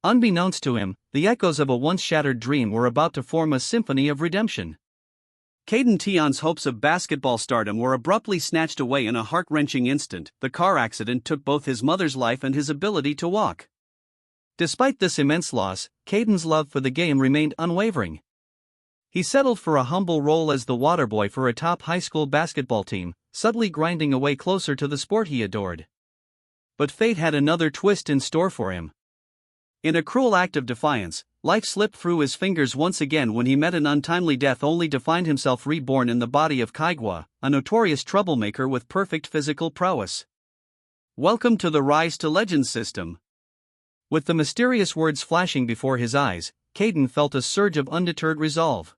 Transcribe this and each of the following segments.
Unbeknownst to him, the echoes of a once-shattered dream were about to form a symphony of redemption. Caden Tion's hopes of basketball stardom were abruptly snatched away in a heart-wrenching instant. The car accident took both his mother's life and his ability to walk. Despite this immense loss, Caden's love for the game remained unwavering. He settled for a humble role as the waterboy for a top high school basketball team, subtly grinding away closer to the sport he adored. But fate had another twist in store for him. In a cruel act of defiance, life slipped through his fingers once again when he met an untimely death, only to find himself reborn in the body of Kaigwa, a notorious troublemaker with perfect physical prowess. Welcome to the Rise to Legends system. With the mysterious words flashing before his eyes, Caden felt a surge of undeterred resolve.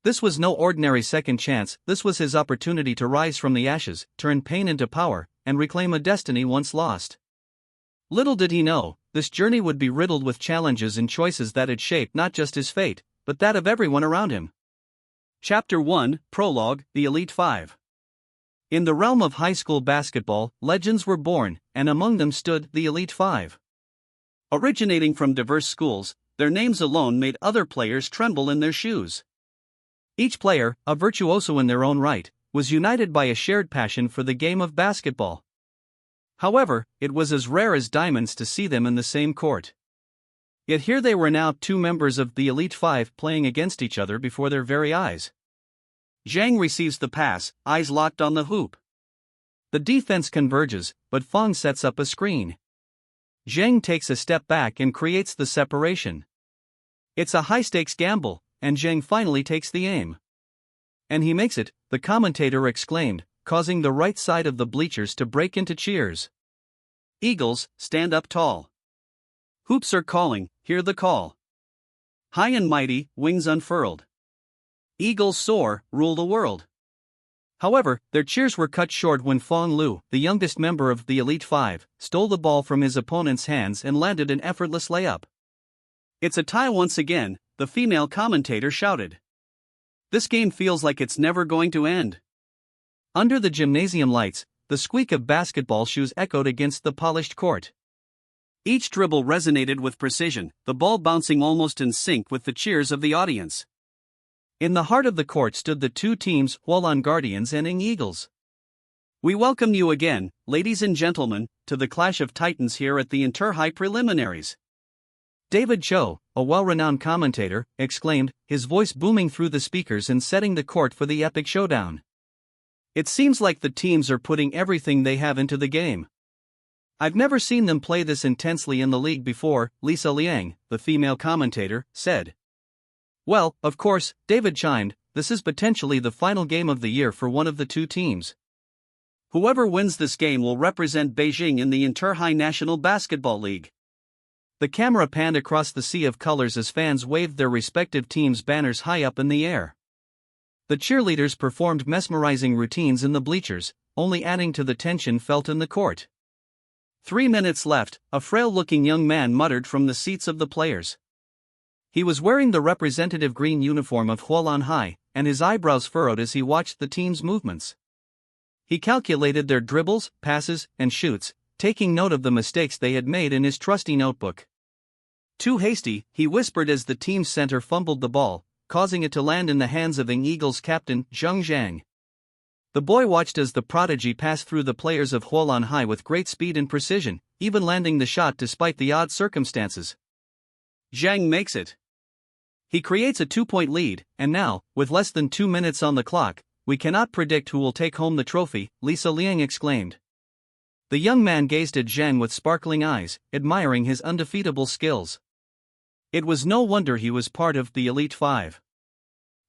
This was no ordinary second chance, this was his opportunity to rise from the ashes, turn pain into power, and reclaim a destiny once lost. Little did he know, this journey would be riddled with challenges and choices that had shaped not just his fate, but that of everyone around him. Chapter 1, Prologue, The Elite Five. In the realm of high school basketball, legends were born, and among them stood the Elite Five. Originating from diverse schools, their names alone made other players tremble in their shoes. Each player, a virtuoso in their own right, was united by a shared passion for the game of basketball. However, it was as rare as diamonds to see them in the same court. Yet here they were now, two members of the Elite Five playing against each other before their very eyes. Zhang receives the pass, eyes locked on the hoop. The defense converges, but Fang sets up a screen. Zhang takes a step back and creates the separation. It's a high-stakes gamble, and Zhang finally takes the aim. And he makes it, the commentator exclaimed, causing the right side of the bleachers to break into cheers. Eagles, stand up tall. Hoops are calling, hear the call. High and mighty, wings unfurled. Eagles soar, rule the world. However, their cheers were cut short when Fang Lu, the youngest member of the Elite Five, stole the ball from his opponent's hands and landed an effortless layup. It's a tie once again, the female commentator shouted. This game feels like it's never going to end. Under the gymnasium lights, the squeak of basketball shoes echoed against the polished court. Each dribble resonated with precision, the ball bouncing almost in sync with the cheers of the audience. In the heart of the court stood the two teams, Hualan Guardians and Ing Eagles. We welcome you again, ladies and gentlemen, to the Clash of Titans here at the Inter-High Preliminaries. David Cho, a well-renowned commentator, exclaimed, his voice booming through the speakers and setting the court for the epic showdown. It seems like the teams are putting everything they have into the game. I've never seen them play this intensely in the league before, Lisa Liang, the female commentator, said. Well, of course, David chimed, this is potentially the final game of the year for one of the two teams. Whoever wins this game will represent Beijing in the Inter-High National Basketball League. The camera panned across the sea of colors as fans waved their respective teams' banners high up in the air. The cheerleaders performed mesmerizing routines in the bleachers, only adding to the tension felt in the court. 3 minutes left, a frail-looking young man muttered from the seats of the players. He was wearing the representative green uniform of Hualan High, and his eyebrows furrowed as he watched the team's movements. He calculated their dribbles, passes, and shoots, taking note of the mistakes they had made in his trusty notebook. Too hasty, he whispered as the team's center fumbled the ball, causing it to land in the hands of Ing Eagles captain, Zheng Zhang. The boy watched as the prodigy passed through the players of Hualan High with great speed and precision, even landing the shot despite the odd circumstances. Zhang makes it. He creates a 2-point lead, and now, with less than 2 minutes on the clock, we cannot predict who will take home the trophy, Lisa Liang exclaimed. The young man gazed at Zhang with sparkling eyes, admiring his undefeatable skills. It was no wonder he was part of the Elite Five.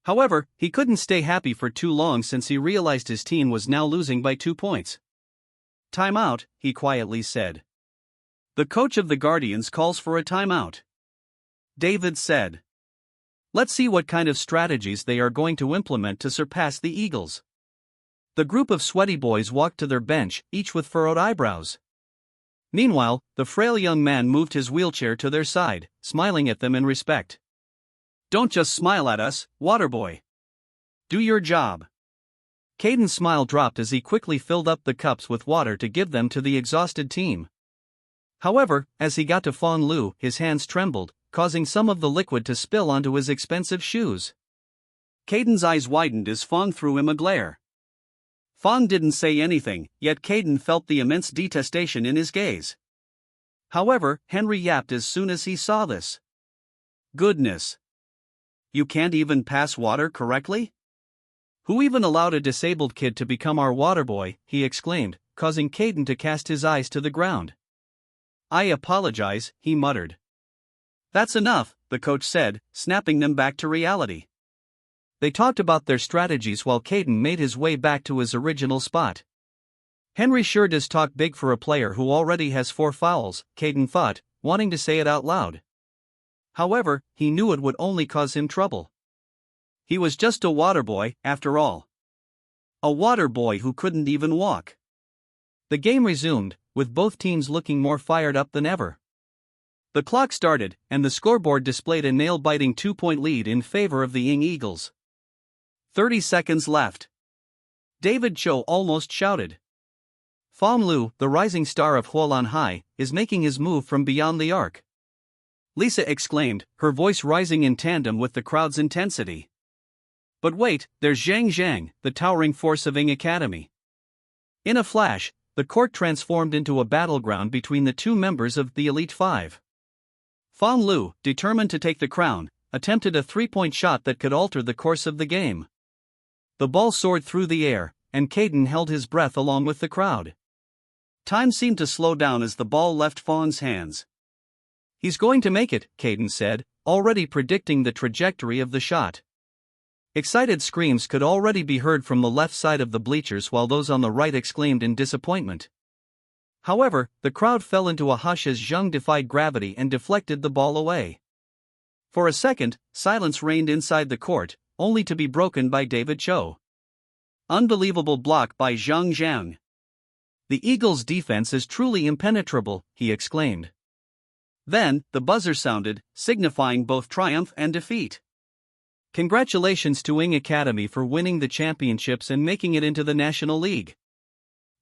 However, he couldn't stay happy for too long since he realized his team was now losing by 2 points. Timeout, he quietly said. The coach of the Guardians calls for a timeout. David said. Let's see what kind of strategies they are going to implement to surpass the Eagles. The group of sweaty boys walked to their bench, each with furrowed eyebrows. Meanwhile, the frail young man moved his wheelchair to their side, smiling at them in respect. Don't just smile at us, Waterboy. Do your job. Caden's smile dropped as he quickly filled up the cups with water to give them to the exhausted team. However, as he got to Fong Lu, his hands trembled, causing some of the liquid to spill onto his expensive shoes. Caden's eyes widened as Fong threw him a glare. Fong didn't say anything, yet Caden felt the immense detestation in his gaze. However, Henry yapped as soon as he saw this. Goodness! You can't even pass water correctly? Who even allowed a disabled kid to become our water boy? He exclaimed, causing Caden to cast his eyes to the ground. I apologize, he muttered. That's enough, the coach said, snapping them back to reality. They talked about their strategies while Caden made his way back to his original spot. Henry sure does talk big for a player who already has 4 fouls, Caden thought, wanting to say it out loud. However, he knew it would only cause him trouble. He was just a water boy, after all. A water boy who couldn't even walk. The game resumed, with both teams looking more fired up than ever. The clock started, and the scoreboard displayed a nail-biting 2-point lead in favor of the Ying Eagles. 30 seconds left. David Cho almost shouted. Fong Lu, the rising star of Hualan High, is making his move from beyond the arc. Lisa exclaimed, her voice rising in tandem with the crowd's intensity. But wait, there's Zhang Zhang, the towering force of Ying Academy. In a flash, the court transformed into a battleground between the 2 members of the Elite Five. Fong Lu, determined to take the crown, attempted a 3-point shot that could alter the course of the game. The ball soared through the air, and Caden held his breath along with the crowd. Time seemed to slow down as the ball left Fong's hands. He's going to make it, Caden said, already predicting the trajectory of the shot. Excited screams could already be heard from the left side of the bleachers while those on the right exclaimed in disappointment. However, the crowd fell into a hush as Zhang defied gravity and deflected the ball away. For a second, silence reigned inside the court, only to be broken by David Cho. Unbelievable block by Zhang Zhang. The Eagles' defense is truly impenetrable, he exclaimed. Then, the buzzer sounded, signifying both triumph and defeat. Congratulations to Ying Academy for winning the championships and making it into the National League.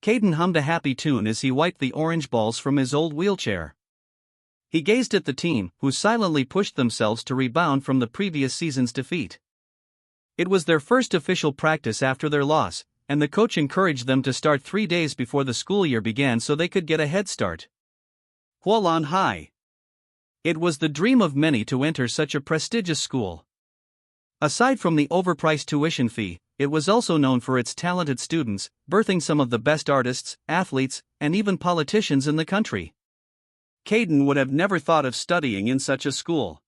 Caden hummed a happy tune as he wiped the orange balls from his old wheelchair. He gazed at the team, who silently pushed themselves to rebound from the previous season's defeat. It was their first official practice after their loss, and the coach encouraged them to start 3 days before the school year began so they could get a head start. Hualan High. It was the dream of many to enter such a prestigious school. Aside from the overpriced tuition fee, it was also known for its talented students, birthing some of the best artists, athletes, and even politicians in the country. Caden would have never thought of studying in such a school.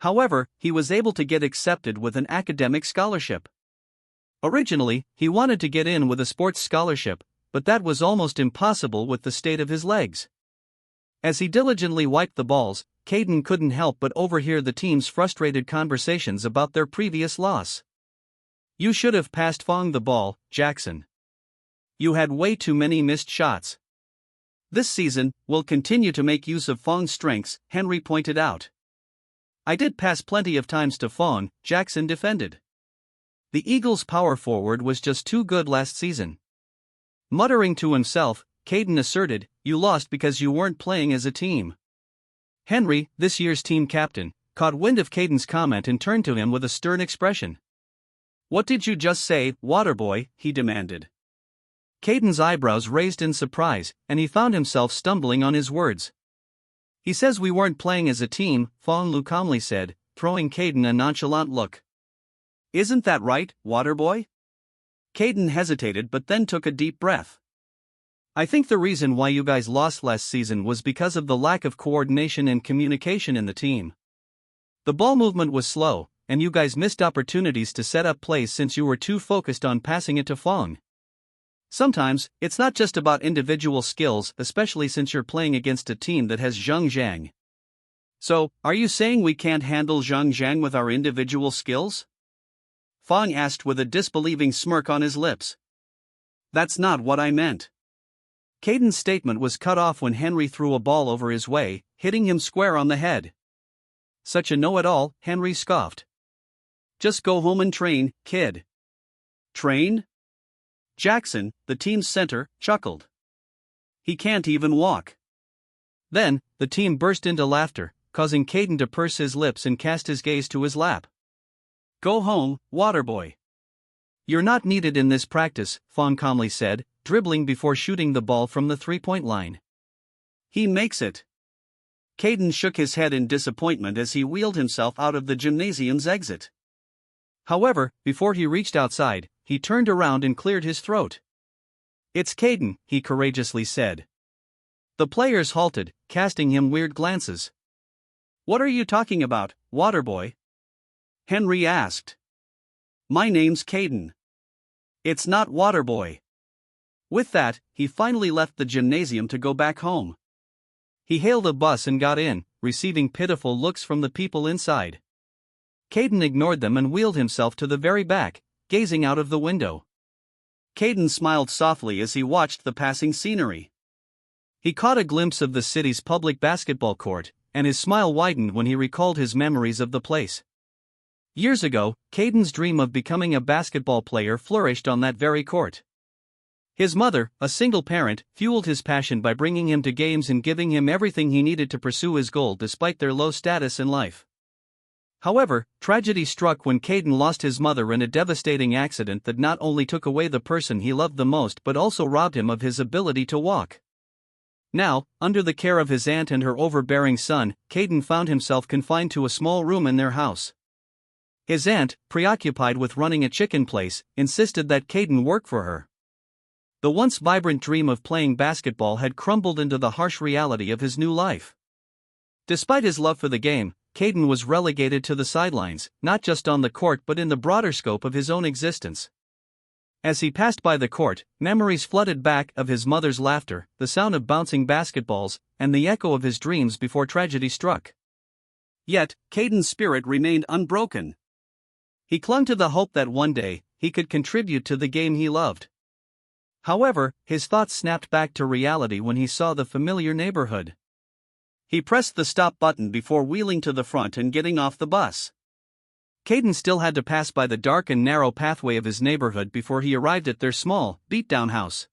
However, he was able to get accepted with an academic scholarship. Originally, he wanted to get in with a sports scholarship, but that was almost impossible with the state of his legs. As he diligently wiped the balls, Caden couldn't help but overhear the team's frustrated conversations about their previous loss. You should have passed Fong the ball, Jackson. You had way too many missed shots. This season, we'll continue to make use of Fong's strengths, Henry pointed out. I did pass plenty of times to Fong, Jackson defended. The Eagles' power forward was just too good last season. Muttering to himself, Caden asserted, you lost because you weren't playing as a team. Henry, this year's team captain, caught wind of Caden's comment and turned to him with a stern expression. What did you just say, Waterboy? He demanded. Caden's eyebrows raised in surprise, and he found himself stumbling on his words. He says we weren't playing as a team, Fong Lu calmly said, throwing Caden a nonchalant look. Isn't that right, Waterboy? Caden hesitated but then took a deep breath. I think the reason why you guys lost last season was because of the lack of coordination and communication in the team. The ball movement was slow, and you guys missed opportunities to set up plays since you were too focused on passing it to Fong. Sometimes, it's not just about individual skills, especially since you're playing against a team that has Zhang Zhang. So, are you saying we can't handle Zhang Zhang with our individual skills? Fong asked with a disbelieving smirk on his lips. That's not what I meant. Caden's statement was cut off when Henry threw a ball over his way, hitting him square on the head. Such a know-it-all, Henry scoffed. Just go home and train, kid. Train? Jackson, the team's center, chuckled. He can't even walk. Then, the team burst into laughter, causing Caden to purse his lips and cast his gaze to his lap. "Go home, Waterboy. You're not needed in this practice," Fawn calmly said, dribbling before shooting the ball from the three-point line. "He makes it." Caden shook his head in disappointment as he wheeled himself out of the gymnasium's exit. However, before he reached outside, he turned around and cleared his throat. "It's Caden," he courageously said. The players halted, casting him weird glances. "What are you talking about, Waterboy?" Henry asked. "My name's Caden. It's not Waterboy." With that, he finally left the gymnasium to go back home. He hailed a bus and got in, receiving pitiful looks from the people inside. Caden ignored them and wheeled himself to the very back, gazing out of the window. Caden smiled softly as he watched the passing scenery. He caught a glimpse of the city's public basketball court, and his smile widened when he recalled his memories of the place. Years ago, Caden's dream of becoming a basketball player flourished on that very court. His mother, a single parent, fueled his passion by bringing him to games and giving him everything he needed to pursue his goal despite their low status in life. However, tragedy struck when Caden lost his mother in a devastating accident that not only took away the person he loved the most but also robbed him of his ability to walk. Now, under the care of his aunt and her overbearing son, Caden found himself confined to a small room in their house. His aunt, preoccupied with running a chicken place, insisted that Caden work for her. The once vibrant dream of playing basketball had crumbled into the harsh reality of his new life. Despite his love for the game, Caden was relegated to the sidelines, not just on the court but in the broader scope of his own existence. As he passed by the court, memories flooded back of his mother's laughter, the sound of bouncing basketballs, and the echo of his dreams before tragedy struck. Yet, Caden's spirit remained unbroken. He clung to the hope that one day, he could contribute to the game he loved. However, his thoughts snapped back to reality when he saw the familiar neighborhood. He pressed the stop button before wheeling to the front and getting off the bus. Caden still had to pass by the dark and narrow pathway of his neighborhood before he arrived at their small, beat-down house.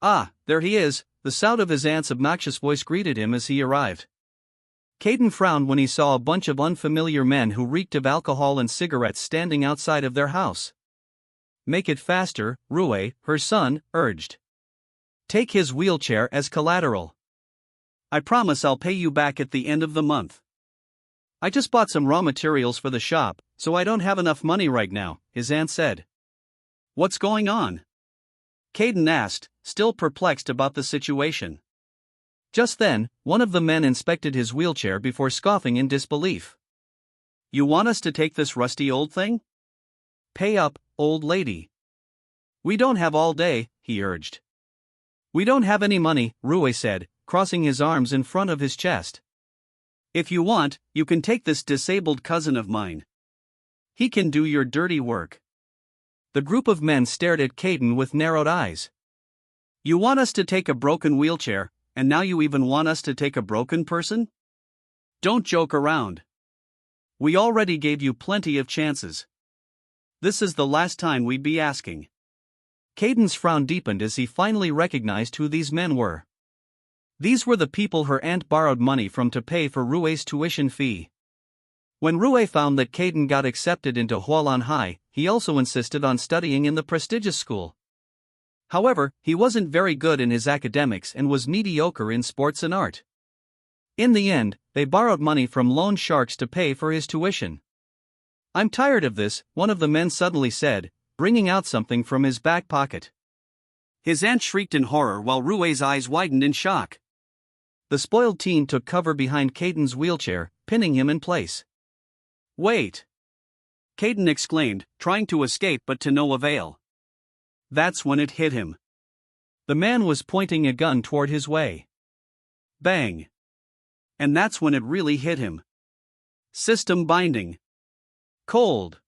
"Ah, there he is," the sound of his aunt's obnoxious voice greeted him as he arrived. Caden frowned when he saw a bunch of unfamiliar men who reeked of alcohol and cigarettes standing outside of their house. "Make it faster," Rue, her son, urged. "Take his wheelchair as collateral. I promise I'll pay you back at the end of the month. I just bought some raw materials for the shop, so I don't have enough money right now," his aunt said. "What's going on?" Caden asked, still perplexed about the situation. Just then, one of the men inspected his wheelchair before scoffing in disbelief. "You want us to take this rusty old thing? Pay up, old lady. We don't have all day," he urged. "We don't have any money," Rue said, crossing his arms in front of his chest. "If you want, you can take this disabled cousin of mine. He can do your dirty work." The group of men stared at Caden with narrowed eyes. "You want us to take a broken wheelchair, and now you even want us to take a broken person? Don't joke around. We already gave you plenty of chances. This is the last time we'd be asking." Caden's frown deepened as he finally recognized who these men were. These were the people her aunt borrowed money from to pay for Rue's tuition fee. When Rue found that Caden got accepted into Hualan High, he also insisted on studying in the prestigious school. However, he wasn't very good in his academics and was mediocre in sports and art. In the end, they borrowed money from loan sharks to pay for his tuition. "I'm tired of this," one of the men suddenly said, bringing out something from his back pocket. His aunt shrieked in horror while Rue's eyes widened in shock. The spoiled teen took cover behind Caden's wheelchair, pinning him in place. "Wait!" Caden exclaimed, trying to escape but to no avail. That's when it hit him. The man was pointing a gun toward his way. Bang! And that's when it really hit him. System binding. Cold.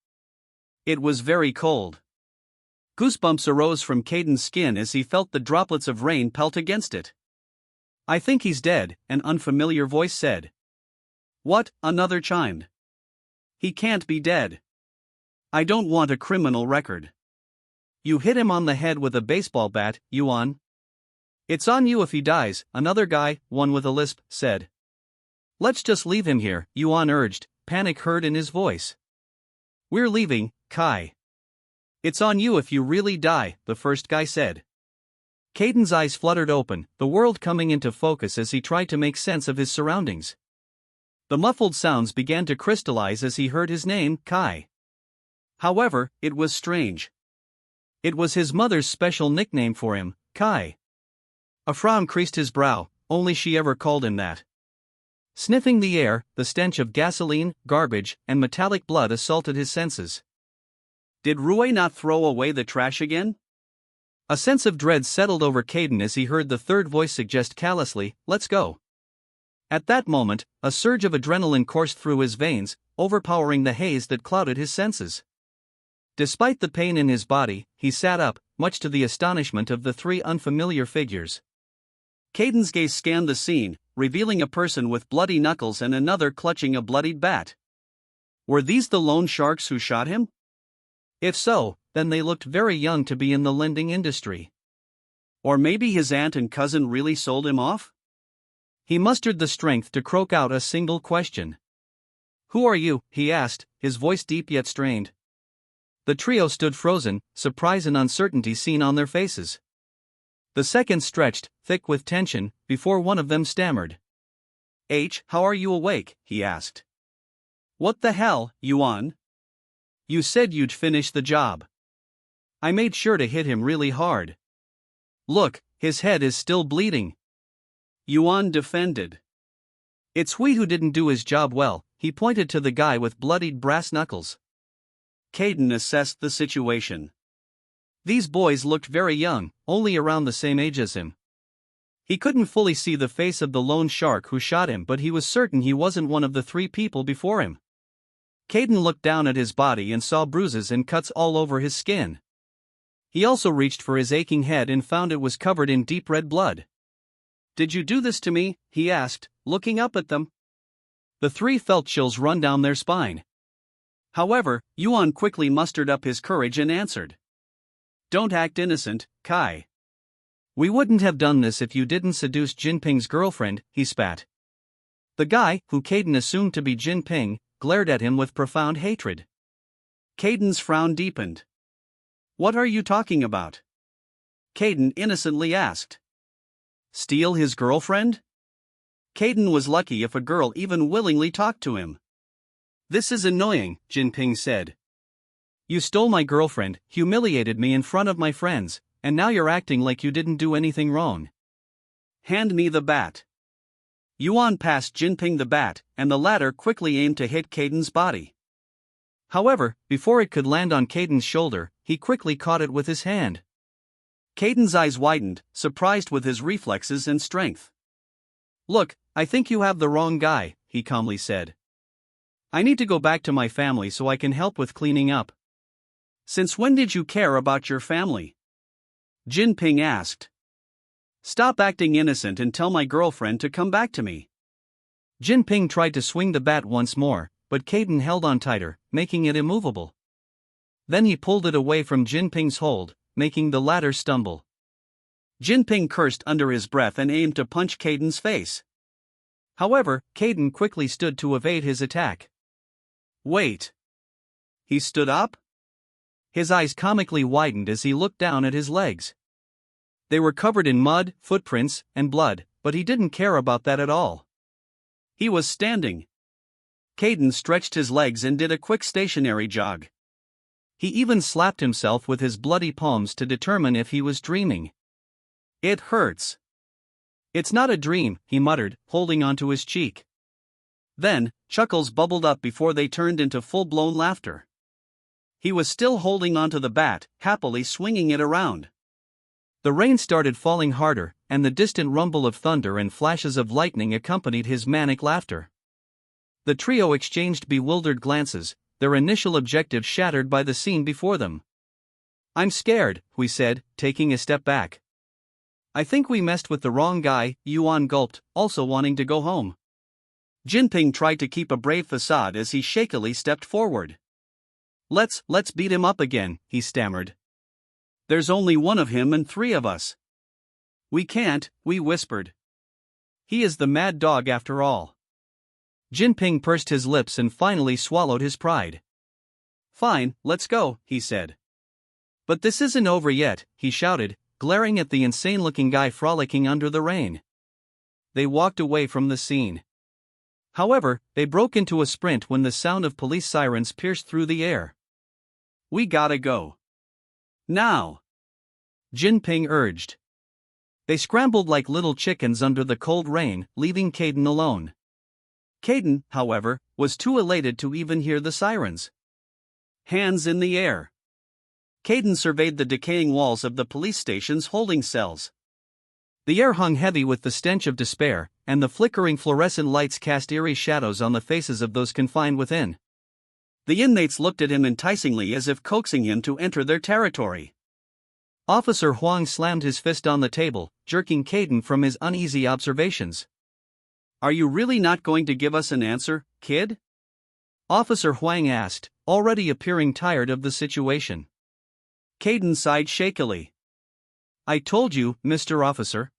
It was very cold. Goosebumps arose from Caden's skin as he felt the droplets of rain pelt against it. "I think he's dead," an unfamiliar voice said. "What?" another chimed. "He can't be dead. I don't want a criminal record. You hit him on the head with a baseball bat, Yuan." It's on you if he dies, another guy, one with a lisp, said. Let's just leave him here, Yuan urged, panic heard in his voice. We're leaving, Kai. It's on you if you really die, the first guy said. Caden's eyes fluttered open, the world coming into focus as he tried to make sense of his surroundings. The muffled sounds began to crystallize as he heard his name, Kai. However, it was strange. It was his mother's special nickname for him, Kai. A frown creased his brow, only she ever called him that. Sniffing the air, the stench of gasoline, garbage, and metallic blood assaulted his senses. Did Rue not throw away the trash again? A sense of dread settled over Caden as he heard the third voice suggest callously, let's go. At that moment, a surge of adrenaline coursed through his veins, overpowering the haze that clouded his senses. Despite the pain in his body, he sat up, much to the astonishment of the three unfamiliar figures. Caden's gaze scanned the scene, revealing a person with bloody knuckles and another clutching a bloodied bat. Were these the loan sharks who shot him? If so, then they looked very young to be in the lending industry. Or maybe his aunt and cousin really sold him off? He mustered the strength to croak out a single question. Who are you? He asked, his voice deep yet strained. The trio stood frozen, surprise and uncertainty seen on their faces. The seconds stretched, thick with tension, before one of them stammered. How are you awake? He asked. What the hell, Yuan? You said you'd finish the job. I made sure to hit him really hard. Look, his head is still bleeding. Yuan defended. It's we who didn't do his job well, he pointed to the guy with bloodied brass knuckles. Caden assessed the situation. These boys looked very young, only around the same age as him. He couldn't fully see the face of the lone shark who shot him, but he was certain he wasn't one of the three people before him. Caden looked down at his body and saw bruises and cuts all over his skin. He also reached for his aching head and found it was covered in deep red blood. Did you do this to me? He asked, looking up at them. The three felt chills run down their spine. However, Yuan quickly mustered up his courage and answered. Don't act innocent, Kai. We wouldn't have done this if you didn't seduce Jinping's girlfriend, he spat. The guy, who Caden assumed to be Jinping, glared at him with profound hatred. Caden's frown deepened. What are you talking about? Caden innocently asked. Steal his girlfriend? Caden was lucky if a girl even willingly talked to him. This is annoying, Jinping said. You stole my girlfriend, humiliated me in front of my friends, and now you're acting like you didn't do anything wrong. Hand me the bat. Yuan passed Jinping the bat, and the latter quickly aimed to hit Caden's body. However, before it could land on Caden's shoulder, he quickly caught it with his hand. Caden's eyes widened, surprised with his reflexes and strength. Look, I think you have the wrong guy, he calmly said. I need to go back to my family so I can help with cleaning up. Since when did you care about your family? Jinping asked. Stop acting innocent and tell my girlfriend to come back to me. Jinping tried to swing the bat once more, but Caden held on tighter, making it immovable. Then he pulled it away from Jinping's hold, making the latter stumble. Jinping cursed under his breath and aimed to punch Caden's face. However, Caden quickly stood to evade his attack. Wait. He stood up? His eyes comically widened as he looked down at his legs. They were covered in mud, footprints, and blood, but he didn't care about that at all. He was standing. Caden stretched his legs and did a quick stationary jog. He even slapped himself with his bloody palms to determine if he was dreaming. It hurts. It's not a dream, he muttered, holding onto his cheek. Then, chuckles bubbled up before they turned into full-blown laughter. He was still holding onto the bat, happily swinging it around. The rain started falling harder, and the distant rumble of thunder and flashes of lightning accompanied his manic laughter. The trio exchanged bewildered glances, their initial objective shattered by the scene before them. I'm scared, Hui said, taking a step back. I think we messed with the wrong guy, Yuan gulped, also wanting to go home. Jinping tried to keep a brave facade as he shakily stepped forward. Let's beat him up again, he stammered. There's only one of him and three of us. We can't, we whispered. He is the mad dog after all. Jinping pursed his lips and finally swallowed his pride. Fine, let's go, he said. But this isn't over yet, he shouted, glaring at the insane-looking guy frolicking under the rain. They walked away from the scene. However, they broke into a sprint when the sound of police sirens pierced through the air. We gotta go. Now! Jinping urged. They scrambled like little chickens under the cold rain, leaving Caden alone. Caden, however, was too elated to even hear the sirens. Hands in the air. Caden surveyed the decaying walls of the police station's holding cells. The air hung heavy with the stench of despair, and the flickering fluorescent lights cast eerie shadows on the faces of those confined within. The inmates looked at him enticingly as if coaxing him to enter their territory. Officer Huang slammed his fist on the table, jerking Caden from his uneasy observations. Are you really not going to give us an answer, kid? Officer Huang asked, already appearing tired of the situation. Caden sighed shakily. I told you, Mr. Officer.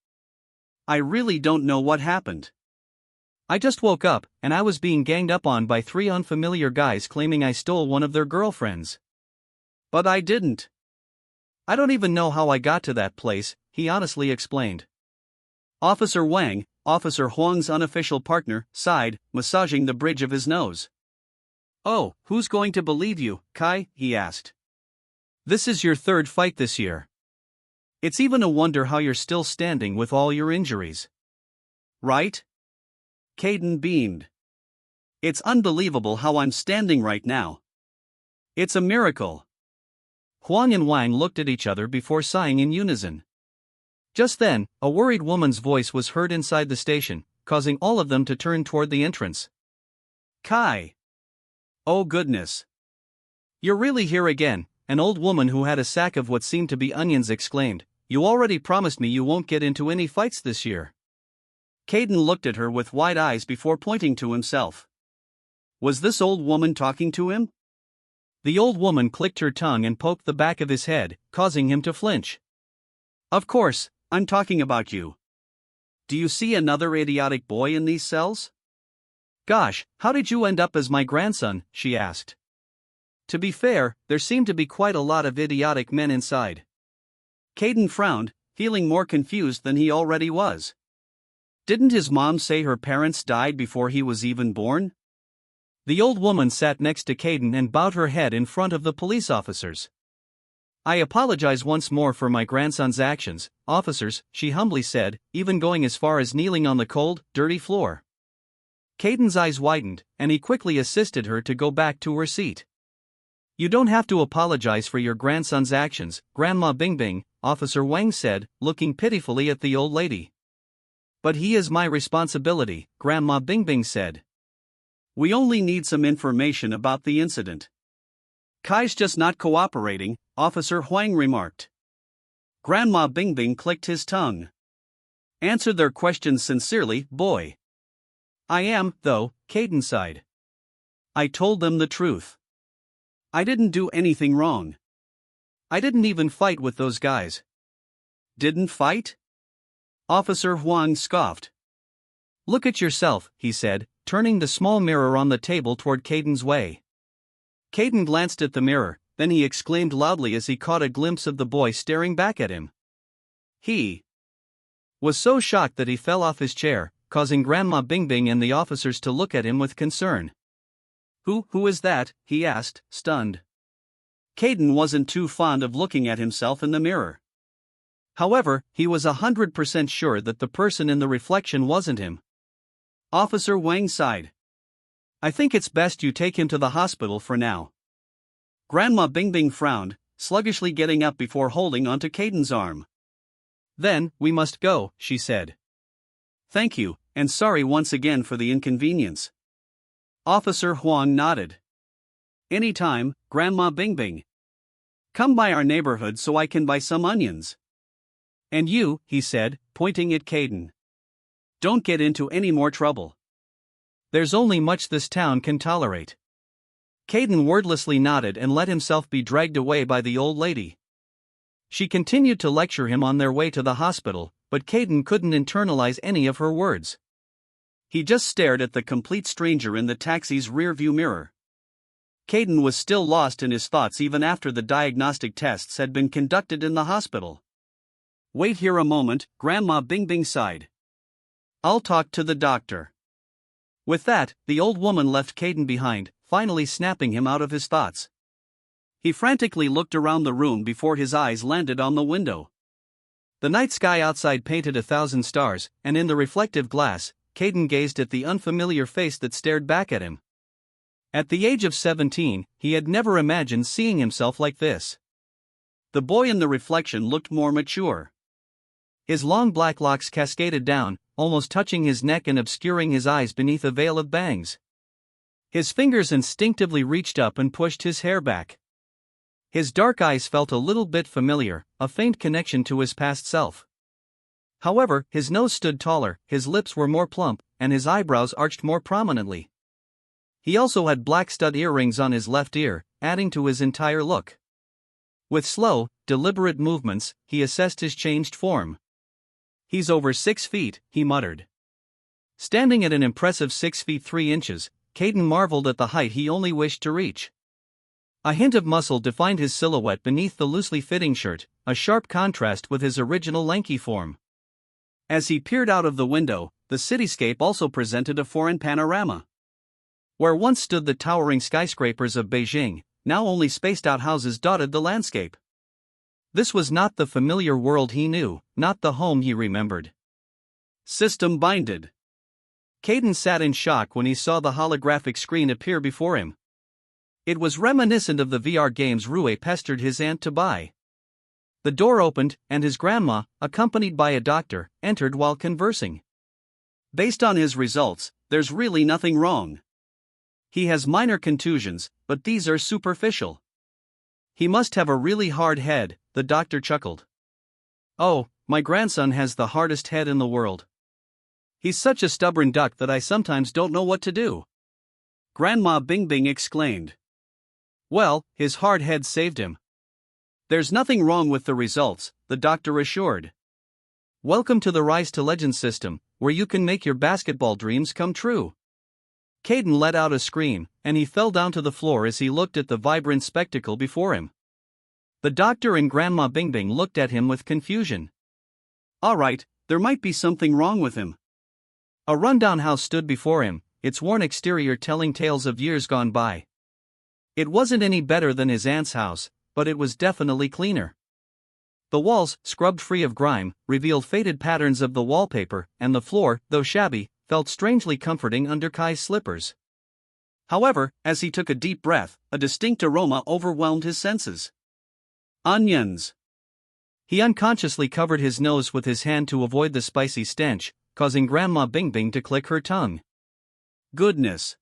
I really don't know what happened. I just woke up, and I was being ganged up on by 3 unfamiliar guys claiming I stole one of their girlfriends. But I didn't. I don't even know how I got to that place, he honestly explained. Officer Wang, Officer Huang's unofficial partner, sighed, massaging the bridge of his nose. Oh, who's going to believe you, Kai? He asked. This is your 3rd fight this year. It's even a wonder how you're still standing with all your injuries. Right? Caden beamed. It's unbelievable how I'm standing right now. It's a miracle. Huang and Wang looked at each other before sighing in unison. Just then, a worried woman's voice was heard inside the station, causing all of them to turn toward the entrance. Kai! Oh goodness! You're really here again, an old woman who had a sack of what seemed to be onions exclaimed. You already promised me you won't get into any fights this year. Caden looked at her with wide eyes before pointing to himself. Was this old woman talking to him? The old woman clicked her tongue and poked the back of his head, causing him to flinch. Of course, I'm talking about you. Do you see another idiotic boy in these cells? Gosh, how did you end up as my grandson? She asked. To be fair, there seemed to be quite a lot of idiotic men inside. Caden frowned, feeling more confused than he already was. Didn't his mom say her parents died before he was even born? The old woman sat next to Caden and bowed her head in front of the police officers. I apologize once more for my grandson's actions, officers, she humbly said, even going as far as kneeling on the cold, dirty floor. Caden's eyes widened, and he quickly assisted her to go back to her seat. You don't have to apologize for your grandson's actions, Grandma Bingbing, Officer Wang said, looking pitifully at the old lady. But he is my responsibility, Grandma Bingbing said. We only need some information about the incident. Kai's just not cooperating, Officer Huang remarked. Grandma Bingbing clicked his tongue. Answer their questions sincerely, boy. I am, though, Caden sighed. I told them the truth. I didn't do anything wrong. I didn't even fight with those guys. Didn't fight? Officer Huang scoffed. Look at yourself, he said, turning the small mirror on the table toward Caden's way. Caden glanced at the mirror, then he exclaimed loudly as he caught a glimpse of the boy staring back at him. He was so shocked that he fell off his chair, causing Grandma Bingbing and the officers to look at him with concern. Who is that? He asked, stunned. Caden wasn't too fond of looking at himself in the mirror. However, he was 100% sure that the person in the reflection wasn't him. Officer Wang sighed. I think it's best you take him to the hospital for now. Grandma Bingbing frowned, sluggishly getting up before holding onto Caden's arm. Then, we must go, she said. Thank you, and sorry once again for the inconvenience. Officer Huang nodded. Anytime, Grandma Bingbing. Come by our neighborhood so I can buy some onions. And you, he said, pointing at Caden. Don't get into any more trouble. There's only much this town can tolerate. Caden wordlessly nodded and let himself be dragged away by the old lady. She continued to lecture him on their way to the hospital, but Caden couldn't internalize any of her words. He just stared at the complete stranger in the taxi's rearview mirror. Caden was still lost in his thoughts even after the diagnostic tests had been conducted in the hospital. "Wait here a moment," Grandma Bingbing sighed. "I'll talk to the doctor." With that, the old woman left Caden behind, finally snapping him out of his thoughts. He frantically looked around the room before his eyes landed on the window. The night sky outside painted 1,000 stars, and in the reflective glass, Caden gazed at the unfamiliar face that stared back at him. At the age of 17, he had never imagined seeing himself like this. The boy in the reflection looked more mature. His long black locks cascaded down, almost touching his neck and obscuring his eyes beneath a veil of bangs. His fingers instinctively reached up and pushed his hair back. His dark eyes felt a little bit familiar, a faint connection to his past self. However, his nose stood taller, his lips were more plump, and his eyebrows arched more prominently. He also had black stud earrings on his left ear, adding to his entire look. With slow, deliberate movements, he assessed his changed form. "He's over 6 feet," he muttered. Standing at an impressive 6 feet 3 inches, Caden marveled at the height he only wished to reach. A hint of muscle defined his silhouette beneath the loosely fitting shirt, a sharp contrast with his original lanky form. As he peered out of the window, the cityscape also presented a foreign panorama. Where once stood the towering skyscrapers of Beijing, now only spaced-out houses dotted the landscape. This was not the familiar world he knew, not the home he remembered. System binded. Caden sat in shock when he saw the holographic screen appear before him. It was reminiscent of the VR games Rue pestered his aunt to buy. The door opened, and his grandma, accompanied by a doctor, entered while conversing. "Based on his results, there's really nothing wrong. He has minor contusions, but these are superficial. He must have a really hard head," the doctor chuckled. "Oh, my grandson has the hardest head in the world. He's such a stubborn duck that I sometimes don't know what to do," Grandma Bingbing exclaimed. "Well, his hard head saved him." "There's nothing wrong with the results," the doctor assured. "Welcome to the Rise to Legend system, where you can make your basketball dreams come true." Caden let out a scream, and he fell down to the floor as he looked at the vibrant spectacle before him. The doctor and Grandma Bingbing looked at him with confusion. All right, there might be something wrong with him. A rundown house stood before him, its worn exterior telling tales of years gone by. It wasn't any better than his aunt's house, but it was definitely cleaner. The walls, scrubbed free of grime, revealed faded patterns of the wallpaper, and the floor, though shabby, felt strangely comforting under Kai's slippers. However, as he took a deep breath, a distinct aroma overwhelmed his senses. Onions. He unconsciously covered his nose with his hand to avoid the spicy stench, causing Grandma Bingbing to click her tongue. "Goodness.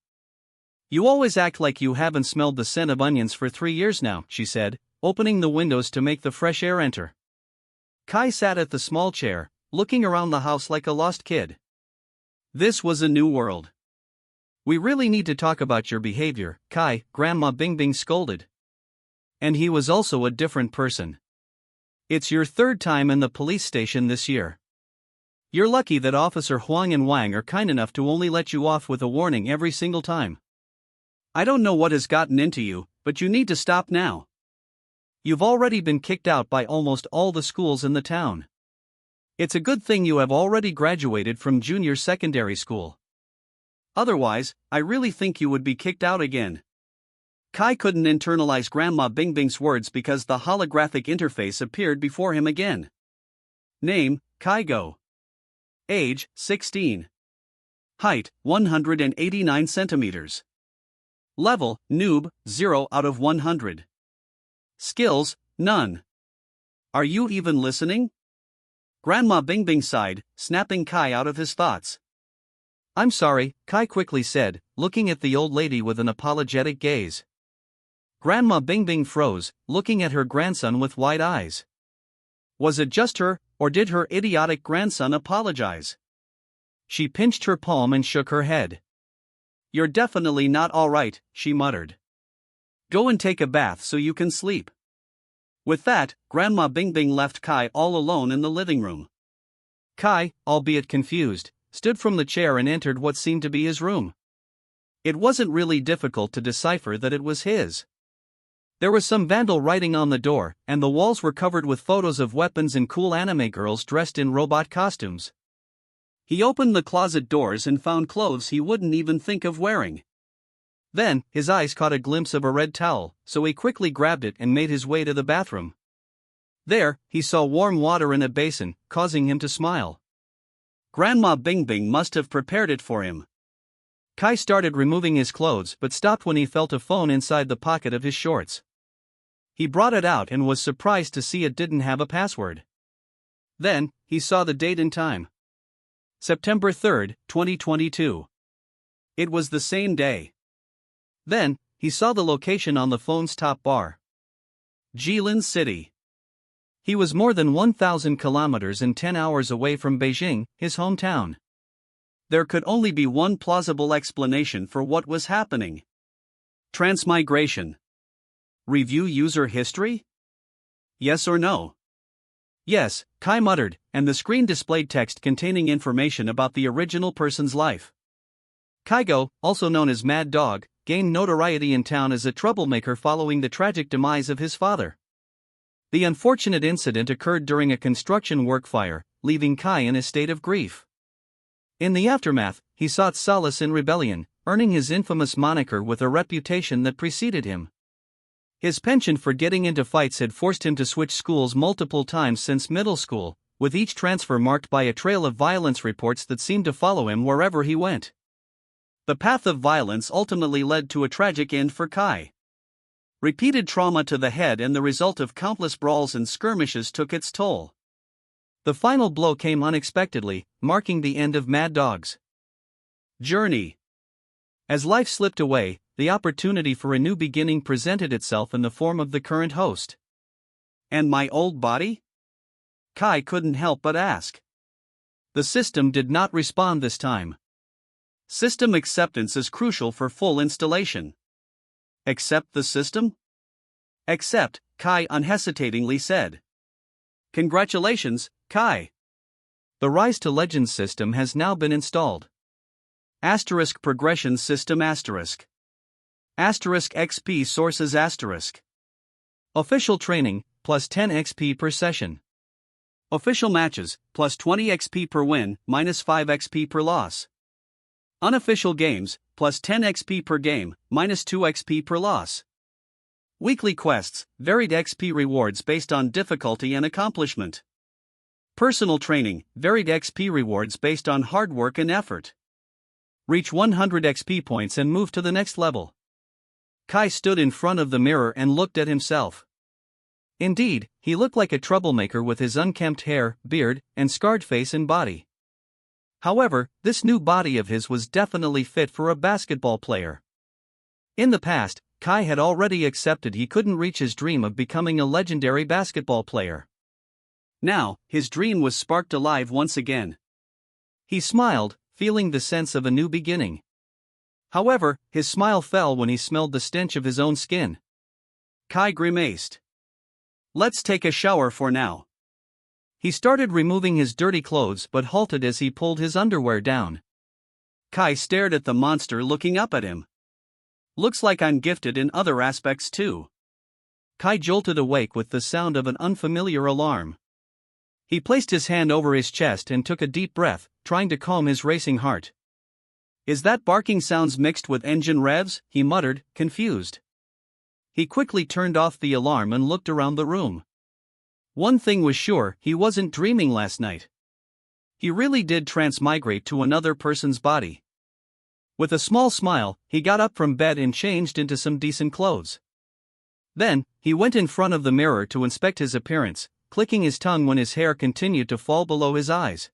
You always act like you haven't smelled the scent of onions for 3 years now," she said, opening the windows to make the fresh air enter. Kai sat at the small chair, looking around the house like a lost kid. This was a new world. "We really need to talk about your behavior, Kai," Grandma Bingbing scolded. And he was also a different person. "It's your 3rd time in the police station this year. You're lucky that Officer Huang and Wang are kind enough to only let you off with a warning every single time. I don't know what has gotten into you, but you need to stop now. You've already been kicked out by almost all the schools in the town. It's a good thing you have already graduated from junior secondary school. Otherwise, I really think you would be kicked out again." Kai couldn't internalize Grandma Bingbing's words because the holographic interface appeared before him again. Name, Kaigo. Age, 16. Height, 189 centimeters. Level, Noob, 0 out of 100. Skills, none. Are you even listening? Grandma Bingbing sighed, snapping Kai out of his thoughts. "I'm sorry," Kai quickly said, looking at the old lady with an apologetic gaze. Grandma Bingbing froze, looking at her grandson with wide eyes. Was it just her, or did her idiotic grandson apologize? She pinched her palm and shook her head. "You're definitely not all right," she muttered. "Go and take a bath so you can sleep." With that, Grandma Bingbing left Kai all alone in the living room. Kai, albeit confused, stood from the chair and entered what seemed to be his room. It wasn't really difficult to decipher that it was his. There was some vandal writing on the door, and the walls were covered with photos of weapons and cool anime girls dressed in robot costumes. He opened the closet doors and found clothes he wouldn't even think of wearing. Then, his eyes caught a glimpse of a red towel, so he quickly grabbed it and made his way to the bathroom. There, he saw warm water in a basin, causing him to smile. Grandma Bing Bing must have prepared it for him. Kai started removing his clothes but stopped when he felt a phone inside the pocket of his shorts. He brought it out and was surprised to see it didn't have a password. Then, he saw the date and time. September 3, 2022. It was the same day. Then, he saw the location on the phone's top bar. Jilin City. He was more than 1,000 kilometers and 10 hours away from Beijing, his hometown. There could only be one plausible explanation for what was happening. Transmigration. Review user history? Yes or no? Yes, Kai muttered, and the screen displayed text containing information about the original person's life. Kaigo, also known as Mad Dog, gained notoriety in town as a troublemaker following the tragic demise of his father. The unfortunate incident occurred during a construction work fire, leaving Kai in a state of grief. In the aftermath, he sought solace in rebellion, earning his infamous moniker with a reputation that preceded him. His penchant for getting into fights had forced him to switch schools multiple times since middle school, with each transfer marked by a trail of violence reports that seemed to follow him wherever he went. The path of violence ultimately led to a tragic end for Kai. Repeated trauma to the head and the result of countless brawls and skirmishes took its toll. The final blow came unexpectedly, marking the end of Mad Dog's journey. As life slipped away, the opportunity for a new beginning presented itself in the form of the current host. And my old body? Kai couldn't help but ask. The system did not respond this time. System acceptance is crucial for full installation. Accept the system? Accept, Kai unhesitatingly said. Congratulations, Kai. The Rise to Legends system has now been installed. Asterisk progression system asterisk. Asterisk XP sources asterisk. Official training, plus 10 XP per session. Official matches, plus 20 XP per win, minus 5 XP per loss. Unofficial games, plus 10 XP per game, minus 2 XP per loss. Weekly quests, varied XP rewards based on difficulty and accomplishment. Personal training, varied XP rewards based on hard work and effort. Reach 100 XP points and move to the next level. Kai stood in front of the mirror and looked at himself. Indeed, he looked like a troublemaker with his unkempt hair, beard, and scarred face and body. However, this new body of his was definitely fit for a basketball player. In the past, Kai had already accepted he couldn't reach his dream of becoming a legendary basketball player. Now, his dream was sparked alive once again. He smiled, feeling the sense of a new beginning. However, his smile fell when he smelled the stench of his own skin. Kai grimaced. Let's take a shower for now. He started removing his dirty clothes but halted as he pulled his underwear down. Kai stared at the monster looking up at him. Looks like I'm gifted in other aspects too. Kai jolted awake with the sound of an unfamiliar alarm. He placed his hand over his chest and took a deep breath, trying to calm his racing heart. Is that barking sounds mixed with engine revs? He muttered, confused. He quickly turned off the alarm and looked around the room. One thing was sure, he wasn't dreaming last night. He really did transmigrate to another person's body. With a small smile, he got up from bed and changed into some decent clothes. Then, he went in front of the mirror to inspect his appearance, clicking his tongue when his hair continued to fall below his eyes.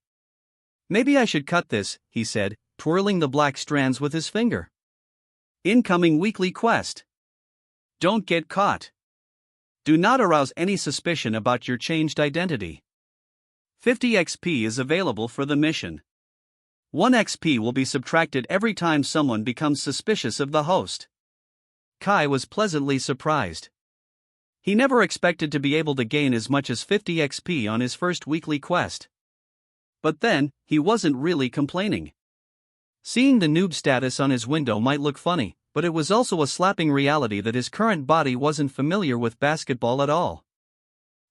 Maybe I should cut this, he said, twirling the black strands with his finger. Incoming weekly quest. Don't get caught. Do not arouse any suspicion about your changed identity. 50 XP is available for the mission. 1 XP will be subtracted every time someone becomes suspicious of the host. Kai was pleasantly surprised. He never expected to be able to gain as much as 50 XP on his first weekly quest. But then, he wasn't really complaining. Seeing the noob status on his window might look funny, but it was also a slapping reality that his current body wasn't familiar with basketball at all.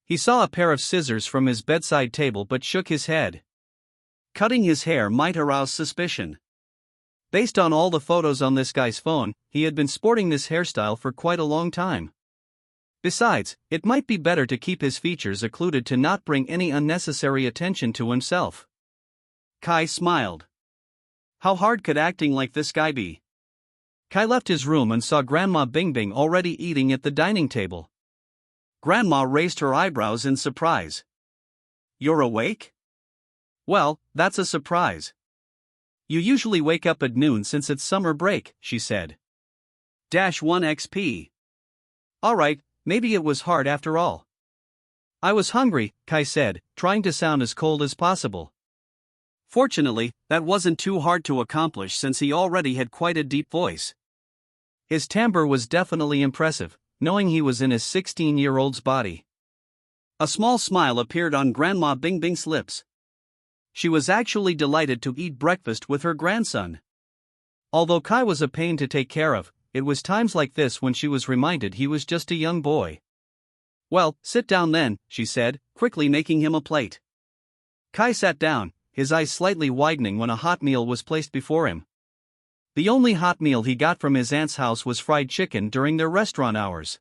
He saw a pair of scissors from his bedside table but shook his head. Cutting his hair might arouse suspicion. Based on all the photos on this guy's phone, he had been sporting this hairstyle for quite a long time. Besides, it might be better to keep his features occluded to not bring any unnecessary attention to himself. Kai smiled. How hard could acting like this guy be? Kai left his room and saw Grandma Bingbing already eating at the dining table. Grandma raised her eyebrows in surprise. You're awake? Well, that's a surprise. You usually wake up at noon since it's summer break, she said. -1 XP. Alright, maybe it was hard after all. I was hungry, Kai said, trying to sound as cold as possible. Fortunately, that wasn't too hard to accomplish since he already had quite a deep voice. His timbre was definitely impressive, knowing he was in his 16-year-old's body. A small smile appeared on Grandma Bingbing's lips. She was actually delighted to eat breakfast with her grandson. Although Kai was a pain to take care of, it was times like this when she was reminded he was just a young boy. Well, sit down then, she said, quickly making him a plate. Kai sat down, his eyes slightly widening when a hot meal was placed before him. The only hot meal he got from his aunt's house was fried chicken during their restaurant hours.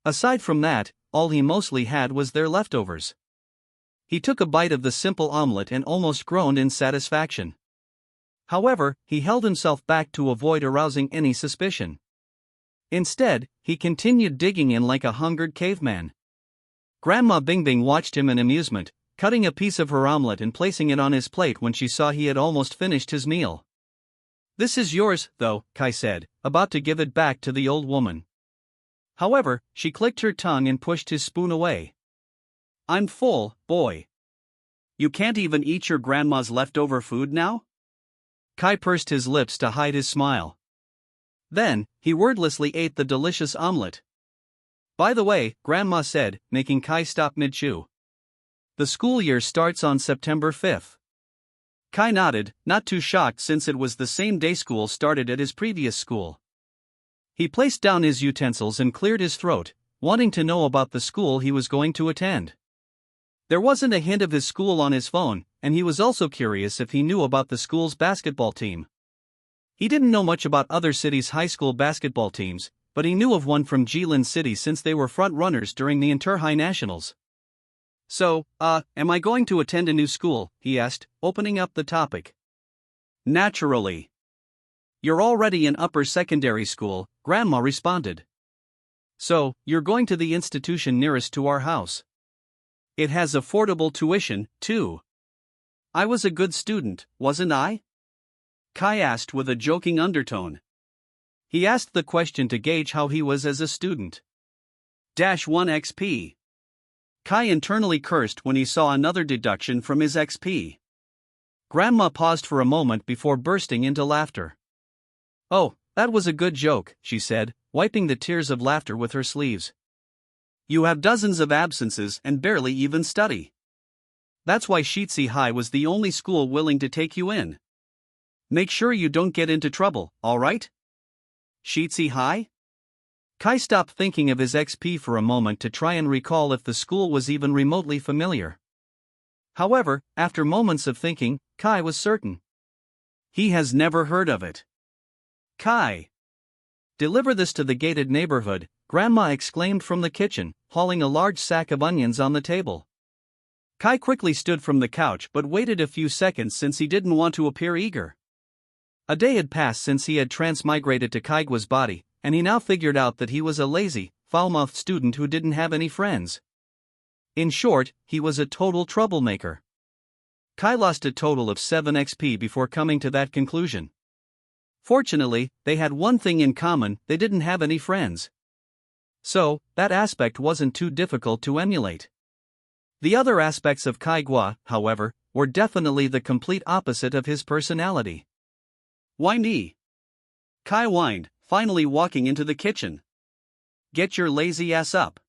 Aside from that, all he mostly had was their leftovers. He took a bite of the simple omelette and almost groaned in satisfaction. However, he held himself back to avoid arousing any suspicion. Instead, he continued digging in like a hungered caveman. Grandma Bingbing watched him in amusement, cutting a piece of her omelette and placing it on his plate when she saw he had almost finished his meal. This is yours, though, Kai said, about to give it back to the old woman. However, she clicked her tongue and pushed his spoon away. I'm full, boy. You can't even eat your grandma's leftover food now? Kai pursed his lips to hide his smile. Then, he wordlessly ate the delicious omelette. By the way, Grandma said, making Kai stop mid-chew. The school year starts on September 5th. Kai nodded, not too shocked since it was the same day school started at his previous school. He placed down his utensils and cleared his throat, wanting to know about the school he was going to attend. There wasn't a hint of his school on his phone, and he was also curious if he knew about the school's basketball team. He didn't know much about other cities' high school basketball teams, but he knew of one from Jilin City since they were front runners during the Inter-High Nationals. So, am I going to attend a new school? He asked, opening up the topic. Naturally. You're already in upper secondary school, Grandma responded. So, you're going to the institution nearest to our house. It has affordable tuition, too. I was a good student, wasn't I? Kai asked with a joking undertone. He asked the question to gauge how he was as a student. -1 XP. Kai internally cursed when he saw another deduction from his XP. Grandma paused for a moment before bursting into laughter. Oh, that was a good joke, she said, wiping the tears of laughter with her sleeves. You have dozens of absences and barely even study. That's why Shitsi High was the only school willing to take you in. Make sure you don't get into trouble, alright? Shitsi High? Kai stopped thinking of his XP for a moment to try and recall if the school was even remotely familiar. However, after moments of thinking, Kai was certain. He has never heard of it. Kai! Deliver this to the gated neighborhood, Grandma exclaimed from the kitchen, hauling a large sack of onions on the table. Kai quickly stood from the couch but waited a few seconds since he didn't want to appear eager. A day had passed since he had transmigrated to Kaigwa's body, and he now figured out that he was a lazy, foul-mouthed student who didn't have any friends. In short, he was a total troublemaker. Kai lost a total of 7 XP before coming to that conclusion. Fortunately, they had one thing in common: they didn't have any friends. So, that aspect wasn't too difficult to emulate. The other aspects of Kaigwa, however, were definitely the complete opposite of his personality. Why me? Kai whined, finally walking into the kitchen. Get your lazy ass up.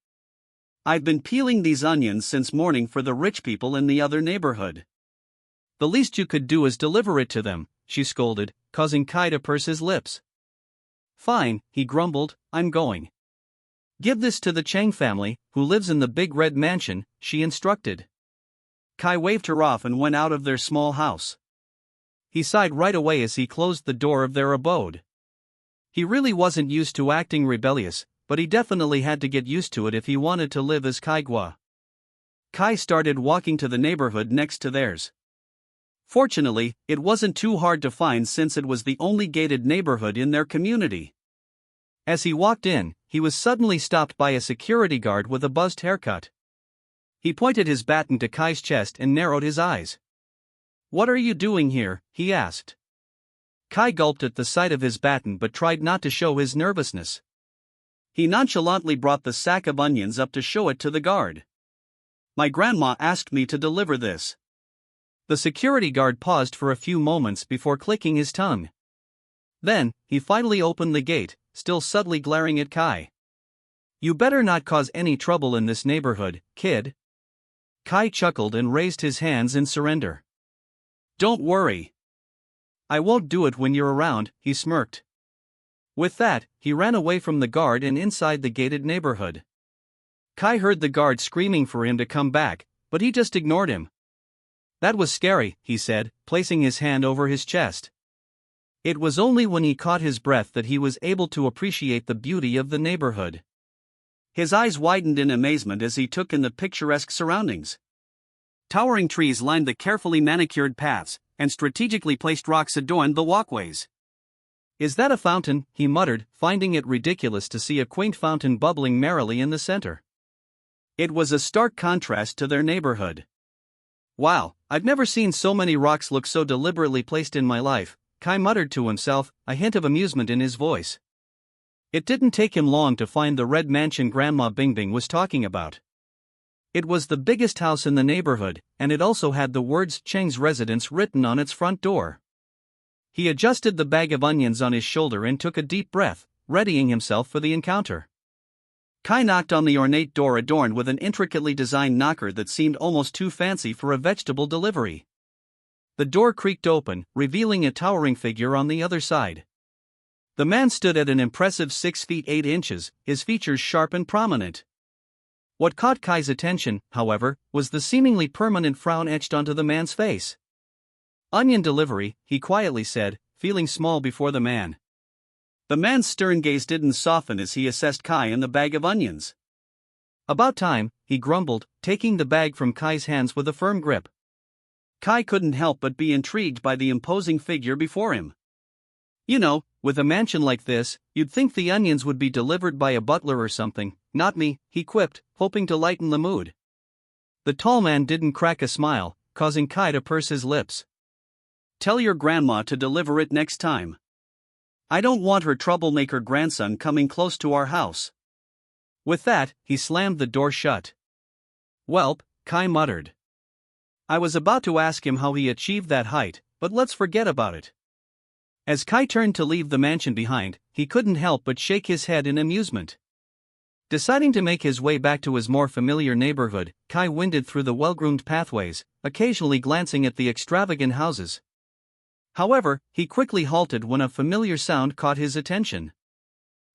I've been peeling these onions since morning for the rich people in the other neighborhood. The least you could do is deliver it to them, she scolded, causing Kai to purse his lips. Fine, he grumbled, I'm going. Give this to the Chang family, who lives in the big red mansion, she instructed. Kai waved her off and went out of their small house. He sighed right away as he closed the door of their abode. He really wasn't used to acting rebellious, but he definitely had to get used to it if he wanted to live as Kaigwa. Kai started walking to the neighborhood next to theirs. Fortunately, it wasn't too hard to find since it was the only gated neighborhood in their community. As he walked in, he was suddenly stopped by a security guard with a buzzed haircut. He pointed his baton to Kai's chest and narrowed his eyes. What are you doing here? He asked. Kai gulped at the sight of his baton but tried not to show his nervousness. He nonchalantly brought the sack of onions up to show it to the guard. My grandma asked me to deliver this. The security guard paused for a few moments before clicking his tongue. Then, he finally opened the gate, still subtly glaring at Kai. You better not cause any trouble in this neighborhood, kid. Kai chuckled and raised his hands in surrender. Don't worry. I won't do it when you're around, he smirked. With that, he ran away from the guard and inside the gated neighborhood. Kai heard the guard screaming for him to come back, but he just ignored him. That was scary, he said, placing his hand over his chest. It was only when he caught his breath that he was able to appreciate the beauty of the neighborhood. His eyes widened in amazement as he took in the picturesque surroundings. Towering trees lined the carefully manicured paths, and strategically placed rocks adorned the walkways. Is that a fountain? He muttered, finding it ridiculous to see a quaint fountain bubbling merrily in the center. It was a stark contrast to their neighborhood. Wow, I've never seen so many rocks look so deliberately placed in my life, Kai muttered to himself, a hint of amusement in his voice. It didn't take him long to find the red mansion Grandma Bingbing was talking about. It was the biggest house in the neighborhood, and it also had the words Cheng's residence written on its front door. He adjusted the bag of onions on his shoulder and took a deep breath, readying himself for the encounter. Kai knocked on the ornate door adorned with an intricately designed knocker that seemed almost too fancy for a vegetable delivery. The door creaked open, revealing a towering figure on the other side. The man stood at an impressive 6 feet 8 inches, his features sharp and prominent. What caught Kai's attention, however, was the seemingly permanent frown etched onto the man's face. Onion delivery, he quietly said, feeling small before the man. The man's stern gaze didn't soften as he assessed Kai and the bag of onions. About time, he grumbled, taking the bag from Kai's hands with a firm grip. Kai couldn't help but be intrigued by the imposing figure before him. You know, with a mansion like this, you'd think the onions would be delivered by a butler or something. Not me, he quipped, hoping to lighten the mood. The tall man didn't crack a smile, causing Kai to purse his lips. Tell your grandma to deliver it next time. I don't want her troublemaker grandson coming close to our house. With that, he slammed the door shut. Welp, Kai muttered. I was about to ask him how he achieved that height, but let's forget about it. As Kai turned to leave the mansion behind, he couldn't help but shake his head in amusement. Deciding to make his way back to his more familiar neighborhood, Kai wended through the well-groomed pathways, occasionally glancing at the extravagant houses. However, he quickly halted when a familiar sound caught his attention.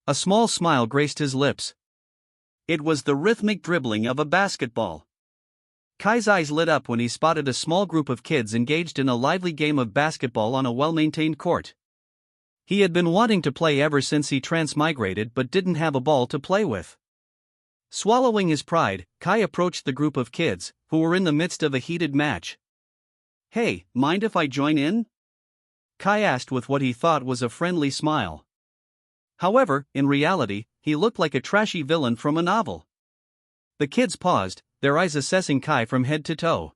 A small smile graced his lips. It was the rhythmic dribbling of a basketball. Kai's eyes lit up when he spotted a small group of kids engaged in a lively game of basketball on a well-maintained court. He had been wanting to play ever since he transmigrated but didn't have a ball to play with. Swallowing his pride, Kai approached the group of kids, who were in the midst of a heated match. Hey, mind if I join in? Kai asked with what he thought was a friendly smile. However, in reality, he looked like a trashy villain from a novel. The kids paused, their eyes assessing Kai from head to toe.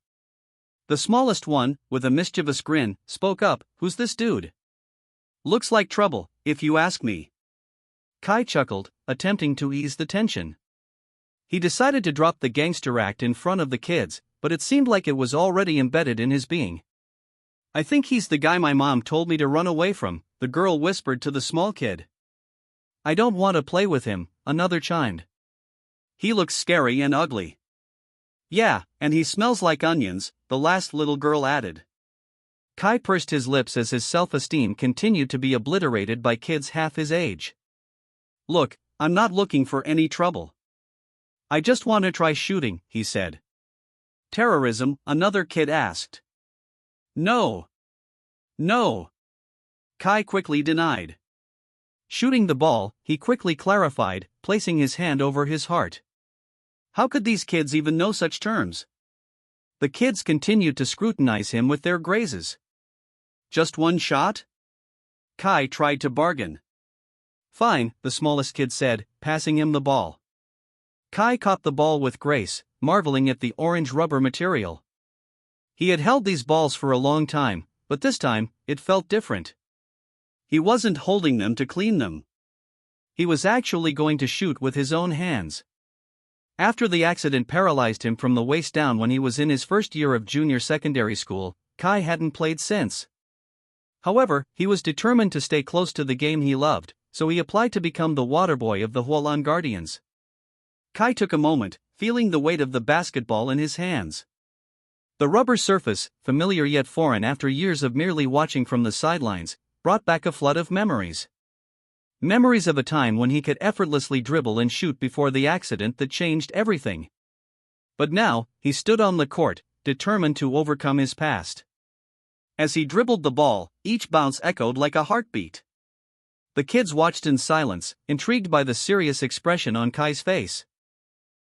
The smallest one, with a mischievous grin, spoke up, Who's this dude? Looks like trouble, if you ask me. Kai chuckled, attempting to ease the tension. He decided to drop the gangster act in front of the kids, but it seemed like it was already embedded in his being. I think he's the guy my mom told me to run away from, the girl whispered to the small kid. I don't want to play with him, another chimed. He looks scary and ugly. Yeah, and he smells like onions, the last little girl added. Kai pursed his lips as his self-esteem continued to be obliterated by kids half his age. Look, I'm not looking for any trouble. I just want to try shooting, he said. Terrorism, another kid asked. No. No. Kai quickly denied. Shooting the ball, he quickly clarified, placing his hand over his heart. How could these kids even know such terms? The kids continued to scrutinize him with their grazes. Just one shot? Kai tried to bargain. Fine, the smallest kid said, passing him the ball. Kai caught the ball with grace, marveling at the orange rubber material. He had held these balls for a long time, but this time, it felt different. He wasn't holding them to clean them. He was actually going to shoot with his own hands. After the accident paralyzed him from the waist down when he was in his first year of junior secondary school, Kai hadn't played since. However, he was determined to stay close to the game he loved, so he applied to become the waterboy of the Huolan Guardians. Kai took a moment, feeling the weight of the basketball in his hands. The rubber surface, familiar yet foreign after years of merely watching from the sidelines, brought back a flood of memories. Memories of a time when he could effortlessly dribble and shoot before the accident that changed everything. But now, he stood on the court, determined to overcome his past. As he dribbled the ball, each bounce echoed like a heartbeat. The kids watched in silence, intrigued by the serious expression on Kai's face.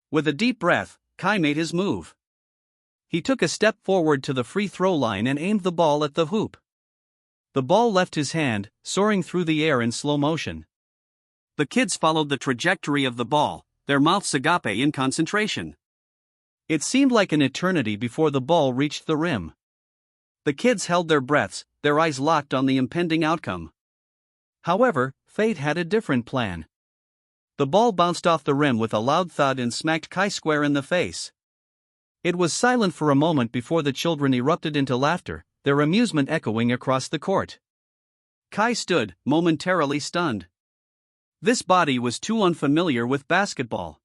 With a deep breath, Kai made his move. He took a step forward to the free throw line and aimed the ball at the hoop. The ball left his hand, soaring through the air in slow motion. The kids followed the trajectory of the ball, their mouths agape in concentration. It seemed like an eternity before the ball reached the rim. The kids held their breaths, their eyes locked on the impending outcome. However, fate had a different plan. The ball bounced off the rim with a loud thud and smacked Kai square in the face. It was silent for a moment before the children erupted into laughter, their amusement echoing across the court. Kai stood, momentarily stunned. This body was too unfamiliar with basketball.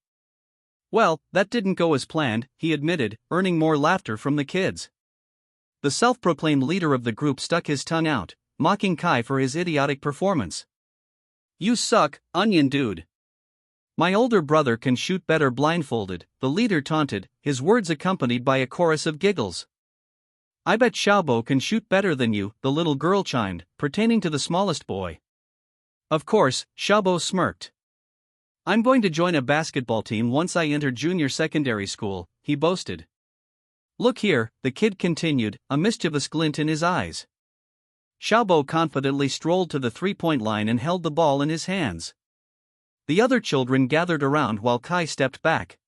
Well, that didn't go as planned, he admitted, earning more laughter from the kids. The self-proclaimed leader of the group stuck his tongue out, mocking Kai for his idiotic performance. You suck, onion dude. My older brother can shoot better blindfolded, the leader taunted, his words accompanied by a chorus of giggles. I bet Xiaobo can shoot better than you, the little girl chimed, pertaining to the smallest boy. Of course, Xiaobo smirked. I'm going to join a basketball team once I enter junior secondary school, he boasted. Look here, the kid continued, a mischievous glint in his eyes. Xiaobo confidently strolled to the three-point line and held the ball in his hands. The other children gathered around while Kai stepped back.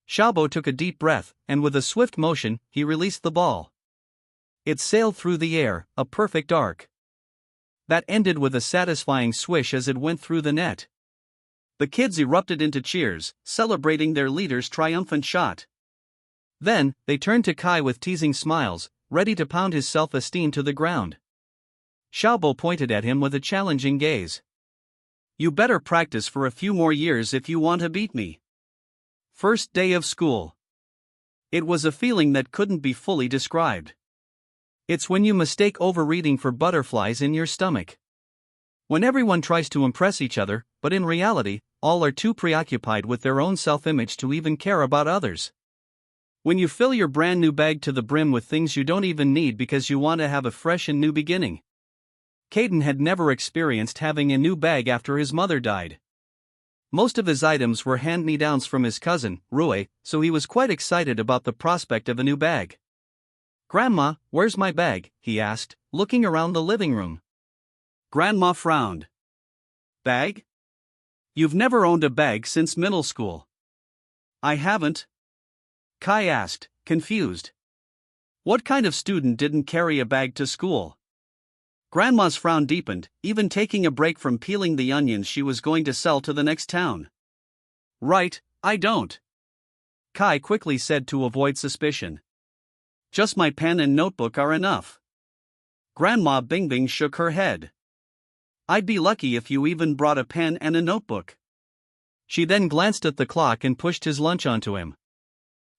Xiaobo took a deep breath, and with a swift motion, he released the ball. It sailed through the air, a perfect arc. That ended with a satisfying swish as it went through the net. The kids erupted into cheers, celebrating their leader's triumphant shot. Then, they turned to Kai with teasing smiles, ready to pound his self-esteem to the ground. Xiaobo pointed at him with a challenging gaze. You better practice for a few more years if you want to beat me. First day of school. It was a feeling that couldn't be fully described. It's when you mistake overeating for butterflies in your stomach. When everyone tries to impress each other, but in reality, all are too preoccupied with their own self-image to even care about others. When you fill your brand new bag to the brim with things you don't even need because you want to have a fresh and new beginning. Caden had never experienced having a new bag after his mother died. Most of his items were hand-me-downs from his cousin, Rui, so he was quite excited about the prospect of a new bag. Grandma, where's my bag? He asked, looking around the living room. Grandma frowned. Bag? You've never owned a bag since middle school. I haven't. Kai asked, confused. What kind of student didn't carry a bag to school? Grandma's frown deepened, even taking a break from peeling the onions she was going to sell to the next town. Right, I don't. Kai quickly said to avoid suspicion. Just my pen and notebook are enough. Grandma Bingbing shook her head. I'd be lucky if you even brought a pen and a notebook. She then glanced at the clock and pushed his lunch onto him.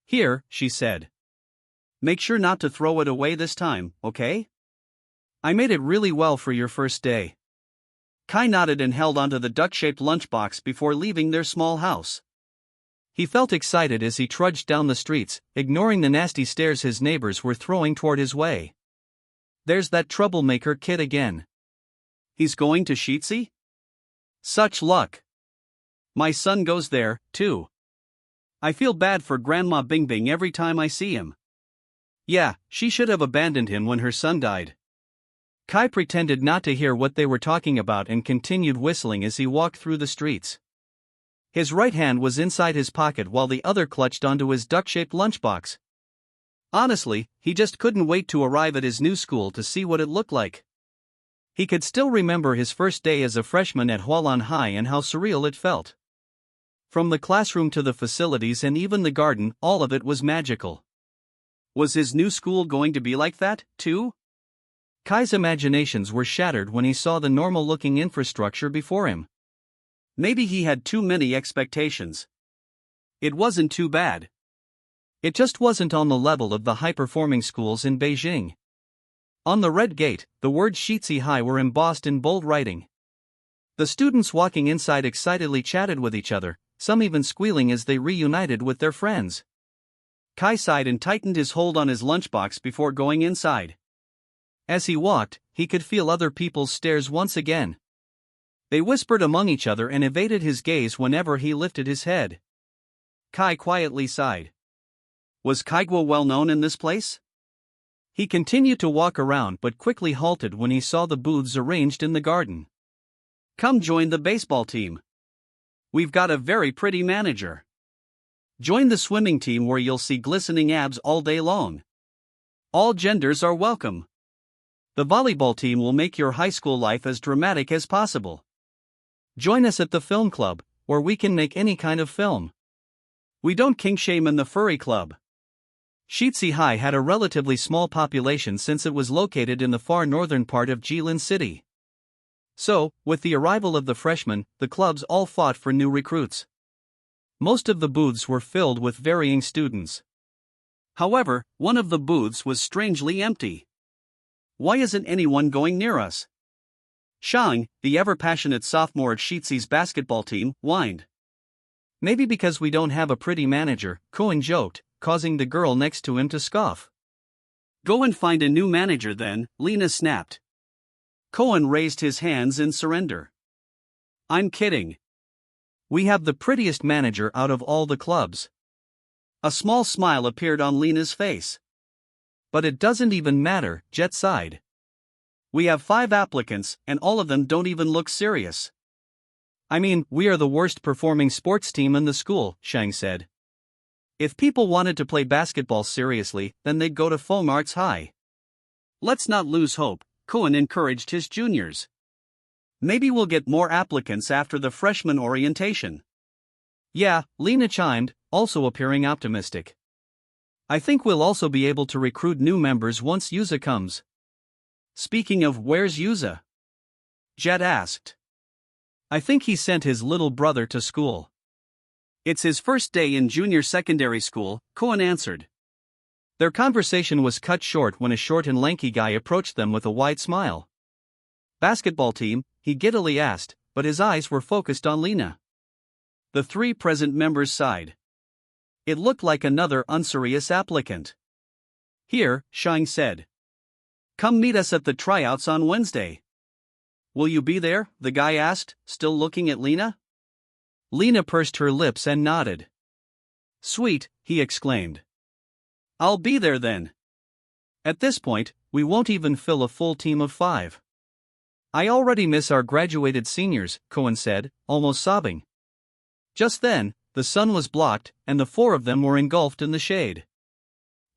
Here, she said. Make sure not to throw it away this time, okay? I made it really well for your first day. Kai nodded and held onto the duck-shaped lunchbox before leaving their small house. He felt excited as he trudged down the streets, ignoring the nasty stares his neighbors were throwing toward his way. There's that troublemaker kid again. He's going to Sheetsy? Such luck. My son goes there, too. I feel bad for Grandma Bing Bing every time I see him. Yeah, she should have abandoned him when her son died. Kai pretended not to hear what they were talking about and continued whistling as he walked through the streets. His right hand was inside his pocket while the other clutched onto his duck-shaped lunchbox. Honestly, he just couldn't wait to arrive at his new school to see what it looked like. He could still remember his first day as a freshman at Hualan High and how surreal it felt. From the classroom to the facilities and even the garden, all of it was magical. Was his new school going to be like that, too? Kai's imaginations were shattered when he saw the normal-looking infrastructure before him. Maybe he had too many expectations. It wasn't too bad. It just wasn't on the level of the high-performing schools in Beijing. On the red gate, the words Sheetsy High were embossed in bold writing. The students walking inside excitedly chatted with each other, some even squealing as they reunited with their friends. Kai sighed and tightened his hold on his lunchbox before going inside. As he walked, he could feel other people's stares once again. They whispered among each other and evaded his gaze whenever he lifted his head. Kai quietly sighed. Was Kaiguo well known in this place? He continued to walk around but quickly halted when he saw the booths arranged in the garden. Come join the baseball team. We've got a very pretty manager. Join the swimming team where you'll see glistening abs all day long. All genders are welcome. The volleyball team will make your high school life as dramatic as possible. Join us at the film club, where we can make any kind of film. We don't kink shame in the furry club. Sheetsy High had a relatively small population since it was located in the far northern part of Jilin City. So, with the arrival of the freshmen, the clubs all fought for new recruits. Most of the booths were filled with varying students. However, one of the booths was strangely empty. Why isn't anyone going near us? Shang, the ever-passionate sophomore at Sheetsy's basketball team, whined. Maybe because we don't have a pretty manager, Cohen joked, causing the girl next to him to scoff. Go and find a new manager then, Lena snapped. Cohen raised his hands in surrender. I'm kidding. We have the prettiest manager out of all the clubs. A small smile appeared on Lena's face. But it doesn't even matter, Jet sighed. We have 5 applicants, and all of them don't even look serious. I mean, we are the worst performing sports team in the school, Shang said. If people wanted to play basketball seriously, then they'd go to Fong Arts High. Let's not lose hope, Cohen encouraged his juniors. Maybe we'll get more applicants after the freshman orientation. Yeah, Lena chimed, also appearing optimistic. I think we'll also be able to recruit new members once Yuza comes. Speaking of, where's Yuza? Jet asked. I think he sent his little brother to school. It's his first day in junior secondary school, Cohen answered. Their conversation was cut short when a short and lanky guy approached them with a wide smile. Basketball team, he giddily asked, but his eyes were focused on Lena. The 3 present members sighed. It looked like another unserious applicant. Here, Shang said. Come meet us at the tryouts on Wednesday. Will you be there? The guy asked, still looking at Lena. Lena pursed her lips and nodded. Sweet, he exclaimed. I'll be there then. At this point, we won't even fill a full team of 5. I already miss our graduated seniors, Cohen said, almost sobbing. Just then, the sun was blocked, and the 4 of them were engulfed in the shade.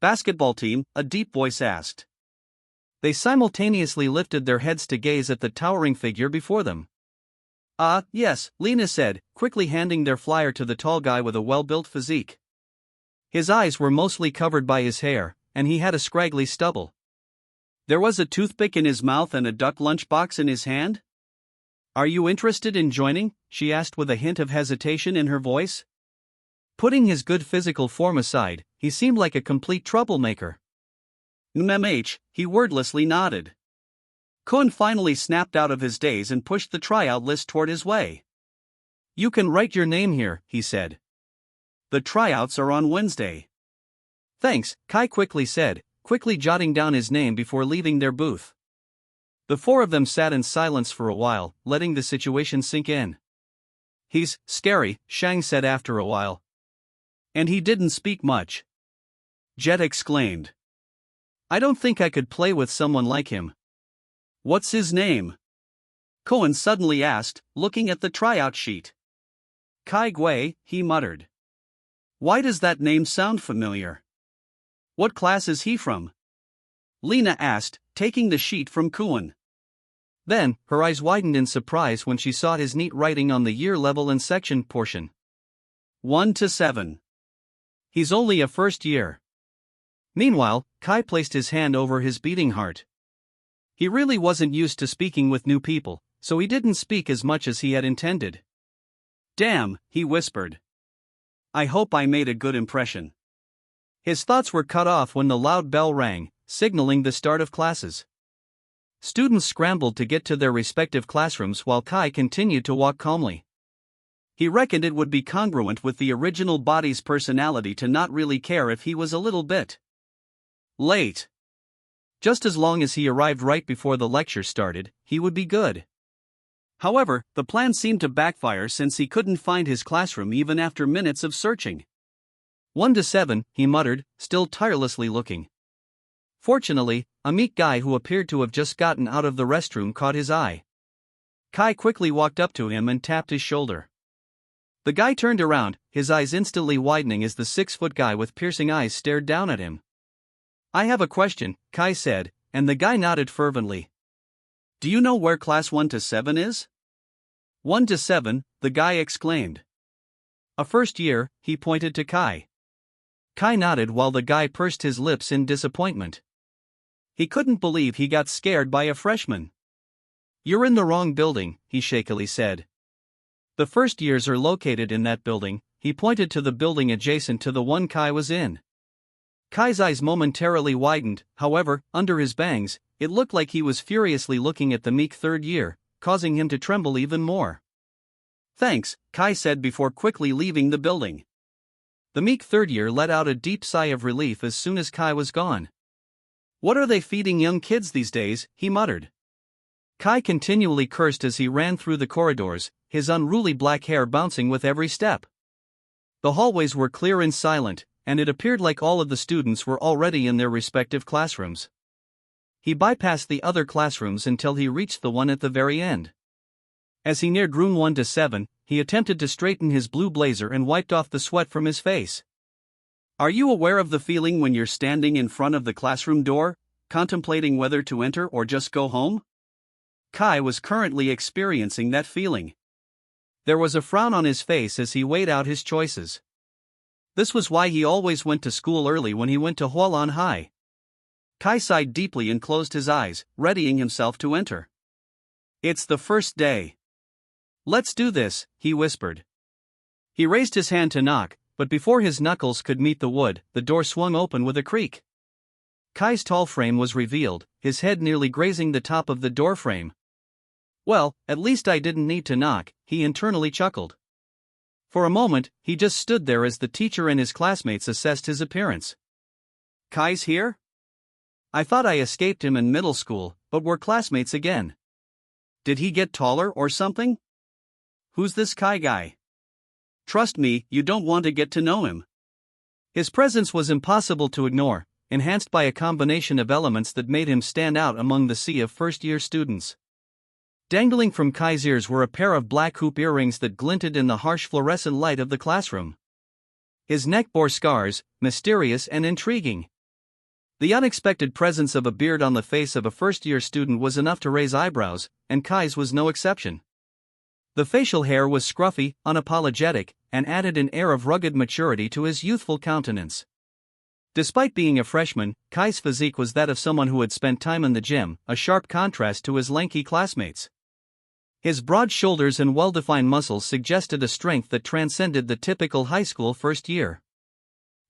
Basketball team, a deep voice asked. They simultaneously lifted their heads to gaze at the towering figure before them. Yes, Lena said, quickly handing their flyer to the tall guy with a well-built physique. His eyes were mostly covered by his hair, and he had a scraggly stubble. There was a toothpick in his mouth and a duck lunchbox in his hand? Are you interested in joining? She asked with a hint of hesitation in her voice. Putting his good physical form aside, he seemed like a complete troublemaker. He wordlessly nodded. Kun finally snapped out of his daze and pushed the tryout list toward his way. "You can write your name here," he said. "The tryouts are on Wednesday." "Thanks," Kai quickly said, quickly jotting down his name before leaving their booth. The four of them sat in silence for a while, letting the situation sink in. "He's scary," Shang said after a while. "And he didn't speak much," Jet exclaimed. "I don't think I could play with someone like him." "What's his name?" Cohen suddenly asked, looking at the tryout sheet. "Kai Gui," he muttered. "Why does that name sound familiar? What class is he from?" Lena asked, taking the sheet from Cohen. Then, her eyes widened in surprise when she saw his neat writing on the year level and section portion. 1 to 7. He's only a first year. Meanwhile, Kai placed his hand over his beating heart. He really wasn't used to speaking with new people, so he didn't speak as much as he had intended. "Damn," he whispered. "I hope I made a good impression." His thoughts were cut off when the loud bell rang, signaling the start of classes. Students scrambled to get to their respective classrooms while Kai continued to walk calmly. He reckoned it would be congruent with the original body's personality to not really care if he was a little bit late. Just as long as he arrived right before the lecture started, he would be good. However, the plan seemed to backfire since he couldn't find his classroom even after minutes of searching. 1 to 7, he muttered, still tirelessly looking. Fortunately, a meek guy who appeared to have just gotten out of the restroom caught his eye. Kai quickly walked up to him and tapped his shoulder. The guy turned around, his eyes instantly widening as the 6-foot guy with piercing eyes stared down at him. "I have a question," Kai said, and the guy nodded fervently. "Do you know where class 1 to 7 is?" 1 to 7, the guy exclaimed. "A first year," he pointed to Kai. Kai nodded while the guy pursed his lips in disappointment. He couldn't believe he got scared by a freshman. "You're in the wrong building," he shakily said. "The first years are located in that building," he pointed to the building adjacent to the one Kai was in. Kai's eyes momentarily widened, however, under his bangs, it looked like he was furiously looking at the meek third year, causing him to tremble even more. "Thanks," Kai said before quickly leaving the building. The meek third year let out a deep sigh of relief as soon as Kai was gone. "What are they feeding young kids these days?" he muttered. Kai continually cursed as he ran through the corridors, his unruly black hair bouncing with every step. The hallways were clear and silent, and it appeared like all of the students were already in their respective classrooms. He bypassed the other classrooms until he reached the one at the very end. As he neared room 1 to 7, he attempted to straighten his blue blazer and wiped off the sweat from his face. Are you aware of the feeling when you're standing in front of the classroom door, contemplating whether to enter or just go home? Kai was currently experiencing that feeling. There was a frown on his face as he weighed out his choices. This was why he always went to school early when he went to Hualan High. Kai sighed deeply and closed his eyes, readying himself to enter. It's the first day. Let's do this, he whispered. He raised his hand to knock, but before his knuckles could meet the wood, the door swung open with a creak. Kai's tall frame was revealed, his head nearly grazing the top of the doorframe. Well, at least I didn't need to knock, he internally chuckled. For a moment, he just stood there as the teacher and his classmates assessed his appearance. Kai's here? I thought I escaped him in middle school, but we're classmates again. Did he get taller or something? Who's this Kai guy? Trust me, you don't want to get to know him. His presence was impossible to ignore, enhanced by a combination of elements that made him stand out among the sea of first-year students. Dangling from Kai's ears were a pair of black hoop earrings that glinted in the harsh fluorescent light of the classroom. His neck bore scars, mysterious and intriguing. The unexpected presence of a beard on the face of a first-year student was enough to raise eyebrows, and Kai's was no exception. The facial hair was scruffy, unapologetic, and added an air of rugged maturity to his youthful countenance. Despite being a freshman, Kai's physique was that of someone who had spent time in the gym, a sharp contrast to his lanky classmates. His broad shoulders and well-defined muscles suggested a strength that transcended the typical high school first year.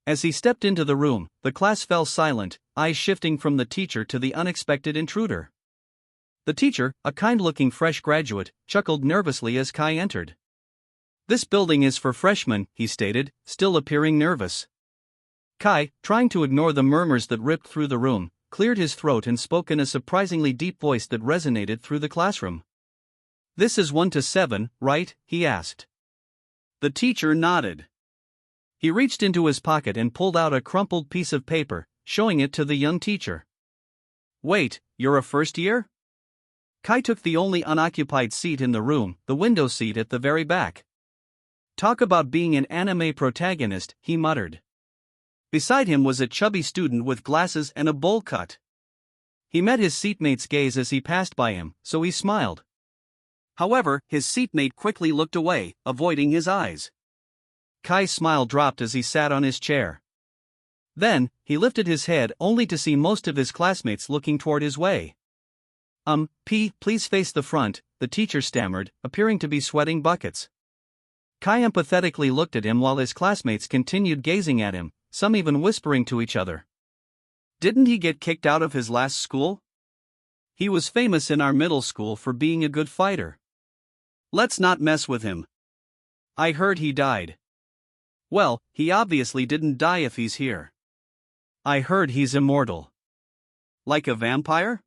As he stepped into the room, the class fell silent, eyes shifting from the teacher to the unexpected intruder. The The teacher, a kind-looking fresh graduate, chuckled nervously as Kai entered. "This building is for freshmen," he stated, still appearing nervous. Kai, trying to ignore the murmurs that ripped through the room, cleared his throat and spoke in a surprisingly deep voice that resonated through the classroom. "This is 1 to 7, right?" he asked. The teacher nodded. He reached into his pocket and pulled out a crumpled piece of paper, showing it to the young teacher. "Wait, you're a first year?" Kai took the only unoccupied seat in the room, the window seat at the very back. "Talk about being an anime protagonist," he muttered. Beside him was a chubby student with glasses and a bowl cut. He met his seatmate's gaze as he passed by him, so he smiled. However, his seatmate quickly looked away, avoiding his eyes. Kai's smile dropped as he sat on his chair. Then, he lifted his head only to see most of his classmates looking toward his way. Please face the front," the teacher stammered, appearing to be sweating buckets. Kai empathetically looked at him while his classmates continued gazing at him, some even whispering to each other. "Didn't he get kicked out of his last school? He was famous in our middle school for being a good fighter. Let's not mess with him. I heard he died." "Well, he obviously didn't die if he's here. I heard he's immortal." "Like a vampire?"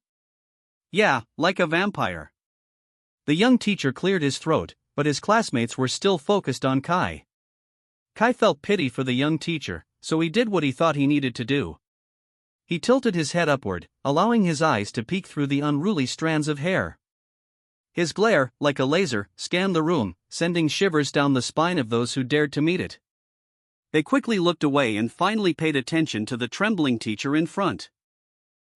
"Yeah, like a vampire." The young teacher cleared his throat, but his classmates were still focused on Kai. Kai felt pity for the young teacher, so he did what he thought he needed to do. He tilted his head upward, allowing his eyes to peek through the unruly strands of hair. His glare, like a laser, scanned the room, sending shivers down the spine of those who dared to meet it. They quickly looked away and finally paid attention to the trembling teacher in front.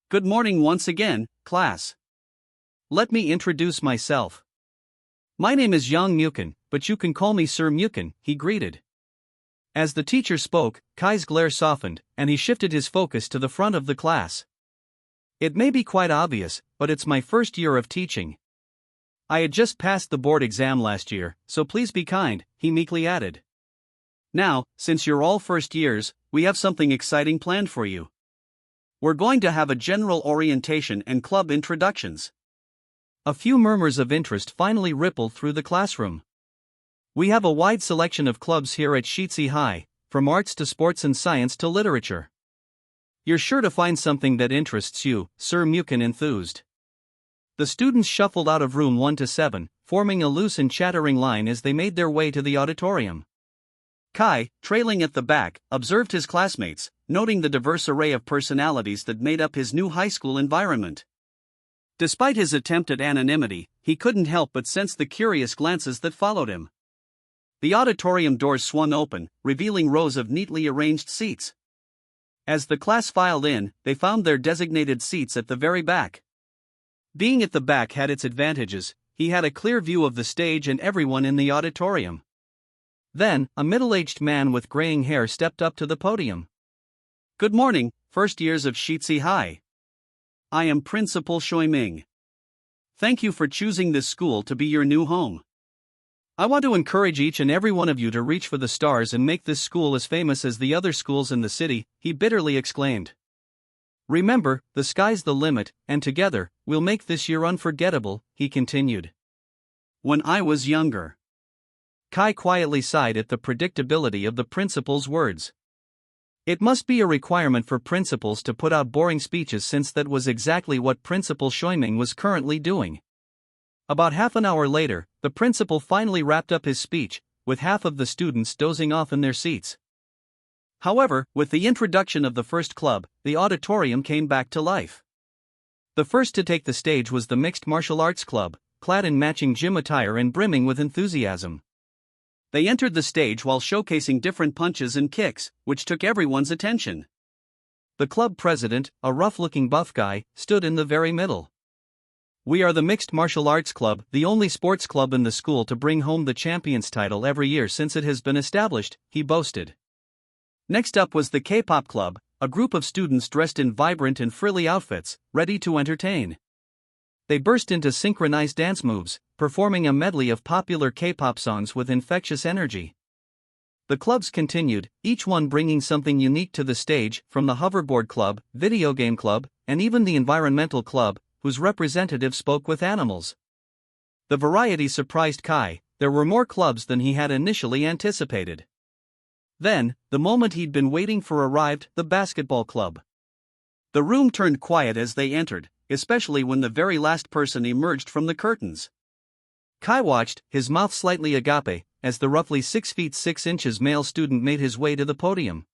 "Good morning once again, class. Let me introduce myself. My name is Yang Mukin, but you can call me Sir Mukin," he greeted. As the teacher spoke, Kai's glare softened, and he shifted his focus to the front of the class. "It may be quite obvious, but it's my first year of teaching. I had just passed the board exam last year, so please be kind," he meekly added. "Now, since you're all first years, we have something exciting planned for you. We're going to have a general orientation and club introductions." A few murmurs of interest finally rippled through the classroom. "We have a wide selection of clubs here at Shitsi High, from arts to sports and science to literature. You're sure to find something that interests you," Sir Mukin enthused. The students shuffled out of room 1 to 7, forming a loose and chattering line as they made their way to the auditorium. Kai, trailing at the back, observed his classmates, noting the diverse array of personalities that made up his new high school environment. Despite his attempt at anonymity, he couldn't help but sense the curious glances that followed him. The auditorium doors swung open, revealing rows of neatly arranged seats. As the class filed in, they found their designated seats at the very back. Being at the back had its advantages. He had a clear view of the stage and everyone in the auditorium. Then, a middle-aged man with graying hair stepped up to the podium. "Good morning, first years of Shitsi High. I am Principal Shoiming. Thank you for choosing this school to be your new home. I want to encourage each and every one of you to reach for the stars and make this school as famous as the other schools in the city," he bitterly exclaimed. "Remember, the sky's the limit, and together, we'll make this year unforgettable," he continued. "When I was younger." Kai quietly sighed at the predictability of the principal's words. It must be a requirement for principals to put out boring speeches, since that was exactly what Principal Shoiming was currently doing. About half an hour later, the principal finally wrapped up his speech, with half of the students dozing off in their seats. However, with the introduction of the first club, the auditorium came back to life. The first to take the stage was the Mixed Martial Arts Club, clad in matching gym attire and brimming with enthusiasm. They entered the stage while showcasing different punches and kicks, which took everyone's attention. The club president, a rough-looking buff guy, stood in the very middle. "We are the Mixed Martial Arts Club, the only sports club in the school to bring home the champions title every year since it has been established," he boasted. Next up was the K-pop club, a group of students dressed in vibrant and frilly outfits, ready to entertain. They burst into synchronized dance moves, performing a medley of popular K-pop songs with infectious energy. The clubs continued, each one bringing something unique to the stage, from the hoverboard club, video game club, and even the environmental club. whose representative spoke with animals. The variety surprised Kai. There were more clubs than he had initially anticipated. Then, the moment he'd been waiting for arrived, the basketball club. The room turned quiet as they entered, especially when the very last person emerged from the curtains. Kai watched, his mouth slightly agape, as the roughly 6 feet 6 inches male student made his way to the podium.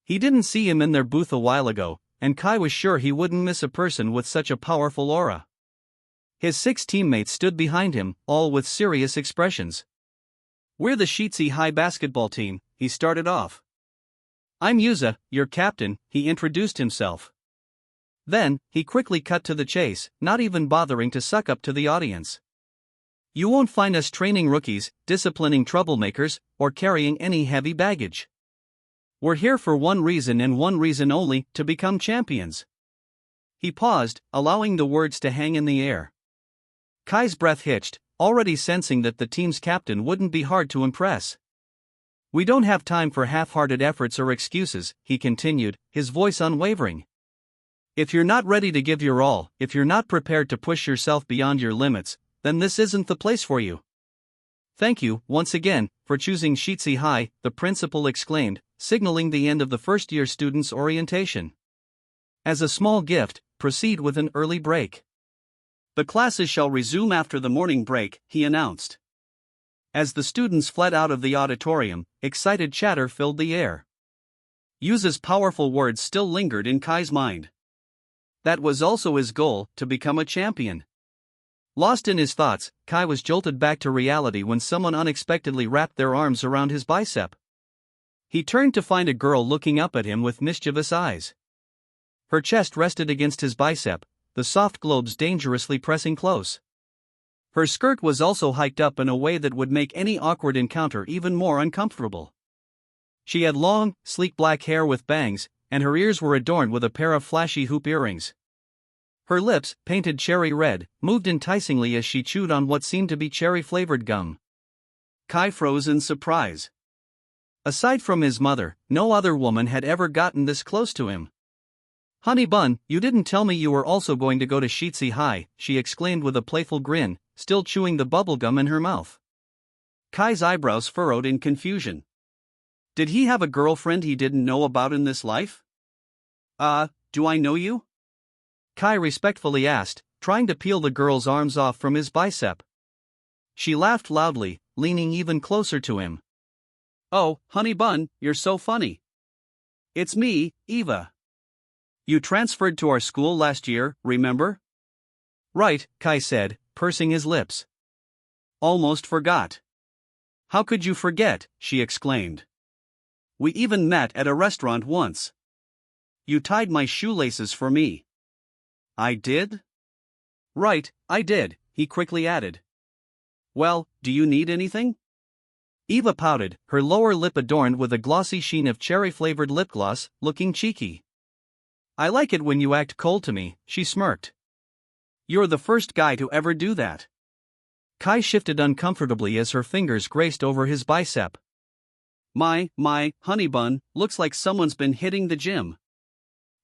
He didn't see him in their booth a while ago, and Kai was sure he wouldn't miss a person with such a powerful aura. His 6 teammates stood behind him, all with serious expressions. "We're the Sheetsy High basketball team," he started off. "I'm Yuza, your captain," he introduced himself. Then, he quickly cut to the chase, not even bothering to suck up to the audience. "You won't find us training rookies, disciplining troublemakers, or carrying any heavy baggage. We're here for one reason and one reason only, to become champions." He paused, allowing the words to hang in the air. Kai's breath hitched, already sensing that the team's captain wouldn't be hard to impress. "We don't have time for half-hearted efforts or excuses," he continued, his voice unwavering. "If you're not ready to give your all, if you're not prepared to push yourself beyond your limits, then this isn't the place for you." "Thank you, once again, for choosing Sheetsy High," the principal exclaimed, signaling the end of the first-year students' orientation. "As a small gift, proceed with an early break. The classes shall resume after the morning break," he announced. As the students fled out of the auditorium, excited chatter filled the air. Yuza's powerful words still lingered in Kai's mind. That was also his goal, to become a champion. Lost in his thoughts, Kai was jolted back to reality when someone unexpectedly wrapped their arms around his bicep. He turned to find a girl looking up at him with mischievous eyes. Her chest rested against his bicep, the soft globes dangerously pressing close. Her skirt was also hiked up in a way that would make any awkward encounter even more uncomfortable. She had long, sleek black hair with bangs, and her ears were adorned with a pair of flashy hoop earrings. Her lips, painted cherry red, moved enticingly as she chewed on what seemed to be cherry-flavored gum. Kai froze in surprise. Aside from his mother, no other woman had ever gotten this close to him. "Honey bun, you didn't tell me you were also going to go to Sheetsy High," she exclaimed with a playful grin, still chewing the bubblegum in her mouth. Kai's eyebrows furrowed in confusion. Did he have a girlfriend he didn't know about in this life? Do I know you?" Kai respectfully asked, trying to peel the girl's arms off from his bicep. She laughed loudly, leaning even closer to him. "Oh, honey bun, you're so funny. It's me, Eva. You transferred to our school last year, remember?" "Right," Kai said, pursing his lips. "Almost forgot." "How could you forget?" she exclaimed. "We even met at a restaurant once. You tied my shoelaces for me." "I did?" "Right, I did," he quickly added. "Well, do you need anything?" Eva pouted, her lower lip adorned with a glossy sheen of cherry-flavored lip gloss, looking cheeky. "I like it when you act cold to me," she smirked. "You're the first guy to ever do that." Kai shifted uncomfortably as her fingers graced over his bicep. My, honey bun, looks like someone's been hitting the gym."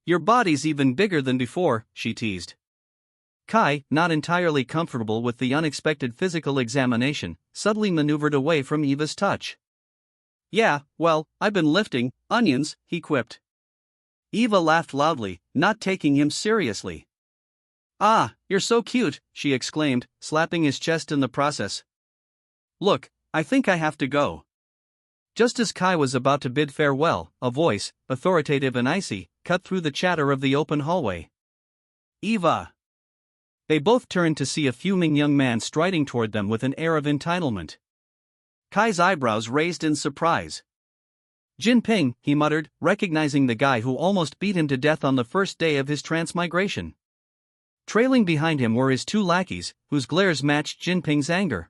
"Your body's even bigger than before," she teased. Kai, not entirely comfortable with the unexpected physical examination, subtly maneuvered away from Eva's touch. "Yeah, well, I've been lifting onions," he quipped. Eva laughed loudly, not taking him seriously. "Ah, you're so cute," she exclaimed, slapping his chest in the process. "Look, I think I have to go." Just as Kai was about to bid farewell, a voice, authoritative and icy, cut through the chatter of the open hallway. "Eva!" They both turned to see a fuming young man striding toward them with an air of entitlement. Kai's eyebrows raised in surprise. "Jinping," he muttered, recognizing the guy who almost beat him to death on the first day of his transmigration. Trailing behind him were his 2 lackeys, whose glares matched Jinping's anger.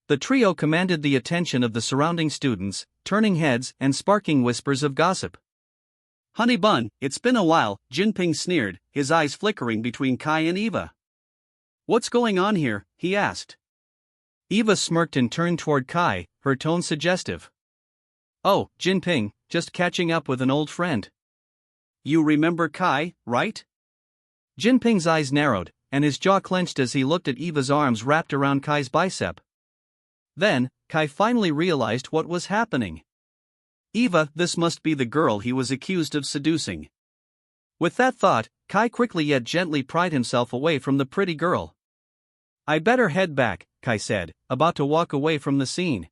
The trio commanded the attention of the surrounding students, turning heads and sparking whispers of gossip. "Honey bun, it's been a while," Jinping sneered, his eyes flickering between Kai and Eva. "What's going on here?" he asked. Eva smirked and turned toward Kai, her tone suggestive. "Oh, Jinping, just catching up with an old friend." "You remember Kai, right?" Jinping's eyes narrowed, and his jaw clenched as he looked at Eva's arms wrapped around Kai's bicep. Then, Kai finally realized what was happening. Eva, this must be the girl he was accused of seducing. With that thought, Kai quickly yet gently pried himself away from the pretty girl. I better head back, Kai said, about to walk away from the scene.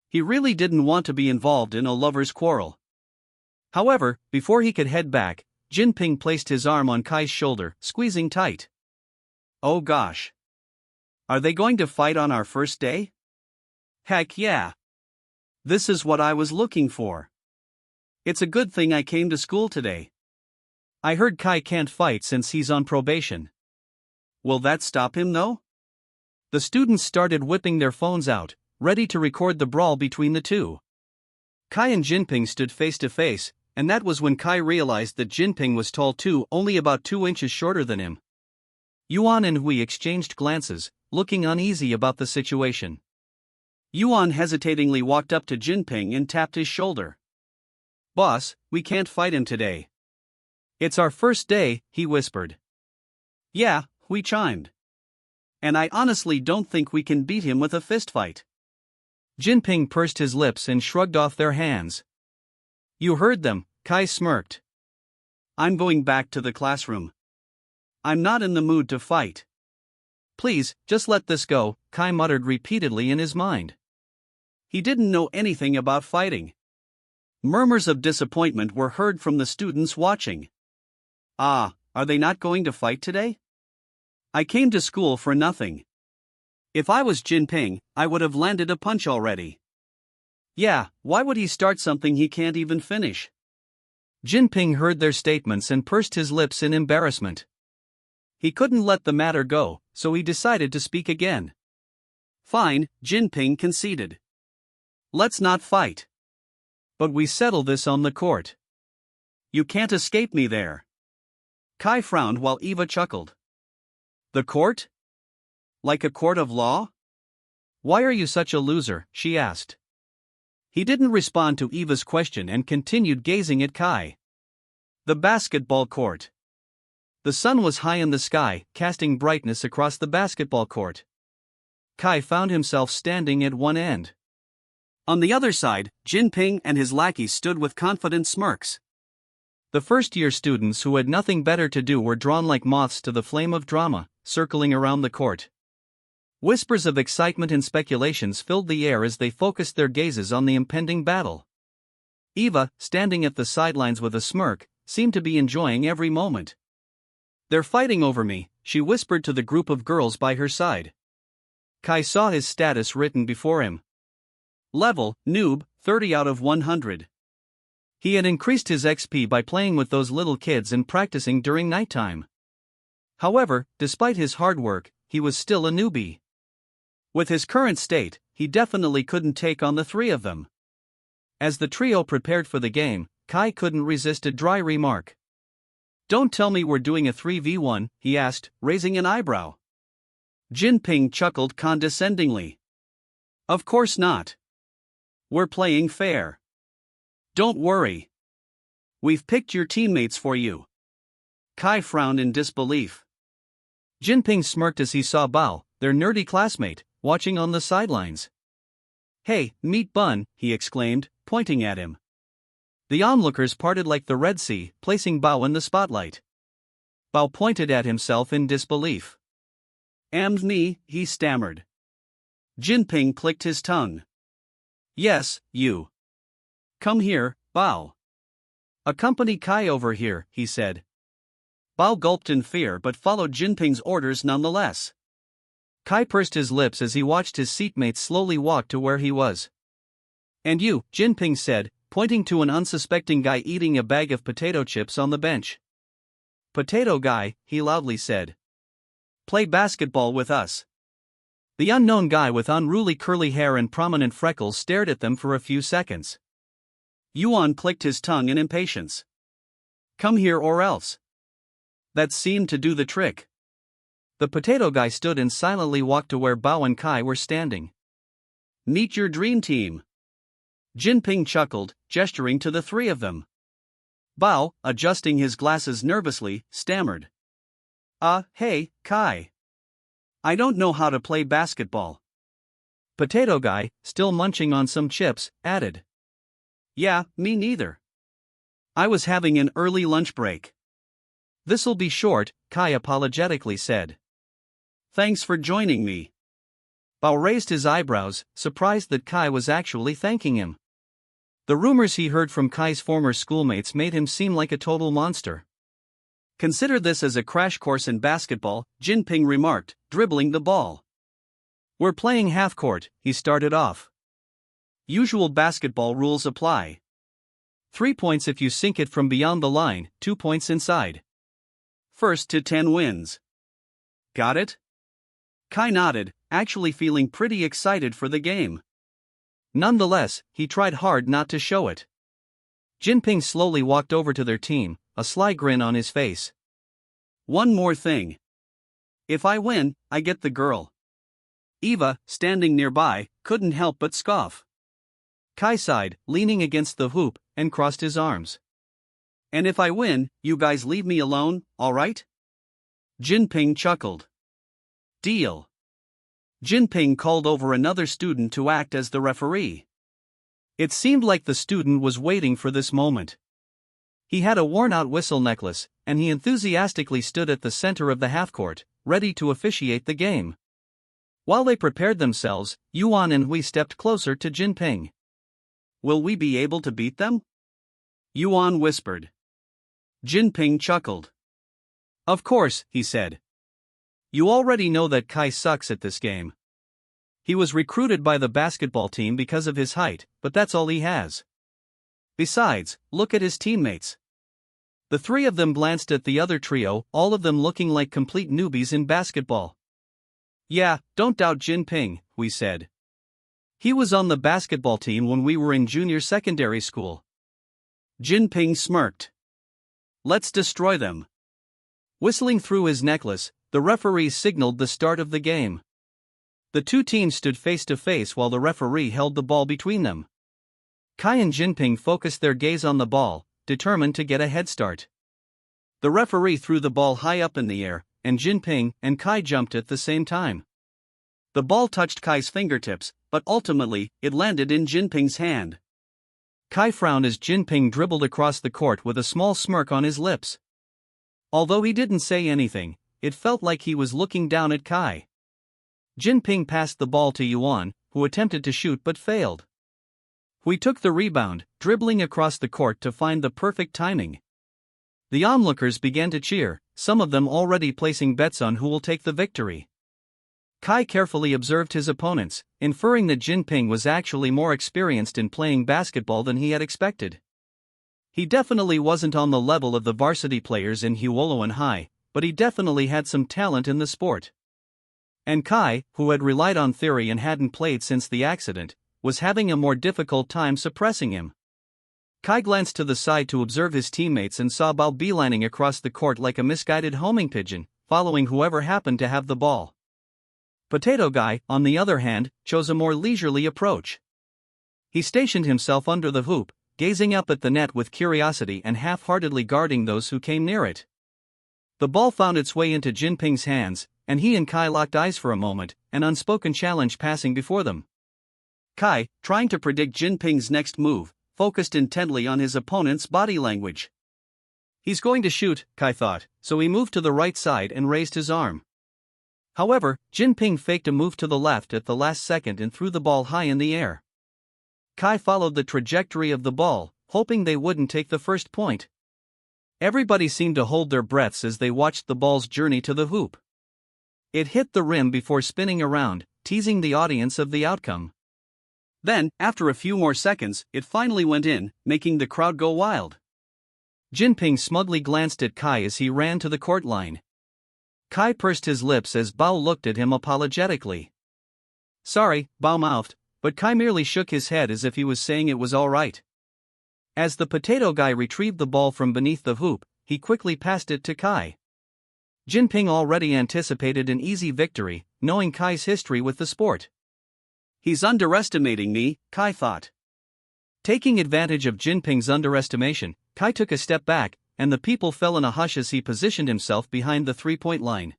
He really didn't want to be involved in a lover's quarrel. However, before he could head back, Jinping placed his arm on Kai's shoulder, squeezing tight. Oh gosh. Are they going to fight on our first day? Heck yeah. This is what I was looking for. It's a good thing I came to school today. I heard Kai can't fight since he's on probation. Will that stop him though? The students started whipping their phones out, ready to record the brawl between the two. Kai and Jinping stood face to face, and that was when Kai realized that Jinping was tall too, only about 2 inches shorter than him. Yuan and Hui exchanged glances, looking uneasy about the situation. Yuan hesitatingly walked up to Jinping and tapped his shoulder. Boss, we can't fight him today. It's our first day, he whispered. Yeah, Hui chimed. And I honestly don't think we can beat him with a fistfight. Jinping pursed his lips and shrugged off their hands. You heard them, Kai smirked. I'm going back to the classroom. I'm not in the mood to fight. Please, just let this go, Kai muttered repeatedly in his mind. He didn't know anything about fighting. Murmurs of disappointment were heard from the students watching. Ah, are they not going to fight today? I came to school for nothing. If I was Jinping, I would have landed a punch already. Yeah, why would he start something he can't even finish? Jinping heard their statements and pursed his lips in embarrassment. He couldn't let the matter go, so he decided to speak again. Fine, Jinping conceded. Let's not fight. But we settle this on the court. You can't escape me there. Kai frowned while Eva chuckled. The court? Like a court of law? Why are you such a loser? She asked. He didn't respond to Eva's question and continued gazing at Kai. The basketball court. The sun was high in the sky, casting brightness across the basketball court. Kai found himself standing at one end. On the other side, Jinping and his lackeys stood with confident smirks. The first-year students who had nothing better to do were drawn like moths to the flame of drama, circling around the court. Whispers of excitement and speculations filled the air as they focused their gazes on the impending battle. Eva, standing at the sidelines with a smirk, seemed to be enjoying every moment. They're fighting over me, she whispered to the group of girls by her side. Kai saw his status written before him. Level, noob, 30 out of 100. He had increased his XP by playing with those little kids and practicing during nighttime. However, despite his hard work, he was still a newbie. With his current state, he definitely couldn't take on the three of them. As the trio prepared for the game, Kai couldn't resist a dry remark. Don't tell me we're doing a 3v1, he asked, raising an eyebrow. Jinping chuckled condescendingly. Of course not. We're playing fair. Don't worry. We've picked your teammates for you. Kai frowned in disbelief. Jinping smirked as he saw Bao, their nerdy classmate, watching on the sidelines. Hey, meet Bun, he exclaimed, pointing at him. The onlookers parted like the Red Sea, placing Bao in the spotlight. Bao pointed at himself in disbelief. Me, he stammered. Jinping clicked his tongue. Yes, you. Come here, Bao. Accompany Kai over here, he said. Bao gulped in fear but followed Jinping's orders nonetheless. Kai pursed his lips as he watched his seatmates slowly walk to where he was. And you, Jinping said, pointing to an unsuspecting guy eating a bag of potato chips on the bench. Potato guy, he loudly said. Play basketball with us. The unknown guy with unruly curly hair and prominent freckles stared at them for a few seconds. Yuan clicked his tongue in impatience. Come here or else. That seemed to do the trick. The potato guy stood and silently walked to where Bao and Kai were standing. Meet your dream team. Jinping chuckled, gesturing to the three of them. Bao, adjusting his glasses nervously, stammered. Hey, Kai. I don't know how to play basketball. Potato Guy, still munching on some chips, added. Yeah, me neither. I was having an early lunch break. This'll be short, Kai apologetically said. Thanks for joining me. Bao raised his eyebrows, surprised that Kai was actually thanking him. The rumors he heard from Kai's former schoolmates made him seem like a total monster. Consider this as a crash course in basketball, Jinping remarked, dribbling the ball. We're playing half-court, he started off. Usual basketball rules apply. 3 points if you sink it from beyond the line, 2 points inside. First to 10 wins. Got it? Kai nodded, actually feeling pretty excited for the game. Nonetheless, he tried hard not to show it. Jinping slowly walked over to their team, a sly grin on his face. One more thing. If I win, I get the girl. Eva, standing nearby, couldn't help but scoff. Kai sighed, leaning against the hoop, and crossed his arms. And if I win, you guys leave me alone, alright? Jinping chuckled. Deal. Jinping called over another student to act as the referee. It seemed like the student was waiting for this moment. He had a worn-out whistle necklace, and he enthusiastically stood at the center of the half-court, ready to officiate the game. While they prepared themselves, Yuan and Hui stepped closer to Jinping. Will we be able to beat them? Yuan whispered. Jinping chuckled. Of course, he said. You already know that Kai sucks at this game. He was recruited by the basketball team because of his height, but that's all he has. Besides, look at his teammates. The three of them glanced at the other trio, all of them looking like complete newbies in basketball. Yeah, don't doubt Jinping, we said. He was on the basketball team when we were in junior secondary school. Jinping smirked. Let's destroy them. Whistling through his necklace, the referee signaled the start of the game. The two teams stood face to face while the referee held the ball between them. Kai and Jinping focused their gaze on the ball, determined to get a head start. The referee threw the ball high up in the air, and Jinping and Kai jumped at the same time. The ball touched Kai's fingertips, but ultimately, it landed in Jinping's hand. Kai frowned as Jinping dribbled across the court with a small smirk on his lips. Although he didn't say anything, it felt like he was looking down at Kai. Jinping passed the ball to Yuan, who attempted to shoot but failed. Hui took the rebound, dribbling across the court to find the perfect timing. The onlookers began to cheer, some of them already placing bets on who will take the victory. Kai carefully observed his opponents, inferring that Jinping was actually more experienced in playing basketball than he had expected. He definitely wasn't on the level of the varsity players in Huoluan High, but he definitely had some talent in the sport. And Kai, who had relied on theory and hadn't played since the accident, was having a more difficult time suppressing him. Kai glanced to the side to observe his teammates and saw Bao beelining across the court like a misguided homing pigeon, following whoever happened to have the ball. Potato Guy, on the other hand, chose a more leisurely approach. He stationed himself under the hoop, gazing up at the net with curiosity and half-heartedly guarding those who came near it. The ball found its way into Jinping's hands, and he and Kai locked eyes for a moment, an unspoken challenge passing before them. Kai, trying to predict Jinping's next move, focused intently on his opponent's body language. He's going to shoot, Kai thought, so he moved to the right side and raised his arm. However, Jinping faked a move to the left at the last second and threw the ball high in the air. Kai followed the trajectory of the ball, hoping they wouldn't take the first point. Everybody seemed to hold their breaths as they watched the ball's journey to the hoop. It hit the rim before spinning around, teasing the audience of the outcome. Then, after a few more seconds, it finally went in, making the crowd go wild. Jinping smugly glanced at Kai as he ran to the court line. Kai pursed his lips as Bao looked at him apologetically. Sorry, Bao mouthed, but Kai merely shook his head as if he was saying it was all right. As the potato guy retrieved the ball from beneath the hoop, he quickly passed it to Kai. Jinping already anticipated an easy victory, knowing Kai's history with the sport. He's underestimating me, Kai thought. Taking advantage of Jinping's underestimation, Kai took a step back, and the people fell in a hush as he positioned himself behind the three-point line.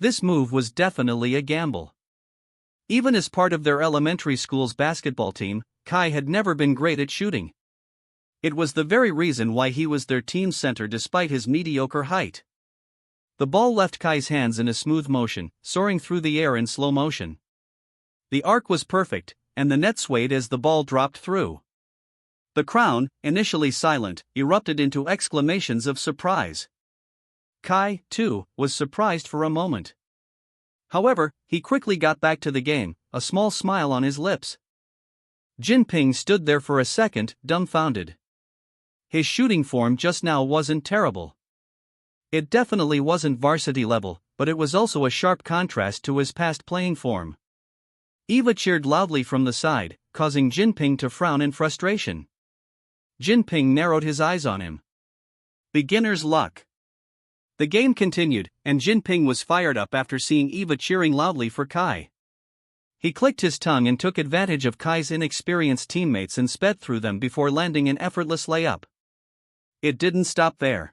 This move was definitely a gamble. Even as part of their elementary school's basketball team, Kai had never been great at shooting. It was the very reason why he was their team's center despite his mediocre height. The ball left Kai's hands in a smooth motion, soaring through the air in slow motion. The arc was perfect, and the net swayed as the ball dropped through. The crowd, initially silent, erupted into exclamations of surprise. Kai, too, was surprised for a moment. However, he quickly got back to the game, a small smile on his lips. Jinping stood there for a second, dumbfounded. His shooting form just now wasn't terrible. It definitely wasn't varsity level, but it was also a sharp contrast to his past playing form. Eva cheered loudly from the side, causing Jinping to frown in frustration. Jinping narrowed his eyes on him. Beginner's luck. The game continued, and Jinping was fired up after seeing Eva cheering loudly for Kai. He clicked his tongue and took advantage of Kai's inexperienced teammates and sped through them before landing an effortless layup. It didn't stop there.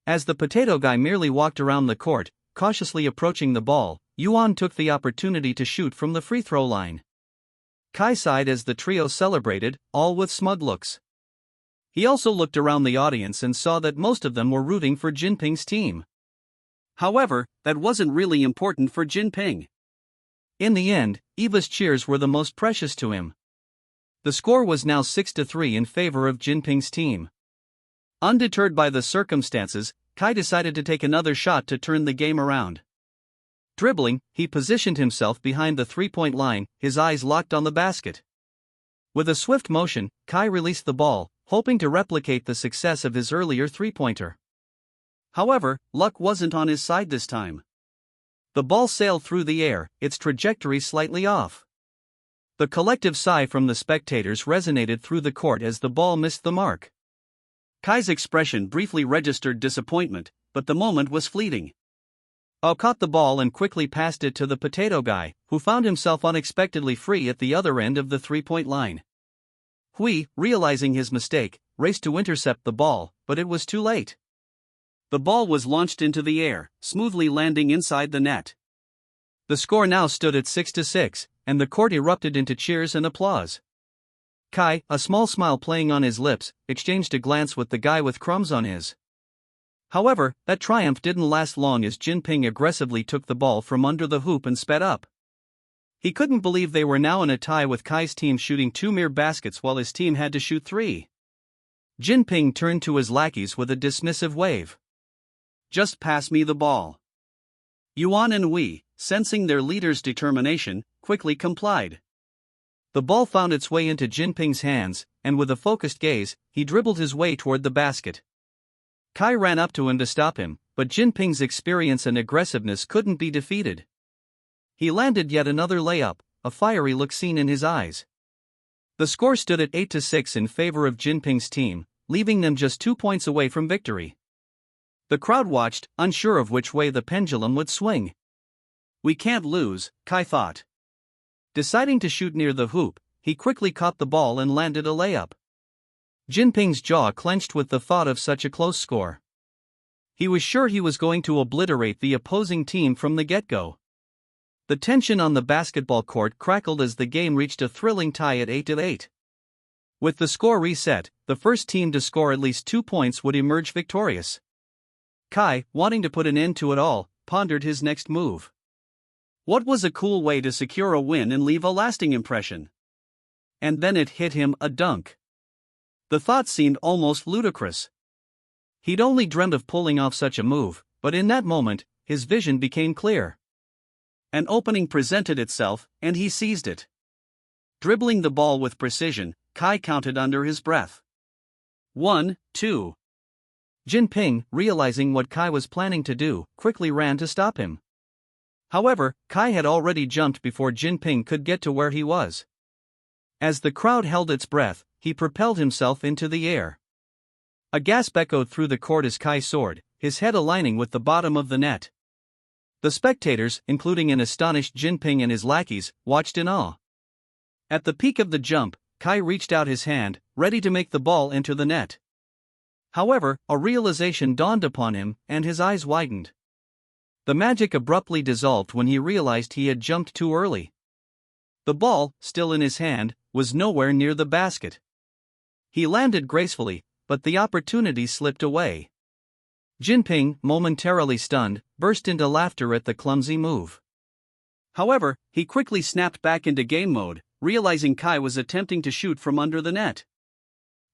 As the potato guy merely walked around the court, cautiously approaching the ball, Yuan took the opportunity to shoot from the free throw line. Kai sighed as the trio celebrated, all with smug looks. He also looked around the audience and saw that most of them were rooting for Jinping's team. However, that wasn't really important for Jinping. In the end, Eva's cheers were the most precious to him. The score was now 6-3 in favor of Jinping's team. Undeterred by the circumstances, Kai decided to take another shot to turn the game around. Dribbling, he positioned himself behind the three-point line, his eyes locked on the basket. With a swift motion, Kai released the ball, hoping to replicate the success of his earlier three-pointer. However, luck wasn't on his side this time. The ball sailed through the air, its trajectory slightly off. The collective sigh from the spectators resonated through the court as the ball missed the mark. Kai's expression briefly registered disappointment, but the moment was fleeting. Ao caught the ball and quickly passed it to the potato guy, who found himself unexpectedly free at the other end of the three-point line. Hui, realizing his mistake, raced to intercept the ball, but it was too late. The ball was launched into the air, smoothly landing inside the net. The score now stood at 6-6, and the court erupted into cheers and applause. Kai, a small smile playing on his lips, exchanged a glance with the guy with crumbs on his. However, that triumph didn't last long as Jinping aggressively took the ball from under the hoop and sped up. He couldn't believe they were now in a tie with Kai's team shooting 2 mere baskets while his team had to shoot 3. Jinping turned to his lackeys with a dismissive wave. "Just pass me the ball." Yuan and Wei, sensing their leader's determination, quickly complied. The ball found its way into Jinping's hands, and with a focused gaze, he dribbled his way toward the basket. Kai ran up to him to stop him, but Jinping's experience and aggressiveness couldn't be defeated. He landed yet another layup, a fiery look seen in his eyes. The score stood at 8-6 in favor of Jinping's team, leaving them just 2 points away from victory. The crowd watched, unsure of which way the pendulum would swing. "We can't lose," Kai thought. Deciding to shoot near the hoop, he quickly caught the ball and landed a layup. Jinping's jaw clenched with the thought of such a close score. He was sure he was going to obliterate the opposing team from the get-go. The tension on the basketball court crackled as the game reached a thrilling tie at 8-8. With the score reset, the first team to score at least 2 points would emerge victorious. Kai, wanting to put an end to it all, pondered his next move. What was a cool way to secure a win and leave a lasting impression? And then it hit him, a dunk. The thought seemed almost ludicrous. He'd only dreamt of pulling off such a move, but in that moment, his vision became clear. An opening presented itself, and he seized it. Dribbling the ball with precision, Kai counted under his breath. 1, 2. Jinping, realizing what Kai was planning to do, quickly ran to stop him. However, Kai had already jumped before Jinping could get to where he was. As the crowd held its breath, he propelled himself into the air. A gasp echoed through the court as Kai soared, his head aligning with the bottom of the net. The spectators, including an astonished Jinping and his lackeys, watched in awe. At the peak of the jump, Kai reached out his hand, ready to make the ball enter the net. However, a realization dawned upon him, and his eyes widened. The magic abruptly dissolved when he realized he had jumped too early. The ball, still in his hand, was nowhere near the basket. He landed gracefully, but the opportunity slipped away. Jinping, momentarily stunned, burst into laughter at the clumsy move. However, he quickly snapped back into game mode, realizing Kai was attempting to shoot from under the net.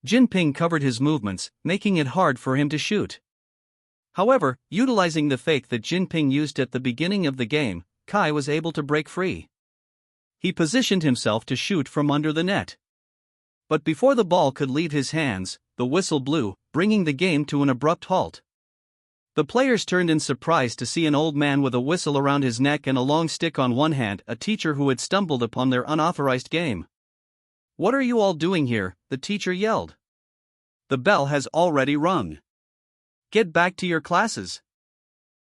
Jinping covered his movements, making it hard for him to shoot. However, utilizing the fake that Jinping used at the beginning of the game, Kai was able to break free. He positioned himself to shoot from under the net. But before the ball could leave his hands, the whistle blew, bringing the game to an abrupt halt. The players turned in surprise to see an old man with a whistle around his neck and a long stick on one hand, a teacher who had stumbled upon their unauthorized game. "What are you all doing here?" the teacher yelled. "The bell has already rung. Get back to your classes."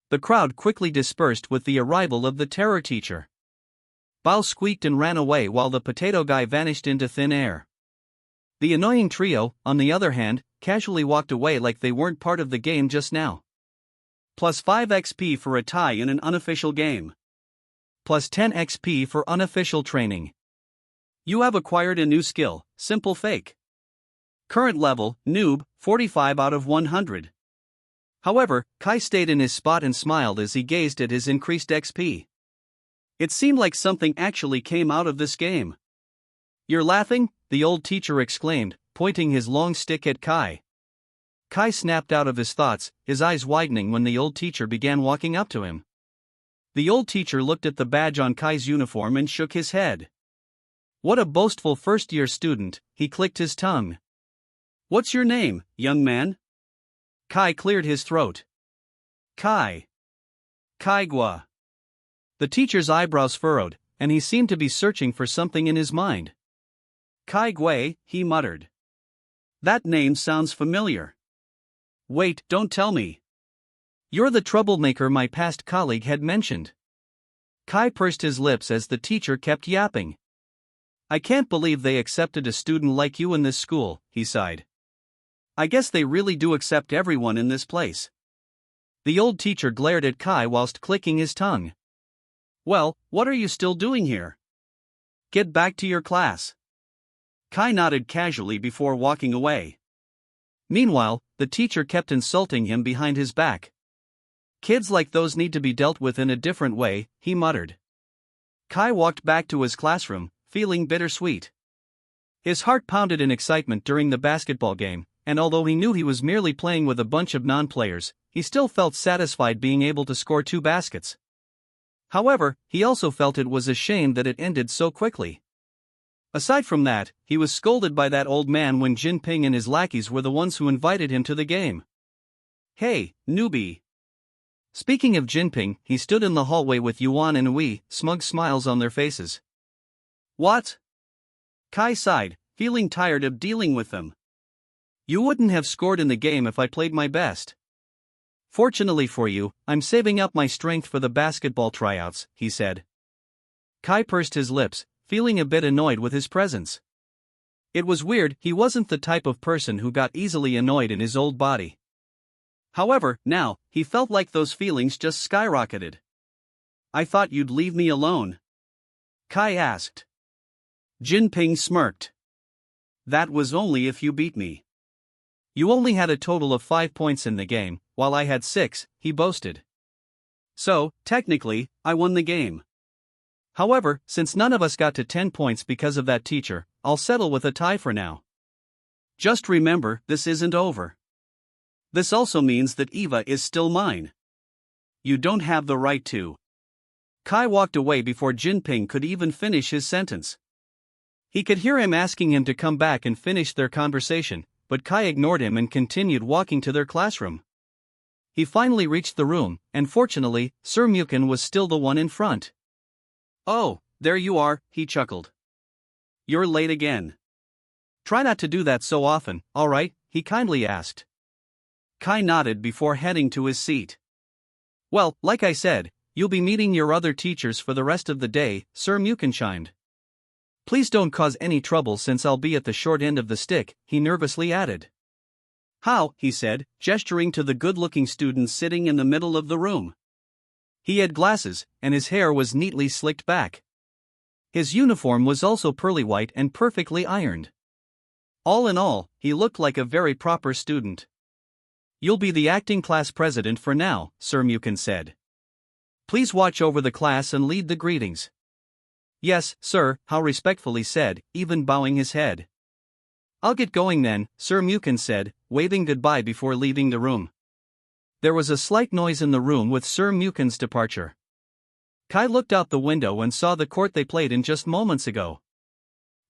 The crowd quickly dispersed with the arrival of the terror teacher. Bao squeaked and ran away while the potato guy vanished into thin air. The annoying trio, on the other hand, casually walked away like they weren't part of the game just now. Plus 5 XP for a tie in an unofficial game. Plus 10 XP for unofficial training. You have acquired a new skill, Simple Fake. Current level, Noob, 45 out of 100. However, Kai stayed in his spot and smiled as he gazed at his increased XP. It seemed like something actually came out of this game. "You're laughing?" the old teacher exclaimed, pointing his long stick at Kai. Kai snapped out of his thoughts, his eyes widening when the old teacher began walking up to him. The old teacher looked at the badge on Kai's uniform and shook his head. What a boastful first-year student, he clicked his tongue. "What's your name, young man?" Kai cleared his throat. "Kai. Kaigwa." The teacher's eyebrows furrowed, and he seemed to be searching for something in his mind. "Kai Gui," he muttered. "That name sounds familiar. Wait, don't tell me. You're the troublemaker my past colleague had mentioned." Kai pursed his lips as the teacher kept yapping. "I can't believe they accepted a student like you in this school," he sighed. "I guess they really do accept everyone in this place." The old teacher glared at Kai whilst clicking his tongue. "Well, what are you still doing here? Get back to your class." Kai nodded casually before walking away. Meanwhile, the teacher kept insulting him behind his back. "Kids like those need to be dealt with in a different way," he muttered. Kai walked back to his classroom, feeling bittersweet. His heart pounded in excitement during the basketball game, and although he knew he was merely playing with a bunch of non-players, he still felt satisfied being able to score 2 baskets. However, he also felt it was a shame that it ended so quickly. Aside from that, he was scolded by that old man when Jinping and his lackeys were the ones who invited him to the game. "Hey, newbie." Speaking of Jinping, he stood in the hallway with Yuan and Ui, smug smiles on their faces. "What?" Kai sighed, feeling tired of dealing with them. "You wouldn't have scored in the game if I played my best." "Fortunately for you, I'm saving up my strength for the basketball tryouts," he said. Kai pursed his lips, feeling a bit annoyed with his presence. It was weird, he wasn't the type of person who got easily annoyed in his old body. However, now, he felt like those feelings just skyrocketed. "I thought you'd leave me alone?" Kai asked. Jinping smirked. "That was only if you beat me. You only had a total of 5 points in the game, while I had 6, he boasted. So, technically, I won the game. However, since none of us got to 10 points because of that teacher, I'll settle with a tie for now. Just remember, this isn't over. This also means that Eva is still mine. You don't have the right to." Kai walked away before Jinping could even finish his sentence. He could hear him asking him to come back and finish their conversation, but Kai ignored him and continued walking to their classroom. He finally reached the room, and fortunately, Sir Mukin was still the one in front. "Oh, there you are," he chuckled. "You're late again. Try not to do that so often, alright?" he kindly asked. Kai nodded before heading to his seat. "Well, like I said, you'll be meeting your other teachers for the rest of the day," Sir Mukin chimed. "Please don't cause any trouble since I'll be at the short end of the stick," he nervously added. How, he said, gesturing to the good-looking student sitting in the middle of the room. He had glasses, and his hair was neatly slicked back. His uniform was also pearly white and perfectly ironed. All in all, he looked like a very proper student. "You'll be the acting class president for now," Sir Mukin said. "Please watch over the class and lead the greetings." "Yes, sir," How respectfully said, even bowing his head. "I'll get going then," Sir Mukin said, waving goodbye before leaving the room. There was a slight noise in the room with Sir Mukin's departure. Kai looked out the window and saw the court they played in just moments ago.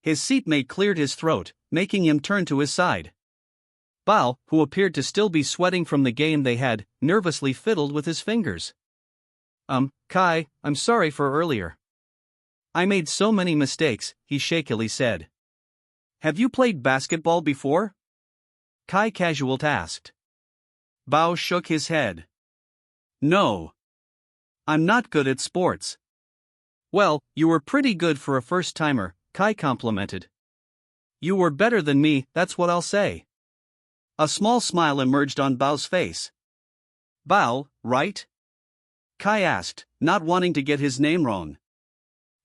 His seatmate cleared his throat, making him turn to his side. Bao, who appeared to still be sweating from the game they had, nervously fiddled with his fingers. Kai, I'm sorry for earlier. I made so many mistakes," he shakily said. "Have you played basketball before?" Kai casual asked. Bao shook his head. "No. I'm not good at sports." "Well, you were pretty good for a first-timer," Kai complimented. "You were better than me, that's what I'll say." A small smile emerged on Bao's face. "Bao, right?" Kai asked, not wanting to get his name wrong.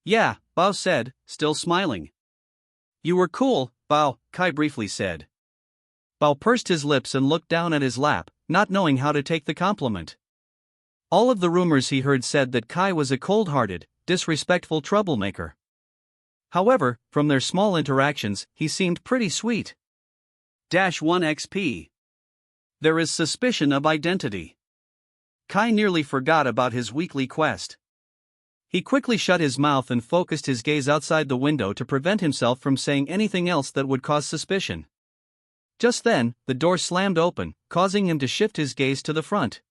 "Yeah," Bao said, still smiling. "You were cool, Bao," Kai briefly said. Bao pursed his lips and looked down at his lap, not knowing how to take the compliment. All of the rumors he heard said that Kai was a cold-hearted, disrespectful troublemaker. However, from their small interactions, he seemed pretty sweet. -1 XP. There is suspicion of identity. Kai nearly forgot about his weekly quest. He quickly shut his mouth and focused his gaze outside the window to prevent himself from saying anything else that would cause suspicion. Just then, the door slammed open, causing him to shift his gaze to the front.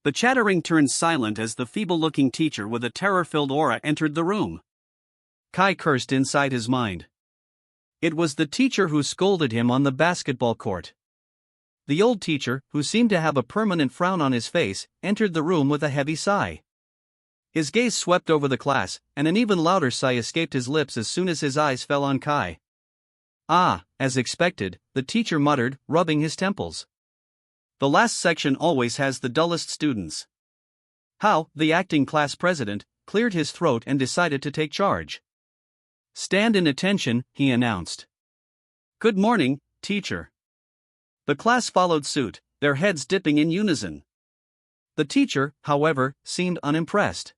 The chattering turned silent as the feeble-looking teacher with a terror-filled aura entered the room. Kai cursed inside his mind. It was the teacher who scolded him on the basketball court. The old teacher, who seemed to have a permanent frown on his face, entered the room with a heavy sigh. His gaze swept over the class, and an even louder sigh escaped his lips as soon as his eyes fell on Kai. "Ah," as expected, the teacher muttered, rubbing his temples. "The last section always has the dullest students." How, the acting class president, cleared his throat and decided to take charge. "Stand in attention," he announced. "Good morning, teacher." The class followed suit, their heads dipping in unison. The teacher, however, seemed unimpressed.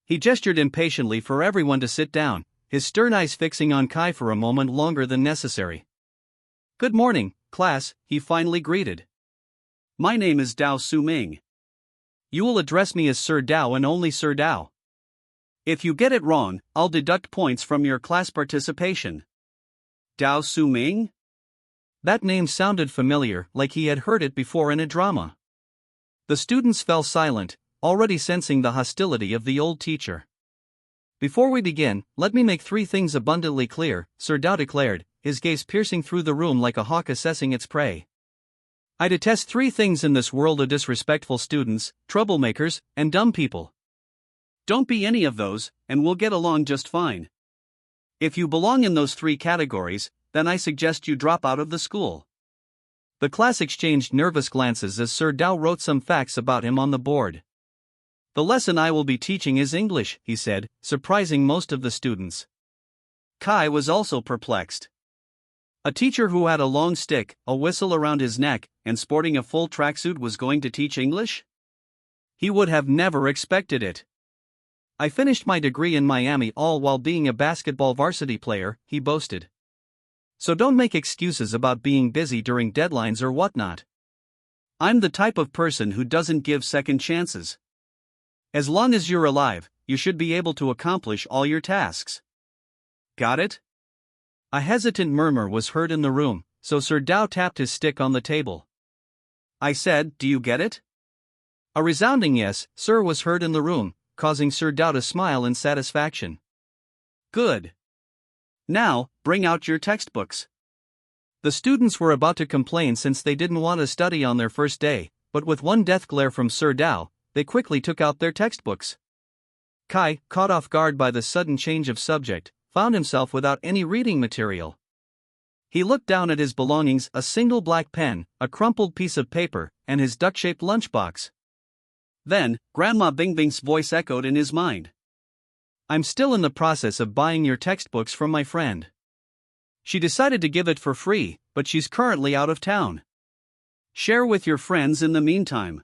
He gestured impatiently for everyone to sit down, his stern eyes fixing on Kai for a moment longer than necessary. "Good morning, class," he finally greeted. "My name is Dao Su-ming. You will address me as Sir Dao and only Sir Dao. If you get it wrong, I'll deduct points from your class participation." Dao Su-ming? That name sounded familiar, like he had heard it before in a drama. The students fell silent, already sensing the hostility of the old teacher. "Before we begin, let me make 3 things abundantly clear," Sir Dao declared, his gaze piercing through the room like a hawk assessing its prey. "I detest 3 things in this world of disrespectful students, troublemakers, and dumb people. Don't be any of those, and we'll get along just fine. If you belong in those 3 categories, then I suggest you drop out of the school." The class exchanged nervous glances as Sir Dao wrote some facts about him on the board. "The lesson I will be teaching is English," he said, surprising most of the students. Kai was also perplexed. A teacher who had a long stick, a whistle around his neck, and sporting a full tracksuit was going to teach English? He would have never expected it. "I finished my degree in Miami all while being a basketball varsity player," he boasted. "So don't make excuses about being busy during deadlines or whatnot. I'm the type of person who doesn't give second chances. As long as you're alive, you should be able to accomplish all your tasks. Got it?" A hesitant murmur was heard in the room, so Sir Dao tapped his stick on the table. "I said, do you get it?" A resounding yes, sir, was heard in the room, causing Sir Dao to smile in satisfaction. "Good. Now, bring out your textbooks." The students were about to complain since they didn't want to study on their first day, but with one death glare from Sir Dao, they quickly took out their textbooks. Kai, caught off guard by the sudden change of subject, found himself without any reading material. He looked down at his belongings, a single black pen, a crumpled piece of paper, and his duck-shaped lunchbox. Then, Grandma Bingbing's voice echoed in his mind. I'm still in the process of buying your textbooks from my friend. She decided to give it for free, but she's currently out of town. Share with your friends in the meantime.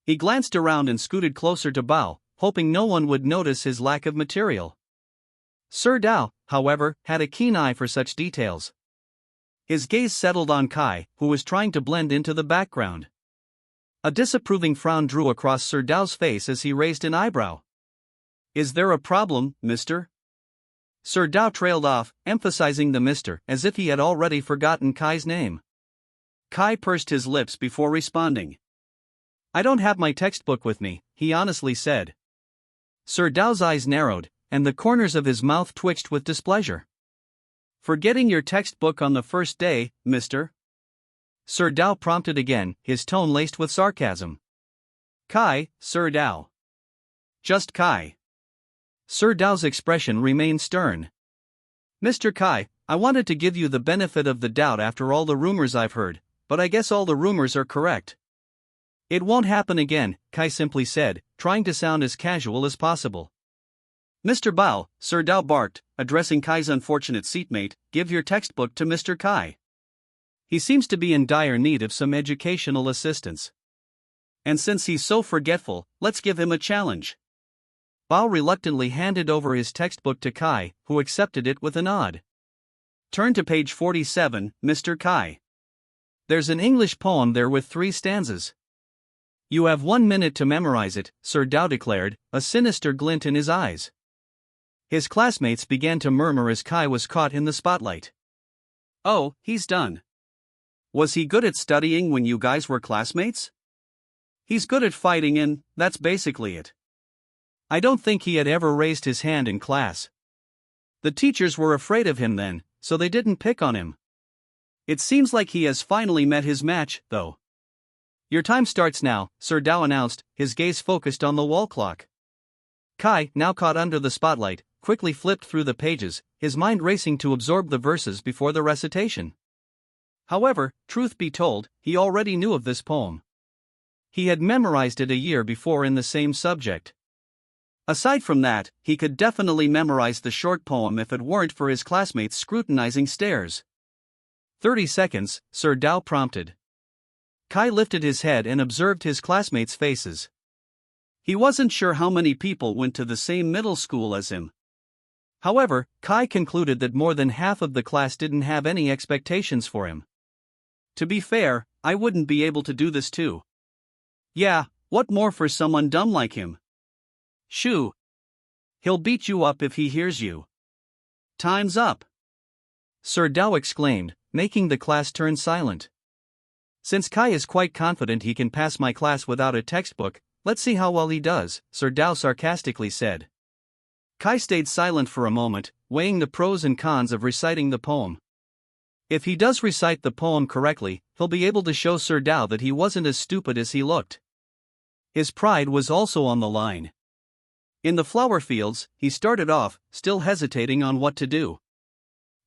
He glanced around and scooted closer to Bao, hoping no one would notice his lack of material. Sir Dao, however, had a keen eye for such details. His gaze settled on Kai, who was trying to blend into the background. A disapproving frown drew across Sir Dao's face as he raised an eyebrow. Is there a problem, mister? Sir Dao trailed off, emphasizing the mister, as if he had already forgotten Kai's name. Kai pursed his lips before responding. I don't have my textbook with me, he honestly said. Sir Dao's eyes narrowed, and the corners of his mouth twitched with displeasure. Forgetting your textbook on the first day, mister? Sir Dao prompted again, his tone laced with sarcasm. Kai, Sir Dao. Just Kai. Sir Dao's expression remained stern. Mr. Kai, I wanted to give you the benefit of the doubt after all the rumors I've heard, but I guess all the rumors are correct. It won't happen again, Kai simply said, trying to sound as casual as possible. Mr. Bao, Sir Dao barked, addressing Kai's unfortunate seatmate, give your textbook to Mr. Kai. He seems to be in dire need of some educational assistance. And since he's so forgetful, let's give him a challenge. Bao reluctantly handed over his textbook to Kai, who accepted it with a nod. Turn to page 47, Mr. Kai. There's an English poem there with 3 stanzas. You have 1 minute to memorize it, Sir Dao declared, a sinister glint in his eyes. His classmates began to murmur as Kai was caught in the spotlight. Oh, he's done. Was he good at studying when you guys were classmates? He's good at fighting and that's basically it. I don't think he had ever raised his hand in class. The teachers were afraid of him then, so they didn't pick on him. It seems like he has finally met his match, though. Your time starts now, Sir Dao announced, his gaze focused on the wall clock. Kai, now caught under the spotlight, quickly flipped through the pages, his mind racing to absorb the verses before the recitation. However, truth be told, he already knew of this poem. He had memorized it a year before in the same subject. Aside from that, he could definitely memorize the short poem if it weren't for his classmates' scrutinizing stares. 30 seconds, Sir Dao prompted. Kai lifted his head and observed his classmates' faces. He wasn't sure how many people went to the same middle school as him. However, Kai concluded that more than half of the class didn't have any expectations for him. To be fair, I wouldn't be able to do this too. Yeah, what more for someone dumb like him? Shoo. He'll beat you up if he hears you. Time's up. Sir Dao exclaimed, making the class turn silent. Since Kai is quite confident he can pass my class without a textbook, let's see how well he does, Sir Dao sarcastically said. Kai stayed silent for a moment, weighing the pros and cons of reciting the poem. If he does recite the poem correctly, he'll be able to show Sir Dao that he wasn't as stupid as he looked. His pride was also on the line. In the flower fields, he started off, still hesitating on what to do.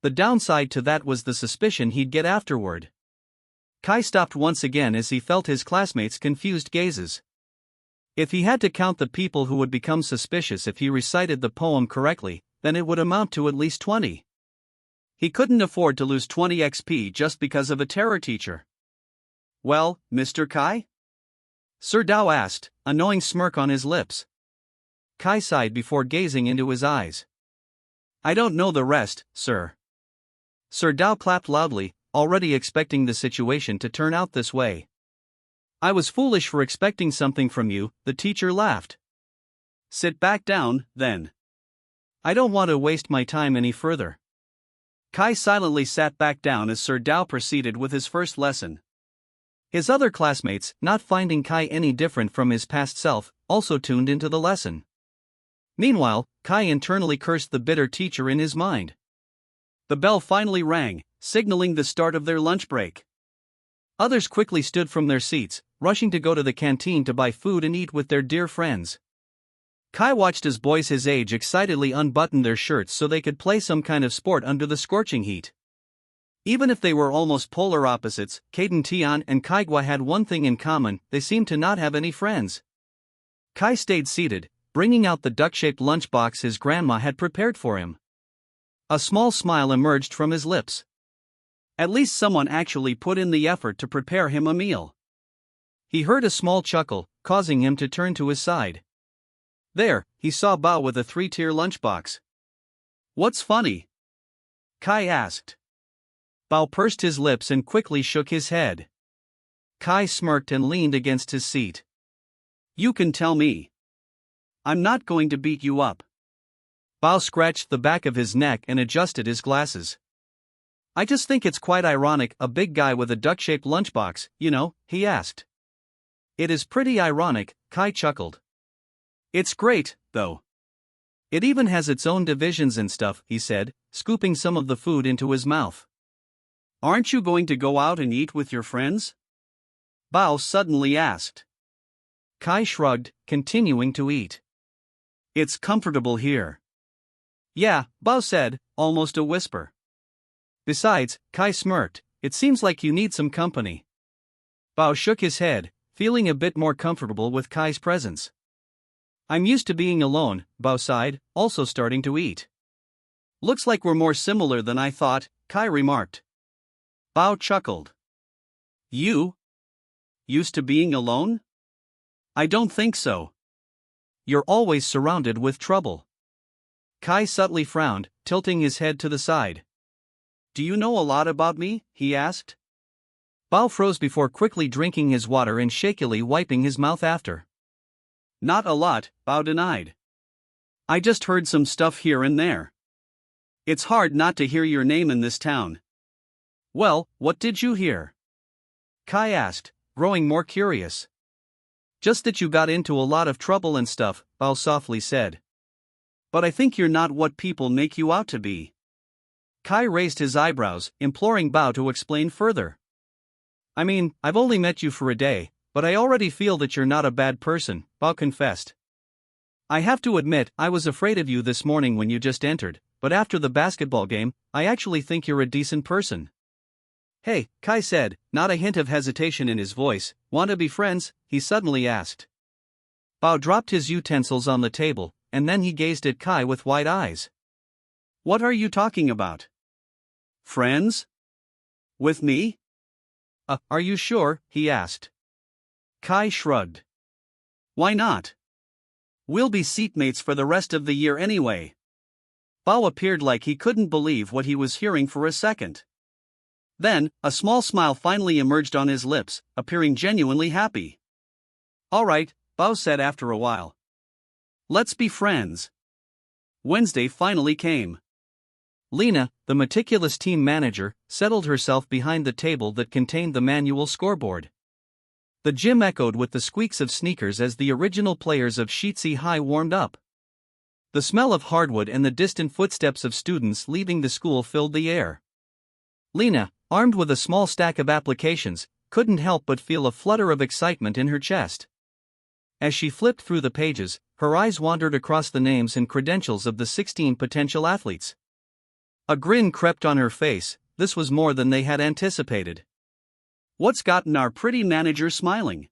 The downside to that was the suspicion he'd get afterward. Kai stopped once again as he felt his classmates' confused gazes. If he had to count the people who would become suspicious if he recited the poem correctly, then it would amount to at least 20. He couldn't afford to lose 20 XP just because of a terror teacher. Well, Mr. Kai? Sir Dao asked, a knowing smirk on his lips. Kai sighed before gazing into his eyes. I don't know the rest, sir. Sir Dao clapped loudly, already expecting the situation to turn out this way. I was foolish for expecting something from you, the teacher laughed. Sit back down, then. I don't want to waste my time any further. Kai silently sat back down as Sir Dao proceeded with his first lesson. His other classmates, not finding Kai any different from his past self, also tuned into the lesson. Meanwhile, Kai internally cursed the bitter teacher in his mind. The bell finally rang, signaling the start of their lunch break. Others quickly stood from their seats, rushing to go to the canteen to buy food and eat with their dear friends. Kai watched as boys his age excitedly unbuttoned their shirts so they could play some kind of sport under the scorching heat. Even if they were almost polar opposites, Caden Tian and Kaigwa had one thing in common: they seemed to not have any friends. Kai stayed seated, bringing out the duck-shaped lunchbox his grandma had prepared for him. A small smile emerged from his lips. At least someone actually put in the effort to prepare him a meal. He heard a small chuckle, causing him to turn to his side. There, he saw Bao with a 3-tier lunchbox. "What's funny?" Kai asked. Bao pursed his lips and quickly shook his head. Kai smirked and leaned against his seat. "You can tell me. I'm not going to beat you up." Bao scratched the back of his neck and adjusted his glasses. "I just think it's quite ironic, a big guy with a duck-shaped lunchbox, he asked. "It is pretty ironic," Kai chuckled. "It's great, though. It even has its own divisions and stuff," he said, scooping some of the food into his mouth. "Aren't you going to go out and eat with your friends?" Bao suddenly asked. Kai shrugged, continuing to eat. "It's comfortable here." "Yeah," Bao said, almost a whisper. "Besides," Kai smirked, "it seems like you need some company." Bao shook his head, feeling a bit more comfortable with Kai's presence. "I'm used to being alone," Bao sighed, also starting to eat. "Looks like we're more similar than I thought," Kai remarked. Bao chuckled. "You? Used to being alone? I don't think so. You're always surrounded with trouble." Kai subtly frowned, tilting his head to the side. "Do you know a lot about me?" he asked. Bao froze before quickly drinking his water and shakily wiping his mouth after. "Not a lot," Bao denied. "I just heard some stuff here and there. It's hard not to hear your name in this town." "Well, what did you hear?" Kai asked, growing more curious. "Just that you got into a lot of trouble and stuff," Bao softly said. "But I think you're not what people make you out to be." Kai raised his eyebrows, imploring Bao to explain further. "I mean, I've only met you for a day, but I already feel that you're not a bad person," Bao confessed. "I have to admit, I was afraid of you this morning when you just entered, but after the basketball game, I actually think you're a decent person." "Hey," Kai said, not a hint of hesitation in his voice, "want to be friends?" he suddenly asked. Bao dropped his utensils on the table, and then he gazed at Kai with wide eyes. "What are you talking about? Friends? With me?" Are you sure?" he asked. Kai shrugged. "Why not? We'll be seatmates for the rest of the year anyway." Bao appeared like he couldn't believe what he was hearing for a second. Then, a small smile finally emerged on his lips, appearing genuinely happy. "All right," Bao said after a while. "Let's be friends." Wednesday finally came. Lena, the meticulous team manager, settled herself behind the table that contained the manual scoreboard. The gym echoed with the squeaks of sneakers as the original players of Shitsi High warmed up. The smell of hardwood and the distant footsteps of students leaving the school filled the air. Lena, armed with a small stack of applications, couldn't help but feel a flutter of excitement in her chest. As she flipped through the pages, her eyes wandered across the names and credentials of the 16 potential athletes. A grin crept on her face. This was more than they had anticipated. "What's gotten our pretty manager smiling?"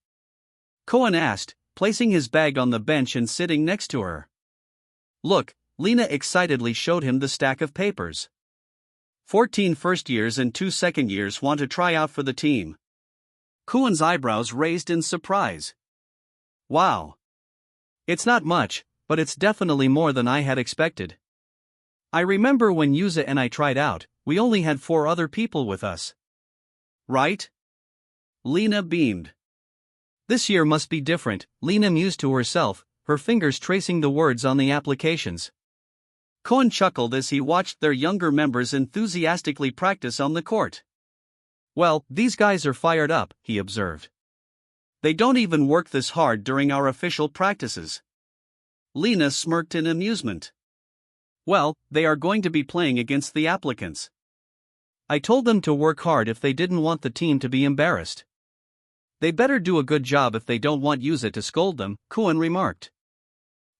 Cohen asked, placing his bag on the bench and sitting next to her. "Look," Lena excitedly showed him the stack of papers. 14 first years and 2 second years want to try out for the team." Cohen's eyebrows raised in surprise. "Wow. It's not much, but it's definitely more than I had expected. I remember when Yuza and I tried out, we only had 4 other people with us." "Right?" Lena beamed. "This year must be different," Lena mused to herself, her fingers tracing the words on the applications. Cohen chuckled as he watched their younger members enthusiastically practice on the court. "Well, these guys are fired up," he observed. "They don't even work this hard during our official practices." Lena smirked in amusement. "Well, they are going to be playing against the applicants. I told them to work hard if they didn't want the team to be embarrassed. They better do a good job if they don't want Yuza to scold them," Cohen remarked.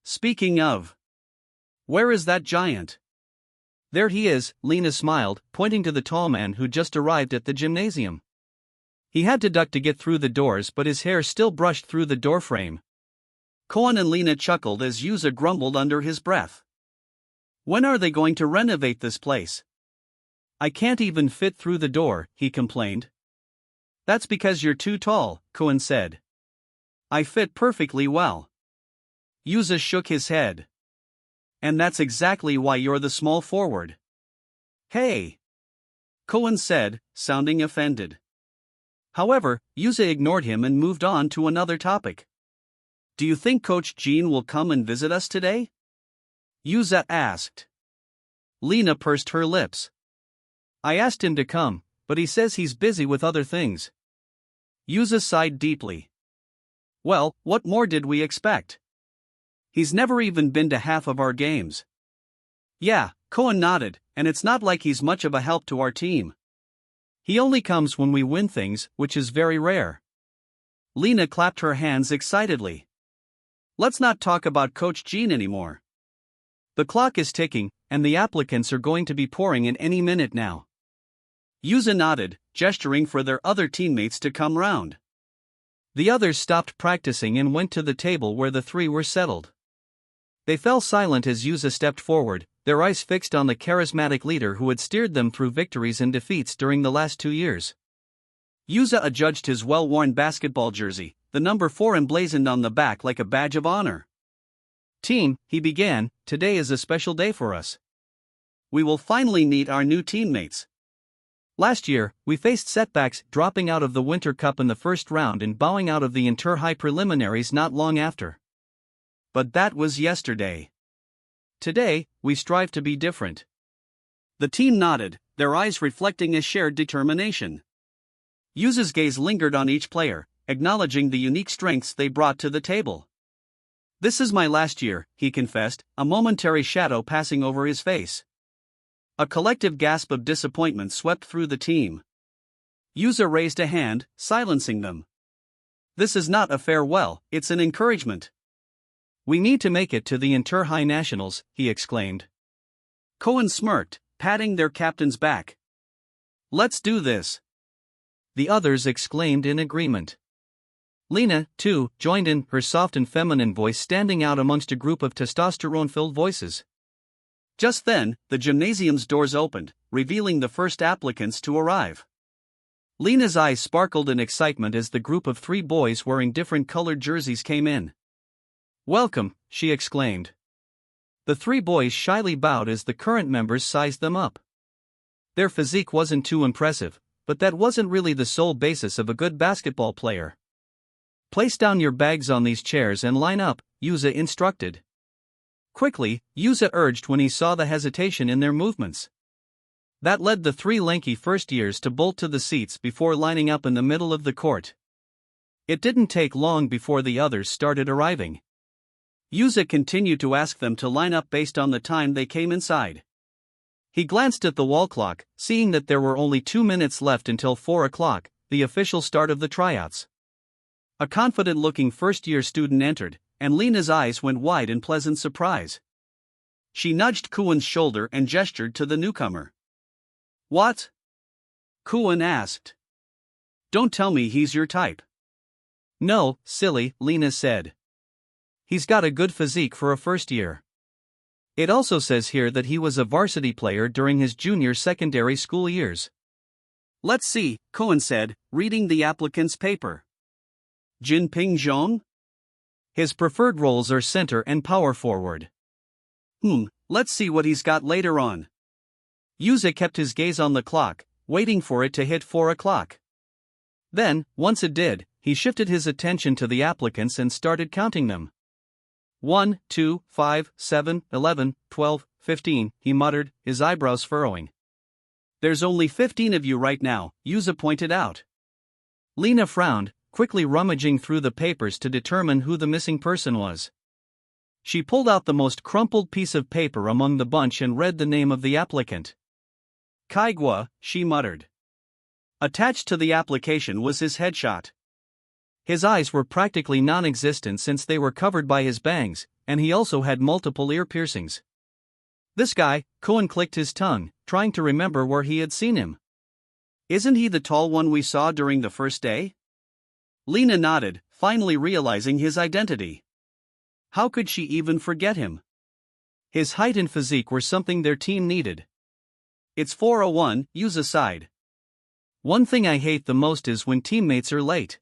"Speaking of, where is that giant?" There he is, Lena smiled, pointing to the tall man who just arrived at the gymnasium. He had to duck to get through the doors, but his hair still brushed through the doorframe. Koan and Lena chuckled as Yuza grumbled under his breath. When are they going to renovate this place? I can't even fit through the door, he complained. That's because you're too tall, Koan said. I fit perfectly well. Yuza shook his head. And that's exactly why you're the small forward. Hey! Koan said, sounding offended. However, Yuza ignored him and moved on to another topic. Do you think Coach Jean will come and visit us today? Yuza asked. Lena pursed her lips. I asked him to come, but he says he's busy with other things. Yuza sighed deeply. Well, what more did we expect? He's never even been to half of our games. Yeah, Koan nodded, and it's not like he's much of a help to our team. He only comes when we win things, which is very rare. Lena clapped her hands excitedly. Let's not talk about Coach Jean anymore. The clock is ticking, and the applicants are going to be pouring in any minute now. Yuza nodded, gesturing for their other teammates to come round. The others stopped practicing and went to the table where the three were settled. They fell silent as Yuza stepped forward, their eyes fixed on the charismatic leader who had steered them through victories and defeats during the last 2 years. Yuza adjudged his well-worn basketball jersey, the number 4 emblazoned on the back like a badge of honor. Team, he began, today is a special day for us. We will finally meet our new teammates. Last year, we faced setbacks, dropping out of the Winter Cup in the first round and bowing out of the Inter-High preliminaries not long after. But that was yesterday. Today, we strive to be different. The team nodded, their eyes reflecting a shared determination. Yuza's gaze lingered on each player, acknowledging the unique strengths they brought to the table. This is my last year, he confessed, a momentary shadow passing over his face. A collective gasp of disappointment swept through the team. Yuza raised a hand, silencing them. This is not a farewell, it's an encouragement. We need to make it to the Inter-High Nationals, he exclaimed. Koan smirked, patting their captain's back. Let's do this. The others exclaimed in agreement. Lena, too, joined in, her soft and feminine voice standing out amongst a group of testosterone-filled voices. Just then, the gymnasium's doors opened, revealing the first applicants to arrive. Lena's eyes sparkled in excitement as the group of 3 boys wearing different colored jerseys came in. Welcome, she exclaimed. The 3 boys shyly bowed as the current members sized them up. Their physique wasn't too impressive, but that wasn't really the sole basis of a good basketball player. Place down your bags on these chairs and line up, Yuza instructed. Quickly, Yuza urged when he saw the hesitation in their movements. That led the 3 lanky first-years to bolt to the seats before lining up in the middle of the court. It didn't take long before the others started arriving. Yuza continued to ask them to line up based on the time they came inside. He glanced at the wall clock, seeing that there were only 2 minutes left until 4 o'clock, the official start of the tryouts. A confident-looking first-year student entered, and Lena's eyes went wide in pleasant surprise. She nudged Koan's shoulder and gestured to the newcomer. What? Koan asked. Don't tell me he's your type. No, silly, Lena said. He's got a good physique for a first year. It also says here that he was a varsity player during his junior secondary school years. Let's see, Koan said, reading the applicant's paper. Jinping Zhong? His preferred roles are center and power forward. Let's see what he's got later on. Yuza kept his gaze on the clock, waiting for it to hit 4 o'clock. Then, once it did, he shifted his attention to the applicants and started counting them. 1, 2, 5, 7, 11, 12, 15, he muttered, his eyebrows furrowing. There's only 15 of you right now, Yuza pointed out. Lena frowned, quickly rummaging through the papers to determine who the missing person was. She pulled out the most crumpled piece of paper among the bunch and read the name of the applicant. Kaigwa, she muttered. Attached to the application was his headshot. His eyes were practically non-existent since they were covered by his bangs, and he also had multiple ear piercings. This guy, Cohen clicked his tongue, trying to remember where he had seen him. Isn't he the tall one we saw during the first day? Lena nodded, finally realizing his identity. How could she even forget him? His height and physique were something their team needed. It's 4:01, use aside. One thing I hate the most is when teammates are late.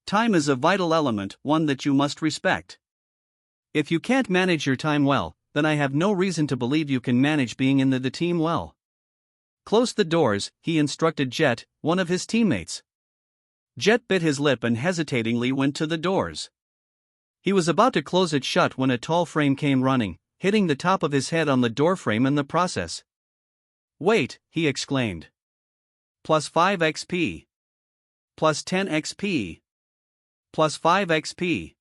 Time is a vital element, one that you must respect. If you can't manage your time well, then I have no reason to believe you can manage being in the team well. Close the doors, he instructed Jet, one of his teammates. Jet bit his lip and hesitatingly went to the doors. He was about to close it shut when a tall frame came running, hitting the top of his head on the doorframe in the process. Wait, he exclaimed. Plus 5 XP. Plus 10 XP. Plus 5 XP.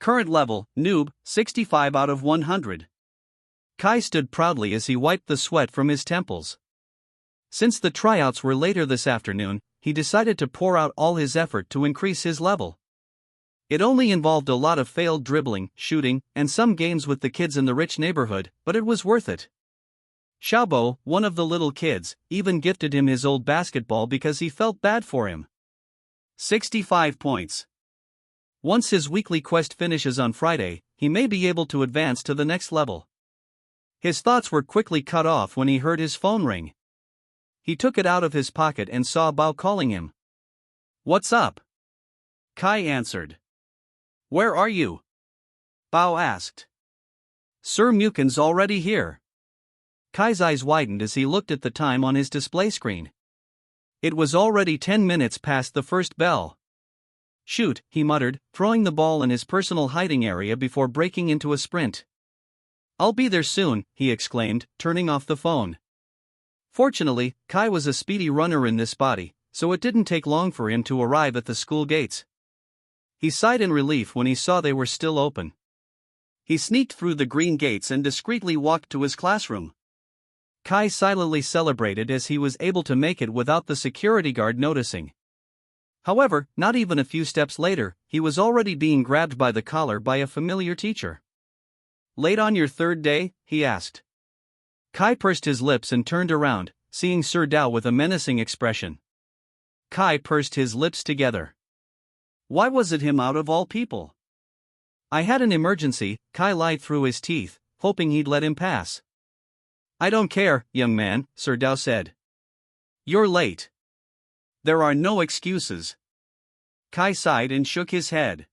Current level, noob, 65 out of 100. Kai stood proudly as he wiped the sweat from his temples. Since the tryouts were later this afternoon, he decided to pour out all his effort to increase his level. It only involved a lot of failed dribbling, shooting, and some games with the kids in the rich neighborhood, but it was worth it. Xiaobo, one of the little kids, even gifted him his old basketball because he felt bad for him. 65 points. Once his weekly quest finishes on Friday, he may be able to advance to the next level. His thoughts were quickly cut off when he heard his phone ring. He took it out of his pocket and saw Bao calling him. What's up? Kai answered. Where are you? Bao asked. Sir Mukin's already here. Kai's eyes widened as he looked at the time on his display screen. It was already 10 minutes past the first bell. Shoot, he muttered, throwing the ball in his personal hiding area before breaking into a sprint. I'll be there soon, he exclaimed, turning off the phone. Fortunately, Kai was a speedy runner in this body, so it didn't take long for him to arrive at the school gates. He sighed in relief when he saw they were still open. He sneaked through the green gates and discreetly walked to his classroom. Kai silently celebrated as he was able to make it without the security guard noticing. However, not even a few steps later, he was already being grabbed by the collar by a familiar teacher. Late on your third day? He asked. Kai pursed his lips and turned around, seeing Sir Dao with a menacing expression. Kai pursed his lips together. Why was it him out of all people? I had an emergency, Kai lied through his teeth, hoping he'd let him pass. I don't care, young man, Sir Dao said. You're late. There are no excuses. Kai sighed and shook his head.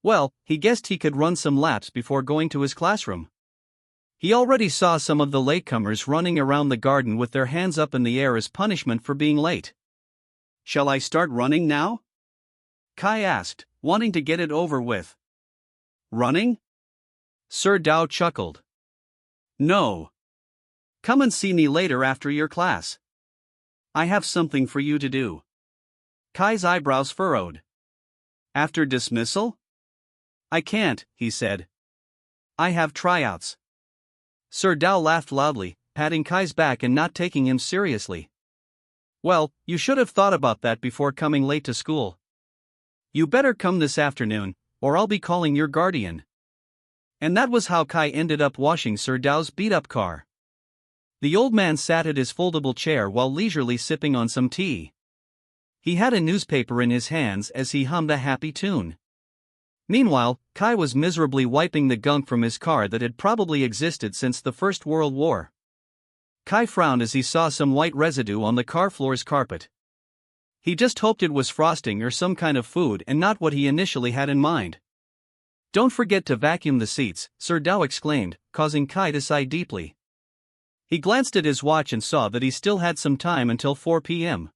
Well, he guessed he could run some laps before going to his classroom. He already saw some of the latecomers running around the garden with their hands up in the air as punishment for being late. Shall I start running now? Kai asked, wanting to get it over with. Running? Sir Dao chuckled. No. Come and see me later after your class. I have something for you to do. Kai's eyebrows furrowed. After dismissal? I can't, he said. I have tryouts. Sir Dao laughed loudly, patting Kai's back and not taking him seriously. Well, you should have thought about that before coming late to school. You better come this afternoon, or I'll be calling your guardian. And that was how Kai ended up washing Sir Dao's beat-up car. The old man sat at his foldable chair while leisurely sipping on some tea. He had a newspaper in his hands as he hummed a happy tune. Meanwhile, Kai was miserably wiping the gunk from his car that had probably existed since the First World War. Kai frowned as he saw some white residue on the car floor's carpet. He just hoped it was frosting or some kind of food and not what he initially had in mind. Don't forget to vacuum the seats, Sir Dao exclaimed, causing Kai to sigh deeply. He glanced at his watch and saw that he still had some time until 4 p.m.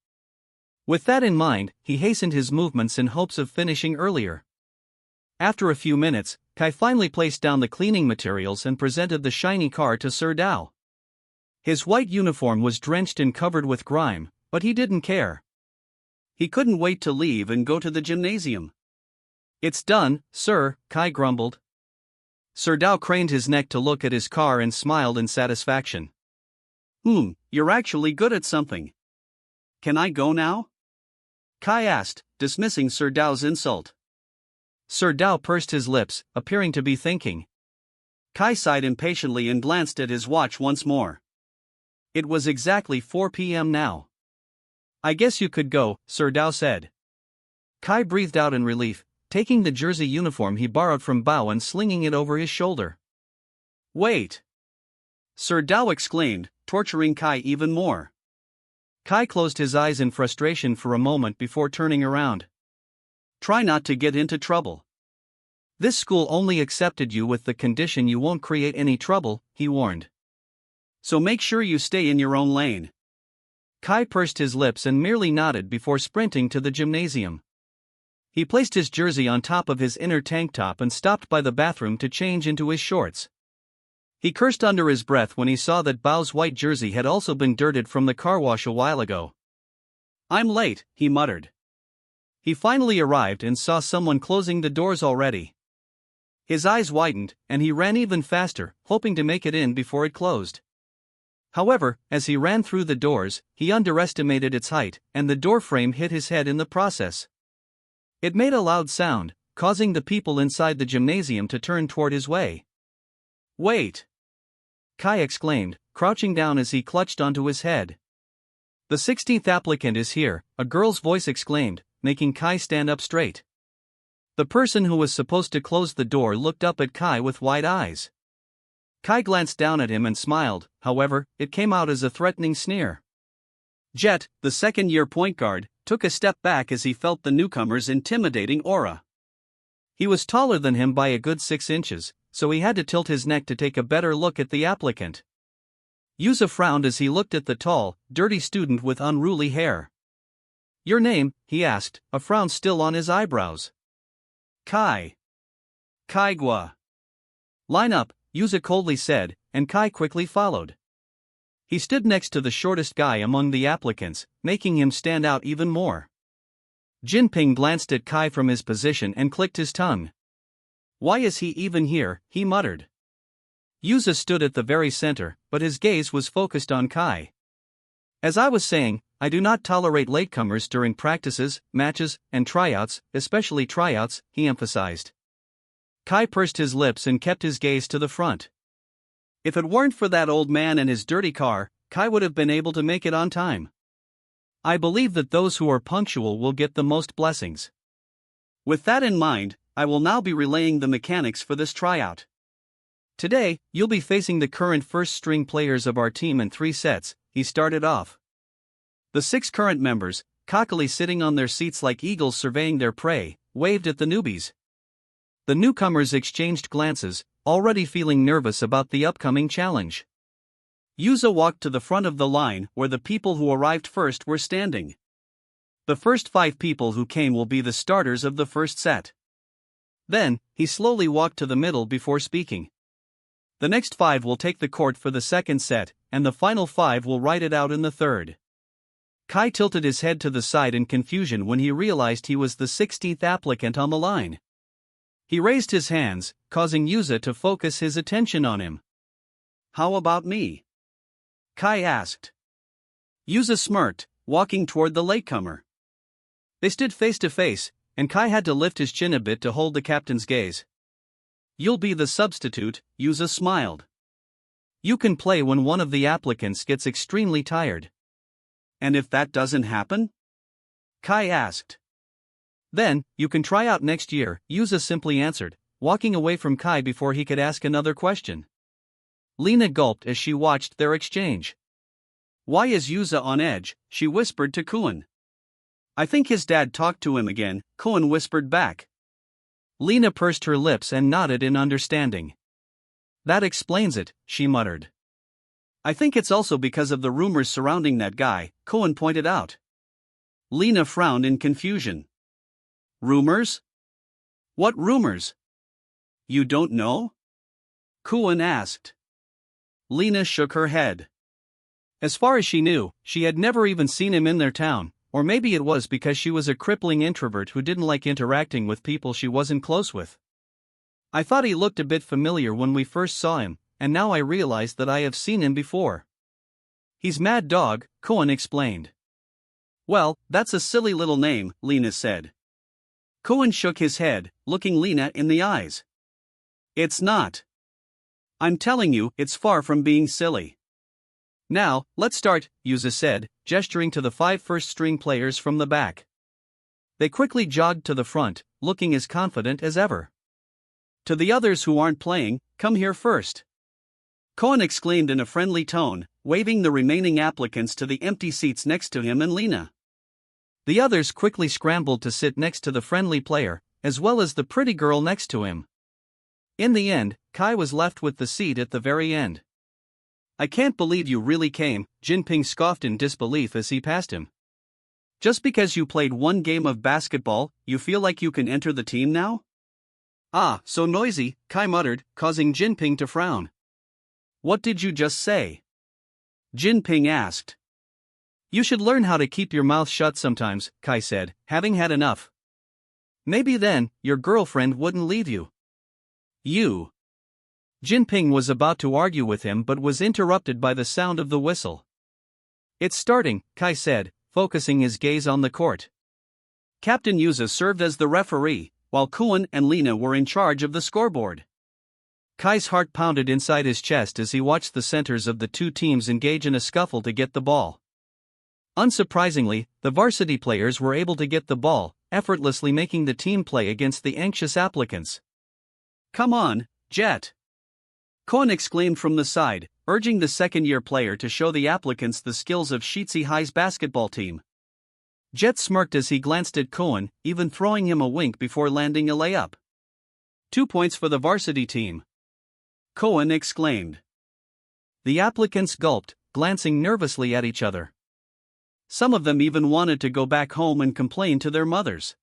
With that in mind, he hastened his movements in hopes of finishing earlier. After a few minutes, Kai finally placed down the cleaning materials and presented the shiny car to Sir Dao. His white uniform was drenched and covered with grime, but he didn't care. He couldn't wait to leave and go to the gymnasium. It's done, sir, Kai grumbled. Sir Dao craned his neck to look at his car and smiled in satisfaction. You're actually good at something. Can I go now? Kai asked, dismissing Sir Dao's insult. Sir Dao pursed his lips, appearing to be thinking. Kai sighed impatiently and glanced at his watch once more. It was exactly 4 p.m. now. I guess you could go, Sir Dao said. Kai breathed out in relief, taking the jersey uniform he borrowed from Bao and slinging it over his shoulder. Wait! Sir Dao exclaimed, torturing Kai even more. Kai closed his eyes in frustration for a moment before turning around. Try not to get into trouble. This school only accepted you with the condition you won't create any trouble, he warned. So make sure you stay in your own lane. Kai pursed his lips and merely nodded before sprinting to the gymnasium. He placed his jersey on top of his inner tank top and stopped by the bathroom to change into his shorts. He cursed under his breath when he saw that Bao's white jersey had also been dirted from the car wash a while ago. I'm late, he muttered. He finally arrived and saw someone closing the doors already. His eyes widened, and he ran even faster, hoping to make it in before it closed. However, as he ran through the doors, he underestimated its height, and the door frame hit his head in the process. It made a loud sound, causing the people inside the gymnasium to turn toward his way. Wait! Kai exclaimed, crouching down as he clutched onto his head. The 16th applicant is here, a girl's voice exclaimed, making Kai stand up straight. The person who was supposed to close the door looked up at Kai with wide eyes. Kai glanced down at him and smiled, however, it came out as a threatening sneer. Jet, the second-year point guard, took a step back as he felt the newcomer's intimidating aura. He was taller than him by a good 6 inches, so he had to tilt his neck to take a better look at the applicant. Yuza frowned as he looked at the tall, dirty student with unruly hair. Your name, he asked, a frown still on his eyebrows. Kai. Kaigwa. Line up, Yuza coldly said, and Kai quickly followed. He stood next to the shortest guy among the applicants, making him stand out even more. Jinping glanced at Kai from his position and clicked his tongue. Why is he even here, he muttered. Yuza stood at the very center, but his gaze was focused on Kai. As I was saying, I do not tolerate latecomers during practices, matches, and tryouts, especially tryouts, he emphasized. Kai pursed his lips and kept his gaze to the front. If it weren't for that old man and his dirty car, Kai would have been able to make it on time. I believe that those who are punctual will get the most blessings. With that in mind, I will now be relaying the mechanics for this tryout. Today, you'll be facing the current first-string players of our team in 3 sets, he started off. The 6 current members, cockily sitting on their seats like eagles surveying their prey, waved at the newbies. The newcomers exchanged glances, already feeling nervous about the upcoming challenge. Yuza walked to the front of the line where the people who arrived first were standing. The first 5 people who came will be the starters of the first set. Then, he slowly walked to the middle before speaking. The next 5 will take the court for the second set, and the final 5 will ride it out in the third. Kai tilted his head to the side in confusion when he realized he was the 16th applicant on the line. He raised his hands, causing Yuza to focus his attention on him. How about me? Kai asked. Yuza smirked, walking toward the latecomer. They stood face to face, and Kai had to lift his chin a bit to hold the captain's gaze. You'll be the substitute, Yuza smiled. You can play when one of the applicants gets extremely tired. And if that doesn't happen? Kai asked. Then, you can try out next year, Yuza simply answered, walking away from Kai before he could ask another question. Lena gulped as she watched their exchange. Why is Yuza on edge? She whispered to Kuan. I think his dad talked to him again, Kuan whispered back. Lena pursed her lips and nodded in understanding. That explains it, she muttered. I think it's also because of the rumors surrounding that guy, Kuan pointed out. Lena frowned in confusion. Rumors? What rumors? You don't know? Kuan asked. Lena shook her head. As far as she knew, she had never even seen him in their town, or maybe it was because she was a crippling introvert who didn't like interacting with people she wasn't close with. I thought he looked a bit familiar when we first saw him, and now I realize that I have seen him before. He's Mad Dog, Kuan explained. Well, that's a silly little name, Lena said. Kuan shook his head, looking Lena in the eyes. It's not. I'm telling you, it's far from being silly. Now, let's start, Yuza said, gesturing to the 5 first-string players from the back. They quickly jogged to the front, looking as confident as ever. To the others who aren't playing, come here first. Koen exclaimed in a friendly tone, waving the remaining applicants to the empty seats next to him and Lena. The others quickly scrambled to sit next to the friendly player, as well as the pretty girl next to him. In the end, Kai was left with the seat at the very end. I can't believe you really came, Jinping scoffed in disbelief as he passed him. Just because you played one game of basketball, you feel like you can enter the team now? Ah, so noisy, Kai muttered, causing Jinping to frown. What did you just say? Jinping asked. You should learn how to keep your mouth shut sometimes, Kai said, having had enough. Maybe then, your girlfriend wouldn't leave you. You. Jinping was about to argue with him but was interrupted by the sound of the whistle. It's starting, Kai said, focusing his gaze on the court. Captain Yuza served as the referee, while Koen and Lena were in charge of the scoreboard. Kai's heart pounded inside his chest as he watched the centers of the two teams engage in a scuffle to get the ball. Unsurprisingly, the varsity players were able to get the ball, effortlessly making the team play against the anxious applicants. Come on, Jet! Koen exclaimed from the side, urging the second-year player to show the applicants the skills of Shitsi High's basketball team. Jet smirked as he glanced at Koen, even throwing him a wink before landing a layup. 2 points for the varsity team. Koen exclaimed. The applicants gulped, glancing nervously at each other. Some of them even wanted to go back home and complain to their mothers.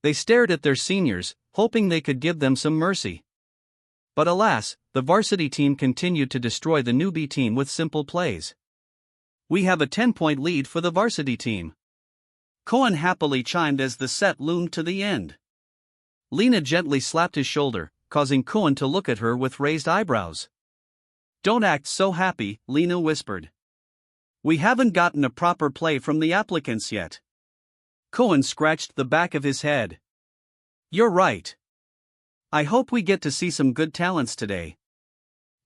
They stared at their seniors, hoping they could give them some mercy. But alas, the varsity team continued to destroy the newbie team with simple plays. We have a 10-point lead for the varsity team. Koen happily chimed as the set loomed to the end. Lena gently slapped his shoulder, causing Koen to look at her with raised eyebrows. Don't act so happy, Lena whispered. We haven't gotten a proper play from the applicants yet. Koen scratched the back of his head. You're right. I hope we get to see some good talents today.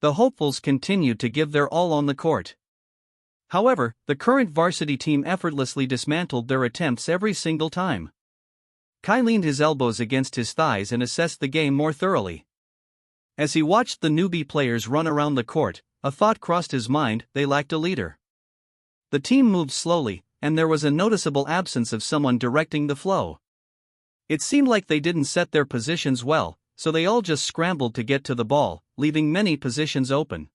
The hopefuls continued to give their all on the court. However, the current varsity team effortlessly dismantled their attempts every single time. Kai leaned his elbows against his thighs and assessed the game more thoroughly. As he watched the newbie players run around the court, a thought crossed his mind: they lacked a leader. The team moved slowly, and there was a noticeable absence of someone directing the flow. It seemed like they didn't set their positions well, so they all just scrambled to get to the ball, leaving many positions open.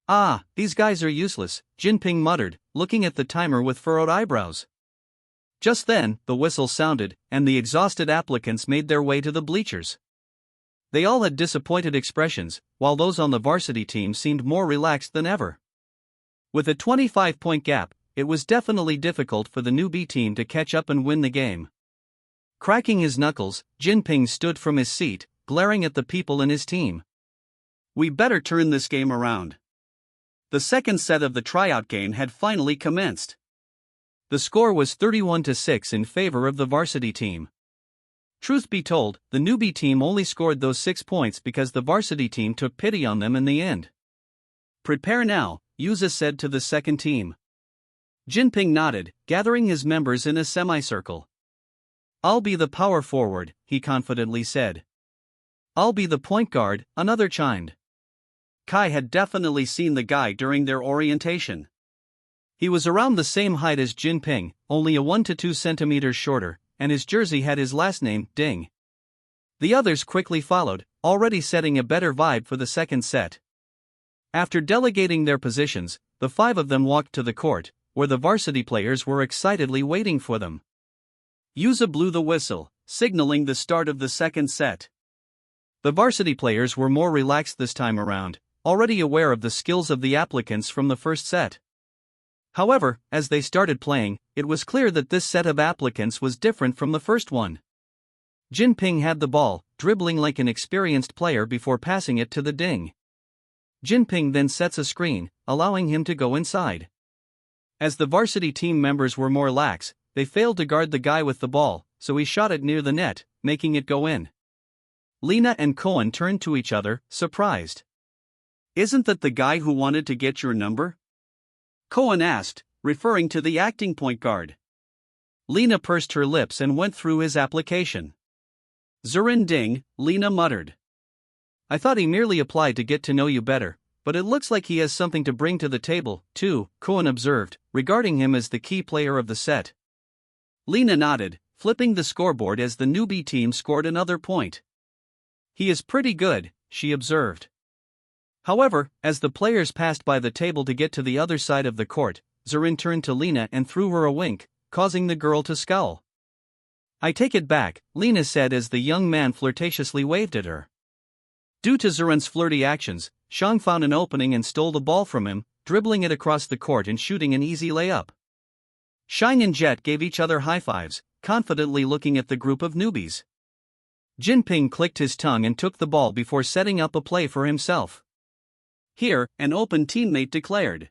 Ah, these guys are useless, Jinping muttered, looking at the timer with furrowed eyebrows. Just then, the whistle sounded, and the exhausted applicants made their way to the bleachers. They all had disappointed expressions, while those on the varsity team seemed more relaxed than ever. With a 25-point gap, it was definitely difficult for the newbie team to catch up and win the game. Cracking his knuckles, Jinping stood from his seat, glaring at the people in his team. We better turn this game around. The second set of the tryout game had finally commenced. The score was 31-6 in favor of the varsity team. Truth be told, the newbie team only scored those 6 points because the varsity team took pity on them in the end. Prepare now, Yuza said to the second team. Jinping nodded, gathering his members in a semicircle. I'll be the power forward, he confidently said. I'll be the point guard, another chimed. Kai had definitely seen the guy during their orientation. He was around the same height as Jinping, only a 1 to 2 centimeters shorter, and his jersey had his last name, Ding. The others quickly followed, already setting a better vibe for the second set. After delegating their positions, the 5 of them walked to the court, where the varsity players were excitedly waiting for them. Yuza blew the whistle, signaling the start of the second set. The varsity players were more relaxed this time around, already aware of the skills of the applicants from the first set. However, as they started playing, it was clear that this set of applicants was different from the first one. Jinping had the ball, dribbling like an experienced player before passing it to the Ding. Jinping then sets a screen, allowing him to go inside. As the varsity team members were more lax, they failed to guard the guy with the ball, so he shot it near the net, making it go in. Lena and Koen turned to each other, surprised. Isn't that the guy who wanted to get your number? Cohen asked, referring to the acting point guard. Lena pursed her lips and went through his application. Zerinding, Lena muttered. I thought he merely applied to get to know you better, but it looks like he has something to bring to the table, too, Cohen observed, regarding him as the key player of the set. Lena nodded, flipping the scoreboard as the newbie team scored another point. He is pretty good, she observed. However, as the players passed by the table to get to the other side of the court, Zerin turned to Lena and threw her a wink, causing the girl to scowl. I take it back, Lena said as the young man flirtatiously waved at her. Due to Zerin's flirty actions, Shang found an opening and stole the ball from him, dribbling it across the court and shooting an easy layup. Shang and Jet gave each other high fives, confidently looking at the group of newbies. Jinping clicked his tongue and took the ball before setting up a play for himself. Here, an open teammate declared.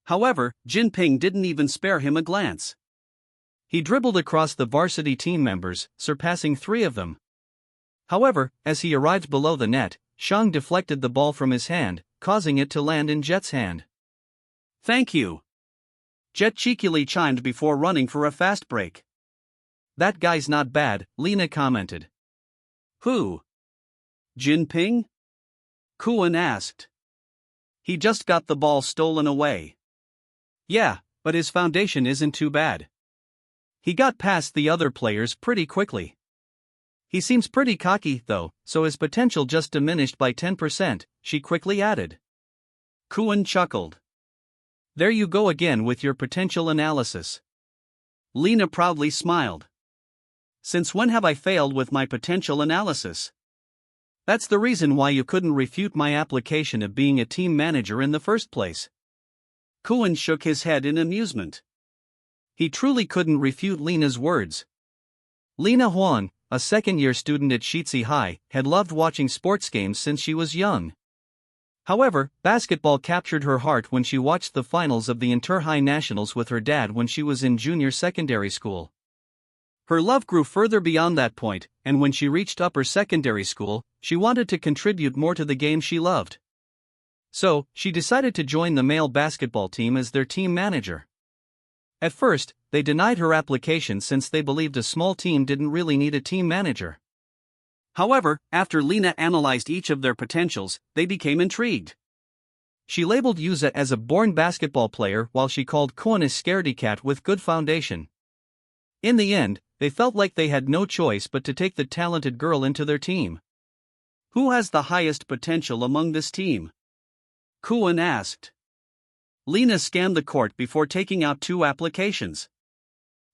However, Jinping didn't even spare him a glance. He dribbled across the varsity team members, surpassing 3 of them. However, as he arrived below the net, Shang deflected the ball from his hand, causing it to land in Jet's hand. Thank you. Jet cheekily chimed before running for a fast break. That guy's not bad, Lena commented. Who? Jinping? Kuan asked. He just got the ball stolen away. Yeah, but his foundation isn't too bad. He got past the other players pretty quickly. He seems pretty cocky, though, so his potential just diminished by 10%, she quickly added. Kuan chuckled. There you go again with your potential analysis. Lena proudly smiled. Since when have I failed with my potential analysis? That's the reason why you couldn't refute my application of being a team manager in the first place. Kuan shook his head in amusement. He truly couldn't refute Lena's words. Lena Huan, a second-year student at Shitsi High, had loved watching sports games since she was young. However, basketball captured her heart when she watched the finals of the Inter-High Nationals with her dad when she was in junior secondary school. Her love grew further beyond that point, and when she reached upper secondary school, she wanted to contribute more to the game she loved. So, she decided to join the male basketball team as their team manager. At first, they denied her application since they believed a small team didn't really need a team manager. However, after Lena analyzed each of their potentials, they became intrigued. She labeled Yuza as a born basketball player while she called Kuan a scaredy cat with good foundation. In the end, they felt like they had no choice but to take the talented girl into their team. Who has the highest potential among this team? Kuan asked. Lena scanned the court before taking out 2 applications.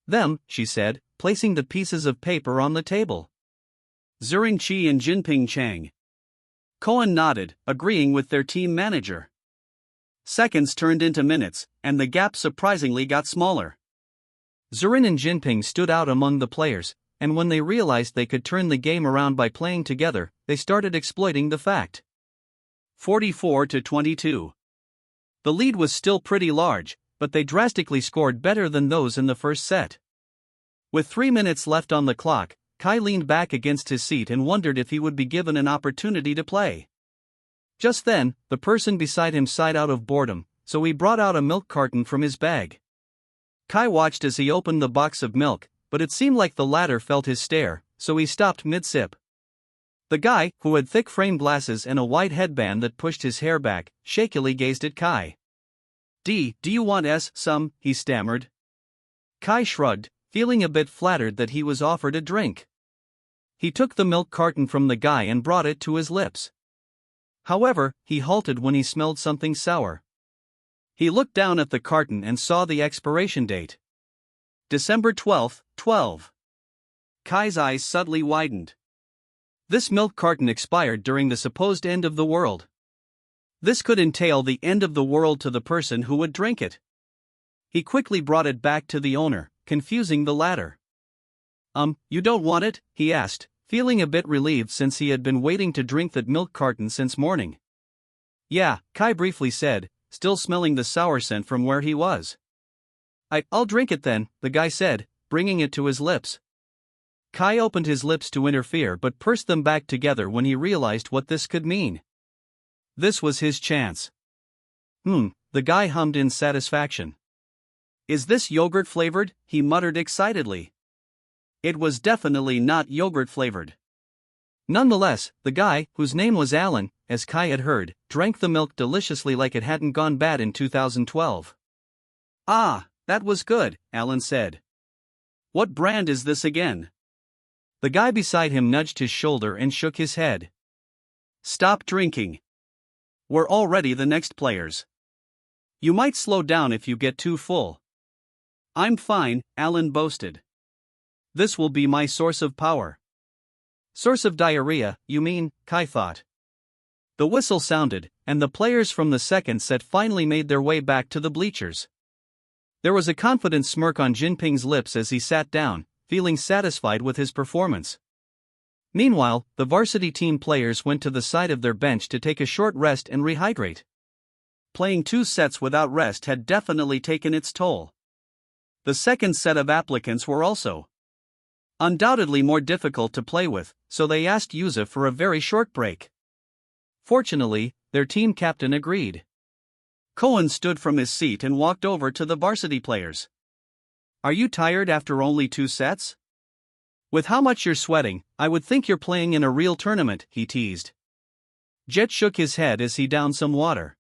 Them, she said, placing the pieces of paper on the table. Zering Chi and Jinping Chang. Cohen nodded, agreeing with their team manager. Seconds turned into minutes, and the gap surprisingly got smaller. Zering and Jinping stood out among the players, and when they realized they could turn the game around by playing together, they started exploiting the fact. 44-22. The lead was still pretty large, but they drastically scored better than those in the first set. With 3 minutes left on the clock, Kai leaned back against his seat and wondered if he would be given an opportunity to play. Just then, the person beside him sighed out of boredom, so he brought out a milk carton from his bag. Kai watched as he opened the box of milk, but it seemed like the latter felt his stare, so he stopped mid-sip. The guy, who had thick frame glasses and a white headband that pushed his hair back, shakily gazed at Kai. Do you want some?" he stammered. Kai shrugged, feeling a bit flattered that he was offered a drink. He took the milk carton from the guy and brought it to his lips. However, he halted when he smelled something sour. He looked down at the carton and saw the expiration date. December 12, 12. Kai's eyes suddenly widened. This milk carton expired during the supposed end of the world. This could entail the end of the world to the person who would drink it. He quickly brought it back to the owner, confusing the latter. You don't want it?" he asked, feeling a bit relieved since he had been waiting to drink that milk carton since morning. "Yeah," Kai briefly said, still smelling the sour scent from where he was. I'll drink it then," the guy said, bringing it to his lips. Kai opened his lips to interfere but pursed them back together when he realized what this could mean. This was his chance. The guy hummed in satisfaction. Is this yogurt flavored? He muttered excitedly. It was definitely not yogurt flavored. Nonetheless, the guy, whose name was Alan, as Kai had heard, drank the milk deliciously like it hadn't gone bad in 2012. Ah, that was good, Alan said. What brand is this again? The guy beside him nudged his shoulder and shook his head. Stop drinking. We're already the next players. You might slow down if you get too full. I'm fine, Alan boasted. This will be my source of power. Source of diarrhea, you mean, Kai thought. The whistle sounded, and the players from the second set finally made their way back to the bleachers. There was a confident smirk on Jinping's lips as he sat down, feeling satisfied with his performance. Meanwhile, the varsity team players went to the side of their bench to take a short rest and rehydrate. Playing 2 sets without rest had definitely taken its toll. The second set of applicants were also undoubtedly more difficult to play with, so they asked Yuza for a very short break. Fortunately, their team captain agreed. Cohen stood from his seat and walked over to the varsity players. Are you tired after only 2 sets? With how much you're sweating, I would think you're playing in a real tournament, he teased. Jet shook his head as he downed some water.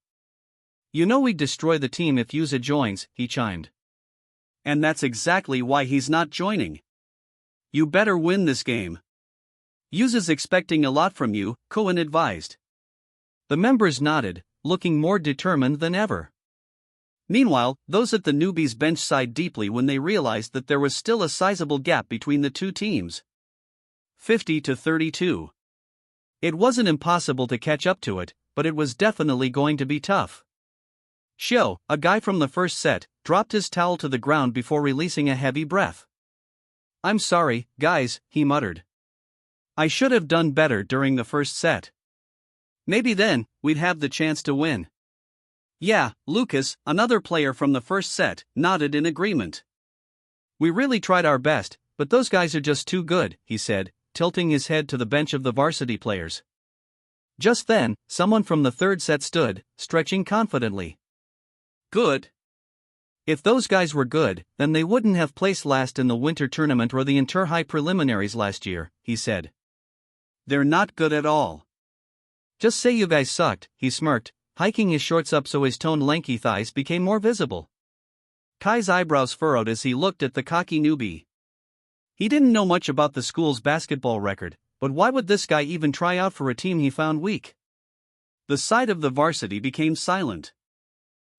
You know we'd destroy the team if Yuza joins, he chimed. And that's exactly why he's not joining. You better win this game. Yuza's expecting a lot from you, Cohen advised. The members nodded, looking more determined than ever. Meanwhile, those at the newbies' bench sighed deeply when they realized that there was still a sizable gap between the 2 teams. 50-32. It wasn't impossible to catch up to it, but it was definitely going to be tough. Xiao, a guy from the first set, dropped his towel to the ground before releasing a heavy breath. I'm sorry, guys, he muttered. I should have done better during the first set. Maybe then, we'd have the chance to win. Yeah, Lucas, another player from the first set, nodded in agreement. We really tried our best, but those guys are just too good, he said, tilting his head to the bench of the varsity players. Just then, someone from the third set stood, stretching confidently. Good. If those guys were good, then they wouldn't have placed last in the winter tournament or the inter-high preliminaries last year, he said. They're not good at all. Just say you guys sucked, he smirked, hiking his shorts up so his toned lanky thighs became more visible. Kai's eyebrows furrowed as he looked at the cocky newbie. He didn't know much about the school's basketball record, but why would this guy even try out for a team he found weak? The side of the varsity became silent.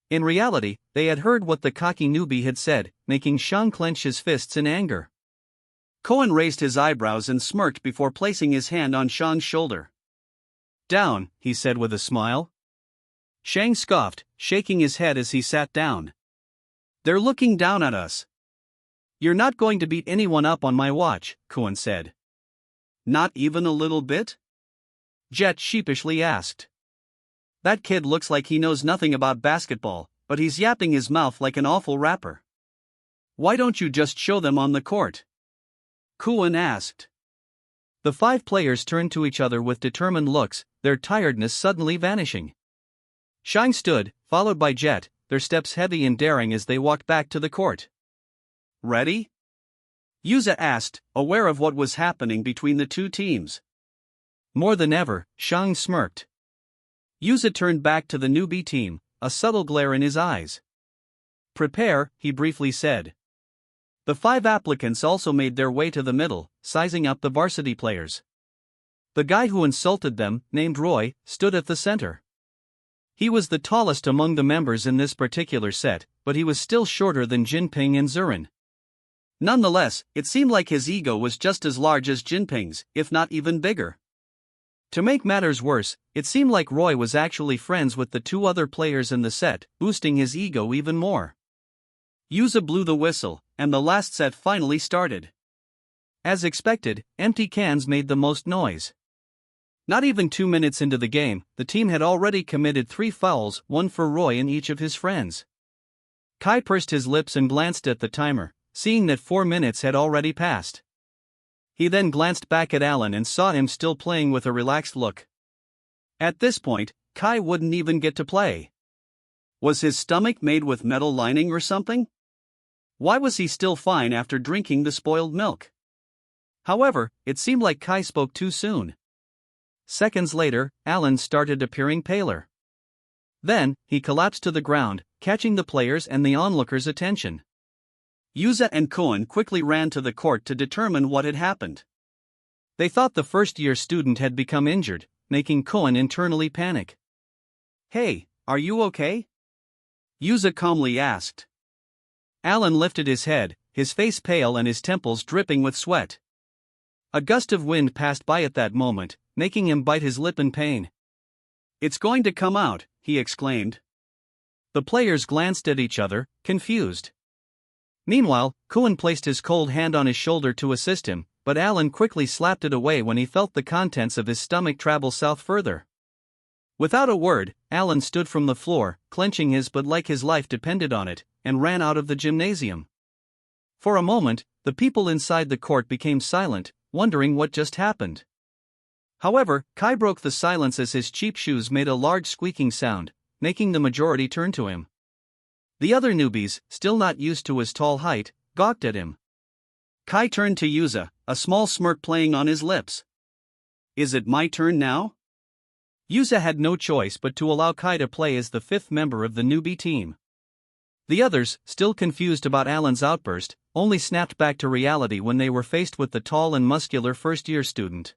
In reality, they had heard what the cocky newbie had said, making Shang clench his fists in anger. Cohen raised his eyebrows and smirked before placing his hand on Shang's shoulder. Down, he said with a smile. Shang scoffed, shaking his head as he sat down. They're looking down at us. You're not going to beat anyone up on my watch, Cohen said. Not even a little bit? Jet sheepishly asked. That kid looks like he knows nothing about basketball, but he's yapping his mouth like an awful rapper. Why don't you just show them on the court? Cohen asked. The 5 players turned to each other with determined looks, their tiredness suddenly vanishing. Shang stood, followed by Jet, their steps heavy and daring as they walked back to the court. Ready? Yuza asked, aware of what was happening between the 2 teams. More than ever, Shang smirked. Yuza turned back to the newbie team, a subtle glare in his eyes. Prepare, he briefly said. The 5 applicants also made their way to the middle, sizing up the varsity players. The guy who insulted them, named Roy, stood at the center. He was the tallest among the members in this particular set, but he was still shorter than Jinping and Zurin. Nonetheless, it seemed like his ego was just as large as Jinping's, if not even bigger. To make matters worse, it seemed like Roy was actually friends with the 2 other players in the set, boosting his ego even more. Yuza blew the whistle, and the last set finally started. As expected, empty cans made the most noise. Not even 2 minutes into the game, the team had already committed 3 fouls, 1 for Roy and each of his friends. Kai pursed his lips and glanced at the timer, seeing that 4 minutes had already passed. He then glanced back at Alan and saw him still playing with a relaxed look. At this point, Kai wouldn't even get to play. Was his stomach made with metal lining or something? Why was he still fine after drinking the spoiled milk? However, it seemed like Kai spoke too soon. Seconds later, Alan started appearing paler. Then, he collapsed to the ground, catching the players' and the onlookers' attention. Yuza and Koen quickly ran to the court to determine what had happened. They thought the first-year student had become injured, making Koen internally panic. "Hey, are you okay?" Yuza calmly asked. Alan lifted his head, his face pale and his temples dripping with sweat. A gust of wind passed by at that moment, making him bite his lip in pain. "It's going to come out," he exclaimed. The players glanced at each other, confused. Meanwhile, Koen placed his cold hand on his shoulder to assist him, but Alan quickly slapped it away when he felt the contents of his stomach travel south further. Without a word, Alan stood from the floor, clenching his but like his life depended on it, and ran out of the gymnasium. For a moment, the people inside the court became silent, wondering what just happened. However, Kai broke the silence as his cheap shoes made a large squeaking sound, making the majority turn to him. The other newbies, still not used to his tall height, gawked at him. Kai turned to Yuza, a small smirk playing on his lips. "Is it my turn now?" Yuza had no choice but to allow Kai to play as the fifth member of the newbie team. The others, still confused about Alan's outburst, only snapped back to reality when they were faced with the tall and muscular first-year student.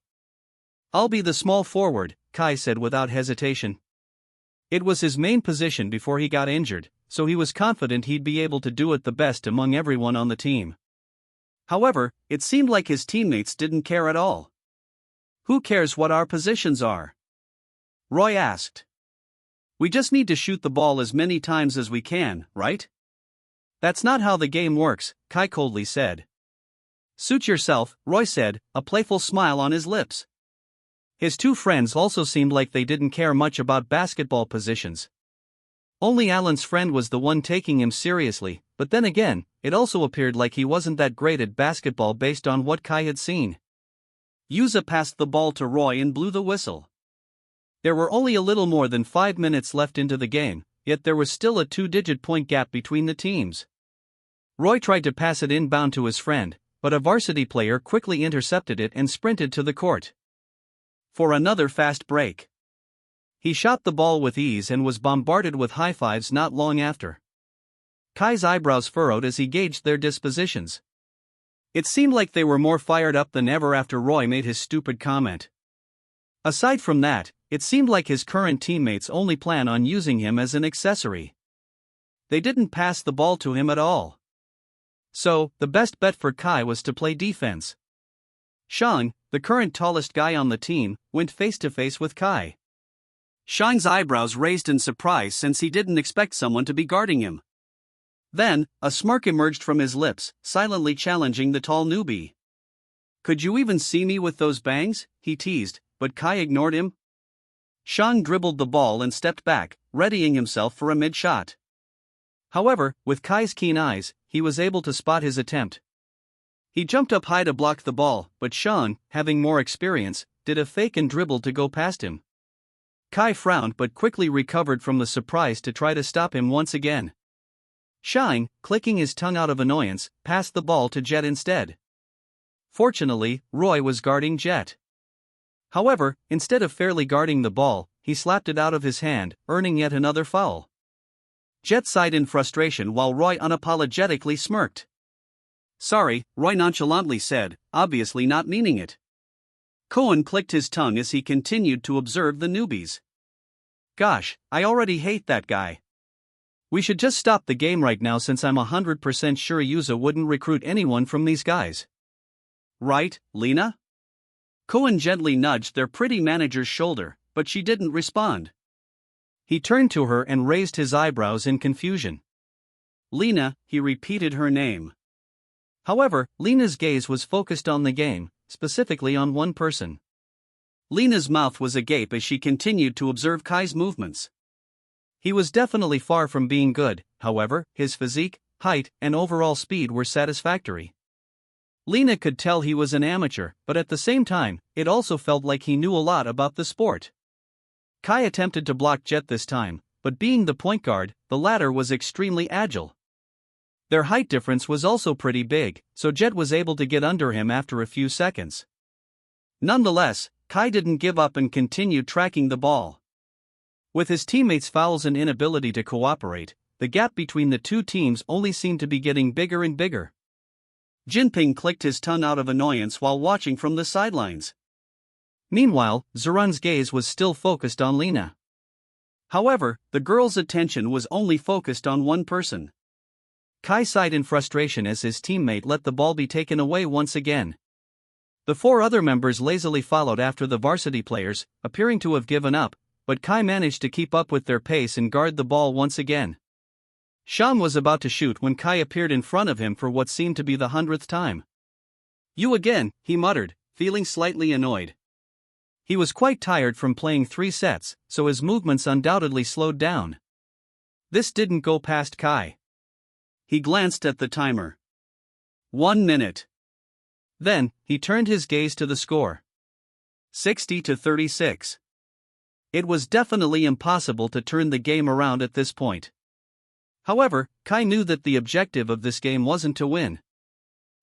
"I'll be the small forward," Kai said without hesitation. It was his main position before he got injured, so he was confident he'd be able to do it the best among everyone on the team. However, it seemed like his teammates didn't care at all. "Who cares what our positions are?" Roy asked. "We just need to shoot the ball as many times as we can, right?" "That's not how the game works," Kai coldly said. "Suit yourself," Roy said, a playful smile on his lips. His two friends also seemed like they didn't care much about basketball positions. Only Alan's friend was the one taking him seriously, but then again, it also appeared like he wasn't that great at basketball based on what Kai had seen. Yuza passed the ball to Roy and blew the whistle. There were only a little more than 5 minutes left into the game, yet there was still a 2-digit point gap between the teams. Roy tried to pass it inbound to his friend, but a varsity player quickly intercepted it and sprinted to the court for another fast break. He shot the ball with ease and was bombarded with high fives not long after. Kai's eyebrows furrowed as he gauged their dispositions. It seemed like they were more fired up than ever after Roy made his stupid comment. Aside from that, it seemed like his current teammates only plan on using him as an accessory. They didn't pass the ball to him at all. So, the best bet for Kai was to play defense. Shang, the current tallest guy on the team, went face-to-face with Kai. Shang's eyebrows raised in surprise since he didn't expect someone to be guarding him. Then, a smirk emerged from his lips, silently challenging the tall newbie. "Could you even see me with those bangs?" he teased, but Kai ignored him. Shang dribbled the ball and stepped back, readying himself for a mid-shot. However, with Kai's keen eyes, he was able to spot his attempt. He jumped up high to block the ball, but Shang, having more experience, did a fake and dribbled to go past him. Kai frowned but quickly recovered from the surprise to try to stop him once again. Shang, clicking his tongue out of annoyance, passed the ball to Jet instead. Fortunately, Roy was guarding Jet. However, instead of fairly guarding the ball, he slapped it out of his hand, earning yet another foul. Jet sighed in frustration while Roy unapologetically smirked. "Sorry," Roy nonchalantly said, obviously not meaning it. Koen clicked his tongue as he continued to observe the newbies. "Gosh, I already hate that guy. We should just stop the game right now since I'm 100% sure Yuza wouldn't recruit anyone from these guys. Right, Lena?" Koen gently nudged their pretty manager's shoulder, but she didn't respond. He turned to her and raised his eyebrows in confusion. "Lena," he repeated her name. However, Lena's gaze was focused on the game, specifically on one person. Lena's mouth was agape as she continued to observe Kai's movements. He was definitely far from being good, however, his physique, height, and overall speed were satisfactory. Lena could tell he was an amateur, but at the same time, it also felt like he knew a lot about the sport. Kai attempted to block Jet this time, but being the point guard, the latter was extremely agile. Their height difference was also pretty big, so Jet was able to get under him after a few seconds. Nonetheless, Kai didn't give up and continued tracking the ball. With his teammates' fouls and inability to cooperate, the gap between the two teams only seemed to be getting bigger and bigger. Jinping clicked his tongue out of annoyance while watching from the sidelines. Meanwhile, Zurun's gaze was still focused on Lena. However, the girl's attention was only focused on one person. Kai sighed in frustration as his teammate let the ball be taken away once again. The four other members lazily followed after the varsity players, appearing to have given up, but Kai managed to keep up with their pace and guard the ball once again. Shang was about to shoot when Kai appeared in front of him for what seemed to be the 100th time. "You again," he muttered, feeling slightly annoyed. He was quite tired from playing 3 sets, so his movements undoubtedly slowed down. This didn't go past Kai. He glanced at the timer. 1 minute. Then, he turned his gaze to the score. 60-36. It was definitely impossible to turn the game around at this point. However, Kai knew that the objective of this game wasn't to win.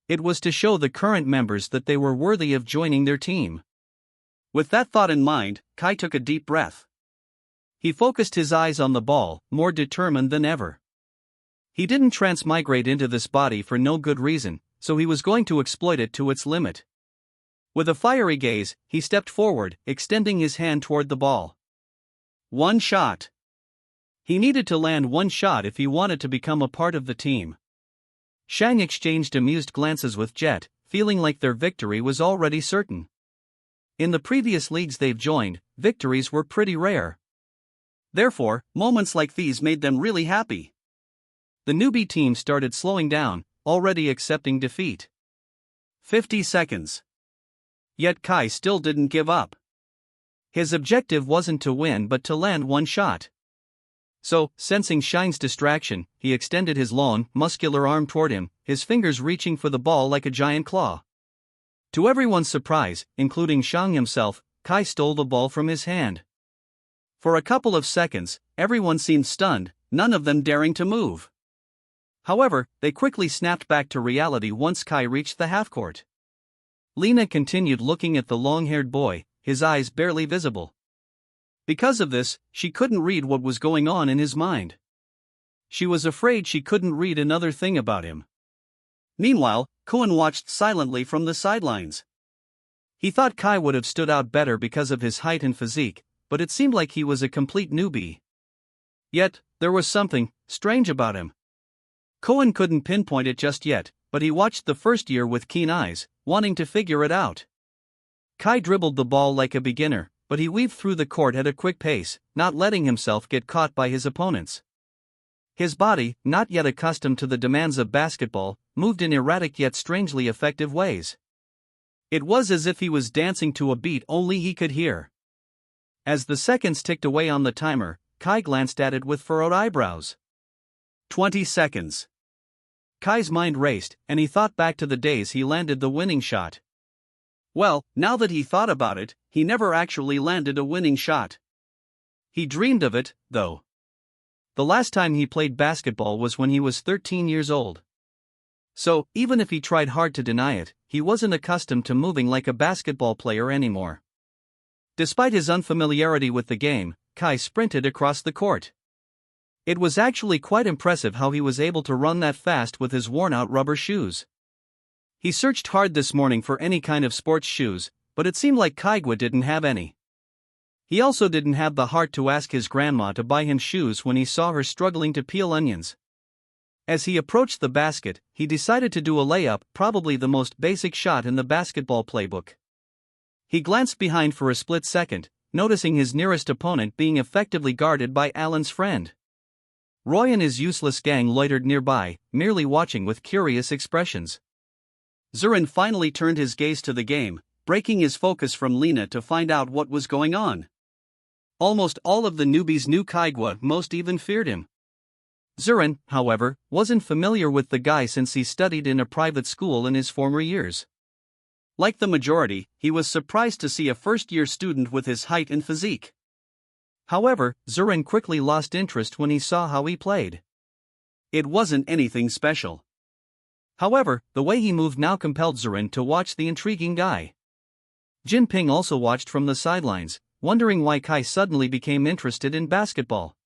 It was to show the current members that they were worthy of joining their team. With that thought in mind, Kai took a deep breath. He focused his eyes on the ball, more determined than ever. He didn't transmigrate into this body for no good reason, so he was going to exploit it to its limit. With a fiery gaze, he stepped forward, extending his hand toward the ball. 1 shot. He needed to land 1 shot if he wanted to become a part of the team. Shang exchanged amused glances with Jet, feeling like their victory was already certain. In the previous leagues they've joined, victories were pretty rare. Therefore, moments like these made them really happy. The newbie team started slowing down, already accepting defeat. 50 seconds. Yet Kai still didn't give up. His objective wasn't to win but to land 1 shot. So, sensing Shang's distraction, he extended his long, muscular arm toward him, his fingers reaching for the ball like a giant claw. To everyone's surprise, including Shang himself, Kai stole the ball from his hand. For a couple of seconds, everyone seemed stunned, none of them daring to move. However, they quickly snapped back to reality once Kai reached the half-court. Lena continued looking at the long-haired boy, his eyes barely visible. Because of this, she couldn't read what was going on in his mind. She was afraid she couldn't read another thing about him. Meanwhile, Cohen watched silently from the sidelines. He thought Kai would have stood out better because of his height and physique, but it seemed like he was a complete newbie. Yet, there was something strange about him. Cohen couldn't pinpoint it just yet, but he watched the first year with keen eyes, wanting to figure it out. Kai dribbled the ball like a beginner, but he weaved through the court at a quick pace, not letting himself get caught by his opponents. His body, not yet accustomed to the demands of basketball, moved in erratic yet strangely effective ways. It was as if he was dancing to a beat only he could hear. As the seconds ticked away on the timer, Kai glanced at it with furrowed eyebrows. 20 seconds. Kai's mind raced, and he thought back to the days he landed the winning shot. Well, now that he thought about it, he never actually landed a winning shot. He dreamed of it, though. The last time he played basketball was when he was 13 years old. So, even if he tried hard to deny it, he wasn't accustomed to moving like a basketball player anymore. Despite his unfamiliarity with the game, Kai sprinted across the court. It was actually quite impressive how he was able to run that fast with his worn-out rubber shoes. He searched hard this morning for any kind of sports shoes, but it seemed like Kaigwa didn't have any. He also didn't have the heart to ask his grandma to buy him shoes when he saw her struggling to peel onions. As he approached the basket, he decided to do a layup, probably the most basic shot in the basketball playbook. He glanced behind for a split second, noticing his nearest opponent being effectively guarded by Alan's friend. Roy and his useless gang loitered nearby, merely watching with curious expressions. Zurin finally turned his gaze to the game, breaking his focus from Lena to find out what was going on. Almost all of the newbies knew Kaigwa, most even feared him. Zurin, however, wasn't familiar with the guy since he studied in a private school in his former years. Like the majority, he was surprised to see a first-year student with his height and physique. However, Zurin quickly lost interest when he saw how he played. It wasn't anything special. However, the way he moved now compelled Zurin to watch the intriguing guy. Jinping also watched from the sidelines, wondering why Kai suddenly became interested in basketball.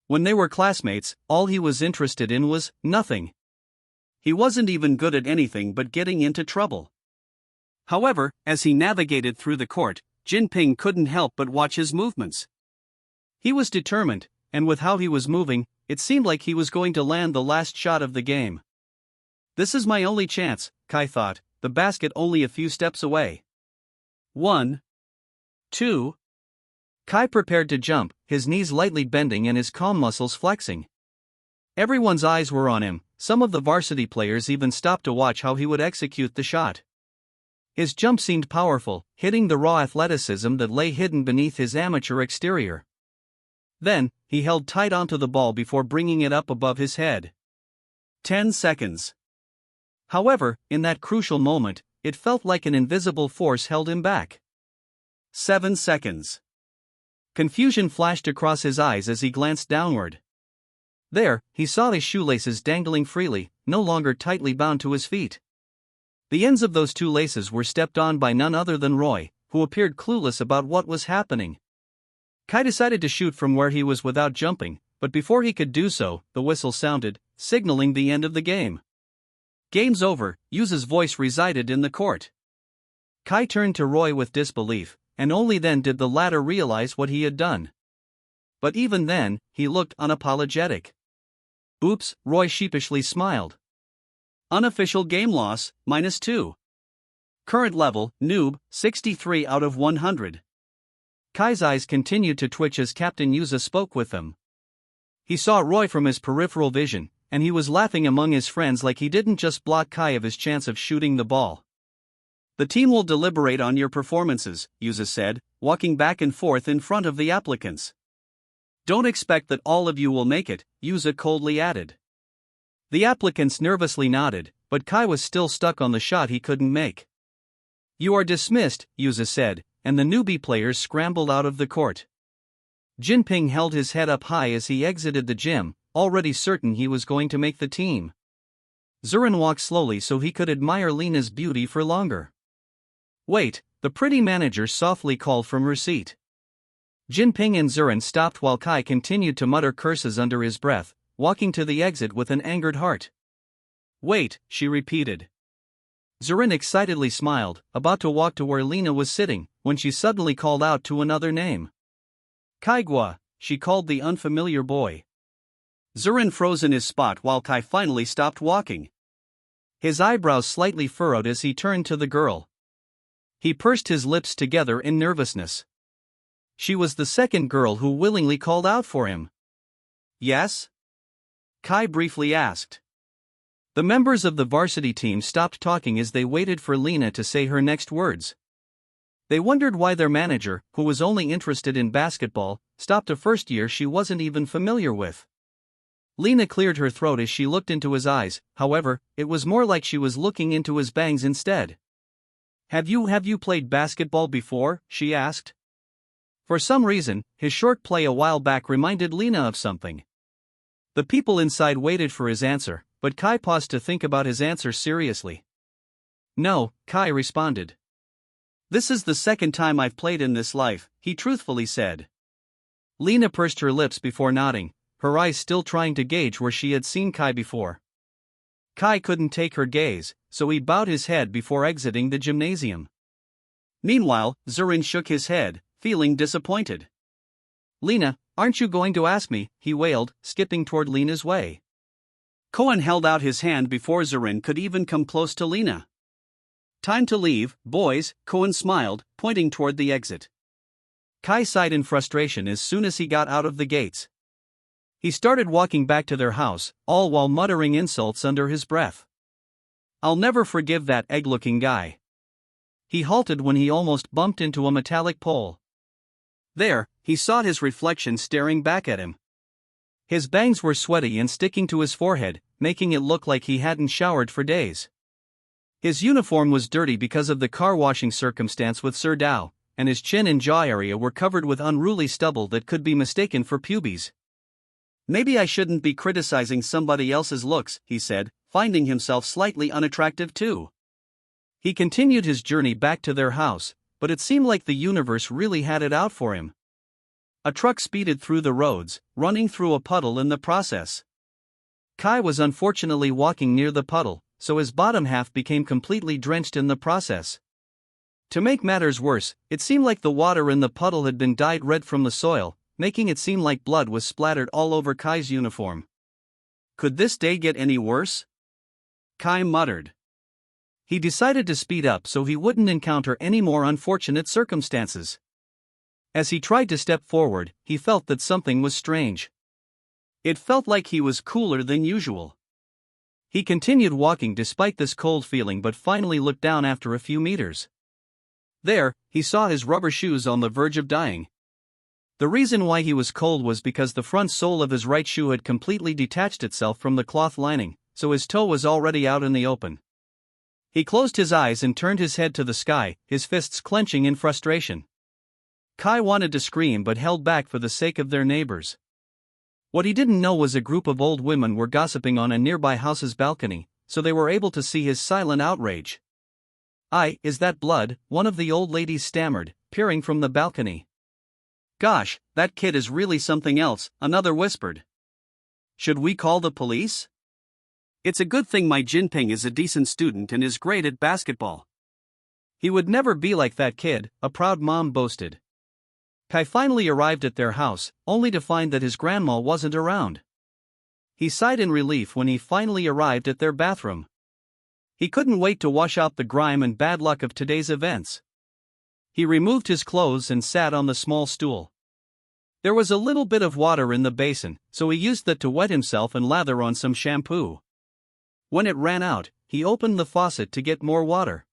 When they were classmates, all he was interested in was nothing. He wasn't even good at anything but getting into trouble. However, as he navigated through the court, Jinping couldn't help but watch his movements. He was determined, and with how he was moving, it seemed like he was going to land the last shot of the game. This is my only chance, Kai thought, the basket only a few steps away. 1. 2. Kai prepared to jump, his knees lightly bending and his calm muscles flexing. Everyone's eyes were on him, some of the varsity players even stopped to watch how he would execute the shot. His jump seemed powerful, hitting the raw athleticism that lay hidden beneath his amateur exterior. Then, he held tight onto the ball before bringing it up above his head. 10 seconds. However, in that crucial moment, it felt like an invisible force held him back. 7 seconds. Confusion flashed across his eyes as he glanced downward. There, he saw his shoelaces dangling freely, no longer tightly bound to his feet. The ends of those two laces were stepped on by none other than Roy, who appeared clueless about what was happening. Kai decided to shoot from where he was without jumping, but before he could do so, the whistle sounded, signaling the end of the game. Game's over, Yu's voice resided in the court. Kai turned to Roy with disbelief, and only then did the latter realize what he had done. But even then, he looked unapologetic. Oops, Roy sheepishly smiled. Unofficial game loss, -2. Current level, noob, 63 out of 100. Kai's eyes continued to twitch as Captain Yuza spoke with them. He saw Roy from his peripheral vision, and he was laughing among his friends like he didn't just block Kai of his chance of shooting the ball. The team will deliberate on your performances, Yuza said, walking back and forth in front of the applicants. Don't expect that all of you will make it, Yuza coldly added. The applicants nervously nodded, but Kai was still stuck on the shot he couldn't make. You are dismissed, Yuza said, and the newbie players scrambled out of the court. Jinping held his head up high as he exited the gym, already certain he was going to make the team. Zurin walked slowly so he could admire Lena's beauty for longer. Wait, the pretty manager softly called from her seat. Jinping and Zurin stopped while Kai continued to mutter curses under his breath, walking to the exit with an angered heart. Wait, she repeated. Zurin excitedly smiled, about to walk to where Lena was sitting, when she suddenly called out to another name. Kaigwa, she called the unfamiliar boy. Zurin froze in his spot while Kai finally stopped walking. His eyebrows slightly furrowed as he turned to the girl. He pursed his lips together in nervousness. She was the second girl who willingly called out for him. Yes? Kai briefly asked. The members of the varsity team stopped talking as they waited for Lena to say her next words. They wondered why their manager, who was only interested in basketball, stopped a first year she wasn't even familiar with. Lena cleared her throat as she looked into his eyes, however, it was more like she was looking into his bangs instead. Have you played basketball before? She asked. For some reason, his short play a while back reminded Lena of something. The people inside waited for his answer, but Kai paused to think about his answer seriously. No, Kai responded. This is the second time I've played in this life, he truthfully said. Lena pursed her lips before nodding, her eyes still trying to gauge where she had seen Kai before. Kai couldn't take her gaze, so he bowed his head before exiting the gymnasium. Meanwhile, Zurin shook his head, feeling disappointed. Lena, aren't you going to ask me? He wailed, skipping toward Lena's way. Koen held out his hand before Zurin could even come close to Lena. Time to leave, boys, Koen smiled, pointing toward the exit. Kai sighed in frustration as soon as he got out of the gates. He started walking back to their house, all while muttering insults under his breath. I'll never forgive that egg-looking guy. He halted when he almost bumped into a metallic pole. There, he saw his reflection staring back at him. His bangs were sweaty and sticking to his forehead, making it look like he hadn't showered for days. His uniform was dirty because of the car washing circumstance with Sir Dao, and his chin and jaw area were covered with unruly stubble that could be mistaken for pubes. "Maybe I shouldn't be criticizing somebody else's looks," he said, finding himself slightly unattractive too. He continued his journey back to their house, but it seemed like the universe really had it out for him. A truck speeded through the roads, running through a puddle in the process. Kai was unfortunately walking near the puddle, so his bottom half became completely drenched in the process. To make matters worse, it seemed like the water in the puddle had been dyed red from the soil, making it seem like blood was splattered all over Kai's uniform. Could this day get any worse? Kai muttered. He decided to speed up so he wouldn't encounter any more unfortunate circumstances. As he tried to step forward, he felt that something was strange. It felt like he was cooler than usual. He continued walking despite this cold feeling but finally looked down after a few meters. There, he saw his rubber shoes on the verge of dying. The reason why he was cold was because the front sole of his right shoe had completely detached itself from the cloth lining, so his toe was already out in the open. He closed his eyes and turned his head to the sky, his fists clenching in frustration. Kai wanted to scream but held back for the sake of their neighbors. What he didn't know was a group of old women were gossiping on a nearby house's balcony, so they were able to see his silent outrage. Is that blood?" one of the old ladies stammered, peering from the balcony. "Gosh, that kid is really something else," another whispered. "Should we call the police? It's a good thing my Jinping is a decent student and is great at basketball." "He would never be like that kid," a proud mom boasted. Kai finally arrived at their house, only to find that his grandma wasn't around. He sighed in relief when he finally arrived at their bathroom. He couldn't wait to wash out the grime and bad luck of today's events. He removed his clothes and sat on the small stool. There was a little bit of water in the basin, so he used that to wet himself and lather on some shampoo. When it ran out, he opened the faucet to get more water.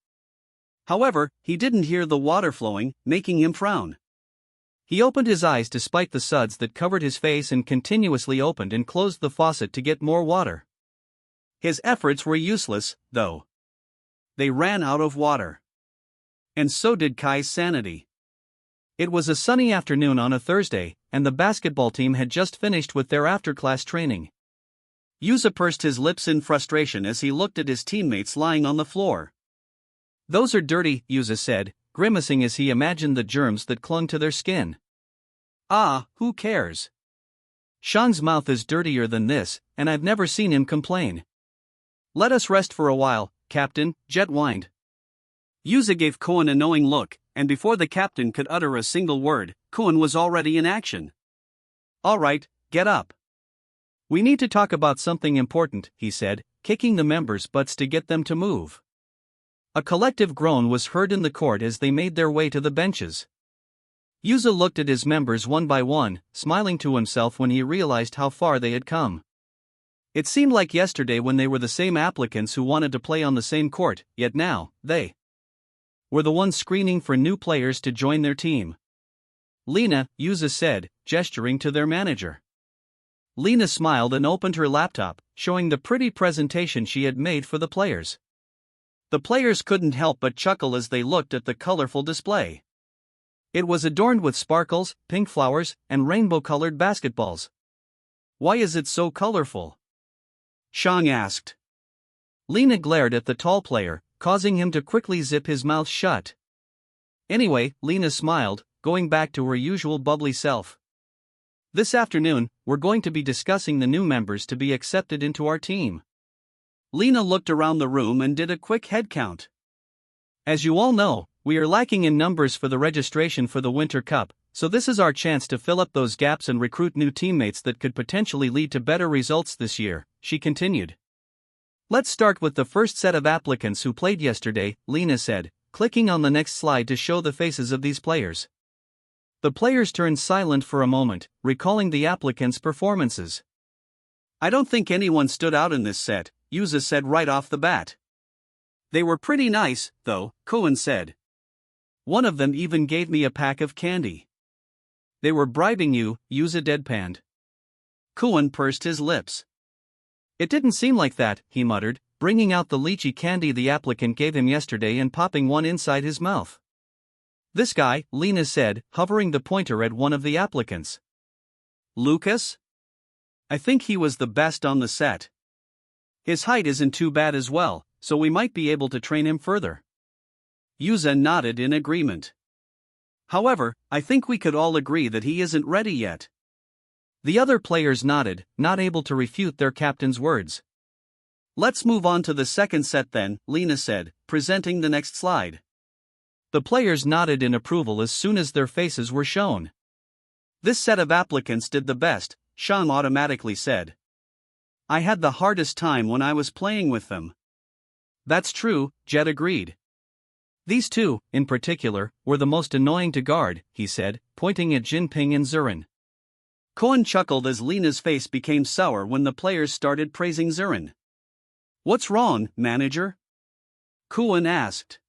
However, he didn't hear the water flowing, making him frown. He opened his eyes despite the suds that covered his face and continuously opened and closed the faucet to get more water. His efforts were useless, though. They ran out of water. And so did Kai's sanity. It was a sunny afternoon on a Thursday, and the basketball team had just finished with their after-class training. Yuza pursed his lips in frustration as he looked at his teammates lying on the floor. "Those are dirty," Yuza said, grimacing as he imagined the germs that clung to their skin. Who cares? Shang's mouth is dirtier than this, and I've never seen him complain. "Let us rest for a while, Captain," Jet whined. Yuza gave Koen a knowing look, and before the captain could utter a single word, Koen was already in action. "All right, get up. We need to talk about something important," he said, kicking the members' butts to get them to move. A collective groan was heard in the court as they made their way to the benches. Yuza looked at his members one by one, smiling to himself when he realized how far they had come. It seemed like yesterday when they were the same applicants who wanted to play on the same court, yet now, they were the ones screening for new players to join their team. "Lena," Yuza said, gesturing to their manager. Lena smiled and opened her laptop, showing the pretty presentation she had made for the players. The players couldn't help but chuckle as they looked at the colorful display. It was adorned with sparkles, pink flowers, and rainbow-colored basketballs. "Why is it so colorful?" Shang asked. Lena glared at the tall player, causing him to quickly zip his mouth shut. "Anyway," Lena smiled, going back to her usual bubbly self. "This afternoon, we're going to be discussing the new members to be accepted into our team." Lena looked around the room and did a quick head count. "As you all know, we are lacking in numbers for the registration for the Winter Cup, so this is our chance to fill up those gaps and recruit new teammates that could potentially lead to better results this year," she continued. "Let's start with the first set of applicants who played yesterday," Lena said, clicking on the next slide to show the faces of these players. The players turned silent for a moment, recalling the applicants' performances. "I don't think anyone stood out in this set," Yuza said right off the bat. "They were pretty nice, though," Koen said. "One of them even gave me a pack of candy." "They were bribing you," Yuza deadpanned. Koen pursed his lips. "It didn't seem like that," he muttered, bringing out the lychee candy the applicant gave him yesterday and popping one inside his mouth. This guy, Lena said, hovering the pointer at one of the applicants. Lucas? I think he was the best on the set. His height isn't too bad as well, so we might be able to train him further. Yuza nodded in agreement. However, I think we could all agree that he isn't ready yet. The other players nodded, not able to refute their captain's words. Let's move on to the second set then, Lena said, presenting the next slide. The players nodded in approval as soon as their faces were shown. This set of applicants did the best, Sean automatically said. I had the hardest time when I was playing with them. That's true, Jet agreed. These two, in particular, were the most annoying to guard, he said, pointing at Jinping and Zurin. Cohen chuckled as Lena's face became sour when the players started praising Zurin. What's wrong, manager? Cohen asked.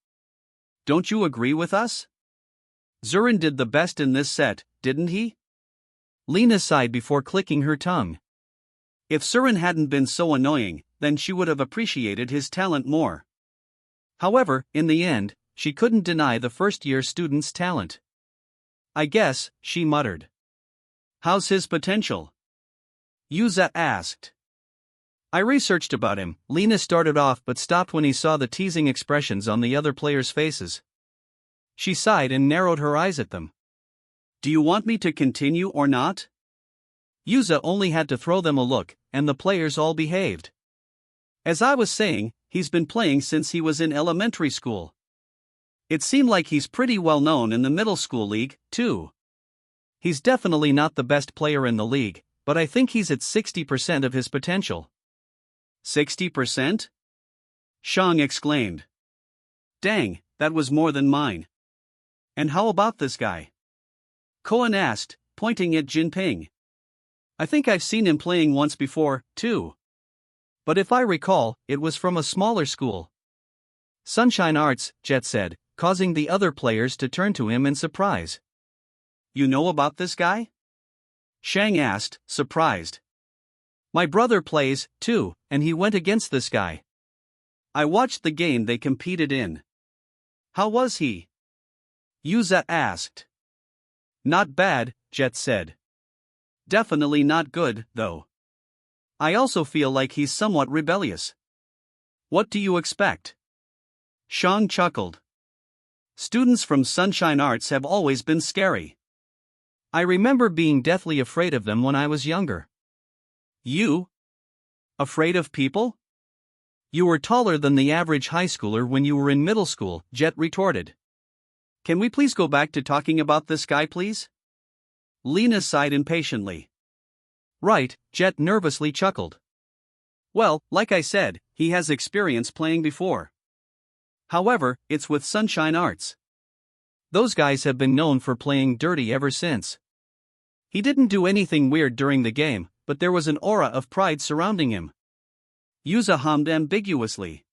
Don't you agree with us? Zurin did the best in this set, didn't he? Lena sighed before clicking her tongue. If Zurin hadn't been so annoying, then she would have appreciated his talent more. However, in the end, she couldn't deny the first-year student's talent. I guess, she muttered. How's his potential? Yuza asked. I researched about him, Lena started off but stopped when he saw the teasing expressions on the other players' faces. She sighed and narrowed her eyes at them. Do you want me to continue or not? Yuza only had to throw them a look, and the players all behaved. As I was saying, he's been playing since he was in elementary school. It seemed like he's pretty well known in the middle school league, too. He's definitely not the best player in the league, but I think he's at 60% of his potential. 60%? Shang exclaimed. Dang, that was more than mine. And how about this guy? Cohen asked, pointing at Jinping. I think I've seen him playing once before, too. But if I recall, it was from a smaller school. Sunshine Arts, Jet said, causing the other players to turn to him in surprise. You know about this guy? Shang asked, surprised. My brother plays, too, and he went against this guy. I watched the game they competed in. How was he? Yuza asked. Not bad, Jet said. Definitely not good, though. I also feel like he's somewhat rebellious. What do you expect? Shang chuckled. Students from Sunshine Arts have always been scary. I remember being deathly afraid of them when I was younger. You? Afraid of people? You were taller than the average high schooler when you were in middle school, Jet retorted. Can we please go back to talking about this guy, please? Lena sighed impatiently. Right, Jet nervously chuckled. Well, like I said, he has experience playing before. However, it's with Sunshine Arts. Those guys have been known for playing dirty ever since. He didn't do anything weird during the game, but there was an aura of pride surrounding him. Yuza hummed ambiguously.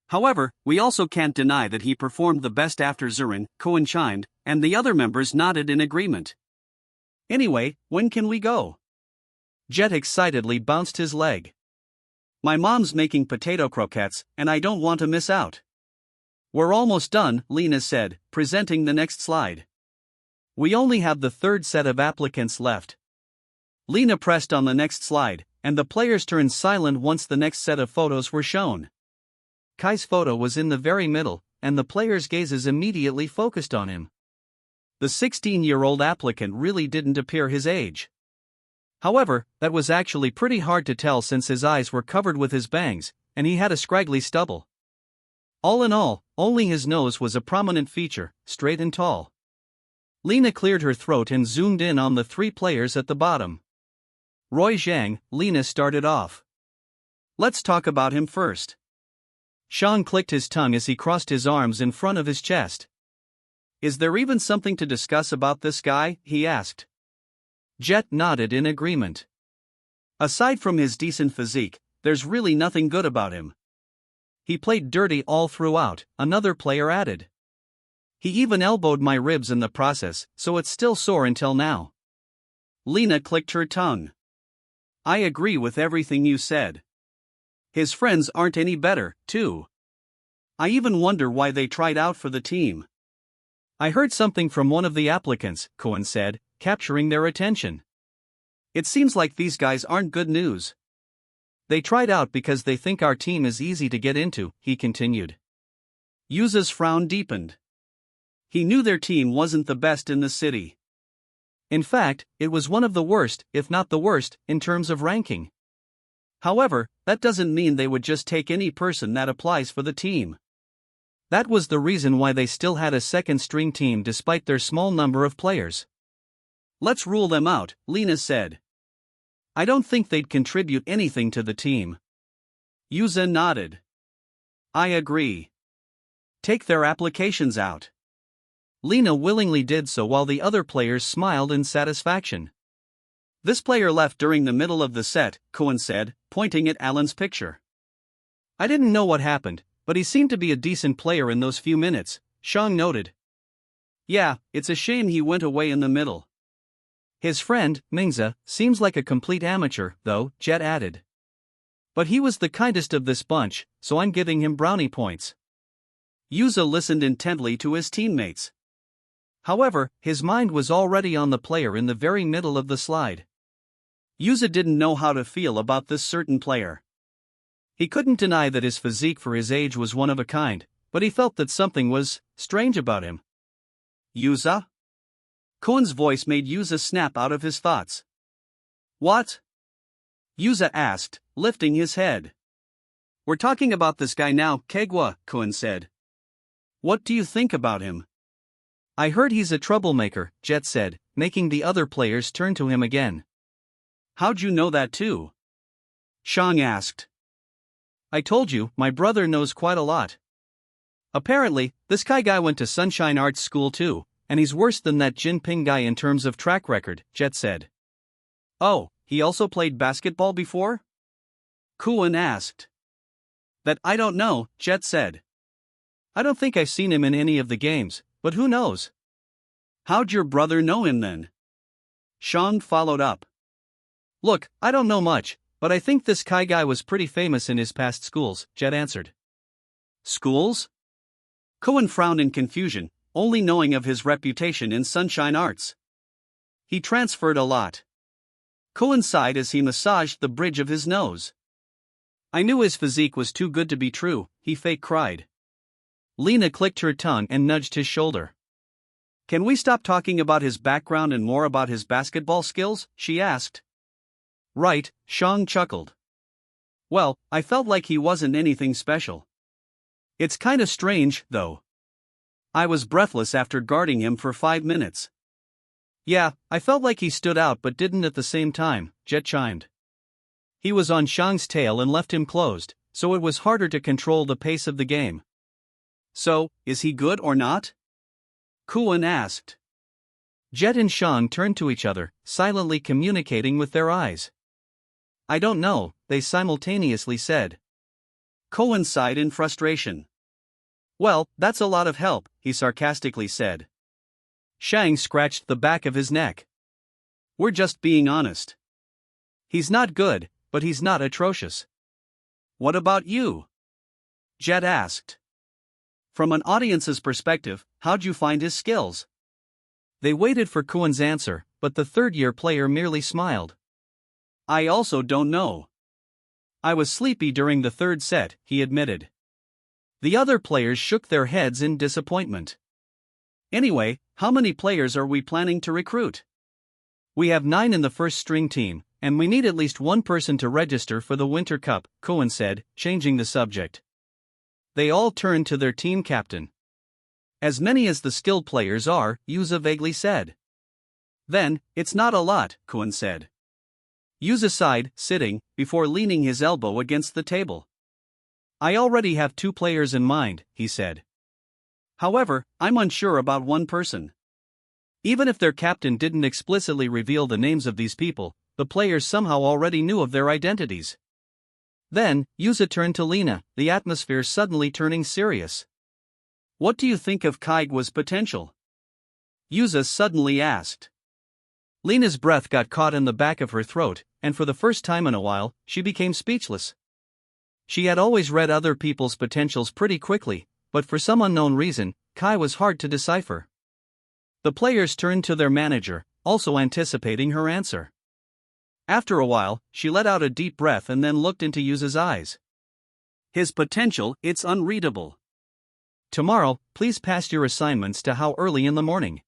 However, we also can't deny that he performed the best after Zurin, Cohen chimed, and the other members nodded in agreement. Anyway, when can we go? Jet excitedly bounced his leg. My mom's making potato croquettes, and I don't want to miss out. We're almost done, Lena said, presenting the next slide. We only have the third set of applicants left. Lena pressed on the next slide, and the players turned silent once the next set of photos were shown. Kai's photo was in the very middle, and the players' gazes immediately focused on him. The 16-year-old applicant really didn't appear his age. However, that was actually pretty hard to tell since his eyes were covered with his bangs, and he had a scraggly stubble. All in all, only his nose was a prominent feature, straight and tall. Lena cleared her throat and zoomed in on the three players at the bottom. Roy Zhang, Lena started off. Let's talk about him first. Shang clicked his tongue as he crossed his arms in front of his chest. Is there even something to discuss about this guy? He asked. Jet nodded in agreement. Aside from his decent physique, there's really nothing good about him. He played dirty all throughout, another player added. He even elbowed my ribs in the process, so it's still sore until now. Lena clicked her tongue. I agree with everything you said. His friends aren't any better, too. I even wonder why they tried out for the team. I heard something from one of the applicants, Cohen said, capturing their attention. It seems like these guys aren't good news. They tried out because they think our team is easy to get into, he continued. Yuza's frown deepened. He knew their team wasn't the best in the city. In fact, it was one of the worst, if not the worst, in terms of ranking. However, that doesn't mean they would just take any person that applies for the team. That was the reason why they still had a second-string team despite their small number of players. Let's rule them out, Lena said. I don't think they'd contribute anything to the team. Yuza nodded. I agree. Take their applications out. Lena willingly did so while the other players smiled in satisfaction. This player left during the middle of the set, Cohen said, pointing at Alan's picture. I didn't know what happened, but he seemed to be a decent player in those few minutes, Shang noted. Yeah, it's a shame he went away in the middle. His friend, Mingza, seems like a complete amateur, though, Jet added. But he was the kindest of this bunch, so I'm giving him brownie points. Yuza listened intently to his teammates. However, his mind was already on the player in the very middle of the slide. Yuza didn't know how to feel about this certain player. He couldn't deny that his physique for his age was one of a kind, but he felt that something was strange about him. Yuza? Cohen's voice made Yuza snap out of his thoughts. What? Yuza asked, lifting his head. We're talking about this guy now, Kegwa, Cohen said. What do you think about him? I heard he's a troublemaker, Jet said, making the other players turn to him again. How'd you know that too? Shang asked. I told you, my brother knows quite a lot. Apparently, this Kai guy went to Sunshine Arts School too, and he's worse than that Jinping guy in terms of track record, Jet said. Oh, he also played basketball before? Kuan asked. That I don't know, Jet said. I don't think I've seen him in any of the games, but who knows? How'd your brother know him then? Shang followed up. Look, I don't know much, but I think this Kai guy was pretty famous in his past schools, Jet answered. Schools? Cohen frowned in confusion, only knowing of his reputation in Sunshine Arts. He transferred a lot. Cohen sighed as he massaged the bridge of his nose. I knew his physique was too good to be true, he fake cried. Lena clicked her tongue and nudged his shoulder. Can we stop talking about his background and more about his basketball skills? She asked. Right, Shang chuckled. Well, I felt like he wasn't anything special. It's kinda strange, though. I was breathless after guarding him for 5 minutes. Yeah, I felt like he stood out but didn't at the same time, Jet chimed. He was on Shang's tail and left him closed, so it was harder to control the pace of the game. So, is he good or not? Kuan asked. Jet and Shang turned to each other, silently communicating with their eyes. I don't know, they simultaneously said. Cohen sighed in frustration. Well, that's a lot of help, he sarcastically said. Shang scratched the back of his neck. We're just being honest. He's not good, but he's not atrocious. What about you? Jet asked. From an audience's perspective, how'd you find his skills? They waited for Kuan's answer, but the third-year player merely smiled. I also don't know. I was sleepy during the third set, he admitted. The other players shook their heads in disappointment. Anyway, how many players are we planning to recruit? We have 9 in the first-string team, and we need at least one person to register for the Winter Cup, Cohen said, changing the subject. They all turned to their team captain. As many as the skilled players are, Yuza vaguely said. Then, it's not a lot, Cohen said. Yuza sighed, sitting, before leaning his elbow against the table. I already have 2 players in mind, he said. However, I'm unsure about one person. Even if their captain didn't explicitly reveal the names of these people, the players somehow already knew of their identities. Then, Yuza turned to Lena, the atmosphere suddenly turning serious. What do you think of Kaigwa's potential? Yuza suddenly asked. Lena's breath got caught in the back of her throat, and for the first time in a while, she became speechless. She had always read other people's potentials pretty quickly, but for some unknown reason, Kai was hard to decipher. The players turned to their manager, also anticipating her answer. After a while, she let out a deep breath and then looked into Yu's eyes. His potential, it's unreadable. Tomorrow, please pass your assignments to how early in the morning?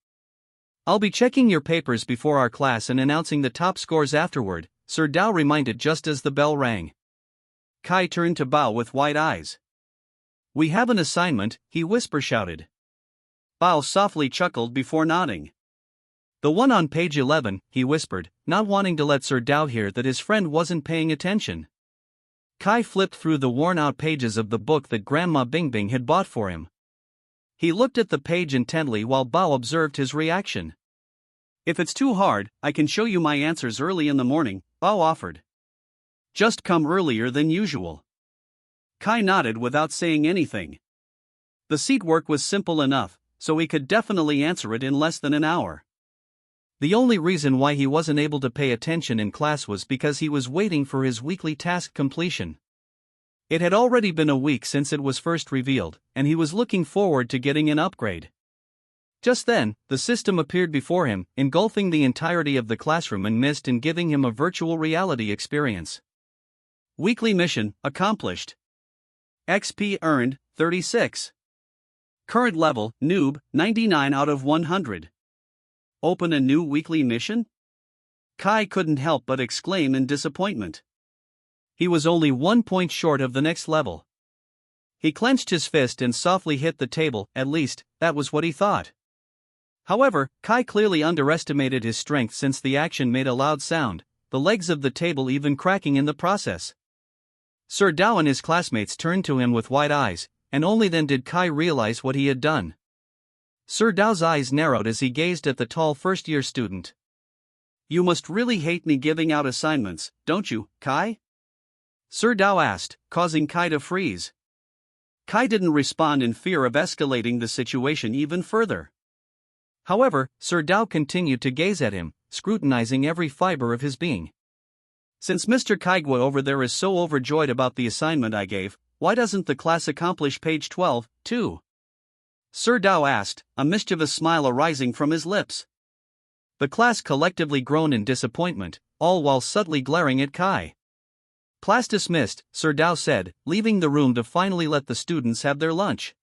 I'll be checking your papers before our class and announcing the top scores afterward, Sir Dao reminded just as the bell rang. Kai turned to Bao with wide eyes. We have an assignment, he whisper-shouted. Bao softly chuckled before nodding. The one on page 11, he whispered, not wanting to let Sir Dao hear that his friend wasn't paying attention. Kai flipped through the worn-out pages of the book that Grandma Bingbing had bought for him. He looked at the page intently while Bao observed his reaction. If it's too hard, I can show you my answers early in the morning, Bao offered. Just come earlier than usual. Kai nodded without saying anything. The seat work was simple enough, so he could definitely answer it in less than an hour. The only reason why he wasn't able to pay attention in class was because he was waiting for his weekly task completion. It had already been a week since it was first revealed, and he was looking forward to getting an upgrade. Just then, the system appeared before him, engulfing the entirety of the classroom in mist and giving him a virtual reality experience. Weekly mission accomplished. XP earned 36. Current level noob 99 out of 100. Open a new weekly mission? Kai couldn't help but exclaim in disappointment. He was only 1 point short of the next level. He clenched his fist and softly hit the table, at least, that was what he thought. However, Kai clearly underestimated his strength since the action made a loud sound, the legs of the table even cracking in the process. Sir Dao and his classmates turned to him with wide eyes, and only then did Kai realize what he had done. Sir Dao's eyes narrowed as he gazed at the tall first-year student. You must really hate me giving out assignments, don't you, Kai? Sir Dao asked, causing Kai to freeze. Kai didn't respond in fear of escalating the situation even further. However, Sir Dao continued to gaze at him, scrutinizing every fiber of his being. Since Mr. Kaigwa over there is so overjoyed about the assignment I gave, why doesn't the class accomplish page 12, too? Sir Dao asked, a mischievous smile arising from his lips. The class collectively groaned in disappointment, all while subtly glaring at Kai. Class dismissed, Sir Dao said, leaving the room to finally let the students have their lunch.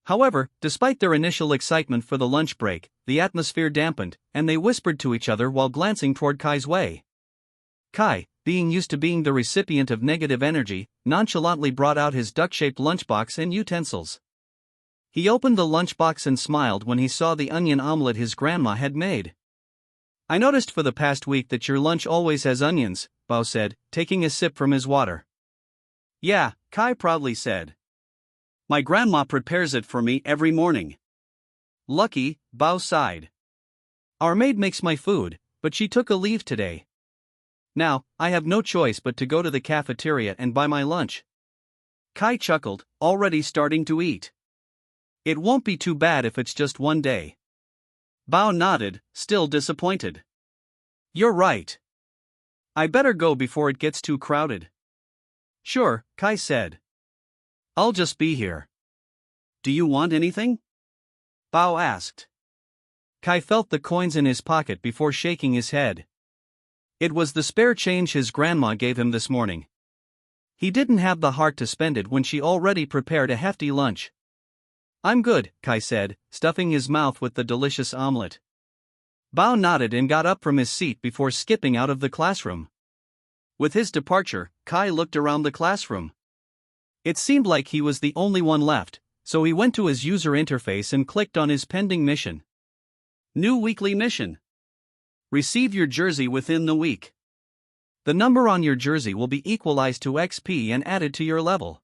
However, despite their initial excitement for the lunch break, the atmosphere dampened, and they whispered to each other while glancing toward Kai's way. Kai, being used to being the recipient of negative energy, nonchalantly brought out his duck-shaped lunchbox and utensils. He opened the lunchbox and smiled when he saw the onion omelet his grandma had made. I noticed for the past week that your lunch always has onions, Bao said, taking a sip from his water. Yeah, Kai proudly said. My grandma prepares it for me every morning. Lucky, Bao sighed. Our maid makes my food, but she took a leave today. Now, I have no choice but to go to the cafeteria and buy my lunch. Kai chuckled, already starting to eat. It won't be too bad if it's just one day. Bao nodded, still disappointed. You're right. I better go before it gets too crowded. Sure, Kai said. I'll just be here. Do you want anything? Bao asked. Kai felt the coins in his pocket before shaking his head. It was the spare change his grandma gave him this morning. He didn't have the heart to spend it when she already prepared a hefty lunch. I'm good, Kai said, stuffing his mouth with the delicious omelet. Bao nodded and got up from his seat before skipping out of the classroom. With his departure, Kai looked around the classroom. It seemed like he was the only one left, so he went to his user interface and clicked on his pending mission. New weekly mission. Receive your jersey within the week. The number on your jersey will be equalized to XP and added to your level.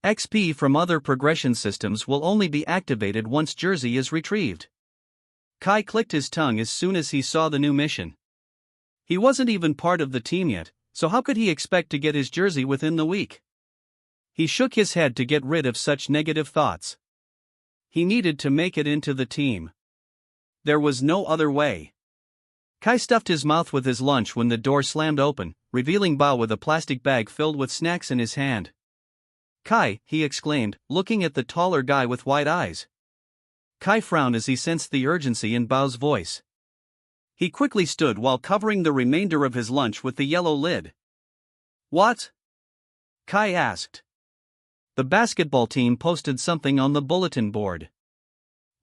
XP from other progression systems will only be activated once jersey is retrieved. Kai clicked his tongue as soon as he saw the new mission. He wasn't even part of the team yet, so how could he expect to get his jersey within the week? He shook his head to get rid of such negative thoughts. He needed to make it into the team. There was no other way. Kai stuffed his mouth with his lunch when the door slammed open, revealing Bao with a plastic bag filled with snacks in his hand. Kai, he exclaimed, looking at the taller guy with wide eyes. Kai frowned as he sensed the urgency in Bao's voice. He quickly stood while covering the remainder of his lunch with the yellow lid. What? Kai asked. The basketball team posted something on the bulletin board.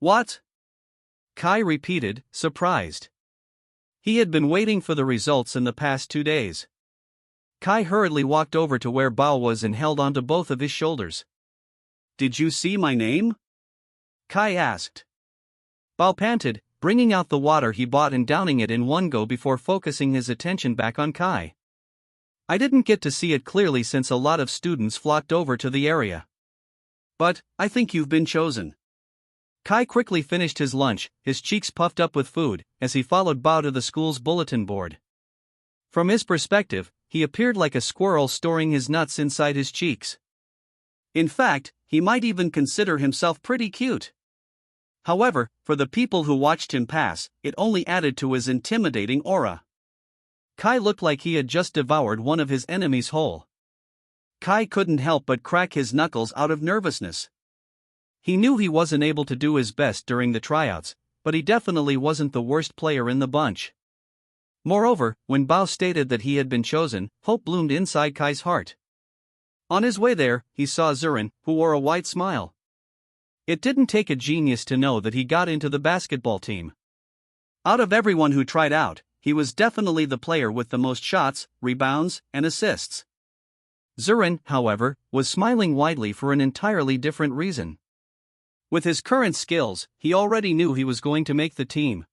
What? Kai repeated, surprised. He had been waiting for the results in the past 2 days. Kai hurriedly walked over to where Bao was and held onto both of his shoulders. Did you see my name? Kai asked. Bao panted, bringing out the water he bought and downing it in one go before focusing his attention back on Kai. I didn't get to see it clearly since a lot of students flocked over to the area. But, I think you've been chosen. Kai quickly finished his lunch, his cheeks puffed up with food, as he followed Bao to the school's bulletin board. From his perspective, he appeared like a squirrel storing his nuts inside his cheeks. In fact, he might even consider himself pretty cute. However, for the people who watched him pass, it only added to his intimidating aura. Kai looked like he had just devoured one of his enemies whole. Kai couldn't help but crack his knuckles out of nervousness. He knew he wasn't able to do his best during the tryouts, but he definitely wasn't the worst player in the bunch. Moreover, when Bao stated that he had been chosen, hope bloomed inside Kai's heart. On his way there, he saw Zurin, who wore a wide smile. It didn't take a genius to know that he got into the basketball team. Out of everyone who tried out, he was definitely the player with the most shots, rebounds, and assists. Zurin, however, was smiling widely for an entirely different reason. With his current skills, he already knew he was going to make the team.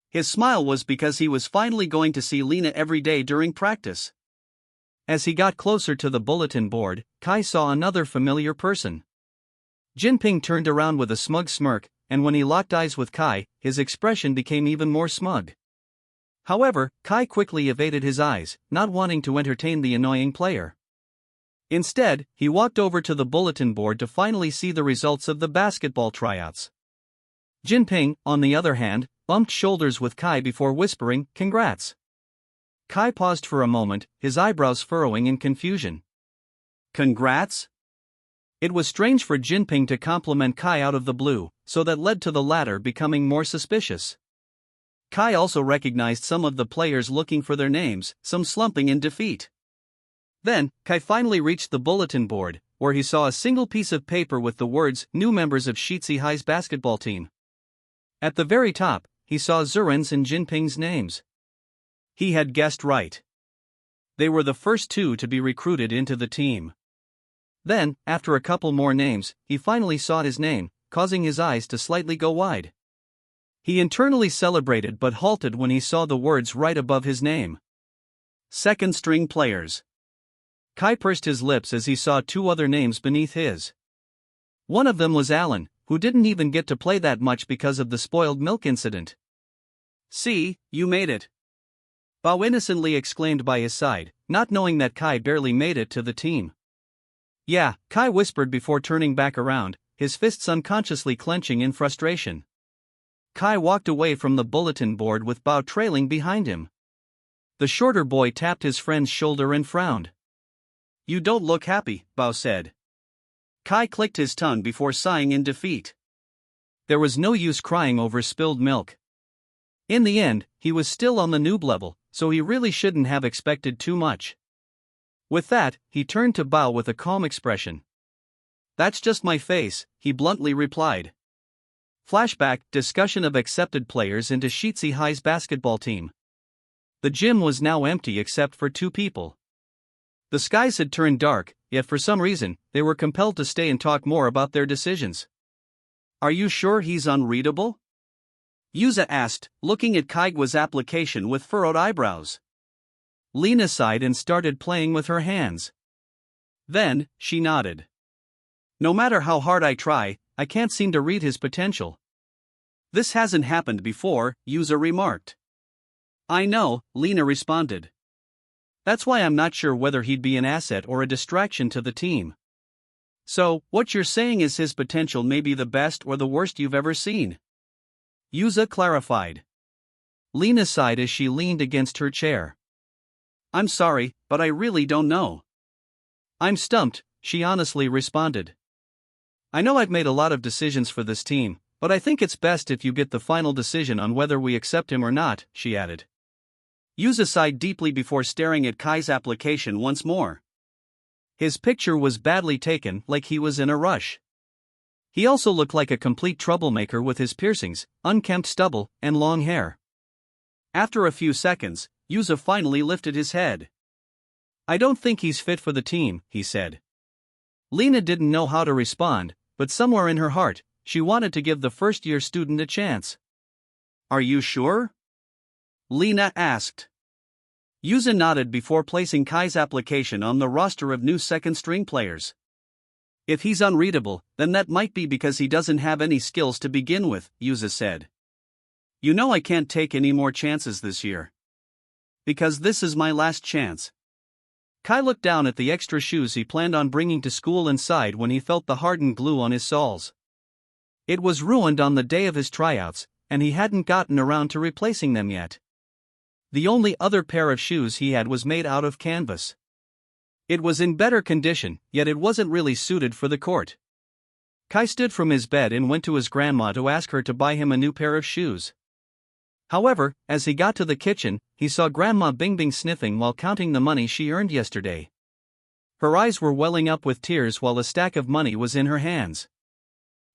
His smile was because he was finally going to see Lina every day during practice. As he got closer to the bulletin board, Kai saw another familiar person. Jinping turned around with a smug smirk, and when he locked eyes with Kai, his expression became even more smug. However, Kai quickly evaded his eyes, not wanting to entertain the annoying player. Instead, he walked over to the bulletin board to finally see the results of the basketball tryouts. Jinping, on the other hand, bumped shoulders with Kai before whispering, "Congrats." Kai paused for a moment, his eyebrows furrowing in confusion. Congrats? It was strange for Jinping to compliment Kai out of the blue, so that led to the latter becoming more suspicious. Kai also recognized some of the players looking for their names, some slumping in defeat. Then, Kai finally reached the bulletin board, where he saw a single piece of paper with the words, "New members of Shitsi High's basketball team." At the very top, he saw Zurin's and Jinping's names. He had guessed right. They were the first two to be recruited into the team. Then, after a couple more names, he finally saw his name, causing his eyes to slightly go wide. He internally celebrated but halted when he saw the words right above his name. Second-string players. Kai pursed his lips as he saw two other names beneath his. One of them was Alan, who didn't even get to play that much because of the spoiled milk incident. "See, you made it," Bao innocently exclaimed by his side, not knowing that Kai barely made it to the team. "Yeah," Kai whispered before turning back around, his fists unconsciously clenching in frustration. Kai walked away from the bulletin board with Bao trailing behind him. The shorter boy tapped his friend's shoulder and frowned. "You don't look happy," Bao said. Kai clicked his tongue before sighing in defeat. There was no use crying over spilled milk. In the end, he was still on the noob level, so he really shouldn't have expected too much. With that, he turned to Bao with a calm expression. "That's just my face," he bluntly replied. Flashback, discussion of accepted players into Shitsi High's basketball team. The gym was now empty except for two people. The skies had turned dark, yet for some reason, they were compelled to stay and talk more about their decisions. "Are you sure he's unreadable?" Yuza asked, looking at Kaigwa's application with furrowed eyebrows. Lina sighed and started playing with her hands. Then, she nodded. "No matter how hard I try, I can't seem to read his potential." "This hasn't happened before," Yuza remarked. "I know," Lina responded. "That's why I'm not sure whether he'd be an asset or a distraction to the team." "So, what you're saying is his potential may be the best or the worst you've ever seen?" Yuza clarified. Lina sighed as she leaned against her chair. "I'm sorry, but I really don't know." "I'm stumped," she honestly responded. "I know I've made a lot of decisions for this team, But I think it's best if you get the final decision on whether we accept him or not, she added. Yuza sighed deeply before staring at Kai's application once more. His picture was badly taken, like he was in a rush. He also looked like a complete troublemaker with his piercings, unkempt stubble, and long hair. After a few seconds, Yuza finally lifted his head. I don't think he's fit for the team, he said. Lena didn't know how to respond, but somewhere in her heart, she wanted to give the first-year student a chance. Are you sure? Lena asked. Yuza nodded before placing Kai's application on the roster of new second-string players. If he's unreadable, then that might be because he doesn't have any skills to begin with, Yuza said. You know I can't take any more chances this year. Because this is my last chance. Kai looked down at the extra shoes he planned on bringing to school and sighed when he felt the hardened glue on his soles. It was ruined on the day of his tryouts, and he hadn't gotten around to replacing them yet. The only other pair of shoes he had was made out of canvas. It was in better condition, yet it wasn't really suited for the court. Kai stood from his bed and went to his grandma to ask her to buy him a new pair of shoes. However, as he got to the kitchen, he saw Grandma Bingbing sniffing while counting the money she earned yesterday. Her eyes were welling up with tears while a stack of money was in her hands.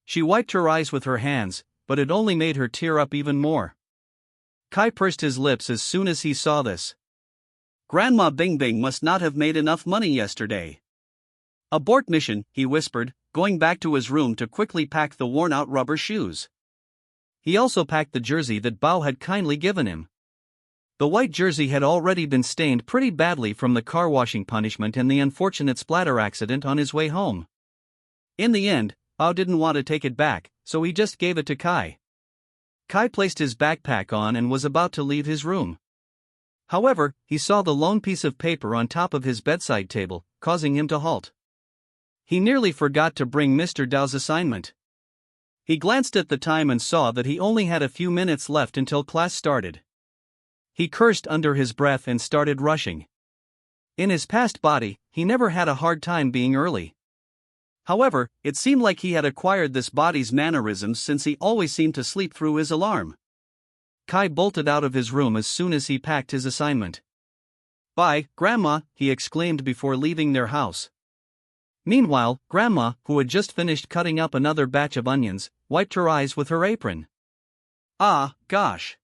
She wiped her eyes with her hands, but it only made her tear up even more. Kai pursed his lips as soon as he saw this. Grandma Bingbing must not have made enough money yesterday. Abort mission, he whispered, going back to his room to quickly pack the worn-out rubber shoes. He also packed the jersey that Bao had kindly given him. The white jersey had already been stained pretty badly from the car washing punishment and the unfortunate splatter accident on his way home. In the end, Bao didn't want to take it back, so he just gave it to Kai. Kai placed his backpack on and was about to leave his room. However, he saw the lone piece of paper on top of his bedside table, causing him to halt. He nearly forgot to bring Mr. Dao's assignment. He glanced at the time and saw that he only had a few minutes left until class started. He cursed under his breath and started rushing. In his past body, he never had a hard time being early. However, it seemed like he had acquired this body's mannerisms since he always seemed to sleep through his alarm. Kai bolted out of his room as soon as he packed his assignment. Bye, Grandma, he exclaimed before leaving their house. Meanwhile, Grandma, who had just finished cutting up another batch of onions, wiped her eyes with her apron. Ah, gosh.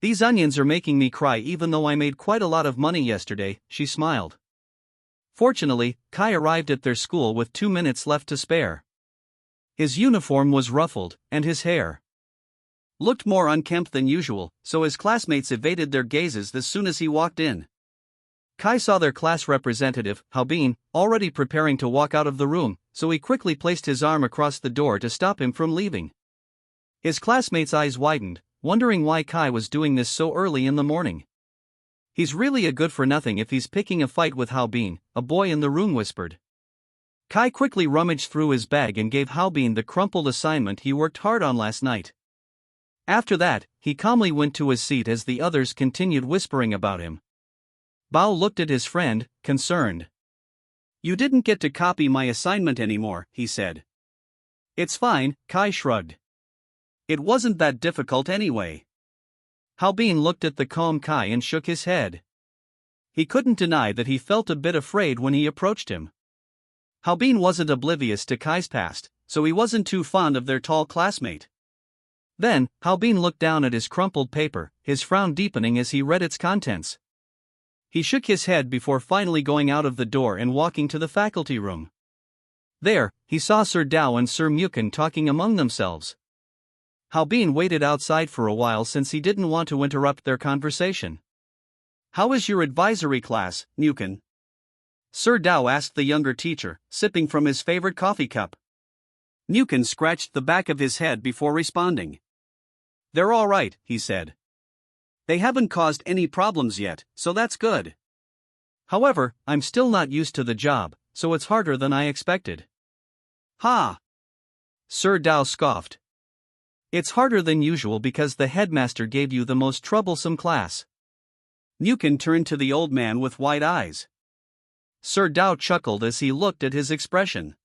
These onions are making me cry even though I made quite a lot of money yesterday, she smiled. Fortunately, Kai arrived at their school with 2 minutes left to spare. His uniform was ruffled, and his hair looked more unkempt than usual, so his classmates evaded their gazes as soon as he walked in. Kai saw their class representative, Haobin, already preparing to walk out of the room, so he quickly placed his arm across the door to stop him from leaving. His classmates' eyes widened, wondering why Kai was doing this so early in the morning. He's really a good-for-nothing if he's picking a fight with Haobin, a boy in the room whispered. Kai quickly rummaged through his bag and gave Haobin the crumpled assignment he worked hard on last night. After that, he calmly went to his seat as the others continued whispering about him. Bao looked at his friend, concerned. You didn't get to copy my assignment anymore, he said. It's fine, Kai shrugged. It wasn't that difficult anyway. Haobin looked at the calm Kai and shook his head. He couldn't deny that he felt a bit afraid when he approached him. Haobin wasn't oblivious to Kai's past, so he wasn't too fond of their tall classmate. Then, Haobin looked down at his crumpled paper, his frown deepening as he read its contents. He shook his head before finally going out of the door and walking to the faculty room. There, he saw Sir Dao and Sir Mukin talking among themselves. Haobin waited outside for a while since he didn't want to interrupt their conversation. How is your advisory class, Mukin? Sir Dao asked the younger teacher, sipping from his favorite coffee cup. Mukin scratched the back of his head before responding. They're all right, he said. They haven't caused any problems yet, so that's good. However, I'm still not used to the job, so it's harder than I expected. Ha! Sir Dao scoffed. It's harder than usual because the headmaster gave you the most troublesome class. Mukin turned to the old man with wide eyes. Sir Dao chuckled as he looked at his expression.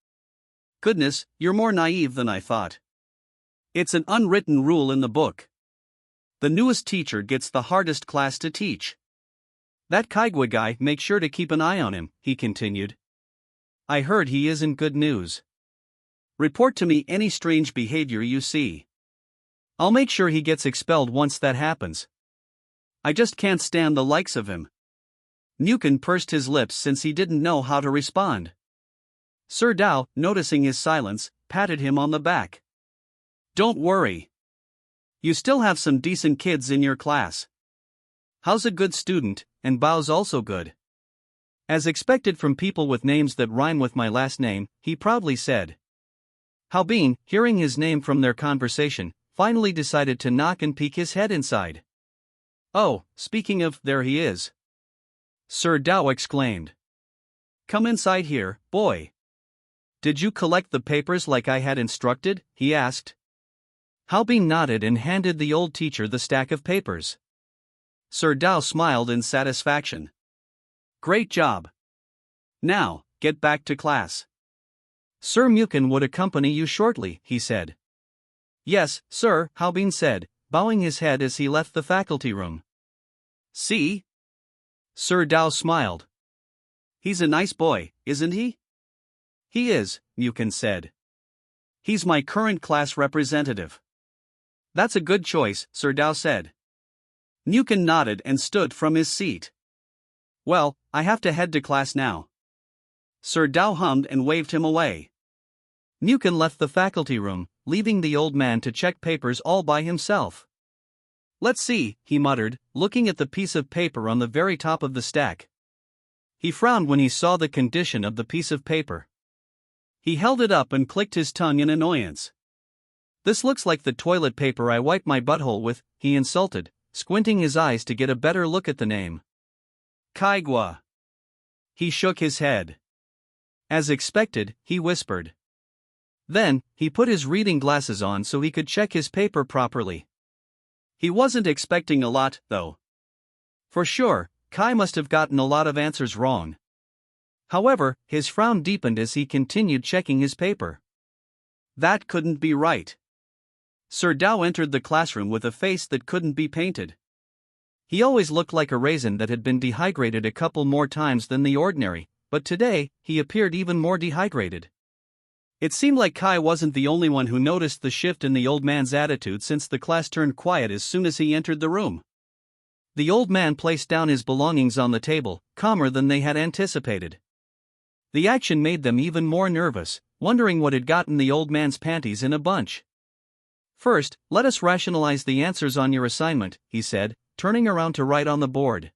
Goodness, you're more naive than I thought. It's an unwritten rule in the book. The newest teacher gets the hardest class to teach. That Kaigwa guy, make sure to keep an eye on him, he continued. I heard he isn't good news. Report to me any strange behavior you see. I'll make sure he gets expelled once that happens. I just can't stand the likes of him. Mukin pursed his lips since he didn't know how to respond. Sir Dao, noticing his silence, patted him on the back. Don't worry. You still have some decent kids in your class. How's a good student, and Bao's also good. As expected from people with names that rhyme with my last name, he proudly said. Haobin, hearing his name from their conversation, finally decided to knock and peek his head inside. Oh, speaking of, there he is. Sir Dao exclaimed. Come inside here, boy. Did you collect the papers like I had instructed? He asked. Haobin nodded and handed the old teacher the stack of papers. Sir Dao smiled in satisfaction. Great job. Now, get back to class. Sir Mukin would accompany you shortly, he said. Yes, sir, Haobin said, bowing his head as he left the faculty room. See? Sir Dao smiled. He's a nice boy, isn't he? He is, Mukin said. He's my current class representative. That's a good choice, Sir Dao said. Mukin nodded and stood from his seat. Well, I have to head to class now. Sir Dao hummed and waved him away. Mukin left the faculty room, leaving the old man to check papers all by himself. Let's see, he muttered, looking at the piece of paper on the very top of the stack. He frowned when he saw the condition of the piece of paper. He held it up and clicked his tongue in annoyance. This looks like the toilet paper I wipe my butthole with, he insulted, squinting his eyes to get a better look at the name. Kaigwa. He shook his head. As expected, he whispered. Then, he put his reading glasses on so he could check his paper properly. He wasn't expecting a lot, though. For sure, Kai must have gotten a lot of answers wrong. However, his frown deepened as he continued checking his paper. That couldn't be right. Sir Dao entered the classroom with a face that couldn't be painted. He always looked like a raisin that had been dehydrated a couple more times than the ordinary, but today, he appeared even more dehydrated. It seemed like Kai wasn't the only one who noticed the shift in the old man's attitude since the class turned quiet as soon as he entered the room. The old man placed down his belongings on the table, calmer than they had anticipated. The action made them even more nervous, wondering what had gotten the old man's panties in a bunch. First, let us rationalize the answers on your assignment, he said, turning around to write on the board.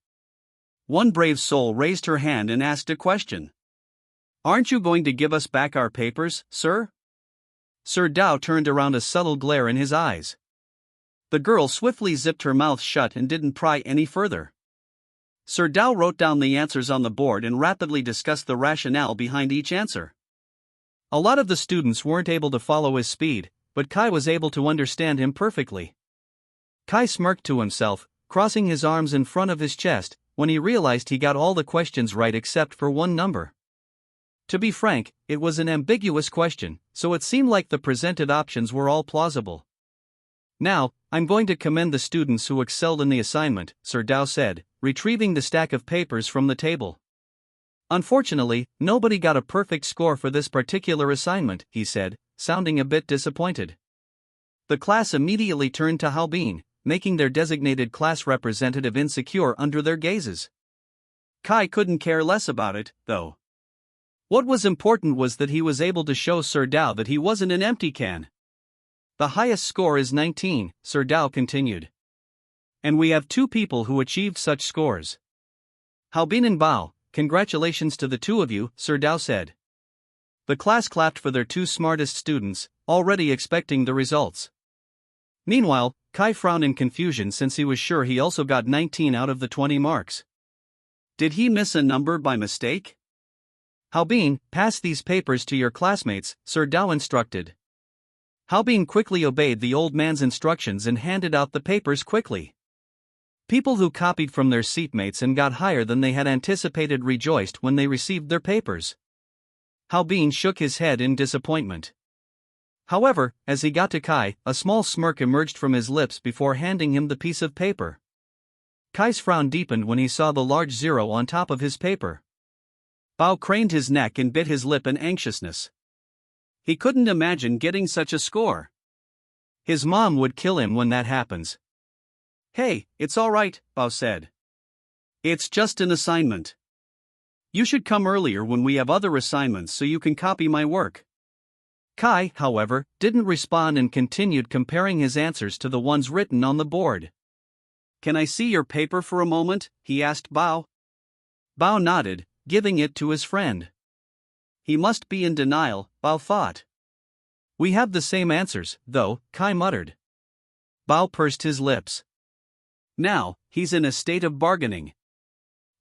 One brave soul raised her hand and asked a question. Aren't you going to give us back our papers, sir? Sir Dao turned around, a subtle glare in his eyes. The girl swiftly zipped her mouth shut and didn't pry any further. Sir Dao wrote down the answers on the board and rapidly discussed the rationale behind each answer. A lot of the students weren't able to follow his speed, but Kai was able to understand him perfectly. Kai smirked to himself, crossing his arms in front of his chest, when he realized he got all the questions right except for one number. To be frank, it was an ambiguous question, so it seemed like the presented options were all plausible. Now, I'm going to commend the students who excelled in the assignment, Sir Dao said, retrieving the stack of papers from the table. Unfortunately, nobody got a perfect score for this particular assignment, he said, sounding a bit disappointed. The class immediately turned to Haobin, making their designated class representative insecure under their gazes. Kai couldn't care less about it, though. What was important was that he was able to show Sir Dao that he wasn't an empty can. The highest score is 19, Sir Dao continued. And we have 2 people who achieved such scores. Haobin and Bao, congratulations to the 2 of you, Sir Dao said. The class clapped for their 2 smartest students, already expecting the results. Meanwhile, Kai frowned in confusion since he was sure he also got 19 out of the 20 marks. Did he miss a number by mistake? Haobin, pass these papers to your classmates, Sir Dao instructed. Haobin quickly obeyed the old man's instructions and handed out the papers quickly. People who copied from their seatmates and got higher than they had anticipated rejoiced when they received their papers. Haobin shook his head in disappointment. However, as he got to Kai, a small smirk emerged from his lips before handing him the piece of paper. Kai's frown deepened when he saw the large 0 on top of his paper. Bao craned his neck and bit his lip in anxiousness. He couldn't imagine getting such a score. His mom would kill him when that happens. "Hey, it's all right," Bao said. "It's just an assignment. You should come earlier when we have other assignments so you can copy my work." Kai, however, didn't respond and continued comparing his answers to the ones written on the board. "Can I see your paper for a moment?" he asked Bao. Bao nodded, giving it to his friend. He must be in denial, Bao thought. "We have the same answers, though," Kai muttered. Bao pursed his lips. Now, he's in a state of bargaining.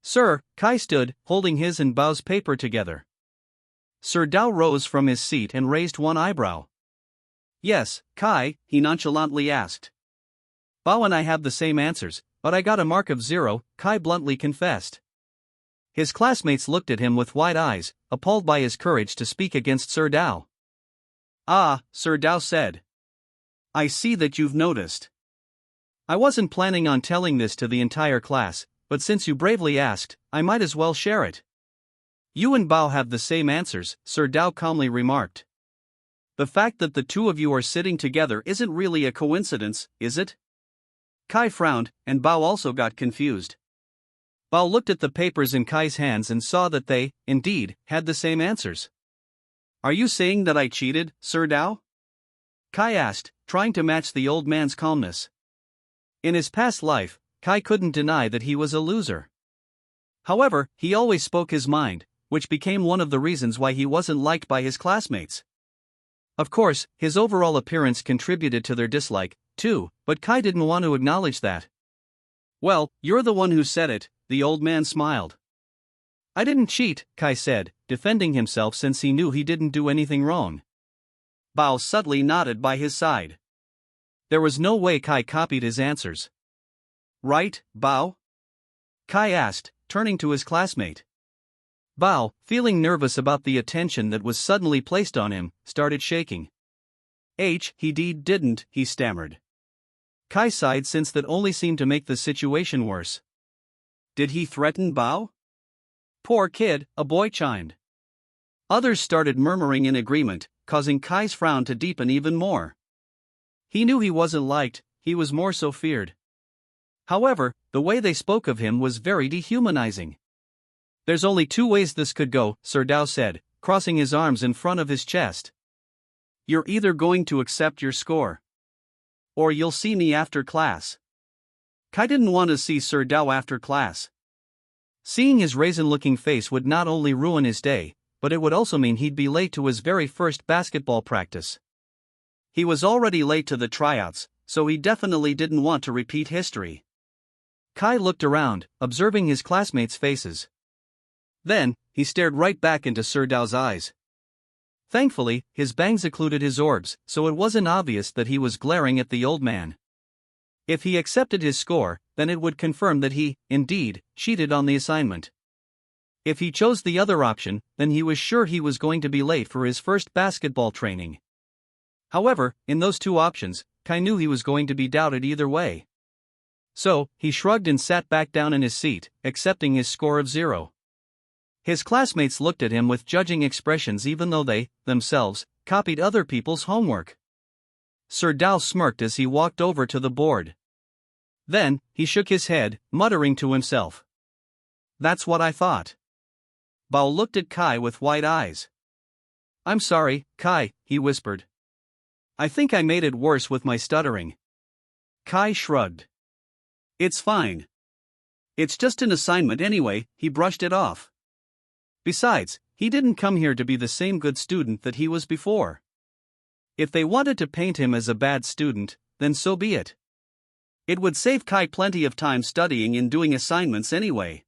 "Sir," Kai stood, holding his and Bao's paper together. Sir Dao rose from his seat and raised one eyebrow. "Yes, Kai," he nonchalantly asked. "Bao and I have the same answers, but I got a mark of 0, Kai bluntly confessed. His classmates looked at him with wide eyes, appalled by his courage to speak against Sir Dao. "Ah," Sir Dao said. "I see that you've noticed. I wasn't planning on telling this to the entire class, but since you bravely asked, I might as well share it. You and Bao have the same answers," Sir Dao calmly remarked. "The fact that the two of you are sitting together isn't really a coincidence, is it?" Kai frowned, and Bao also got confused. Bao looked at the papers in Kai's hands and saw that they, indeed, had the same answers. "Are you saying that I cheated, Sir Dao?" Kai asked, trying to match the old man's calmness. In his past life, Kai couldn't deny that he was a loser. However, he always spoke his mind, which became one of the reasons why he wasn't liked by his classmates. Of course, his overall appearance contributed to their dislike, too, but Kai didn't want to acknowledge that. "Well, you're the one who said it," the old man smiled. "I didn't cheat," Kai said, defending himself since he knew he didn't do anything wrong. Bao subtly nodded by his side. There was no way Kai copied his answers. "Right, Bao?" Kai asked, turning to his classmate. Bao, feeling nervous about the attention that was suddenly placed on him, started shaking. He didn't," he stammered. Kai sighed since that only seemed to make the situation worse. "Did he threaten Bao?" "Poor kid," a boy chimed. Others started murmuring in agreement, causing Kai's frown to deepen even more. He knew he wasn't liked, he was more so feared. However, the way they spoke of him was very dehumanizing. "There's only two ways this could go," Sir Dao said, crossing his arms in front of his chest. "You're either going to accept your score, or you'll see me after class." Kai didn't want to see Sir Dao after class. Seeing his raisin-looking face would not only ruin his day, but it would also mean he'd be late to his very first basketball practice. He was already late to the tryouts, so he definitely didn't want to repeat history. Kai looked around, observing his classmates' faces. Then, he stared right back into Sir Dao's eyes. Thankfully, his bangs occluded his orbs, so it wasn't obvious that he was glaring at the old man. If he accepted his score, then it would confirm that he, indeed, cheated on the assignment. If he chose the other option, then he was sure he was going to be late for his first basketball training. However, in those two options, Kai knew he was going to be doubted either way. So, he shrugged and sat back down in his seat, accepting his score of 0. His classmates looked at him with judging expressions even though they, themselves, copied other people's homework. Sir Dao smirked as he walked over to the board. Then, he shook his head, muttering to himself. "That's what I thought." Bao looked at Kai with wide eyes. "I'm sorry, Kai," he whispered. "I think I made it worse with my stuttering." Kai shrugged. "It's fine. It's just an assignment anyway," he brushed it off. Besides, he didn't come here to be the same good student that he was before. If they wanted to paint him as a bad student, then so be it. It would save Kai plenty of time studying and doing assignments anyway.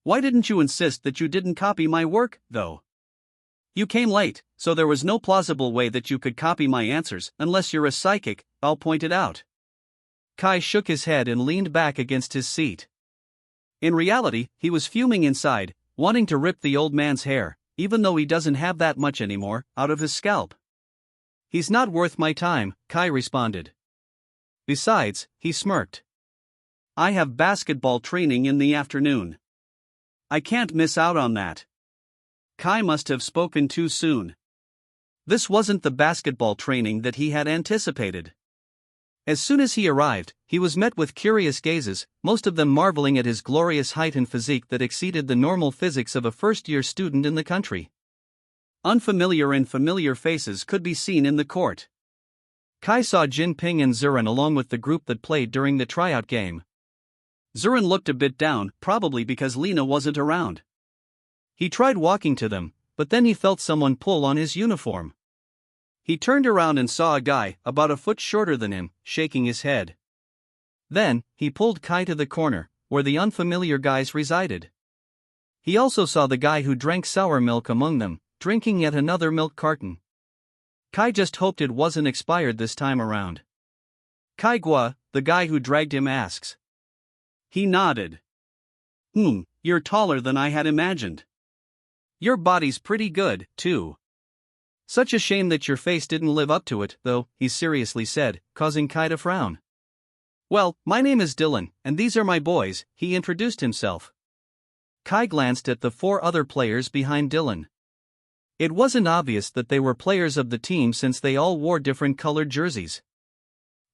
"Why didn't you insist that you didn't copy my work, though?" "You came late, so there was no plausible way that you could copy my answers unless you're a psychic," Bao pointed out. Kai shook his head and leaned back against his seat. In reality, he was fuming inside, wanting to rip the old man's hair, even though he doesn't have that much anymore, out of his scalp. He's not worth my time, Kai responded. Besides, he smirked. I have basketball training in the afternoon. I can't miss out on that. Kai must have spoken too soon. This wasn't the basketball training that he had anticipated. As soon as he arrived, he was met with curious gazes, most of them marveling at his glorious height and physique that exceeded the normal physics of a first-year student in the country. Unfamiliar and familiar faces could be seen in the court. Kai saw Jinping and Zuran along with the group that played during the tryout game. Zuran looked a bit down, probably because Lena wasn't around. He tried walking to them, but then he felt someone pull on his uniform. He turned around and saw a guy, about a foot shorter than him, shaking his head. Then, he pulled Kai to the corner, where the unfamiliar guys resided. He also saw the guy who drank sour milk among them, drinking yet another milk carton. Kai just hoped it wasn't expired this time around. Kai Gua, the guy who dragged him, asks. He nodded. You're taller than I had imagined. Your body's pretty good, too. Such a shame that your face didn't live up to it, though, he seriously said, causing Kai to frown. Well, my name is Dylan, and these are my boys, he introduced himself. Kai glanced at the 4 other players behind Dylan. It wasn't obvious that they were players of the team since they all wore different colored jerseys.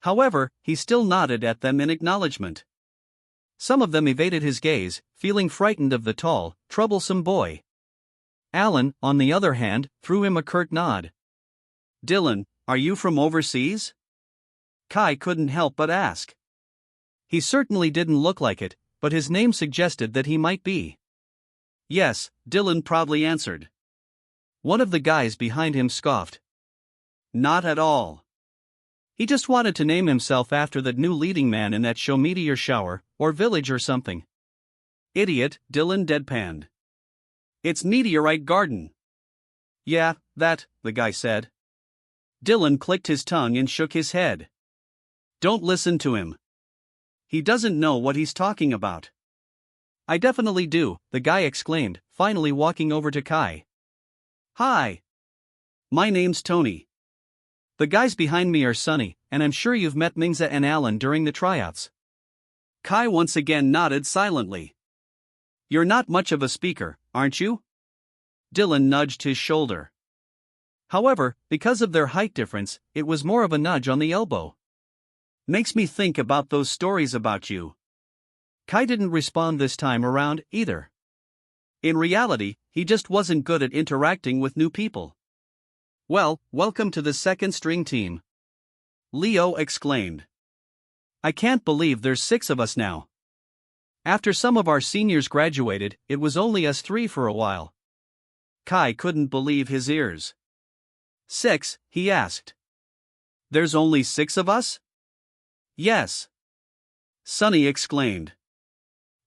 However, he still nodded at them in acknowledgement. Some of them evaded his gaze, feeling frightened of the tall, troublesome boy. Alan, on the other hand, threw him a curt nod. Dylan, are you from overseas? Kai couldn't help but ask. He certainly didn't look like it, but his name suggested that he might be. Yes, Dylan proudly answered. One of the guys behind him scoffed. Not at all. He just wanted to name himself after that new leading man in that show Meteor Shower, or Village or something. Idiot, Dylan deadpanned. It's Meteorite Garden. Yeah, that, the guy said. Dylan clicked his tongue and shook his head. Don't listen to him. He doesn't know what he's talking about. I definitely do, the guy exclaimed, finally walking over to Kai. Hi. My name's Tony. The guys behind me are Sunny, and I'm sure you've met Mingza and Alan during the tryouts. Kai once again nodded silently. You're not much of a speaker, aren't you? Dylan nudged his shoulder. However, because of their height difference, it was more of a nudge on the elbow. Makes me think about those stories about you. Kai didn't respond this time around, either. In reality, he just wasn't good at interacting with new people. Well, welcome to the second string team. Leo exclaimed. I can't believe there's 6 of us now. After some of our seniors graduated, it was only us 3 for a while. Kai couldn't believe his ears. 6, he asked. There's only 6 of us? Yes. Sunny exclaimed.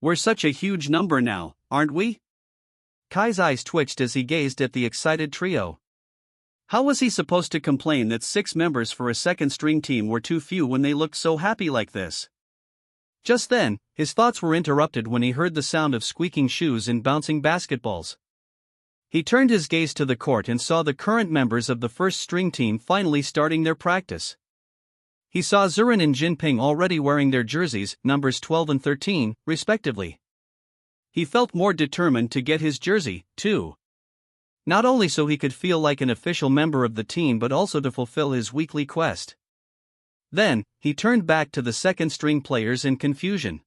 We're such a huge number now, aren't we? Kai's eyes twitched as he gazed at the excited trio. How was he supposed to complain that 6 members for a second string team were too few when they looked so happy like this? Just then, his thoughts were interrupted when he heard the sound of squeaking shoes and bouncing basketballs. He turned his gaze to the court and saw the current members of the first string team finally starting their practice. He saw Zuran and Jinping already wearing their jerseys, numbers 12 and 13, respectively. He felt more determined to get his jersey, too. Not only so he could feel like an official member of the team but also to fulfill his weekly quest. Then, he turned back to the second string players in confusion.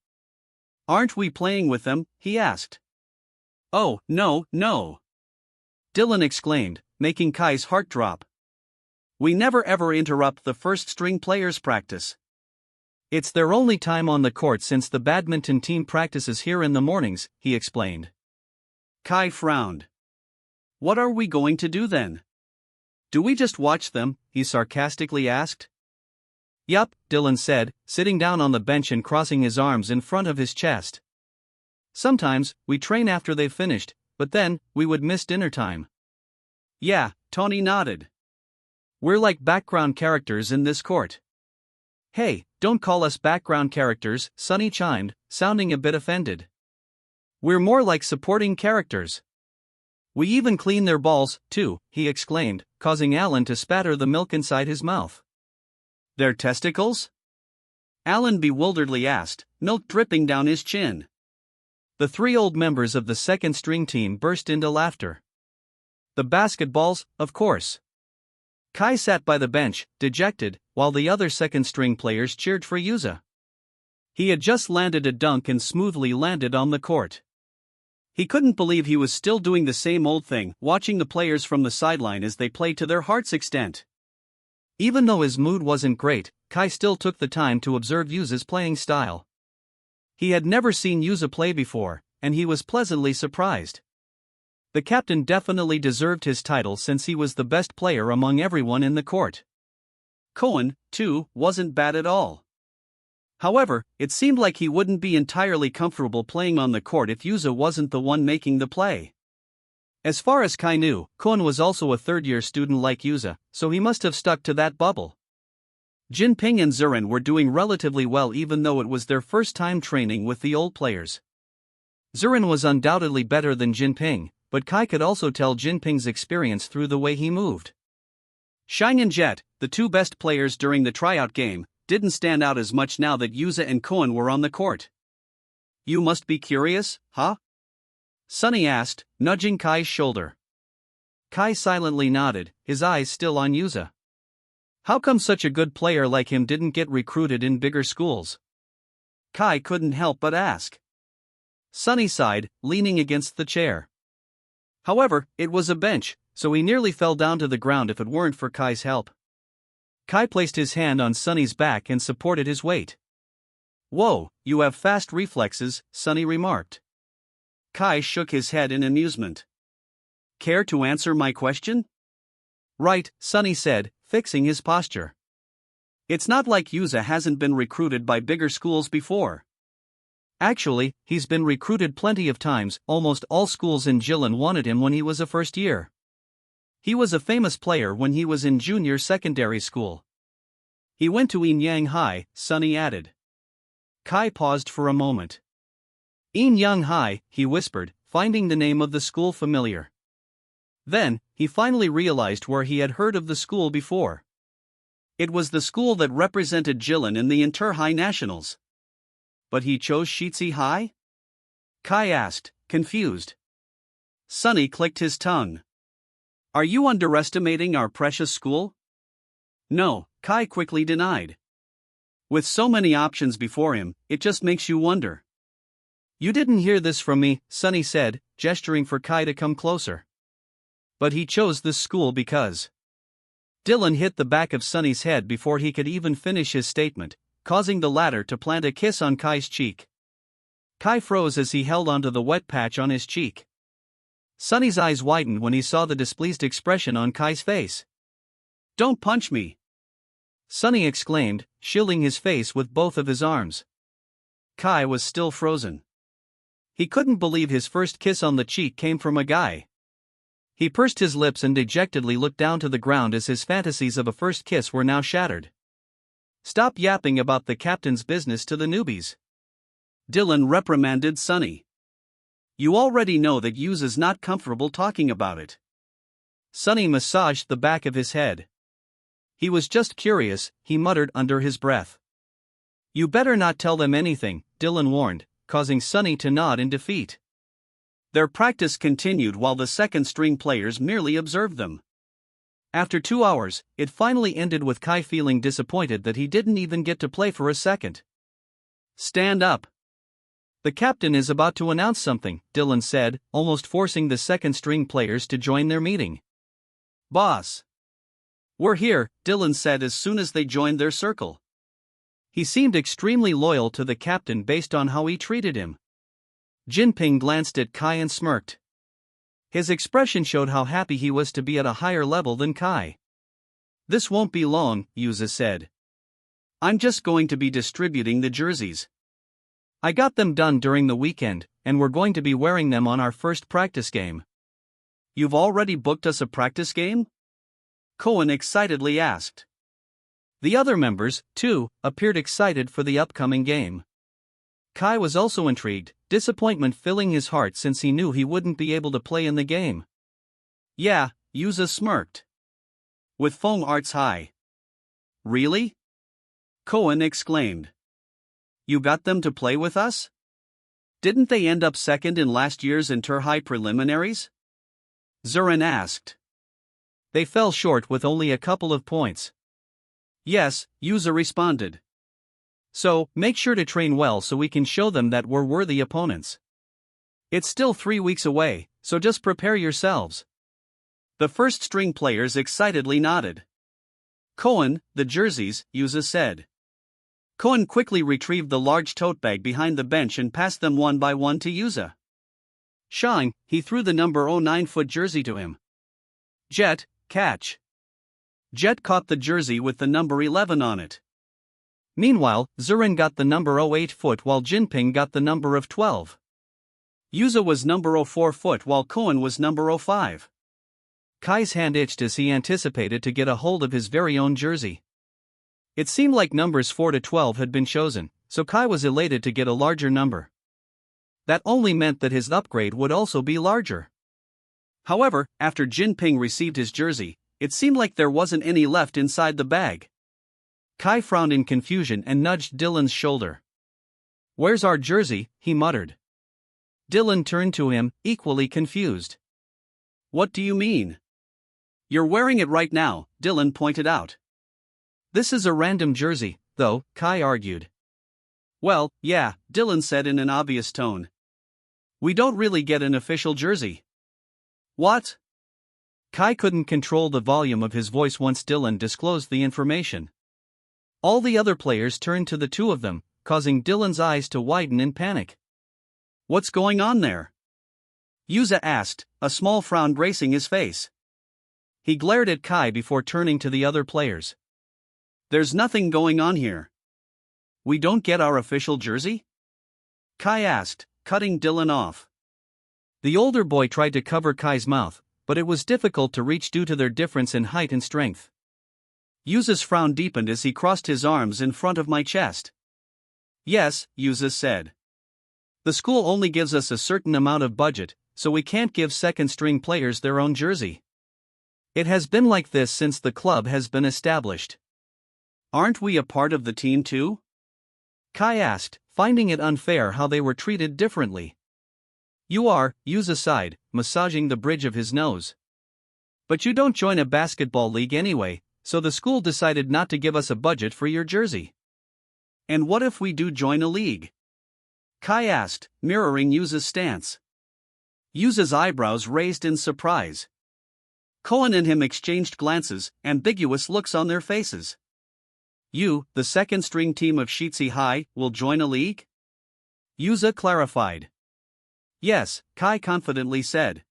Aren't we playing with them? He asked. Oh, no. Dylan exclaimed, making Kai's heart drop. We never ever interrupt the first string players' practice. It's their only time on the court since the badminton team practices here in the mornings, he explained. Kai frowned. What are we going to do then? Do we just watch them? He sarcastically asked. Yup, Dylan said, sitting down on the bench and crossing his arms in front of his chest. Sometimes, we train after they've finished, but then, we would miss dinner time. Yeah, Tony nodded. We're like background characters in this court. Hey, don't call us background characters, Sunny chimed, sounding a bit offended. We're more like supporting characters. We even clean their balls, too, he exclaimed, causing Alan to spatter the milk inside his mouth. Their testicles? Alan bewilderedly asked, milk dripping down his chin. The three old members of the second string team burst into laughter. The basketballs, of course. Kai sat by the bench, dejected, while the other second string players cheered for Yuza. He had just landed a dunk and smoothly landed on the court. He couldn't believe he was still doing the same old thing, watching the players from the sideline as they played to their heart's extent. Even though his mood wasn't great, Kai still took the time to observe Yuza's playing style. He had never seen Yuza play before, and he was pleasantly surprised. The captain definitely deserved his title since he was the best player among everyone in the court. Koen, too, wasn't bad at all. However, it seemed like he wouldn't be entirely comfortable playing on the court if Yuza wasn't the one making the play. As far as Kai knew, Koen was also a third-year student like Yuza, so he must have stuck to that bubble. Jinping and Zurin were doing relatively well even though it was their first time training with the old players. Zurin was undoubtedly better than Jinping, but Kai could also tell Jinping's experience through the way he moved. Shine and Jet, the two best players during the tryout game, didn't stand out as much now that Yuza and Koen were on the court. You must be curious, huh? Sunny asked, nudging Kai's shoulder. Kai silently nodded, his eyes still on Yuza. How come such a good player like him didn't get recruited in bigger schools? Kai couldn't help but ask. Sunny sighed, leaning against the chair. However, it was a bench, so he nearly fell down to the ground if it weren't for Kai's help. Kai placed his hand on Sunny's back and supported his weight. Whoa, you have fast reflexes, Sunny remarked. Kai shook his head in amusement. Care to answer my question? Right, Sunny said, fixing his posture. It's not like Yuza hasn't been recruited by bigger schools before. Actually, he's been recruited plenty of times, almost all schools in Jilin wanted him when he was a first year. He was a famous player when he was in junior secondary school. He went to Enyang High, Sunny added. Kai paused for a moment. Enyang High, he whispered, finding the name of the school familiar. Then, he finally realized where he had heard of the school before. It was the school that represented Jilin in the Inter-High Nationals. But he chose Shitsi High? Kai asked, confused. Sunny clicked his tongue. Are you underestimating our precious school? No, Kai quickly denied. With so many options before him, it just makes you wonder. You didn't hear this from me, Sunny said, gesturing for Kai to come closer. But he chose this school because... Dylan hit the back of Sunny's head before he could even finish his statement, causing the latter to plant a kiss on Kai's cheek. Kai froze as he held onto the wet patch on his cheek. Sunny's eyes widened when he saw the displeased expression on Kai's face. Don't punch me! Sunny exclaimed, shielding his face with both of his arms. Kai was still frozen. He couldn't believe his first kiss on the cheek came from a guy. He pursed his lips and dejectedly looked down to the ground as his fantasies of a first kiss were now shattered. Stop yapping about the captain's business to the newbies. Dylan reprimanded Sunny. You already know that Yuza's not comfortable talking about it. Sunny massaged the back of his head. He was just curious, he muttered under his breath. You better not tell them anything, Dylan warned, causing Sunny to nod in defeat. Their practice continued while the second-string players merely observed them. After 2 hours, it finally ended with Kai feeling disappointed that he didn't even get to play for a second. Stand up. The captain is about to announce something, Dylan said, almost forcing the second-string players to join their meeting. Boss. We're here, Dylan said as soon as they joined their circle. He seemed extremely loyal to the captain based on how he treated him. Jinping glanced at Kai and smirked. His expression showed how happy he was to be at a higher level than Kai. This won't be long, Yuza said. I'm just going to be distributing the jerseys. I got them done during the weekend, and we're going to be wearing them on our first practice game. You've already booked us a practice game? Koen excitedly asked. The other members, too, appeared excited for the upcoming game. Kai was also intrigued, disappointment filling his heart since he knew he wouldn't be able to play in the game. Yeah, Yuza smirked. With foam arts high. Really? Koen exclaimed. You got them to play with us? Didn't they end up second in last year's Inter-High preliminaries? Zurin asked. They fell short with only a couple of points. Yes, Yuza responded. So, make sure to train well so we can show them that we're worthy opponents. It's still 3 weeks away, so just prepare yourselves. The first string players excitedly nodded. Koen, the jerseys, Yuza said. Koen quickly retrieved the large tote bag behind the bench and passed them one by one to Yuza. Shying, he threw the number 09-foot jersey to him. Jet, catch. Jet caught the jersey with the number 11 on it. Meanwhile, Zurin got the number 08-foot while Jinping got the number of 12. Yuza was number 04-foot while Koen was number 05. Kai's hand itched as he anticipated to get a hold of his very own jersey. It seemed like numbers 4 to 12 had been chosen, so Kai was elated to get a larger number. That only meant that his upgrade would also be larger. However, after Jinping received his jersey, it seemed like there wasn't any left inside the bag. Kai frowned in confusion and nudged Dylan's shoulder. Where's our jersey? He muttered. Dylan turned to him, equally confused. What do you mean? You're wearing it right now, Dylan pointed out. This is a random jersey, though, Kai argued. Well, yeah, Dylan said in an obvious tone. We don't really get an official jersey. What? Kai couldn't control the volume of his voice once Dylan disclosed the information. All the other players turned to the two of them, causing Dylan's eyes to widen in panic. What's going on there? Yuza asked, a small frown gracing his face. He glared at Kai before turning to the other players. There's nothing going on here. We don't get our official jersey? Kai asked, cutting Dylan off. The older boy tried to cover Kai's mouth, but it was difficult to reach due to their difference in height and strength. Yuza's frown deepened as he crossed his arms in front of my chest. Yes, Yuza said. The school only gives us a certain amount of budget, so we can't give second-string players their own jersey. It has been like this since the club has been established. Aren't we a part of the team too? Kai asked, finding it unfair how they were treated differently. You are, Yuza sighed, massaging the bridge of his nose. But you don't join a basketball league anyway, so the school decided not to give us a budget for your jersey. And what if we do join a league? Kai asked, mirroring Yuza's stance. Yuza's eyebrows raised in surprise. Koen and him exchanged glances, ambiguous looks on their faces. You, the second-string team of Shitsi High, will join a league? Yuza clarified. Yes, Kai confidently said.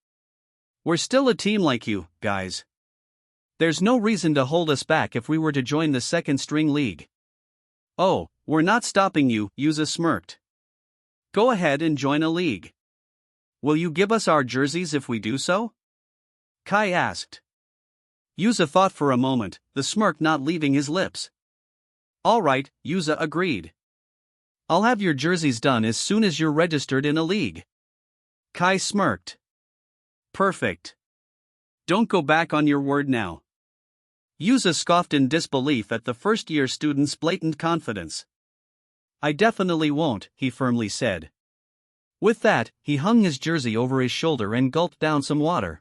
We're still a team like you, guys. There's no reason to hold us back if we were to join the second-string league. Oh, we're not stopping you, Yuza smirked. Go ahead and join a league. Will you give us our jerseys if we do so? Kai asked. Yuza thought for a moment, the smirk not leaving his lips. All right, Yuza agreed. I'll have your jerseys done as soon as you're registered in a league. Kai smirked. Perfect. Don't go back on your word now. Yuza scoffed in disbelief at the first-year student's blatant confidence. I definitely won't, he firmly said. With that, he hung his jersey over his shoulder and gulped down some water.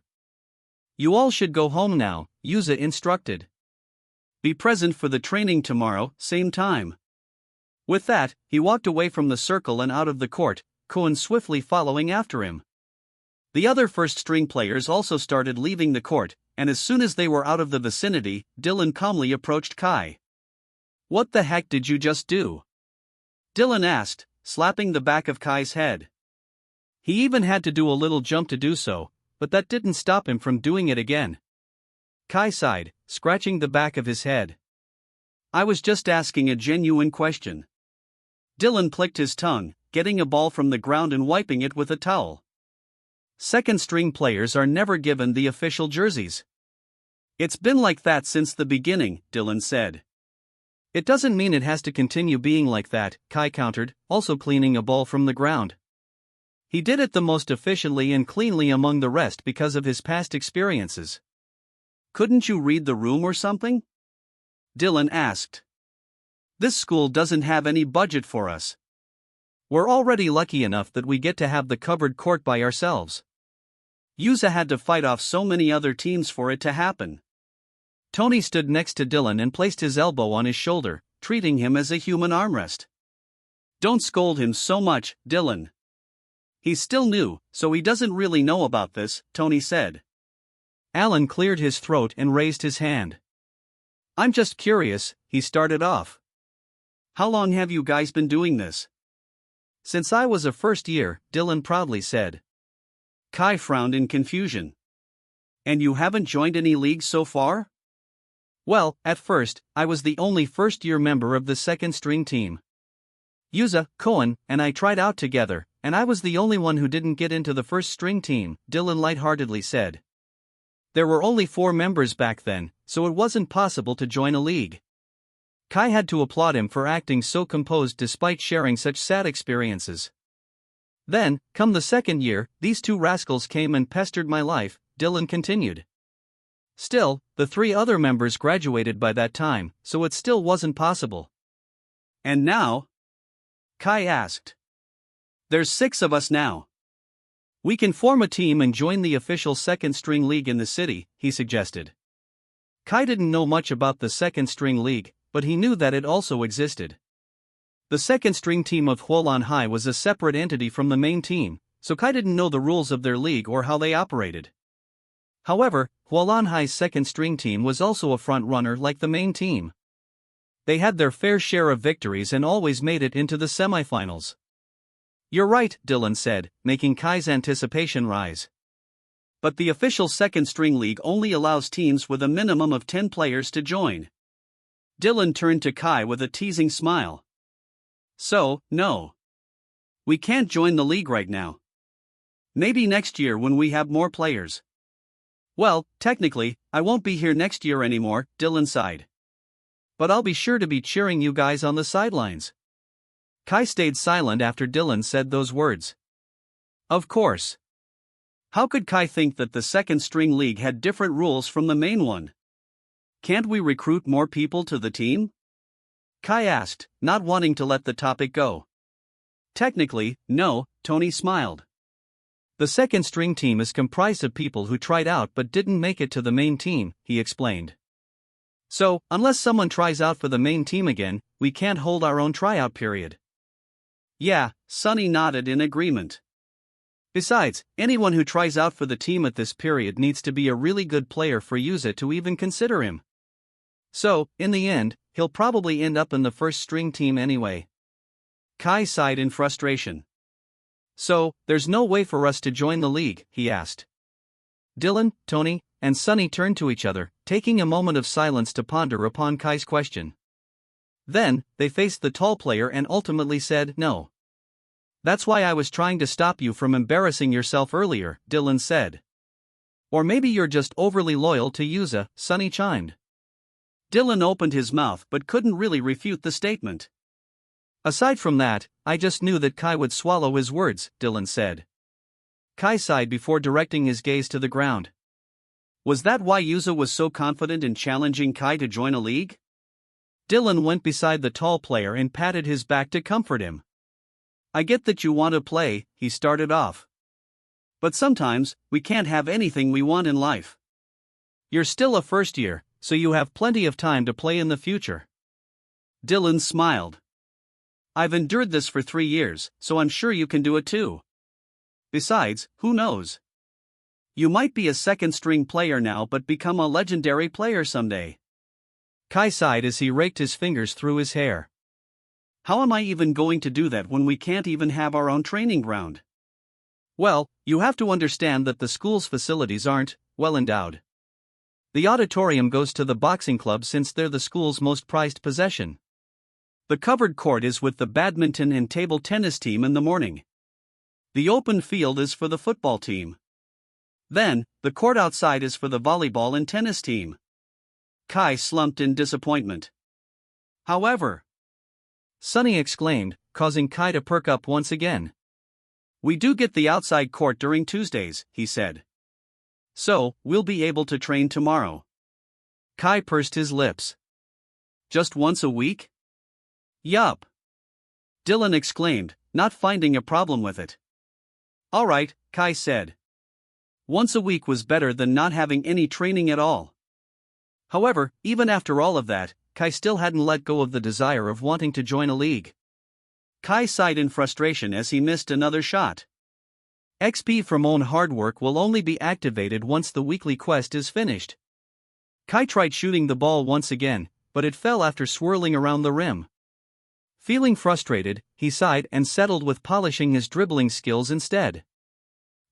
You all should go home now, Yuza instructed. Be present for the training tomorrow, same time. With that, he walked away from the circle and out of the court, Koen swiftly following after him. The other first-string players also started leaving the court, and as soon as they were out of the vicinity, Dylan calmly approached Kai. What the heck did you just do? Dylan asked, slapping the back of Kai's head. He even had to do a little jump to do so, but that didn't stop him from doing it again. Kai sighed, scratching the back of his head. I was just asking a genuine question. Dylan clicked his tongue, getting a ball from the ground and wiping it with a towel. Second-string players are never given the official jerseys. It's been like that since the beginning, Dylan said. It doesn't mean it has to continue being like that, Kai countered, also cleaning a ball from the ground. He did it the most efficiently and cleanly among the rest because of his past experiences. Couldn't you read the room or something? Dylan asked. This school doesn't have any budget for us. We're already lucky enough that we get to have the covered court by ourselves. Yuza had to fight off so many other teams for it to happen. Tony stood next to Dylan and placed his elbow on his shoulder, treating him as a human armrest. Don't scold him so much, Dylan. He's still new, so he doesn't really know about this, Tony said. Alan cleared his throat and raised his hand. I'm just curious, he started off. How long have you guys been doing this? Since I was a first year, Dylan proudly said. Kai frowned in confusion. And you haven't joined any leagues so far? Well, at first, I was the only first-year member of the second-string team. Yuza, Koen, and I tried out together, and I was the only one who didn't get into the first-string team, Dylan lightheartedly said. There were only 4 members back then, so it wasn't possible to join a league. Kai had to applaud him for acting so composed despite sharing such sad experiences. Then, come the second year, these 2 rascals came and pestered my life, Dylan continued. Still, the 3 other members graduated by that time, so it still wasn't possible. And now? Kai asked. There's 6 of us now. We can form a team and join the official second-string league in the city, he suggested. Kai didn't know much about the second-string league, but he knew that it also existed. The second-string team of Huolan High was a separate entity from the main team, so Kai didn't know the rules of their league or how they operated. However, Huolan High's second-string team was also a front-runner like the main team. They had their fair share of victories and always made it into the semifinals. You're right, Dylan said, making Kai's anticipation rise. But the official second-string league only allows teams with a minimum of 10 players to join. Dylan turned to Kai with a teasing smile. So, no. We can't join the league right now. Maybe next year when we have more players. Well, technically, I won't be here next year anymore, Dylan sighed. But I'll be sure to be cheering you guys on the sidelines. Kai stayed silent after Dylan said those words. Of course. How could Kai think that the second-string league had different rules from the main one? Can't we recruit more people to the team? Kai asked, not wanting to let the topic go. Technically, no, Tony smiled. The second-string team is comprised of people who tried out but didn't make it to the main team, he explained. So, unless someone tries out for the main team again, we can't hold our own tryout period. Yeah, Sonny nodded in agreement. Besides, anyone who tries out for the team at this period needs to be a really good player for Yuza to even consider him. So, in the end, he'll probably end up in the first-string team anyway. Kai sighed in frustration. So, there's no way for us to join the league, he asked. Dylan, Tony, and Sonny turned to each other, taking a moment of silence to ponder upon Kai's question. Then, they faced the tall player and ultimately said no. That's why I was trying to stop you from embarrassing yourself earlier, Dylan said. Or maybe you're just overly loyal to Yuza, Sonny chimed. Dylan opened his mouth but couldn't really refute the statement. Aside from that, I just knew that Kai would swallow his words, Dylan said. Kai sighed before directing his gaze to the ground. Was that why Yuza was so confident in challenging Kai to join a league? Dylan went beside the tall player and patted his back to comfort him. I get that you want to play, he started off. But sometimes, we can't have anything we want in life. You're still a first year, so you have plenty of time to play in the future. Dylan smiled. I've endured this for 3 years, so I'm sure you can do it too. Besides, who knows? You might be a second-string player now but become a legendary player someday. Kai sighed as he raked his fingers through his hair. How am I even going to do that when we can't even have our own training ground? Well, you have to understand that the school's facilities aren't well endowed. The auditorium goes to the boxing club since they're the school's most prized possession. The covered court is with the badminton and table tennis team in the morning. The open field is for the football team. Then, the court outside is for the volleyball and tennis team. Kai slumped in disappointment. However, Sonny exclaimed, causing Kai to perk up once again. We do get the outside court during Tuesdays, he said. So, we'll be able to train tomorrow. Kai pursed his lips. Just once a week? Yup. Dylan exclaimed, not finding a problem with it. All right, Kai said. Once a week was better than not having any training at all. However, even after all of that, Kai still hadn't let go of the desire of wanting to join a league. Kai sighed in frustration as he missed another shot. XP from own hard work will only be activated once the weekly quest is finished. Kai tried shooting the ball once again, but it fell after swirling around the rim. Feeling frustrated, he sighed and settled with polishing his dribbling skills instead.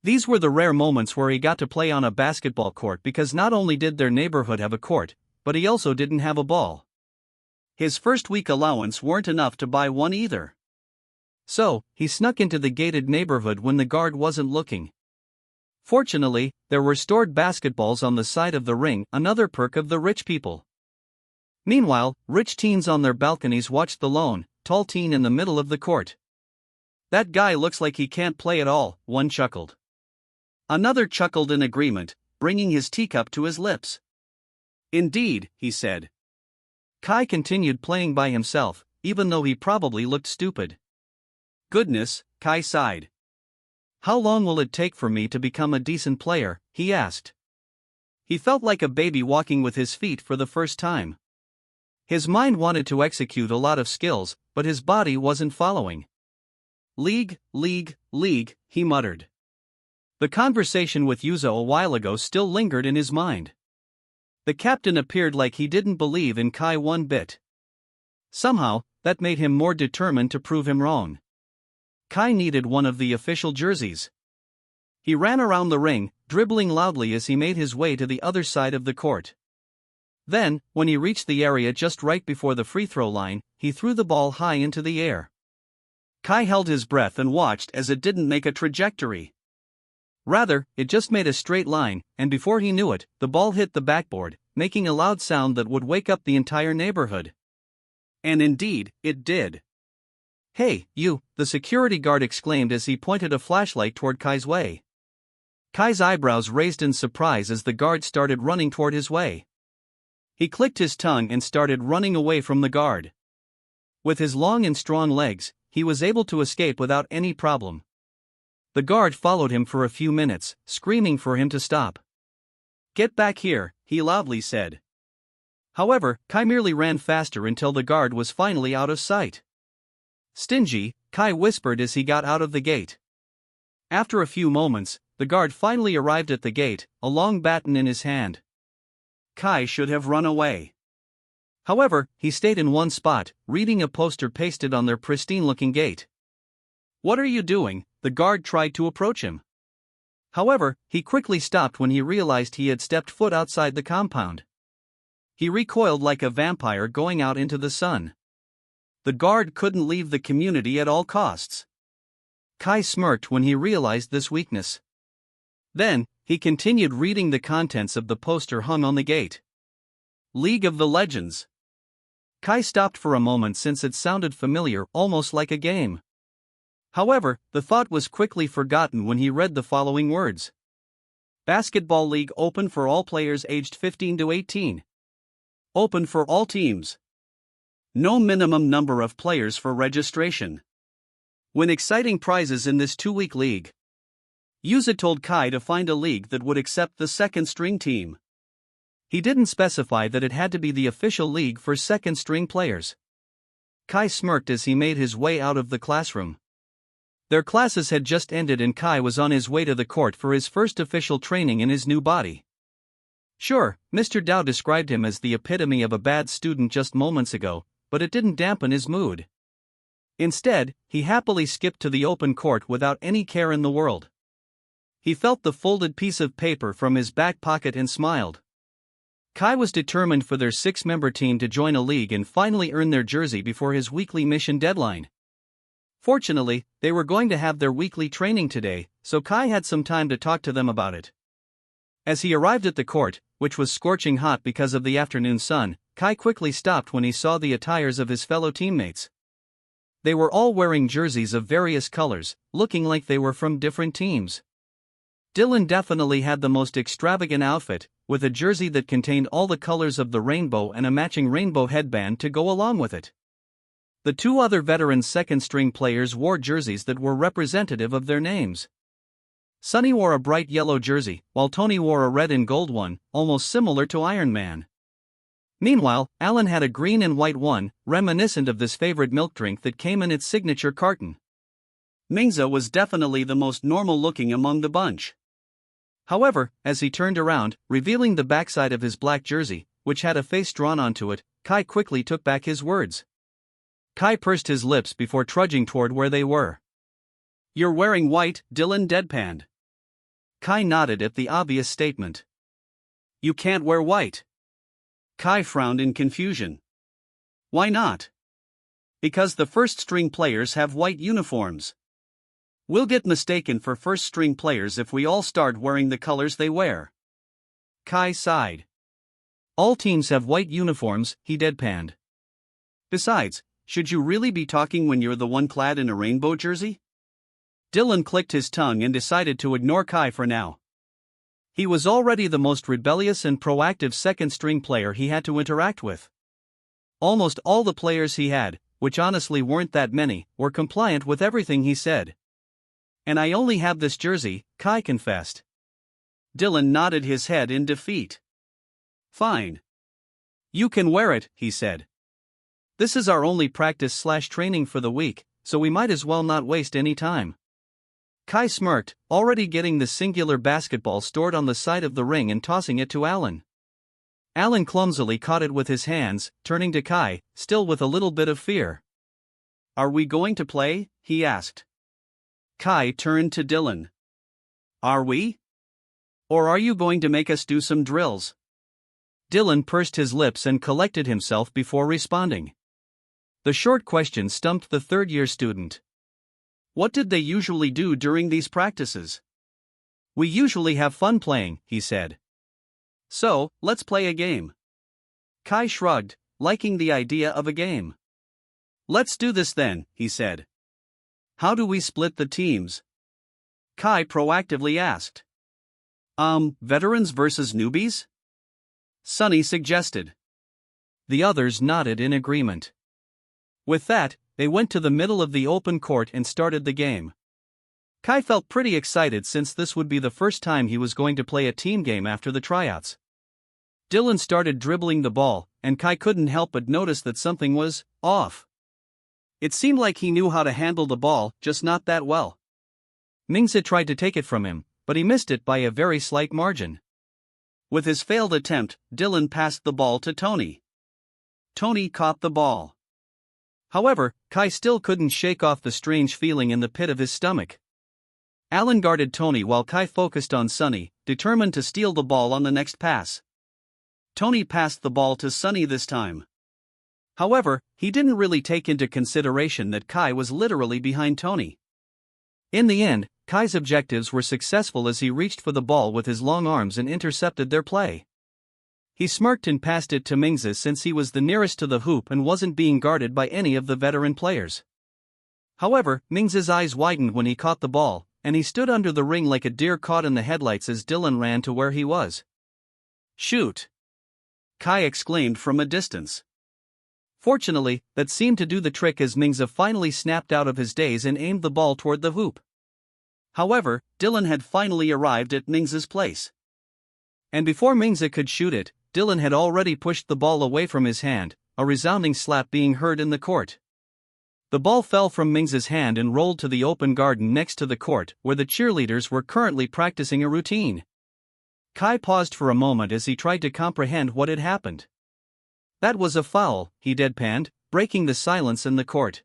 These were the rare moments where he got to play on a basketball court because not only did their neighborhood have a court, but he also didn't have a ball. His first week allowance weren't enough to buy one either. So, he snuck into the gated neighborhood when the guard wasn't looking. Fortunately, there were stored basketballs on the side of the ring, another perk of the rich people. Meanwhile, rich teens on their balconies watched the lone, tall teen in the middle of the court. That guy looks like he can't play at all, one chuckled. Another chuckled in agreement, bringing his teacup to his lips. Indeed, he said. Kai continued playing by himself, even though he probably looked stupid. Goodness, Kai sighed. How long will it take for me to become a decent player, he asked. He felt like a baby walking with his feet for the first time. His mind wanted to execute a lot of skills, but his body wasn't following. League, he muttered. The conversation with Yuzo a while ago still lingered in his mind. The captain appeared like he didn't believe in Kai one bit. Somehow, that made him more determined to prove him wrong. Kai needed one of the official jerseys. He ran around the ring, dribbling loudly as he made his way to the other side of the court. Then, when he reached the area just right before the free throw line, he threw the ball high into the air. Kai held his breath and watched as it didn't make a trajectory. Rather, it just made a straight line, and before he knew it, the ball hit the backboard, making a loud sound that would wake up the entire neighborhood. And indeed, it did. Hey, you, the security guard exclaimed as he pointed a flashlight toward Kai's way. Kai's eyebrows raised in surprise as the guard started running toward his way. He clicked his tongue and started running away from the guard. With his long and strong legs, he was able to escape without any problem. The guard followed him for a few minutes, screaming for him to stop. Get back here, he loudly said. However, Kai merely ran faster until the guard was finally out of sight. Stingy, Kai whispered as he got out of the gate. After a few moments, the guard finally arrived at the gate, a long baton in his hand. Kai should have run away. However, he stayed in one spot, reading a poster pasted on their pristine-looking gate. What are you doing? The guard tried to approach him. However, he quickly stopped when he realized he had stepped foot outside the compound. He recoiled like a vampire going out into the sun. The guard couldn't leave the community at all costs. Kai smirked when he realized this weakness. Then, he continued reading the contents of the poster hung on the gate. League of the Legends. Kai stopped for a moment since it sounded familiar, almost like a game. However, the thought was quickly forgotten when he read the following words. Basketball League open for all players aged 15 to 18. Open for all teams. No minimum number of players for registration. Win exciting prizes in this 2-week league. Yuza told Kai to find a league that would accept the second-string team. He didn't specify that it had to be the official league for second-string players. Kai smirked as he made his way out of the classroom. Their classes had just ended and Kai was on his way to the court for his first official training in his new body. Sure, Mr. Dao described him as the epitome of a bad student just moments ago, but it didn't dampen his mood. Instead, he happily skipped to the open court without any care in the world. He felt the folded piece of paper from his back pocket and smiled. Kai was determined for their 6-member team to join a league and finally earn their jersey before his weekly mission deadline. Fortunately, they were going to have their weekly training today, so Kai had some time to talk to them about it. As he arrived at the court, which was scorching hot because of the afternoon sun, Kai quickly stopped when he saw the attires of his fellow teammates. They were all wearing jerseys of various colors, looking like they were from different teams. Dylan definitely had the most extravagant outfit, with a jersey that contained all the colors of the rainbow and a matching rainbow headband to go along with it. The two other veteran second-string players wore jerseys that were representative of their names. Sonny wore a bright yellow jersey, while Tony wore a red and gold one, almost similar to Iron Man. Meanwhile, Alan had a green and white one, reminiscent of this favorite milk drink that came in its signature carton. Mingza was definitely the most normal-looking among the bunch. However, as he turned around, revealing the backside of his black jersey, which had a face drawn onto it, Kai quickly took back his words. Kai pursed his lips before trudging toward where they were. "You're wearing white," Dylan deadpanned. Kai nodded at the obvious statement. "You can't wear white." Kai frowned in confusion. "Why not?" "Because the first-string players have white uniforms. We'll get mistaken for first-string players if we all start wearing the colors they wear." Kai sighed. "All teams have white uniforms," he deadpanned. "Besides, should you really be talking when you're the one clad in a rainbow jersey?" Dylan clicked his tongue and decided to ignore Kai for now. He was already the most rebellious and proactive second-string player he had to interact with. Almost all the players he had, which honestly weren't that many, were compliant with everything he said. "And I only have this jersey," Kai confessed. Dylan nodded his head in defeat. "Fine. You can wear it," he said. "This is our only practice/training for the week, so we might as well not waste any time." Kai smirked, already getting the singular basketball stored on the side of the ring and tossing it to Alan. Alan clumsily caught it with his hands, turning to Kai, still with a little bit of fear. "Are we going to play?" he asked. Kai turned to Dylan. "Are we? Or are you going to make us do some drills?" Dylan pursed his lips and collected himself before responding. The short question stumped the third-year student. What did they usually do during these practices? "We usually have fun playing," he said. "So, let's play a game." Kai shrugged, liking the idea of a game. "Let's do this then," he said. "How do we split the teams?" Kai proactively asked. Veterans versus newbies?" Sonny suggested. The others nodded in agreement. With that, they went to the middle of the open court and started the game. Kai felt pretty excited since this would be the first time he was going to play a team game after the tryouts. Dylan started dribbling the ball, and Kai couldn't help but notice that something was off. It seemed like he knew how to handle the ball, just not that well. Mingza tried to take it from him, but he missed it by a very slight margin. With his failed attempt, Dylan passed the ball to Tony. Tony caught the ball. However, Kai still couldn't shake off the strange feeling in the pit of his stomach. Alan guarded Tony while Kai focused on Sonny, determined to steal the ball on the next pass. Tony passed the ball to Sonny this time. However, he didn't really take into consideration that Kai was literally behind Tony. In the end, Kai's objectives were successful as he reached for the ball with his long arms and intercepted their play. He smirked and passed it to Mingza since he was the nearest to the hoop and wasn't being guarded by any of the veteran players. However, Mingza's eyes widened when he caught the ball, and he stood under the ring like a deer caught in the headlights as Dylan ran to where he was. "Shoot!" Kai exclaimed from a distance. Fortunately, that seemed to do the trick as Mingza finally snapped out of his daze and aimed the ball toward the hoop. However, Dylan had finally arrived at Mingza's place. And before Mingza could shoot it, Dylan had already pushed the ball away from his hand, a resounding slap being heard in the court. The ball fell from Mingza's hand and rolled to the open garden next to the court, where the cheerleaders were currently practicing a routine. Kai paused for a moment as he tried to comprehend what had happened. "That was a foul," he deadpanned, breaking the silence in the court.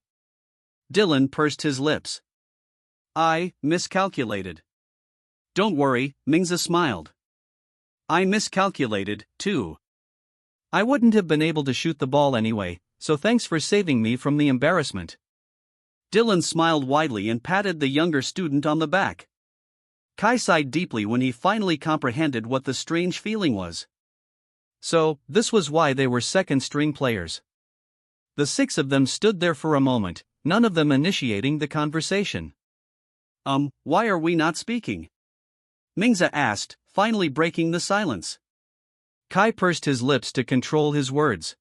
Dylan pursed his lips. "I miscalculated." "Don't worry," Mingza smiled. "I miscalculated, too. I wouldn't have been able to shoot the ball anyway, so thanks for saving me from the embarrassment." Dylan smiled widely and patted the younger student on the back. Kai sighed deeply when he finally comprehended what the strange feeling was. So, this was why they were second-string players. The six of them stood there for a moment, none of them initiating the conversation. Why are we not speaking? Mingza asked, finally breaking the silence. Kai pursed his lips to control his words.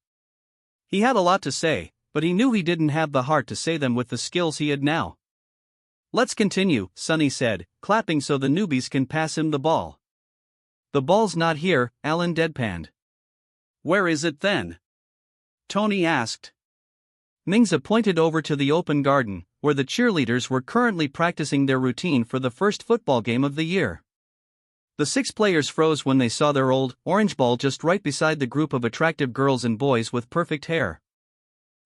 He had a lot to say, but he knew he didn't have the heart to say them with the skills he had now. Let's continue, Sunny said, clapping so the newbies can pass him the ball. The ball's not here, Alan deadpanned. Where is it then? Tony asked. Mingza pointed over to the open garden, where the cheerleaders were currently practicing their routine for the first football game of the year. The 6 players froze when they saw their old, orange ball just right beside the group of attractive girls and boys with perfect hair.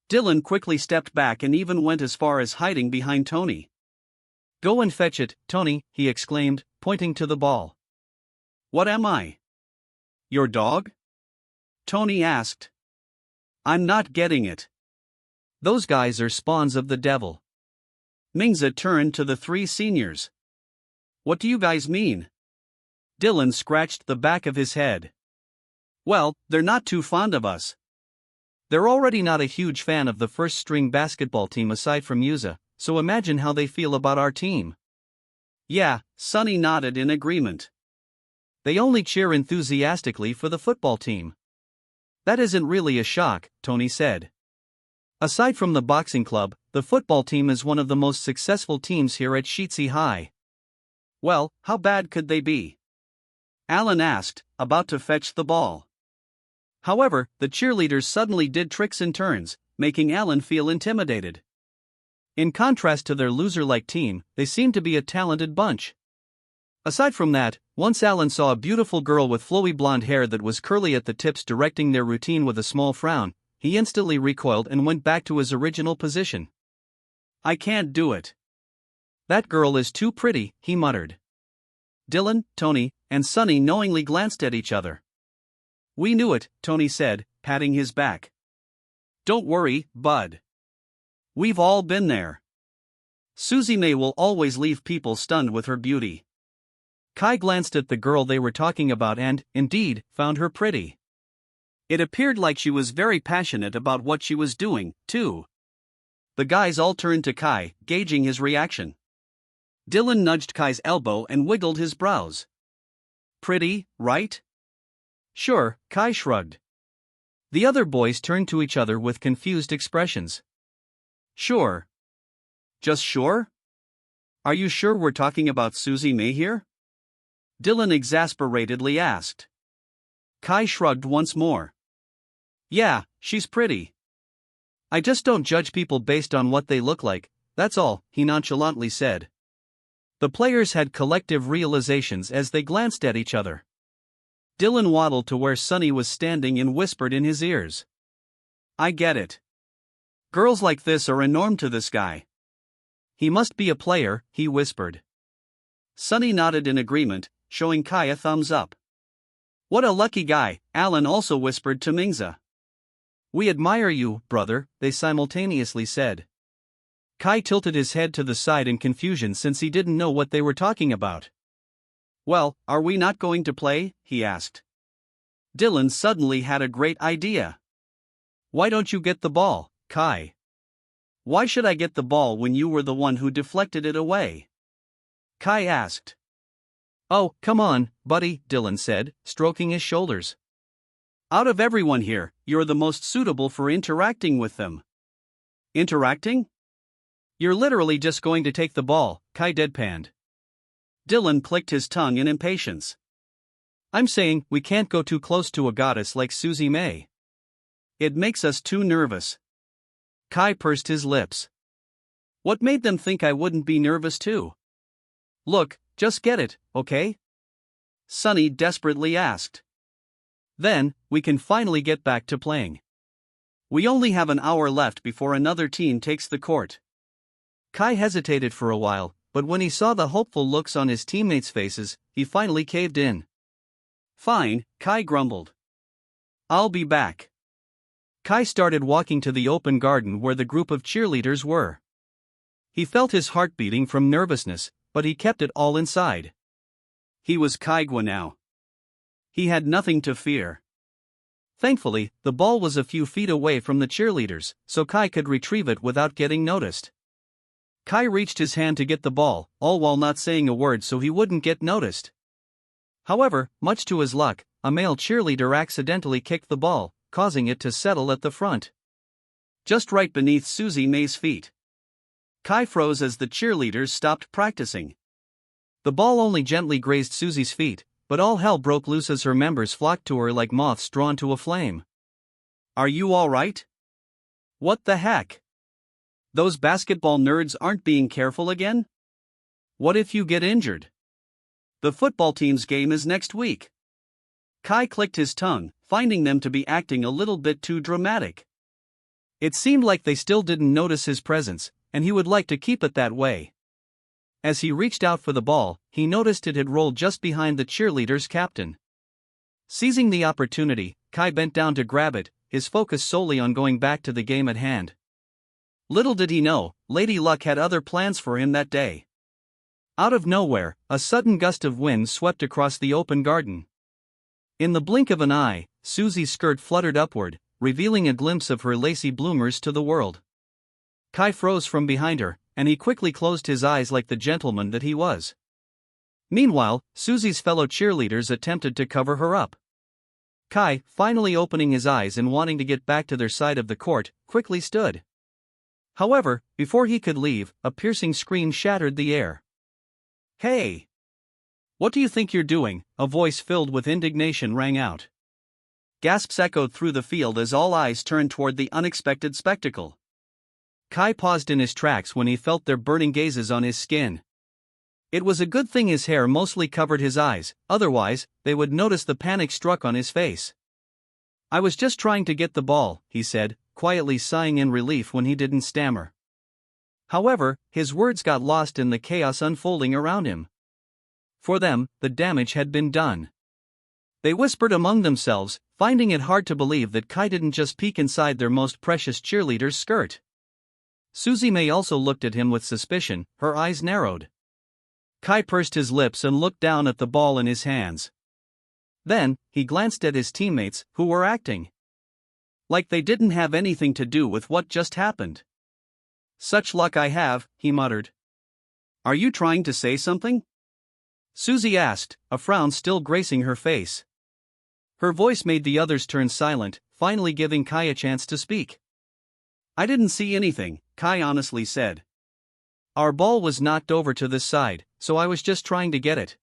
Dylan quickly stepped back and even went as far as hiding behind Tony. Go and fetch it, Tony, he exclaimed, pointing to the ball. What am I? Your dog? Tony asked. I'm not getting it. Those guys are spawns of the devil. Mingza turned to the 3 seniors. What do you guys mean? Dylan scratched the back of his head. Well, they're not too fond of us. They're already not a huge fan of the first-string basketball team aside from Yuza, so imagine how they feel about our team. Yeah, Sunny nodded in agreement. They only cheer enthusiastically for the football team. That isn't really a shock, Tony said. Aside from the boxing club, the football team is one of the most successful teams here at Sheetsy High. Well, how bad could they be? Alan asked, about to fetch the ball. However, the cheerleaders suddenly did tricks and turns, making Alan feel intimidated. In contrast to their loser-like team, they seemed to be a talented bunch. Aside from that, once Alan saw a beautiful girl with flowy blonde hair that was curly at the tips directing their routine with a small frown, he instantly recoiled and went back to his original position. I can't do it. That girl is too pretty, he muttered. Dylan, Tony, and Sunny knowingly glanced at each other. We knew it, Tony said, patting his back. Don't worry, bud. We've all been there. Susie May will always leave people stunned with her beauty. Kai glanced at the girl they were talking about and, indeed, found her pretty. It appeared like she was very passionate about what she was doing, too. The guys all turned to Kai, gauging his reaction. Dylan nudged Kai's elbow and wiggled his brows. Pretty, right? Sure, Kai shrugged. The other boys turned to each other with confused expressions. Sure. Just sure? Are you sure we're talking about Susie May here? Dylan exasperatedly asked. Kai shrugged once more. Yeah, she's pretty. I just don't judge people based on what they look like, that's all, he nonchalantly said. The players had collective realizations as they glanced at each other. Dylan waddled to where Sunny was standing and whispered in his ears. I get it. Girls like this are a norm to this guy. He must be a player, he whispered. Sunny nodded in agreement, showing Kai a thumbs up. What a lucky guy, Alan also whispered to Mingza. We admire you, brother, they simultaneously said. Kai tilted his head to the side in confusion since he didn't know what they were talking about. Well, are we not going to play? He asked. Dylan suddenly had a great idea. Why don't you get the ball, Kai? Why should I get the ball when you were the one who deflected it away? Kai asked. Oh, come on, buddy, Dylan said, stroking his shoulders. Out of everyone here, you're the most suitable for interacting with them. Interacting? You're literally just going to take the ball, Kai deadpanned. Dylan clicked his tongue in impatience. I'm saying we can't go too close to a goddess like Susie May. It makes us too nervous. Kai pursed his lips. What made them think I wouldn't be nervous too? Look, just get it, okay? Sunny desperately asked. Then, we can finally get back to playing. We only have an hour left before another team takes the court. Kai hesitated for a while, but when he saw the hopeful looks on his teammates' faces, he finally caved in. Fine, Kai grumbled. I'll be back. Kai started walking to the open garden where the group of cheerleaders were. He felt his heart beating from nervousness, but he kept it all inside. He was Kaigwa now. He had nothing to fear. Thankfully, the ball was a few feet away from the cheerleaders, so Kai could retrieve it without getting noticed. Kai reached his hand to get the ball, all while not saying a word so he wouldn't get noticed. However, much to his luck, a male cheerleader accidentally kicked the ball, causing it to settle at the front, just right beneath Suzy May's feet. Kai froze as the cheerleaders stopped practicing. The ball only gently grazed Suzy's feet, but all hell broke loose as her members flocked to her like moths drawn to a flame. "Are you all right? What the heck? Those basketball nerds aren't being careful again? What if you get injured? The football team's game is next week." Kai clicked his tongue, finding them to be acting a little bit too dramatic. It seemed like they still didn't notice his presence, and he would like to keep it that way. As he reached out for the ball, he noticed it had rolled just behind the cheerleader's captain. Seizing the opportunity, Kai bent down to grab it, his focus solely on going back to the game at hand. Little did he know, Lady Luck had other plans for him that day. Out of nowhere, a sudden gust of wind swept across the open garden. In the blink of an eye, Suzy's skirt fluttered upward, revealing a glimpse of her lacy bloomers to the world. Kai froze from behind her, and he quickly closed his eyes like the gentleman that he was. Meanwhile, Suzy's fellow cheerleaders attempted to cover her up. Kai, finally opening his eyes and wanting to get back to their side of the court, quickly stood. However, before he could leave, a piercing scream shattered the air. "Hey! What do you think you're doing?" a voice filled with indignation rang out. Gasps echoed through the field as all eyes turned toward the unexpected spectacle. Kai paused in his tracks when he felt their burning gazes on his skin. It was a good thing his hair mostly covered his eyes, otherwise, they would notice the panic struck on his face. "I was just trying to get the ball," he said, quietly sighing in relief when he didn't stammer. However, his words got lost in the chaos unfolding around him. For them, the damage had been done. They whispered among themselves, finding it hard to believe that Kai didn't just peek inside their most precious cheerleader's skirt. Suzy May also looked at him with suspicion, her eyes narrowed. Kai pursed his lips and looked down at the ball in his hands. Then, he glanced at his teammates, who were acting like they didn't have anything to do with what just happened. "Such luck I have," he muttered. "Are you trying to say something?" Suzy asked, a frown still gracing her face. Her voice made the others turn silent, finally giving Kai a chance to speak. "I didn't see anything," Kai honestly said. "Our ball was knocked over to this side, so I was just trying to get it."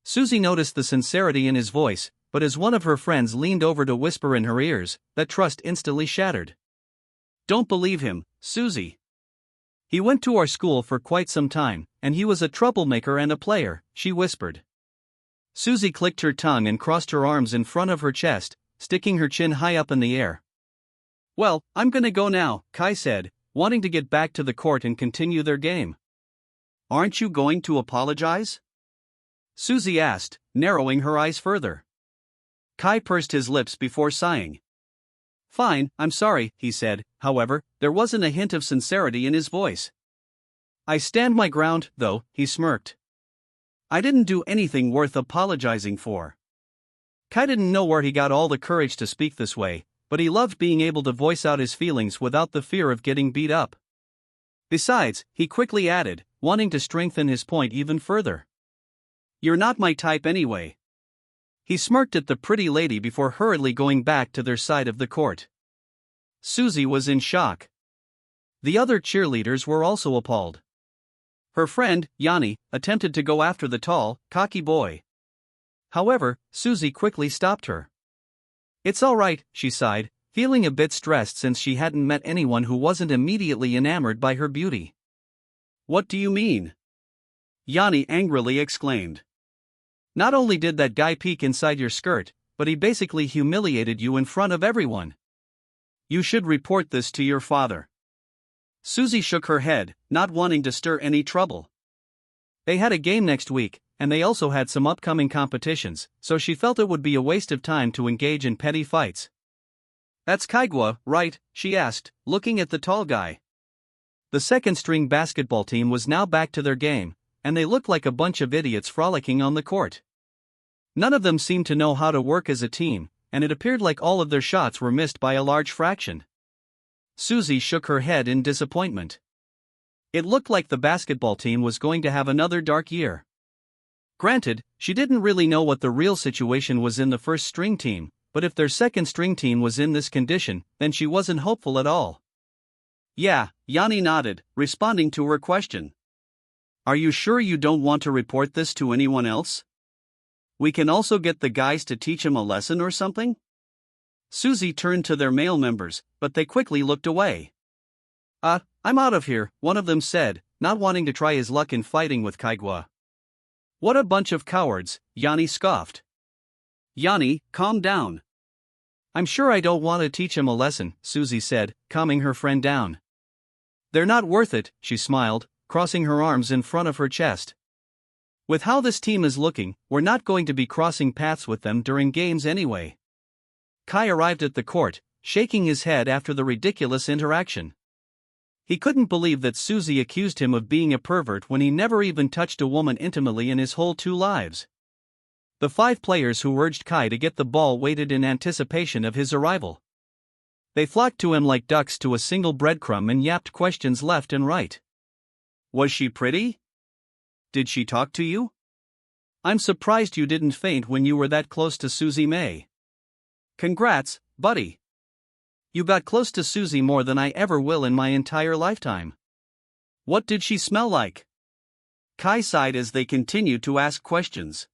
Suzy noticed the sincerity in his voice, but as one of her friends leaned over to whisper in her ears, that trust instantly shattered. "Don't believe him, Suzy. He went to our school for quite some time, and he was a troublemaker and a player," she whispered. Suzy clicked her tongue and crossed her arms in front of her chest, sticking her chin high up in the air. "Well, I'm gonna go now," Kai said, wanting to get back to the court and continue their game. "Aren't you going to apologize?" Suzy asked, narrowing her eyes further. Kai pursed his lips before sighing. "Fine, I'm sorry," he said, however, there wasn't a hint of sincerity in his voice. "I stand my ground, though," he smirked. "I didn't do anything worth apologizing for." Kai didn't know where he got all the courage to speak this way, but he loved being able to voice out his feelings without the fear of getting beat up. Besides, he quickly added, wanting to strengthen his point even further, "You're not my type anyway." He smirked at the pretty lady before hurriedly going back to their side of the court. Suzy was in shock. The other cheerleaders were also appalled. Her friend, Yanni, attempted to go after the tall, cocky boy. However, Suzy quickly stopped her. "It's all right," she sighed, feeling a bit stressed since she hadn't met anyone who wasn't immediately enamored by her beauty. "What do you mean?" Yanni angrily exclaimed. "Not only did that guy peek inside your skirt, but he basically humiliated you in front of everyone. You should report this to your father." Suzy shook her head, not wanting to stir any trouble. They had a game next week, and they also had some upcoming competitions, so she felt it would be a waste of time to engage in petty fights. "That's Kaigwa, right?" she asked, looking at the tall guy. The second-string basketball team was now back to their game, and they looked like a bunch of idiots frolicking on the court. None of them seemed to know how to work as a team, and it appeared like all of their shots were missed by a large fraction. Susie shook her head in disappointment. It looked like the basketball team was going to have another dark year. Granted, she didn't really know what the real situation was in the first string team, but if their second string team was in this condition, then she wasn't hopeful at all. Yeah, Yanni nodded, responding to her question. Are you sure you don't want to report this to anyone else? We can also get the guys to teach him a lesson or something? Susie turned to their male members, but they quickly looked away. I'm out of here, one of them said, not wanting to try his luck in fighting with Kaigwa. What a bunch of cowards, Yanni scoffed. Yanni, calm down. I'm sure I don't want to teach him a lesson, Susie said, calming her friend down. They're not worth it, she smiled, crossing her arms in front of her chest. With how this team is looking, we're not going to be crossing paths with them during games anyway. Kai arrived at the court, shaking his head after the ridiculous interaction. He couldn't believe that Susie accused him of being a pervert when he never even touched a woman intimately in his whole 2 lives. The 5 players who urged Kai to get the ball waited in anticipation of his arrival. They flocked to him like ducks to a single breadcrumb and yapped questions left and right. Was she pretty? Did she talk to you? I'm surprised you didn't faint when you were that close to Susie May. Congrats, buddy. You got close to Susie more than I ever will in my entire lifetime. What did she smell like? Kai sighed as they continued to ask questions.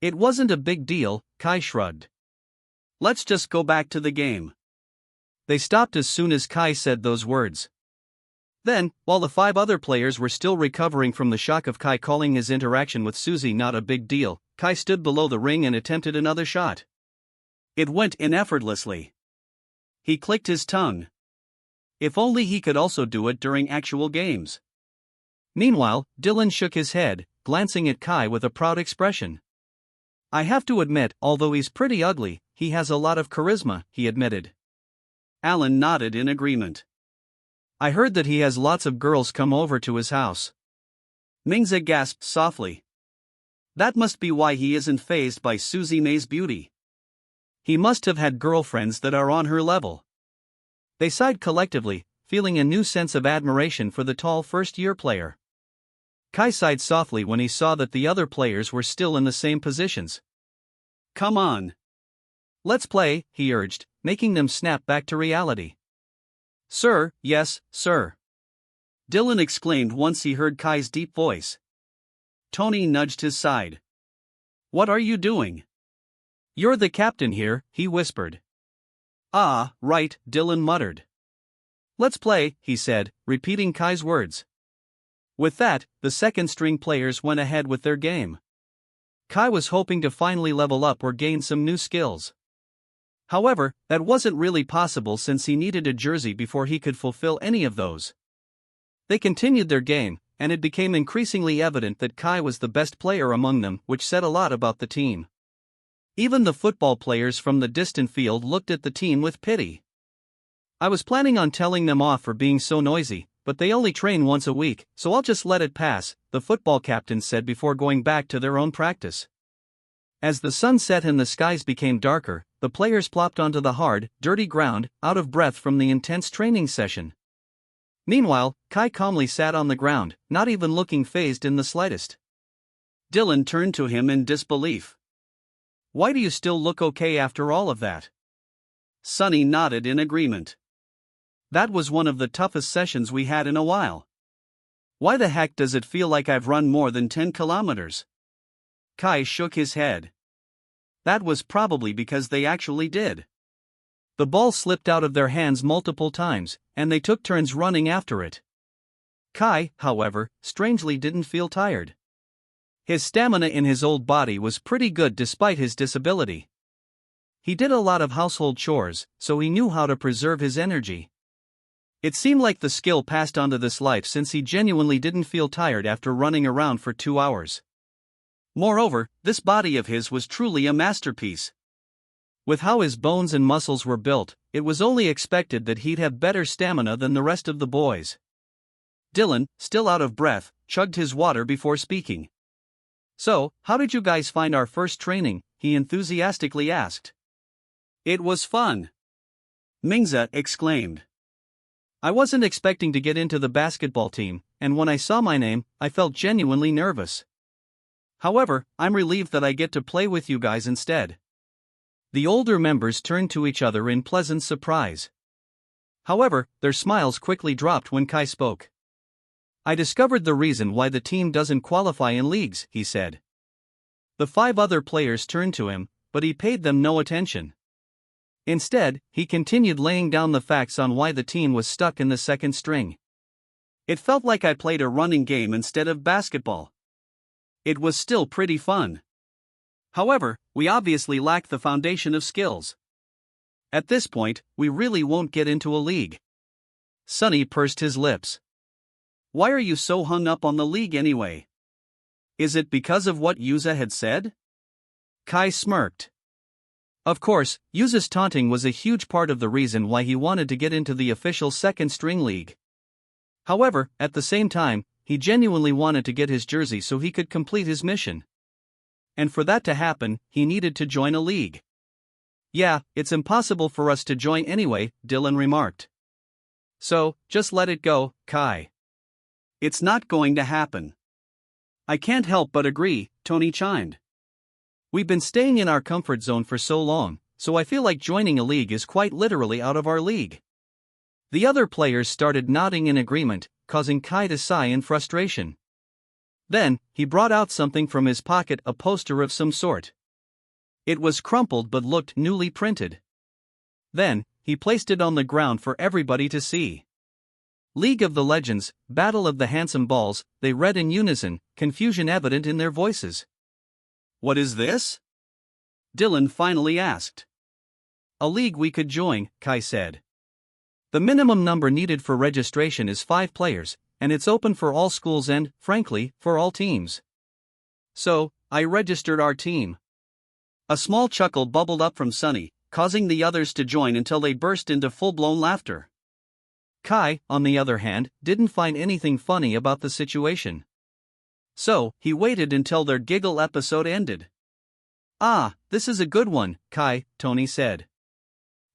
It wasn't a big deal, Kai shrugged. Let's just go back to the game. They stopped as soon as Kai said those words. Then, while the 5 other players were still recovering from the shock of Kai calling his interaction with Susie not a big deal, Kai stood below the ring and attempted another shot. It went in effortlessly. He clicked his tongue. If only he could also do it during actual games. Meanwhile, Dylan shook his head, glancing at Kai with a proud expression. I have to admit, although he's pretty ugly, he has a lot of charisma, he admitted. Alan nodded in agreement. I heard that he has lots of girls come over to his house. Mingza gasped softly. That must be why he isn't fazed by Susie May's beauty. He must have had girlfriends that are on her level. They sighed collectively, feeling a new sense of admiration for the tall first-year player. Kai sighed softly when he saw that the other players were still in the same positions. Come on. Let's play, he urged, making them snap back to reality. Sir, yes, sir. Dylan exclaimed once he heard Kai's deep voice. Tony nudged his side. What are you doing? You're the captain here, he whispered. Ah, right, Dylan muttered. Let's play, he said, repeating Kai's words. With that, the second-string players went ahead with their game. Kai was hoping to finally level up or gain some new skills. However, that wasn't really possible since he needed a jersey before he could fulfill any of those. They continued their game, and it became increasingly evident that Kai was the best player among them, which said a lot about the team. Even the football players from the distant field looked at the team with pity. I was planning on telling them off for being so noisy, but they only train once a week, so I'll just let it pass, the football captain said before going back to their own practice. As the sun set and the skies became darker, the players plopped onto the hard, dirty ground, out of breath from the intense training session. Meanwhile, Kai calmly sat on the ground, not even looking fazed in the slightest. Dylan turned to him in disbelief. Why do you still look okay after all of that? Sonny nodded in agreement. That was one of the toughest sessions we had in a while. Why the heck does it feel like I've run more than 10 kilometers? Kai shook his head. That was probably because they actually did. The ball slipped out of their hands multiple times, and they took turns running after it. Kai, however, strangely didn't feel tired. His stamina in his old body was pretty good despite his disability. He did a lot of household chores, so he knew how to preserve his energy. It seemed like the skill passed onto this life since he genuinely didn't feel tired after running around for 2 hours. Moreover, this body of his was truly a masterpiece. With how his bones and muscles were built, it was only expected that he'd have better stamina than the rest of the boys. Dylan, still out of breath, chugged his water before speaking. So, how did you guys find our first training? He enthusiastically asked. It was fun, Mingza exclaimed. I wasn't expecting to get into the basketball team, and when I saw my name, I felt genuinely nervous. However, I'm relieved that I get to play with you guys instead. The older members turned to each other in pleasant surprise. However, their smiles quickly dropped when Kai spoke. I discovered the reason why the team doesn't qualify in leagues, he said. The 5 other players turned to him, but he paid them no attention. Instead, he continued laying down the facts on why the team was stuck in the second string. It felt like I played a running game instead of basketball. It was still pretty fun. However, we obviously lack the foundation of skills. At this point, we really won't get into a league. Sunny pursed his lips. Why are you so hung up on the league anyway? Is it because of what Yuza had said? Kai smirked. Of course, Yuza's taunting was a huge part of the reason why he wanted to get into the official second string league. However, at the same time, he genuinely wanted to get his jersey so he could complete his mission. And for that to happen, he needed to join a league. Yeah, it's impossible for us to join anyway, Dylan remarked. So, just let it go, Kai. It's not going to happen. I can't help but agree, Tony chimed. We've been staying in our comfort zone for so long, so I feel like joining a league is quite literally out of our league. The other players started nodding in agreement, causing Kai to sigh in frustration. Then, he brought out something from his pocket, a poster of some sort. It was crumpled but looked newly printed. Then, he placed it on the ground for everybody to see. League of the Legends, Battle of the Handsome Balls, they read in unison, confusion evident in their voices. What is this? Dylan finally asked. A league we could join, Kai said. The minimum number needed for registration is 5 players, and it's open for all schools and, frankly, for all teams. So, I registered our team. A small chuckle bubbled up from Sunny, causing the others to join until they burst into full-blown laughter. Kai, on the other hand, didn't find anything funny about the situation. So, he waited until their giggle episode ended. Ah, this is a good one, Kai, Tony said.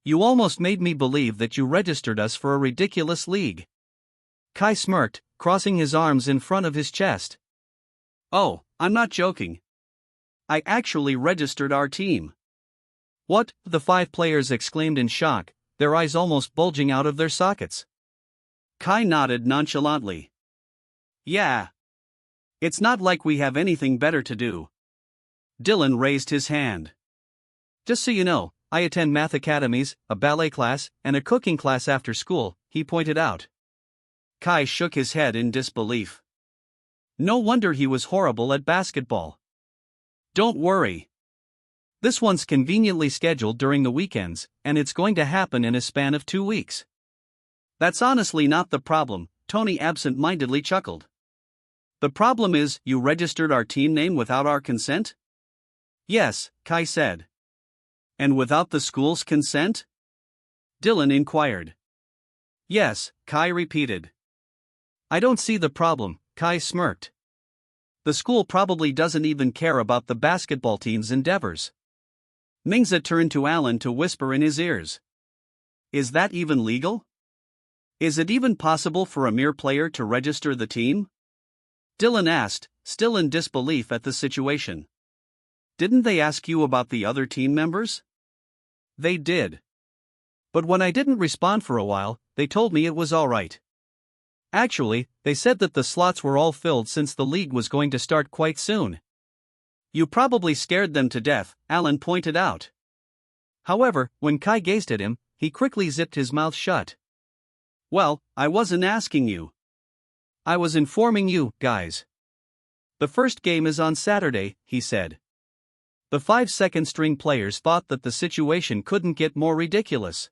You almost made me believe that you registered us for a ridiculous league. Kai smirked, crossing his arms in front of his chest. Oh, I'm not joking. I actually registered our team. What? The 5 players exclaimed in shock, their eyes almost bulging out of their sockets. Kai nodded nonchalantly. Yeah. It's not like we have anything better to do. Dylan raised his hand. Just so you know, I attend math academies, a ballet class, and a cooking class after school, he pointed out. Kai shook his head in disbelief. No wonder he was horrible at basketball. Don't worry. This one's conveniently scheduled during the weekends, and it's going to happen in a span of 2 weeks. That's honestly not the problem, Tony absent-mindedly chuckled. The problem is, you registered our team name without our consent? Yes, Kai said. And without the school's consent? Dylan inquired. Yes, Kai repeated. I don't see the problem, Kai smirked. The school probably doesn't even care about the basketball team's endeavors. Mingza turned to Alan to whisper in his ears. Is that even legal? Is it even possible for a mere player to register the team? Dylan asked, still in disbelief at the situation. Didn't they ask you about the other team members? They did. But when I didn't respond for a while, they told me it was all right. Actually, they said that the slots were all filled since the league was going to start quite soon. You probably scared them to death, Alan pointed out. However, when Kai gazed at him, he quickly zipped his mouth shut. Well, I wasn't asking you. I was informing you, guys. The first game is on Saturday, he said. The 5 second-string players thought that the situation couldn't get more ridiculous.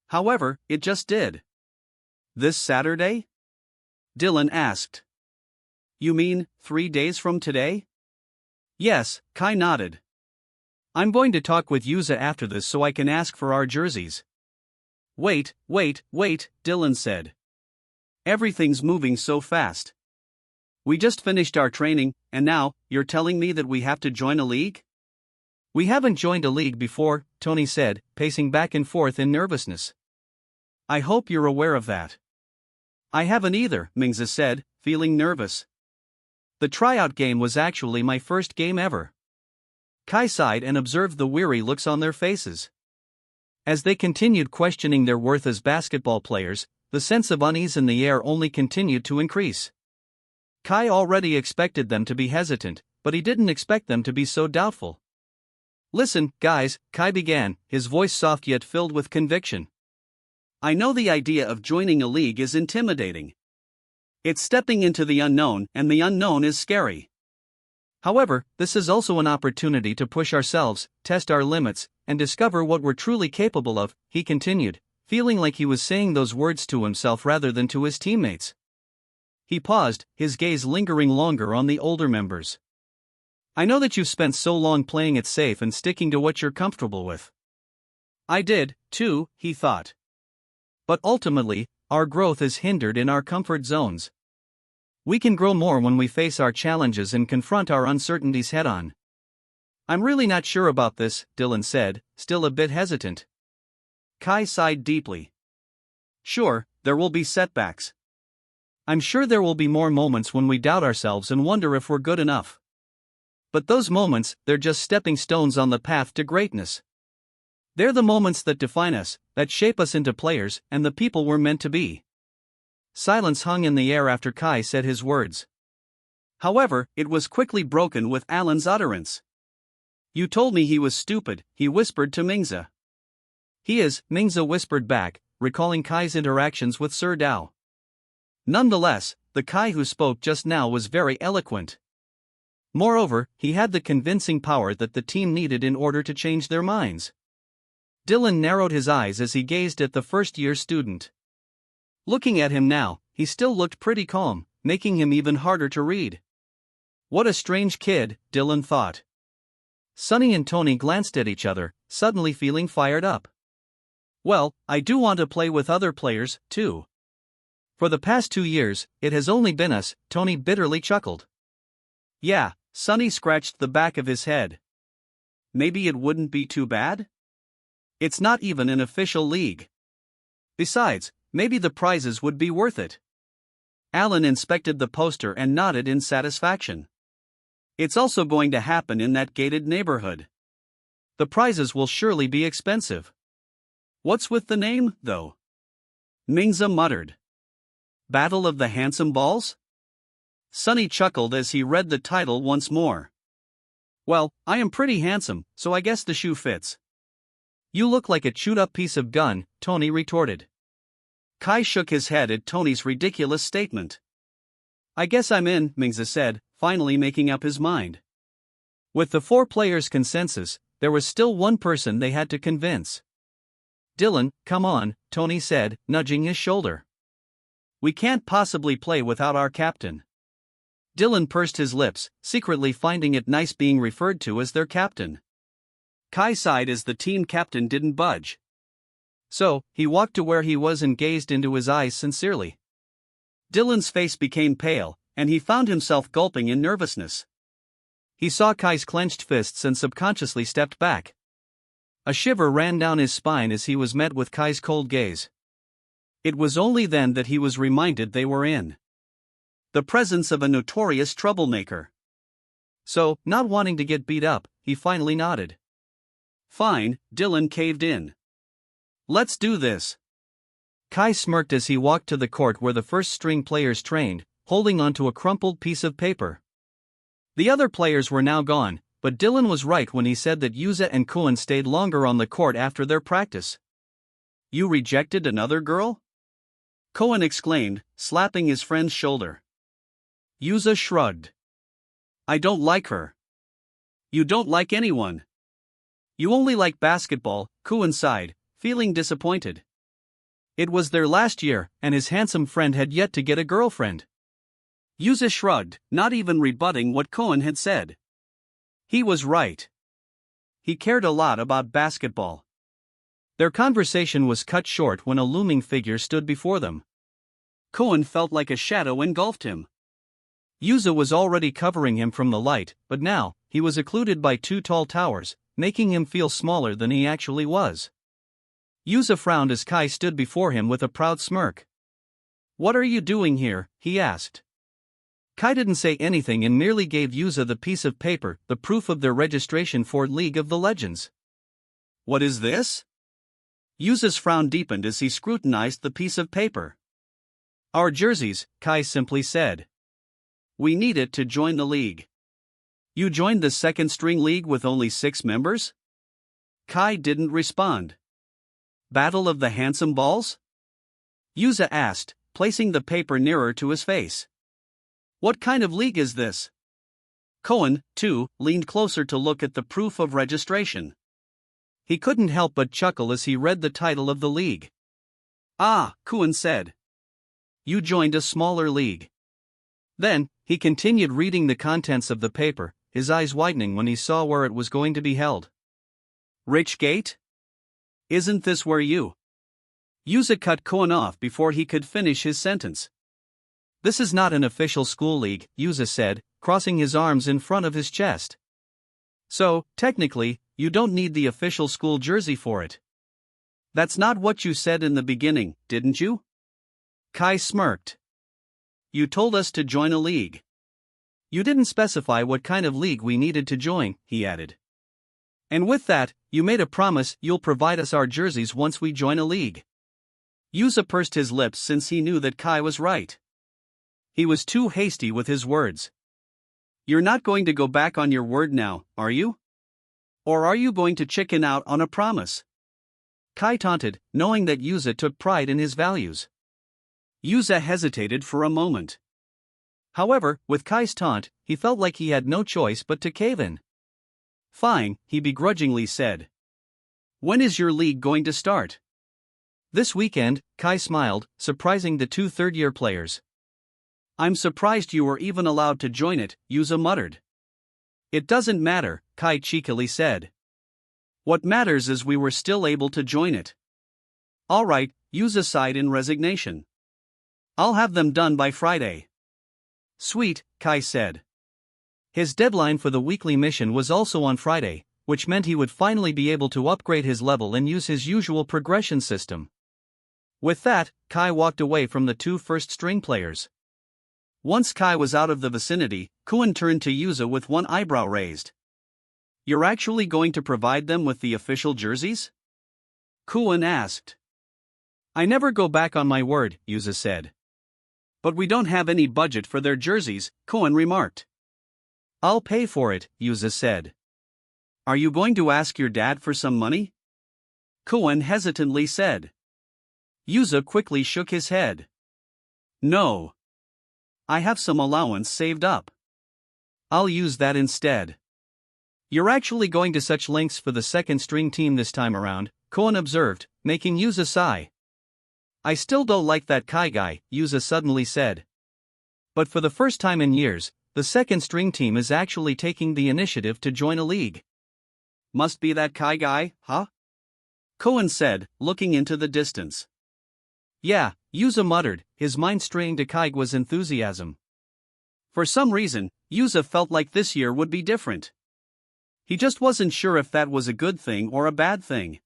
However, it just did. This Saturday? Dylan asked. You mean, 3 days from today? Yes, Kai nodded. I'm going to talk with Yuza after this so I can ask for our jerseys. Wait, Dylan said. Everything's moving so fast. We just finished our training, and now, you're telling me that we have to join a league? We haven't joined a league before, Tony said, pacing back and forth in nervousness. I hope you're aware of that. I haven't either, Mingza said, feeling nervous. The tryout game was actually my first game ever. Kai sighed and observed the weary looks on their faces. As they continued questioning their worth as basketball players, the sense of unease in the air only continued to increase. Kai already expected them to be hesitant, but he didn't expect them to be so doubtful. Listen, guys, Kai began, his voice soft yet filled with conviction. I know the idea of joining a league is intimidating. It's stepping into the unknown, and the unknown is scary. However, this is also an opportunity to push ourselves, test our limits, and discover what we're truly capable of, he continued, feeling like he was saying those words to himself rather than to his teammates. He paused, his gaze lingering longer on the older members. I know that you've spent so long playing it safe and sticking to what you're comfortable with. I did, too, he thought. But ultimately, our growth is hindered in our comfort zones. We can grow more when we face our challenges and confront our uncertainties head-on. I'm really not sure about this, Dylan said, still a bit hesitant. Kai sighed deeply. Sure, there will be setbacks. I'm sure there will be more moments when we doubt ourselves and wonder if we're good enough. But those moments, they're just stepping stones on the path to greatness. They're the moments that define us, that shape us into players and the people we're meant to be. Silence hung in the air after Kai said his words. However, it was quickly broken with Alan's utterance. You told me he was stupid, he whispered to Mingza. He is, Mingza whispered back, recalling Kai's interactions with Sir Dao. Nonetheless, the Kai who spoke just now was very eloquent. Moreover, he had the convincing power that the team needed in order to change their minds. Dylan narrowed his eyes as he gazed at the first-year student. Looking at him now, he still looked pretty calm, making him even harder to read. What a strange kid, Dylan thought. Sunny and Tony glanced at each other, suddenly feeling fired up. Well, I do want to play with other players, too. For the past 2 years, it has only been us, Tony bitterly chuckled. Yeah, Sunny scratched the back of his head. Maybe it wouldn't be too bad? It's not even an official league. Besides, maybe the prizes would be worth it. Alan inspected the poster and nodded in satisfaction. It's also going to happen in that gated neighborhood. The prizes will surely be expensive. What's with the name, though? Mingza muttered. Battle of the Handsome Balls? Sunny chuckled as he read the title once more. Well, I am pretty handsome, so I guess the shoe fits. You look like a chewed-up piece of gun, Tony retorted. Kai shook his head at Tony's ridiculous statement. I guess I'm in, Mingza said, finally making up his mind. With the 4 players' consensus, there was still one person they had to convince. Dylan, come on, Tony said, nudging his shoulder. We can't possibly play without our captain. Dylan pursed his lips, secretly finding it nice being referred to as their captain. Kai sighed as the team captain didn't budge. So, he walked to where he was and gazed into his eyes sincerely. Dylan's face became pale, and he found himself gulping in nervousness. He saw Kai's clenched fists and subconsciously stepped back. A shiver ran down his spine as he was met with Kai's cold gaze. It was only then that he was reminded they were in the presence of a notorious troublemaker. So, not wanting to get beat up, he finally nodded. Fine, Dylan caved in. Let's do this. Kai smirked as he walked to the court where the first-string players trained, holding onto a crumpled piece of paper. The other players were now gone, but Dylan was right when he said that Yuza and Kuan stayed longer on the court after their practice. You rejected another girl? Kuan exclaimed, slapping his friend's shoulder. Yuza shrugged. I don't like her. You don't like anyone. You only like basketball, Kuan sighed, feeling disappointed. It was their last year, and his handsome friend had yet to get a girlfriend. Yuza shrugged, not even rebutting what Kuan had said. He was right. He cared a lot about basketball. Their conversation was cut short when a looming figure stood before them. Kuan felt like a shadow engulfed him. Yuza was already covering him from the light, but now, he was occluded by 2 tall towers, making him feel smaller than he actually was. Yuza frowned as Kai stood before him with a proud smirk. "What are you doing here?" he asked. Kai didn't say anything and merely gave Yuza the piece of paper, the proof of their registration for League of the Legends. "What is this?" Yuza's frown deepened as he scrutinized the piece of paper. "Our jerseys," Kai simply said. "We need it to join the league." "You joined the second string league with only 6 members?" Kai didn't respond. "Battle of the Handsome Balls?" Yuza asked, placing the paper nearer to his face. "What kind of league is this?" Koen, too, leaned closer to look at the proof of registration. He couldn't help but chuckle as he read the title of the league. "Ah," Koen said. "You joined a smaller league." Then, he continued reading the contents of the paper, his eyes widening when he saw where it was going to be held. "Rich Gate? Isn't this where you—" Yuza cut Koen off before he could finish his sentence. "This is not an official school league," Yuza said, crossing his arms in front of his chest. "So, technically, you don't need the official school jersey for it." "That's not what you said in the beginning, didn't you?" Kai smirked. "You told us to join a league." "You didn't specify what kind of league we needed to join," he added. "And with that, you made a promise you'll provide us our jerseys once we join a league." Yuza pursed his lips since he knew that Kai was right. He was too hasty with his words. "You're not going to go back on your word now, are you? Or are you going to chicken out on a promise?" Kai taunted, knowing that Yuza took pride in his values. Yuza hesitated for a moment. However, with Kai's taunt, he felt like he had no choice but to cave in. "Fine," he begrudgingly said. "When is your league going to start?" "This weekend," Kai smiled, surprising the 2 third-year players. "I'm surprised you were even allowed to join it," Yuza muttered. "It doesn't matter," Kai cheekily said. "What matters is we were still able to join it." "All right," Yuza sighed in resignation. "I'll have them done by Friday." "Sweet," Kai said. His deadline for the weekly mission was also on Friday, which meant he would finally be able to upgrade his level and use his usual progression system. With that, Kai walked away from the 2 first-string players. Once Kai was out of the vicinity, Koen turned to Yuza with one eyebrow raised. "You're actually going to provide them with the official jerseys?" Koen asked. "I never go back on my word," Yuza said. "But we don't have any budget for their jerseys," Koen remarked. "I'll pay for it," Yuza said. "Are you going to ask your dad for some money?" Koen hesitantly said. Yuza quickly shook his head. "No. I have some allowance saved up. I'll use that instead." "You're actually going to such lengths for the second-string team this time around," Koen observed, making Yuza sigh. "I still don't like that Kai guy," Yuza suddenly said. "But for the first time in years, the second-string team is actually taking the initiative to join a league." "Must be that Kai guy, huh?" Koen said, looking into the distance. "Yeah," Yuza muttered, his mind straying to Kaigua's enthusiasm. For some reason, Yuza felt like this year would be different. He just wasn't sure if that was a good thing or a bad thing.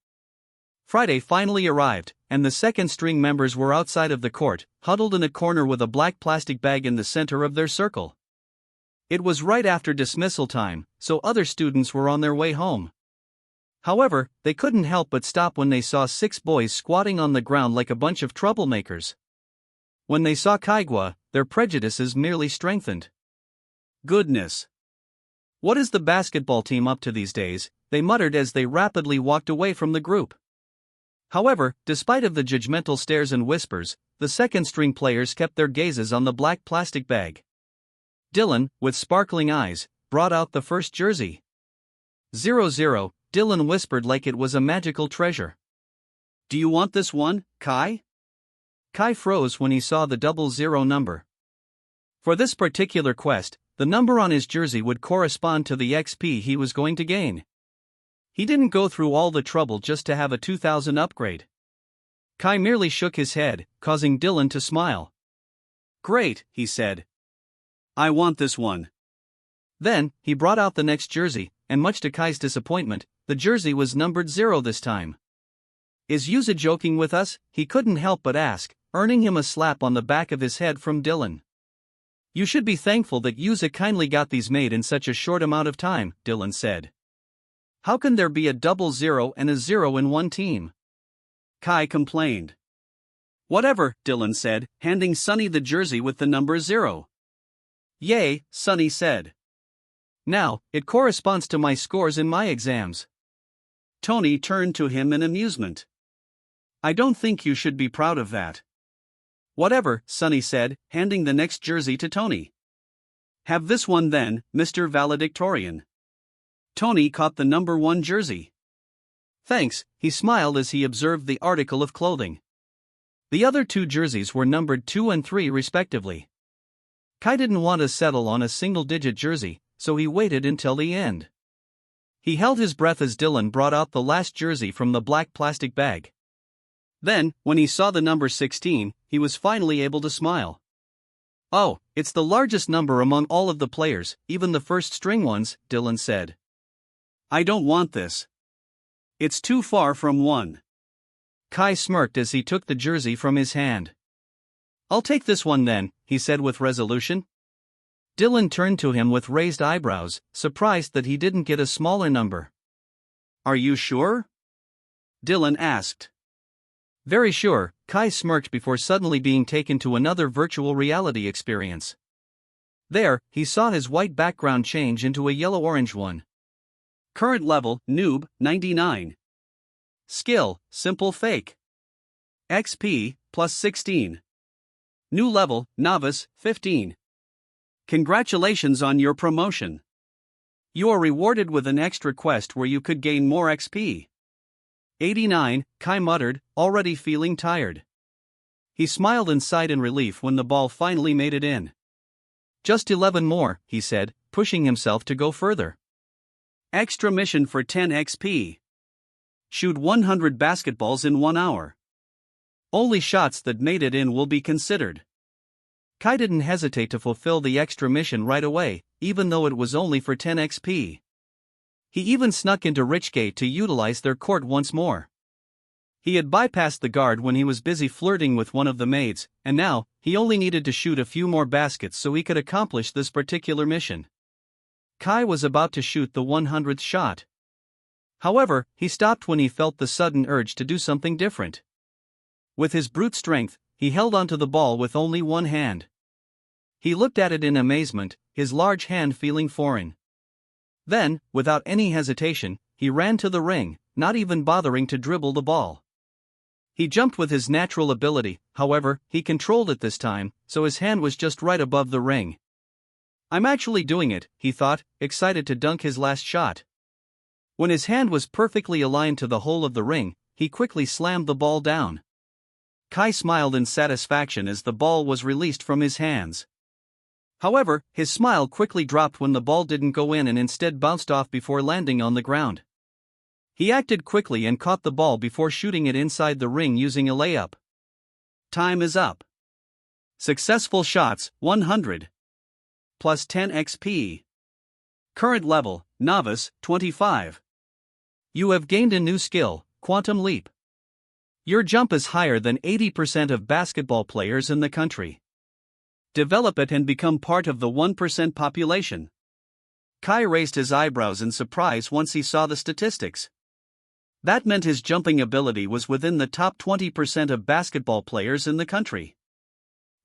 Friday finally arrived, and the second-string members were outside of the court, huddled in a corner with a black plastic bag in the center of their circle. It was right after dismissal time, so other students were on their way home. However, they couldn't help but stop when they saw 6 boys squatting on the ground like a bunch of troublemakers. When they saw Kaigua, their prejudices merely strengthened. "Goodness! What is the basketball team up to these days?" they muttered as they rapidly walked away from the group. However, despite of the judgmental stares and whispers, the second-string players kept their gazes on the black plastic bag. Dylan, with sparkling eyes, brought out the first jersey. 0-0, Dylan whispered like it was a magical treasure. "Do you want this one, Kai?" Kai froze when he saw the 00 number. For this particular quest, the number on his jersey would correspond to the XP he was going to gain. He didn't go through all the trouble just to have a 2000 upgrade. Kai merely shook his head, causing Dylan to smile. "Great," he said. "I want this one." Then, he brought out the next jersey, and much to Kai's disappointment, the jersey was numbered 0 this time. Is Yuza joking with us? He couldn't help but ask, earning him a slap on the back of his head from Dylan. You should be thankful that Yuza kindly got these made in such a short amount of time, Dylan said. How can there be a double 0 and a 0 in one team? Kai complained. Whatever, Dylan said, handing Sunny the jersey with the number 0. Yay, Sunny said. Now, it corresponds to my scores in my exams. Tony turned to him in amusement. I don't think you should be proud of that. Whatever, Sunny said, handing the next jersey to Tony. Have this one then, Mr. Valedictorian. Tony caught the number 1 jersey. Thanks, he smiled as he observed the article of clothing. The other 2 jerseys were numbered 2 and 3 respectively. Kai didn't want to settle on a single-digit jersey, so he waited until the end. He held his breath as Dylan brought out the last jersey from the black plastic bag. Then, when he saw the number 16, he was finally able to smile. Oh, it's the largest number among all of the players, even the first-string ones, Dylan said. I don't want this. It's too far from 1. Kai smirked as he took the jersey from his hand. I'll take this one then, he said with resolution. Dylan turned to him with raised eyebrows, surprised that he didn't get a smaller number. Are you sure? Dylan asked. Very sure, Kai smirked before suddenly being taken to another virtual reality experience. There, he saw his white background change into a yellow-orange one. Current level, Noob, 99. Skill, Simple Fake. XP, plus 16. New level, Novice, 15. Congratulations on your promotion. You are rewarded with an extra quest where you could gain more XP. 89, Kai muttered, already feeling tired. He smiled and sighed in relief when the ball finally made it in. Just 11 more, he said, pushing himself to go further. Extra mission for 10 XP. Shoot 100 basketballs in 1 hour. Only shots that made it in will be considered. Kai didn't hesitate to fulfill the extra mission right away, even though it was only for 10 XP. He even snuck into Richgate to utilize their court once more. He had bypassed the guard when he was busy flirting with one of the maids, and now, he only needed to shoot a few more baskets so he could accomplish this particular mission. Kai was about to shoot the 100th shot. However, he stopped when he felt the sudden urge to do something different. With his brute strength, he held onto the ball with only one hand. He looked at it in amazement, his large hand feeling foreign. Then, without any hesitation, he ran to the ring, not even bothering to dribble the ball. He jumped with his natural ability, however, he controlled it this time, so his hand was just right above the ring. I'm actually doing it, he thought, excited to dunk his last shot. When his hand was perfectly aligned to the hole of the ring, he quickly slammed the ball down. Kai smiled in satisfaction as the ball was released from his hands. However, his smile quickly dropped when the ball didn't go in and instead bounced off before landing on the ground. He acted quickly and caught the ball before shooting it inside the ring using a layup. Time is up. Successful shots, 100. Plus 10 XP. Current level, Novice, 25. You have gained a new skill, Quantum Leap. Your jump is higher than 80% of basketball players in the country. Develop it and become part of the 1% population. Kai raised his eyebrows in surprise once he saw the statistics. That meant his jumping ability was within the top 20% of basketball players in the country.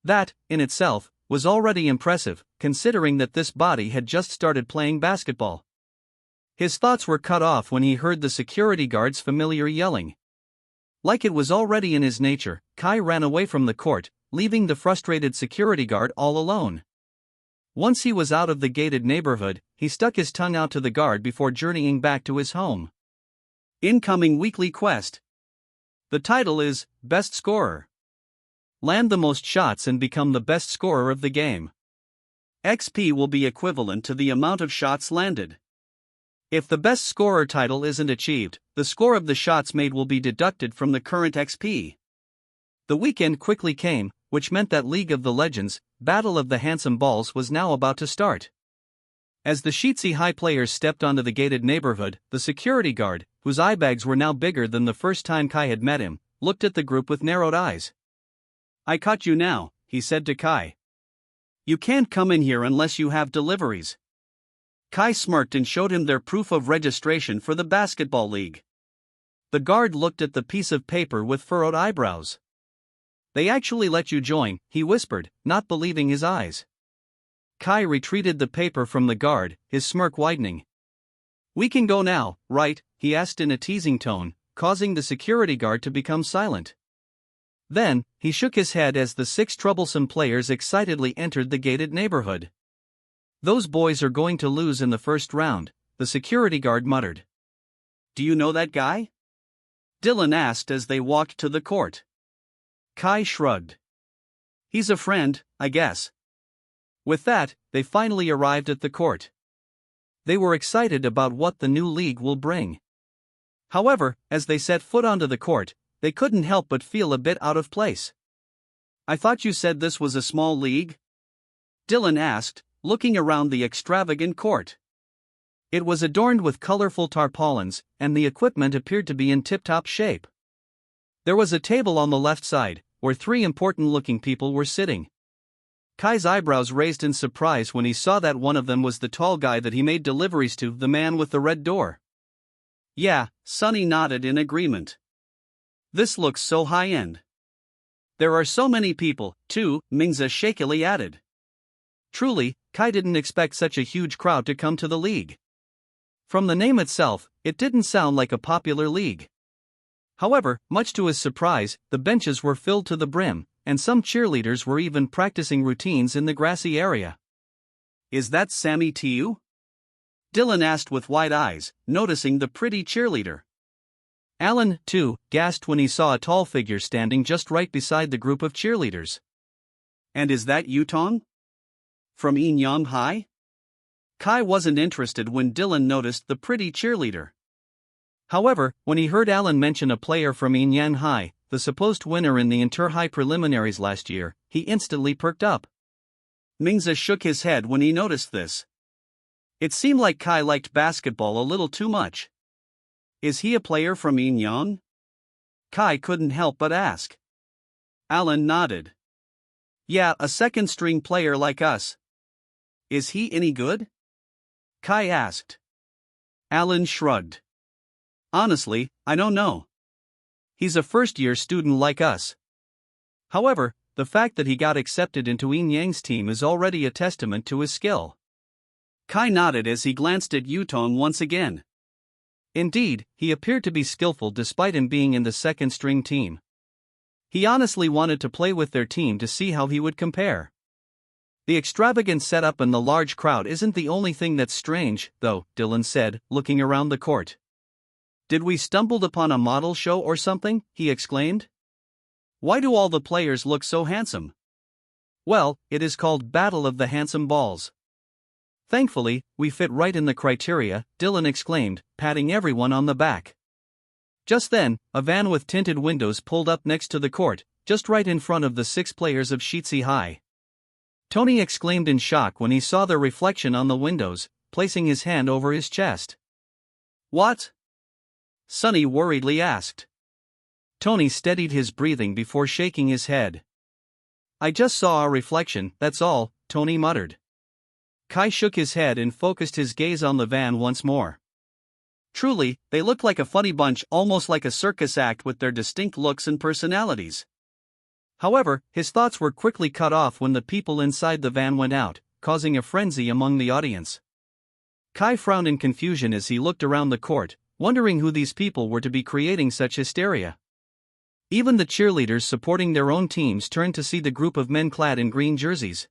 That, in itself, was already impressive, considering that this body had just started playing basketball. His thoughts were cut off when he heard the security guard's familiar yelling. Like it was already in his nature, Kai ran away from the court, leaving the frustrated security guard all alone. Once he was out of the gated neighborhood, he stuck his tongue out to the guard before journeying back to his home. Incoming weekly quest. The title is, Best Scorer. Land the most shots and become the best scorer of the game. XP will be equivalent to the amount of shots landed. If the best scorer title isn't achieved, the score of the shots made will be deducted from the current XP. The weekend quickly came, which meant that League of the Legends, Battle of the Handsome Balls was now about to start. As the Sheetsy High players stepped onto the gated neighborhood, the security guard, whose eye bags were now bigger than the first time Kai had met him, looked at the group with narrowed eyes. "I caught you now," he said to Kai. "You can't come in here unless you have deliveries." Kai smirked and showed him their proof of registration for the basketball league. The guard looked at the piece of paper with furrowed eyebrows. "They actually let you join," he whispered, not believing his eyes. Kai retreated the paper from the guard, his smirk widening. "We can go now, right?" he asked in a teasing tone, causing the security guard to become silent. Then, he shook his head as the 6 troublesome players excitedly entered the gated neighborhood. "Those boys are going to lose in the first round," the security guard muttered. "Do you know that guy?" Dylan asked as they walked to the court. Kai shrugged. "He's a friend, I guess." With that, they finally arrived at the court. They were excited about what the new league will bring. However, as they set foot onto the court, they couldn't help but feel a bit out of place. "I thought you said this was a small league?" Dylan asked, looking around the extravagant court. It was adorned with colorful tarpaulins, and the equipment appeared to be in tip-top shape. There was a table on the left side, where 3 important-looking people were sitting. Kai's eyebrows raised in surprise when he saw that one of them was the tall guy that he made deliveries to, the man with the red door. "Yeah," Sonny nodded in agreement. "This looks so high-end." "There are so many people, too," Mingza shakily added. Truly, Kai didn't expect such a huge crowd to come to the league. From the name itself, it didn't sound like a popular league. However, much to his surprise, the benches were filled to the brim, and some cheerleaders were even practicing routines in the grassy area. "Is that Sammy Tiu?" Dylan asked with wide eyes, noticing the pretty cheerleader. Alan, too, gasped when he saw a tall figure standing just right beside the group of cheerleaders. "And is that Yutong? From Enyang High?" Kai wasn't interested when Dylan noticed the pretty cheerleader. However, when he heard Alan mention a player from Enyang High, the supposed winner in the inter-high preliminaries last year, he instantly perked up. Mingza shook his head when he noticed this. It seemed like Kai liked basketball a little too much. "Is he a player from Enyang?" Kai couldn't help but ask. Alan nodded. "Yeah, a second-string player like us." "Is he any good?" Kai asked. Alan shrugged. "Honestly, I don't know. He's a first-year student like us." However, the fact that he got accepted into Enyang's team is already a testament to his skill. Kai nodded as he glanced at Yutong once again. Indeed, he appeared to be skillful despite him being in the second-string team. He honestly wanted to play with their team to see how he would compare. The extravagant setup and the large crowd isn't the only thing that's strange, though, Dylan said, looking around the court. "Did we stumbled upon a model show or something?" he exclaimed. "Why do all the players look so handsome?" "Well, it is called Battle of the Handsome Balls. Thankfully, we fit right in the criteria," Dylan exclaimed, patting everyone on the back. Just then, a van with tinted windows pulled up next to the court, just right in front of the 6 players of Sheetsy High. Tony exclaimed in shock when he saw their reflection on the windows, placing his hand over his chest. "What?" Sonny worriedly asked. Tony steadied his breathing before shaking his head. "I just saw our reflection, that's all," Tony muttered. Kai shook his head and focused his gaze on the van once more. Truly, they looked like a funny bunch, almost like a circus act with their distinct looks and personalities. However, his thoughts were quickly cut off when the people inside the van went out, causing a frenzy among the audience. Kai frowned in confusion as he looked around the court, wondering who these people were to be creating such hysteria. Even the cheerleaders supporting their own teams turned to see the group of men clad in green jerseys.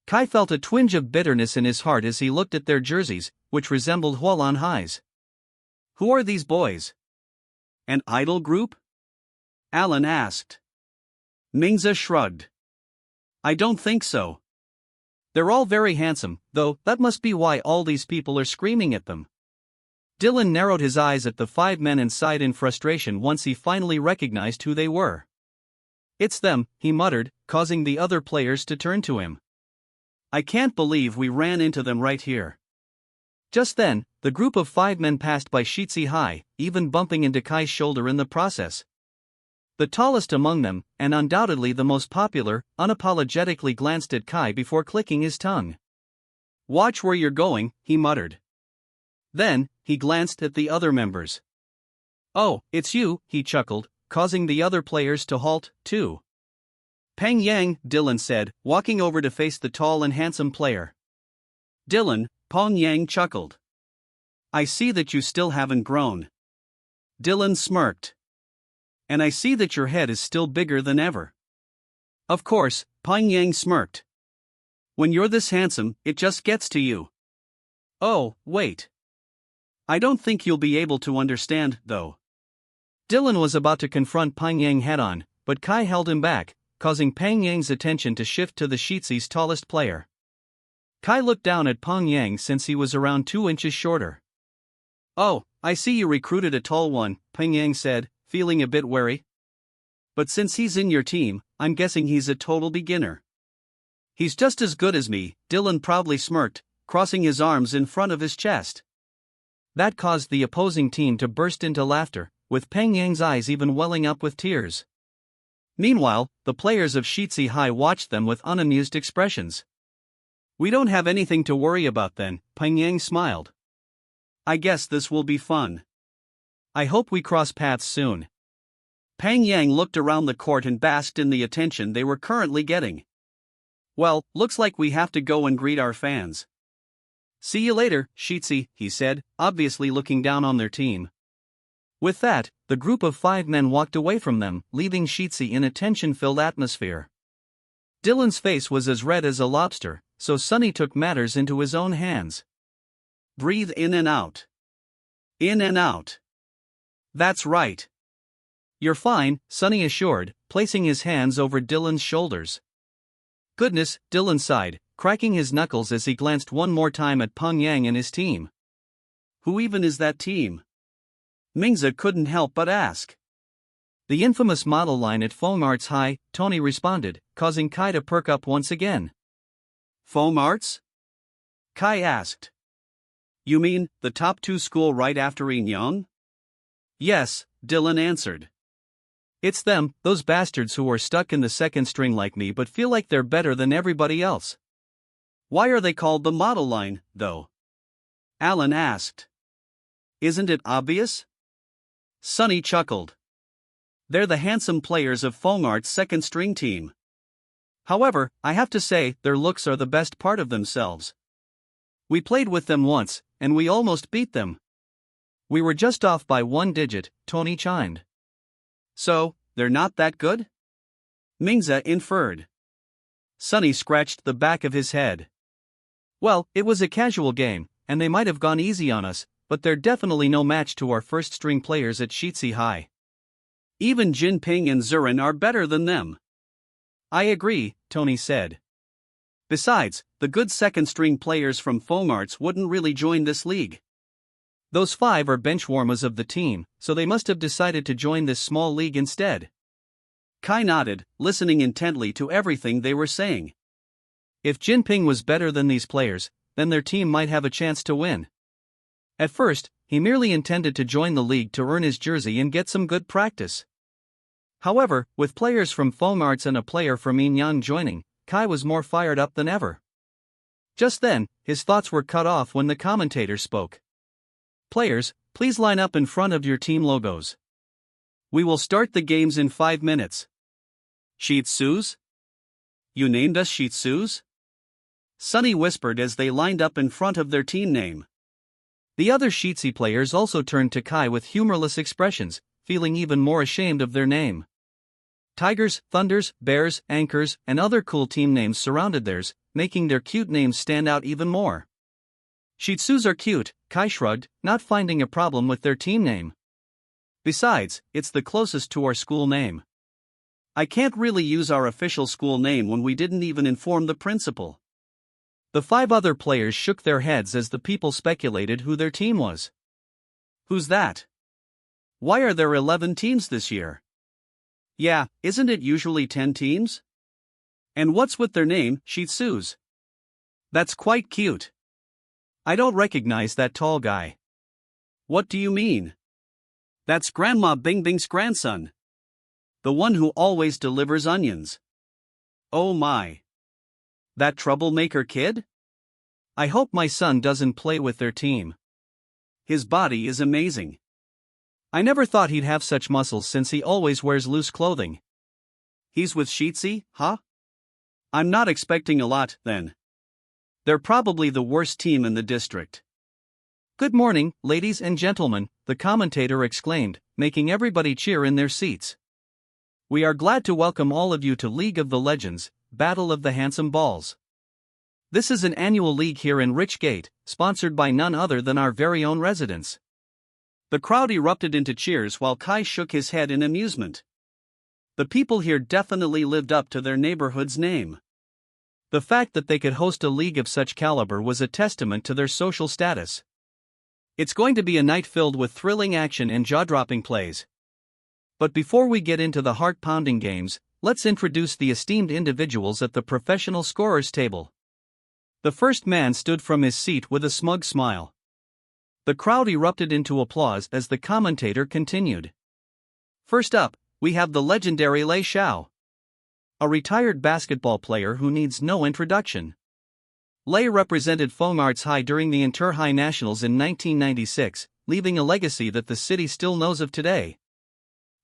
Kai felt a twinge of bitterness in his heart as he looked at their jerseys, which resembled Hualan High's. "Who are these boys? An idol group?" Alan asked. Mingza shrugged. "I don't think so. They're all very handsome, though that must be why all these people are screaming at them." Dylan narrowed his eyes at the 5 men and sighed in frustration once he finally recognized who they were. "It's them," he muttered, causing the other players to turn to him. I can't believe we ran into them right here. Just then, the group of 5 men passed by Shitsi High, even bumping into Kai's shoulder in the process. The tallest among them, and undoubtedly the most popular, unapologetically glanced at Kai before clicking his tongue. "Watch where you're going," he muttered. Then, he glanced at the other members. "Oh, it's you," he chuckled, causing the other players to halt, too. "Peng Yang," Dylan said, walking over to face the tall and handsome player. "Dylan," Peng Yang chuckled. "I see that you still haven't grown." Dylan smirked. "And I see that your head is still bigger than ever." Of course, Peng Yang smirked. "When you're this handsome, it just gets to you." "Oh, wait. I don't think you'll be able to understand, though." Dylan was about to confront Peng Yang head-on, but Kai held him back, causing Peng Yang's attention to shift to the Shitsi's tallest player. Kai looked down at Peng Yang since he was around 2 inches shorter. "Oh, I see you recruited a tall one," Peng Yang said, feeling a bit wary. "But since he's in your team, I'm guessing he's a total beginner." "He's just as good as me," Dylan proudly smirked, crossing his arms in front of his chest. That caused the opposing team to burst into laughter, with Peng Yang's eyes even welling up with tears. Meanwhile, the players of Shitsi High watched them with unamused expressions. "We don't have anything to worry about then," Peng Yang smiled. "I guess this will be fun. I hope we cross paths soon." Peng Yang looked around the court and basked in the attention they were currently getting. "Well, looks like we have to go and greet our fans." "See you later, Shitsi," he said, obviously looking down on their team. With that, the group of 5 men walked away from them, leaving Shitsi in a tension-filled atmosphere. Dylan's face was as red as a lobster, so Sunny took matters into his own hands. "Breathe in and out. In and out. That's right. You're fine," Sunny assured, placing his hands over Dylan's shoulders. "Goodness," Dylan sighed, cracking his knuckles as he glanced one more time at Peng Yang and his team. "Who even is that team?" Mingza couldn't help but ask. "The infamous model line at Foam Arts High," Tony responded, causing Kai to perk up once again. "Foam Arts?" Kai asked. "You mean, the top 2 school right after Inyang?" "Yes," Dylan answered. "It's them, those bastards who are stuck in the second string like me but feel like they're better than everybody else." "Why are they called the model line, though?" Alan asked. "Isn't it obvious?" Sunny chuckled. "They're the handsome players of Foam Arts' second string team. However, I have to say, their looks are the best part of themselves. We played with them once, and we almost beat them." "We were just off by 1 digit, Tony chimed. "So, they're not that good?" Mingza inferred. Sunny scratched the back of his head. "Well, it was a casual game, and they might have gone easy on us, but they're definitely no match to our first-string players at Shitsi High. Even Jinping and Zurin are better than them." "I agree," Tony said. "Besides, the good second-string players from Foam Arts wouldn't really join this league. Those 5 are benchwarmers of the team, so they must have decided to join this small league instead." Kai nodded, listening intently to everything they were saying. If Jinping was better than these players, then their team might have a chance to win. At first, he merely intended to join the league to earn his jersey and get some good practice. However, with players from Foam Arts and a player from Inyang joining, Kai was more fired up than ever. Just then, his thoughts were cut off when the commentator spoke. "Players, please line up in front of your team logos. We will start the games in 5 minutes. Shitsus? You named us Shitsus?" Sunny whispered as they lined up in front of their team name. The other Shitsi players also turned to Kai with humorless expressions, feeling even more ashamed of their name. Tigers, Thunders, Bears, Anchors, and other cool team names surrounded theirs, making their cute names stand out even more. "Shitsus are cute," Kai shrugged, not finding a problem with their team name. "Besides, it's the closest to our school name. I can't really use our official school name when we didn't even inform the principal." The 5 other players shook their heads as the people speculated who their team was. "Who's that? Why are there 11 teams this year? Yeah, isn't it usually 10 teams? And what's with their name, Shitsus? That's quite cute. I don't recognize that tall guy. What do you mean? That's Grandma Bing Bing's grandson. The one who always delivers onions. Oh my. That troublemaker kid? I hope my son doesn't play with their team. His body is amazing. I never thought he'd have such muscles since he always wears loose clothing. He's with Sheetsy, huh? I'm not expecting a lot, then. They're probably the worst team in the district. Good morning, ladies and gentlemen, the commentator exclaimed, making everybody cheer in their seats. We are glad to welcome all of you to League of the Legends, Battle of the Handsome Balls. This is an annual league here in Richgate, sponsored by none other than our very own residents. The crowd erupted into cheers while Kai shook his head in amusement. The people here definitely lived up to their neighborhood's name. The fact that they could host a league of such caliber was a testament to their social status. It's going to be a night filled with thrilling action and jaw-dropping plays. But before we get into the heart-pounding games, let's introduce the esteemed individuals at the professional scorers table. The first man stood from his seat with a smug smile. The crowd erupted into applause as the commentator continued. First up, we have the legendary Lei Xiao. A retired basketball player who needs no introduction. Lei represented Fong Arts High during the Inter-High Nationals in 1996, leaving a legacy that the city still knows of today.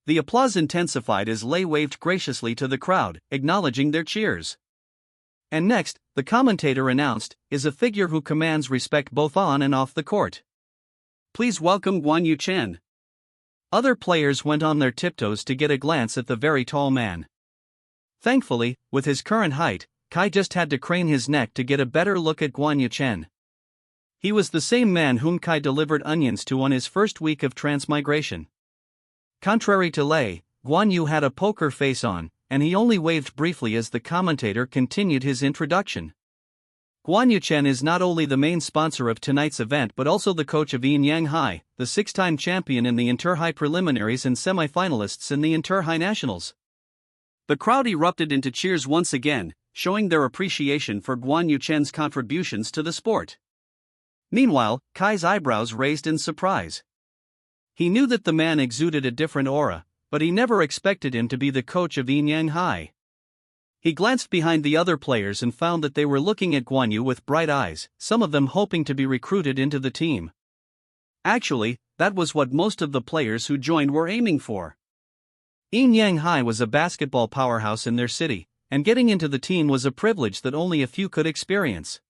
The applause intensified as Lei waved graciously to the crowd, acknowledging their cheers. And next, the commentator announced, is a figure who commands respect both on and off the court. Please welcome Guan Yu Chen. Other players went on their tiptoes to get a glance at the very tall man. Thankfully, with his current height, Kai just had to crane his neck to get a better look at Guan Yu Chen. He was the same man whom Kai delivered onions to on his first week of transmigration. Contrary to Lei, Guan Yu had a poker face on, and he only waved briefly as the commentator continued his introduction. Guan Yu Chen is not only the main sponsor of tonight's event but also the coach of Yang High, the six-time champion in the Inter-High preliminaries and semi-finalists in the Inter-High Nationals. The crowd erupted into cheers once again, showing their appreciation for Guan Yu Chen's contributions to the sport. Meanwhile, Kai's eyebrows raised in surprise. He knew that the man exuded a different aura, but he never expected him to be the coach of Yang High. He glanced behind the other players and found that they were looking at Guan Yu with bright eyes, some of them hoping to be recruited into the team. Actually, that was what most of the players who joined were aiming for. Yang High was a basketball powerhouse in their city, and getting into the team was a privilege that only a few could experience.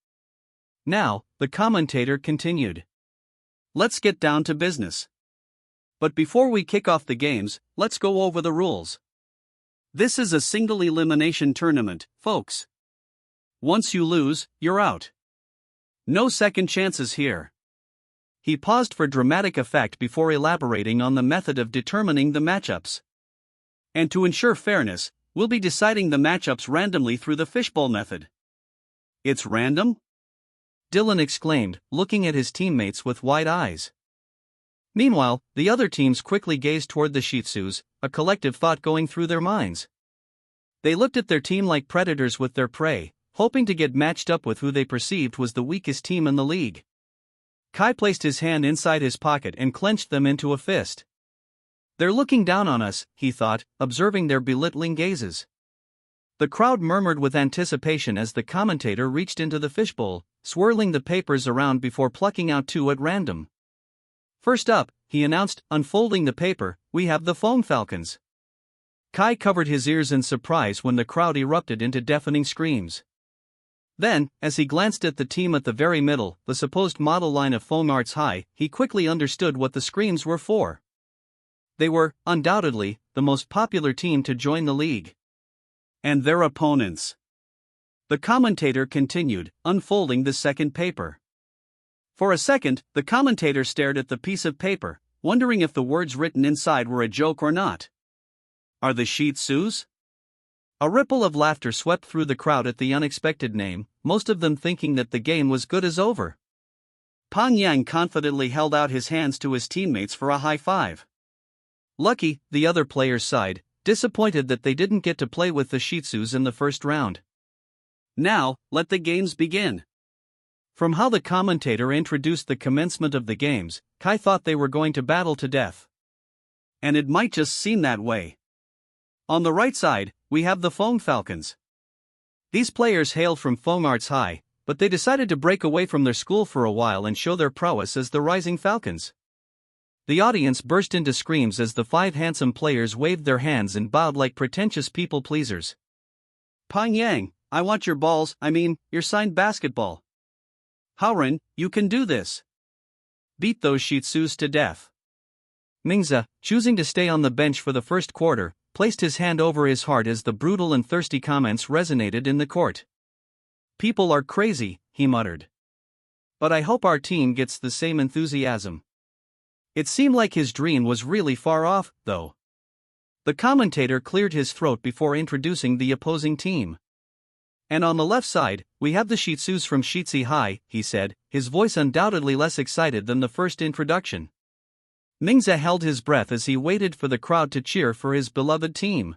Now, the commentator continued. Let's get down to business. But before we kick off the games, let's go over the rules. This is a single elimination tournament, folks. Once you lose, you're out. No second chances here. He paused for dramatic effect before elaborating on the method of determining the matchups. And to ensure fairness, we'll be deciding the matchups randomly through the fishbowl method. It's random? Dylan exclaimed, looking at his teammates with wide eyes. Meanwhile, the other teams quickly gazed toward the Shih Tzus, a collective thought going through their minds. They looked at their team like predators with their prey, hoping to get matched up with who they perceived was the weakest team in the league. Kai placed his hand inside his pocket and clenched them into a fist. They're looking down on us, he thought, observing their belittling gazes. The crowd murmured with anticipation as the commentator reached into the fishbowl, swirling the papers around before plucking out two at random. First up, he announced, unfolding the paper, we have the Foam Falcons. Kai covered his ears in surprise when the crowd erupted into deafening screams. Then, as he glanced at the team at the very middle, the supposed model line of Fong Arts High, he quickly understood what the screams were for. They were, undoubtedly, the most popular team to join the league. And their opponents. The commentator continued, unfolding the second paper. For a second, the commentator stared at the piece of paper, wondering if the words written inside were a joke or not. Are the Shih Tzus? A ripple of laughter swept through the crowd at the unexpected name, most of them thinking that the game was good as over. Pang Yang confidently held out his hands to his teammates for a high five. Lucky, the other players sighed, disappointed that they didn't get to play with the Shih Tzus in the first round. Now, let the games begin. From how the commentator introduced the commencement of the games, Kai thought they were going to battle to death. And it might just seem that way. On the right side, we have the Foam Falcons. These players hail from Foam Arts High, but they decided to break away from their school for a while and show their prowess as the Rising Falcons. The audience burst into screams as the 5 handsome players waved their hands and bowed like pretentious people pleasers. Pang Yang, I want your balls, your signed basketball. Haoren, you can do this. Beat those Shih Tzus to death. Mingza, choosing to stay on the bench for the first quarter, placed his hand over his heart as the brutal and thirsty comments resonated in the court. People are crazy, he muttered. But I hope our team gets the same enthusiasm. It seemed like his dream was really far off, though. The commentator cleared his throat before introducing the opposing team. And on the left side, we have the Shih Tzus from Shitsi High, he said, his voice undoubtedly less excited than the first introduction. Mingza held his breath as he waited for the crowd to cheer for his beloved team.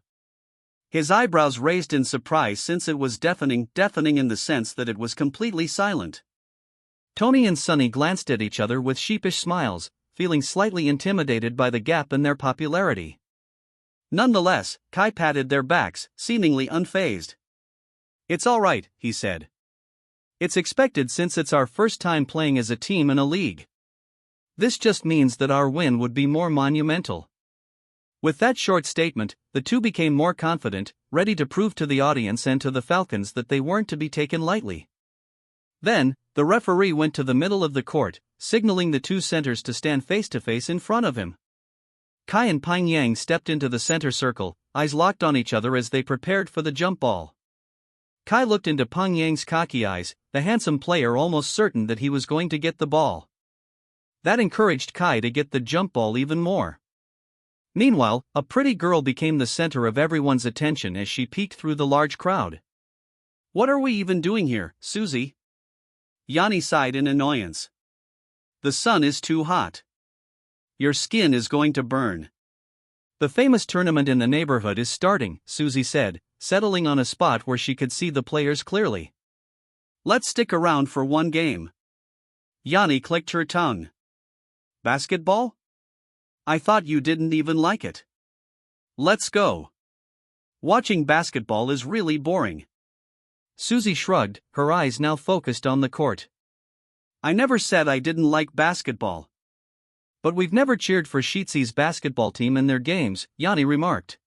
His eyebrows raised in surprise since it was deafening in the sense that it was completely silent. Tony and Sunny glanced at each other with sheepish smiles, feeling slightly intimidated by the gap in their popularity. Nonetheless, Kai patted their backs, seemingly unfazed. It's all right, he said. It's expected since it's our first time playing as a team in a league. This just means that our win would be more monumental. With that short statement, the two became more confident, ready to prove to the audience and to the Falcons that they weren't to be taken lightly. Then, the referee went to the middle of the court, signaling the two centers to stand face-to-face in front of him. Kai and Pang Yang stepped into the center circle, eyes locked on each other as they prepared for the jump ball. Kai looked into Pang Yang's cocky eyes, the handsome player almost certain that he was going to get the ball. That encouraged Kai to get the jump ball even more. Meanwhile, a pretty girl became the center of everyone's attention as she peeked through the large crowd. What are we even doing here, Susie? Yanni sighed in annoyance. The sun is too hot. Your skin is going to burn. The famous tournament in the neighborhood is starting, Susie said, settling on a spot where she could see the players clearly. Let's stick around for one game. Yanni clicked her tongue. Basketball? I thought you didn't even like it. Let's go. Watching basketball is really boring. Susie shrugged, her eyes now focused on the court. I never said I didn't like basketball. But we've never cheered for Shitsi's basketball team in their games, Yanni remarked.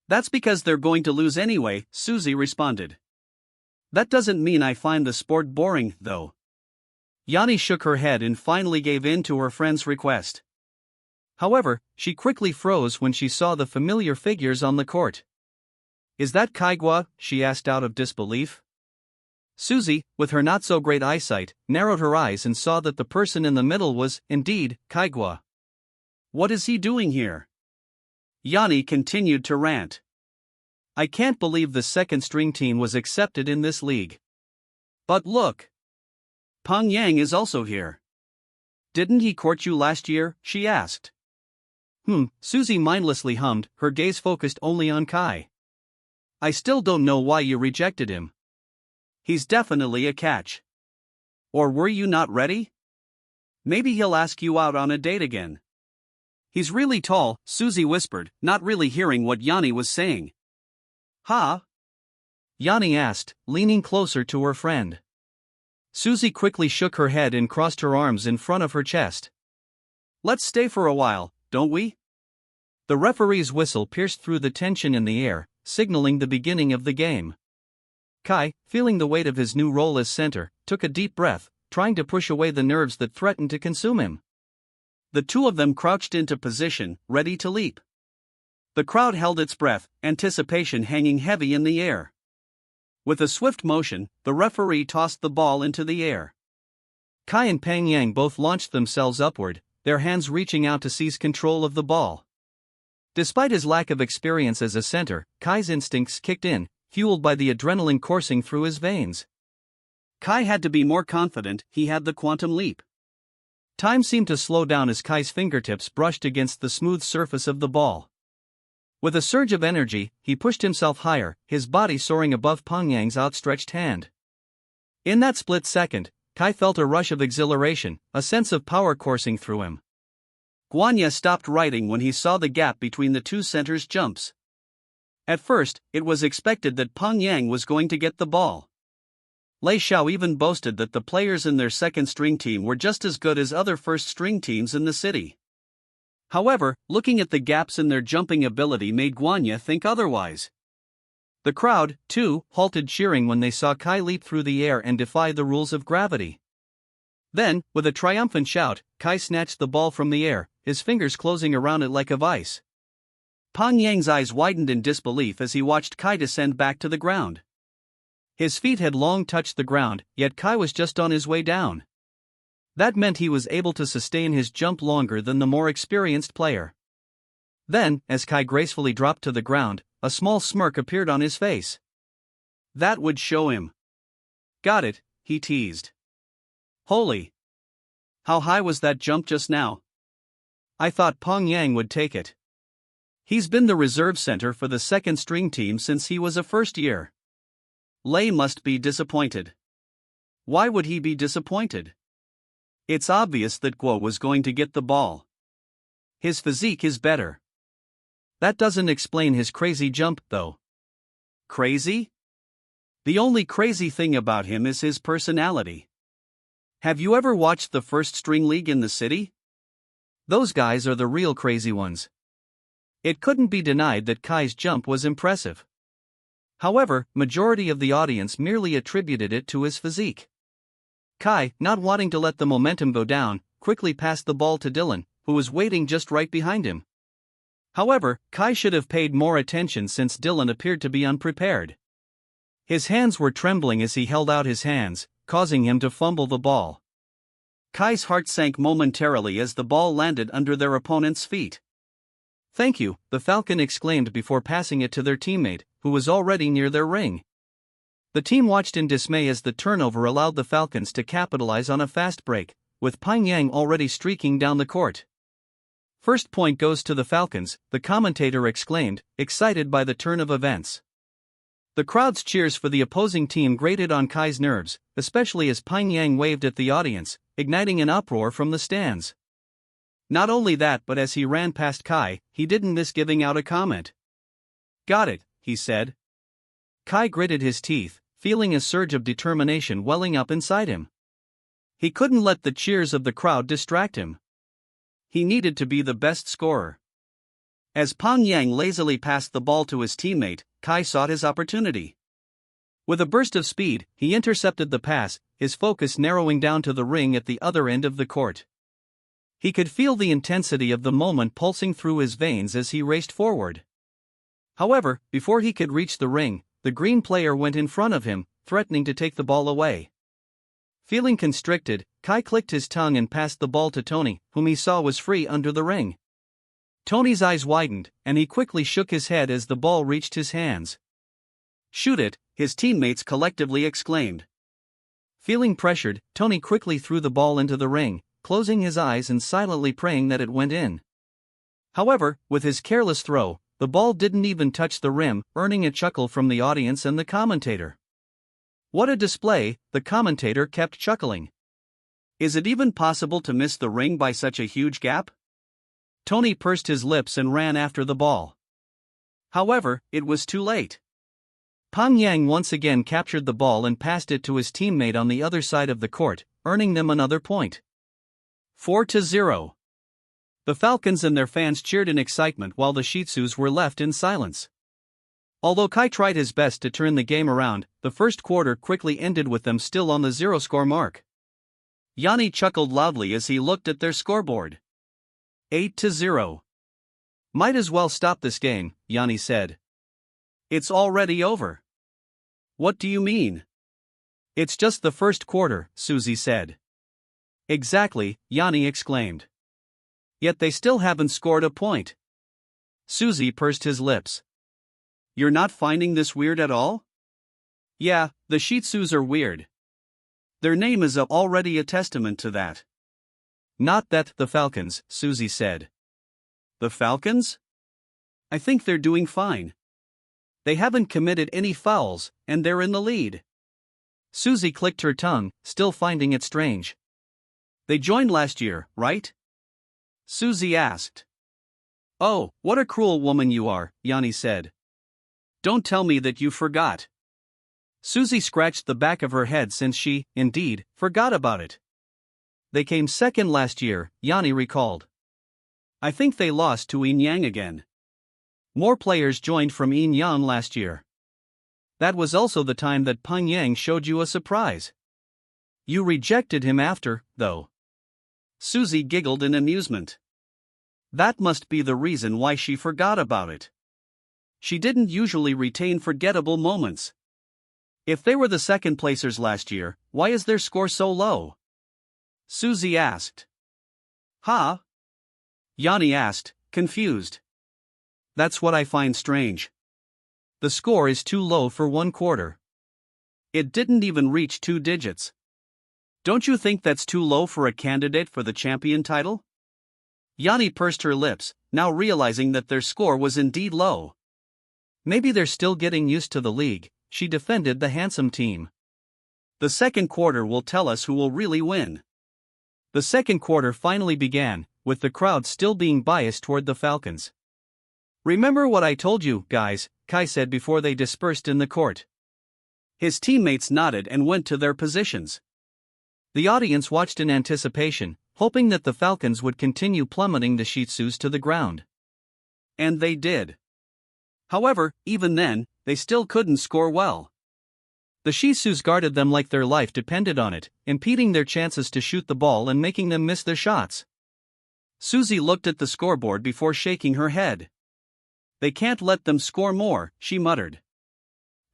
That's because they're going to lose anyway, Susie responded. That doesn't mean I find the sport boring, though. Yanni shook her head and finally gave in to her friend's request. However, she quickly froze when she saw the familiar figures on the court. Is that Kaigwa? She asked out of disbelief. Susie, with her not-so-great eyesight, narrowed her eyes and saw that the person in the middle was, indeed, Kaigwa. What is he doing here? Yanni continued to rant. I can't believe the second-string team was accepted in this league. But look! Pang Yang is also here. Didn't he court you last year? She asked. Susie mindlessly hummed, her gaze focused only on Kai. I still don't know why you rejected him. He's definitely a catch. Or were you not ready? Maybe he'll ask you out on a date again. He's really tall, Susie whispered, not really hearing what Yanni was saying. Huh? Yanni asked, leaning closer to her friend. Susie quickly shook her head and crossed her arms in front of her chest. Let's stay for a while, don't we? The referee's whistle pierced through the tension in the air, signaling the beginning of the game. Kai, feeling the weight of his new role as center, took a deep breath, trying to push away the nerves that threatened to consume him. The two of them crouched into position, ready to leap. The crowd held its breath, anticipation hanging heavy in the air. With a swift motion, the referee tossed the ball into the air. Kai and Pang Yang both launched themselves upward, their hands reaching out to seize control of the ball. Despite his lack of experience as a center, Kai's instincts kicked in, fueled by the adrenaline coursing through his veins. Kai had to be more confident, he had the quantum leap. Time seemed to slow down as Kai's fingertips brushed against the smooth surface of the ball. With a surge of energy, he pushed himself higher, his body soaring above Pang Yang's outstretched hand. In that split second, Kai felt a rush of exhilaration, a sense of power coursing through him. Guanya stopped writing when he saw the gap between the two centers' jumps. At first, it was expected that Peng Yang was going to get the ball. Lei Xiao even boasted that the players in their second-string team were just as good as other first-string teams in the city. However, looking at the gaps in their jumping ability made Guanya think otherwise. The crowd, too, halted cheering when they saw Kai leap through the air and defy the rules of gravity. Then, with a triumphant shout, Kai snatched the ball from the air, his fingers closing around it like a vice. Peng Yang's eyes widened in disbelief as he watched Kai descend back to the ground. His feet had long touched the ground, yet Kai was just on his way down. That meant he was able to sustain his jump longer than the more experienced player. Then, as Kai gracefully dropped to the ground, a small smirk appeared on his face. That would show him. Got it, he teased. Holy! How high was that jump just now? I thought Peng Yang would take it. He's been the reserve center for the second-string team since he was a first year. Lei must be disappointed. Why would he be disappointed? It's obvious that Guo was going to get the ball. His physique is better. That doesn't explain his crazy jump, though. Crazy? The only crazy thing about him is his personality. Have you ever watched the first-string league in the city? Those guys are the real crazy ones. It couldn't be denied that Kai's jump was impressive. However, majority of the audience merely attributed it to his physique. Kai, not wanting to let the momentum go down, quickly passed the ball to Dylan, who was waiting just right behind him. However, Kai should have paid more attention since Dylan appeared to be unprepared. His hands were trembling as he held out his hands, causing him to fumble the ball. Kai's heart sank momentarily as the ball landed under their opponent's feet. Thank you, the Falcon exclaimed before passing it to their teammate, who was already near their ring. The team watched in dismay as the turnover allowed the Falcons to capitalize on a fast break, with Peng Yang already streaking down the court. First point goes to the Falcons, the commentator exclaimed, excited by the turn of events. The crowd's cheers for the opposing team grated on Kai's nerves, especially as Peng Yang waved at the audience, igniting an uproar from the stands. Not only that, but as he ran past Kai, he didn't miss giving out a comment. Got it, he said. Kai gritted his teeth, feeling a surge of determination welling up inside him. He couldn't let the cheers of the crowd distract him. He needed to be the best scorer. As Peng Yang lazily passed the ball to his teammate, Kai sought his opportunity. With a burst of speed, he intercepted the pass, his focus narrowing down to the ring at the other end of the court. He could feel the intensity of the moment pulsing through his veins as he raced forward. However, before he could reach the ring, the green player went in front of him, threatening to take the ball away. Feeling constricted, Kai clicked his tongue and passed the ball to Tony, whom he saw was free under the ring. Tony's eyes widened, and he quickly shook his head as the ball reached his hands. Shoot it, his teammates collectively exclaimed. Feeling pressured, Tony quickly threw the ball into the ring, closing his eyes and silently praying that it went in. However, with his careless throw, the ball didn't even touch the rim, earning a chuckle from the audience and the commentator. What a display, the commentator kept chuckling. Is it even possible to miss the ring by such a huge gap? Tony pursed his lips and ran after the ball. However, it was too late. Peng Yang once again captured the ball and passed it to his teammate on the other side of the court, earning them another point. 4-0. The Falcons and their fans cheered in excitement while the Shih Tzus were left in silence. Although Kai tried his best to turn the game around, the first quarter quickly ended with them still on the zero-score mark. Yanni chuckled loudly as he looked at their scoreboard. 8-0. Might as well stop this game, Yanni said. It's already over. What do you mean? It's just the first quarter, Suzy said. Exactly, Yanni exclaimed. Yet they still haven't scored a point. Suzy pursed his lips. You're not finding this weird at all? Yeah, the Shih Tzus are weird. Their name is already a testament to that. Not that, the Falcons, Suzy said. The Falcons? I think they're doing fine. They haven't committed any fouls, and they're in the lead. Susie clicked her tongue, still finding it strange. They joined last year, right? Susie asked. Oh, what a cruel woman you are, Yanni said. Don't tell me that you forgot. Susie scratched the back of her head since she, indeed, forgot about it. They came second last year, Yanni recalled. I think they lost to Yin Yang again. More players joined from Yin Yang last year. That was also the time that Peng Yang showed you a surprise. You rejected him after, though. Susie giggled in amusement. That must be the reason why she forgot about it. She didn't usually retain forgettable moments. If they were the second placers last year, why is their score so low? Susie asked. Huh? Yanni asked, confused. That's what I find strange. The score is too low for one quarter. It didn't even reach 2 digits. Don't you think that's too low for a candidate for the champion title? Yanni pursed her lips, now realizing that their score was indeed low. Maybe they're still getting used to the league, she defended the handsome team. The second quarter will tell us who will really win. The second quarter finally began, with the crowd still being biased toward the Falcons. Remember what I told you, guys, Kai said before they dispersed in the court. His teammates nodded and went to their positions. The audience watched in anticipation, hoping that the Falcons would continue plummeting the Shih Tzus to the ground. And they did. However, even then, they still couldn't score well. The Shih Tzus guarded them like their life depended on it, impeding their chances to shoot the ball and making them miss their shots. Susie looked at the scoreboard before shaking her head. They can't let them score more, she muttered.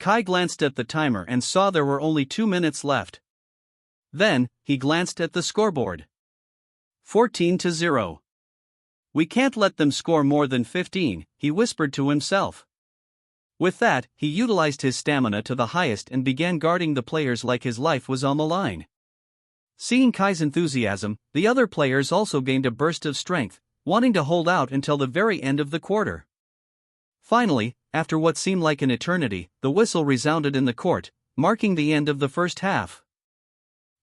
Kai glanced at the timer and saw there were only 2 minutes left. Then, he glanced at the scoreboard. 14-0. We can't let them score more than 15, he whispered to himself. With that, he utilized his stamina to the highest and began guarding the players like his life was on the line. Seeing Kai's enthusiasm, the other players also gained a burst of strength, wanting to hold out until the very end of the quarter. Finally, after what seemed like an eternity, the whistle resounded in the court, marking the end of the first half.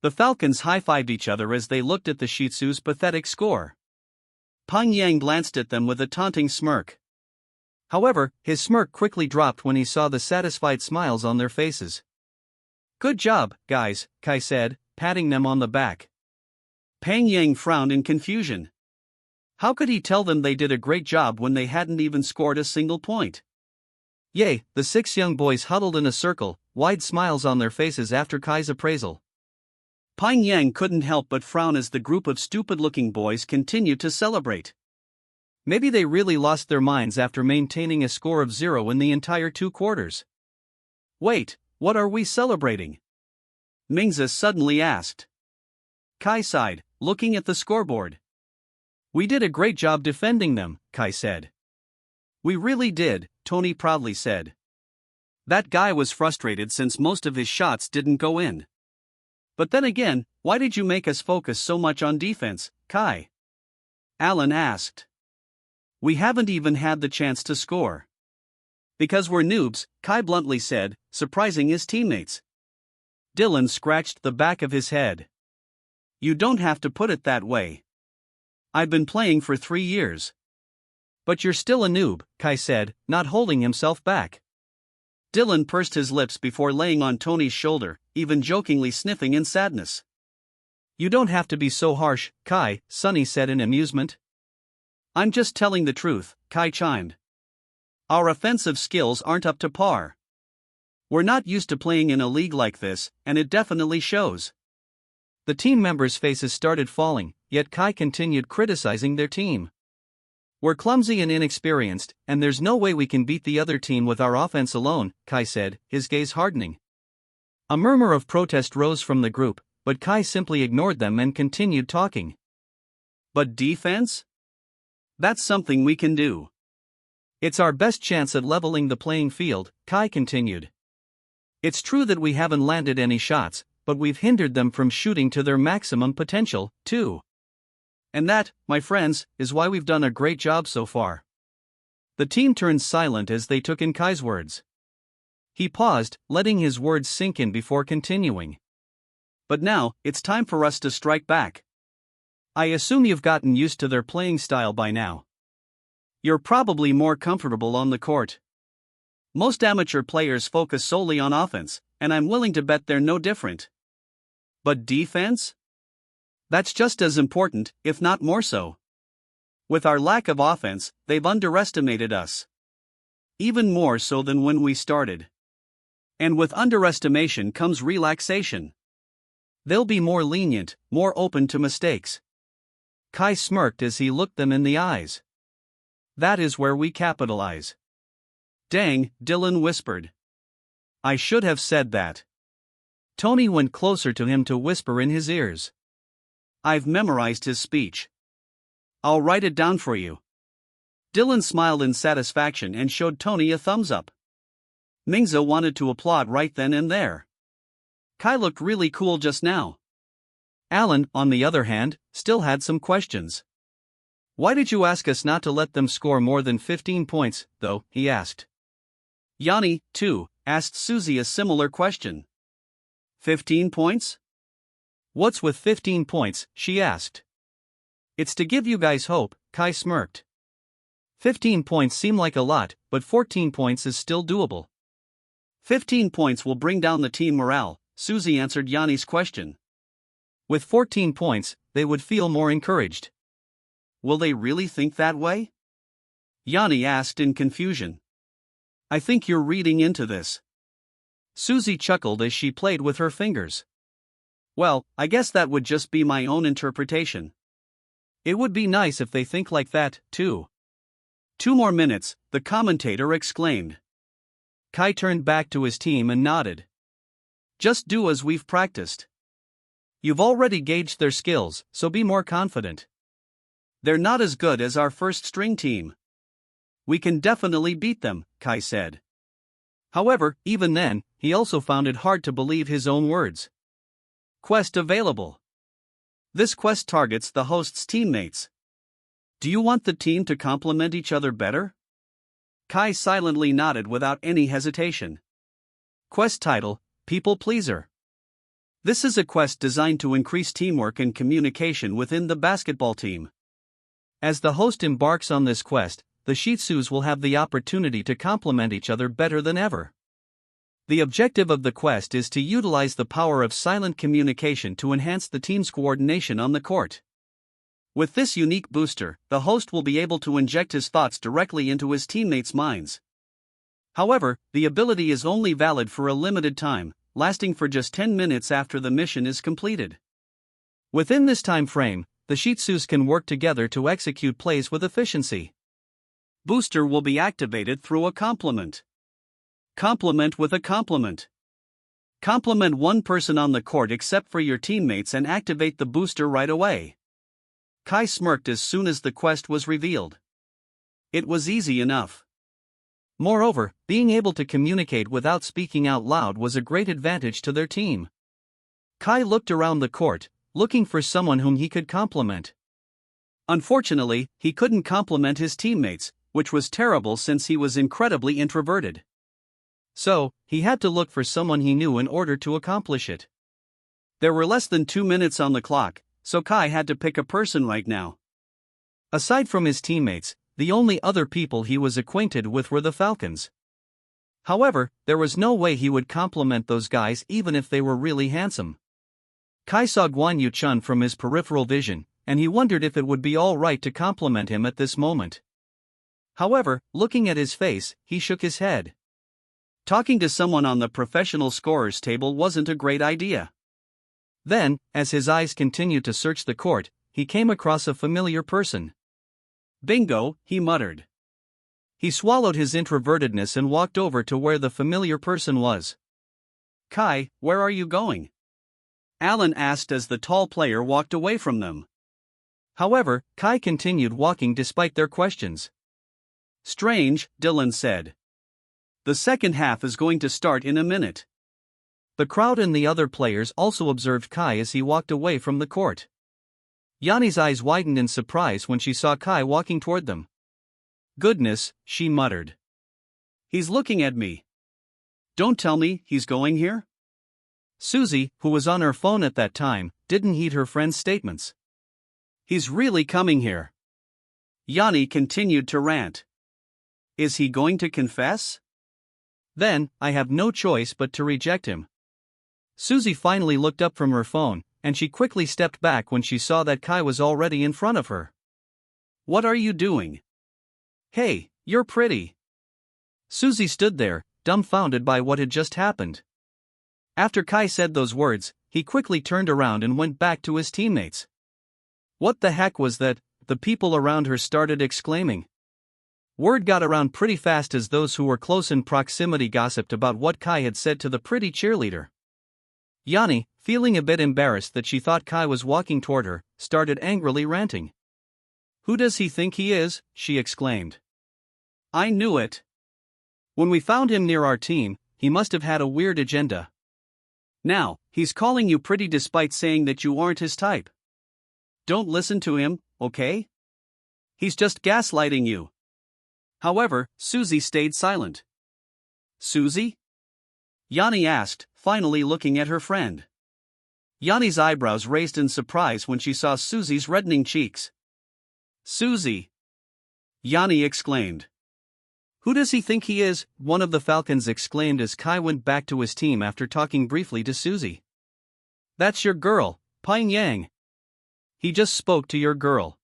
The Falcons high-fived each other as they looked at the Shih Tzus' pathetic score. Peng Yang glanced at them with a taunting smirk. However, his smirk quickly dropped when he saw the satisfied smiles on their faces. Good job, guys, Kai said, patting them on the back. Peng Yang frowned in confusion. How could he tell them they did a great job when they hadn't even scored a single point? Yay, the 6 young boys huddled in a circle, wide smiles on their faces after Kai's appraisal. Peng Yang couldn't help but frown as the group of stupid-looking boys continued to celebrate. Maybe they really lost their minds after maintaining a score of 0 in the entire 2 quarters. Wait, what are we celebrating? Mingza suddenly asked. Kai sighed, looking at the scoreboard. We did a great job defending them, Kai said. We really did, Tony proudly said. That guy was frustrated since most of his shots didn't go in. But then again, why did you make us focus so much on defense, Kai? Alan asked. We haven't even had the chance to score. Because we're noobs, Kai bluntly said, surprising his teammates. Dylan scratched the back of his head. You don't have to put it that way. I've been playing for 3 years. But you're still a noob, Kai said, not holding himself back. Dylan pursed his lips before laying on Tony's shoulder, even jokingly sniffing in sadness. You don't have to be so harsh, Kai, Sonny said in amusement. I'm just telling the truth, Kai chimed. Our offensive skills aren't up to par. We're not used to playing in a league like this, and it definitely shows. The team members' faces started falling, yet Kai continued criticizing their team. We're clumsy and inexperienced, and there's no way we can beat the other team with our offense alone, Kai said, his gaze hardening. A murmur of protest rose from the group, but Kai simply ignored them and continued talking. But defense? That's something we can do. It's our best chance at leveling the playing field, Kai continued. It's true that we haven't landed any shots, but we've hindered them from shooting to their maximum potential, too. And that, my friends, is why we've done a great job so far. The team turned silent as they took in Kai's words. He paused, letting his words sink in before continuing. But now, it's time for us to strike back. I assume you've gotten used to their playing style by now. You're probably more comfortable on the court. Most amateur players focus solely on offense, and I'm willing to bet they're no different. But defense? That's just as important, if not more so. With our lack of offense, they've underestimated us. Even more so than when we started. And with underestimation comes relaxation. They'll be more lenient, more open to mistakes. Kai smirked as he looked them in the eyes. That is where we capitalize. Dang, Dylan whispered. I should have said that. Tony went closer to him to whisper in his ears. I've memorized his speech. I'll write it down for you. Dylan smiled in satisfaction and showed Tony a thumbs up. Mingza wanted to applaud right then and there. Kai looked really cool just now. Alan, on the other hand, still had some questions. Why did you ask us not to let them score more than 15 points, though, he asked. Yanni, too, asked Susie a similar question. 15 points? What's with 15 points, she asked. It's to give you guys hope, Kai smirked. 15 points seem like a lot, but 14 points is still doable. 15 points will bring down the team morale, Susie answered Yanni's question. With 14 points, they would feel more encouraged. Will they really think that way? Yanni asked in confusion. I think you're reading into this. Susie chuckled as she played with her fingers. Well, I guess that would just be my own interpretation. It would be nice if they think like that, too. 2 more minutes, the commentator exclaimed. Kai turned back to his team and nodded. Just do as we've practiced. You've already gauged their skills, so be more confident. They're not as good as our first-string team. We can definitely beat them, Kai said. However, even then, he also found it hard to believe his own words. Quest available. This quest targets the host's teammates. Do you want the team to complement each other better? Kai silently nodded without any hesitation. Quest title, People Pleaser. This is a quest designed to increase teamwork and communication within the basketball team. As the host embarks on this quest, the Shih Tzus will have the opportunity to complement each other better than ever. The objective of the quest is to utilize the power of silent communication to enhance the team's coordination on the court. With this unique booster, the host will be able to inject his thoughts directly into his teammates' minds. However, the ability is only valid for a limited time, lasting for just 10 minutes after the mission is completed. Within this time frame, the Shih Tzus can work together to execute plays with efficiency. Booster will be activated through a compliment. Compliment with a compliment. Compliment one person on the court except for your teammates and activate the booster right away. Kai smirked as soon as the quest was revealed. It was easy enough. Moreover, being able to communicate without speaking out loud was a great advantage to their team. Kai looked around the court, looking for someone whom he could compliment. Unfortunately, he couldn't compliment his teammates, which was terrible since he was incredibly introverted. So, he had to look for someone he knew in order to accomplish it. There were less than 2 minutes on the clock, so Kai had to pick a person right now. Aside from his teammates, the only other people he was acquainted with were the Falcons. However, there was no way he would compliment those guys even if they were really handsome. Kai saw Guan Yu-chun from his peripheral vision, and he wondered if it would be all right to compliment him at this moment. However, looking at his face, he shook his head. Talking to someone on the professional scorers table wasn't a great idea. Then, as his eyes continued to search the court, he came across a familiar person. Bingo, he muttered. He swallowed his introvertedness and walked over to where the familiar person was. Kai, where are you going? Alan asked as the tall player walked away from them. However, Kai continued walking despite their questions. Strange, Dylan said. The second half is going to start in a minute. The crowd and the other players also observed Kai as he walked away from the court. Yanni's eyes widened in surprise when she saw Kai walking toward them. Goodness, she muttered. He's looking at me. Don't tell me he's going here? Susie, who was on her phone at that time, didn't heed her friend's statements. He's really coming here. Yanni continued to rant. Is he going to confess? Then, I have no choice but to reject him. Susie finally looked up from her phone, and she quickly stepped back when she saw that Kai was already in front of her. What are you doing? Hey, you're pretty. Susie stood there, dumbfounded by what had just happened. After Kai said those words, he quickly turned around and went back to his teammates. What the heck was that? The people around her started exclaiming. Word got around pretty fast as those who were close in proximity gossiped about what Kai had said to the pretty cheerleader. Yanni, feeling a bit embarrassed that she thought Kai was walking toward her, started angrily ranting. Who does he think he is? She exclaimed. I knew it. When we found him near our team, he must have had a weird agenda. Now, he's calling you pretty despite saying that you aren't his type. Don't listen to him, okay? He's just gaslighting you. However, Susie stayed silent. Susie? Yanni asked, finally looking at her friend. Yanni's eyebrows raised in surprise when she saw Susie's reddening cheeks. Susie! Yanni exclaimed. Who does he think he is? One of the Falcons exclaimed as Kai went back to his team after talking briefly to Susie. That's your girl, Pang Yang. He just spoke to your girl.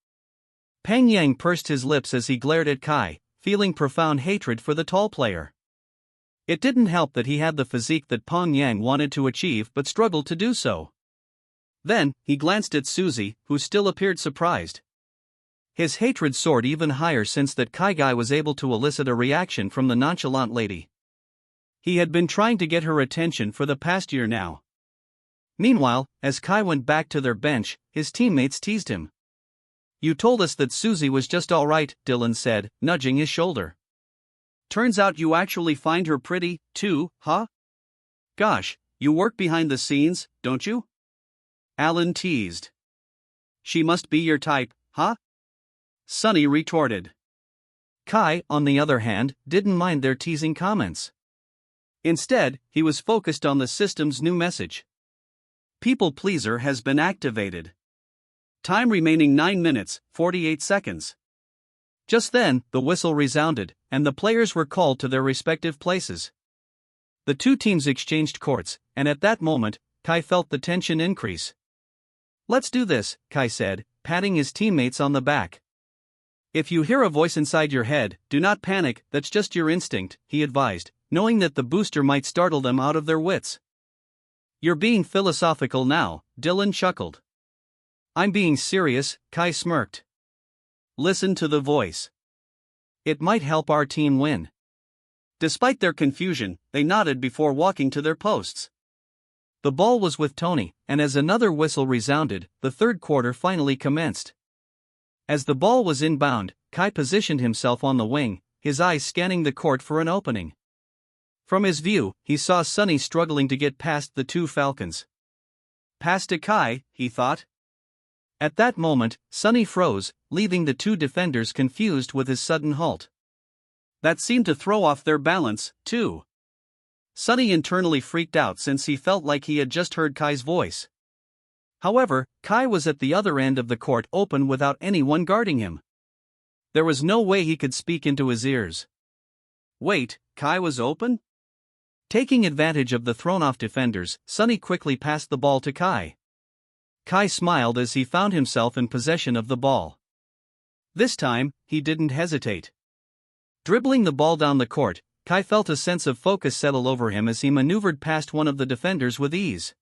Pang Yang pursed his lips as he glared at Kai, feeling profound hatred for the tall player. It didn't help that he had the physique that Pang Yang wanted to achieve but struggled to do so. Then, he glanced at Susie, who still appeared surprised. His hatred soared even higher since that Kai guy was able to elicit a reaction from the nonchalant lady. He had been trying to get her attention for the past year now. Meanwhile, as Kai went back to their bench, his teammates teased him. You told us that Susie was just alright, Dylan said, nudging his shoulder. Turns out you actually find her pretty, too, huh? Gosh, you work behind the scenes, don't you? Alan teased. She must be your type, huh? Sunny retorted. Kai, on the other hand, didn't mind their teasing comments. Instead, he was focused on the system's new message. People Pleaser has been activated. Time remaining 9 minutes, 48 seconds. Just then, the whistle resounded, and the players were called to their respective places. The two teams exchanged courts, and at that moment, Kai felt the tension increase. Let's do this, Kai said, patting his teammates on the back. If you hear a voice inside your head, do not panic, that's just your instinct, he advised, knowing that the booster might startle them out of their wits. You're being philosophical now, Dylan chuckled. I'm being serious, Kai smirked. Listen to the voice. It might help our team win. Despite their confusion, they nodded before walking to their posts. The ball was with Tony, and as another whistle resounded, the third quarter finally commenced. As the ball was inbound, Kai positioned himself on the wing, his eyes scanning the court for an opening. From his view, he saw Sunny struggling to get past the two Falcons. Pass to Kai, he thought. At that moment, Sunny froze, leaving the two defenders confused with his sudden halt. That seemed to throw off their balance, too. Sunny internally freaked out since he felt like he had just heard Kai's voice. However, Kai was at the other end of the court open without anyone guarding him. There was no way he could speak into his ears. Wait, Kai was open? Taking advantage of the thrown-off defenders, Sunny quickly passed the ball to Kai. Kai smiled as he found himself in possession of the ball. This time, he didn't hesitate. Dribbling the ball down the court, Kai felt a sense of focus settle over him as he maneuvered past one of the defenders with ease.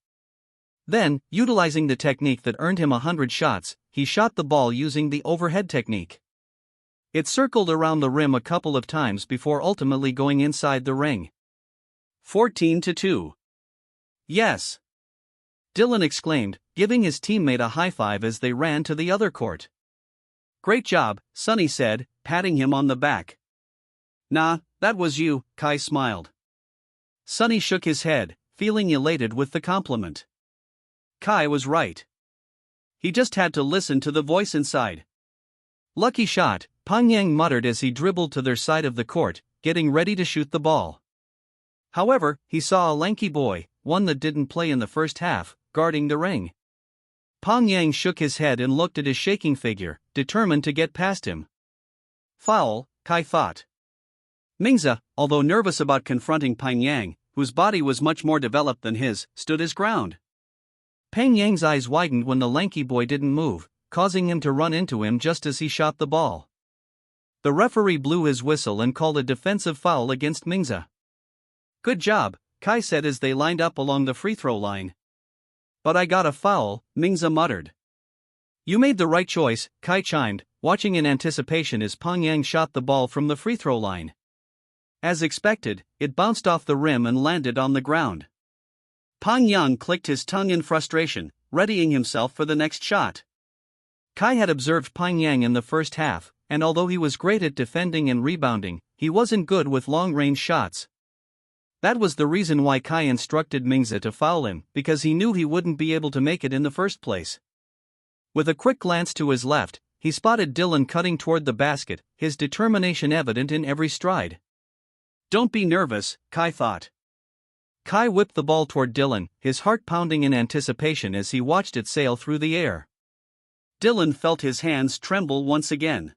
Then, utilizing the technique that earned him 100 shots, he shot the ball using the overhead technique. It circled around the rim a couple of times before ultimately going inside the ring. 14-2. Yes! Dylan exclaimed, giving his teammate a high five as they ran to the other court. Great job, Sunny said, patting him on the back. Nah, that was you, Kai smiled. Sunny shook his head, feeling elated with the compliment. Kai was right. He just had to listen to the voice inside. Lucky shot, Pang Yang muttered as he dribbled to their side of the court, getting ready to shoot the ball. However, he saw a lanky boy, one that didn't play in the first half, guarding the ring. Peng Yang shook his head and looked at his shaking figure, determined to get past him. Foul, Kai thought. Mingza, although nervous about confronting Peng Yang, whose body was much more developed than his, stood his ground. Peng Yang's eyes widened when the lanky boy didn't move, causing him to run into him just as he shot the ball. The referee blew his whistle and called a defensive foul against Mingza. Good job, Kai said as they lined up along the free throw line. But I got a foul, Mingza muttered. You made the right choice, Kai chimed, watching in anticipation as Peng Yang shot the ball from the free throw line. As expected, it bounced off the rim and landed on the ground. Peng Yang clicked his tongue in frustration, readying himself for the next shot. Kai had observed Peng Yang in the first half, and although he was great at defending and rebounding, he wasn't good with long-range shots. That was the reason why Kai instructed Mingza to foul him, because he knew he wouldn't be able to make it in the first place. With a quick glance to his left, he spotted Dylan cutting toward the basket, his determination evident in every stride. Don't be nervous, Kai thought. Kai whipped the ball toward Dylan, his heart pounding in anticipation as he watched it sail through the air. Dylan felt his hands tremble once again.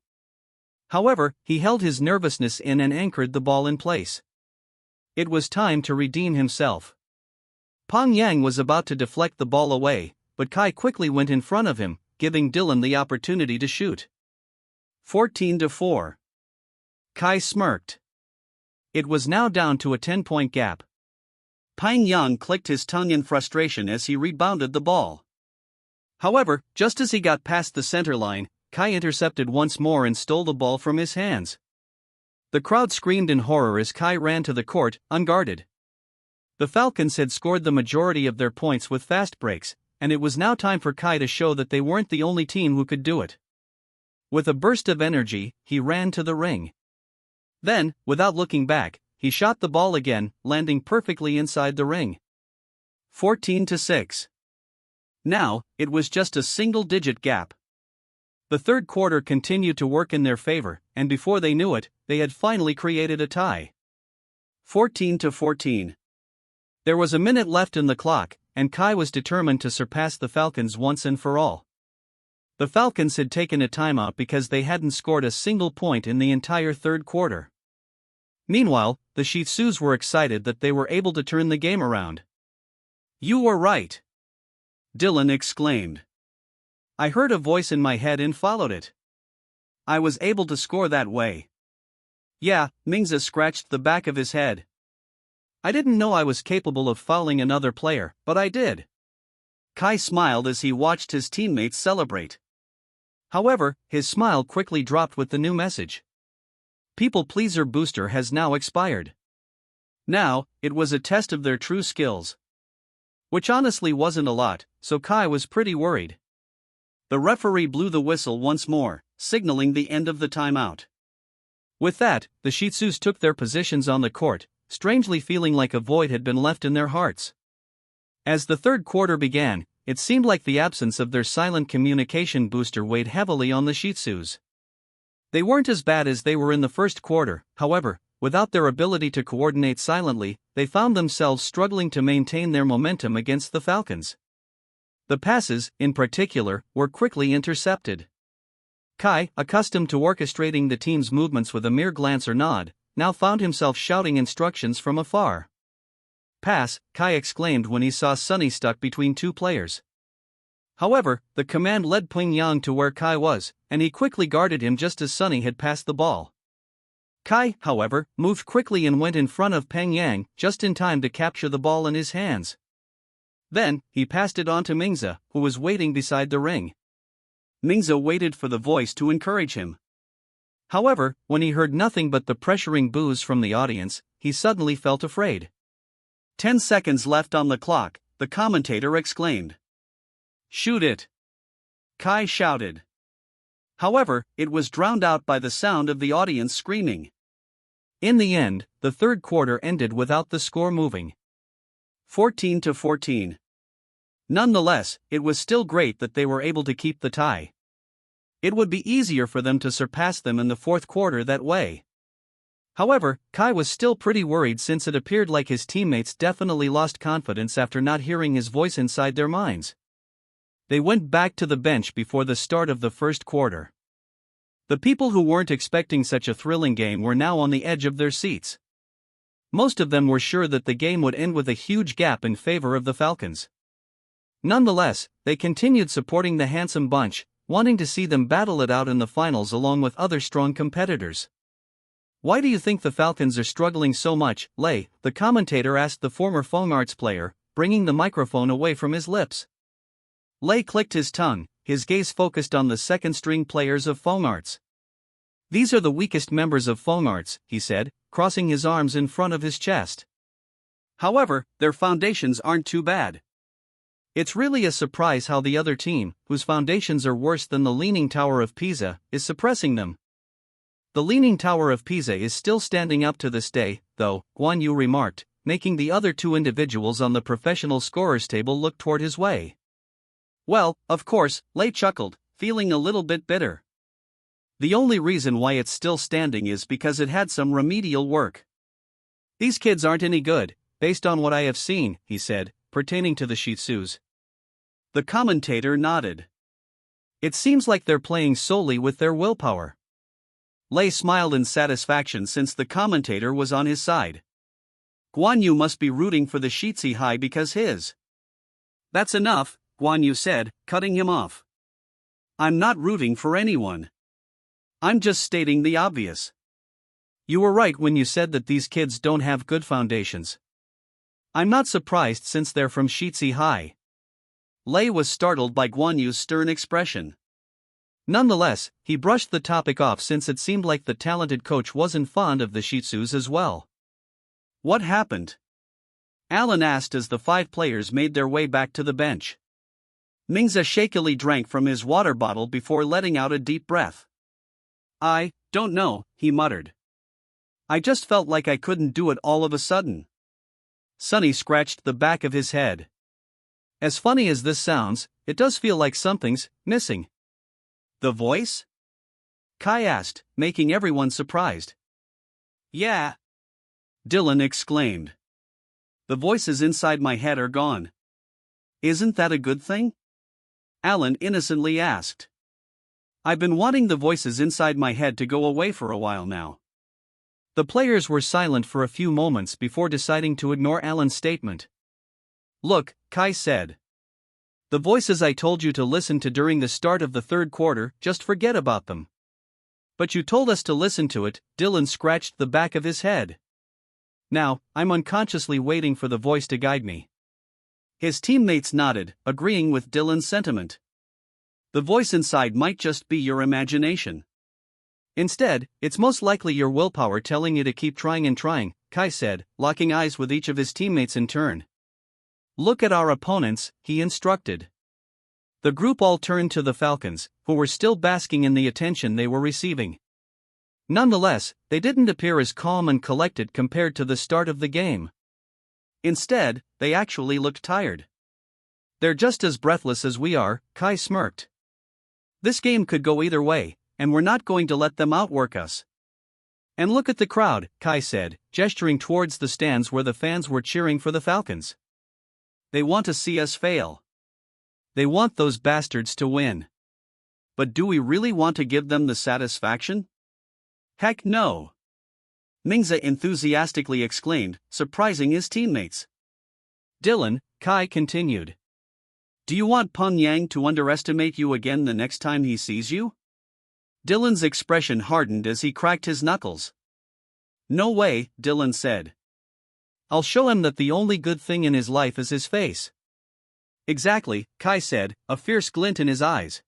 However, he held his nervousness in and anchored the ball in place. It was time to redeem himself. Peng Yang was about to deflect the ball away, but Kai quickly went in front of him, giving Dylan the opportunity to shoot. 14-4. Kai smirked. It was now down to a 10-point gap. Peng Yang clicked his tongue in frustration as he rebounded the ball. However, just as he got past the center line, Kai intercepted once more and stole the ball from his hands. The crowd screamed in horror as Kai ran to the court, unguarded. The Falcons had scored the majority of their points with fast breaks, and it was now time for Kai to show that they weren't the only team who could do it. With a burst of energy, he ran to the ring. Then, without looking back, he shot the ball again, landing perfectly inside the ring. 14-6. Now, it was just a single-digit gap. The third quarter continued to work in their favor, and before they knew it, they had finally created a tie. 14-14. There was a minute left in the clock, and Kai was determined to surpass the Falcons once and for all. The Falcons had taken a timeout because they hadn't scored a single point in the entire third quarter. Meanwhile, the Shih Tzus were excited that they were able to turn the game around. You were right, Dylan exclaimed. I heard a voice in my head and followed it. I was able to score that way. Yeah, Mingza scratched the back of his head. I didn't know I was capable of fouling another player, but I did. Kai smiled as he watched his teammates celebrate. However, his smile quickly dropped with the new message. People Pleaser Booster has now expired. Now, it was a test of their true skills. Which honestly wasn't a lot, so Kai was pretty worried. The referee blew the whistle once more, signaling the end of the timeout. With that, the Shih Tzus took their positions on the court, strangely feeling like a void had been left in their hearts. As the third quarter began, it seemed like the absence of their silent communication booster weighed heavily on the Shih Tzus. They weren't as bad as they were in the first quarter, however, without their ability to coordinate silently, they found themselves struggling to maintain their momentum against the Falcons. The passes, in particular, were quickly intercepted. Kai, accustomed to orchestrating the team's movements with a mere glance or nod, now found himself shouting instructions from afar. Pass, Kai exclaimed when he saw Sunny stuck between two players. However, the command led Peng Yang to where Kai was, and he quickly guarded him just as Sunny had passed the ball. Kai, however, moved quickly and went in front of Peng Yang, just in time to capture the ball in his hands. Then, he passed it on to Mingza, who was waiting beside the ring. Mingza waited for the voice to encourage him. However, when he heard nothing but the pressuring boos from the audience, he suddenly felt afraid. 10 seconds left on the clock, the commentator exclaimed. Shoot it! Kai shouted. However, it was drowned out by the sound of the audience screaming. In the end, the third quarter ended without the score moving. 14-14. Nonetheless, it was still great that they were able to keep the tie. It would be easier for them to surpass them in the fourth quarter that way. However, Kai was still pretty worried since it appeared like his teammates definitely lost confidence after not hearing his voice inside their minds. They went back to the bench before the start of the first quarter. The people who weren't expecting such a thrilling game were now on the edge of their seats. Most of them were sure that the game would end with a huge gap in favor of the Falcons. Nonetheless, they continued supporting the handsome bunch, wanting to see them battle it out in the finals along with other strong competitors. "Why do you think the Falcons are struggling so much, Lei?" the commentator asked the former Arts player, bringing the microphone away from his lips. Lei clicked his tongue, his gaze focused on the second-string players of Arts. "These are the weakest members of Arts," he said, crossing his arms in front of his chest. "However, their foundations aren't too bad. It's really a surprise how the other team, whose foundations are worse than the Leaning Tower of Pisa, is suppressing them." "The Leaning Tower of Pisa is still standing up to this day, though," Guan Yu remarked, making the other two individuals on the professional scorers table look toward his way. "Well, of course," Lei chuckled, feeling a little bit bitter. "The only reason why it's still standing is because it had some remedial work. These kids aren't any good, based on what I have seen," he said, pertaining to the Shih Tzus. The commentator nodded. "It seems like they're playing solely with their willpower." Lei smiled in satisfaction since the commentator was on his side. "Guan Yu must be rooting for the Shih High because his." "That's enough," Guan Yu said, cutting him off. "I'm not rooting for anyone. I'm just stating the obvious. You were right when you said that these kids don't have good foundations. I'm not surprised since they're from Shih High." Lei was startled by Guan Yu's stern expression. Nonetheless, he brushed the topic off since it seemed like the talented coach wasn't fond of the Shih Tzus as well. "What happened?" Alan asked as the 5 players made their way back to the bench. Mingza shakily drank from his water bottle before letting out a deep breath. "I don't know," he muttered. "I just felt like I couldn't do it all of a sudden." Sunny scratched the back of his head. "As funny as this sounds, it does feel like something's missing." "The voice?" Kai asked, making everyone surprised. "Yeah," Dylan exclaimed. "The voices inside my head are gone." "Isn't that a good thing?" Alan innocently asked. "I've been wanting the voices inside my head to go away for a while now." The players were silent for a few moments before deciding to ignore Alan's statement. "Look," Kai said. "The voices I told you to listen to during the start of the third quarter, just forget about them." "But you told us to listen to it," Dylan scratched the back of his head. "Now, I'm unconsciously waiting for the voice to guide me." His teammates nodded, agreeing with Dylan's sentiment. "The voice inside might just be your imagination. Instead, it's most likely your willpower telling you to keep trying and trying," Kai said, locking eyes with each of his teammates in turn. "Look at our opponents," he instructed. The group all turned to the Falcons, who were still basking in the attention they were receiving. Nonetheless, they didn't appear as calm and collected compared to the start of the game. Instead, they actually looked tired. "They're just as breathless as we are," Kai smirked. "This game could go either way, and we're not going to let them outwork us." "And look at the crowd," Kai said, gesturing towards the stands where the fans were cheering for the Falcons. "They want to see us fail. They want those bastards to win. But do we really want to give them the satisfaction? Heck no!" Mingza enthusiastically exclaimed, surprising his teammates. "Dylan," Kai continued. "Do you want Peng Yang to underestimate you again the next time he sees you?" Dylan's expression hardened as he cracked his knuckles. "No way," Dylan said. "I'll show him that the only good thing in his life is his face." "Exactly," Kai said, a fierce glint in his eyes.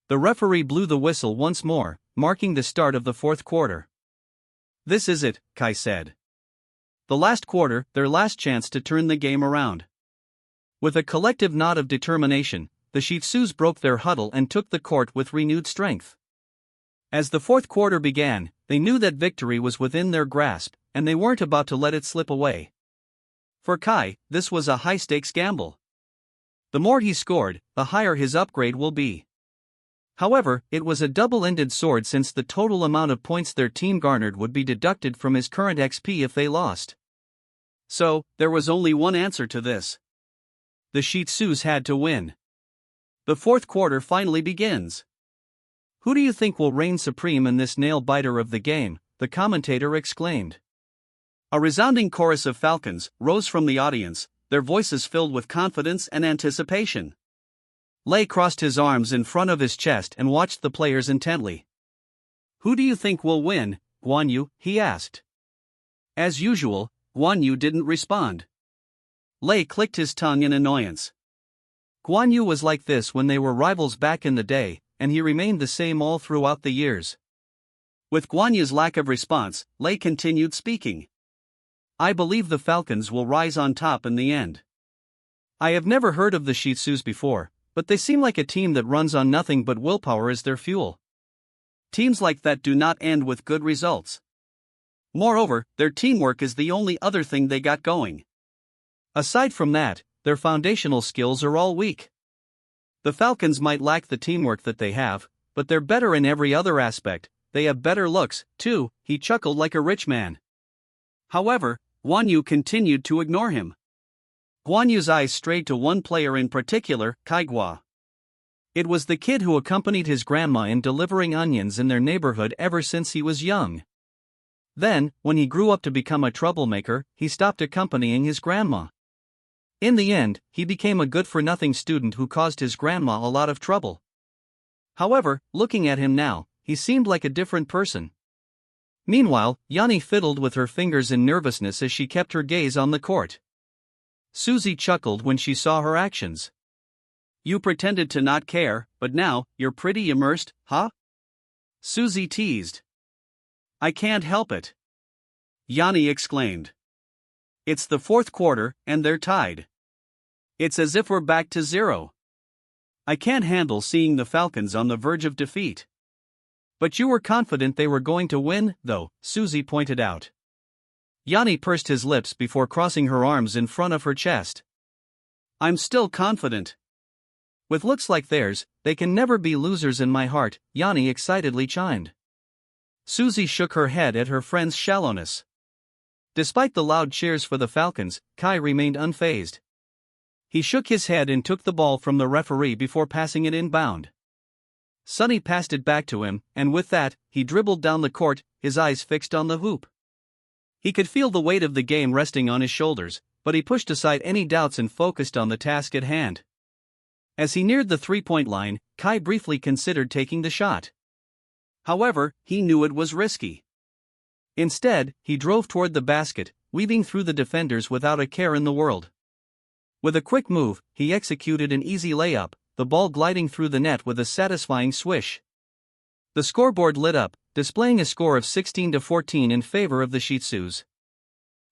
The referee blew the whistle once more, marking the start of the fourth quarter. "This is it," Kai said. "The last quarter, their last chance to turn the game around." With a collective nod of determination, the Shih Tzus broke their huddle and took the court with renewed strength. As the fourth quarter began, they knew that victory was within their grasp, and they weren't about to let it slip away. For Kai, this was a high-stakes gamble. The more he scored, the higher his upgrade will be. However, it was a double-ended sword since the total amount of points their team garnered would be deducted from his current XP if they lost. So, there was only one answer to this. The Shih Tzus had to win. The fourth quarter finally begins. Who do you think will reign supreme in this nail-biter of the game? The commentator exclaimed. A resounding chorus of falcons rose from the audience, their voices filled with confidence and anticipation. Lei crossed his arms in front of his chest and watched the players intently. Who do you think will win, Guan Yu? He asked. As usual, Guan Yu didn't respond. Lei clicked his tongue in annoyance. Guan Yu was like this when they were rivals back in the day, and he remained the same all throughout the years. With Guan Yu's lack of response, Lei continued speaking. I believe the Falcons will rise on top in the end. I have never heard of the Shih Tzus before, but they seem like a team that runs on nothing but willpower as their fuel. Teams like that do not end with good results. Moreover, their teamwork is the only other thing they got going. Aside from that, their foundational skills are all weak. The Falcons might lack the teamwork that they have, but they're better in every other aspect. They have better looks, too. He chuckled like a rich man. However, Guan Yu continued to ignore him. Guan Yu's eyes strayed to one player in particular, Kaigua. It was the kid who accompanied his grandma in delivering onions in their neighborhood ever since he was young. Then, when he grew up to become a troublemaker, he stopped accompanying his grandma. In the end, he became a good-for-nothing student who caused his grandma a lot of trouble. However, looking at him now, he seemed like a different person. Meanwhile, Yanni fiddled with her fingers in nervousness as she kept her gaze on the court. Susie chuckled when she saw her actions. You pretended to not care, but now, you're pretty immersed, huh? Susie teased. I can't help it. Yanni exclaimed. It's the fourth quarter, and they're tied. It's as if we're back to zero. I can't handle seeing the Falcons on the verge of defeat. But you were confident they were going to win, though, Susie pointed out. Yanni pursed his lips before crossing her arms in front of her chest. I'm still confident. With looks like theirs, they can never be losers in my heart, Yanni excitedly chimed. Susie shook her head at her friend's shallowness. Despite the loud cheers for the Falcons, Kai remained unfazed. He shook his head and took the ball from the referee before passing it inbound. Sonny passed it back to him, and with that, he dribbled down the court, his eyes fixed on the hoop. He could feel the weight of the game resting on his shoulders, but he pushed aside any doubts and focused on the task at hand. As he neared the three-point line, Kai briefly considered taking the shot. However, he knew it was risky. Instead, he drove toward the basket, weaving through the defenders without a care in the world. With a quick move, he executed an easy layup, the ball gliding through the net with a satisfying swish. The scoreboard lit up, displaying a score of 16-14 in favor of the Shih Tzus.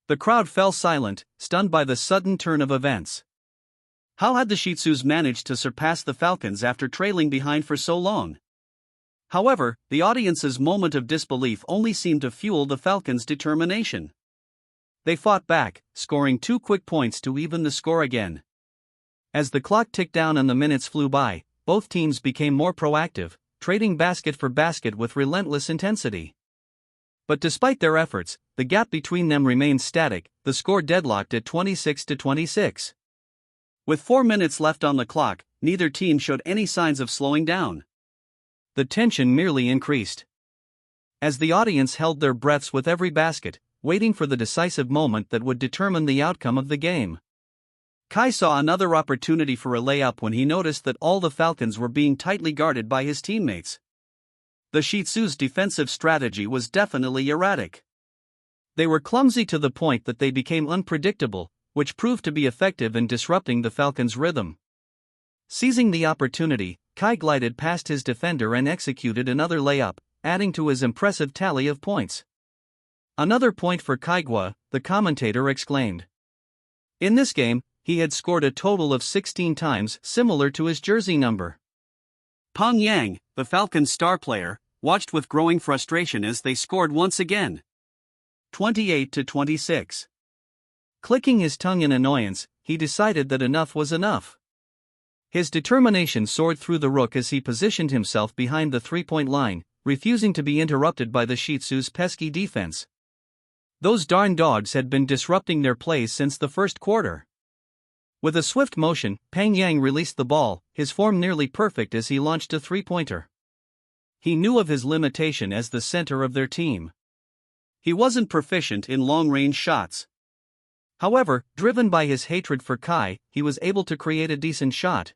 The crowd fell silent, stunned by the sudden turn of events. How had the Shih Tzus managed to surpass the Falcons after trailing behind for so long? However, the audience's moment of disbelief only seemed to fuel the Falcons' determination. They fought back, scoring 2 quick points to even the score again. As the clock ticked down and the minutes flew by, both teams became more proactive, trading basket for basket with relentless intensity. But despite their efforts, the gap between them remained static, the score deadlocked at 26-26. With 4 minutes left on the clock, neither team showed any signs of slowing down. The tension merely increased. As the audience held their breaths with every basket, waiting for the decisive moment that would determine the outcome of the game. Kai saw another opportunity for a layup when he noticed that all the Falcons were being tightly guarded by his teammates. The Shih Tzus' defensive strategy was definitely erratic. They were clumsy to the point that they became unpredictable, which proved to be effective in disrupting the Falcons' rhythm. Seizing the opportunity, Kai glided past his defender and executed another layup, adding to his impressive tally of points. Another point for Kaigwa, the commentator exclaimed. In this game, he had scored a total of 16 times, similar to his jersey number. Peng Yang, the Falcons' star player, watched with growing frustration as they scored once again. 28-26. Clicking his tongue in annoyance, he decided that enough was enough. His determination soared through the rook as he positioned himself behind the three-point line, refusing to be interrupted by the Shih Tzu's pesky defense. Those darn dogs had been disrupting their plays since the first quarter. With a swift motion, Peng Yang released the ball, his form nearly perfect as he launched a three-pointer. He knew of his limitation as the center of their team. He wasn't proficient in long-range shots. However, driven by his hatred for Kai, he was able to create a decent shot.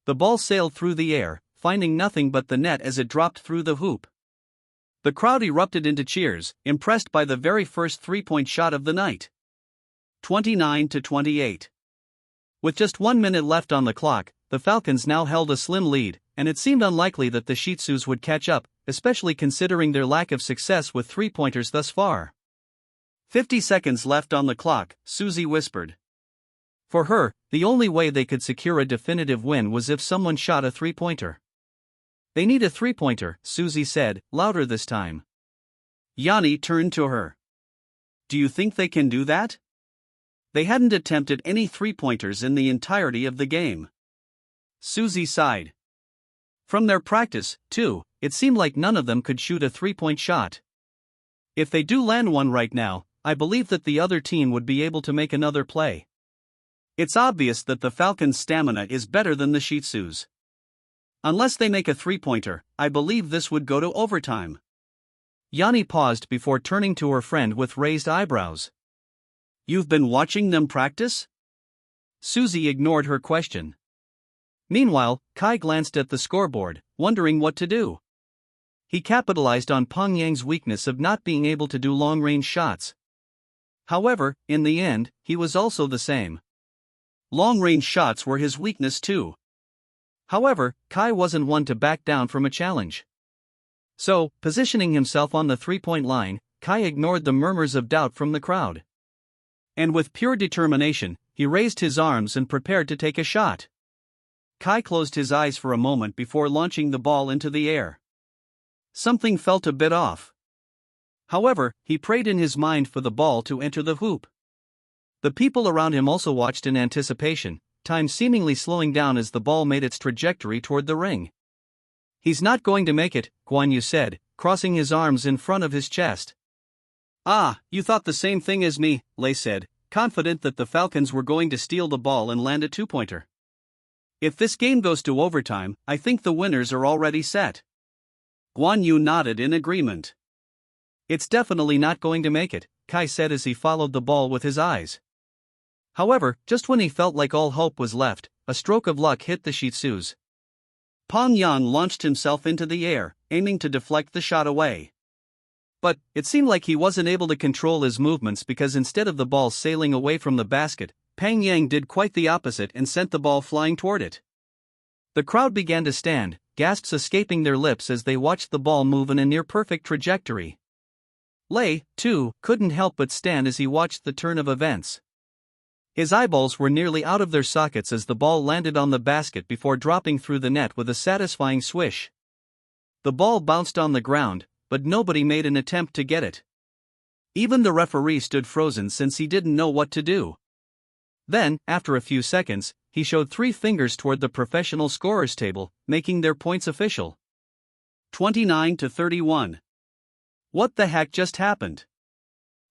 The ball sailed through the air, finding nothing but the net as it dropped through the hoop. The crowd erupted into cheers, impressed by the very first three-point shot of the night. 29-28. With just 1 minute left on the clock, the Falcons now held a slim lead, and it seemed unlikely that the Shih Tzus would catch up, especially considering their lack of success with three-pointers thus far. 50 seconds left on the clock, Susie whispered. For her, the only way they could secure a definitive win was if someone shot a three-pointer. They need a three-pointer, Susie said, louder this time. Yanni turned to her. Do you think they can do that? They hadn't attempted any three-pointers in the entirety of the game. Susie sighed. From their practice, too, it seemed like none of them could shoot a three-point shot. If they do land one right now, I believe that the other team would be able to make another play. It's obvious that the Falcons' stamina is better than the Shih Tzus. Unless they make a three-pointer, I believe this would go to overtime. Yanni paused before turning to her friend with raised eyebrows. You've been watching them practice? Susie ignored her question. Meanwhile, Kai glanced at the scoreboard, wondering what to do. He capitalized on Peng Yang's weakness of not being able to do long-range shots. However, in the end, he was also the same. Long-range shots were his weakness too. However, Kai wasn't one to back down from a challenge. So, positioning himself on the three-point line, Kai ignored the murmurs of doubt from the crowd. And with pure determination, he raised his arms and prepared to take a shot. Kai closed his eyes for a moment before launching the ball into the air. Something felt a bit off. However, he prayed in his mind for the ball to enter the hoop. The people around him also watched in anticipation, time seemingly slowing down as the ball made its trajectory toward the ring. He's not going to make it, Guan Yu said, crossing his arms in front of his chest. Ah, you thought the same thing as me, Lei said, confident that the Falcons were going to steal the ball and land a two-pointer. If this game goes to overtime, I think the winners are already set. Guan Yu nodded in agreement. It's definitely not going to make it, Kai said as he followed the ball with his eyes. However, just when he felt like all hope was left, a stroke of luck hit the Shih Tzus. Peng Yang launched himself into the air, aiming to deflect the shot away. But, it seemed like he wasn't able to control his movements because instead of the ball sailing away from the basket, Peng Yang did quite the opposite and sent the ball flying toward it. The crowd began to stand, gasps escaping their lips as they watched the ball move in a near-perfect trajectory. Lei, too, couldn't help but stand as he watched the turn of events. His eyeballs were nearly out of their sockets as the ball landed on the basket before dropping through the net with a satisfying swish. The ball bounced on the ground, but nobody made an attempt to get it. Even the referee stood frozen since he didn't know what to do. Then, after a few seconds, he showed 3 fingers toward the professional scorers table, making their points official. 29-31. What the heck just happened?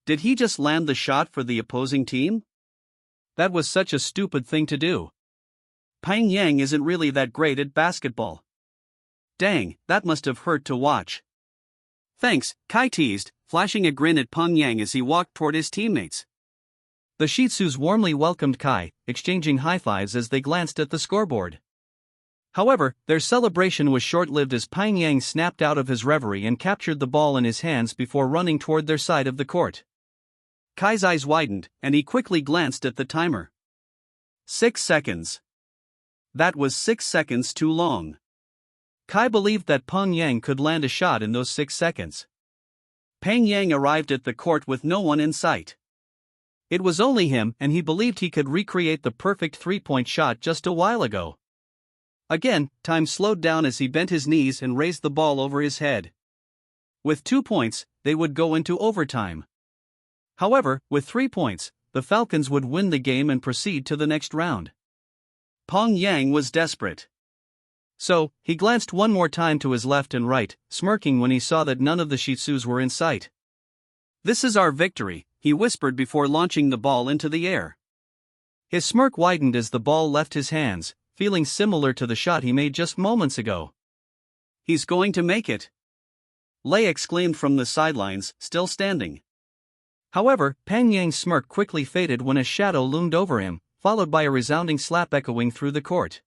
Did he just land the shot for the opposing team? That was such a stupid thing to do. Peng Yang isn't really that great at basketball. Dang, that must have hurt to watch. Thanks, Kai teased, flashing a grin at Peng Yang as he walked toward his teammates. The Shih Tzus warmly welcomed Kai, exchanging high-fives as they glanced at the scoreboard. However, their celebration was short-lived as Peng Yang snapped out of his reverie and captured the ball in his hands before running toward their side of the court. Kai's eyes widened, and he quickly glanced at the timer. 6 seconds. That was 6 seconds too long. Kai believed that Peng Yang could land a shot in those 6 seconds. Peng Yang arrived at the court with no one in sight. It was only him, and he believed he could recreate the perfect three-point shot just a while ago. Again, time slowed down as he bent his knees and raised the ball over his head. With 2 points, they would go into overtime. However, with 3 points, the Falcons would win the game and proceed to the next round. Peng Yang was desperate. So, he glanced one more time to his left and right, smirking when he saw that none of the Shih Tzus were in sight. "This is our victory," he whispered before launching the ball into the air. His smirk widened as the ball left his hands, feeling similar to the shot he made just moments ago. "He's going to make it!" Lei exclaimed from the sidelines, still standing. However, Peng Yang's smirk quickly faded when a shadow loomed over him, followed by a resounding slap echoing through the court.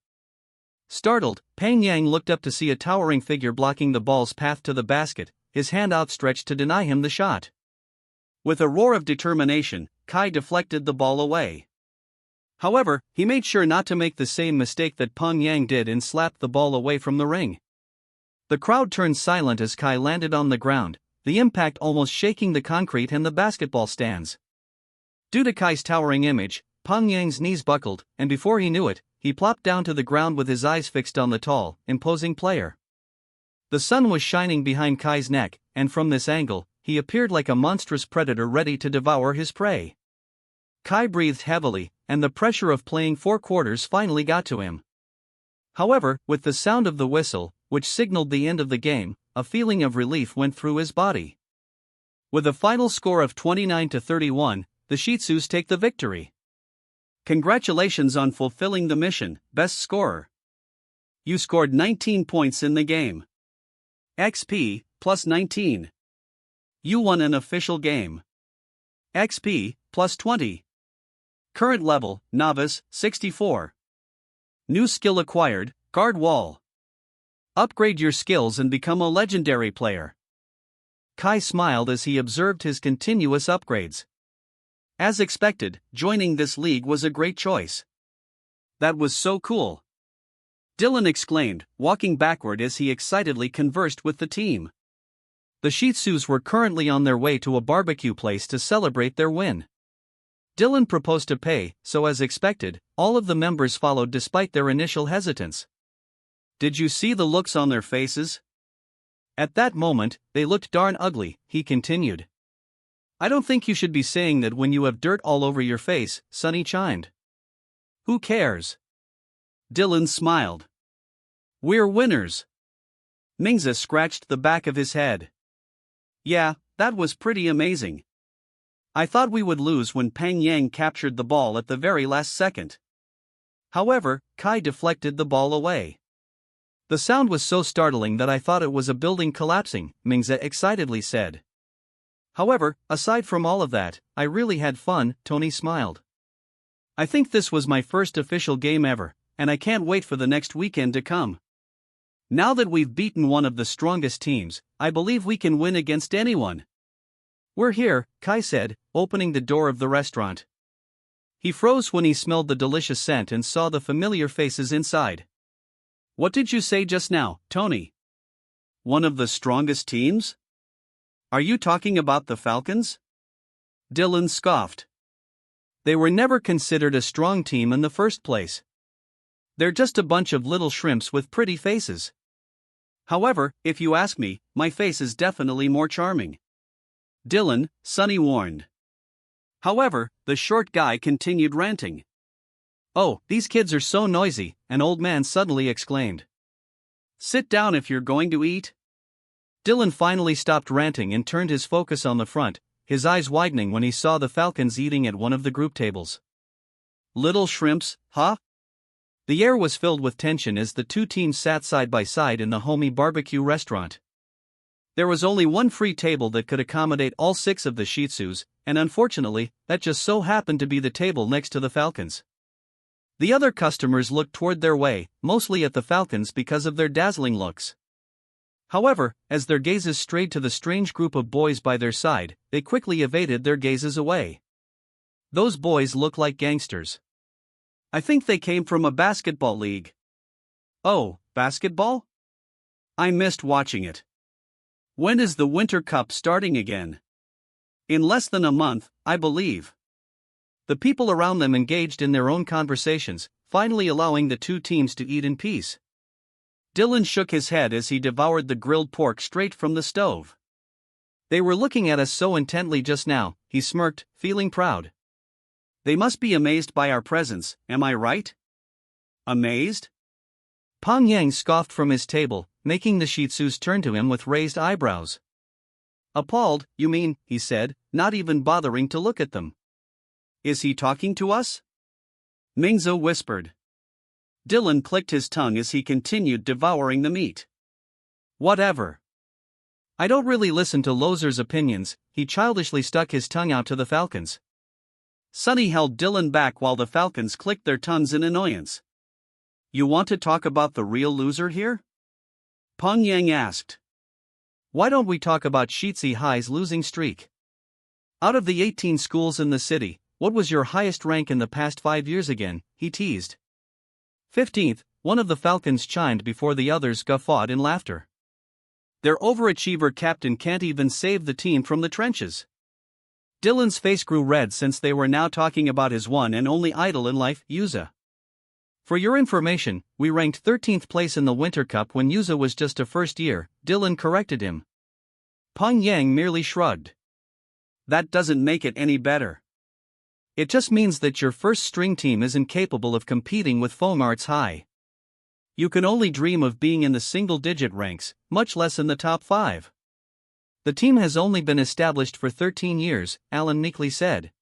Startled, Peng Yang looked up to see a towering figure blocking the ball's path to the basket, his hand outstretched to deny him the shot. With a roar of determination, Kai deflected the ball away. However, he made sure not to make the same mistake that Peng Yang did and slapped the ball away from the ring. The crowd turned silent as Kai landed on the ground, the impact almost shaking the concrete and the basketball stands. Due to Kai's towering image, Peng Yang's knees buckled, and before he knew it, he plopped down to the ground with his eyes fixed on the tall, imposing player. The sun was shining behind Kai's neck, and from this angle, he appeared like a monstrous predator ready to devour his prey. Kai breathed heavily, and the pressure of playing 4 quarters finally got to him. However, with the sound of the whistle, which signaled the end of the game, a feeling of relief went through his body. With a final score of 29-31, the Shih Tzus take the victory. Congratulations on fulfilling the mission, best scorer. You scored 19 points in the game. XP, plus 19. You won an official game. XP, plus 20. Current level, Novice, 64. New skill acquired, Guard Wall. Upgrade your skills and become a legendary player. Kai smiled as he observed his continuous upgrades. As expected, joining this league was a great choice. That was so cool. Dylan exclaimed, walking backward as he excitedly conversed with the team. The Shih Tzus were currently on their way to a barbecue place to celebrate their win. Dylan proposed to pay, so as expected, all of the members followed despite their initial hesitance. Did you see the looks on their faces? At that moment, they looked darn ugly, he continued. I don't think you should be saying that when you have dirt all over your face, Sunny chimed. Who cares? Dylan smiled. We're winners. Mingza scratched the back of his head. Yeah, that was pretty amazing. I thought we would lose when Peng Yang captured the ball at the very last second. However, Kai deflected the ball away. The sound was so startling that I thought it was a building collapsing, Mingza excitedly said. However, aside from all of that, I really had fun, Tony smiled. I think this was my first official game ever, and I can't wait for the next weekend to come. Now that we've beaten one of the strongest teams, I believe we can win against anyone. We're here, Kai said, opening the door of the restaurant. He froze when he smelled the delicious scent and saw the familiar faces inside. What did you say just now, Tony? One of the strongest teams? Are you talking about the Falcons? Dylan scoffed. They were never considered a strong team in the first place. They're just a bunch of little shrimps with pretty faces. However, if you ask me, my face is definitely more charming. Dylan, Sunny warned. However, the short guy continued ranting. Oh, these kids are so noisy, an old man suddenly exclaimed. Sit down if you're going to eat. Dylan finally stopped ranting and turned his focus on the front, his eyes widening when he saw the Falcons eating at one of the group tables. Little shrimps, huh? The air was filled with tension as the two teams sat side by side in the homey barbecue restaurant. There was only one free table that could accommodate all 6 of the Shih Tzus, and unfortunately, that just so happened to be the table next to the Falcons. The other customers looked toward their way, mostly at the Falcons because of their dazzling looks. However, as their gazes strayed to the strange group of boys by their side, they quickly evaded their gazes away. Those boys look like gangsters. I think they came from a basketball league. Oh, basketball? I missed watching it. When is the Winter Cup starting again? In less than a month, I believe. The people around them engaged in their own conversations, finally allowing the two teams to eat in peace. Dylan shook his head as he devoured the grilled pork straight from the stove. They were looking at us so intently just now, he smirked, feeling proud. They must be amazed by our presence, am I right? Amazed? Pang Yang scoffed from his table, making the Shih Tzus turn to him with raised eyebrows. Appalled, you mean, he said, not even bothering to look at them. Is he talking to us? Mingza whispered. Dylan clicked his tongue as he continued devouring the meat. Whatever. I don't really listen to losers' opinions, he childishly stuck his tongue out to the falcons. Sunny held Dylan back while the falcons clicked their tongues in annoyance. You want to talk about the real loser here? Peng Yang asked. Why don't we talk about Shitsi High's losing streak? Out of the 18 schools in the city, what was your highest rank in the past 5 years again? He teased. 15th, one of the falcons chimed before the others guffawed in laughter. Their overachiever captain can't even save the team from the trenches. Dylan's face grew red since they were now talking about his one and only idol in life, Yuza. For your information, we ranked 13th place in the Winter Cup when Yuza was just a first year, Dylan corrected him. Peng Yang merely shrugged. That doesn't make it any better. It just means that your first string team isn't capable of competing with Fomart's High. You can only dream of being in the single-digit ranks, much less in the top 5. The team has only been established for 13 years, Alan meekly said.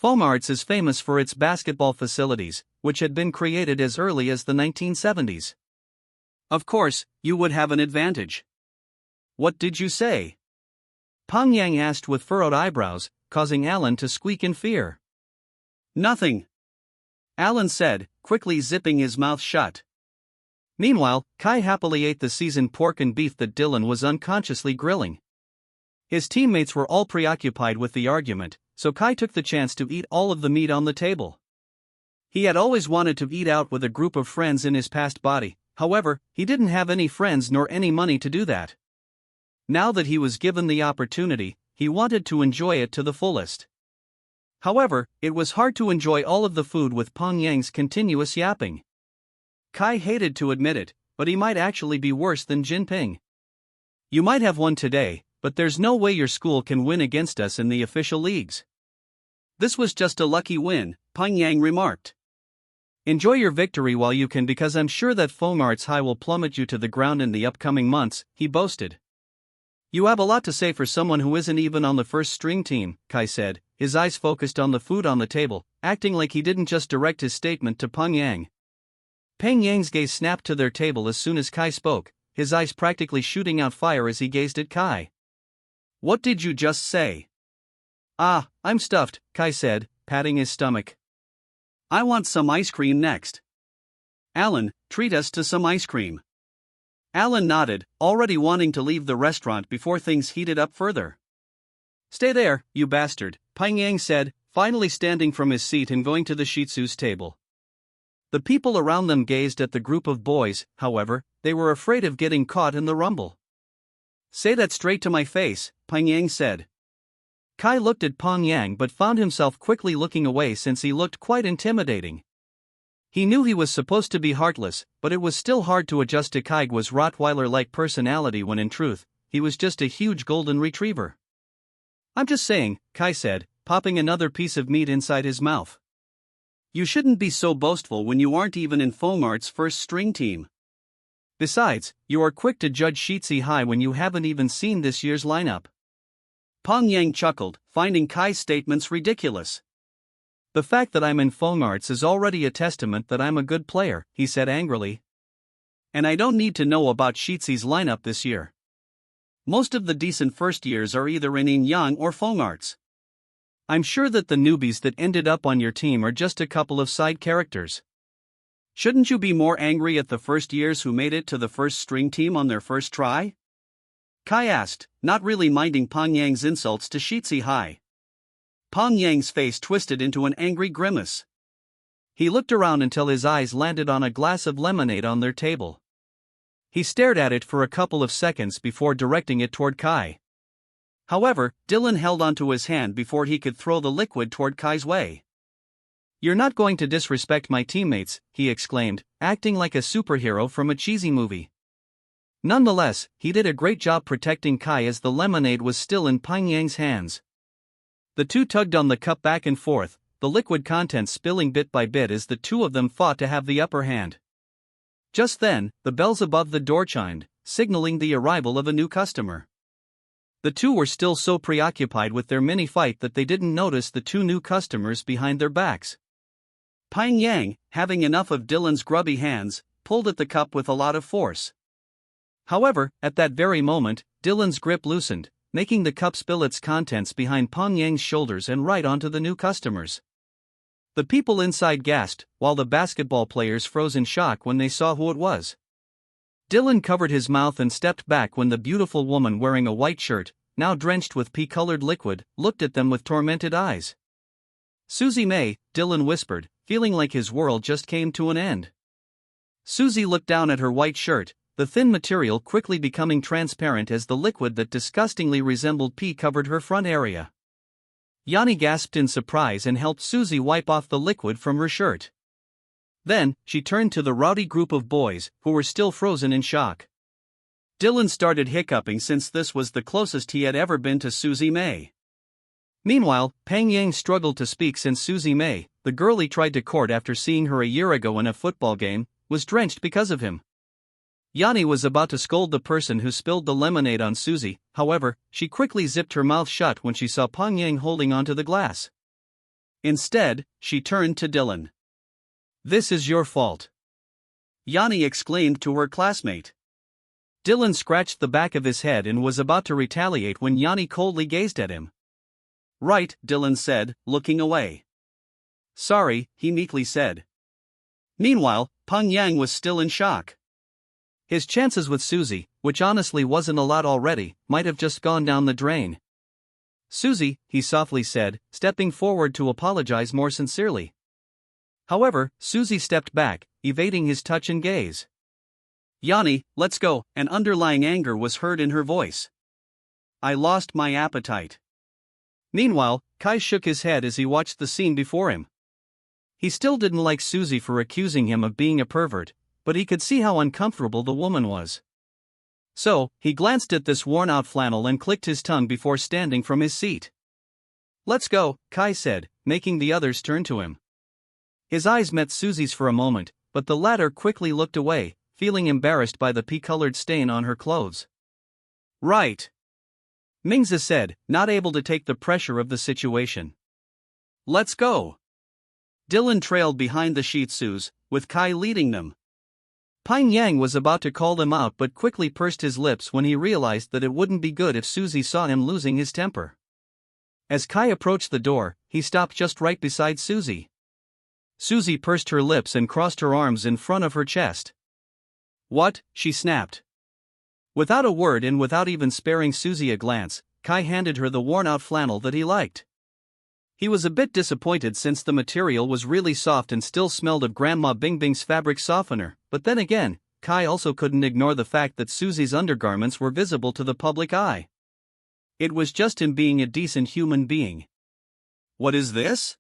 Fomarts is famous for its basketball facilities, which had been created as early as the 1970s. Of course, you would have an advantage. What did you say? Peng Yang asked with furrowed eyebrows, causing Alan to squeak in fear. Nothing. Alan said, quickly zipping his mouth shut. Meanwhile, Kai happily ate the seasoned pork and beef that Dylan was unconsciously grilling. His teammates were all preoccupied with the argument, so Kai took the chance to eat all of the meat on the table. He had always wanted to eat out with a group of friends in his past body, however, he didn't have any friends nor any money to do that. Now that he was given the opportunity, he wanted to enjoy it to the fullest. However, it was hard to enjoy all of the food with Peng Yang's continuous yapping. Kai hated to admit it, but he might actually be worse than Jinping. You might have won today, but there's no way your school can win against us in the official leagues. This was just a lucky win, Peng Yang remarked. Enjoy your victory while you can because I'm sure that Fomart's High will plummet you to the ground in the upcoming months, he boasted. You have a lot to say for someone who isn't even on the first string team, Kai said, his eyes focused on the food on the table, acting like he didn't just direct his statement to Peng Yang. Peng Yang's gaze snapped to their table as soon as Kai spoke, his eyes practically shooting out fire as he gazed at Kai. What did you just say? Ah, I'm stuffed, Kai said, patting his stomach. I want some ice cream next. Alan, treat us to some ice cream. Alan nodded, already wanting to leave the restaurant before things heated up further. Stay there, you bastard, Peng Yang said, finally standing from his seat and going to the Shih Tzu's table. The people around them gazed at the group of boys, however, they were afraid of getting caught in the rumble. Say that straight to my face, Peng Yang said. Kai looked at Peng Yang but found himself quickly looking away since he looked quite intimidating. He knew he was supposed to be heartless, but it was still hard to adjust to Kai's Rottweiler-like personality when in truth, he was just a huge golden retriever. I'm just saying, Kai said, popping another piece of meat inside his mouth. You shouldn't be so boastful when you aren't even in Fomart's first string team. Besides, you are quick to judge Shitsi High when you haven't even seen this year's lineup. Peng Yang chuckled, finding Kai's statements ridiculous. The fact that I'm in Fomart's is already a testament that I'm a good player, he said angrily. And I don't need to know about Shitsi's lineup this year. Most of the decent first years are either in Yang or Fomart's. I'm sure that the newbies that ended up on your team are just a couple of side characters. Shouldn't you be more angry at the first years who made it to the first string team on their first try? Kai asked, not really minding Peng Yang's insults to Shitsi High. Peng Yang's face twisted into an angry grimace. He looked around until his eyes landed on a glass of lemonade on their table. He stared at it for a couple of seconds before directing it toward Kai. However, Dylan held onto his hand before he could throw the liquid toward Kai's way. You're not going to disrespect my teammates, he exclaimed, acting like a superhero from a cheesy movie. Nonetheless, he did a great job protecting Kai as the lemonade was still in Peng Yang's hands. The two tugged on the cup back and forth, the liquid contents spilling bit by bit as the two of them fought to have the upper hand. Just then, the bells above the door chimed, signaling the arrival of a new customer. The two were still so preoccupied with their mini-fight that they didn't notice the two new customers behind their backs. Pang Yang, having enough of Dylan's grubby hands, pulled at the cup with a lot of force. However, at that very moment, Dylan's grip loosened, making the cup spill its contents behind Pang Yang's shoulders and right onto the new customers. The people inside gasped, while the basketball players froze in shock when they saw who it was. Dylan covered his mouth and stepped back when the beautiful woman wearing a white shirt, now drenched with pea-colored liquid, looked at them with tormented eyes. "Susie May," Dylan whispered, feeling like his world just came to an end. Susie looked down at her white shirt, the thin material quickly becoming transparent as the liquid that disgustingly resembled pee covered her front area. Yanni gasped in surprise and helped Susie wipe off the liquid from her shirt. Then, she turned to the rowdy group of boys, who were still frozen in shock. Dylan started hiccuping since this was the closest he had ever been to Susie May. Meanwhile, Pang Yang struggled to speak since Susie May, the girl he tried to court after seeing her a year ago in a football game, was drenched because of him. Yanni was about to scold the person who spilled the lemonade on Susie, however, she quickly zipped her mouth shut when she saw Pang Yang holding onto the glass. Instead, she turned to Dylan. "This is your fault," Yanni exclaimed to her classmate. Dylan scratched the back of his head and was about to retaliate when Yanni coldly gazed at him. "Right," Dylan said, looking away. "Sorry," he meekly said. Meanwhile, Pang Yang was still in shock. His chances with Susie, which honestly wasn't a lot already, might have just gone down the drain. "Susie," he softly said, stepping forward to apologize more sincerely. However, Susie stepped back, evading his touch and gaze. "Yanni, let's go," an underlying anger was heard in her voice. "I lost my appetite." Meanwhile, Kai shook his head as he watched the scene before him. He still didn't like Susie for accusing him of being a pervert, but he could see how uncomfortable the woman was. So, he glanced at this worn-out flannel and clicked his tongue before standing from his seat. "Let's go," Kai said, making the others turn to him. His eyes met Susie's for a moment, but the latter quickly looked away, feeling embarrassed by the pea-colored stain on her clothes. "Right," Mingza said, not able to take the pressure of the situation. "Let's go." Dylan trailed behind the Shih Tzus, with Kai leading them. Pang Yang was about to call them out but quickly pursed his lips when he realized that it wouldn't be good if Susie saw him losing his temper. As Kai approached the door, he stopped just right beside Susie. Susie pursed her lips and crossed her arms in front of her chest. "What?" she snapped. Without a word and without even sparing Susie a glance, Kai handed her the worn-out flannel that he liked. He was a bit disappointed since the material was really soft and still smelled of Grandma Bing Bing's fabric softener, but then again, Kai also couldn't ignore the fact that Susie's undergarments were visible to the public eye. It was just him being a decent human being. "What is this?"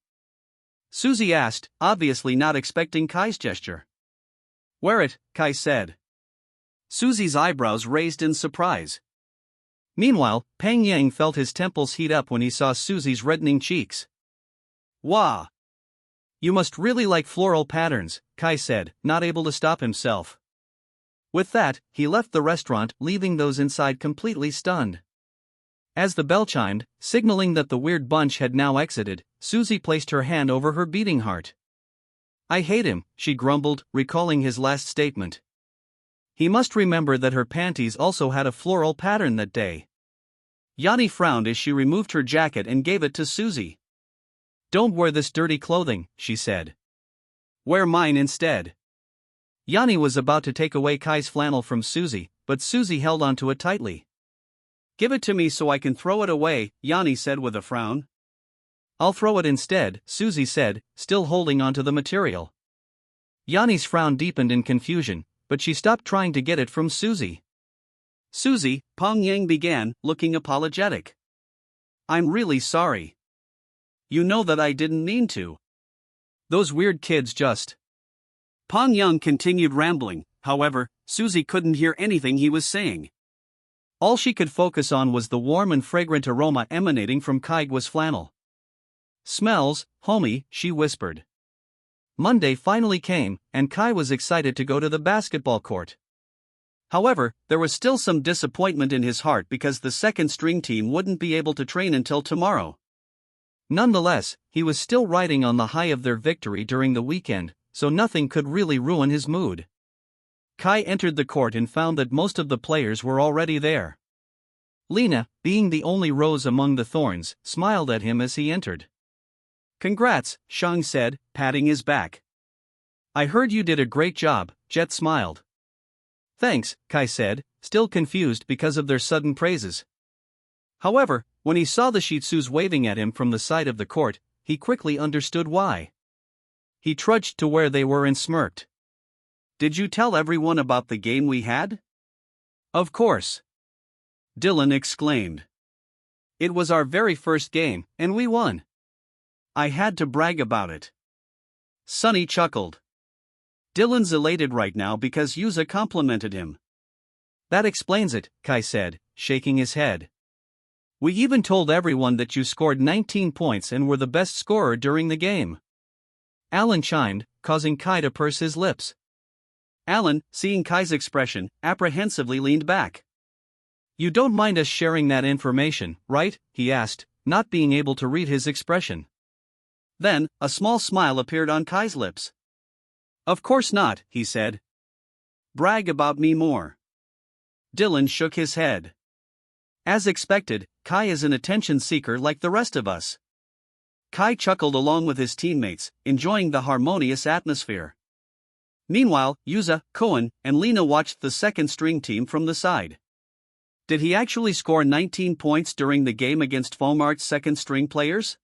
Susie asked, obviously not expecting Kai's gesture. "Wear it," Kai said. Susie's eyebrows raised in surprise. Meanwhile, Pang Yang felt his temples heat up when he saw Susie's reddening cheeks. "Wah! You must really like floral patterns," Kai said, not able to stop himself. With that, he left the restaurant, leaving those inside completely stunned. As the bell chimed, signaling that the weird bunch had now exited, Susie placed her hand over her beating heart. "I hate him," she grumbled, recalling his last statement. He must remember that her panties also had a floral pattern that day. Yanni frowned as she removed her jacket and gave it to Susie. "Don't wear this dirty clothing," she said. "Wear mine instead." Yanni was about to take away Kai's flannel from Susie, but Susie held onto it tightly. "Give it to me so I can throw it away," Yanni said with a frown. "I'll throw it instead," Susie said, still holding onto the material. Yanni's frown deepened in confusion, but she stopped trying to get it from Susie. "Susie," Pang Yang began, looking apologetic. "I'm really sorry. You know that I didn't mean to. Those weird kids just..." Pang Yang continued rambling, however, Susie couldn't hear anything he was saying. All she could focus on was the warm and fragrant aroma emanating from Kai's flannel. Smells, homie, she whispered. Monday finally came, and Kai was excited to go to the basketball court. However, there was still some disappointment in his heart because the second-string team wouldn't be able to train until tomorrow. Nonetheless, he was still riding on the high of their victory during the weekend, so nothing could really ruin his mood. Kai entered the court and found that most of the players were already there. Lena, being the only rose among the thorns, smiled at him as he entered. "Congrats," Shang said, patting his back. "I heard you did a great job," Jet smiled. "Thanks," Kai said, still confused because of their sudden praises. However, when he saw the Shih Tzus waving at him from the side of the court, he quickly understood why. He trudged to where they were and smirked. "Did you tell everyone about the game we had?" "Of course," Dylan exclaimed. "It was our very first game, and we won. I had to brag about it." Sunny chuckled. Dylan's elated right now because Yuza complimented him. "That explains it," Kai said, shaking his head. "We even told everyone that you scored 19 points and were the best scorer during the game." Alan chimed, causing Kai to purse his lips. Alan, seeing Kai's expression, apprehensively leaned back. "You don't mind us sharing that information, right?" he asked, not being able to read his expression. Then, a small smile appeared on Kai's lips. "Of course not," he said. "Brag about me more." Dylan shook his head. As expected, Kai is an attention seeker like the rest of us. Kai chuckled along with his teammates, enjoying the harmonious atmosphere. Meanwhile, Yuza, Koen, and Lena watched the second-string team from the side. "Did he actually score 19 points during the game against Fomart's second-string players?"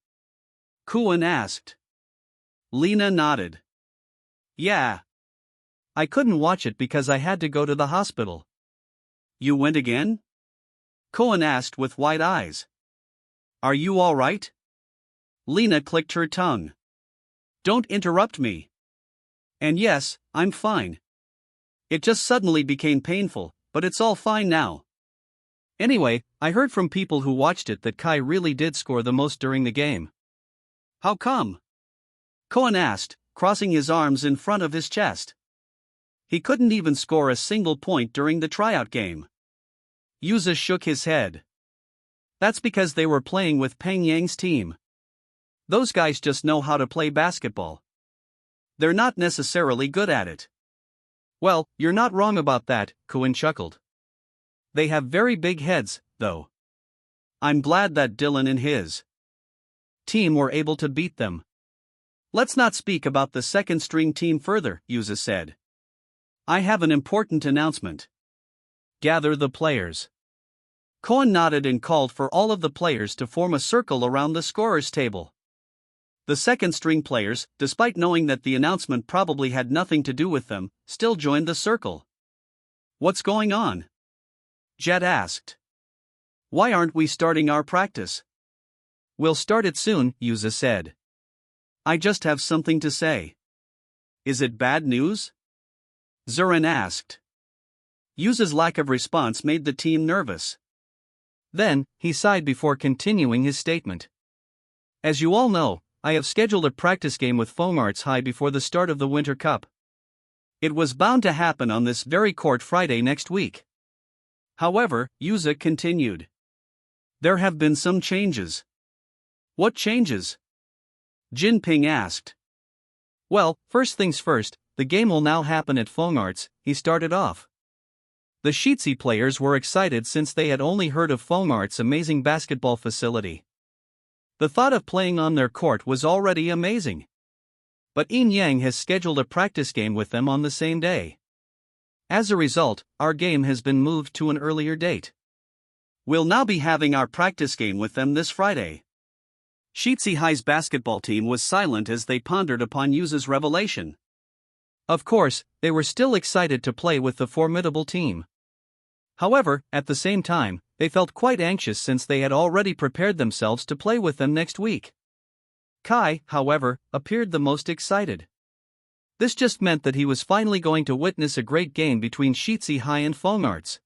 Koen asked. Lena nodded. "Yeah. I couldn't watch it because I had to go to the hospital." "You went again?" Koen asked with wide eyes. "Are you all right?" Lena clicked her tongue. "Don't interrupt me." "And yes, I'm fine. It just suddenly became painful, but it's all fine now." Anyway, I heard from people who watched it that Kai really did score the most during the game. "How come?" Koen asked, crossing his arms in front of his chest. "He couldn't even score a single point during the tryout game." Yuza shook his head. "That's because they were playing with Peng Yang's team. Those guys just know how to play basketball. They're not necessarily good at it." "Well, you're not wrong about that," Koen chuckled. "They have very big heads, though. I'm glad that Dylan and his team were able to beat them." "Let's not speak about the second-string team further," Yuza said. "I have an important announcement. Gather the players." Koen nodded and called for all of the players to form a circle around the scorers table. The second-string players, despite knowing that the announcement probably had nothing to do with them, still joined the circle. "What's going on?" Jet asked. "Why aren't we starting our practice?" "We'll start it soon," Yuza said. "I just have something to say." "Is it bad news?" Zurin asked. Yuza's lack of response made the team nervous. Then, he sighed before continuing his statement. "As you all know, I have scheduled a practice game with Fomart's High before the start of the Winter Cup. It was bound to happen on this very court Friday next week. However," Yuza continued, "there have been some changes." "What changes?" Jinping asked. "Well, first things first, the game will now happen at Fomart's," he started off. The Shitsi players were excited since they had only heard of Fomart's amazing basketball facility. The thought of playing on their court was already amazing. But Yin Yang has scheduled a practice game with them on the same day. As a result, our game has been moved to an earlier date. We'll now be having our practice game with them this Friday. Shitsi High's basketball team was silent as they pondered upon Yuza's revelation. Of course, they were still excited to play with the formidable team. However, at the same time, they felt quite anxious since they had already prepared themselves to play with them next week. Kai, however, appeared the most excited. This just meant that he was finally going to witness a great game between Shitsi High and Fomart's.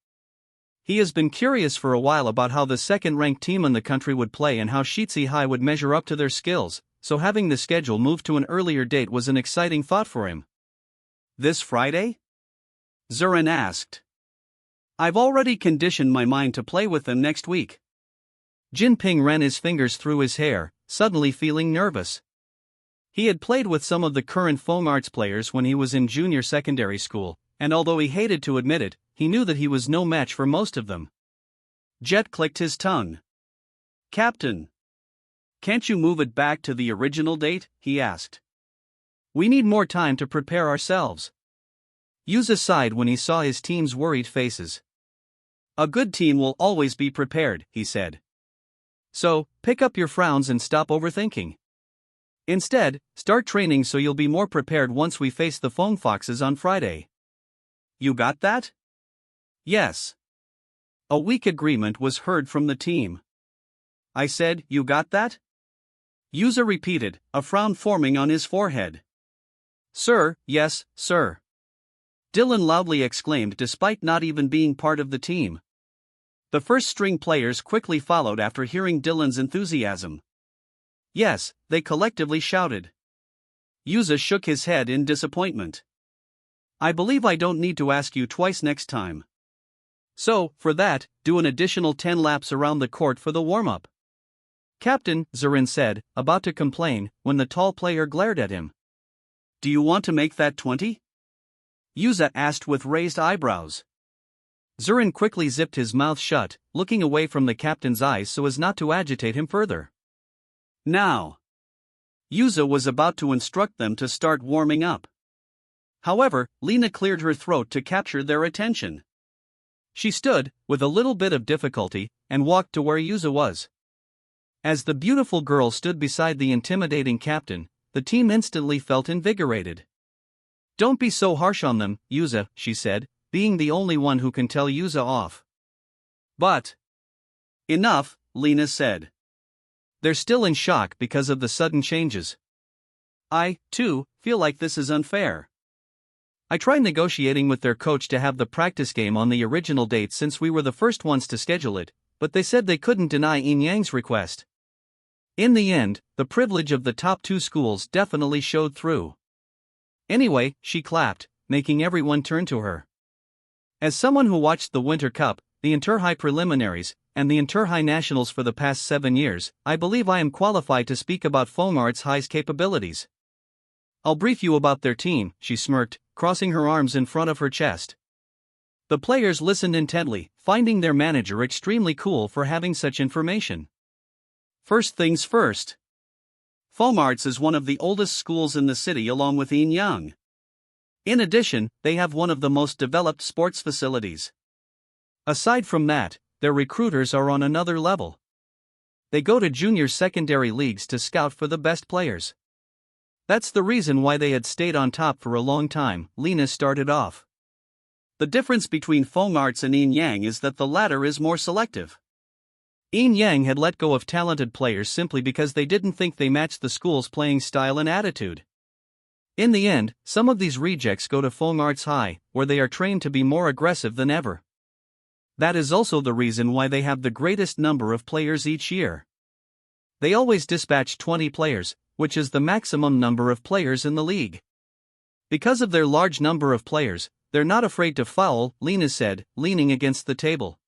He has been curious for a while about how the second-ranked team in the country would play and how Shitsi High would measure up to their skills, so having the schedule moved to an earlier date was an exciting thought for him. This Friday? Zurin asked. I've already conditioned my mind to play with them next week. Jinping ran his fingers through his hair, suddenly feeling nervous. He had played with some of the current Fong Arts players when he was in junior secondary school, and although he hated to admit it, he knew that he was no match for most of them. Jet clicked his tongue. Captain, can't you move it back to the original date? He asked. We need more time to prepare ourselves. Yuza sighed when he saw his team's worried faces. A good team will always be prepared, he said. So, pick up your frowns and stop overthinking. Instead, start training so you'll be more prepared once we face the Fong Foxes on Friday. You got that? Yes. A weak agreement was heard from the team. I said, you got that? Yuza repeated, a frown forming on his forehead. Sir, yes, sir. Dylan loudly exclaimed despite not even being part of the team. The first-string players quickly followed after hearing Dylan's enthusiasm. Yes, they collectively shouted. Yuza shook his head in disappointment. I believe I don't need to ask you twice next time. So, for that, do an additional 10 laps around the court for the warm-up. Captain, Zurin said, about to complain, when the tall player glared at him. Do you want to make that 20? Yuza asked with raised eyebrows. Zurin quickly zipped his mouth shut, looking away from the captain's eyes so as not to agitate him further. Now. Yuza was about to instruct them to start warming up. However, Lena cleared her throat to capture their attention. She stood, with a little bit of difficulty, and walked to where Yuza was. As the beautiful girl stood beside the intimidating captain, the team instantly felt invigorated. Don't be so harsh on them, Yuza, she said, being the only one who can tell Yuza off. But. Enough, Lena said. They're still in shock because of the sudden changes. I, too, feel like this is unfair. I tried negotiating with their coach to have the practice game on the original date since we were the first ones to schedule it, but they said they couldn't deny Yin Yang's request. In the end, the privilege of the top two schools definitely showed through. Anyway, she clapped, making everyone turn to her. As someone who watched the Winter Cup, the Inter-High preliminaries, and the Inter-High Nationals for the past 7 years, I believe I am qualified to speak about Fong Arts High's capabilities. I'll brief you about their team, she smirked, crossing her arms in front of her chest. The players listened intently, finding their manager extremely cool for having such information. First things first. Fong Arts is one of the oldest schools in the city along with Yin Yang. In addition, they have one of the most developed sports facilities. Aside from that, their recruiters are on another level. They go to junior secondary leagues to scout for the best players. That's the reason why they had stayed on top for a long time, Lena started off. The difference between Fong Arts and Yin Yang is that the latter is more selective. Yin Yang had let go of talented players simply because they didn't think they matched the school's playing style and attitude. In the end, some of these rejects go to Fong Arts High, where they are trained to be more aggressive than ever. That is also the reason why they have the greatest number of players each year. They always dispatch 20 players, which is the maximum number of players in the league. Because of their large number of players, they're not afraid to foul, Lena said, leaning against the table.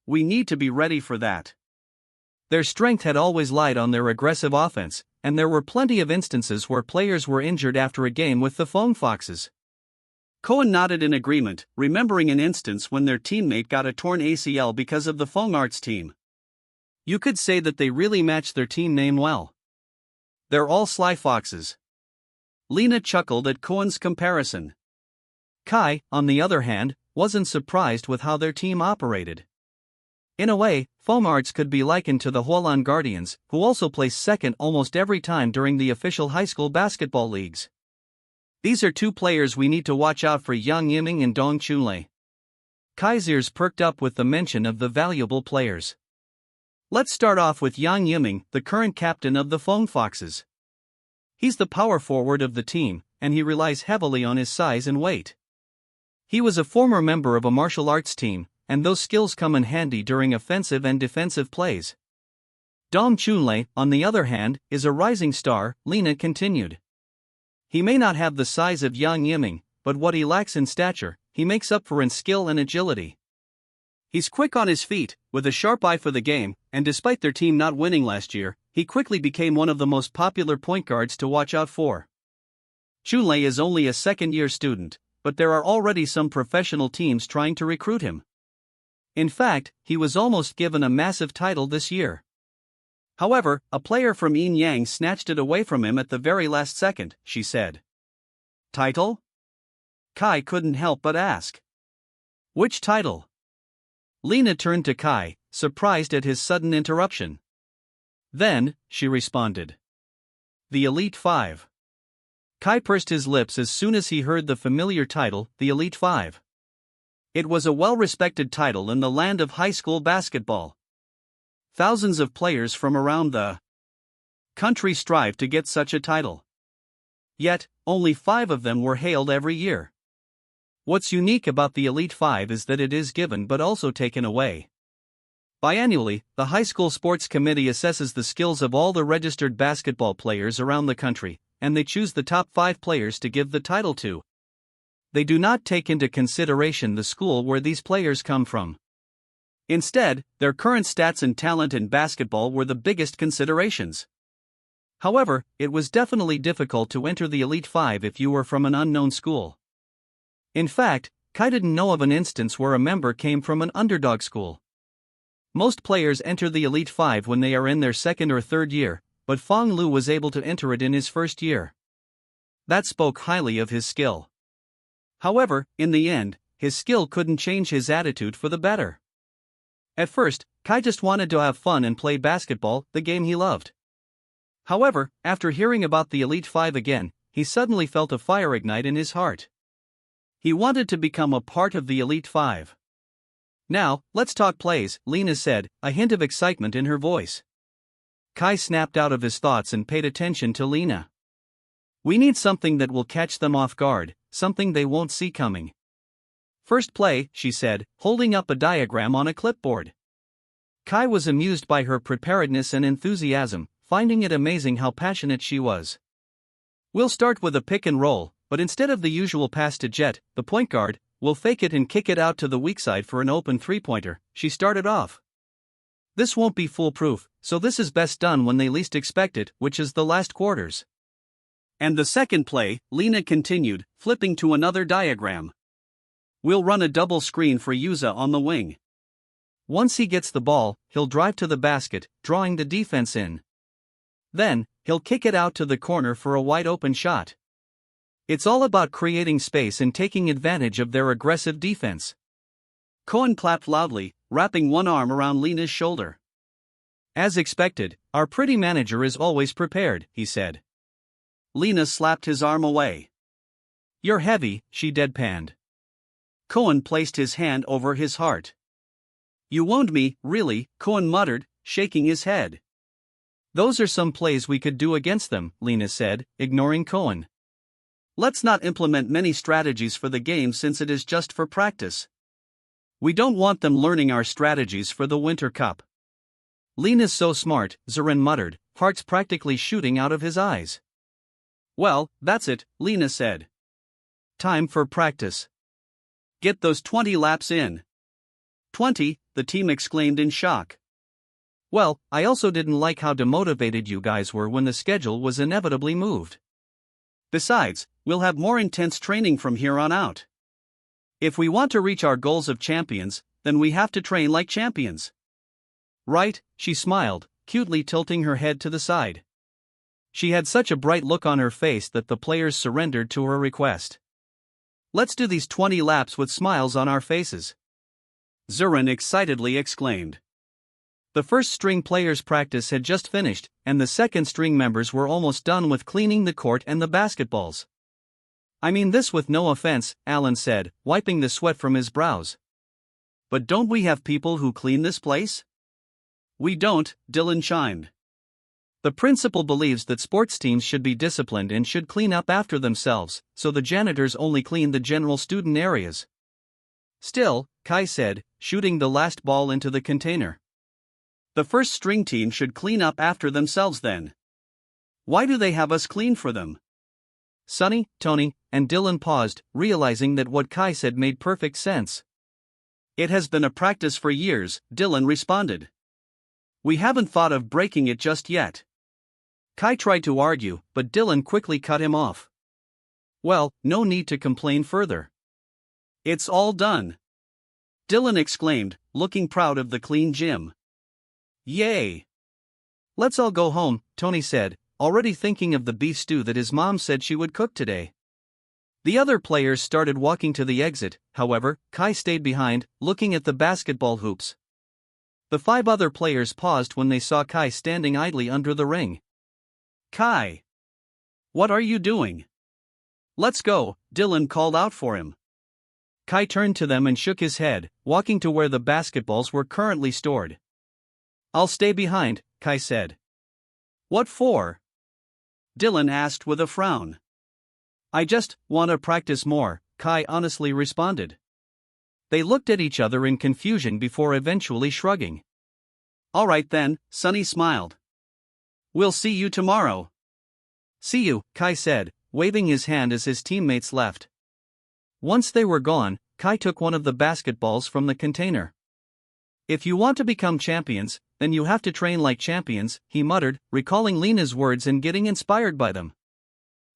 We need to be ready for that. Their strength had always lied on their aggressive offense, and there were plenty of instances where players were injured after a game with the Fong Foxes. Cohen nodded in agreement, remembering an instance when their teammate got a torn ACL because of the Fong Arts team. You could say that they really matched their team name well. They're all sly foxes. Lena chuckled at Cohen's comparison. Kai, on the other hand, wasn't surprised with how their team operated. In a way, Fong Arts could be likened to the Hualan Guardians, who also place second almost every time during the official high school basketball leagues. These are two players we need to watch out for, Yang Yiming and Dong Chunlei. Kai's ears perked up with the mention of the valuable players. Let's start off with Yang Yiming, the current captain of the Fong Foxes. He's the power forward of the team, and he relies heavily on his size and weight. He was a former member of a martial arts team, and those skills come in handy during offensive and defensive plays. Dong Chunlei, on the other hand, is a rising star, Lena continued. He may not have the size of Yang Yiming, but what he lacks in stature, he makes up for in skill and agility. He's quick on his feet, with a sharp eye for the game, and despite their team not winning last year, he quickly became one of the most popular point guards to watch out for. Chunlei is only a second-year student, but there are already some professional teams trying to recruit him. In fact, he was almost given a massive title this year. However, a player from Yin Yang snatched it away from him at the very last second, she said. Title? Kai couldn't help but ask. Which title? Lena turned to Kai, surprised at his sudden interruption. Then, she responded. The Elite Five. Kai pursed his lips as soon as he heard the familiar title, the Elite Five. It was a well-respected title in the land of high school basketball. Thousands of players from around the country strive to get such a title. Yet, only 5 of them were hailed every year. What's unique about the Elite Five is that it is given but also taken away. Biannually, the High School Sports Committee assesses the skills of all the registered basketball players around the country, and they choose the top 5 players to give the title to. They do not take into consideration the school where these players come from. Instead, their current stats and talent in basketball were the biggest considerations. However, it was definitely difficult to enter the Elite Five if you were from an unknown school. In fact, Kai didn't know of an instance where a member came from an underdog school. Most players enter the Elite Five when they are in their second or third year, but Fong Lu was able to enter it in his first year. That spoke highly of his skill. However, in the end, his skill couldn't change his attitude for the better. At first, Kai just wanted to have fun and play basketball, the game he loved. However, after hearing about the Elite Five again, he suddenly felt a fire ignite in his heart. He wanted to become a part of the Elite Five. Now, let's talk plays, Lena said, a hint of excitement in her voice. Kai snapped out of his thoughts and paid attention to Lena. We need something that will catch them off guard, something they won't see coming. First play, she said, holding up a diagram on a clipboard. Kai was amused by her preparedness and enthusiasm, finding it amazing how passionate she was. We'll start with a pick and roll, but instead of the usual pass to Jet, the point guard, we'll fake it and kick it out to the weak side for an open three-pointer, she started off. This won't be foolproof, so this is best done when they least expect it, which is the last quarters. And the second play, Lena continued, flipping to another diagram. We'll run a double screen for Yuza on the wing. Once he gets the ball, he'll drive to the basket, drawing the defense in. Then, he'll kick it out to the corner for a wide-open shot. It's all about creating space and taking advantage of their aggressive defense. Cohen clapped loudly, wrapping one arm around Lena's shoulder. As expected, our pretty manager is always prepared, he said. Lena slapped his arm away. You're heavy, she deadpanned. Cohen placed his hand over his heart. You wound me, really, Cohen muttered, shaking his head. Those are some plays we could do against them, Lena said, ignoring Cohen. Let's not implement many strategies for the game since it is just for practice. We don't want them learning our strategies for the Winter Cup. Lena's so smart, Zoran muttered, hearts practically shooting out of his eyes. Well, that's it, Lena said. Time for practice. Get those 20 laps in. 20, the team exclaimed in shock. Well, I also didn't like how demotivated you guys were when the schedule was inevitably moved. Besides, we'll have more intense training from here on out. If we want to reach our goals of champions, then we have to train like champions. Right, she smiled, cutely tilting her head to the side. She had such a bright look on her face that the players surrendered to her request. Let's do these 20 laps with smiles on our faces. Zoran excitedly exclaimed. The first string players' practice had just finished, and the second string members were almost done with cleaning the court and the basketballs. I mean this with no offense, Alan said, wiping the sweat from his brows. But don't we have people who clean this place? We don't, Dylan chimed. The principal believes that sports teams should be disciplined and should clean up after themselves, so the janitors only clean the general student areas. Still, Kai said, shooting the last ball into the container. The first string team should clean up after themselves then. Why do they have us clean for them? Sunny, Tony, and Dylan paused, realizing that what Kai said made perfect sense. It has been a practice for years, Dylan responded. We haven't thought of breaking it just yet. Kai tried to argue, but Dylan quickly cut him off. Well, no need to complain further. It's all done. Dylan exclaimed, looking proud of the clean gym. Yay! Let's all go home, Tony said, already thinking of the beef stew that his mom said she would cook today. The other players started walking to the exit, however, Kai stayed behind, looking at the basketball hoops. The 5 other players paused when they saw Kai standing idly under the ring. Kai! What are you doing? Let's go, Dylan called out for him. Kai turned to them and shook his head, walking to where the basketballs were currently stored. I'll stay behind, Kai said. What for? Dylan asked with a frown. I just want to practice more, Kai honestly responded. They looked at each other in confusion before eventually shrugging. All right then, Sunny smiled. We'll see you tomorrow. See you, Kai said, waving his hand as his teammates left. Once they were gone, Kai took one of the basketballs from the container. If you want to become champions, then you have to train like champions, he muttered, recalling Lena's words and getting inspired by them.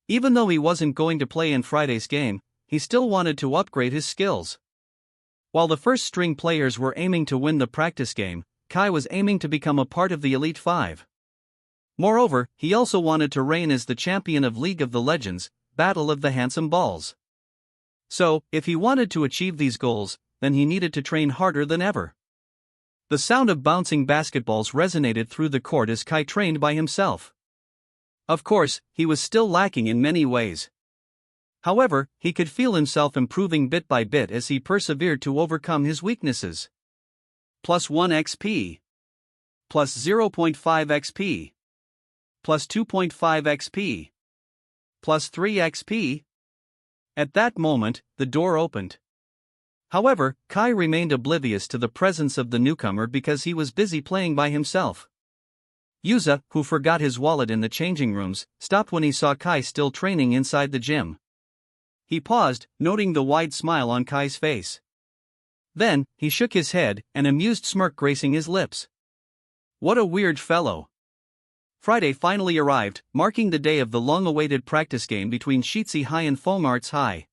Even though he wasn't going to play in Friday's game, he still wanted to upgrade his skills. While the first string players were aiming to win the practice game, Kai was aiming to become a part of the Elite 5. Moreover, he also wanted to reign as the champion of League of the Legends, Battle of the Handsome Balls. So, if he wanted to achieve these goals, then he needed to train harder than ever. The sound of bouncing basketballs resonated through the court as Kai trained by himself. Of course, he was still lacking in many ways. However, he could feel himself improving bit by bit as he persevered to overcome his weaknesses. Plus 1 XP. Plus 0.5 XP. Plus 2.5 XP. Plus 3 XP. At that moment, the door opened. However, Kai remained oblivious to the presence of the newcomer because he was busy playing by himself. Yuza, who forgot his wallet in the changing rooms, stopped when he saw Kai still training inside the gym. He paused, noting the wide smile on Kai's face. Then, he shook his head, an amused smirk gracing his lips. What a weird fellow. Friday finally arrived, marking the day of the long-awaited practice game between Sheetsy High and Foam Arts High.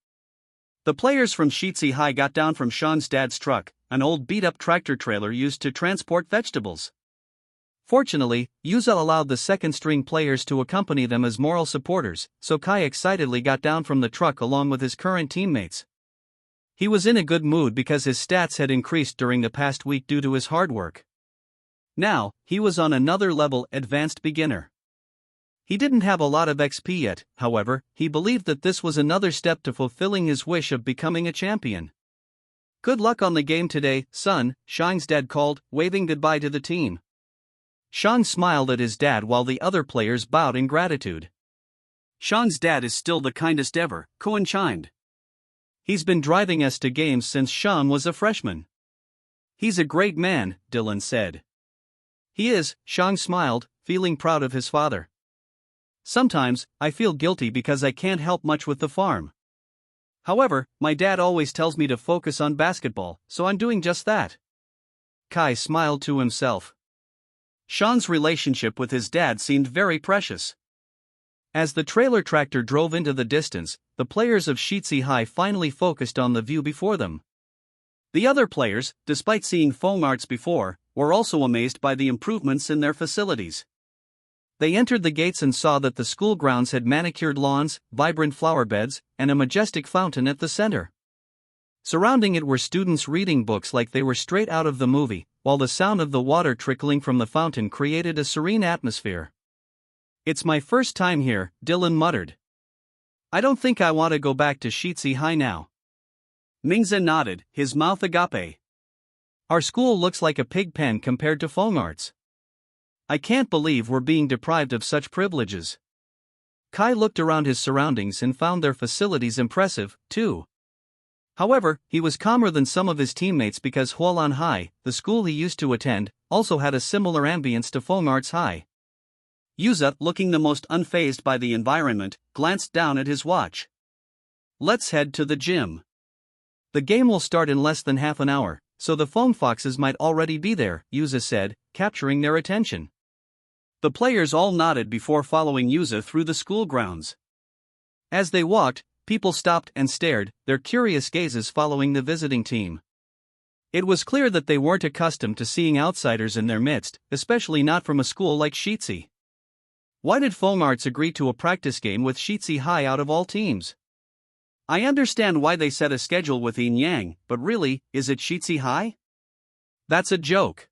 The players from Sheetsy High got down from Sean's dad's truck, an old beat-up tractor trailer used to transport vegetables. Fortunately, Yuza allowed the second-string players to accompany them as moral supporters, so Kai excitedly got down from the truck along with his current teammates. He was in a good mood because his stats had increased during the past week due to his hard work. Now, he was on another level, advanced beginner. He didn't have a lot of XP yet, however, he believed that this was another step to fulfilling his wish of becoming a champion. Good luck on the game today, son, Shang's dad called, waving goodbye to the team. Shang smiled at his dad while the other players bowed in gratitude. Shang's dad is still the kindest ever, Cohen chimed. He's been driving us to games since Shang was a freshman. He's a great man, Dylan said. He is, Shang smiled, feeling proud of his father. Sometimes, I feel guilty because I can't help much with the farm. However, my dad always tells me to focus on basketball, so I'm doing just that. Kai smiled to himself. Sean's relationship with his dad seemed very precious. As the trailer tractor drove into the distance, the players of Sheetsy High finally focused on the view before them. The other players, despite seeing Foam Arts before, were also amazed by the improvements in their facilities. They entered the gates and saw that the school grounds had manicured lawns, vibrant flower beds, and a majestic fountain at the center. Surrounding it were students reading books like they were straight out of the movie, while the sound of the water trickling from the fountain created a serene atmosphere. It's my first time here, Dylan muttered. I don't think I want to go back to Sheetsy High now. Mingza nodded, his mouth agape. Our school looks like a pig pen compared to Foam Arts. I can't believe we're being deprived of such privileges. Kai looked around his surroundings and found their facilities impressive, too. However, he was calmer than some of his teammates because Hualan High, the school he used to attend, also had a similar ambience to Feng Arts High. Yuza, looking the most unfazed by the environment, glanced down at his watch. Let's head to the gym. The game will start in less than half an hour, so the Foam Foxes might already be there, Yuza said, capturing their attention. The players all nodded before following Yuza through the school grounds. As they walked, people stopped and stared, their curious gazes following the visiting team. It was clear that they weren't accustomed to seeing outsiders in their midst, especially not from a school like Shitsi. Why did Foam Arts agree to a practice game with Shitsi High out of all teams? I understand why they set a schedule with Yin Yang, but really, is it Shitsi High? That's a joke.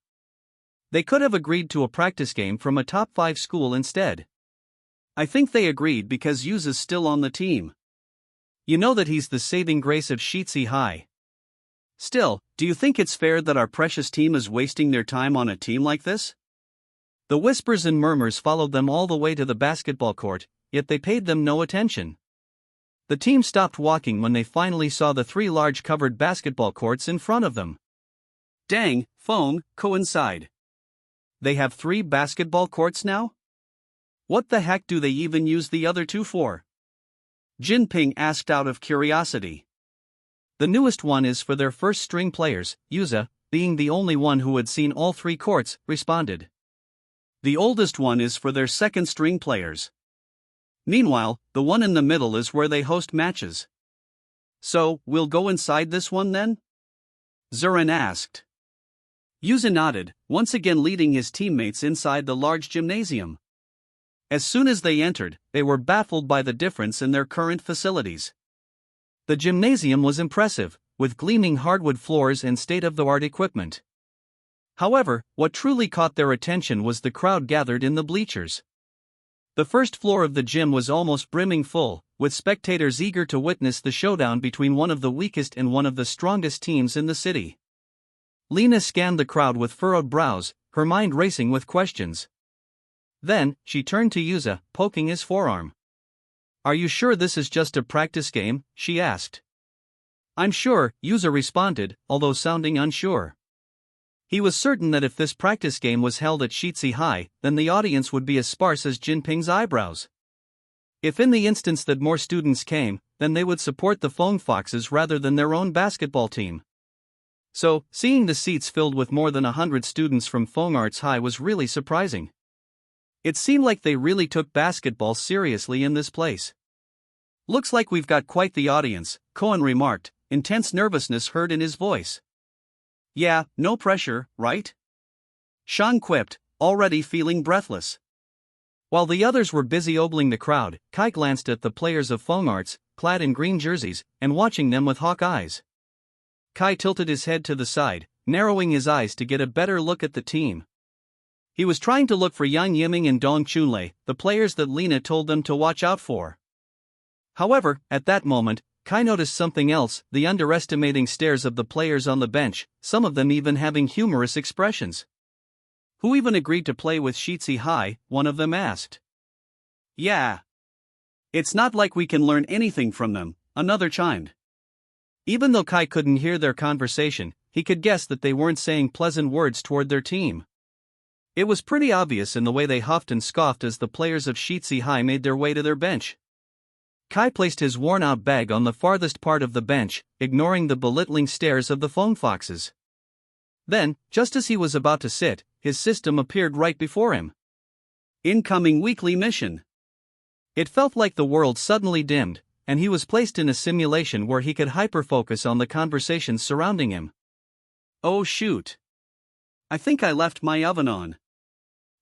They could have agreed to a practice game from a top 5 school instead. I think they agreed because Yuza's still on the team. You know that he's the saving grace of Shitsi High. Still, do you think it's fair that our precious team is wasting their time on a team like this? The whispers and murmurs followed them all the way to the basketball court, yet they paid them no attention. The team stopped walking when they finally saw the 3 large covered basketball courts in front of them. Dang, Feng, coincide. They have 3 basketball courts now? What the heck do they even use the other 2 for? Jinping asked out of curiosity. The newest one is for their first string players, Yuza, being the only one who had seen all 3 courts, responded. The oldest one is for their second string players. Meanwhile, the one in the middle is where they host matches. So, we'll go inside this one then? Zurin asked. Yuza nodded, once again leading his teammates inside the large gymnasium. As soon as they entered, they were baffled by the difference in their current facilities. The gymnasium was impressive, with gleaming hardwood floors and state-of-the-art equipment. However, what truly caught their attention was the crowd gathered in the bleachers. The first floor of the gym was almost brimming full, with spectators eager to witness the showdown between one of the weakest and one of the strongest teams in the city. Lena scanned the crowd with furrowed brows, her mind racing with questions. Then, she turned to Yuza, poking his forearm. Are you sure this is just a practice game? She asked. I'm sure, Yuza responded, although sounding unsure. He was certain that if this practice game was held at Shitsi High, then the audience would be as sparse as Jinping's eyebrows. If in the instance that more students came, then they would support the Foam Foxes rather than their own basketball team. So, seeing the seats filled with more than 100 students from Foam Arts High was really surprising. It seemed like they really took basketball seriously in this place. Looks like we've got quite the audience, Cohen remarked, intense nervousness heard in his voice. Yeah, no pressure, right? Sean quipped, already feeling breathless. While the others were busy ogling the crowd, Kai glanced at the players of Foam Arts, clad in green jerseys, and watching them with hawk eyes. Kai tilted his head to the side, narrowing his eyes to get a better look at the team. He was trying to look for Yang Yiming and Dong Chunlei, the players that Lena told them to watch out for. However, at that moment, Kai noticed something else, the underestimating stares of the players on the bench, some of them even having humorous expressions. Who even agreed to play with Shitsi High? One of them asked. Yeah. It's not like we can learn anything from them, another chimed. Even though Kai couldn't hear their conversation, he could guess that they weren't saying pleasant words toward their team. It was pretty obvious in the way they huffed and scoffed as the players of Shitsi High made their way to their bench. Kai placed his worn-out bag on the farthest part of the bench, ignoring the belittling stares of the Foam Foxes. Then, just as he was about to sit, his system appeared right before him. Incoming weekly mission. It felt like the world suddenly dimmed, and he was placed in a simulation where he could hyper-focus on the conversations surrounding him. Oh shoot. I think I left my oven on.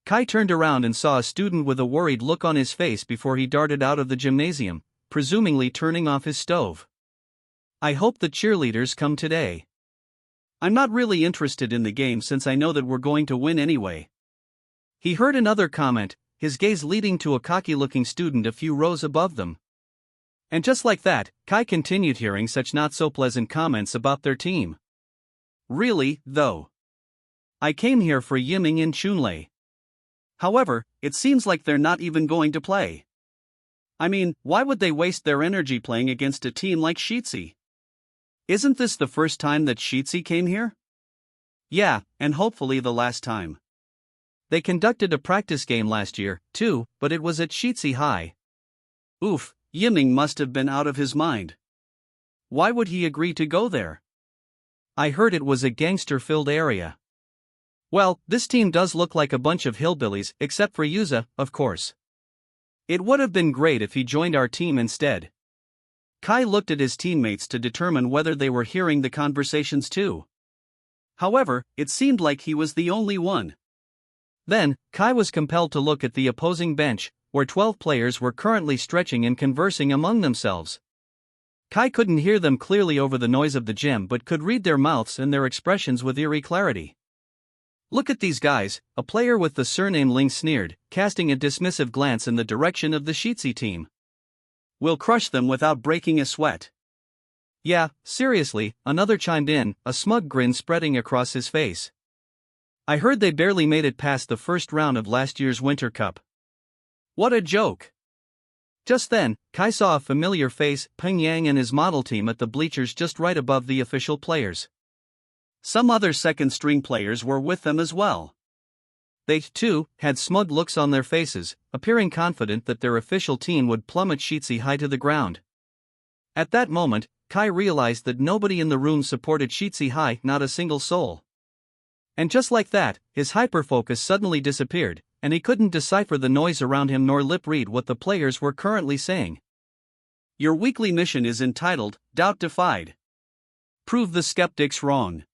Kai turned around and saw a student with a worried look on his face before he darted out of the gymnasium, presumably turning off his stove. I hope the cheerleaders come today. I'm not really interested in the game since I know that we're going to win anyway. He heard another comment, his gaze leading to a cocky-looking student a few rows above them. And just like that, Kai continued hearing such not-so-pleasant comments about their team. Really, though. I came here for Yiming and Chunlei. However, it seems like they're not even going to play. I mean, why would they waste their energy playing against a team like Shitsi? Isn't this the first time that Shitsi came here? Yeah, and hopefully the last time. They conducted a practice game last year, too, but it was at Shitsi High. Oof, Yiming must have been out of his mind. Why would he agree to go there? I heard it was a gangster-filled area. Well, this team does look like a bunch of hillbillies, except for Yuza, of course. It would have been great if he joined our team instead. Kai looked at his teammates to determine whether they were hearing the conversations too. However, it seemed like he was the only one. Then, Kai was compelled to look at the opposing bench, where 12 players were currently stretching and conversing among themselves. Kai couldn't hear them clearly over the noise of the gym but could read their mouths and their expressions with eerie clarity. Look at these guys, a player with the surname Ling sneered, casting a dismissive glance in the direction of the Shitsi team. We'll crush them without breaking a sweat. Yeah, seriously, another chimed in, a smug grin spreading across his face. I heard they barely made it past the first round of last year's Winter Cup. What a joke! Just then, Kai saw a familiar face, Peng Yang and his model team at the bleachers just right above the official players. Some other second-string players were with them as well. They, too, had smug looks on their faces, appearing confident that their official team would plummet Shitsi High to the ground. At that moment, Kai realized that nobody in the room supported Shitsi High, not a single soul. And just like that, his hyperfocus suddenly disappeared, and he couldn't decipher the noise around him nor lip-read what the players were currently saying. Your weekly mission is entitled, Doubt Defied. Prove the skeptics wrong.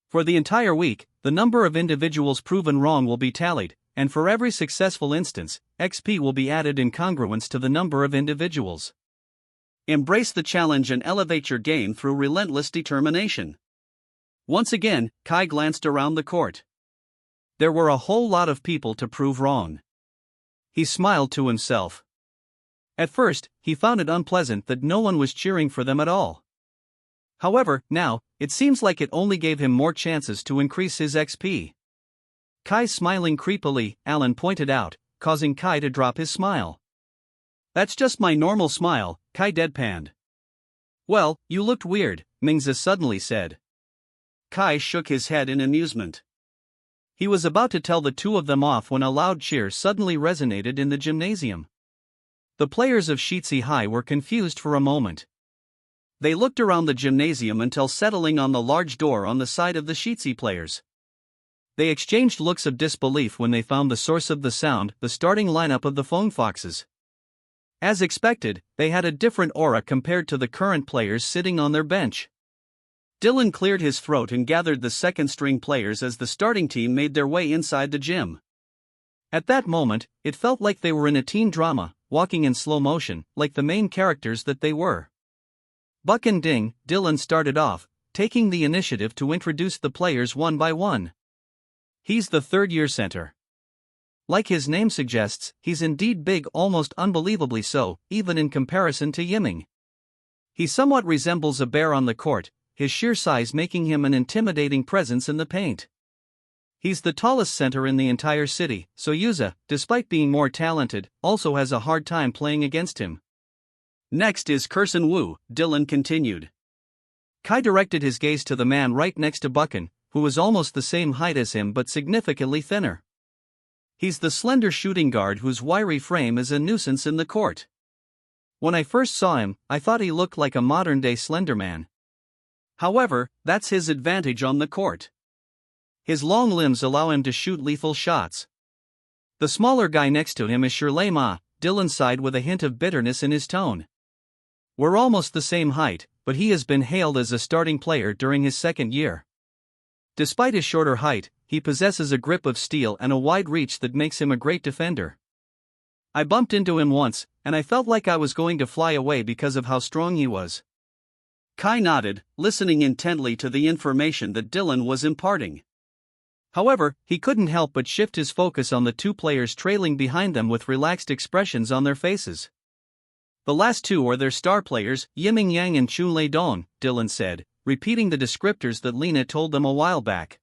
For the entire week, the number of individuals proven wrong will be tallied, and for every successful instance, XP will be added in congruence to the number of individuals. Embrace the challenge and elevate your game through relentless determination. Once again, Kai glanced around the court. There were a whole lot of people to prove wrong. He smiled to himself. At first, he found it unpleasant that no one was cheering for them at all. However, now, it seems like it only gave him more chances to increase his XP. Kai smiling creepily, Alan pointed out, causing Kai to drop his smile. That's just my normal smile, Kai deadpanned. Well, you looked weird, Mingza suddenly said. Kai shook his head in amusement. He was about to tell the two of them off when a loud cheer suddenly resonated in the gymnasium. The players of Shitsi High were confused for a moment. They looked around the gymnasium until settling on the large door on the side of the Shitsi players. They exchanged looks of disbelief when they found the source of the sound, the starting lineup of the Phone Foxes. As expected, they had a different aura compared to the current players sitting on their bench. Dylan cleared his throat and gathered the second-string players as the starting team made their way inside the gym. At that moment, it felt like they were in a teen drama, walking in slow motion, like the main characters that they were. Buck and Ding, Dylan started off, taking the initiative to introduce the players one by one. He's the third-year center. Like his name suggests, he's indeed big, almost unbelievably so, even in comparison to Yiming. He somewhat resembles a bear on the court, his sheer size making him an intimidating presence in the paint. He's the tallest center in the entire city, so Yuza, despite being more talented, also has a hard time playing against him. Next is Kersen Wu, Dylan continued. Kai directed his gaze to the man right next to Buchan, who was almost the same height as him but significantly thinner. He's the slender shooting guard whose wiry frame is a nuisance in the court. When I first saw him, I thought he looked like a modern-day Slender Man. However, that's his advantage on the court. His long limbs allow him to shoot lethal shots. The smaller guy next to him is Shirley Ma, Dylan sighed with a hint of bitterness in his tone. We're almost the same height, but he has been hailed as a starting player during his second year. Despite his shorter height, he possesses a grip of steel and a wide reach that makes him a great defender. I bumped into him once, and I felt like I was going to fly away because of how strong he was. Kai nodded, listening intently to the information that Dylan was imparting. However, he couldn't help but shift his focus on the two players trailing behind them with relaxed expressions on their faces. The last two are their star players, Yiming Yang and Chunlei Don, Dylan said, repeating the descriptors that Lena told them a while back.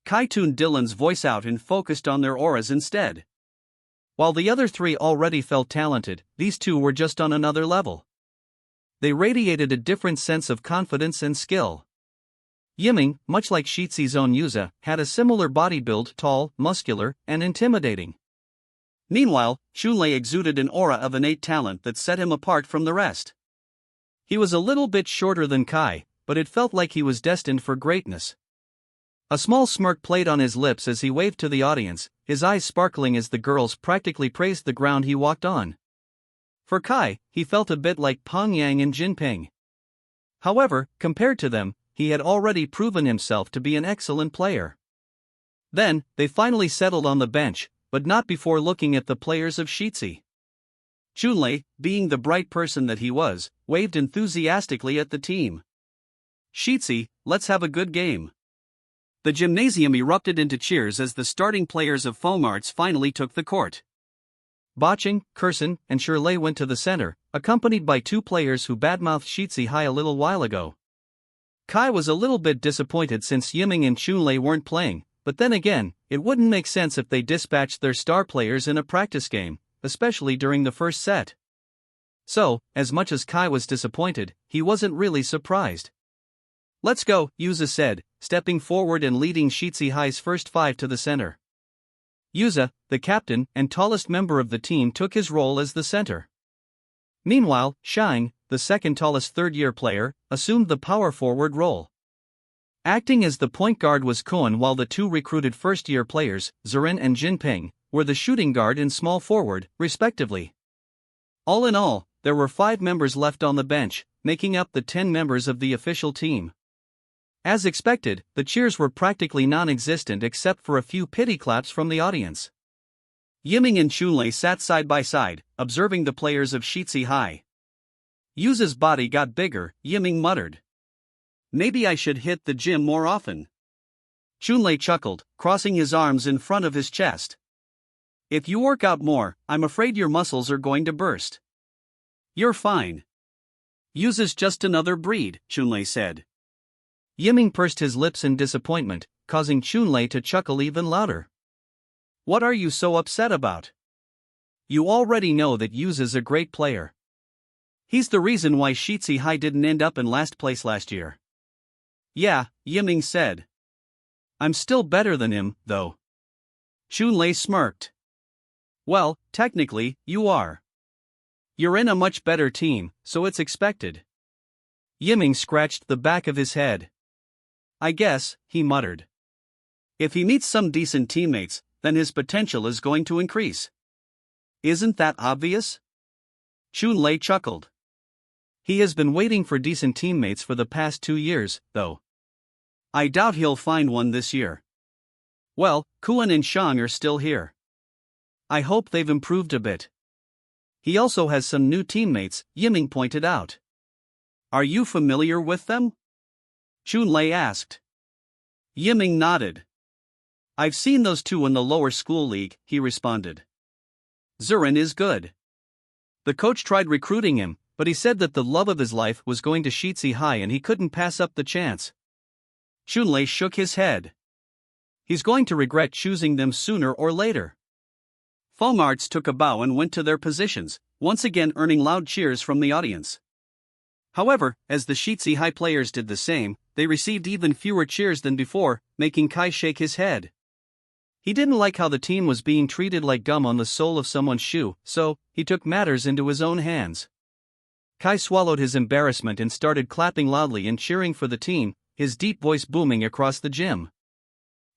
Kai tuned Dylan's voice out and focused on their auras instead. While the other three already felt talented, these two were just on another level. they radiated a different sense of confidence and skill. Yiming, much like Shizi's own Yuza, had a similar body build, tall, muscular, and intimidating. Meanwhile, Chunlei exuded an aura of innate talent that set him apart from the rest. He was a little bit shorter than Kai, but it felt like he was destined for greatness. A small smirk played on his lips as he waved to the audience, his eyes sparkling as the girls practically praised the ground he walked on. For Kai, he felt a bit like Peng Yang and Jinping. However, compared to them, he had already proven himself to be an excellent player. Then, they finally settled on the bench, but not before looking at the players of Shizi. Chunlei, being the bright person that he was, waved enthusiastically at the team. "Shizi, let's have a good game." The gymnasium erupted into cheers as the starting players of Fomarts finally took the court. Baching, Kursen, and Shirley went to the center, accompanied by two players who badmouthed Shizi High a little while ago. Kai was a little bit disappointed since Yiming and Chunlei weren't playing, but then again, it wouldn't make sense if they dispatched their star players in a practice game, especially during the first set. So, as much as Kai was disappointed, he wasn't really surprised. "Let's go," Yuza said, stepping forward and leading Shizi High's first five to the center. Yuza, the captain and tallest member of the team, took his role as the center. Meanwhile, Shang, the second tallest third-year player, assumed the power forward role. Acting as the point guard was Koen, while the two recruited first-year players, Zurin and Jinping, were the shooting guard and small forward, respectively. All in all, there were 5 members left on the bench, making up the 10 members of the official team. As expected, the cheers were practically non-existent except for a few pity claps from the audience. Yiming and Chunlei sat side by side, observing the players of Shizi High. Yuza's body got bigger, Yiming muttered. "Maybe I should hit the gym more often." Chunlei chuckled, crossing his arms in front of his chest. "If you work out more, I'm afraid your muscles are going to burst." "You're fine. Yuza's just another breed," Chunlei said. Yiming pursed his lips in disappointment, causing Chunlei to chuckle even louder. "What are you so upset about? You already know that Yuza's a great player. He's the reason why Shizi High didn't end up in last place last year." "Yeah," Yiming said. "I'm still better than him, though." Chunlei smirked. "Well, technically, you are. You're in a much better team, so it's expected." Yiming scratched the back of his head. "I guess," he muttered. "If he meets some decent teammates, then his potential is going to increase. Isn't that obvious?" Chunlei chuckled. "He has been waiting for decent teammates for the past 2 years, though. I doubt he'll find one this year." "Well, Kuan and Shang are still here. I hope they've improved a bit." "He also has some new teammates," Yiming pointed out. "Are you familiar with them?" Chunlei asked. Yiming nodded. "I've seen those two in the lower school league," he responded. "Zurin is good. The coach tried recruiting him, but he said that the love of his life was going to Shizi High and he couldn't pass up the chance." Chunlei shook his head. "He's going to regret choosing them sooner or later." Fomarts took a bow and went to their positions, once again earning loud cheers from the audience. However, as the Shizi High players did the same, they received even fewer cheers than before, making Kai shake his head. He didn't like how the team was being treated like gum on the sole of someone's shoe, so he took matters into his own hands. Kai swallowed his embarrassment and started clapping loudly and cheering for the team, his deep voice booming across the gym.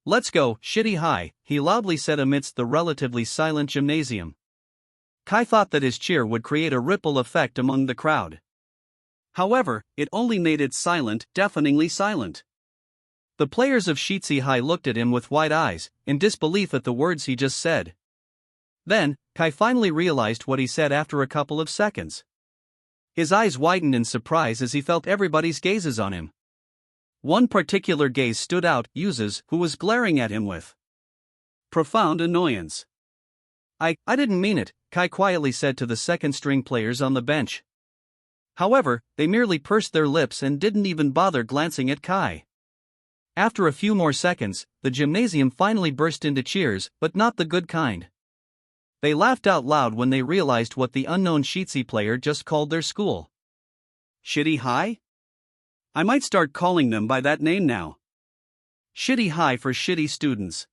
"Let's go, Shizi High," he loudly said amidst the relatively silent gymnasium. Kai thought that his cheer would create a ripple effect among the crowd. However, it only made it silent, deafeningly silent. The players of Shizi High looked at him with wide eyes, in disbelief at the words he just said. Then, Kai finally realized what he said after a couple of seconds. His eyes widened in surprise as he felt everybody's gazes on him. One particular gaze stood out, Yuza's, who was glaring at him with profound annoyance. I didn't mean it," Kai quietly said to the second-string players on the bench. However, they merely pursed their lips and didn't even bother glancing at Kai. After a few more seconds, the gymnasium finally burst into cheers, but not the good kind. They laughed out loud when they realized what the unknown Shizi player just called their school. Shitty High? I might start calling them by that name now. Shitty High for shitty students.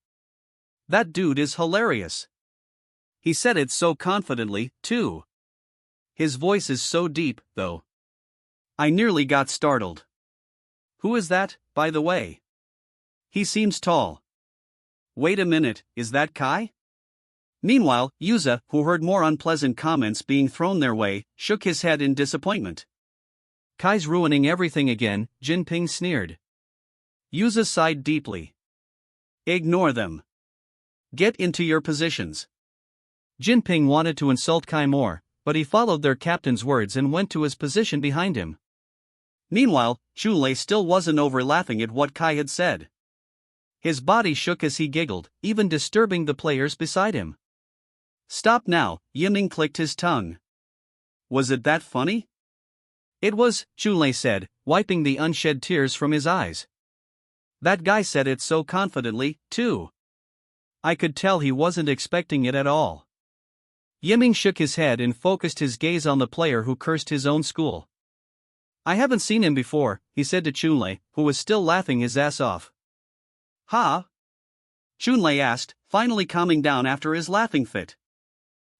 That dude is hilarious. He said it so confidently, too. His voice is so deep, though. I nearly got startled. Who is that, by the way? He seems tall. Wait a minute, is that Kai? Meanwhile, Yuza, who heard more unpleasant comments being thrown their way, shook his head in disappointment. Kai's ruining everything again, Jinping sneered. Yuza sighed deeply. Ignore them. Get into your positions. Jinping wanted to insult Kai more, but he followed their captain's words and went to his position behind him. Meanwhile, Chunlei still wasn't over laughing at what Kai had said. His body shook as he giggled, even disturbing the players beside him. Stop now, Yiming clicked his tongue. Was it that funny? It was, Chunlei said, wiping the unshed tears from his eyes. That guy said it so confidently, too. I could tell he wasn't expecting it at all. Yiming shook his head and focused his gaze on the player who cursed his own school. I haven't seen him before, he said to Chunlei, who was still laughing his ass off. Huh? Chunlei asked, finally calming down after his laughing fit.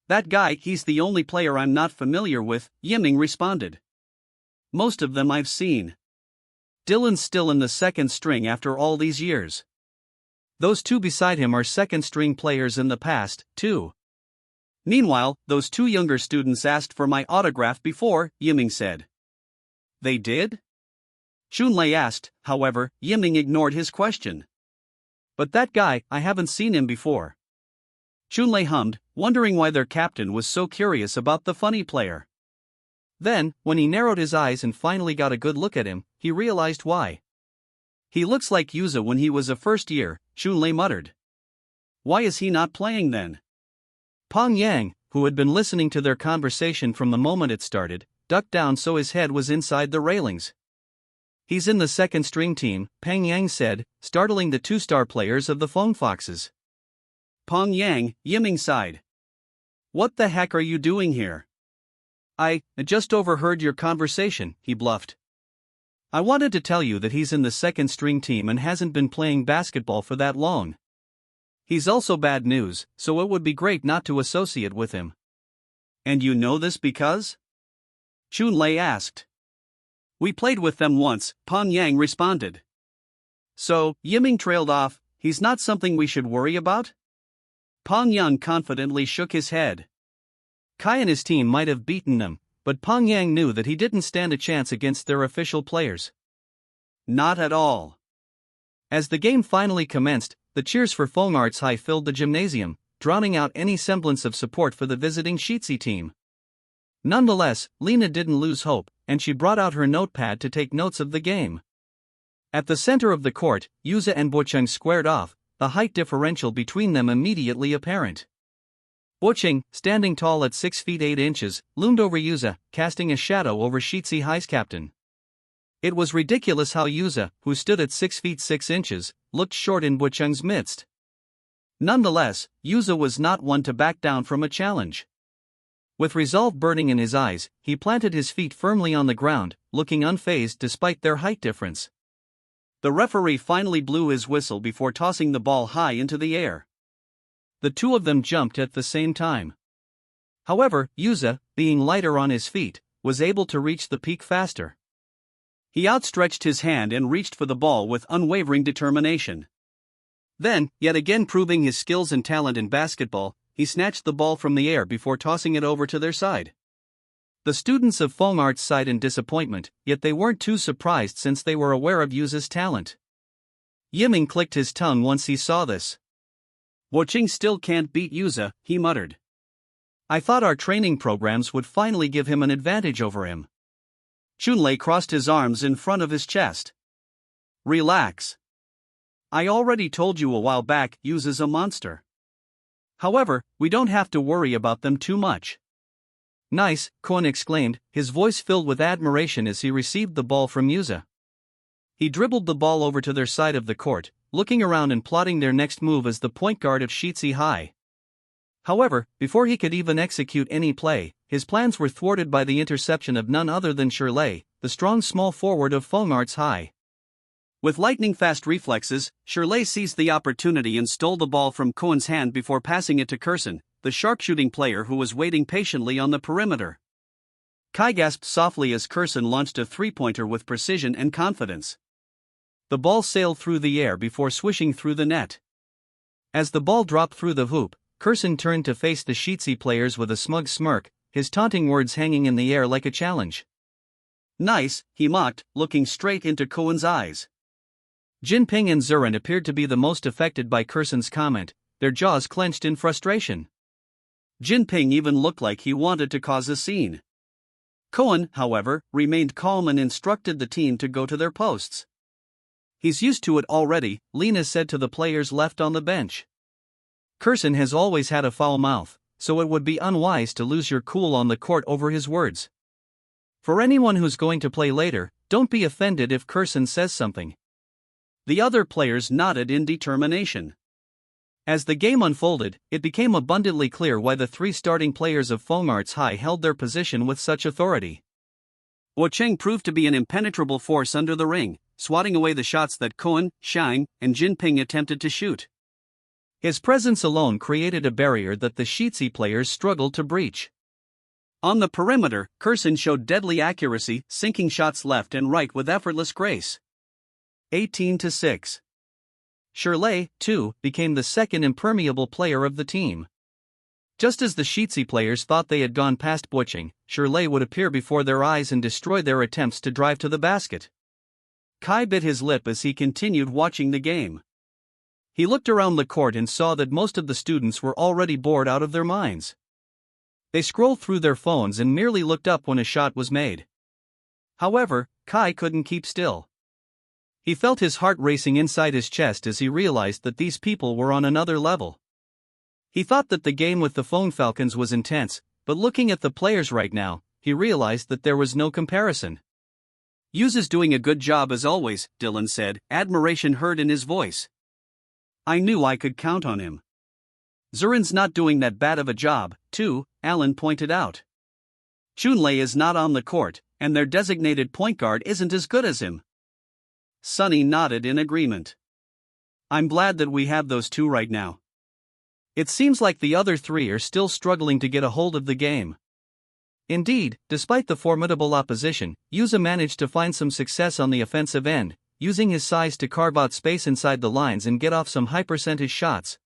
That guy, he's the only player I'm not familiar with, Yiming responded. Most of them I've seen. Dylan's still in the second string after all these years. Those two beside him are second string players in the past, too. Meanwhile, those two younger students asked for my autograph before, Yiming said. They did? Chunlei asked, however, Yiming ignored his question. But that guy, I haven't seen him before. Chunlei hummed, wondering why their captain was so curious about the funny player. Then, when he narrowed his eyes and finally got a good look at him, he realized why. He looks like Yuza when he was a first year, Chunlei muttered. Why is he not playing then? Peng Yang, who had been listening to their conversation from the moment it started, ducked down so his head was inside the railings. He's in the second string team, Peng Yang said, startling the two-star players of the Phone Foxes. Peng Yang, Yiming sighed. What the heck are you doing here? I just overheard your conversation, he bluffed. I wanted to tell you that he's in the second string team and hasn't been playing basketball for that long. He's also bad news, so it would be great not to associate with him. And you know this because? Chunlei asked. We played with them once, Peng Yang responded. So, Yiming trailed off, he's not something we should worry about? Peng Yang confidently shook his head. Kai and his team might have beaten them, but Peng Yang knew that he didn't stand a chance against their official players. Not at all. As the game finally commenced, the cheers for Fong Arts High filled the gymnasium, drowning out any semblance of support for the visiting Shitsi team. Nonetheless, Lena didn't lose hope, and she brought out her notepad to take notes of the game. At the center of the court, Yuza and Bocheng squared off, the height differential between them immediately apparent. Bocheng, standing tall at 6 feet 8 inches, loomed over Yuza, casting a shadow over Shitsi High's captain. It was ridiculous how Yuza, who stood at 6 feet 6 inches, looked short in Bocheng's midst. Nonetheless, Yuza was not one to back down from a challenge. With resolve burning in his eyes, he planted his feet firmly on the ground, looking unfazed despite their height difference. The referee finally blew his whistle before tossing the ball high into the air. The two of them jumped at the same time. However, Yuza, being lighter on his feet, was able to reach the peak faster. He outstretched his hand and reached for the ball with unwavering determination. Then, yet again proving his skills and talent in basketball, he snatched the ball from the air before tossing it over to their side. The students of Fong Arts sighed in disappointment, yet they weren't too surprised since they were aware of Yuza's talent. Yiming clicked his tongue once he saw this. Bocheng still can't beat Yuza, he muttered. I thought our training programs would finally give him an advantage over him. Chunlei crossed his arms in front of his chest. Relax. I already told you a while back, Yuza's a monster. However, we don't have to worry about them too much. Nice, Kwon exclaimed, his voice filled with admiration as he received the ball from Yuza. He dribbled the ball over to their side of the court, looking around and plotting their next move as the point guard of Shitsi High. However, before he could even execute any play, his plans were thwarted by the interception of none other than Shirley, the strong small forward of Fongarts High. With lightning-fast reflexes, Shirley seized the opportunity and stole the ball from Cohen's hand before passing it to Kurson, the sharpshooting player who was waiting patiently on the perimeter. Kai gasped softly as Kurson launched a three-pointer with precision and confidence. The ball sailed through the air before swishing through the net. As the ball dropped through the hoop, Kurson turned to face the Sheetzy players with a smug smirk, his taunting words hanging in the air like a challenge. "Nice," he mocked, looking straight into Cohen's eyes. Jinping and Zurin appeared to be the most affected by Kurson's comment, their jaws clenched in frustration. Jinping even looked like he wanted to cause a scene. Cohen, however, remained calm and instructed the team to go to their posts. "He's used to it already," Lena said to the players left on the bench. "Kurson has always had a foul mouth, so it would be unwise to lose your cool on the court over his words. For anyone who's going to play later, don't be offended if Kurson says something." The other players nodded in determination. As the game unfolded, it became abundantly clear why the three starting players of Fongarts High held their position with such authority. Wo Cheng proved to be an impenetrable force under the ring, swatting away the shots that Cohen, Shang, and Jinping attempted to shoot. His presence alone created a barrier that the Sheetzy players struggled to breach. On the perimeter, Kurson showed deadly accuracy, sinking shots left and right with effortless grace. 18-6. Shirley, too, became the second impermeable player of the team. Just as the Sheetzy players thought they had gone past Bocheng, Shirley would appear before their eyes and destroy their attempts to drive to the basket. Kai bit his lip as he continued watching the game. He looked around the court and saw that most of the students were already bored out of their minds. They scrolled through their phones and merely looked up when a shot was made. However, Kai couldn't keep still. He felt his heart racing inside his chest as he realized that these people were on another level. He thought that the game with the Phone Falcons was intense, but looking at the players right now, he realized that there was no comparison. "Yuz is doing a good job as always," Dylan said, admiration heard in his voice. "I knew I could count on him." "Zurin's not doing that bad of a job, too," Alan pointed out. "Chunlei is not on the court, and their designated point guard isn't as good as him." Sonny nodded in agreement. "I'm glad that we have those two right now. It seems like the other three are still struggling to get a hold of the game." Indeed, despite the formidable opposition, Yuza managed to find some success on the offensive end, using his size to carve out space inside the lines and get off some high-percentage shots.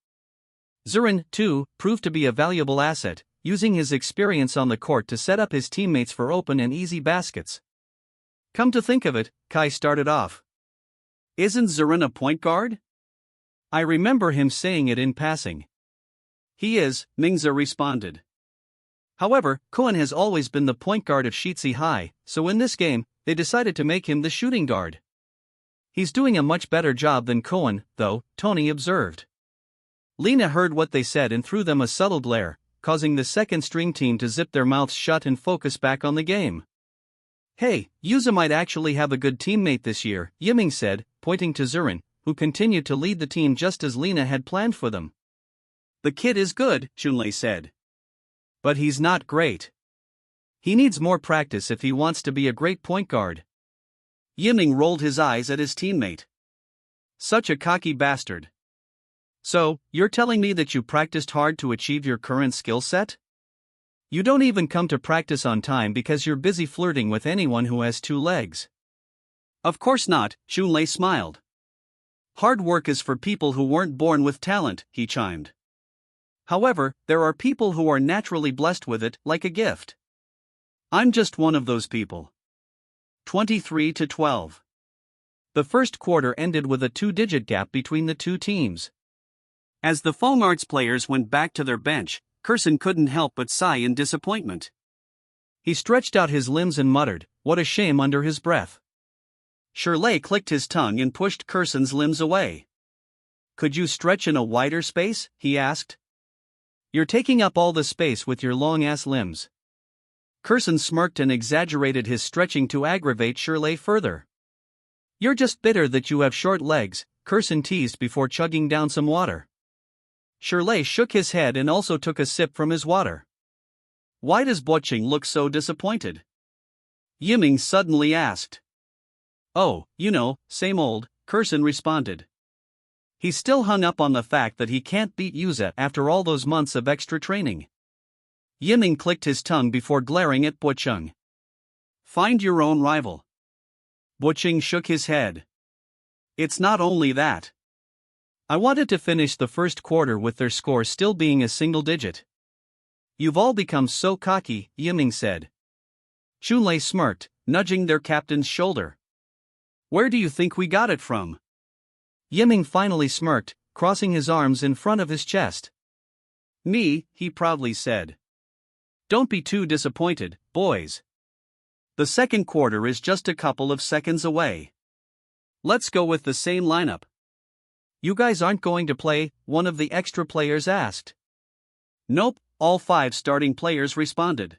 Zurin, too, proved to be a valuable asset, using his experience on the court to set up his teammates for open and easy baskets. "Come to think of it," Kai started off, "isn't Zurin a point guard? I remember him saying it in passing." "He is," Mingza responded. However, Cohen has always been the point guard of Sheetzy High, so in this game, they decided to make him the shooting guard. "He's doing a much better job than Cohen, though," Tony observed. Lena heard what they said and threw them a subtle glare, causing the second-string team to zip their mouths shut and focus back on the game. "Hey, Yuza might actually have a good teammate this year," Yiming said, pointing to Zurin, who continued to lead the team just as Lena had planned for them. "The kid is good," Chunlei said. "But he's not great. He needs more practice if he wants to be a great point guard." Yiming rolled his eyes at his teammate. "Such a cocky bastard. So, you're telling me that you practiced hard to achieve your current skill set? You don't even come to practice on time because you're busy flirting with anyone who has two legs." "Of course not," Chunlei smiled. "Hard work is for people who weren't born with talent," he chimed. "However, there are people who are naturally blessed with it, like a gift. I'm just one of those people." 23-12. The first quarter ended with a two-digit gap between the two teams. As the Fongarts players went back to their bench, Kurson couldn't help but sigh in disappointment. He stretched out his limbs and muttered, "What a shame," under his breath. Shirley clicked his tongue and pushed Kurson's limbs away. "Could you stretch in a wider space?" he asked. "You're taking up all the space with your long-ass limbs." Kurson smirked and exaggerated his stretching to aggravate Shirley further. "You're just bitter that you have short legs," Kurson teased before chugging down some water. Shirley shook his head and also took a sip from his water. "Why does Bocheng look so disappointed?" Yiming suddenly asked. Oh, same old, Kursin responded. He's still hung up on the fact that he can't beat Yuza after all those months of extra training. Yiming clicked his tongue before glaring at Bocheng. Find your own rival. Bocheng shook his head. It's not only that. I wanted to finish the first quarter with their score still being a single digit. You've all become so cocky, Yiming said. Chunlei smirked, nudging their captain's shoulder. Where do you think we got it from? Yiming finally smirked, crossing his arms in front of his chest. Me, he proudly said. Don't be too disappointed, boys. The second quarter is just a couple of seconds away. Let's go with the same lineup. You guys aren't going to play? One of the extra players asked. Nope, all 5 starting players responded.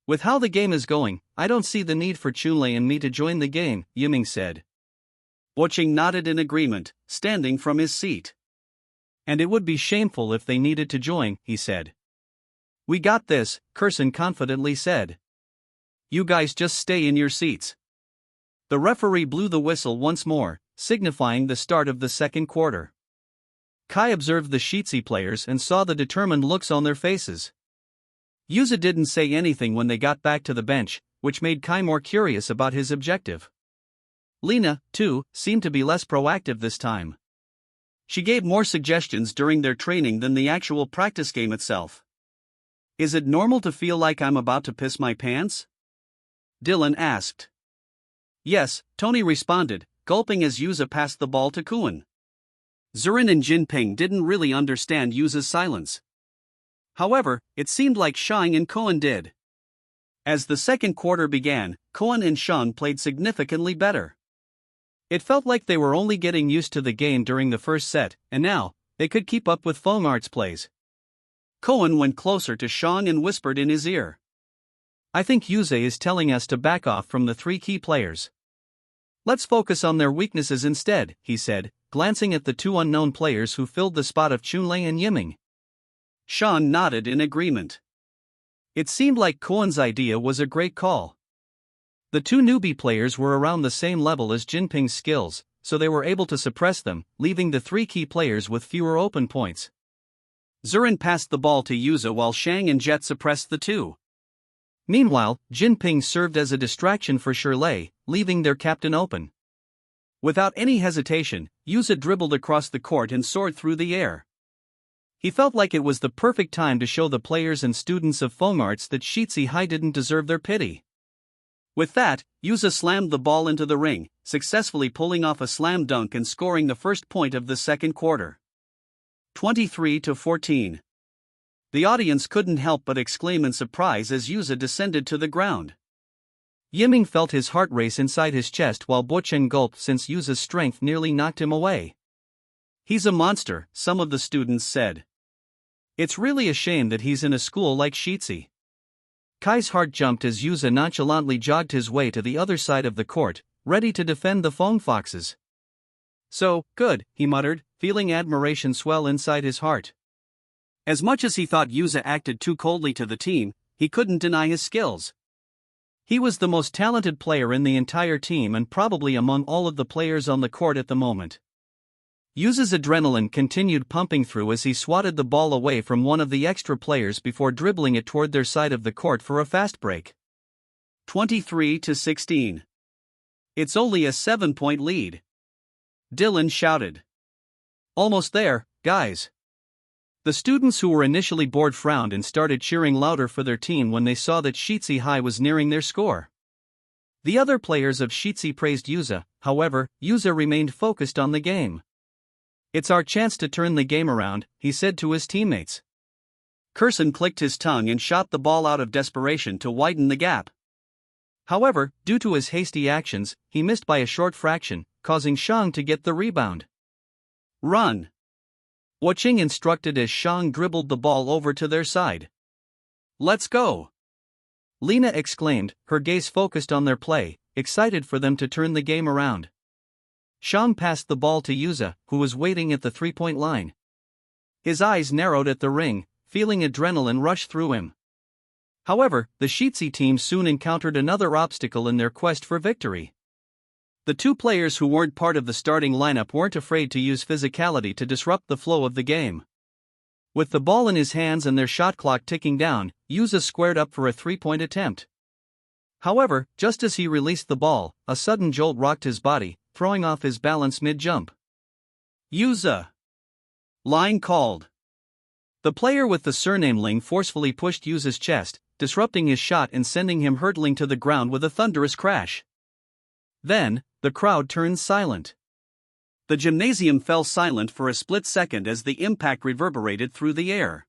With how the game is going, I don't see the need for Chunlei and me to join the game, Yiming said. Bocheng nodded in agreement, standing from his seat. And it would be shameful if they needed to join, he said. We got this, Kursin confidently said. You guys just stay in your seats. The referee blew the whistle once more, signifying the start of the second quarter. Kai observed the Shitsi players and saw the determined looks on their faces. Yuza didn't say anything when they got back to the bench, which made Kai more curious about his objective. Lina, too, seemed to be less proactive this time. She gave more suggestions during their training than the actual practice game itself. Is it normal to feel like I'm about to piss my pants? Dylan asked. Yes, Tony responded, gulping as Yuza passed the ball to Kuan. Zurin and Jinping didn't really understand Yuza's silence. However, it seemed like Shang and Koan did. As the second quarter began, Koan and Shang played significantly better. It felt like they were only getting used to the game during the first set, and now, they could keep up with Fongart's plays. Koan went closer to Shang and whispered in his ear. I think Yuza is telling us to back off from the 3 key players. Let's focus on their weaknesses instead, he said, glancing at the 2 unknown players who filled the spot of Chunlei and Yiming. Shang nodded in agreement. It seemed like Koan's idea was a great call. The 2 newbie players were around the same level as Jinping's skills, so they were able to suppress them, leaving the 3 key players with fewer open points. Zurin passed the ball to Yuza while Shang and Jet suppressed the 2. Meanwhile, Jinping served as a distraction for Shirley, leaving their captain open. Without any hesitation, Yuza dribbled across the court and soared through the air. He felt like it was the perfect time to show the players and students of Fongarts that Shitsi High didn't deserve their pity. With that, Yuza slammed the ball into the ring, successfully pulling off a slam dunk and scoring the first point of the second quarter. 23-14. The audience couldn't help but exclaim in surprise as Yuza descended to the ground. Yiming felt his heart race inside his chest while Bocheng gulped since Yuza's strength nearly knocked him away. He's a monster, some of the students said. It's really a shame that he's in a school like Shitsi. Kai's heart jumped as Yuza nonchalantly jogged his way to the other side of the court, ready to defend the Fong Foxes. So, good, he muttered, feeling admiration swell inside his heart. As much as he thought Yuza acted too coldly to the team, he couldn't deny his skills. He was the most talented player in the entire team and probably among all of the players on the court at the moment. Yuza's adrenaline continued pumping through as he swatted the ball away from one of the extra players before dribbling it toward their side of the court for a fast break. 23-16. It's only a 7-point lead. Dylan shouted. Almost there, guys. The students who were initially bored frowned and started cheering louder for their team when they saw that Shitsi High was nearing their score. The other players of Shitsi praised Yuza, however, Yuza remained focused on the game. It's our chance to turn the game around, he said to his teammates. Kursin clicked his tongue and shot the ball out of desperation to widen the gap. However, due to his hasty actions, he missed by a short fraction, causing Shang to get the rebound. Run! Bocheng instructed as Shang dribbled the ball over to their side. Let's go! Lina exclaimed, her gaze focused on their play, excited for them to turn the game around. Shang passed the ball to Yuza, who was waiting at the three-point line. His eyes narrowed at the ring, feeling adrenaline rush through him. However, the Shitsi team soon encountered another obstacle in their quest for victory. The two players who weren't part of the starting lineup weren't afraid to use physicality to disrupt the flow of the game. With the ball in his hands and their shot clock ticking down, Yuza squared up for a three-point attempt. However, just as he released the ball, a sudden jolt rocked his body, throwing off his balance mid-jump. Yuza! Line called. The player with the surname Ling forcefully pushed Yuza's chest, disrupting his shot and sending him hurtling to the ground with a thunderous crash. Then, the crowd turned silent. The gymnasium fell silent for a split second as the impact reverberated through the air.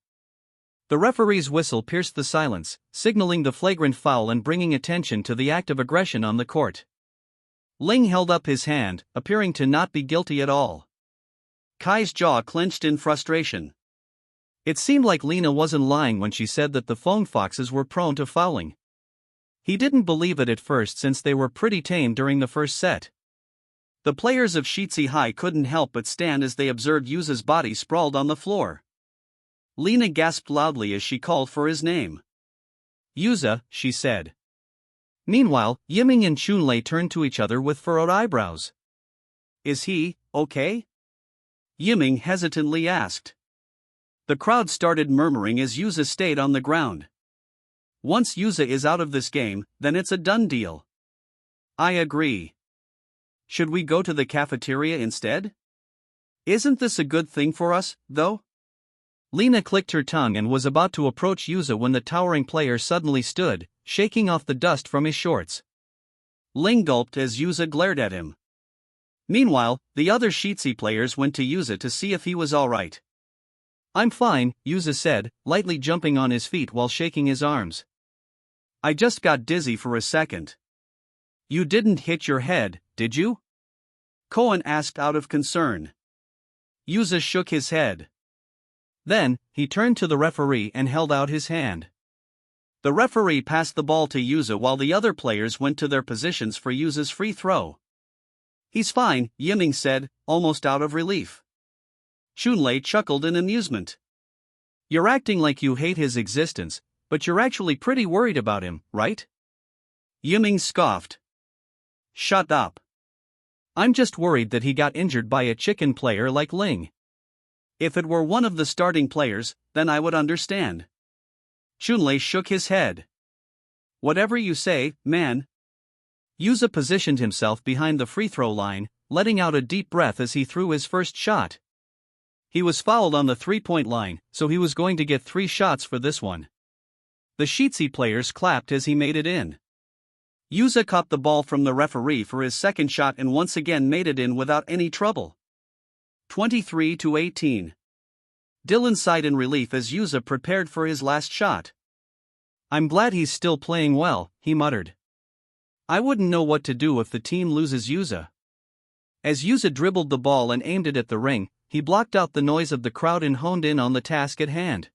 The referee's whistle pierced the silence, signaling the flagrant foul and bringing attention to the act of aggression on the court. Ling held up his hand, appearing to not be guilty at all. Kai's jaw clenched in frustration. It seemed like Lena wasn't lying when she said that the phone foxes were prone to fouling. He didn't believe it at first since they were pretty tame during the first set. The players of Shitsi High couldn't help but stand as they observed Yuza's body sprawled on the floor. Lena gasped loudly as she called for his name. Yuza, she said. Meanwhile, Yiming and Chunlei turned to each other with furrowed eyebrows. Is he okay? Yiming hesitantly asked. The crowd started murmuring as Yuza stayed on the ground. Once Yuza is out of this game, then it's a done deal. I agree. Should we go to the cafeteria instead? Isn't this a good thing for us, though? Lena clicked her tongue and was about to approach Yuza when the towering player suddenly stood, shaking off the dust from his shorts. Ling gulped as Yuza glared at him. Meanwhile, the other Shitsi players went to Yuza to see if he was alright. I'm fine, Yuza said, lightly jumping on his feet while shaking his arms. I just got dizzy for a second. You didn't hit your head, did you? Koan asked out of concern. Yuza shook his head. Then, he turned to the referee and held out his hand. The referee passed the ball to Yuza while the other players went to their positions for Yuza's free throw. He's fine, Yiming said, almost out of relief. Chunlei chuckled in amusement. You're acting like you hate his existence, but you're actually pretty worried about him, right? Yiming scoffed. Shut up. I'm just worried that he got injured by a chicken player like Ling. If it were one of the starting players, then I would understand. Chunlei shook his head. Whatever you say, man. Yuza positioned himself behind the free throw line, letting out a deep breath as he threw his first shot. He was fouled on the three-point line, so he was going to get 3 shots for this one. The Shitsi players clapped as he made it in. Yuza caught the ball from the referee for his second shot and once again made it in without any trouble. 23-18. Dylan sighed in relief as Yuza prepared for his last shot. I'm glad he's still playing well, he muttered. I wouldn't know what to do if the team loses Yuza. As Yuza dribbled the ball and aimed it at the ring, he blocked out the noise of the crowd and honed in on the task at hand.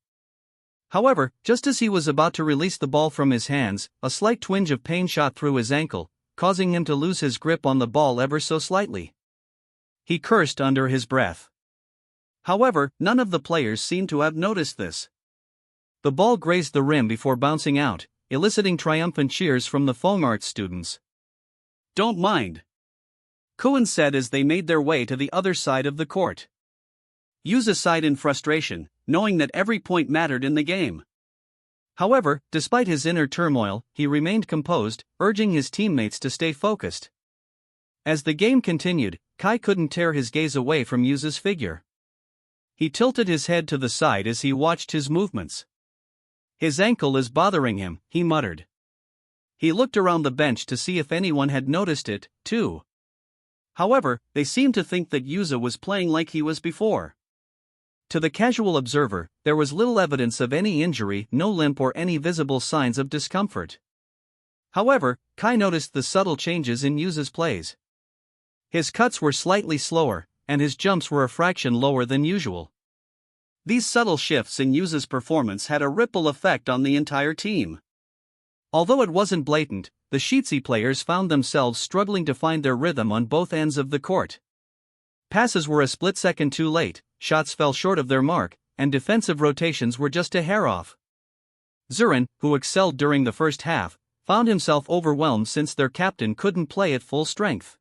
However, just as he was about to release the ball from his hands, a slight twinge of pain shot through his ankle, causing him to lose his grip on the ball ever so slightly. He cursed under his breath. However, none of the players seemed to have noticed this. The ball grazed the rim before bouncing out, eliciting triumphant cheers from the Fong Arts students. Don't mind, Koan said as they made their way to the other side of the court. Yuza sighed in frustration, knowing that every point mattered in the game. However, despite his inner turmoil, he remained composed, urging his teammates to stay focused. As the game continued, Kai couldn't tear his gaze away from Yuza's figure. He tilted his head to the side as he watched his movements. His ankle is bothering him, he muttered. He looked around the bench to see if anyone had noticed it, too. However, they seemed to think that Yuza was playing like he was before. To the casual observer, there was little evidence of any injury, no limp or any visible signs of discomfort. However, Kai noticed the subtle changes in Yuza's plays. His cuts were slightly slower, and his jumps were a fraction lower than usual. These subtle shifts in Yuza's performance had a ripple effect on the entire team. Although it wasn't blatant, the Shitsi players found themselves struggling to find their rhythm on both ends of the court. Passes were a split second too late, shots fell short of their mark, and defensive rotations were just a hair off. Zurin, who excelled during the first half, found himself overwhelmed since their captain couldn't play at full strength.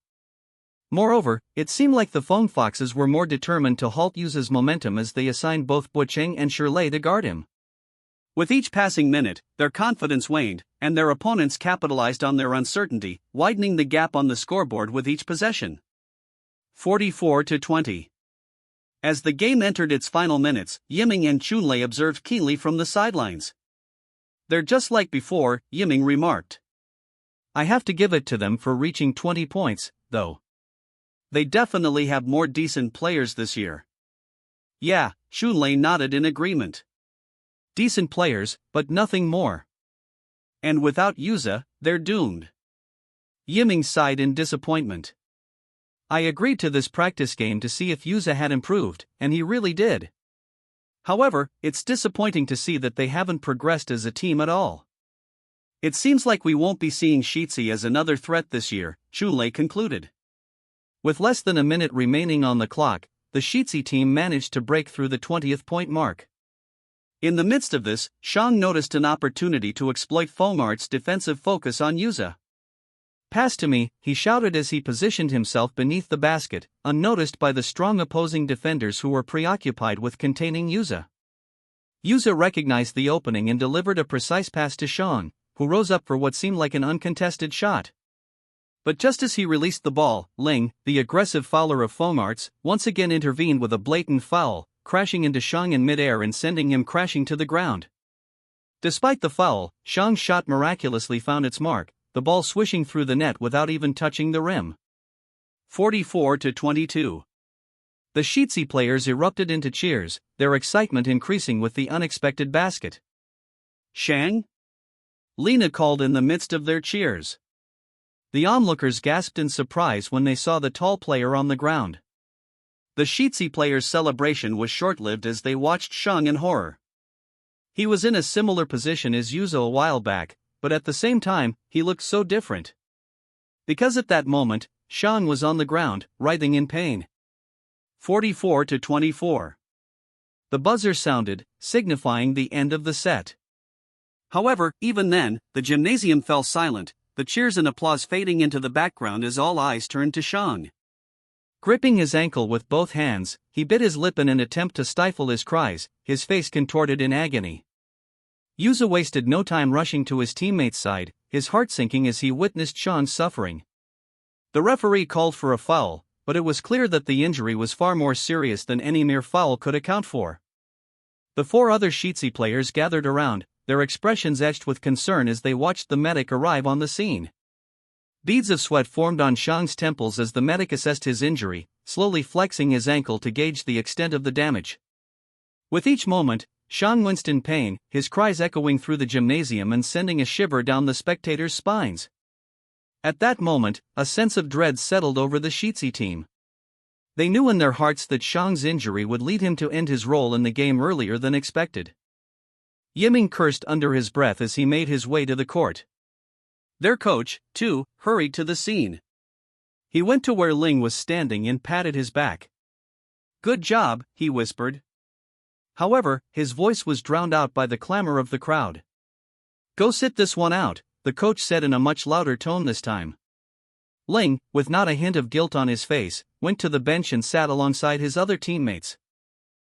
Moreover, it seemed like the Foam Foxes were more determined to halt Yuza's momentum as they assigned both Bucheng and Shirley to guard him. With each passing minute, their confidence waned, and their opponents capitalized on their uncertainty, widening the gap on the scoreboard with each possession. 44-20. As the game entered its final minutes, Yiming and Chunlei observed keenly from the sidelines. "They're just like before," Yiming remarked. "I have to give it to them for reaching 20 points, though. They definitely have more decent players this year." "Yeah," Chunlei nodded in agreement. "Decent players, but nothing more. And without Yuza, they're doomed." Yiming sighed in disappointment. "I agreed to this practice game to see if Yuza had improved, and he really did. However, it's disappointing to see that they haven't progressed as a team at all. It seems like we won't be seeing Shitsi as another threat this year," Chunlei concluded. With less than a minute remaining on the clock, the Shitsi team managed to break through the 20th point mark. In the midst of this, Shang noticed an opportunity to exploit Fomart's defensive focus on Yuza. "Pass to me," he shouted as he positioned himself beneath the basket, unnoticed by the strong opposing defenders who were preoccupied with containing Yuza. Yuza recognized the opening and delivered a precise pass to Shang, who rose up for what seemed like an uncontested shot. But just as he released the ball, Ling, the aggressive fouler of Fomarts, once again intervened with a blatant foul, crashing into Shang in midair and sending him crashing to the ground. Despite the foul, Shang's shot miraculously found its mark, the ball swishing through the net without even touching the rim. 44-22. The Shitsi players erupted into cheers, their excitement increasing with the unexpected basket. "Shang?" Lena called in the midst of their cheers. The onlookers gasped in surprise when they saw the tall player on the ground. The Shitsi player's celebration was short-lived as they watched Shang in horror. He was in a similar position as Yuzo a while back, but at the same time, he looked so different. Because at that moment, Shang was on the ground, writhing in pain. 44-24. The buzzer sounded, signifying the end of the set. However, even then, the gymnasium fell silent, the cheers and applause fading into the background as all eyes turned to Shang. Gripping his ankle with both hands, he bit his lip in an attempt to stifle his cries, his face contorted in agony. Yuza wasted no time rushing to his teammate's side, his heart sinking as he witnessed Shang's suffering. The referee called for a foul, but it was clear that the injury was far more serious than any mere foul could account for. The four other Shitsi players gathered around, their expressions etched with concern as they watched the medic arrive on the scene. Beads of sweat formed on Shang's temples as the medic assessed his injury, slowly flexing his ankle to gauge the extent of the damage. With each moment, Shang winced in pain, his cries echoing through the gymnasium and sending a shiver down the spectators' spines. At that moment, a sense of dread settled over the Shitsi team. They knew in their hearts that Shang's injury would lead him to end his role in the game earlier than expected. Yiming cursed under his breath as he made his way to the court. Their coach, too, hurried to the scene. He went to where Ling was standing and patted his back. "Good job," he whispered. However, his voice was drowned out by the clamor of the crowd. "Go sit this one out," the coach said in a much louder tone this time. Ling, with not a hint of guilt on his face, went to the bench and sat alongside his other teammates.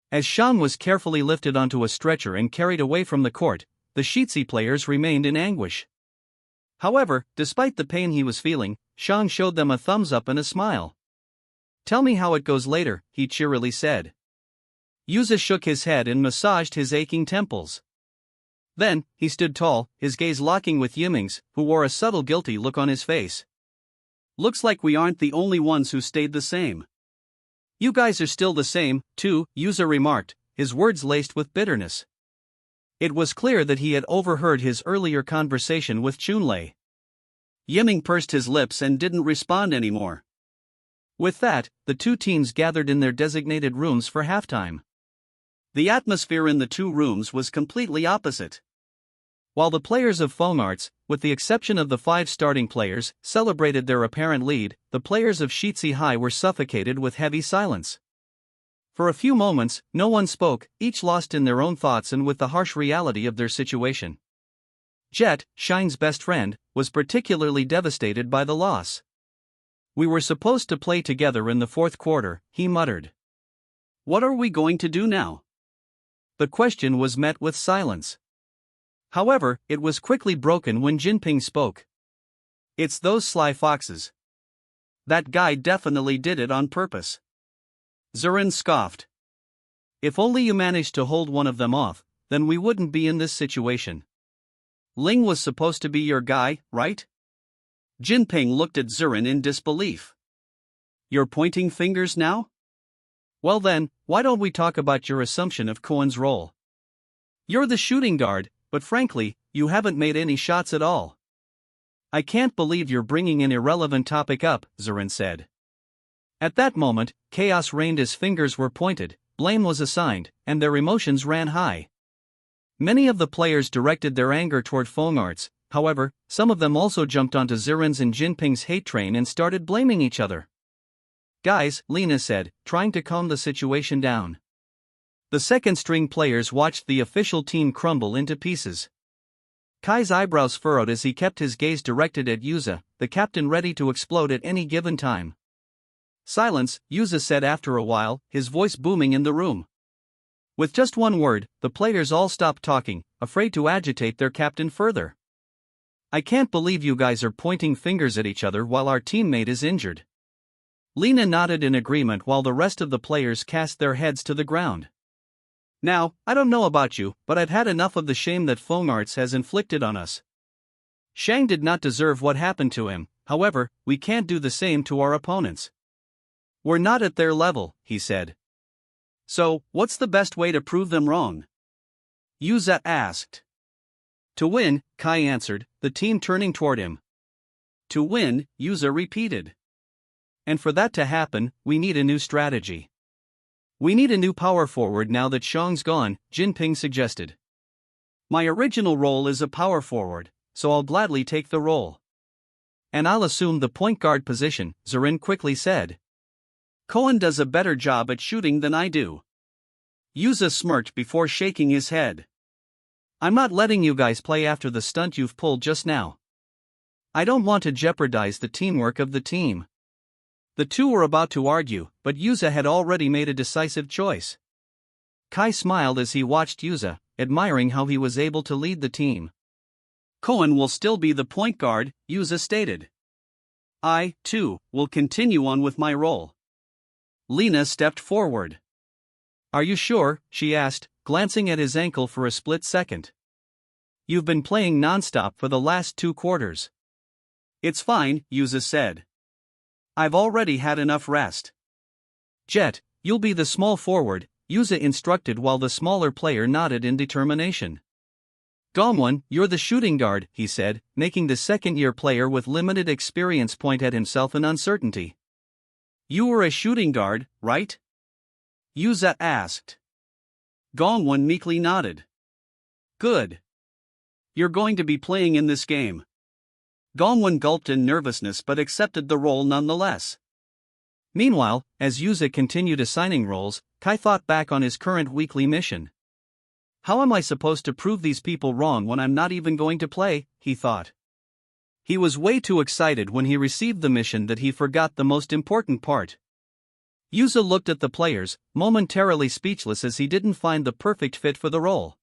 As Shang was carefully lifted onto a stretcher and carried away from the court, the Shitsi players remained in anguish. However, despite the pain he was feeling, Shang showed them a thumbs up and a smile. "Tell me how it goes later," he cheerily said. Yuza shook his head and massaged his aching temples. Then, he stood tall, his gaze locking with Yiming's, who wore a subtle guilty look on his face. "Looks like we aren't the only ones who stayed the same." "You guys are still the same, too," Yuza remarked, his words laced with bitterness. It was clear that he had overheard his earlier conversation with Chunlei. Yiming pursed his lips and didn't respond anymore. With that, the two teams gathered in their designated rooms for halftime. The atmosphere in the two rooms was completely opposite. While the players of Fomarts, with the exception of the 5 starting players, celebrated their apparent lead, the players of Shitsi High were suffocated with heavy silence. For a few moments, no one spoke, each lost in their own thoughts and with the harsh reality of their situation. Jet, Shine's best friend, was particularly devastated by the loss. "We were supposed to play together in the fourth quarter," he muttered. "What are we going to do now?" The question was met with silence. However, it was quickly broken when Jinping spoke. "It's those sly foxes. That guy definitely did it on purpose." Zurin scoffed. "If only you managed to hold one of them off, then we wouldn't be in this situation. Ling was supposed to be your guy, right?" Jinping looked at Zurin in disbelief. "You're pointing fingers now? Well then, why don't we talk about your assumption of Cohen's role? You're the shooting guard, but frankly, you haven't made any shots at all." "I can't believe you're bringing an irrelevant topic up," Zurin said. At that moment, chaos reigned as fingers were pointed, blame was assigned, and their emotions ran high. Many of the players directed their anger toward Fongarts, however, some of them also jumped onto Zurin's and Jinping's hate train and started blaming each other. "Guys," Lena said, trying to calm the situation down. The second-string players watched the official team crumble into pieces. Kai's eyebrows furrowed as he kept his gaze directed at Yuza, the captain ready to explode at any given time. "Silence," Yuza said after a while, his voice booming in the room. With just one word, the players all stopped talking, afraid to agitate their captain further. "I can't believe you guys are pointing fingers at each other while our teammate is injured." Lena nodded in agreement while the rest of the players cast their heads to the ground. "Now, I don't know about you, but I've had enough of the shame that Fongarts has inflicted on us. Shang did not deserve what happened to him, however, we can't do the same to our opponents. We're not at their level," he said. "So, what's the best way to prove them wrong?" Yuza asked. "To win," Kai answered, the team turning toward him. "To win," Yuza repeated. "And for that to happen, we need a new strategy. We need a new power forward now that Shang's gone," Jinping suggested. "My original role is a power forward, so I'll gladly take the role. And I'll assume the point guard position," Zurin quickly said. "Cohen does a better job at shooting than I do." Yuza smirked before shaking his head. "I'm not letting you guys play after the stunt you've pulled just now. I don't want to jeopardize the teamwork of the team." The two were about to argue, but Yuza had already made a decisive choice. Kai smiled as he watched Yuza, admiring how he was able to lead the team. "Cohen will still be the point guard," Yuza stated. "I, too, will continue on with my role." Lena stepped forward. "Are you sure?" she asked, glancing at his ankle for a split second. "You've been playing nonstop for the last 2 quarters." "It's fine," Yuza said. "I've already had enough rest." "Jet, you'll be the small forward," Yuza instructed while the smaller player nodded in determination. "Dongwon, you're the shooting guard," he said, making the second-year player with limited experience point at himself in uncertainty. "You were a shooting guard, right?" Yuza asked. Dongwon meekly nodded. "Good. You're going to be playing in this game." Dongwon gulped in nervousness but accepted the role nonetheless. Meanwhile, as Yuza continued assigning roles, Kai thought back on his current weekly mission. "How am I supposed to prove these people wrong when I'm not even going to play?" he thought. He was way too excited when he received the mission that he forgot the most important part. Yuza looked at the players, momentarily speechless as he didn't find the perfect fit for the role.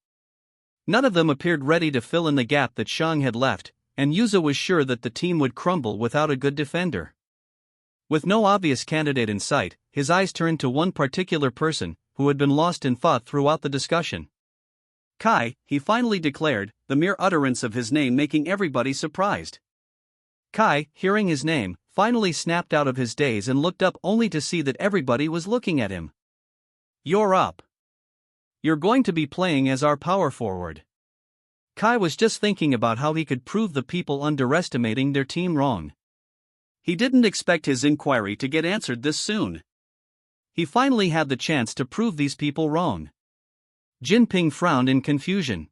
None of them appeared ready to fill in the gap that Shang had left, and Yuza was sure that the team would crumble without a good defender. With no obvious candidate in sight, his eyes turned to one particular person, who had been lost in thought throughout the discussion. "Kai," he finally declared, the mere utterance of his name making everybody surprised. Kai, hearing his name, finally snapped out of his daze and looked up only to see that everybody was looking at him. "You're up. You're going to be playing as our power forward." Kai was just thinking about how he could prove the people underestimating their team wrong. He didn't expect his inquiry to get answered this soon. He finally had the chance to prove these people wrong. Jinping frowned in confusion.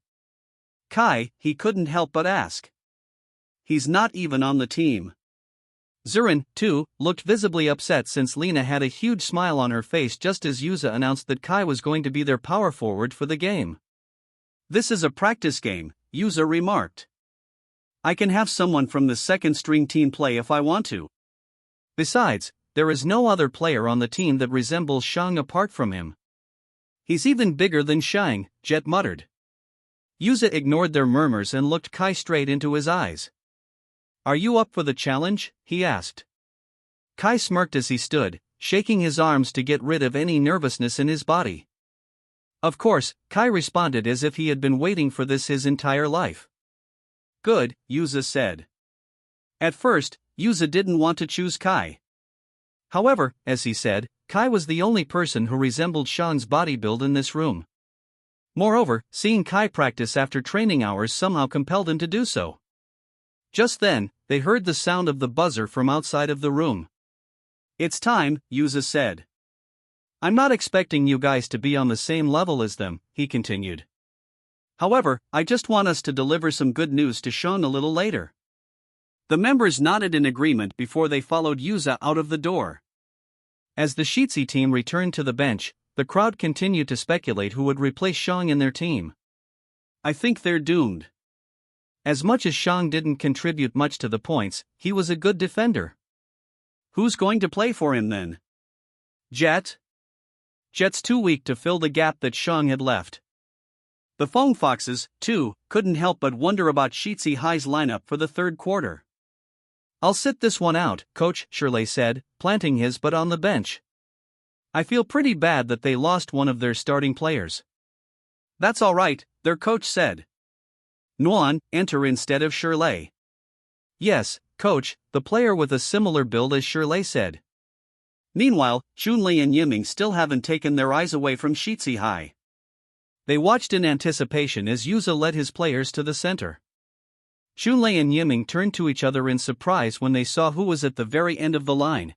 "Kai," he couldn't help but ask. "He's not even on the team." Zurin, too, looked visibly upset since Lena had a huge smile on her face just as Yuza announced that Kai was going to be their power forward for the game. "This is a practice game," Yuza remarked. "I can have someone from the second-string team play if I want to. Besides, there is no other player on the team that resembles Shang apart from him. He's even bigger than Shang," Jet muttered. Yuza ignored their murmurs and looked Kai straight into his eyes. "Are you up for the challenge?" he asked. Kai smirked as he stood, shaking his arms to get rid of any nervousness in his body. Of course, Kai responded as if he had been waiting for this his entire life. "Good," Yuza said. At first, Yuza didn't want to choose Kai. However, as he said, Kai was the only person who resembled Shang's body build in this room. Moreover, seeing Kai practice after training hours somehow compelled him to do so. Just then, they heard the sound of the buzzer from outside of the room. "It's time," Yuza said. "I'm not expecting you guys to be on the same level as them," he continued. "However, I just want us to deliver some good news to Shang a little later." The members nodded in agreement before they followed Yuza out of the door. As the Shitsi team returned to the bench, the crowd continued to speculate who would replace Shang in their team. "I think they're doomed. As much as Shang didn't contribute much to the points, he was a good defender. Who's going to play for him then? Jet? Jet's too weak to fill the gap that Shang had left." The Fong Foxes, too, couldn't help but wonder about Shitsi High's lineup for the third quarter. "I'll sit this one out," Coach Shirley said, planting his butt on the bench. "I feel pretty bad that they lost one of their starting players." "That's all right," their coach said. "Nuan, enter instead of Shirley." "Yes, coach," the player with a similar build as Shirley said. Meanwhile, Chunli and Yiming still haven't taken their eyes away from Shitsi High. They watched in anticipation as Yuza led his players to the center. Chunli and Yiming turned to each other in surprise when they saw who was at the very end of the line.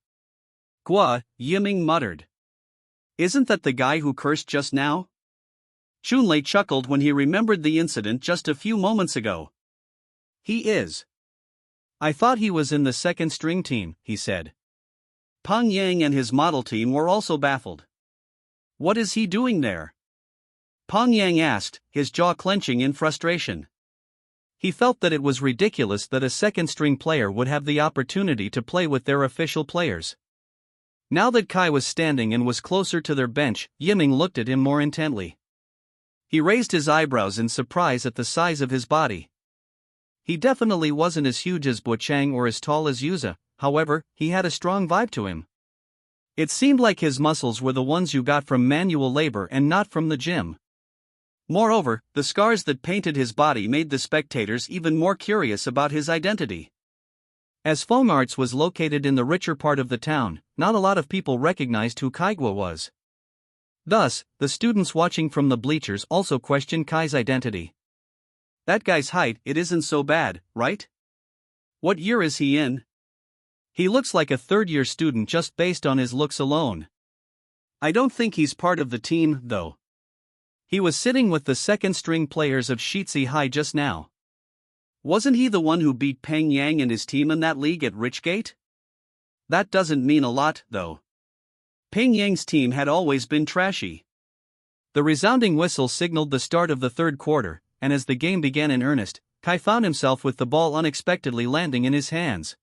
"Gua," Yiming muttered. "Isn't that the guy who cursed just now?" Chunli chuckled when he remembered the incident just a few moments ago. "He is. I thought he was in the second-string team," he said. Pang Yang and his model team were also baffled. "What is he doing there?" Pang Yang asked, his jaw clenching in frustration. He felt that it was ridiculous that a second-string player would have the opportunity to play with their official players. Now that Kai was standing and was closer to their bench, Yiming looked at him more intently. He raised his eyebrows in surprise at the size of his body. He definitely wasn't as huge as Bo Chang or as tall as Yuza, however, he had a strong vibe to him. It seemed like his muscles were the ones you got from manual labor and not from the gym. Moreover, the scars that painted his body made the spectators even more curious about his identity. As Fong Arts was located in the richer part of the town, not a lot of people recognized who Kaigwa was. Thus, the students watching from the bleachers also questioned Kai's identity. "That guy's height, it isn't so bad, right? What year is he in? He looks like a third-year student just based on his looks alone. I don't think he's part of the team, though. He was sitting with the second-string players of Shitsi High just now. Wasn't he the one who beat Peng Yang and his team in that league at Richgate? That doesn't mean a lot, though. Peng Yang's team had always been trashy." The resounding whistle signaled the start of the third quarter, and as the game began in earnest, Kai found himself with the ball unexpectedly landing in his hands.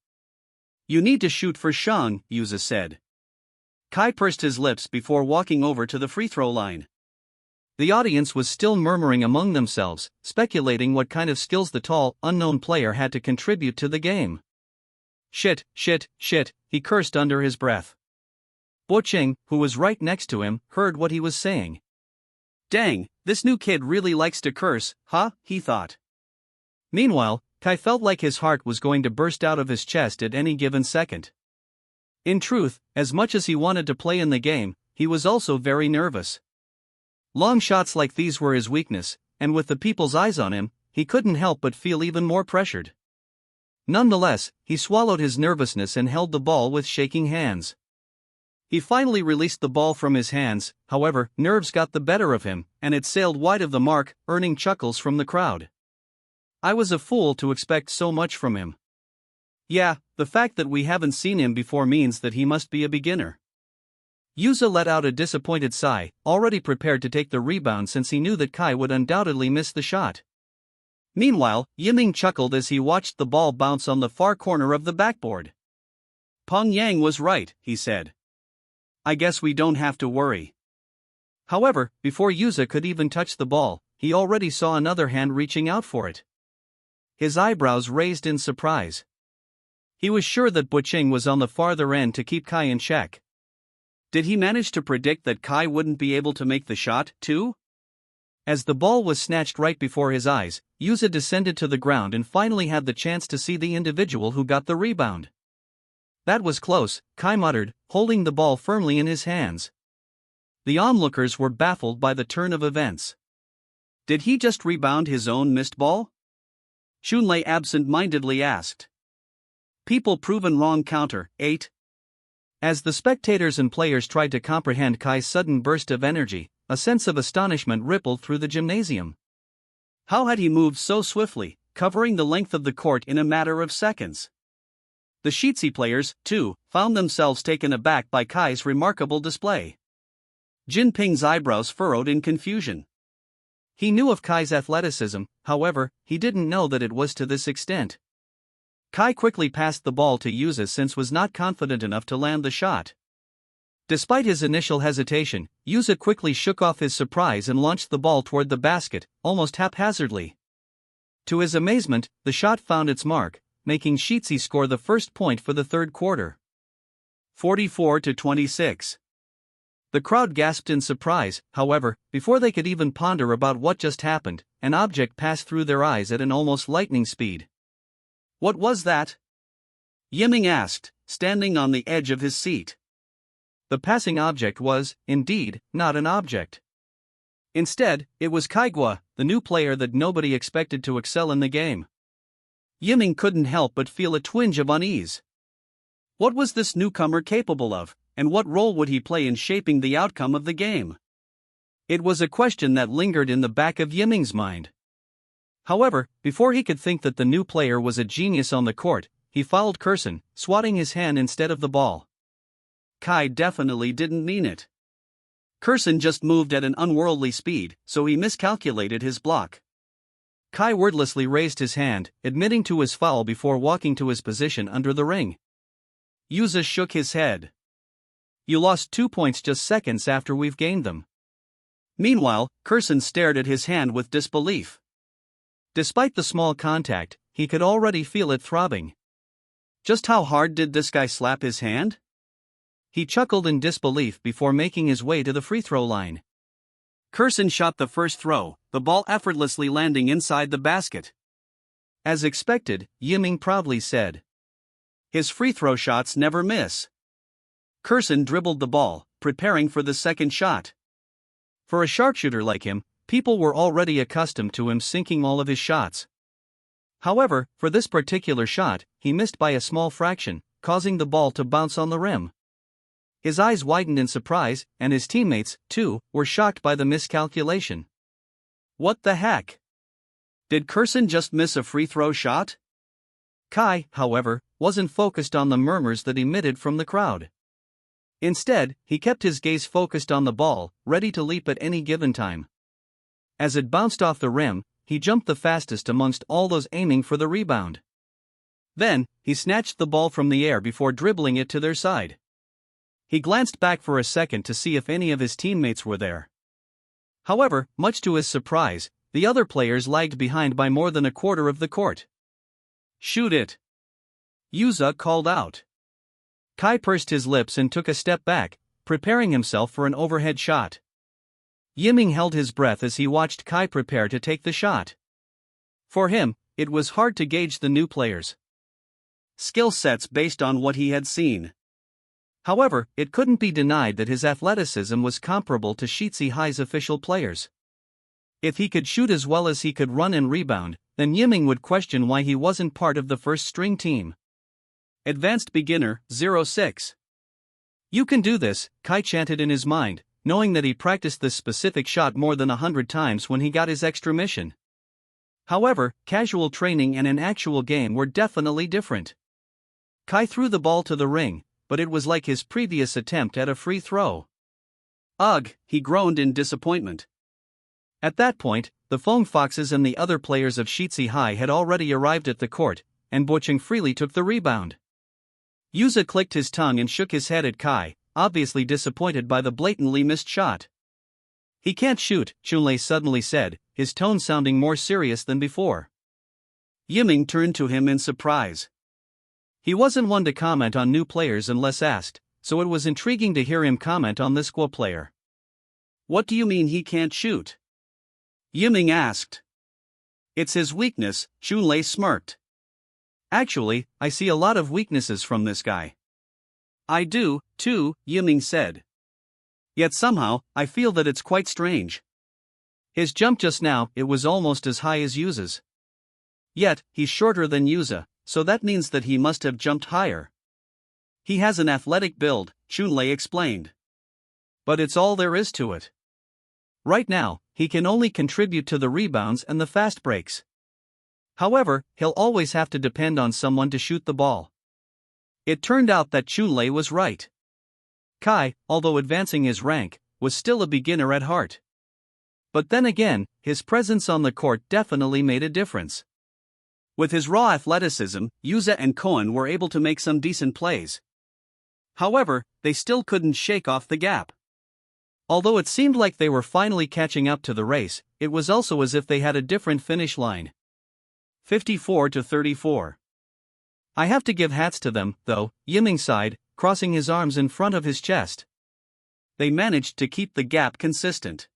"You need to shoot for Shang," Yuza said. Kai pursed his lips before walking over to the free throw line. The audience was still murmuring among themselves, speculating what kind of skills the tall, unknown player had to contribute to the game. Shit, he cursed under his breath. Bo Cheng, who was right next to him, heard what he was saying. "Dang, this new kid really likes to curse, huh?" he thought. Meanwhile, Kai felt like his heart was going to burst out of his chest at any given second. In truth, as much as he wanted to play in the game, he was also very nervous. Long shots like these were his weakness, and with the people's eyes on him, he couldn't help but feel even more pressured. Nonetheless, he swallowed his nervousness and held the ball with shaking hands. He finally released the ball from his hands, however, nerves got the better of him, and it sailed wide of the mark, earning chuckles from the crowd. "I was a fool to expect so much from him." Yeah, the fact that we haven't seen him before means that he must be a beginner. Yuza let out a disappointed sigh, already prepared to take the rebound since he knew that Kai would undoubtedly miss the shot. Meanwhile, Yiming chuckled as he watched the ball bounce on the far corner of the backboard. Peng Yang was right, he said. I guess we don't have to worry. However, before Yuza could even touch the ball, he already saw another hand reaching out for it. His eyebrows raised in surprise. He was sure that Buqing was on the farther end to keep Kai in check. Did he manage to predict that Kai wouldn't be able to make the shot, too? As the ball was snatched right before his eyes, Yuza descended to the ground and finally had the chance to see the individual who got the rebound. That was close, Kai muttered, holding the ball firmly in his hands. The onlookers were baffled by the turn of events. Did he just rebound his own missed ball? Shunlei absent-mindedly asked. People proven wrong counter, 8. As the spectators and players tried to comprehend Kai's sudden burst of energy, a sense of astonishment rippled through the gymnasium. How had he moved so swiftly, covering the length of the court in a matter of seconds? The Shitsi players, too, found themselves taken aback by Kai's remarkable display. Jinping's eyebrows furrowed in confusion. He knew of Kai's athleticism, however, he didn't know that it was to this extent. Kai quickly passed the ball to Yuza since was not confident enough to land the shot. Despite his initial hesitation, Yuza quickly shook off his surprise and launched the ball toward the basket, almost haphazardly. To his amazement, the shot found its mark, making Shitsi score the first point for the third quarter. 44-26. The crowd gasped in surprise, however, before they could even ponder about what just happened, an object passed through their eyes at an almost lightning speed. What was that? Yiming asked, standing on the edge of his seat. The passing object was, indeed, not an object. Instead, it was Kaigwa, the new player that nobody expected to excel in the game. Yiming couldn't help but feel a twinge of unease. What was this newcomer capable of, and what role would he play in shaping the outcome of the game? It was a question that lingered in the back of Yiming's mind. However, before he could think that the new player was a genius on the court, he fouled Kurson, swatting his hand instead of the ball. Kai definitely didn't mean it. Kurson just moved at an unworldly speed, so he miscalculated his block. Kai wordlessly raised his hand, admitting to his foul before walking to his position under the ring. Yuza shook his head. You lost 2 points just seconds after we've gained them. Meanwhile, Kurson stared at his hand with disbelief. Despite the small contact, he could already feel it throbbing. Just how hard did this guy slap his hand? He chuckled in disbelief before making his way to the free throw line. Kurson shot the first throw, the ball effortlessly landing inside the basket. As expected, Yiming proudly said. His free throw shots never miss. Kurson dribbled the ball, preparing for the second shot. For a sharpshooter like him, people were already accustomed to him sinking all of his shots. However, for this particular shot, he missed by a small fraction, causing the ball to bounce on the rim. His eyes widened in surprise, and his teammates, too, were shocked by the miscalculation. What the heck? Did Kurson just miss a free throw shot? Kai, however, wasn't focused on the murmurs that emitted from the crowd. Instead, he kept his gaze focused on the ball, ready to leap at any given time. As it bounced off the rim, he jumped the fastest amongst all those aiming for the rebound. Then, he snatched the ball from the air before dribbling it to their side. He glanced back for a second to see if any of his teammates were there. However, much to his surprise, the other players lagged behind by more than a quarter of the court. Shoot it! Yuza called out. Kai pursed his lips and took a step back, preparing himself for an overhead shot. Yiming held his breath as he watched Kai prepare to take the shot. For him, it was hard to gauge the new players' skill sets based on what he had seen. However, it couldn't be denied that his athleticism was comparable to Shitsi High's official players. If he could shoot as well as he could run and rebound, then Yiming would question why he wasn't part of the first-string team. Advanced Beginner, 06. You can do this, Kai chanted in his mind, knowing that he practiced this specific shot more than 100 times when he got his extra mission. However, casual training and an actual game were definitely different. Kai threw the ball to the ring, but it was like his previous attempt at a free throw. Ugh, he groaned in disappointment. At that point, the Foam Foxes and the other players of Shitsi High had already arrived at the court, and Bocheng freely took the rebound. Yuza clicked his tongue and shook his head at Kai, obviously disappointed by the blatantly missed shot. He can't shoot, Chunlei suddenly said, his tone sounding more serious than before. Yiming turned to him in surprise. He wasn't one to comment on new players unless asked, so it was intriguing to hear him comment on this Guo player. What do you mean he can't shoot? Yiming asked. It's his weakness, Chunlei smirked. Actually, I see a lot of weaknesses from this guy. I do, too, Yiming said. Yet somehow, I feel that it's quite strange. His jump just now, it was almost as high as Yuza's. Yet, he's shorter than Yuza, so that means that he must have jumped higher. He has an athletic build, Chunlei explained. But it's all there is to it. Right now, he can only contribute to the rebounds and the fast breaks. However, he'll always have to depend on someone to shoot the ball. It turned out that Chunlei was right. Kai, although advancing his rank, was still a beginner at heart. But then again, his presence on the court definitely made a difference. With his raw athleticism, Yuza and Koen were able to make some decent plays. However, they still couldn't shake off the gap. Although it seemed like they were finally catching up to the race, it was also as if they had a different finish line. 54-34. I have to give hats to them, though, Yiming sighed, crossing his arms in front of his chest. They managed to keep the gap consistent.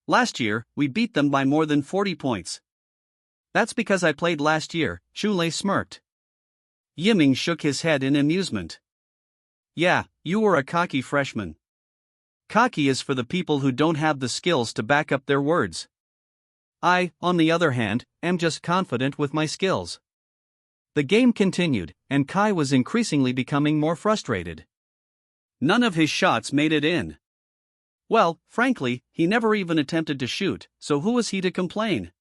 Last year, we beat them by more than 40 points. That's because I played last year, Chunlei smirked. Yiming shook his head in amusement. Yeah, you were a cocky freshman. Cocky is for the people who don't have the skills to back up their words. I, on the other hand, am just confident with my skills. The game continued, and Kai was increasingly becoming more frustrated. None of his shots made it in. Well, frankly, he never even attempted to shoot, so who was he to complain?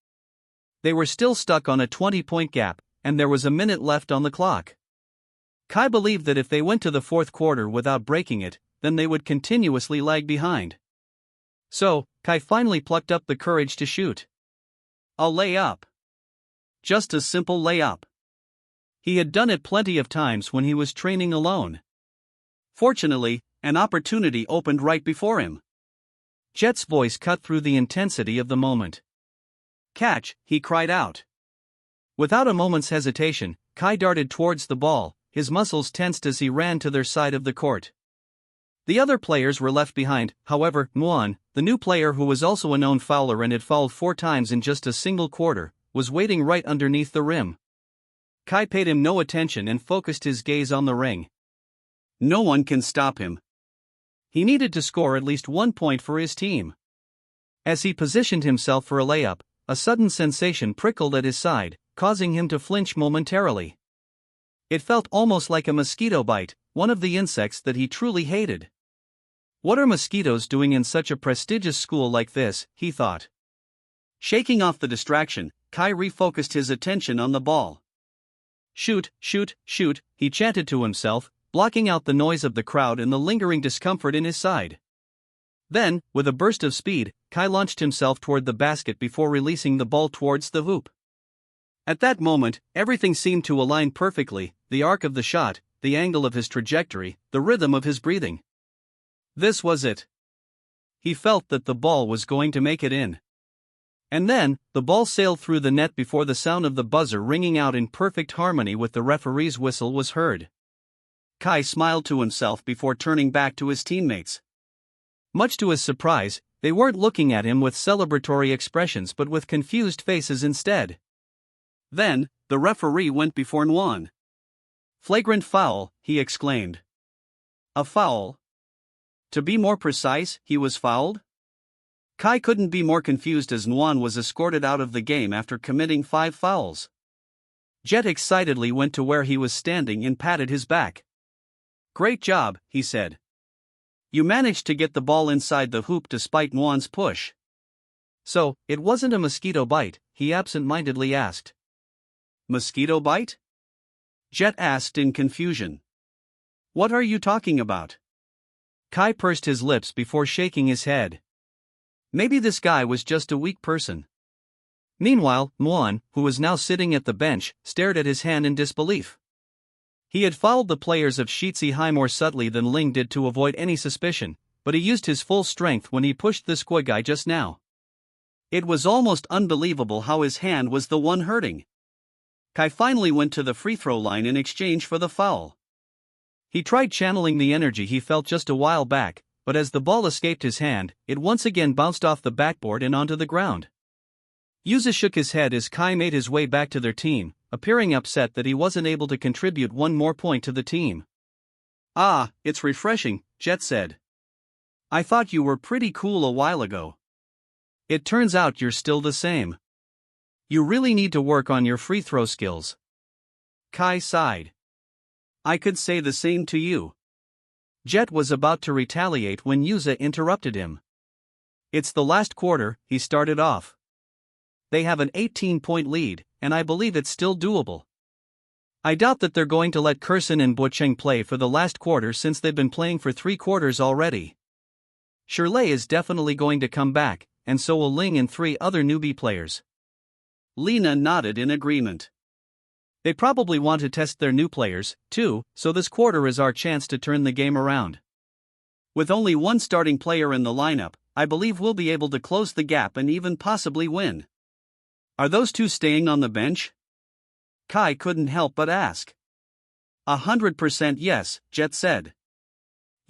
They were still stuck on a 20-point gap, and there was a minute left on the clock. Kai believed that if they went to the fourth quarter without breaking it, then they would continuously lag behind. So, Kai finally plucked up the courage to shoot. A layup. Just a simple layup. He had done it plenty of times when he was training alone. Fortunately, an opportunity opened right before him. Jet's voice cut through the intensity of the moment. Catch, he cried out. Without a moment's hesitation, Kai darted towards the ball, his muscles tensed as he ran to their side of the court. The other players were left behind, however. Muan, the new player who was also a known fouler and had fouled 4 times in just a single quarter, was waiting right underneath the rim. Kai paid him no attention and focused his gaze on the ring. No one can stop him. He needed to score at least 1 point for his team. As he positioned himself for a layup, a sudden sensation prickled at his side, causing him to flinch momentarily. It felt almost like a mosquito bite, one of the insects that he truly hated. What are mosquitoes doing in such a prestigious school like this, he thought. Shaking off the distraction, Kai refocused his attention on the ball. Shoot, shoot, shoot, he chanted to himself, blocking out the noise of the crowd and the lingering discomfort in his side. Then, with a burst of speed, Kai launched himself toward the basket before releasing the ball towards the hoop. At that moment, everything seemed to align perfectly, the arc of the shot, the angle of his trajectory, the rhythm of his breathing. This was it. He felt that the ball was going to make it in. And then, the ball sailed through the net before the sound of the buzzer ringing out in perfect harmony with the referee's whistle was heard. Kai smiled to himself before turning back to his teammates. Much to his surprise, they weren't looking at him with celebratory expressions but with confused faces instead. Then, the referee went before Nguyen. Flagrant foul, he exclaimed. A foul? To be more precise, he was fouled? Kai couldn't be more confused as Nguyen was escorted out of the game after committing 5 fouls. Jet excitedly went to where he was standing and patted his back. Great job, he said. You managed to get the ball inside the hoop despite Nguyen's push. So, it wasn't a mosquito bite, he absent-mindedly asked. Mosquito bite? Jet asked in confusion. What are you talking about? Kai pursed his lips before shaking his head. Maybe this guy was just a weak person. Meanwhile, Muan, who was now sitting at the bench, stared at his hand in disbelief. He had followed the players of Shitsi High more subtly than Ling did to avoid any suspicion, but he used his full strength when he pushed the squid guy just now. It was almost unbelievable how his hand was the one hurting. Kai finally went to the free throw line in exchange for the foul. He tried channeling the energy he felt just a while back, but as the ball escaped his hand, it once again bounced off the backboard and onto the ground. Yuza shook his head as Kai made his way back to their team, appearing upset that he wasn't able to contribute one more point to the team. Ah, it's refreshing, Jet said. I thought you were pretty cool a while ago. It turns out you're still the same. You really need to work on your free throw skills. Kai sighed. I could say the same to you. Jet was about to retaliate when Yuza interrupted him. It's the last quarter, he started off. They have an 18-point lead, and I believe it's still doable. I doubt that they're going to let Kursin and Bocheng play for the last quarter since they've been playing for 3 quarters already. Shirley is definitely going to come back, and so will Ling and 3 other newbie players. Lena nodded in agreement. They probably want to test their new players, too, so this quarter is our chance to turn the game around. With only one starting player in the lineup, I believe we'll be able to close the gap and even possibly win. Are those 2 staying on the bench? Kai couldn't help but ask. 100% yes, Jet said.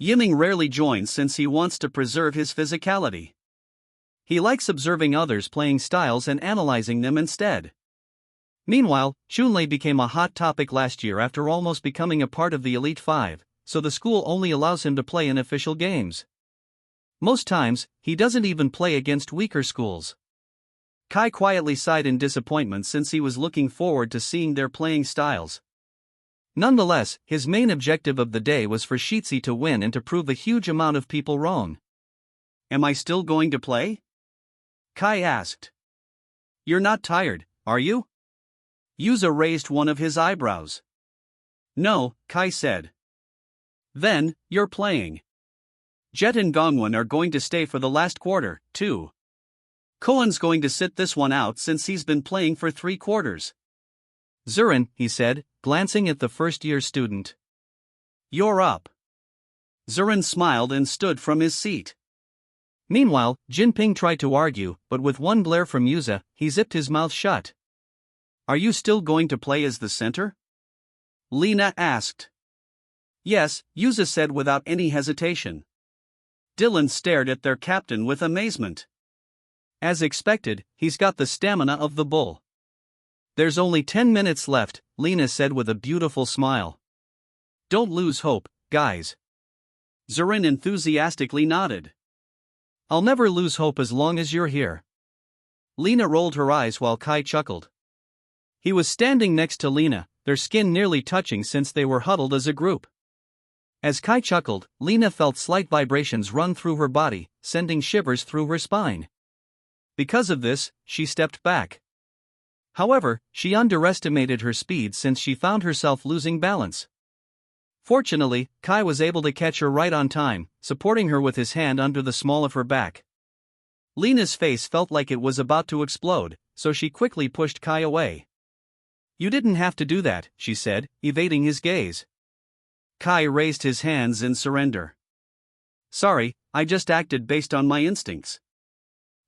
Yiming rarely joins since he wants to preserve his physicality. He likes observing others' playing styles and analyzing them instead. Meanwhile, Chunlei became a hot topic last year after almost becoming a part of the Elite 5, so the school only allows him to play in official games. Most times, he doesn't even play against weaker schools. Kai quietly sighed in disappointment since he was looking forward to seeing their playing styles. Nonetheless, his main objective of the day was for Shitsi to win and to prove a huge amount of people wrong. Am I still going to play? Kai asked. You're not tired, are you? Yuza raised one of his eyebrows. No, Kai said. Then, you're playing. Jet and Gongwon are going to stay for the last quarter, too. Koen's going to sit this one out since he's been playing for 3 quarters. Zurin, he said, glancing at the first-year student. You're up. Zurin smiled and stood from his seat. Meanwhile, Jinping tried to argue, but with one glare from Yuza, he zipped his mouth shut. Are you still going to play as the center? Lena asked. Yes, Yuza said without any hesitation. Dylan stared at their captain with amazement. As expected, he's got the stamina of the bull. There's only 10 minutes left, Lena said with a beautiful smile. Don't lose hope, guys. Zurin enthusiastically nodded. I'll never lose hope as long as you're here. Lena rolled her eyes while Kai chuckled. He was standing next to Lena, their skin nearly touching since they were huddled as a group. As Kai chuckled, Lena felt slight vibrations run through her body, sending shivers through her spine. Because of this, she stepped back. However, she underestimated her speed since she found herself losing balance. Fortunately, Kai was able to catch her right on time, supporting her with his hand under the small of her back. Lena's face felt like it was about to explode, so she quickly pushed Kai away. You didn't have to do that, she said, evading his gaze. Kai raised his hands in surrender. Sorry, I just acted based on my instincts.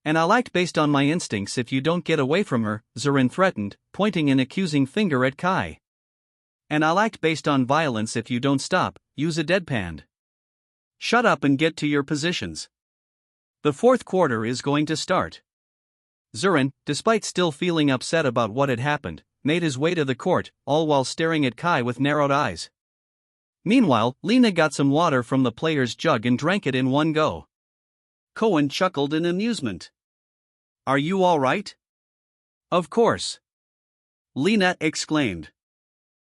And I'll act based on my instincts if you don't get away from her, Zurin threatened, pointing an accusing finger at Kai. And I'll act based on violence if you don't stop, Yuza deadpanned. Shut up and get to your positions. The 4th quarter is going to start. Zurin, despite still feeling upset about what had happened, made his way to the court, all while staring at Kai with narrowed eyes. Meanwhile, Lena got some water from the player's jug and drank it in one go. Koen chuckled in amusement. Are you all right? Of course. Lena exclaimed.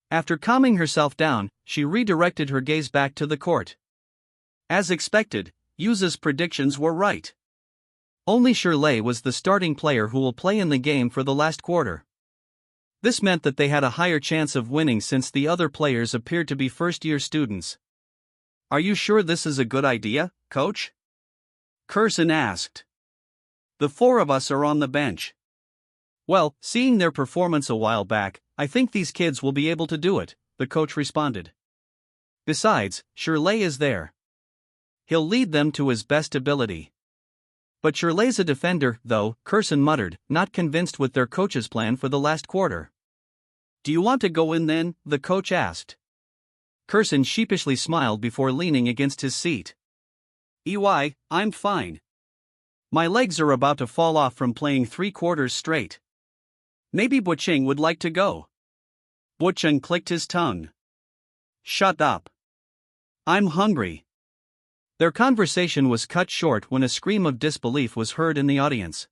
After calming herself down, she redirected her gaze back to the court. As expected, Yuza's predictions were right. Only Shirley was the starting player who will play in the game for the last quarter. This meant that they had a higher chance of winning since the other players appeared to be first-year students. "Are you sure this is a good idea, coach?" Curson asked. "The four of us are on the bench." "Well, seeing their performance a while back, I think these kids will be able to do it," the coach responded. "Besides, Shirley is there. He'll lead them to his best ability." "But Shirley's a defender, though," Curson muttered, not convinced with their coach's plan for the last quarter. "Do you want to go in then?" the coach asked. Curson sheepishly smiled before leaning against his seat. I'm fine. My legs are about to fall off from playing 3 quarters straight. Maybe Bocheng would like to go." Bocheng clicked his tongue. "Shut up. I'm hungry." Their conversation was cut short when a scream of disbelief was heard in the audience.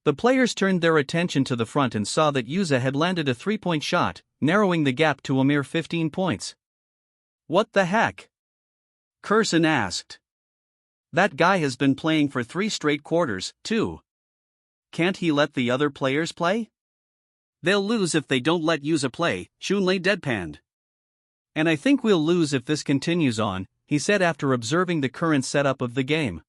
The players turned their attention to the front and saw that Yuza had landed a 3-point shot, narrowing the gap to a mere 15 points. "What the heck?" Curson asked. "That guy has been playing for 3 straight quarters, too. Can't he let the other players play?" "They'll lose if they don't let Yuza play," Shunlei deadpanned. "And I think we'll lose if this continues on," he said after observing the current setup of the game.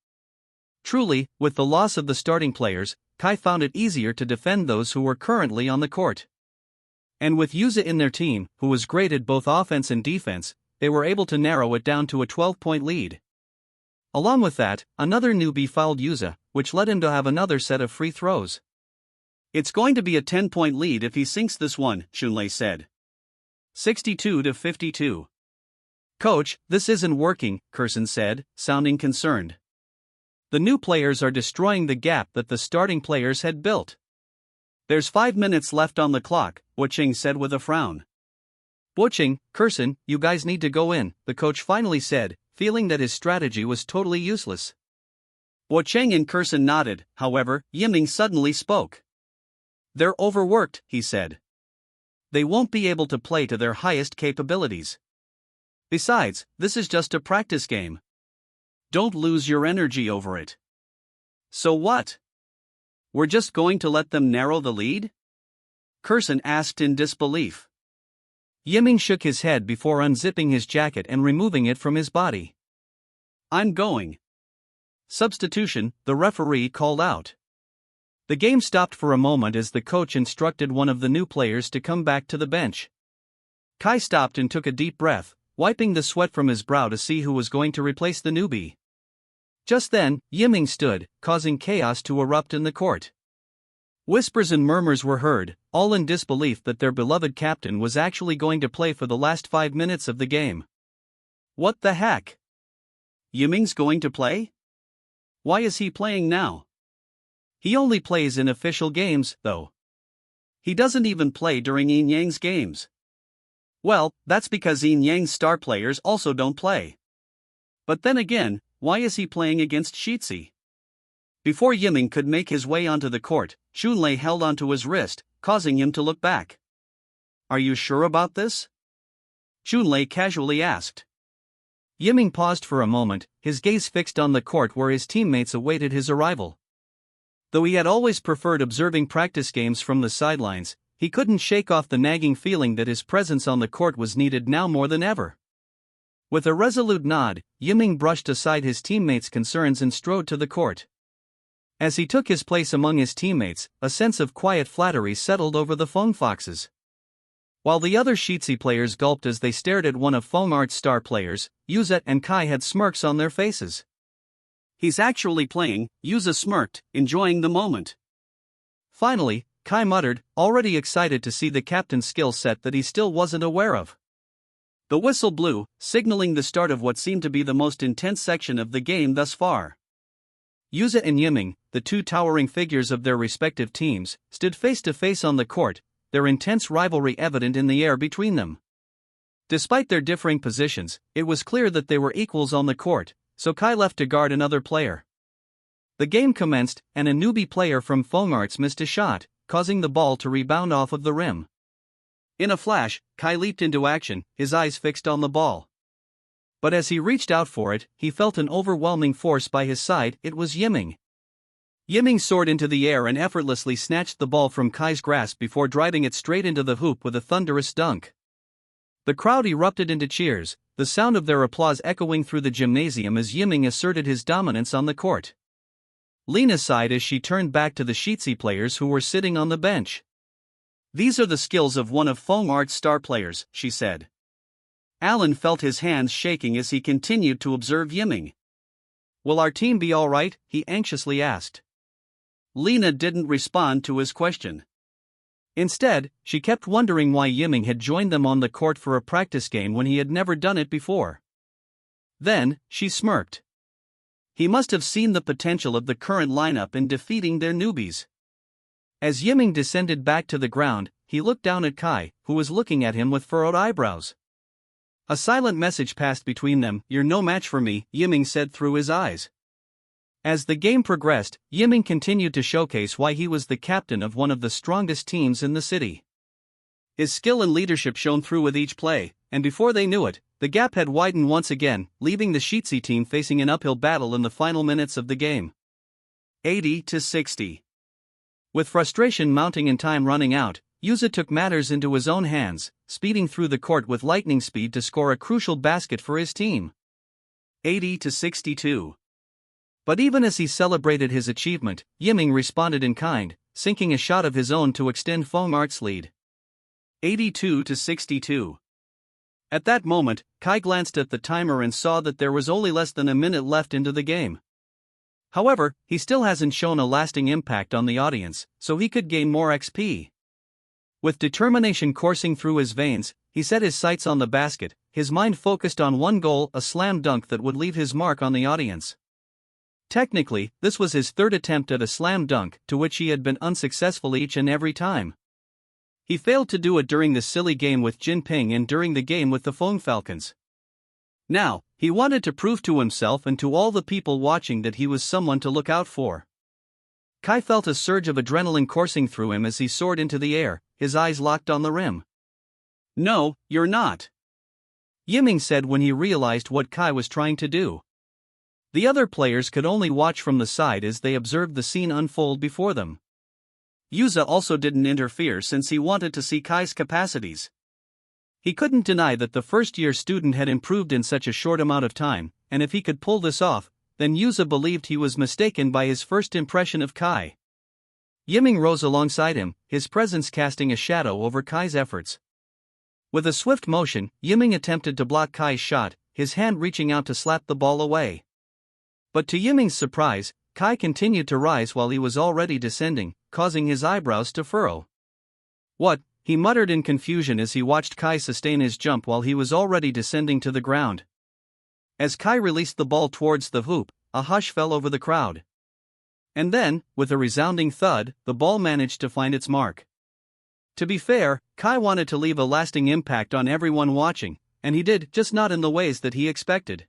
Truly, with the loss of the starting players, Kai found it easier to defend those who were currently on the court. And with Yuza in their team, who was great at both offense and defense, they were able to narrow it down to a 12-point lead. Along with that, another newbie fouled Yuza, which led him to have another set of free throws. "It's going to be a 10-point lead if he sinks this one," Shunlei said. 62-52. "Coach, this isn't working," Curson said, sounding concerned. "The new players are destroying the gap that the starting players had built." "There's 5 minutes left on the clock," Bocheng said with a frown. "Bocheng, Curson, you guys need to go in," the coach finally said, feeling that his strategy was totally useless. Bocheng and Curson nodded. However, Yiming suddenly spoke. "They're overworked," he said. "They won't be able to play to their highest capabilities. Besides, this is just a practice game. Don't lose your energy over it." "So what? We're just going to let them narrow the lead?" Curson asked in disbelief. Yiming shook his head before unzipping his jacket and removing it from his body. "I'm going." Substitution, the referee called out. The game stopped for a moment as the coach instructed one of the new players to come back to the bench. Kai stopped and took a deep breath, wiping the sweat from his brow to see who was going to replace the newbie. Just then, Yiming stood, causing chaos to erupt in the court. Whispers and murmurs were heard, all in disbelief that their beloved captain was actually going to play for the last 5 minutes of the game. "What the heck? Yiming's going to play? Why is he playing now? He only plays in official games, though. He doesn't even play during Yin Yang's games." "Well, that's because Yin Yang's star players also don't play. But then again, why is he playing against Shitsi?" Before Yiming could make his way onto the court, Shunlei held onto his wrist, causing him to look back. "Are you sure about this?" Shunlei casually asked. Yiming paused for a moment, his gaze fixed on the court where his teammates awaited his arrival. Though he had always preferred observing practice games from the sidelines, he couldn't shake off the nagging feeling that his presence on the court was needed now more than ever. With a resolute nod, Yiming brushed aside his teammates' concerns and strode to the court. As he took his place among his teammates, a sense of quiet flattery settled over the Feng Foxes. While the other Shitsi players gulped as they stared at one of Feng Art's star players, Yuza and Kai had smirks on their faces. "He's actually playing," Yuza smirked, enjoying the moment. Finally, Kai muttered, already excited to see the captain's skill set that he still wasn't aware of. The whistle blew, signaling the start of what seemed to be the most intense section of the game thus far. Yuza and Yiming, the two towering figures of their respective teams, stood face to face on the court, their intense rivalry evident in the air between them. Despite their differing positions, it was clear that they were equals on the court, so Kai left to guard another player. The game commenced, and a newbie player from Feng Arts missed a shot, causing the ball to rebound off of the rim. In a flash, Kai leaped into action, his eyes fixed on the ball. But as he reached out for it, he felt an overwhelming force by his side. It was Yiming. Yiming soared into the air and effortlessly snatched the ball from Kai's grasp before driving it straight into the hoop with a thunderous dunk. The crowd erupted into cheers, the sound of their applause echoing through the gymnasium as Yiming asserted his dominance on the court. Lena sighed as she turned back to the Sheetsy players who were sitting on the bench. "These are the skills of one of Foam Art's star players," she said. Alan felt his hands shaking as he continued to observe Yiming. "Will our team be all right?" he anxiously asked. Lena didn't respond to his question. Instead, she kept wondering why Yiming had joined them on the court for a practice game when he had never done it before. Then, she smirked. He must have seen the potential of the current lineup in defeating their newbies. As Yiming descended back to the ground, he looked down at Kai, who was looking at him with furrowed eyebrows. A silent message passed between them. "You're no match for me," Yiming said through his eyes. As the game progressed, Yiming continued to showcase why he was the captain of one of the strongest teams in the city. His skill and leadership shone through with each play, and before they knew it, the gap had widened once again, leaving the Sheetsy team facing an uphill battle in the final minutes of the game. 80-60. With frustration mounting and time running out, Yuza took matters into his own hands, speeding through the court with lightning speed to score a crucial basket for his team. 80-62. But even as he celebrated his achievement, Yiming responded in kind, sinking a shot of his own to extend Foam Art's lead. 82-62. At that moment, Kai glanced at the timer and saw that there was only less than a minute left into the game. However, he still hasn't shown a lasting impact on the audience, so he could gain more XP. With determination coursing through his veins, he set his sights on the basket, his mind focused on one goal, a slam dunk that would leave his mark on the audience. Technically, this was his third attempt at a slam dunk, to which he had been unsuccessful each and every time. He failed to do it during the silly game with Jinping and during the game with the Foam Falcons. Now, he wanted to prove to himself and to all the people watching that he was someone to look out for. Kai felt a surge of adrenaline coursing through him as he soared into the air, his eyes locked on the rim. "No, you're not," Yiming said when he realized what Kai was trying to do. The other players could only watch from the side as they observed the scene unfold before them. Yuza also didn't interfere since he wanted to see Kai's capacities. He couldn't deny that the first-year student had improved in such a short amount of time, and if he could pull this off, then Yuza believed he was mistaken by his first impression of Kai. Yiming rose alongside him, his presence casting a shadow over Kai's efforts. With a swift motion, Yiming attempted to block Kai's shot, his hand reaching out to slap the ball away. But to Yiming's surprise, Kai continued to rise while he was already descending, causing his eyebrows to furrow. "What?" he muttered in confusion as he watched Kai sustain his jump while he was already descending to the ground. As Kai released the ball towards the hoop, a hush fell over the crowd. And then, with a resounding thud, the ball managed to find its mark. To be fair, Kai wanted to leave a lasting impact on everyone watching, and he did, just not in the ways that he expected.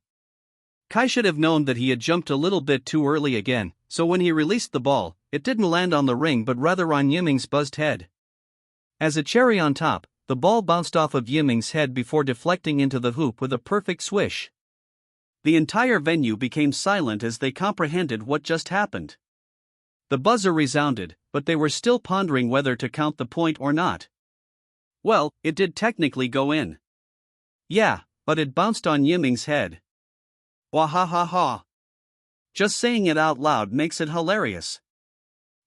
Kai should have known that he had jumped a little bit too early again, so when he released the ball, it didn't land on the ring but rather on Yiming's buzzed head. As a cherry on top, the ball bounced off of Yiming's head before deflecting into the hoop with a perfect swish. The entire venue became silent as they comprehended what just happened. The buzzer resounded, but they were still pondering whether to count the point or not. Well, it did technically go in. Yeah, but it bounced on Yiming's head. Wahahaha. Just saying it out loud makes it hilarious.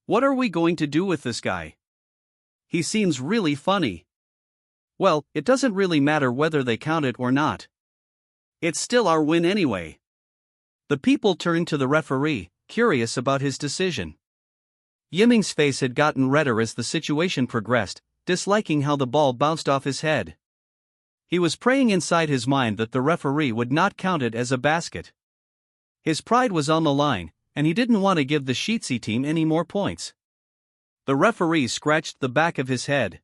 What are we going to do with this guy? He seems really funny. Well, it doesn't really matter whether they count it or not. It's still our win anyway. The people turned to the referee, curious about his decision. Yiming's face had gotten redder as the situation progressed, disliking how the ball bounced off his head. He was praying inside his mind that the referee would not count it as a basket. His pride was on the line, and he didn't want to give the Sheetsy team any more points. The referee scratched the back of his head.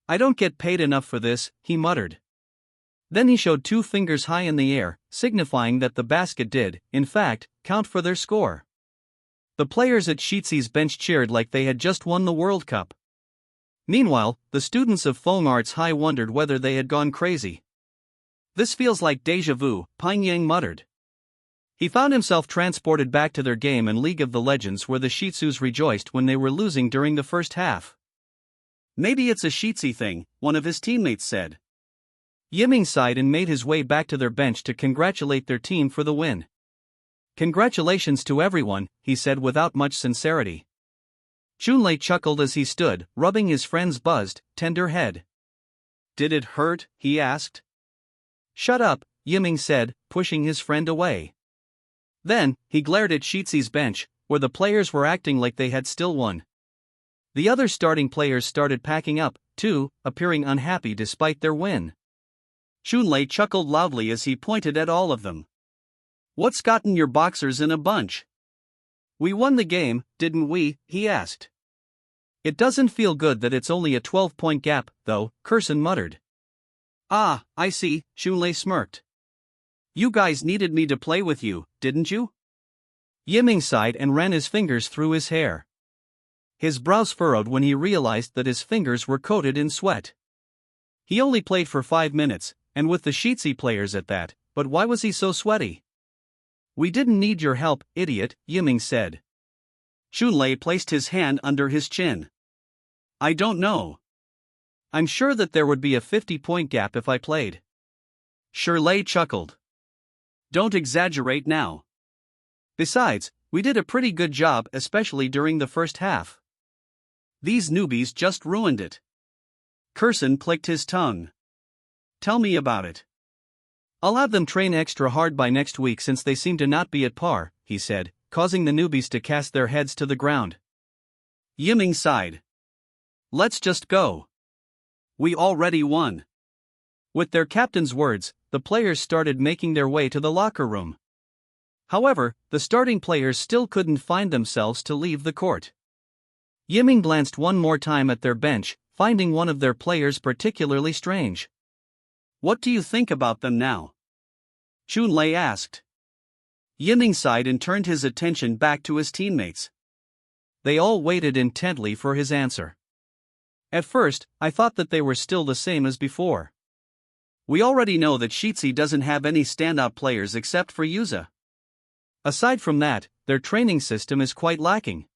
"I don't get paid enough for this," he muttered. Then he showed two fingers high in the air, signifying that the basket did, in fact, count for their score. The players at Sheetsy's bench cheered like they had just won the World Cup. Meanwhile, the students of Foam Arts High wondered whether they had gone crazy. "This feels like déjà vu," Pine Yang muttered. He found himself transported back to their game in League of the Legends where the Shih Tzus rejoiced when they were losing during the first half. Maybe it's a Shih Tzu thing, one of his teammates said. Yiming sighed and made his way back to their bench to congratulate their team for the win. Congratulations to everyone, he said without much sincerity. Chunlei chuckled as he stood, rubbing his friend's buzzed, tender head. Did it hurt? He asked. Shut up, Yiming said, pushing his friend away. Then, he glared at Shih Tzu's bench, where the players were acting like they had still won. The other starting players started packing up, too, appearing unhappy despite their win. Chunlei chuckled loudly as he pointed at all of them. What's gotten your boxers in a bunch? We won the game, didn't we? He asked. It doesn't feel good that it's only a 12-point gap, though, Kurson muttered. Ah, I see, Chunlei smirked. You guys needed me to play with you, didn't you? Yiming sighed and ran his fingers through his hair. His brows furrowed when he realized that his fingers were coated in sweat. He only played for 5 minutes, and with the Shih Tzu players at that, but why was he so sweaty? We didn't need your help, idiot, Yiming said. Chunlei placed his hand under his chin. I don't know. I'm sure that there would be a 50-point gap if I played. Chunlei chuckled. Don't exaggerate now. Besides, we did a pretty good job, especially during the first half. These newbies just ruined it. Kurson clicked his tongue. Tell me about it. I'll have them train extra hard by next week since they seem to not be at par, he said, causing the newbies to cast their heads to the ground. Yiming sighed. Let's just go. We already won. With their captain's words, the players started making their way to the locker room. However, the starting players still couldn't find themselves to leave the court. Yiming glanced one more time at their bench, finding one of their players particularly strange. What do you think about them now? Chunlei asked. Yiming sighed and turned his attention back to his teammates. They all waited intently for his answer. At first, I thought that they were still the same as before. We already know that Shih Tzu doesn't have any standout players except for Yuza. Aside from that, their training system is quite lacking.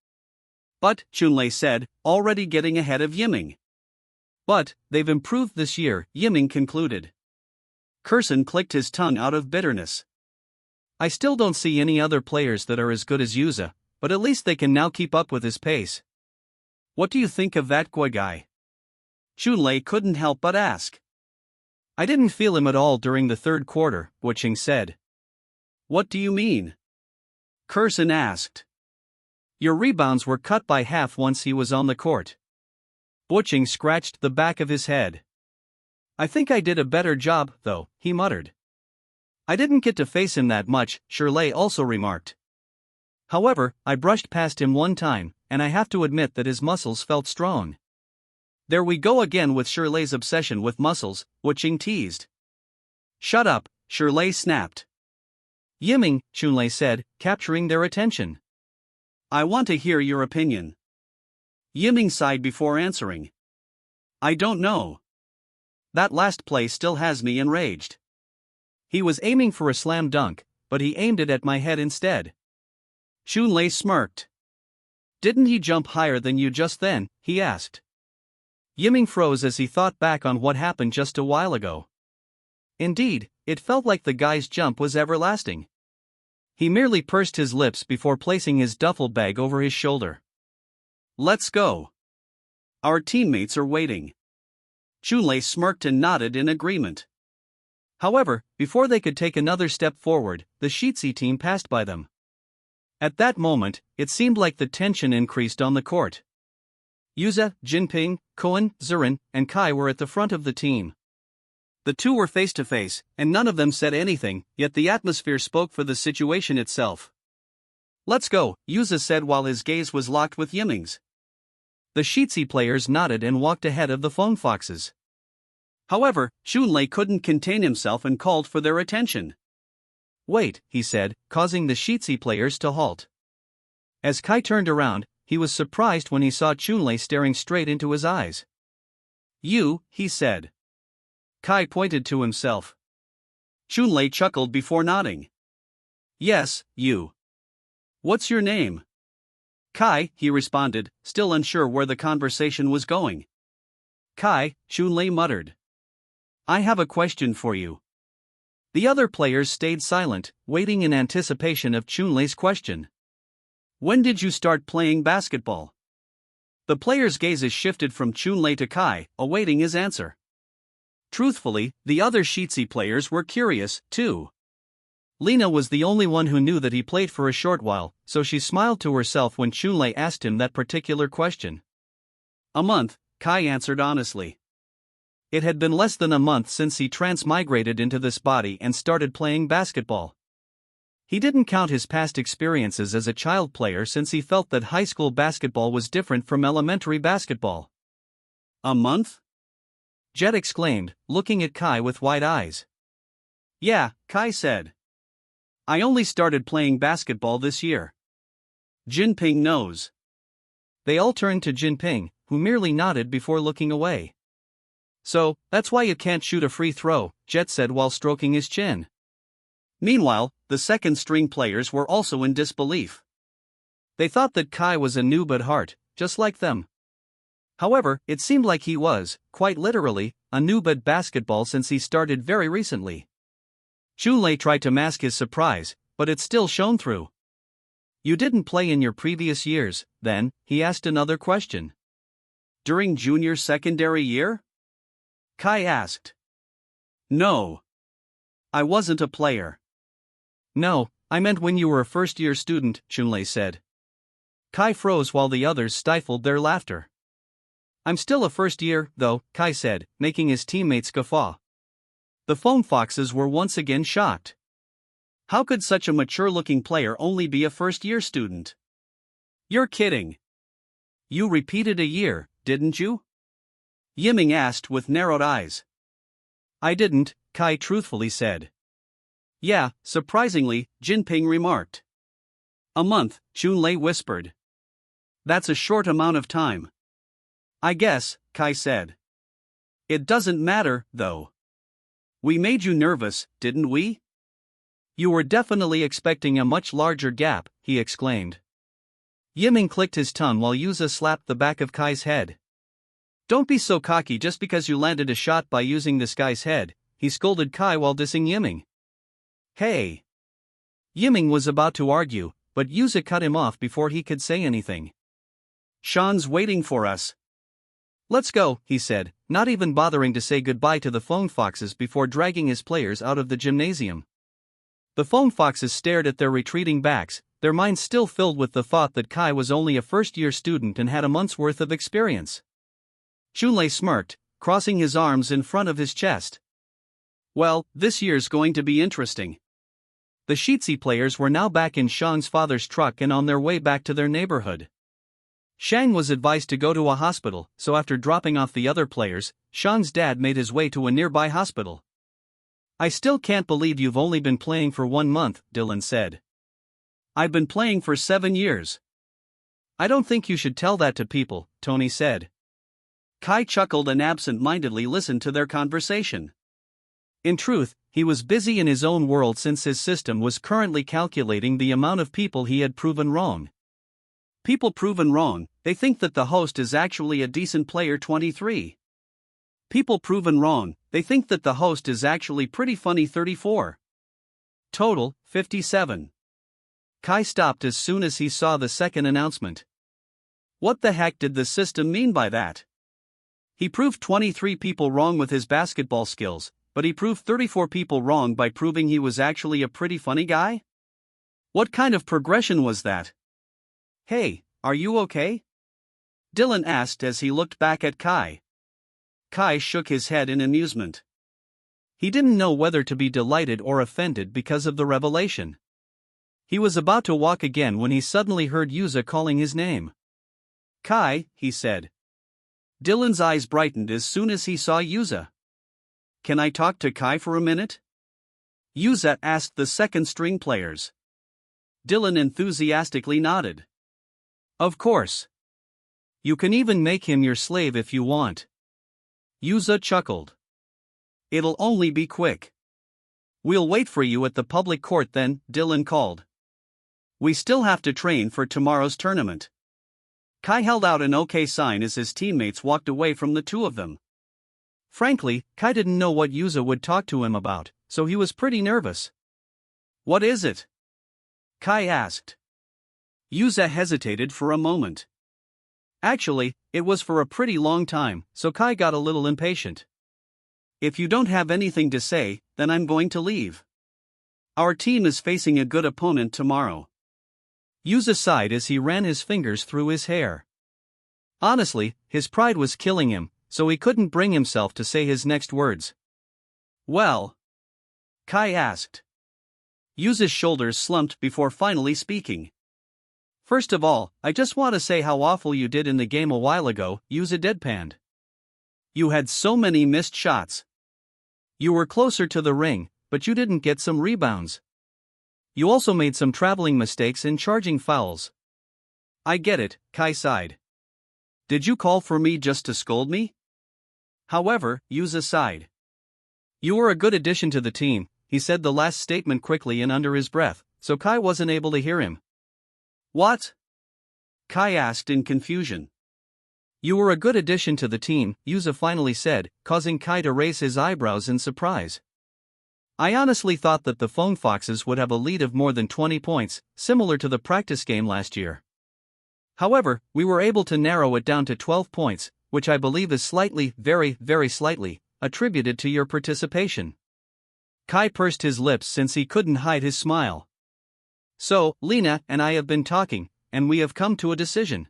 But, Chunlei said, already getting ahead of Yiming. But, they've improved this year, Yiming concluded. Kurson clicked his tongue out of bitterness. I still don't see any other players that are as good as Yuza, but at least they can now keep up with his pace. What do you think of that guy? Chunlei couldn't help but ask. I didn't feel him at all during the third quarter, Wuching said. What do you mean? Kurson asked. Your rebounds were cut by half once he was on the court. Wuching scratched the back of his head. I think I did a better job, though, he muttered. I didn't get to face him that much, Chunlei also remarked. However, I brushed past him one time, and I have to admit that his muscles felt strong. There we go again with Chunlei's obsession with muscles, Wuching teased. Shut up, Chunlei snapped. Yiming, Chunlei said, capturing their attention. I want to hear your opinion. Yiming sighed before answering. I don't know. That last play still has me enraged. He was aiming for a slam dunk, but he aimed it at my head instead. Chunlei smirked. Didn't he jump higher than you just then? He asked. Yiming froze as he thought back on what happened just a while ago. Indeed, it felt like the guy's jump was everlasting. He merely pursed his lips before placing his duffel bag over his shoulder. Let's go. Our teammates are waiting. Chunlei smirked and nodded in agreement. However, before they could take another step forward, the Shih Tzu team passed by them. At that moment, it seemed like the tension increased on the court. Yuza, Jinping, Koen, Zurin, and Kai were at the front of the team. The two were face to face, and none of them said anything, yet the atmosphere spoke for the situation itself. Let's go, Yuza said while his gaze was locked with Yiming's. The Shih Tzu players nodded and walked ahead of the phone foxes. However, Chunlei couldn't contain himself and called for their attention. Wait, he said, causing the Shih Tzu players to halt. As Kai turned around, he was surprised when he saw Chunlei staring straight into his eyes. You, he said. Kai pointed to himself. Chunlei chuckled before nodding. Yes, you. What's your name? Kai, he responded, still unsure where the conversation was going. Kai, Chunlei muttered. I have a question for you. The other players stayed silent, waiting in anticipation of Chunlei's question. When did you start playing basketball? The players' gazes shifted from Chunlei to Kai, awaiting his answer. Truthfully, the other Shitsi players were curious, too. Lena was the only one who knew that he played for a short while, so she smiled to herself when Chunlei asked him that particular question. A month, Kai answered honestly. It had been less than a month since he transmigrated into this body and started playing basketball. He didn't count his past experiences as a child player since he felt that high school basketball was different from elementary basketball. A month? Jet exclaimed, looking at Kai with wide eyes. Yeah, Kai said. I only started playing basketball this year. Jinping knows. They all turned to Jinping, who merely nodded before looking away. So, that's why you can't shoot a free throw, Jet said while stroking his chin. Meanwhile, the second-string players were also in disbelief. They thought that Kai was a noob at heart, just like them. However, it seemed like he was, quite literally, a noob at basketball since he started very recently. Chunlei tried to mask his surprise, but it still shone through. You didn't play in your previous years, then? He asked another question. During junior secondary year? Kai asked. No. I wasn't a player. No, I meant when you were a first-year student, Chunlei said. Kai froze while the others stifled their laughter. I'm still a first year, though, Kai said, making his teammates guffaw. The phone foxes were once again shocked. How could such a mature-looking player only be a first-year student? You're kidding. You repeated a year, didn't you? Yiming asked with narrowed eyes. I didn't, Kai truthfully said. Yeah, surprisingly, Jinping remarked. A month, Chunlei whispered. That's a short amount of time. I guess, Kai said. It doesn't matter, though. We made you nervous, didn't we? You were definitely expecting a much larger gap, he exclaimed. Yiming clicked his tongue while Yuza slapped the back of Kai's head. Don't be so cocky just because you landed a shot by using this guy's head, he scolded Kai while dissing Yiming. Hey! Yiming was about to argue, but Yuza cut him off before he could say anything. Sean's waiting for us. Let's go, he said, not even bothering to say goodbye to the phone foxes before dragging his players out of the gymnasium. The phone foxes stared at their retreating backs, their minds still filled with the thought that Kai was only a first-year student and had a month's worth of experience. Chunlei smirked, crossing his arms in front of his chest. Well, this year's going to be interesting. The Shitsi players were now back in Shang's father's truck and on their way back to their neighborhood. Shang was advised to go to a hospital, so after dropping off the other players, Shang's dad made his way to a nearby hospital. I still can't believe you've only been playing for 1 month, Dylan said. I've been playing for 7 years. I don't think you should tell that to people, Tony said. Kai chuckled and absent-mindedly listened to their conversation. In truth, he was busy in his own world since his system was currently calculating the amount of people he had proven wrong. People proven wrong, they think that the host is actually a decent player 23. People proven wrong, they think that the host is actually pretty funny 34. Total, 57. Kai stopped as soon as he saw the second announcement. What the heck did the system mean by that? He proved 23 people wrong with his basketball skills, but he proved 34 people wrong by proving he was actually a pretty funny guy? What kind of progression was that? Hey, are you okay? Dylan asked as he looked back at Kai. Kai shook his head in amusement. He didn't know whether to be delighted or offended because of the revelation. He was about to walk again when he suddenly heard Yuza calling his name. Kai, he said. Dylan's eyes brightened as soon as he saw Yuza. Can I talk to Kai for a minute? Yuza asked the second-string players. Dylan enthusiastically nodded. Of course. You can even make him your slave if you want. Yuza chuckled. It'll only be quick. We'll wait for you at the public court then, Dylan called. We still have to train for tomorrow's tournament. Kai held out an OK sign as his teammates walked away from the two of them. Frankly, Kai didn't know what Yuza would talk to him about, so he was pretty nervous. What is it? Kai asked. Yuza hesitated for a moment. Actually, it was for a pretty long time, so Kai got a little impatient. If you don't have anything to say, then I'm going to leave. Our team is facing a good opponent tomorrow. Yuza sighed as he ran his fingers through his hair. Honestly, his pride was killing him, so he couldn't bring himself to say his next words. Well? Kai asked. Yuza's shoulders slumped before finally speaking. First of all, I just want to say how awful you did in the game a while ago, Yuza deadpanned. You had so many missed shots. You were closer to the ring, but you didn't get some rebounds. You also made some traveling mistakes in charging fouls. I get it, Kai sighed. Did you call for me just to scold me? However, Yuza sighed. You were a good addition to the team, he said the last statement quickly and under his breath, so Kai wasn't able to hear him. What? Kai asked in confusion. You were a good addition to the team, Yuza finally said, causing Kai to raise his eyebrows in surprise. I honestly thought that the Phone Foxes would have a lead of more than 20 points, similar to the practice game last year. However, we were able to narrow it down to 12 points, which I believe is slightly, very, very slightly, attributed to your participation. Kai pursed his lips since he couldn't hide his smile. So, Lena and I have been talking, and we have come to a decision.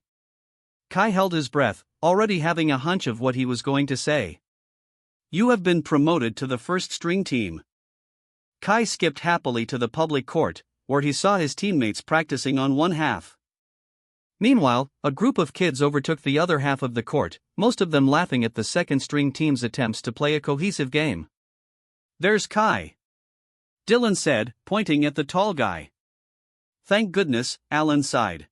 Kai held his breath, already having a hunch of what he was going to say. You have been promoted to the first-string team. Kai skipped happily to the public court, where he saw his teammates practicing on one half. Meanwhile, a group of kids overtook the other half of the court, most of them laughing at the second-string team's attempts to play a cohesive game. There's Kai. Dylan said, pointing at the tall guy. Thank goodness, Alan sighed.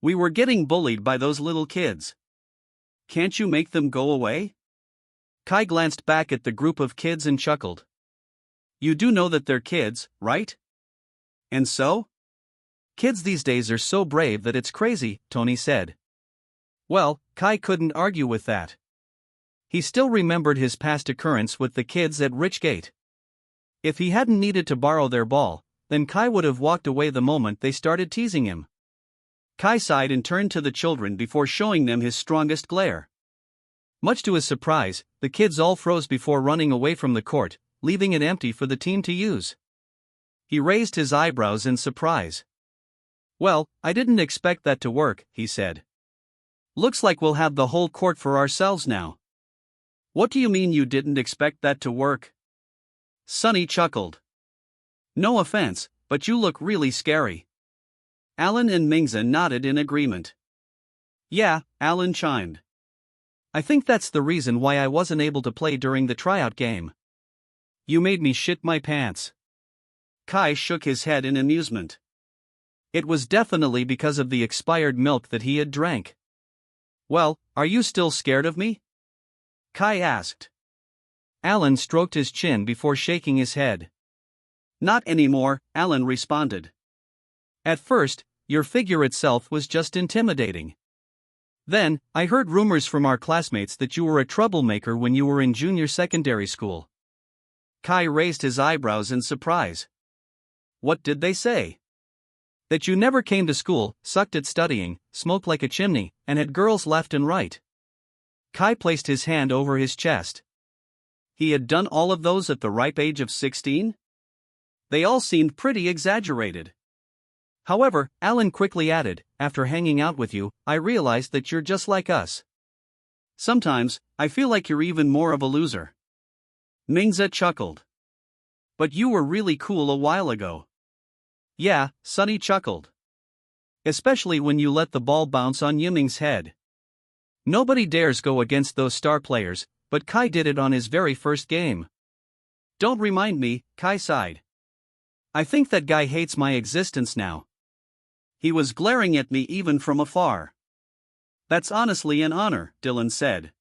We were getting bullied by those little kids. Can't you make them go away? Kai glanced back at the group of kids and chuckled. You do know that they're kids, right? And so? Kids these days are so brave that it's crazy, Tony said. Well, Kai couldn't argue with that. He still remembered his past occurrence with the kids at Richgate. If he hadn't needed to borrow their ball, then Kai would have walked away the moment they started teasing him. Kai sighed and turned to the children before showing them his strongest glare. Much to his surprise, the kids all froze before running away from the court, leaving it empty for the team to use. He raised his eyebrows in surprise. Well, I didn't expect that to work, he said. Looks like we'll have the whole court for ourselves now. What do you mean you didn't expect that to work? Sunny chuckled. No offense, but you look really scary. Alan and Mingza nodded in agreement. Yeah, Alan chimed. I think that's the reason why I wasn't able to play during the tryout game. You made me shit my pants. Kai shook his head in amusement. It was definitely because of the expired milk that he had drank. Well, are you still scared of me? Kai asked. Alan stroked his chin before shaking his head. Not anymore, Alan responded. At first, your figure itself was just intimidating. Then, I heard rumors from our classmates that you were a troublemaker when you were in junior secondary school. Kai raised his eyebrows in surprise. What did they say? That you never came to school, sucked at studying, smoked like a chimney, and had girls left and right. Kai placed his hand over his chest. He had done all of those at the ripe age of 16? They all seemed pretty exaggerated. However, Alan quickly added, after hanging out with you, I realized that you're just like us. Sometimes, I feel like you're even more of a loser. Mingza chuckled. But you were really cool a while ago. Yeah, Sunny chuckled. Especially when you let the ball bounce on Yiming's head. Nobody dares go against those star players, but Kai did it on his very first game. Don't remind me, Kai sighed. I think that guy hates my existence now. He was glaring at me even from afar. That's honestly an honor, Dylan said.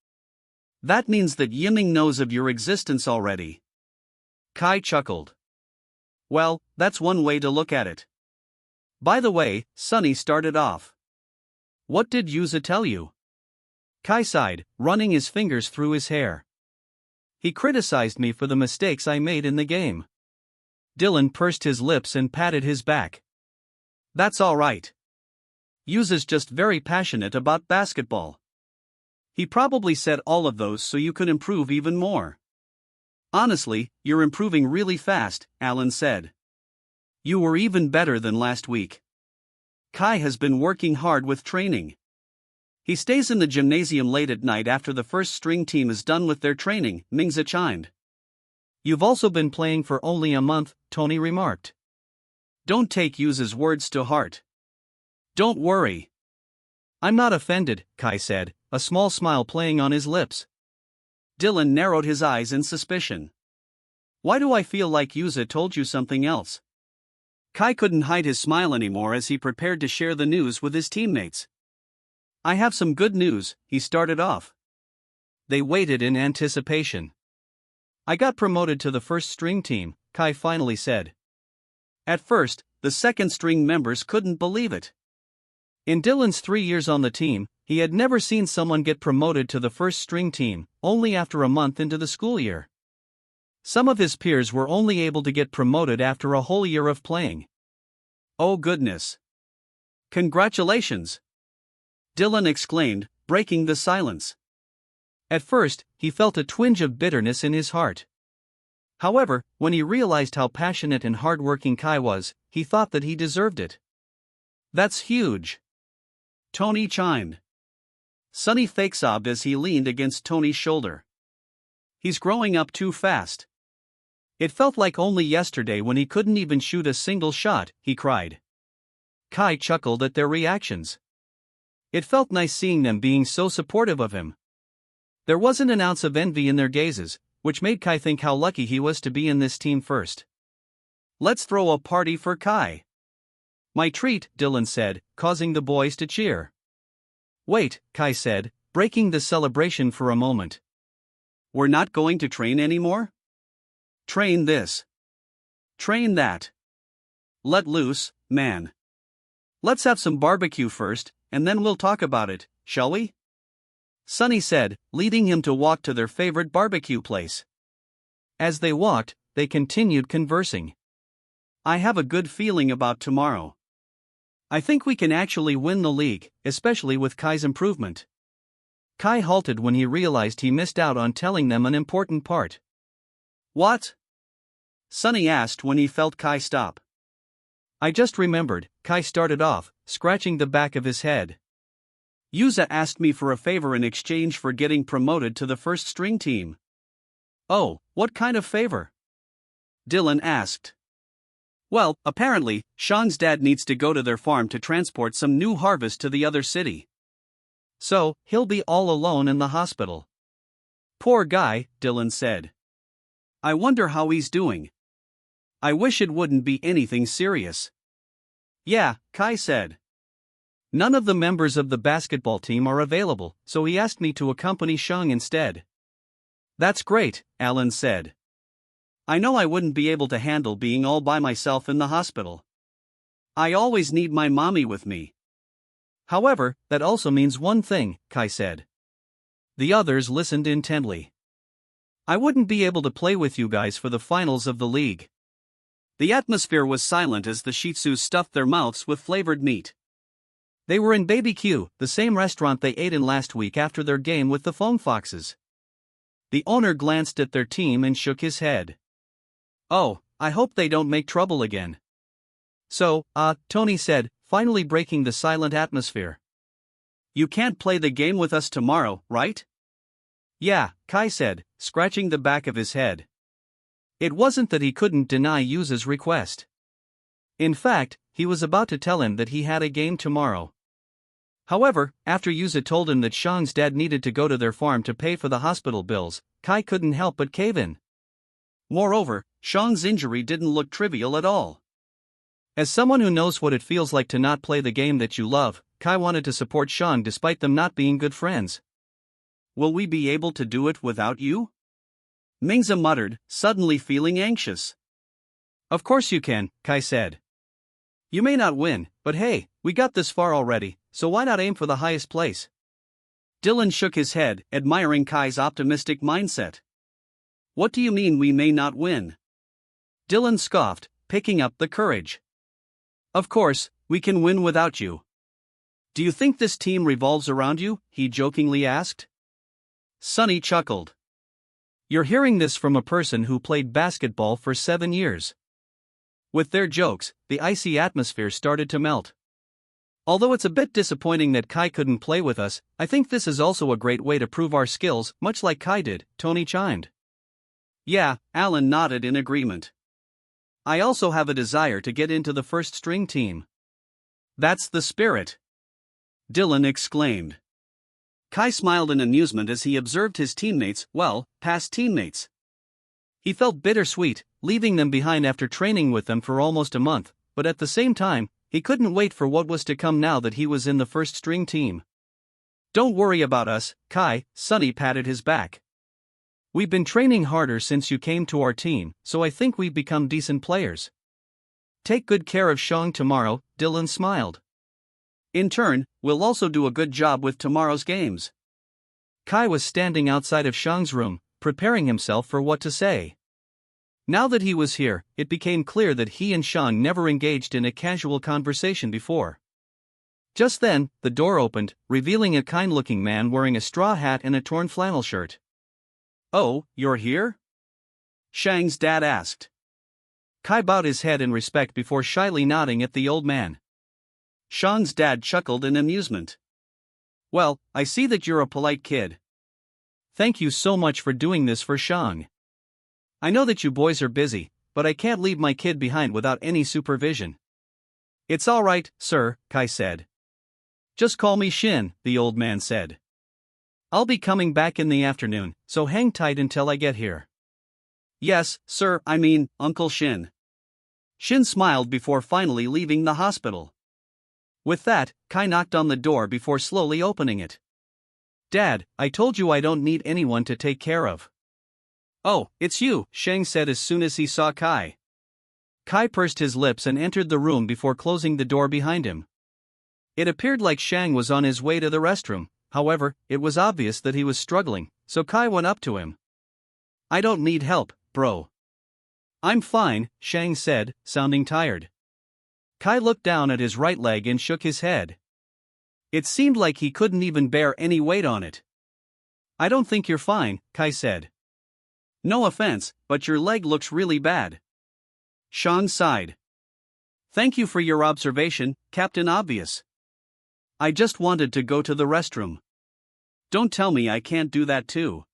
That means that Yiming knows of your existence already. Kai chuckled. Well, that's one way to look at it. By the way, Sunny started off. What did Yuza tell you? Kai sighed, running his fingers through his hair. He criticized me for the mistakes I made in the game. Dylan pursed his lips and patted his back. That's alright. Yuza's just very passionate about basketball. He probably said all of those so you could improve even more. Honestly, you're improving really fast, Alan said. You were even better than last week. Kai has been working hard with training. He stays in the gymnasium late at night after the first string team is done with their training, Mingza chimed. You've also been playing for only a month, Tony remarked. Don't take Yuza's words to heart. Don't worry. I'm not offended, Kai said, a small smile playing on his lips. Dylan narrowed his eyes in suspicion. Why do I feel like Yuza told you something else? Kai couldn't hide his smile anymore as he prepared to share the news with his teammates. I have some good news, he started off. They waited in anticipation. I got promoted to the first string team, Kai finally said. At first, the second string members couldn't believe it. In Dylan's 3 years on the team, he had never seen someone get promoted to the first string team, only after a month into the school year. Some of his peers were only able to get promoted after a whole year of playing. Oh goodness! Congratulations! Dylan exclaimed, breaking the silence. At first, he felt a twinge of bitterness in his heart. However, when he realized how passionate and hardworking Kai was, he thought that he deserved it. That's huge! Tony chimed. Sunny fake sobbed as he leaned against Tony's shoulder. He's growing up too fast. It felt like only yesterday when he couldn't even shoot a single shot, he cried. Kai chuckled at their reactions. It felt nice seeing them being so supportive of him. There wasn't an ounce of envy in their gazes, which made Kai think how lucky he was to be in this team first. Let's throw a party for Kai. My treat, Dylan said, causing the boys to cheer. Wait, Kai said, breaking the celebration for a moment. We're not going to train anymore? Train this. Train that. Let loose, man. Let's have some barbecue first, and then we'll talk about it, shall we? Sunny said, leading him to walk to their favorite barbecue place. As they walked, they continued conversing. I have a good feeling about tomorrow. I think we can actually win the league, especially with Kai's improvement. Kai halted when he realized he missed out on telling them an important part. What? Sunny asked when he felt Kai stop. I just remembered, Kai started off, scratching the back of his head. Yuza asked me for a favor in exchange for getting promoted to the first string team. Oh, what kind of favor? Dylan asked. Well, apparently, Shang's dad needs to go to their farm to transport some new harvest to the other city. So, he'll be all alone in the hospital. Poor guy, Dylan said. I wonder how he's doing. I wish it wouldn't be anything serious. Yeah, Kai said. None of the members of the basketball team are available, so he asked me to accompany Shang instead. That's great, Alan said. I know I wouldn't be able to handle being all by myself in the hospital. I always need my mommy with me. However, that also means one thing, Kai said. The others listened intently. I wouldn't be able to play with you guys for the finals of the league. The atmosphere was silent as the Shih Tzus stuffed their mouths with flavored meat. They were in Baby Q, the same restaurant they ate in last week after their game with the Foam Foxes. The owner glanced at their team and shook his head. Oh, I hope they don't make trouble again. So, Tony said, finally breaking the silent atmosphere. You can't play the game with us tomorrow, right? Yeah, Kai said, scratching the back of his head. It wasn't that he couldn't deny Yuza's request. In fact, he was about to tell him that he had a game tomorrow. However, after Yuza told him that Shang's dad needed to go to their farm to pay for the hospital bills, Kai couldn't help but cave in. Moreover, Shang's injury didn't look trivial at all. As someone who knows what it feels like to not play the game that you love, Kai wanted to support Shang despite them not being good friends. Will we be able to do it without you? Mingza muttered, suddenly feeling anxious. Of course you can, Kai said. You may not win, but hey, we got this far already, so why not aim for the highest place? Dylan shook his head, admiring Kai's optimistic mindset. What do you mean we may not win? Dylan scoffed, picking up the courage. Of course, we can win without you. Do you think this team revolves around you? He jokingly asked. Sunny chuckled. You're hearing this from a person who played basketball for 7 years. With their jokes, the icy atmosphere started to melt. Although it's a bit disappointing that Kai couldn't play with us, I think this is also a great way to prove our skills, much like Kai did, Tony chimed. Yeah, Alan nodded in agreement. I also have a desire to get into the first string team. That's the spirit, Dylan exclaimed. Kai smiled in amusement as he observed his teammates, past teammates. He felt bittersweet, leaving them behind after training with them for almost a month, but at the same time, he couldn't wait for what was to come now that he was in the first string team. Don't worry about us, Kai, Sunny patted his back. We've been training harder since you came to our team, so I think we've become decent players. Take good care of Shang tomorrow, Dylan smiled. In turn, we'll also do a good job with tomorrow's games. Kai was standing outside of Shang's room, preparing himself for what to say. Now that he was here, it became clear that he and Shang never engaged in a casual conversation before. Just then, the door opened, revealing a kind-looking man wearing a straw hat and a torn flannel shirt. Oh, you're here? Shang's dad asked. Kai bowed his head in respect before shyly nodding at the old man. Shang's dad chuckled in amusement. Well, I see that you're a polite kid. Thank you so much for doing this for Shang. I know that you boys are busy, but I can't leave my kid behind without any supervision. It's all right, sir, Kai said. Just call me Shin, the old man said. I'll be coming back in the afternoon, so hang tight until I get here. Yes, sir, Uncle Shin. Shin smiled before finally leaving the hospital. With that, Kai knocked on the door before slowly opening it. Dad, I told you I don't need anyone to take care of. Oh, it's you, Shang said as soon as he saw Kai. Kai pursed his lips and entered the room before closing the door behind him. It appeared like Shang was on his way to the restroom, however, it was obvious that he was struggling, so Kai went up to him. I don't need help, bro. I'm fine, Shang said, sounding tired. Kai looked down at his right leg and shook his head. It seemed like he couldn't even bear any weight on it. I don't think you're fine, Kai said. No offense, but your leg looks really bad. Shang sighed. Thank you for your observation, Captain Obvious. I just wanted to go to the restroom. Don't tell me I can't do that too.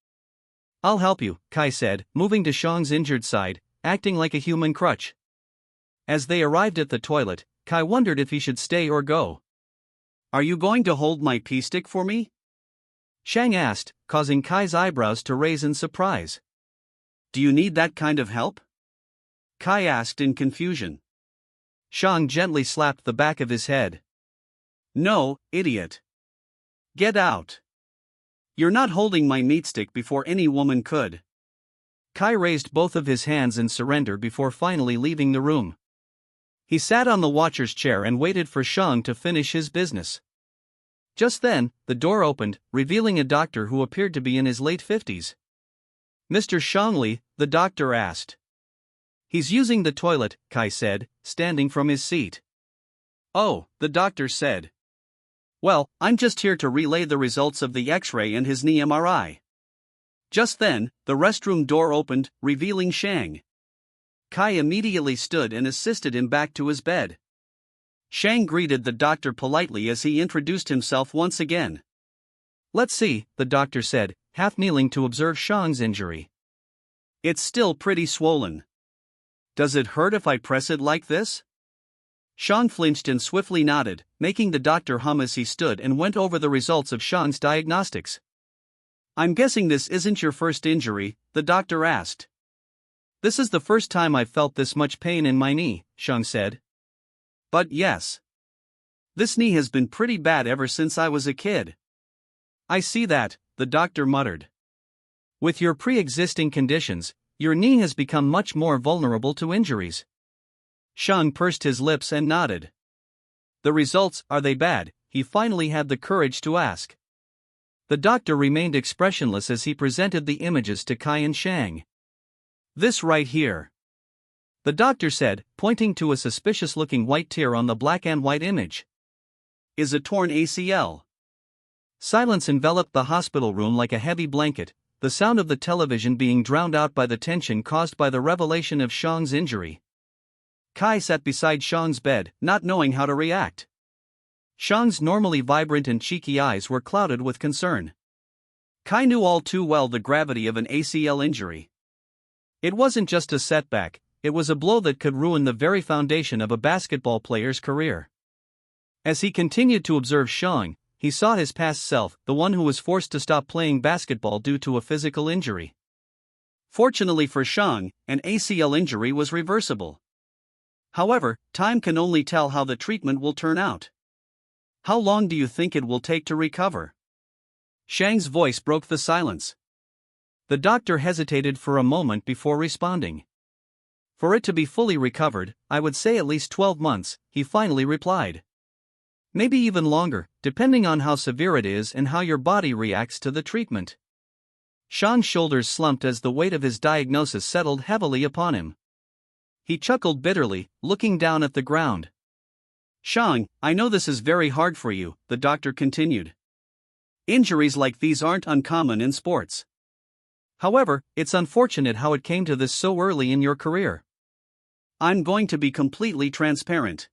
I'll help you, Kai said, moving to Shang's injured side, acting like a human crutch. As they arrived at the toilet, Kai wondered if he should stay or go. Are you going to hold my pee stick for me? Shang asked, causing Kai's eyebrows to raise in surprise. Do you need that kind of help? Kai asked in confusion. Shang gently slapped the back of his head. No, idiot. Get out. You're not holding my meat stick before any woman could. Kai raised both of his hands in surrender before finally leaving the room. He sat on the watcher's chair and waited for Shang to finish his business. Just then, the door opened, revealing a doctor who appeared to be in his late 50s. Mr. Shangli, the doctor asked. He's using the toilet, Kai said, standing from his seat. Oh, the doctor said. Well, I'm just here to relay the results of the X-ray and his knee MRI. Just then, the restroom door opened, revealing Shang. Kai immediately stood and assisted him back to his bed. Shang greeted the doctor politely as he introduced himself once again. Let's see, the doctor said, half kneeling to observe Shang's injury. It's still pretty swollen. Does it hurt if I press it like this? Shang flinched and swiftly nodded, making the doctor hum as he stood and went over the results of Shang's diagnostics. I'm guessing this isn't your first injury, the doctor asked. This is the first time I've felt this much pain in my knee, Shang said. But yes. This knee has been pretty bad ever since I was a kid. I see that, the doctor muttered. With your pre-existing conditions, your knee has become much more vulnerable to injuries. Shang pursed his lips and nodded. The results, are they bad? He finally had the courage to ask. The doctor remained expressionless as he presented the images to Kai and Shang. This right here, the doctor said, pointing to a suspicious-looking white tear on the black and white image, is a torn ACL. Silence enveloped the hospital room like a heavy blanket, the sound of the television being drowned out by the tension caused by the revelation of Shang's injury. Kai sat beside Shang's bed, not knowing how to react. Shang's normally vibrant and cheeky eyes were clouded with concern. Kai knew all too well the gravity of an ACL injury. It wasn't just a setback, it was a blow that could ruin the very foundation of a basketball player's career. As he continued to observe Shang, he saw his past self, the one who was forced to stop playing basketball due to a physical injury. Fortunately for Shang, an ACL injury was reversible. However, time can only tell how the treatment will turn out. How long do you think it will take to recover? Shang's voice broke the silence. The doctor hesitated for a moment before responding. For it to be fully recovered, I would say at least 12 months, he finally replied. Maybe even longer, depending on how severe it is and how your body reacts to the treatment. Shang's shoulders slumped as the weight of his diagnosis settled heavily upon him. He chuckled bitterly, looking down at the ground. Shang, I know this is very hard for you, the doctor continued. Injuries like these aren't uncommon in sports. However, it's unfortunate how it came to this so early in your career. I'm going to be completely transparent.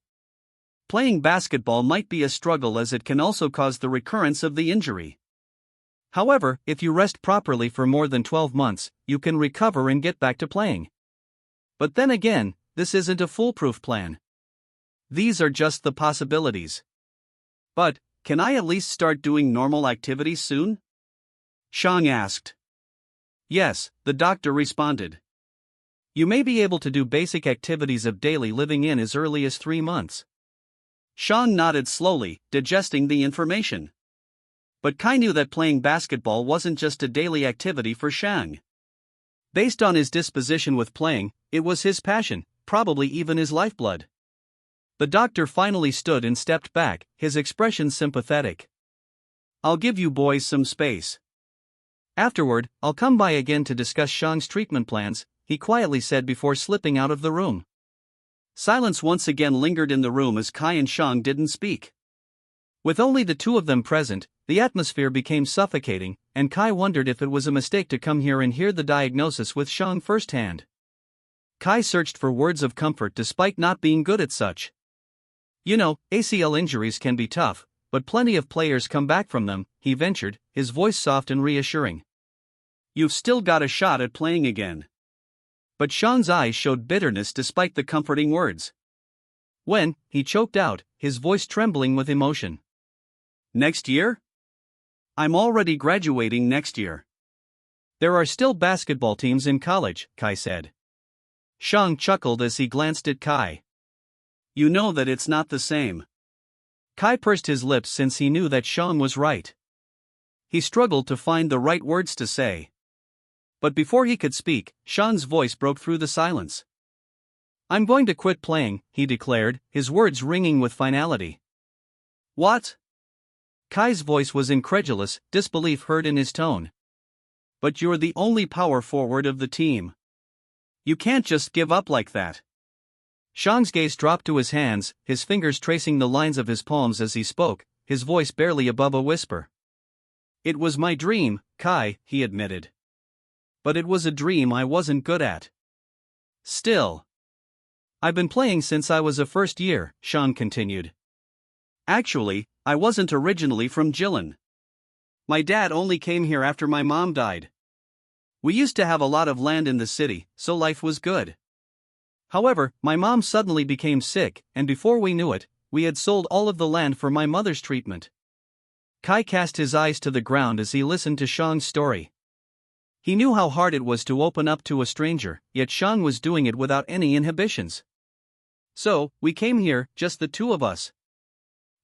Playing basketball might be a struggle as it can also cause the recurrence of the injury. However, if you rest properly for more than 12 months, you can recover and get back to playing. But then again, this isn't a foolproof plan. These are just the possibilities. But, can I at least start doing normal activities soon? Shang asked. Yes, the doctor responded. You may be able to do basic activities of daily living in as early as 3 months. Shang nodded slowly, digesting the information. But Kai knew that playing basketball wasn't just a daily activity for Shang. Based on his disposition with playing, it was his passion, probably even his lifeblood. The doctor finally stood and stepped back, his expression sympathetic. I'll give you boys some space. Afterward, I'll come by again to discuss Shang's treatment plans, he quietly said before slipping out of the room. Silence once again lingered in the room as Kai and Shang didn't speak. With only the two of them present, the atmosphere became suffocating, and Kai wondered if it was a mistake to come here and hear the diagnosis with Shang firsthand. Kai searched for words of comfort despite not being good at such. You know, ACL injuries can be tough, but plenty of players come back from them, he ventured, his voice soft and reassuring. You've still got a shot at playing again. But Shang's eyes showed bitterness despite the comforting words. When, he choked out, his voice trembling with emotion. Next year? I'm already graduating next year. There are still basketball teams in college, Kai said. Shang chuckled as he glanced at Kai. You know that it's not the same. Kai pursed his lips since he knew that Shang was right. He struggled to find the right words to say. But before he could speak, Shang's voice broke through the silence. I'm going to quit playing, he declared, his words ringing with finality. What? Kai's voice was incredulous, disbelief heard in his tone. But you're the only power forward of the team. You can't just give up like that. Shang's gaze dropped to his hands, his fingers tracing the lines of his palms as he spoke, his voice barely above a whisper. It was my dream, Kai, he admitted. But it was a dream I wasn't good at. Still. I've been playing since I was a first year, Shang continued. Actually, I wasn't originally from Jilin. My dad only came here after my mom died. We used to have a lot of land in the city, so life was good. However, my mom suddenly became sick, and before we knew it, we had sold all of the land for my mother's treatment. Kai cast his eyes to the ground as he listened to Shang's story. He knew how hard it was to open up to a stranger, yet Shang was doing it without any inhibitions. So, we came here, just the two of us.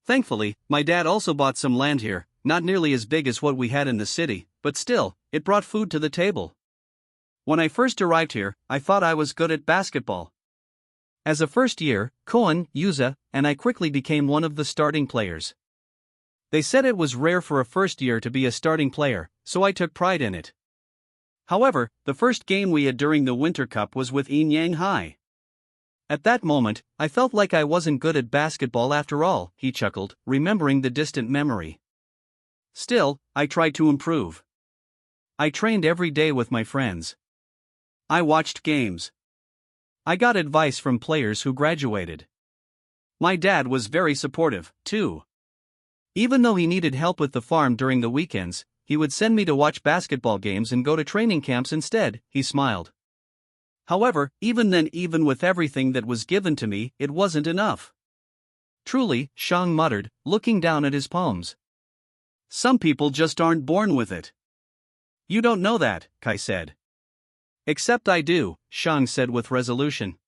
Thankfully, my dad also bought some land here, not nearly as big as what we had in the city, but still, it brought food to the table. When I first arrived here, I thought I was good at basketball. As a first year, Koen, Yuza, and I quickly became one of the starting players. They said it was rare for a first year to be a starting player, so I took pride in it. However, the first game we had during the Winter Cup was with Enyang High. At that moment, I felt like I wasn't good at basketball after all, he chuckled, remembering the distant memory. Still, I tried to improve. I trained every day with my friends. I watched games. I got advice from players who graduated. My dad was very supportive, too. Even though he needed help with the farm during the weekends, he would send me to watch basketball games and go to training camps instead, he smiled. However, even then, even with everything that was given to me, it wasn't enough. Truly, Shang muttered, looking down at his palms. Some people just aren't born with it. You don't know that, Kai said. Except I do, Shang said with resolution.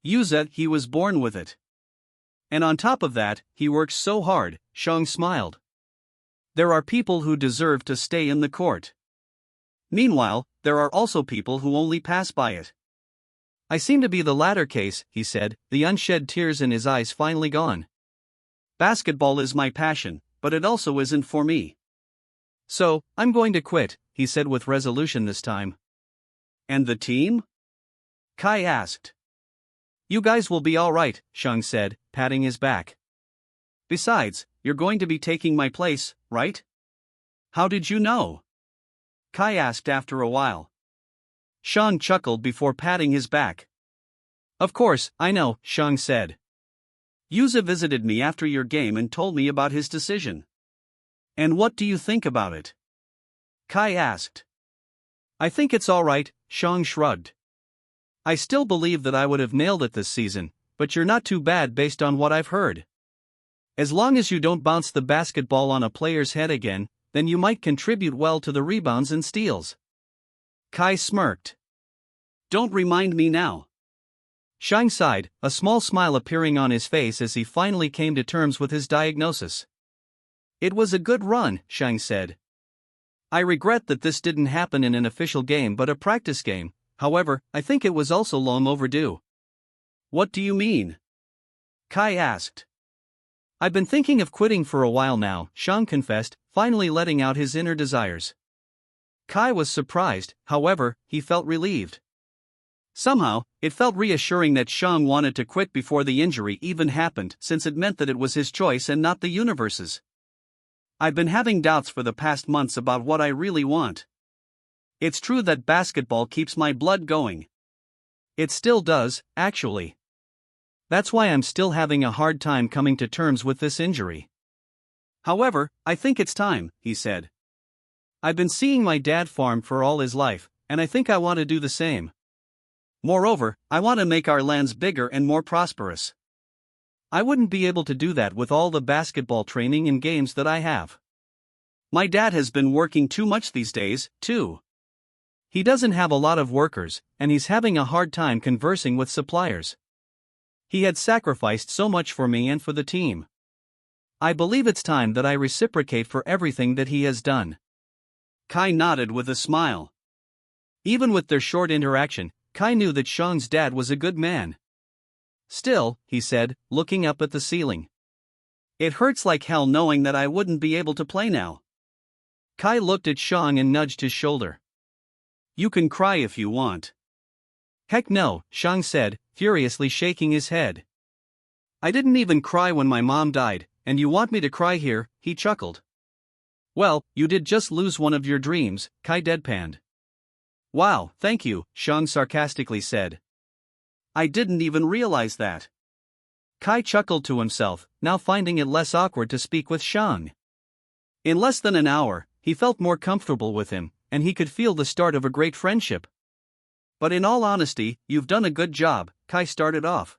Yuza, he was born with it. And on top of that, he works so hard, Shang smiled. There are people who deserve to stay in the court. Meanwhile, there are also people who only pass by it. I seem to be the latter case, he said, the unshed tears in his eyes finally gone. Basketball is my passion, but it also isn't for me. So, I'm going to quit, he said with resolution this time. And the team? Kai asked. You guys will be all right, Shang said, patting his back. Besides, you're going to be taking my place, right? How did you know? Kai asked after a while. Shang chuckled before patting his back. Of course, I know, Shang said. Yuza visited me after your game and told me about his decision. And what do you think about it? Kai asked. I think it's all right, Shang shrugged. I still believe that I would have nailed it this season, but you're not too bad based on what I've heard. As long as you don't bounce the basketball on a player's head again, then you might contribute well to the rebounds and steals. Kai smirked. Don't remind me now. Shang sighed, a small smile appearing on his face as he finally came to terms with his diagnosis. It was a good run, Shang said. I regret that this didn't happen in an official game but a practice game, however, I think it was also long overdue. What do you mean? Kai asked. I've been thinking of quitting for a while now, Shang confessed, finally letting out his inner desires. Kai was surprised, however, he felt relieved. Somehow, it felt reassuring that Shang wanted to quit before the injury even happened, since it meant that it was his choice and not the universe's. I've been having doubts for the past months about what I really want. It's true that basketball keeps my blood going. It still does, actually. That's why I'm still having a hard time coming to terms with this injury. However, I think it's time, he said. I've been seeing my dad farm for all his life, and I think I want to do the same. Moreover, I want to make our lands bigger and more prosperous. I wouldn't be able to do that with all the basketball training and games that I have. My dad has been working too much these days, too. He doesn't have a lot of workers, and he's having a hard time conversing with suppliers. He had sacrificed so much for me and for the team. I believe it's time that I reciprocate for everything that he has done. Kai nodded with a smile. Even with their short interaction, Kai knew that Shang's dad was a good man. Still, he said, looking up at the ceiling. It hurts like hell knowing that I wouldn't be able to play now. Kai looked at Shang and nudged his shoulder. You can cry if you want. Heck no, Shang said, furiously shaking his head. I didn't even cry when my mom died, and you want me to cry here, he chuckled. Well, you did just lose one of your dreams, Kai deadpanned. Wow, thank you, Shang sarcastically said. I didn't even realize that. Kai chuckled to himself, now finding it less awkward to speak with Shang. In less than an hour, he felt more comfortable with him, and he could feel the start of a great friendship. But in all honesty, you've done a good job, Kai started off.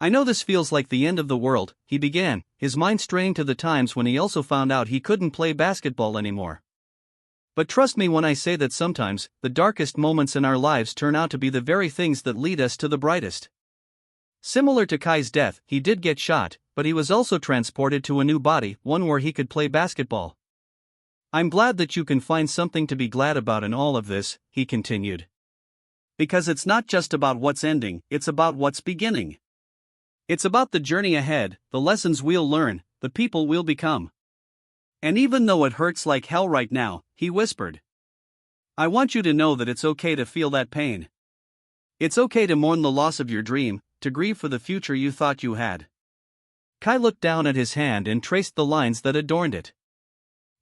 I know this feels like the end of the world, he began, his mind straying to the times when he also found out he couldn't play basketball anymore. But trust me when I say that sometimes, the darkest moments in our lives turn out to be the very things that lead us to the brightest. Similar to Kai's death, he did get shot, but he was also transported to a new body, one where he could play basketball. I'm glad that you can find something to be glad about in all of this, he continued. Because it's not just about what's ending, it's about what's beginning. It's about the journey ahead, the lessons we'll learn, the people we'll become. And even though it hurts like hell right now, he whispered, I want you to know that it's okay to feel that pain. It's okay to mourn the loss of your dream, to grieve for the future you thought you had. Kai looked down at his hand and traced the lines that adorned it.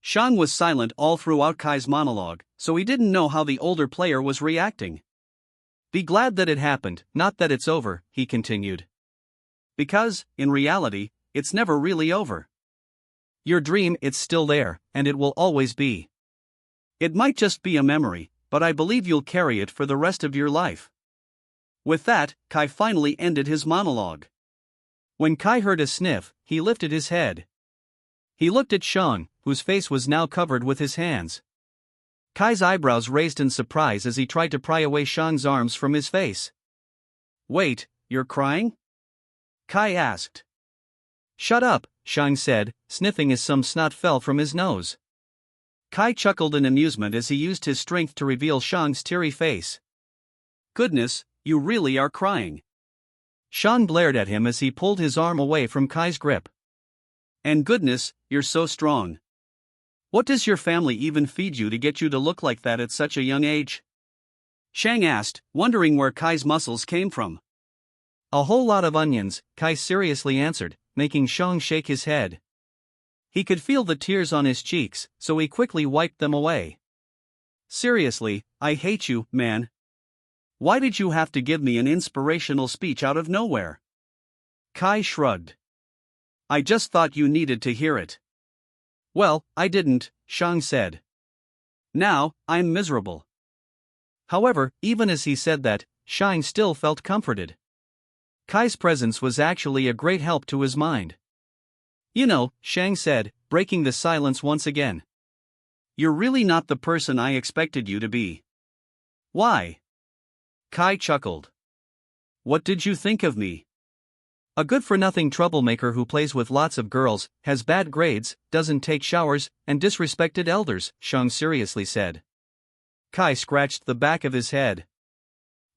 Shang was silent all throughout Kai's monologue, so he didn't know how the older player was reacting. Be glad that it happened, not that it's over, he continued. Because, in reality, it's never really over. Your dream, it's still there, and it will always be. It might just be a memory, but I believe you'll carry it for the rest of your life. With that, Kai finally ended his monologue. When Kai heard a sniff, he lifted his head. He looked at Shang, whose face was now covered with his hands. Kai's eyebrows raised in surprise as he tried to pry away Shang's arms from his face. Wait, you're crying? Kai asked. Shut up, Shang said, sniffing as some snot fell from his nose. Kai chuckled in amusement as he used his strength to reveal Shang's teary face. Goodness, you really are crying. Shang glared at him as he pulled his arm away from Kai's grip. And goodness, you're so strong. What does your family even feed you to get you to look like that at such a young age? Shang asked, wondering where Kai's muscles came from. A whole lot of onions, Kai seriously answered, making Shang shake his head. He could feel the tears on his cheeks, so he quickly wiped them away. Seriously, I hate you, man. Why did you have to give me an inspirational speech out of nowhere? Kai shrugged. I just thought you needed to hear it. Well, I didn't, Shang said. Now, I'm miserable. However, even as he said that, Shang still felt comforted. Kai's presence was actually a great help to his mind. You know, Shang said, breaking the silence once again. You're really not the person I expected you to be. Why? Kai chuckled. What did you think of me? A good-for-nothing troublemaker who plays with lots of girls, has bad grades, doesn't take showers, and disrespected elders, Shang seriously said. Kai scratched the back of his head.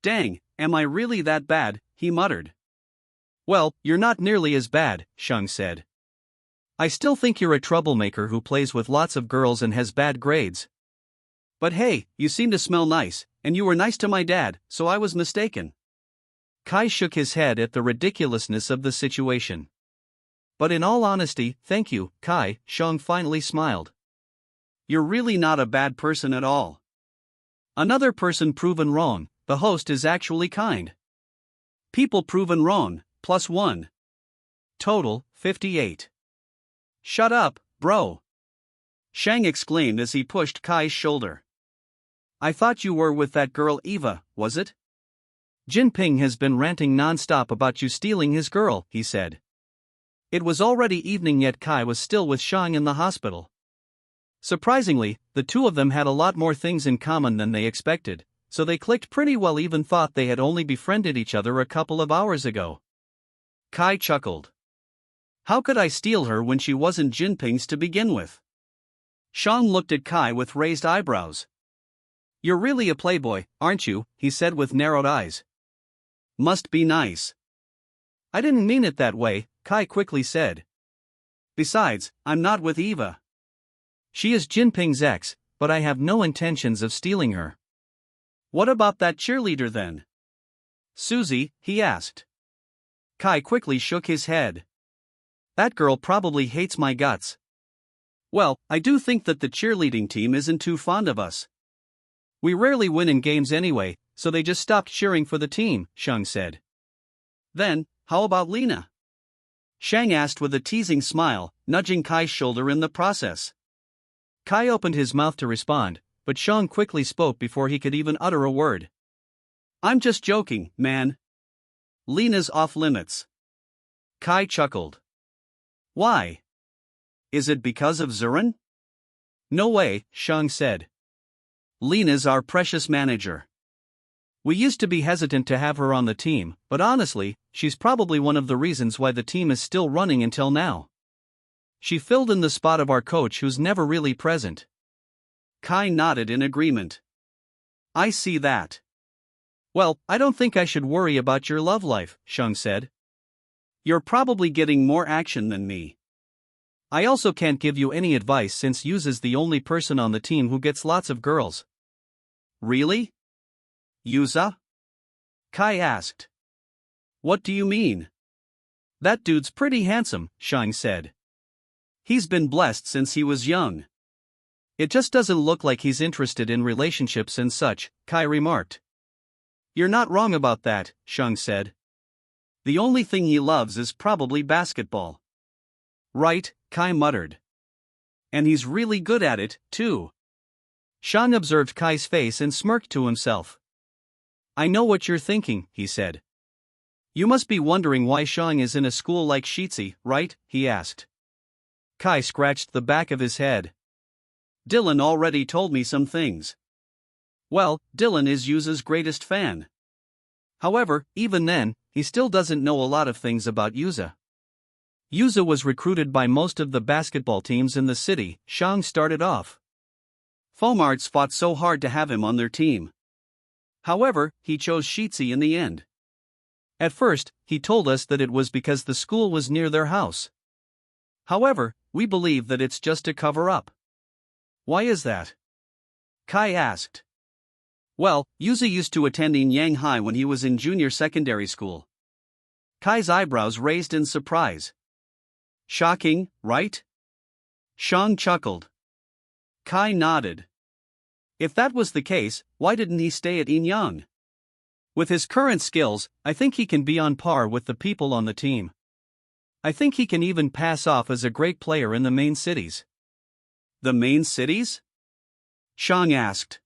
Dang, am I really that bad? He muttered. Well, you're not nearly as bad, Shang said. I still think you're a troublemaker who plays with lots of girls and has bad grades. But hey, you seem to smell nice, and you were nice to my dad, so I was mistaken. Kai shook his head at the ridiculousness of the situation. But in all honesty, thank you, Kai, Shang finally smiled. You're really not a bad person at all. Another person proven wrong, the host is actually kind. People proven wrong, +1. Total, 58. Shut up, bro. Shang exclaimed as he pushed Kai's shoulder. I thought you were with that girl Eva, was it? Jinping has been ranting non-stop about you stealing his girl, he said. It was already evening yet Kai was still with Shang in the hospital. Surprisingly, the two of them had a lot more things in common than they expected, so they clicked pretty well, even thought they had only befriended each other a couple of hours ago. Kai chuckled. How could I steal her when she wasn't Jinping's to begin with? Shang looked at Kai with raised eyebrows. You're really a playboy, aren't you? He said with narrowed eyes. Must be nice. I didn't mean it that way, Kai quickly said. Besides, I'm not with Eva. She is Jinping's ex, but I have no intentions of stealing her. What about that cheerleader then? Susie, he asked. Kai quickly shook his head. That girl probably hates my guts. Well, I do think that the cheerleading team isn't too fond of us. We rarely win in games anyway, so they just stopped cheering for the team, Shang said. Then, how about Lena? Shang asked with a teasing smile, nudging Kai's shoulder in the process. Kai opened his mouth to respond, but Shang quickly spoke before he could even utter a word. I'm just joking, man. Lena's off limits. Kai chuckled. Why? Is it because of Zurin? No way, Shang said. Lena's our precious manager. We used to be hesitant to have her on the team, but honestly, she's probably one of the reasons why the team is still running until now. She filled in the spot of our coach who's never really present. Kai nodded in agreement. I see that. Well, I don't think I should worry about your love life, Shang said. You're probably getting more action than me. I also can't give you any advice since Yuza's the only person on the team who gets lots of girls. Really? Yuza? Kai asked. What do you mean? That dude's pretty handsome, Shang said. He's been blessed since he was young. It just doesn't look like he's interested in relationships and such, Kai remarked. You're not wrong about that, Shang said. The only thing he loves is probably basketball. Right, Kai muttered. And he's really good at it, too. Shang observed Kai's face and smirked to himself. I know what you're thinking, he said. You must be wondering why Shang is in a school like Shitsi, right? He asked. Kai scratched the back of his head. Dylan already told me some things. Well, Dylan is Yuza's greatest fan. However, even then, he still doesn't know a lot of things about Yuza. Yuza was recruited by most of the basketball teams in the city, Shang started off. Fomarts fought so hard to have him on their team. However, he chose Shitsi in the end. At first, he told us that it was because the school was near their house. However, we believe that it's just a cover-up. Why is that? Kai asked. Well, Yuza used to attend Inyang High when he was in junior secondary school. Kai's eyebrows raised in surprise. Shocking, right? Shang chuckled. Kai nodded. If that was the case, why didn't he stay at Inyang? With his current skills, I think he can be on par with the people on the team. I think he can even pass off as a great player in the main cities. The main cities? Shang asked.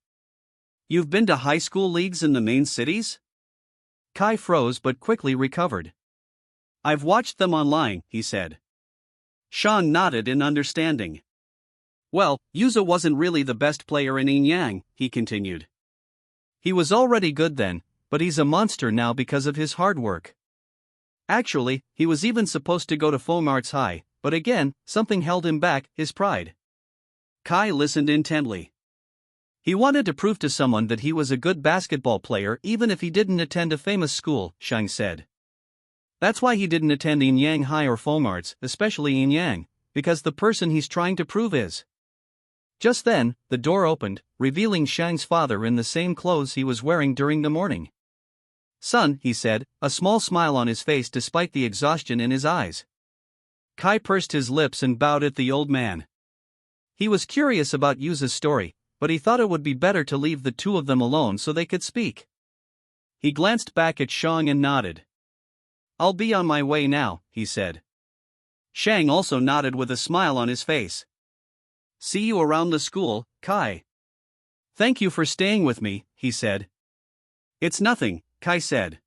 You've been to high school leagues in the main cities? Kai froze but quickly recovered. I've watched them online, he said. Shang nodded in understanding. Well, Yuza wasn't really the best player in Inyang, he continued. He was already good then, but he's a monster now because of his hard work. Actually, he was even supposed to go to Fomarts High, but again, something held him back, his pride. Kai listened intently. He wanted to prove to someone that he was a good basketball player even if he didn't attend a famous school, Shang said. That's why he didn't attend Inyang High or Fomarts, especially Inyang, because the person he's trying to prove is. Just then, the door opened, revealing Shang's father in the same clothes he was wearing during the morning. Son, he said, a small smile on his face despite the exhaustion in his eyes. Kai pursed his lips and bowed at the old man. He was curious about Yuza's story, but he thought it would be better to leave the two of them alone so they could speak. He glanced back at Shang and nodded. I'll be on my way now, he said. Shang also nodded with a smile on his face. See you around the school, Kai. Thank you for staying with me, he said. It's nothing, Kai said.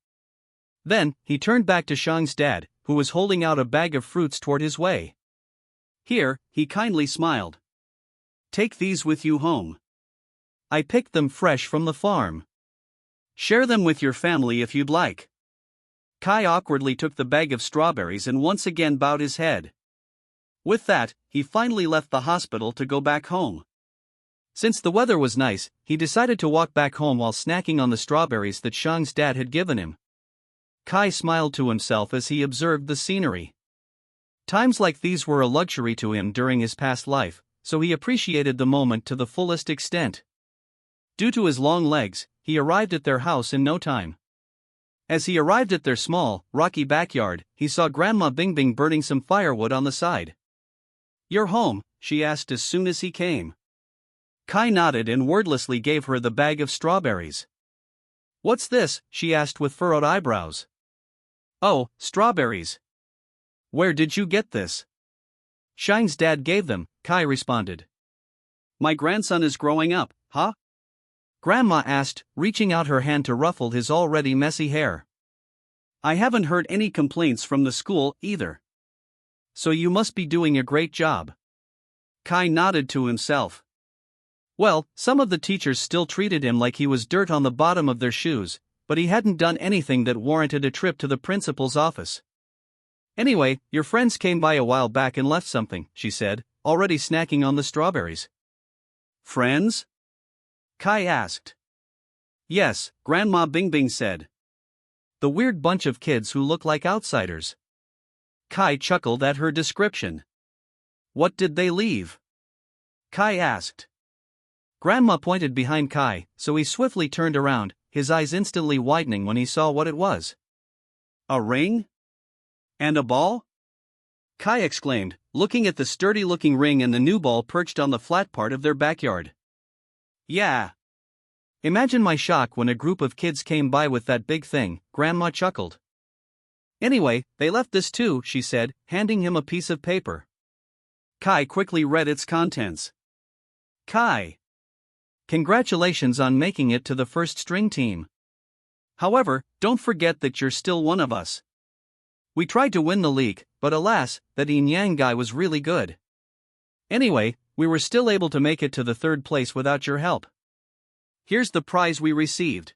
Then, he turned back to Shang's dad, who was holding out a bag of fruits toward his way. Here, he kindly smiled. Take these with you home. I picked them fresh from the farm. Share them with your family if you'd like. Kai awkwardly took the bag of strawberries and once again bowed his head. With that, he finally left the hospital to go back home. Since the weather was nice, he decided to walk back home while snacking on the strawberries that Shang's dad had given him. Kai smiled to himself as he observed the scenery. Times like these were a luxury to him during his past life, so he appreciated the moment to the fullest extent. Due to his long legs, he arrived at their house in no time. As he arrived at their small, rocky backyard, he saw Grandma Bingbing burning some firewood on the side. You're home, she asked as soon as he came. Kai nodded and wordlessly gave her the bag of strawberries. What's this? She asked with furrowed eyebrows. Oh, strawberries. Where did you get this? Shang's dad gave them, Kai responded. My grandson is growing up, huh? Grandma asked, reaching out her hand to ruffle his already messy hair. I haven't heard any complaints from the school, either. So you must be doing a great job. Kai nodded to himself. Well, some of the teachers still treated him like he was dirt on the bottom of their shoes, but he hadn't done anything that warranted a trip to the principal's office. Anyway, your friends came by a while back and left something, she said, already snacking on the strawberries. Friends? Kai asked. Yes, Grandma Bingbing said. The weird bunch of kids who look like outsiders. Kai chuckled at her description. What did they leave? Kai asked. Grandma pointed behind Kai, so he swiftly turned around, his eyes instantly widening when he saw what it was. A ring? And a ball? Kai exclaimed, looking at the sturdy-looking ring and the new ball perched on the flat part of their backyard. Yeah. Imagine my shock when a group of kids came by with that big thing, Grandma chuckled. Anyway, they left this too, she said, handing him a piece of paper. Kai quickly read its contents. Kai. Congratulations on making it to the first string team. However, don't forget that you're still one of us. We tried to win the league, but alas, that Yin Yang guy was really good. Anyway, we were still able to make it to the third place without your help. Here's the prize we received.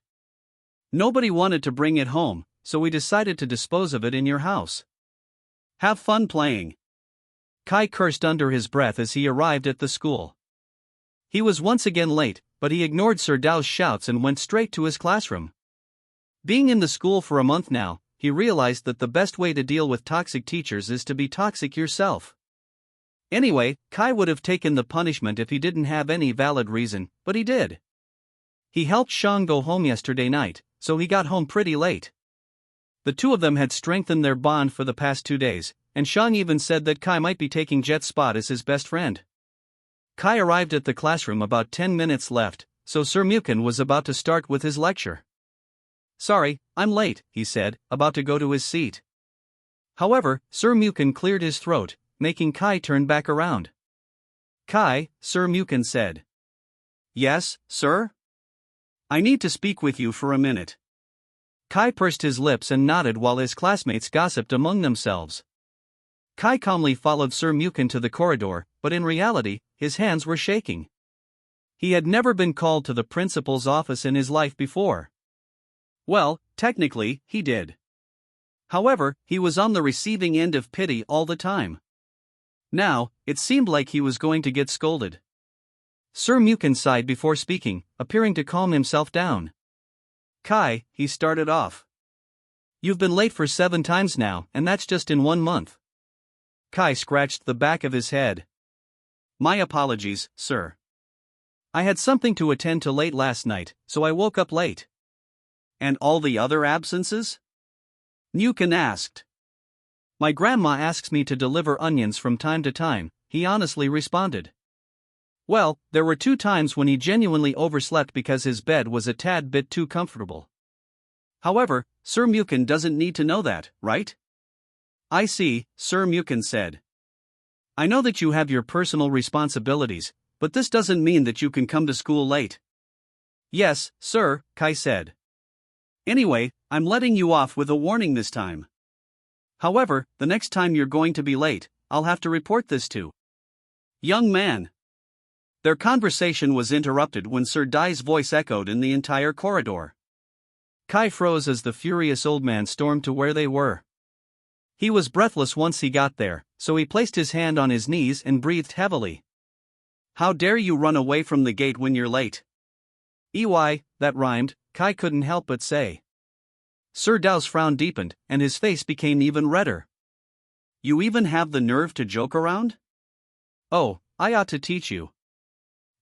Nobody wanted to bring it home, so we decided to dispose of it in your house. Have fun playing. Kai cursed under his breath as he arrived at the school. He was once again late, but he ignored Sir Dao's shouts and went straight to his classroom. Being in the school for a month now, he realized that the best way to deal with toxic teachers is to be toxic yourself. Anyway, Kai would have taken the punishment if he didn't have any valid reason, but he did. He helped Shang go home yesterday night, so he got home pretty late. The two of them had strengthened their bond for the past 2 days, and Shang even said that Kai might be taking Jet's spot as his best friend. Kai arrived at the classroom about 10 minutes left, so Sir Mukin was about to start with his lecture. Sorry, I'm late, he said, about to go to his seat. However, Sir Mukin cleared his throat, making Kai turn back around. Kai, Sir Mukin said. Yes, sir? I need to speak with you for a minute. Kai pursed his lips and nodded while his classmates gossiped among themselves. Kai calmly followed Sir Mukin to the corridor, but in reality, his hands were shaking. He had never been called to the principal's office in his life before. Well, technically, he did. However, he was on the receiving end of pity all the time. Now, it seemed like he was going to get scolded. Sir Mukin sighed before speaking, appearing to calm himself down. Kai, he started off. You've been late for 7 times now, and that's just in 1 month. Kai scratched the back of his head. My apologies, sir. I had something to attend to late last night, so I woke up late. And all the other absences? Mukin asked. My grandma asks me to deliver onions from time to time, he honestly responded. Well, there were 2 times when he genuinely overslept because his bed was a tad bit too comfortable. However, Sir Mukin doesn't need to know that, right? I see, Sir Mukin said. I know that you have your personal responsibilities, but this doesn't mean that you can come to school late. Yes, sir, Kai said. Anyway, I'm letting you off with a warning this time. However, the next time you're going to be late, I'll have to report this to. Young man. Their conversation was interrupted when Sir Dai's voice echoed in the entire corridor. Kai froze as the furious old man stormed to where they were. He was breathless once he got there, so he placed his hand on his knees and breathed heavily. How dare you run away from the gate when you're late? EY, that rhymed, Kai couldn't help but say. Sir Dao's frown deepened, and his face became even redder. You even have the nerve to joke around? Oh, I ought to teach you.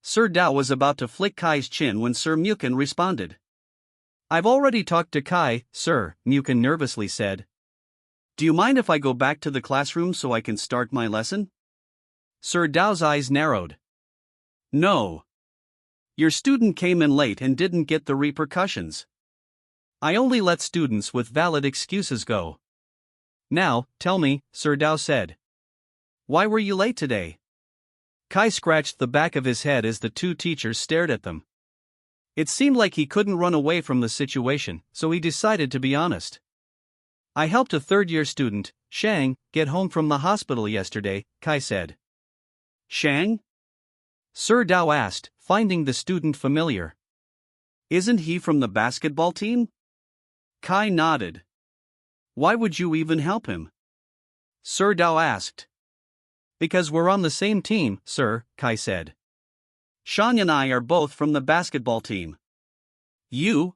Sir Dao was about to flick Kai's chin when Sir Mukin responded. I've already talked to Kai, sir, Mukin nervously said. Do you mind if I go back to the classroom so I can start my lesson? Sir Dao's eyes narrowed. No. Your student came in late and didn't get the repercussions. I only let students with valid excuses go. Now, tell me, Sir Dao said. Why were you late today? Kai scratched the back of his head as the 2 teachers stared at them. It seemed like he couldn't run away from the situation, so he decided to be honest. I helped a 3rd-year student, Shang, get home from the hospital yesterday, Kai said. Shang? Sir Dao asked, finding the student familiar. Isn't he from the basketball team? Kai nodded. Why would you even help him? Sir Dao asked. Because we're on the same team, sir, Kai said. Shang and I are both from the basketball team. You?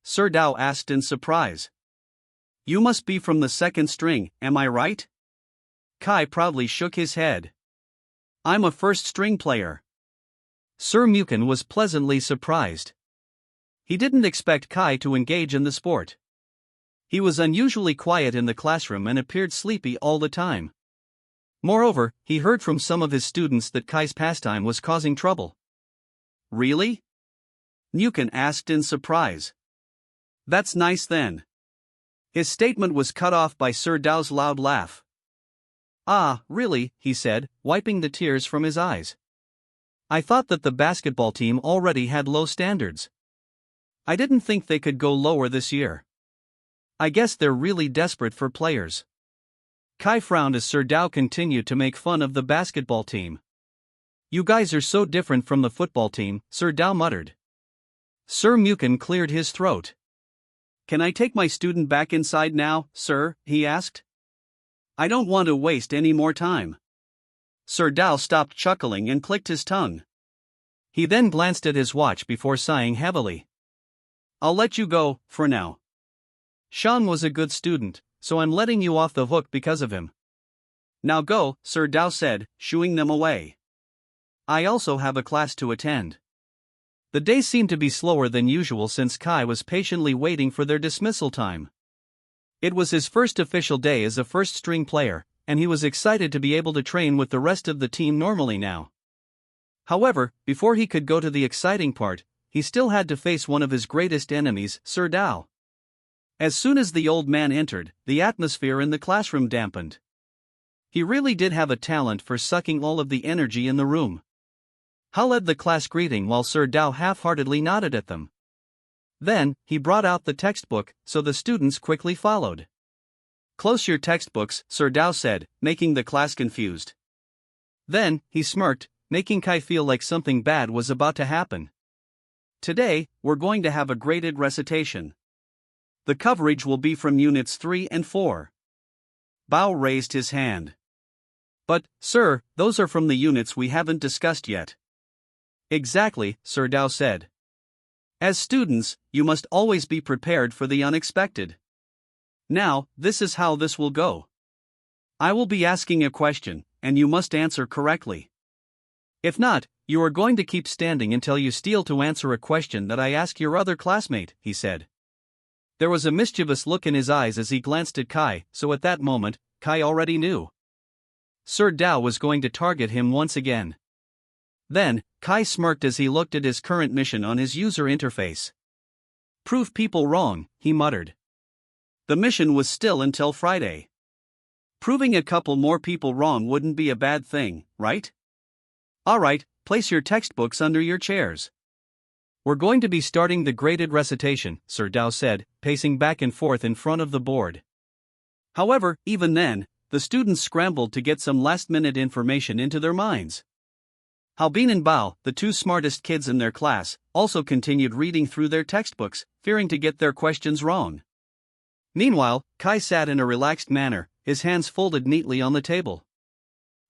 Sir Dao asked in surprise. You must be from the second string, am I right? Kai proudly shook his head. I'm a first string player. Sir Mukin was pleasantly surprised. He didn't expect Kai to engage in the sport. He was unusually quiet in the classroom and appeared sleepy all the time. Moreover, he heard from some of his students that Kai's pastime was causing trouble. Really? Mukin asked in surprise. That's nice then. His statement was cut off by Sir Dao's loud laugh. Ah, really, he said, wiping the tears from his eyes. I thought that the basketball team already had low standards. I didn't think they could go lower this year. I guess they're really desperate for players. Kai frowned as Sir Dao continued to make fun of the basketball team. You guys are so different from the football team, Sir Dao muttered. Sir Mukin cleared his throat. Can I take my student back inside now, sir? He asked. I don't want to waste any more time. Sir Dao stopped chuckling and clicked his tongue. He then glanced at his watch before sighing heavily. I'll let you go, for now. Sean was a good student, so I'm letting you off the hook because of him. Now go, Sir Dao said, shooing them away. I also have a class to attend. The day seemed to be slower than usual since Kai was patiently waiting for their dismissal time. It was his first official day as a first-string player, and he was excited to be able to train with the rest of the team normally now. However, before he could go to the exciting part, he still had to face one of his greatest enemies, Sir Dao. As soon as the old man entered, the atmosphere in the classroom dampened. He really did have a talent for sucking all of the energy in the room. Hao led the class greeting while Sir Dao half-heartedly nodded at them. Then, he brought out the textbook, so the students quickly followed. Close your textbooks, Sir Dao said, making the class confused. Then, he smirked, making Kai feel like something bad was about to happen. Today, we're going to have a graded recitation. The coverage will be from Units 3 and 4. Bao raised his hand. But, sir, those are from the units we haven't discussed yet. Exactly, Sir Dao said. As students, you must always be prepared for the unexpected. Now, this is how this will go. I will be asking a question, and you must answer correctly. If not, you are going to keep standing until you steal to answer a question that I ask your other classmate, he said. There was a mischievous look in his eyes as he glanced at Kai, so at that moment, Kai already knew. Sir Dao was going to target him once again. Then, Kai smirked as he looked at his current mission on his user interface. Prove people wrong, he muttered. The mission was still until Friday. Proving a couple more people wrong wouldn't be a bad thing, right? Alright, place your textbooks under your chairs. We're going to be starting the graded recitation, Sir Dao said, pacing back and forth in front of the board. However, even then, the students scrambled to get some last-minute information into their minds. Halbin and Bao, the two smartest kids in their class, also continued reading through their textbooks, fearing to get their questions wrong. Meanwhile, Kai sat in a relaxed manner, his hands folded neatly on the table.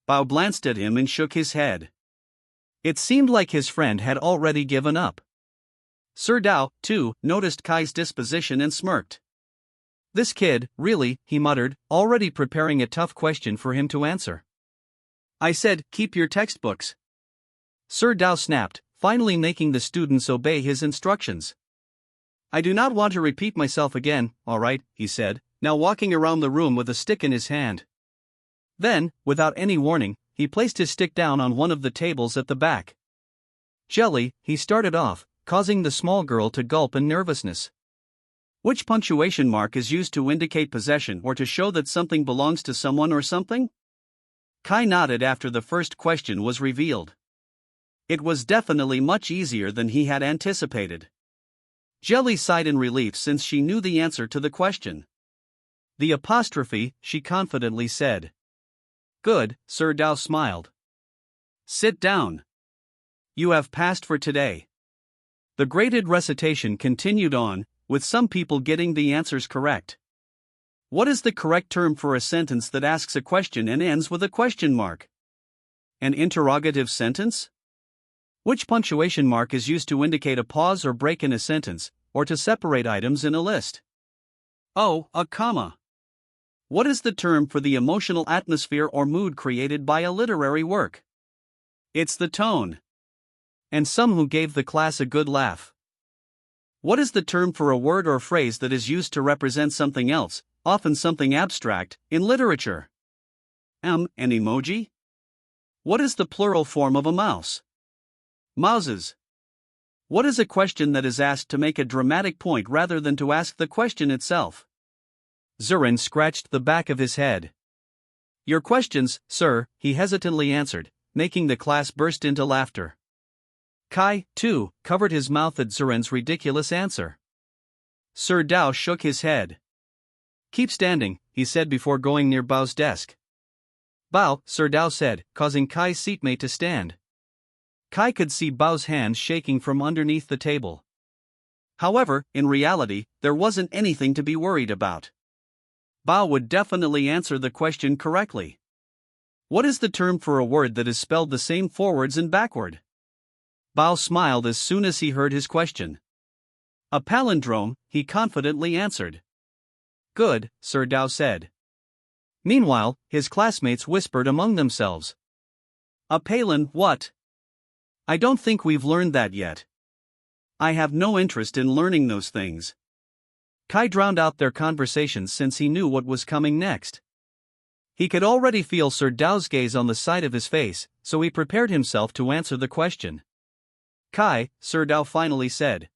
Bao glanced at him and shook his head. It seemed like his friend had already given up. Sir Dao, too, noticed Kai's disposition and smirked. This kid, really, he muttered, already preparing a tough question for him to answer. I said, keep your textbooks. Sir Dao snapped, finally making the students obey his instructions. I do not want to repeat myself again, alright, he said, now walking around the room with a stick in his hand. Then, without any warning, he placed his stick down on one of the tables at the back. Jelly, he started off, causing the small girl to gulp in nervousness. Which punctuation mark is used to indicate possession or to show that something belongs to someone or something? Kai nodded after the first question was revealed. It was definitely much easier than he had anticipated. Jelly sighed in relief since she knew the answer to the question. The apostrophe, she confidently said. Good, Sir Dao smiled. Sit down. You have passed for today. The graded recitation continued on, with some people getting the answers correct. What is the correct term for a sentence that asks a question and ends with a question mark? An interrogative sentence? Which punctuation mark is used to indicate a pause or break in a sentence, or to separate items in a list? Oh, a comma. What is the term for the emotional atmosphere or mood created by a literary work? It's the tone. And some who gave the class a good laugh. What is the term for a word or phrase that is used to represent something else, often something abstract, in literature? An emoji? What is the plural form of a mouse? Mouses. What is a question that is asked to make a dramatic point rather than to ask the question itself? Zurin scratched the back of his head. Your questions, sir, he hesitantly answered, making the class burst into laughter. Kai, too, covered his mouth at Zurin's ridiculous answer. Sir Dao shook his head. Keep standing, he said before going near Bao's desk. Bao, Sir Dao said, causing Kai's seatmate to stand. Kai could see Bao's hands shaking from underneath the table. However, in reality, there wasn't anything to be worried about. Bao would definitely answer the question correctly. What is the term for a word that is spelled the same forwards and backward? Bao smiled as soon as he heard his question. A palindrome, he confidently answered. Good, Sir Dao said. Meanwhile, his classmates whispered among themselves. A palin, what? I don't think we've learned that yet. I have no interest in learning those things. Kai drowned out their conversations since he knew what was coming next. He could already feel Sir Dao's gaze on the side of his face, so he prepared himself to answer the question. Kai, Sir Dao finally said.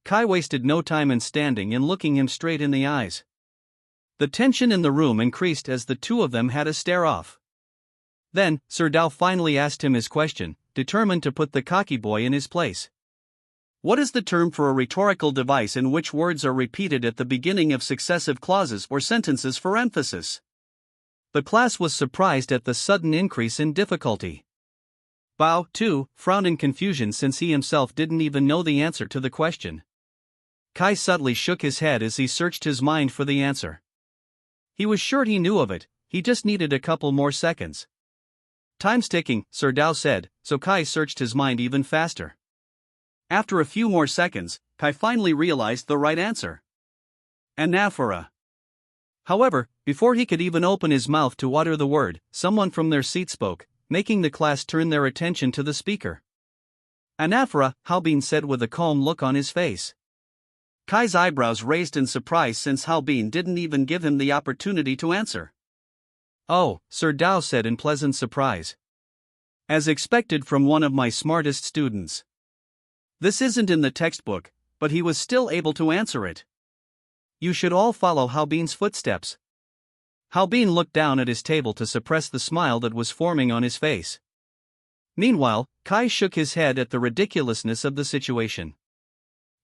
Kai wasted no time in standing and looking him straight in the eyes. The tension in the room increased as the two of them had a stare-off. Then, Sir Dao finally asked him his question, determined to put the cocky boy in his place. What is the term for a rhetorical device in which words are repeated at the beginning of successive clauses or sentences for emphasis? The class was surprised at the sudden increase in difficulty. Bao, too, frowned in confusion since he himself didn't even know the answer to the question. Kai subtly shook his head as he searched his mind for the answer. He was sure he knew of it, he just needed a couple more seconds. Time's ticking, Sir Dao said, so Kai searched his mind even faster. After a few more seconds, Kai finally realized the right answer. Anaphora. However, before he could even open his mouth to utter the word, someone from their seat spoke, making the class turn their attention to the speaker. Anaphora, Halbin said with a calm look on his face. Kai's eyebrows raised in surprise since Halbin didn't even give him the opportunity to answer. Oh, Sir Dao said in pleasant surprise. As expected from one of my smartest students. This isn't in the textbook, but he was still able to answer it. You should all follow Halbin's footsteps. Halbin looked down at his table to suppress the smile that was forming on his face. Meanwhile, Kai shook his head at the ridiculousness of the situation.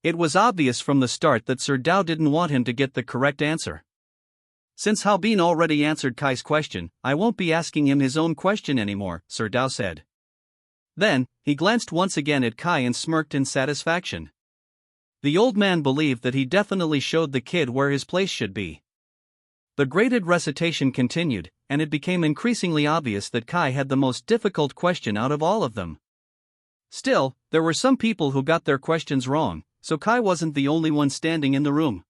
It was obvious from the start that Sir Dao didn't want him to get the correct answer. Since Halbin already answered Kai's question, I won't be asking him his own question anymore, Sir Dao said. Then, he glanced once again at Kai and smirked in satisfaction. The old man believed that he definitely showed the kid where his place should be. The graded recitation continued, and it became increasingly obvious that Kai had the most difficult question out of all of them. Still, there were some people who got their questions wrong, so Kai wasn't the only one standing in the room.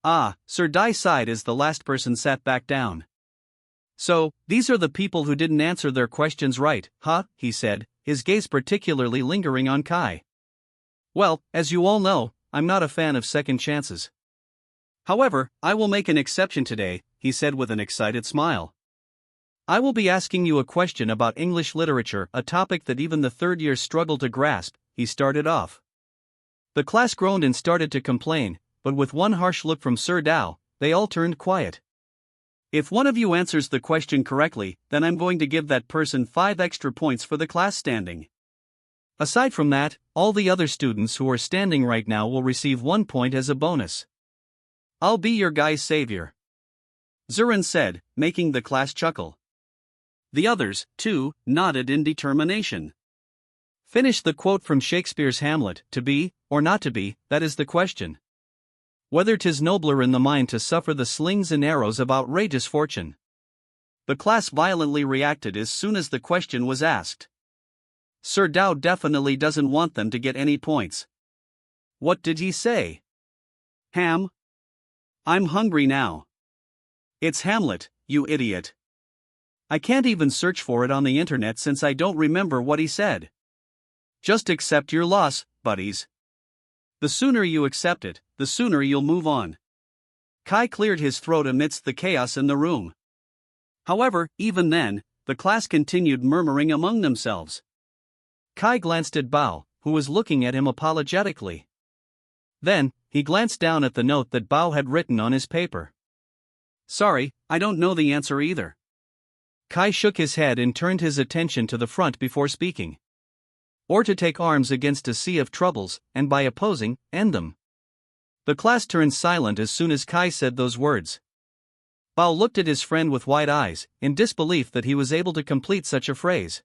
Ah, Sir Dai sighed as the last person sat back down. So, these are the people who didn't answer their questions right, huh? He said, his gaze particularly lingering on Kai. Well, as you all know, I'm not a fan of second chances. However, I will make an exception today, he said with an excited smile. I will be asking you a question about English literature, a topic that even the third years struggle to grasp, he started off. The class groaned and started to complain, but with one harsh look from Sir Dao, they all turned quiet. If one of you answers the question correctly, then I'm going to give that person 5 extra points for the class standing. Aside from that, all the other students who are standing right now will receive 1 point as a bonus. I'll be your guy's savior. Zurin said, making the class chuckle. The others, too, nodded in determination. Finish the quote from Shakespeare's Hamlet, to be, or not to be, that is the question. Whether 'tis nobler in the mind to suffer the slings and arrows of outrageous fortune. The class violently reacted as soon as the question was asked. Sir Dao definitely doesn't want them to get any points. What did he say? Ham? I'm hungry now. It's Hamlet, you idiot. I can't even search for it on the internet since I don't remember what he said. Just accept your loss, buddies. The sooner you accept it, the sooner you'll move on. Kai cleared his throat amidst the chaos in the room. However, even then, the class continued murmuring among themselves. Kai glanced at Bao, who was looking at him apologetically. Then, he glanced down at the note that Bao had written on his paper. Sorry, I don't know the answer either. Kai shook his head and turned his attention to the front before speaking. Or to take arms against a sea of troubles, and by opposing, end them. The class turned silent as soon as Kai said those words. Bao looked at his friend with wide eyes, in disbelief that he was able to complete such a phrase.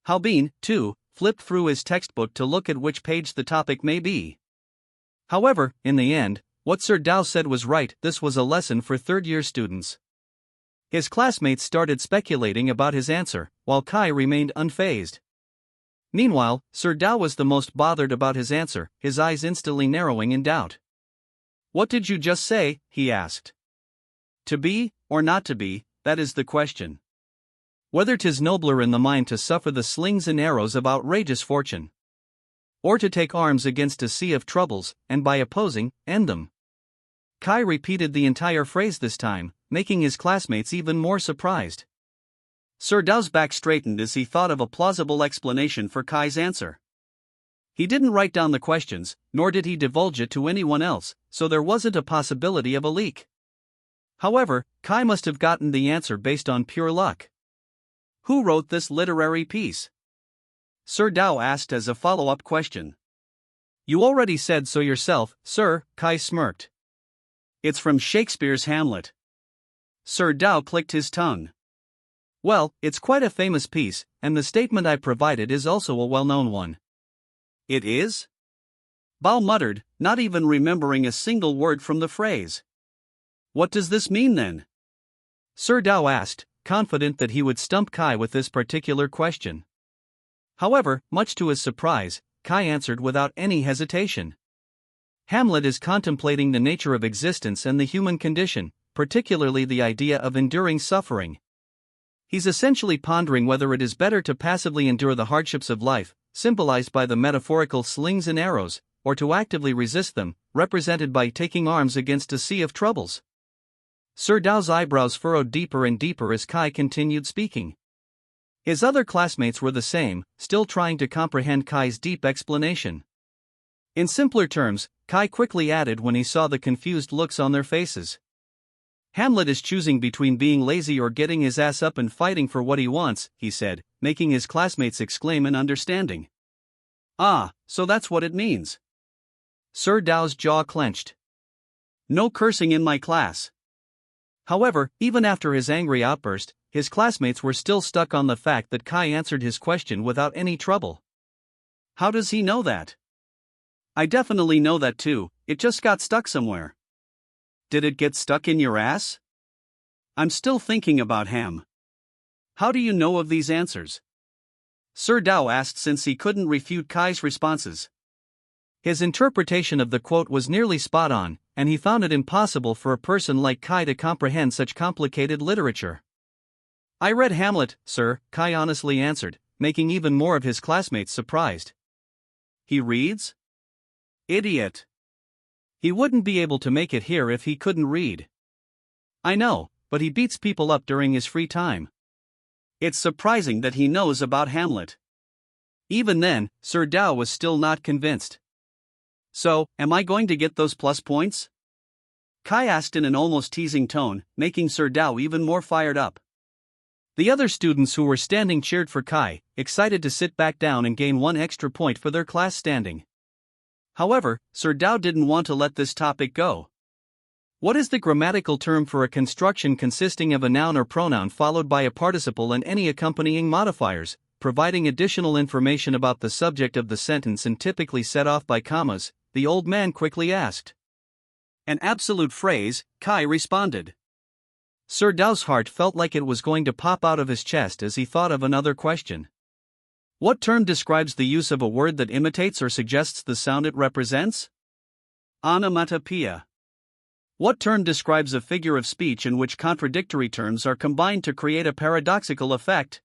Halbin, too, flipped through his textbook to look at which page the topic may be. However, in the end, what Sir Dao said was right. This was a lesson for third-year students. His classmates started speculating about his answer, while Kai remained unfazed. Meanwhile, Sir Dao was the most bothered about his answer, his eyes instantly narrowing in doubt. What did you just say? He asked. To be, or not to be, that is the question. Whether 'tis nobler in the mind to suffer the slings and arrows of outrageous fortune, or to take arms against a sea of troubles, and by opposing, end them. Kai repeated the entire phrase this time, making his classmates even more surprised. Sir Dao's back straightened as he thought of a plausible explanation for Kai's answer. He didn't write down the questions, nor did he divulge it to anyone else, so there wasn't a possibility of a leak. However, Kai must have gotten the answer based on pure luck. Who wrote this literary piece? Sir Dao asked as a follow-up question. You already said so yourself, sir, Kai smirked. It's from Shakespeare's Hamlet. Sir Dao clicked his tongue. Well, it's quite a famous piece, and the statement I provided is also a well-known one. It is? Bao muttered, not even remembering a single word from the phrase. What does this mean then? Sir Dao asked, confident that he would stump Kai with this particular question. However, much to his surprise, Kai answered without any hesitation. Hamlet is contemplating the nature of existence and the human condition, particularly the idea of enduring suffering. He's essentially pondering whether it is better to passively endure the hardships of life, symbolized by the metaphorical slings and arrows, or to actively resist them, represented by taking arms against a sea of troubles. Sir Dao's eyebrows furrowed deeper and deeper as Kai continued speaking. His other classmates were the same, still trying to comprehend Kai's deep explanation. In simpler terms, Kai quickly added when he saw the confused looks on their faces. Hamlet is choosing between being lazy or getting his ass up and fighting for what he wants, he said, making his classmates exclaim in understanding. Ah, so that's what it means. Sir Dao's jaw clenched. No cursing in my class. However, even after his angry outburst, his classmates were still stuck on the fact that Kai answered his question without any trouble. How does he know that? I definitely know that too, it just got stuck somewhere. Did it get stuck in your ass? I'm still thinking about Ham. How do you know of these answers? Sir Dao asked since he couldn't refute Kai's responses. His interpretation of the quote was nearly spot on, and he found it impossible for a person like Kai to comprehend such complicated literature. I read Hamlet, sir, Kai honestly answered, making even more of his classmates surprised. He reads? Idiot. He wouldn't be able to make it here if he couldn't read. I know, but he beats people up during his free time. It's surprising that he knows about Hamlet. Even then, Sir Dao was still not convinced. So, am I going to get those plus points? Kai asked in an almost teasing tone, making Sir Dao even more fired up. The other students who were standing cheered for Kai, excited to sit back down and gain one extra point for their class standing. However, Sir Dao didn't want to let this topic go. What is the grammatical term for a construction consisting of a noun or pronoun followed by a participle and any accompanying modifiers, providing additional information about the subject of the sentence and typically set off by commas? The old man quickly asked. An absolute phrase, Kai responded. Sir Dao's heart felt like it was going to pop out of his chest as he thought of another question. What term describes the use of a word that imitates or suggests the sound it represents? Onomatopoeia. What term describes a figure of speech in which contradictory terms are combined to create a paradoxical effect?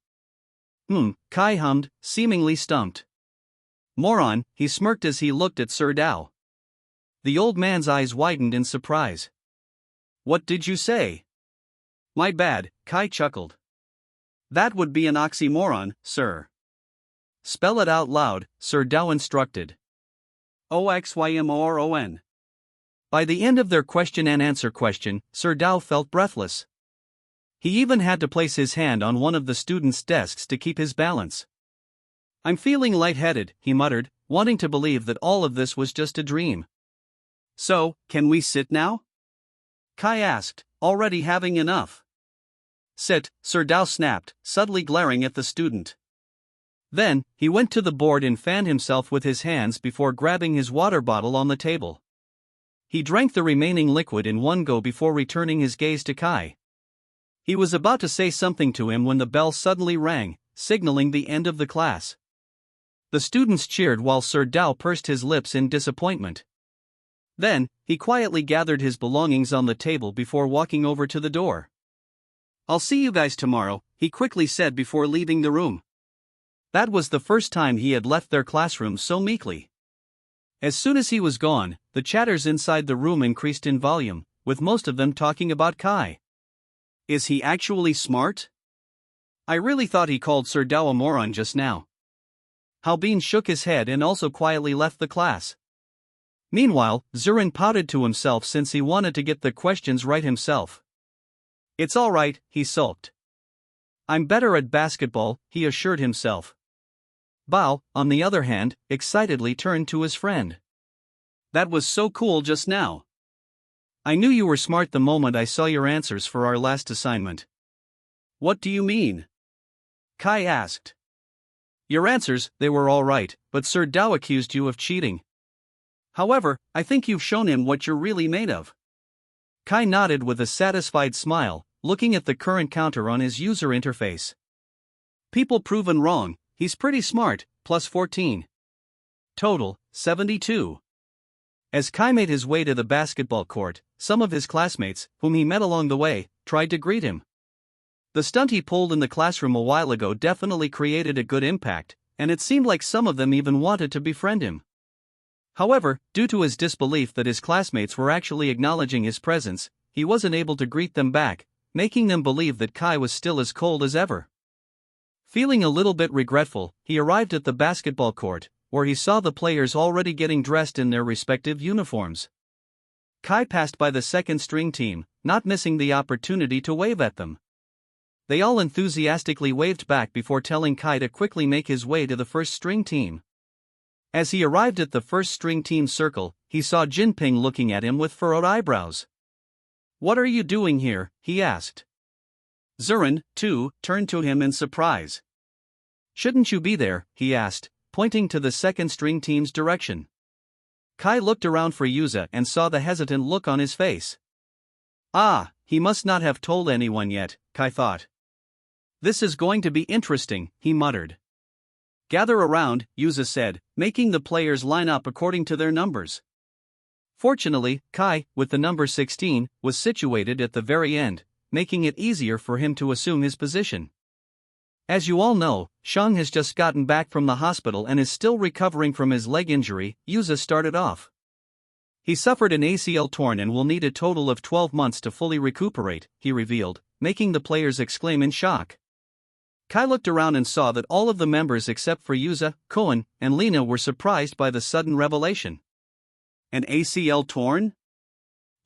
Kai hummed, seemingly stumped. Moron, he smirked as he looked at Sir Dao. The old man's eyes widened in surprise. What did you say? My bad, Kai chuckled. That would be an oxymoron, sir. Spell it out loud, Sir Dao instructed. Oxymoron. By the end of their question and answer question, Sir Dao felt breathless. He even had to place his hand on one of the students' desks to keep his balance. I'm feeling lightheaded, he muttered, wanting to believe that all of this was just a dream. So, can we sit now? Kai asked, already having enough. Sit, Sir Dao snapped, subtly glaring at the student. Then, he went to the board and fanned himself with his hands before grabbing his water bottle on the table. He drank the remaining liquid in one go before returning his gaze to Kai. He was about to say something to him when the bell suddenly rang, signaling the end of the class. The students cheered while Sir Dao pursed his lips in disappointment. Then, he quietly gathered his belongings on the table before walking over to the door. I'll see you guys tomorrow, he quickly said before leaving the room. That was the first time he had left their classroom so meekly. As soon as he was gone, the chatters inside the room increased in volume, with most of them talking about Kai. Is he actually smart? I really thought he called Sir Dao a moron just now. Halbin shook his head and also quietly left the class. Meanwhile, Zurin pouted to himself since he wanted to get the questions right himself. It's all right, he sulked. I'm better at basketball, he assured himself. Bao, on the other hand, excitedly turned to his friend. That was so cool just now. I knew you were smart the moment I saw your answers for our last assignment. What do you mean? Kai asked. Your answers, they were all right, but Sir Dao accused you of cheating. However, I think you've shown him what you're really made of. Kai nodded with a satisfied smile, looking at the current counter on his user interface. People proven wrong, he's pretty smart, plus 14. Total, 72. As Kai made his way to the basketball court, some of his classmates, whom he met along the way, tried to greet him. The stunt he pulled in the classroom a while ago definitely created a good impact, and it seemed like some of them even wanted to befriend him. However, due to his disbelief that his classmates were actually acknowledging his presence, he wasn't able to greet them back, making them believe that Kai was still as cold as ever. Feeling a little bit regretful, he arrived at the basketball court, where he saw the players already getting dressed in their respective uniforms. Kai passed by the second-string team, not missing the opportunity to wave at them. They all enthusiastically waved back before telling Kai to quickly make his way to the first-string team. As he arrived at the first-string team circle, he saw Jinping looking at him with furrowed eyebrows. What are you doing here? He asked. Zurin, too, turned to him in surprise. Shouldn't you be there? He asked, pointing to the second-string team's direction. Kai looked around for Yuza and saw the hesitant look on his face. Ah, he must not have told anyone yet, Kai thought. This is going to be interesting, he muttered. Gather around, Yuza said, making the players line up according to their numbers. Fortunately, Kai, with the number 16, was situated at the very end, making it easier for him to assume his position. As you all know, Shang has just gotten back from the hospital and is still recovering from his leg injury, Yuza started off. He suffered an ACL torn and will need a total of 12 months to fully recuperate, he revealed, making the players exclaim in shock. Kai looked around and saw that all of the members except for Yuza, Koen, and Lena were surprised by the sudden revelation. An ACL torn?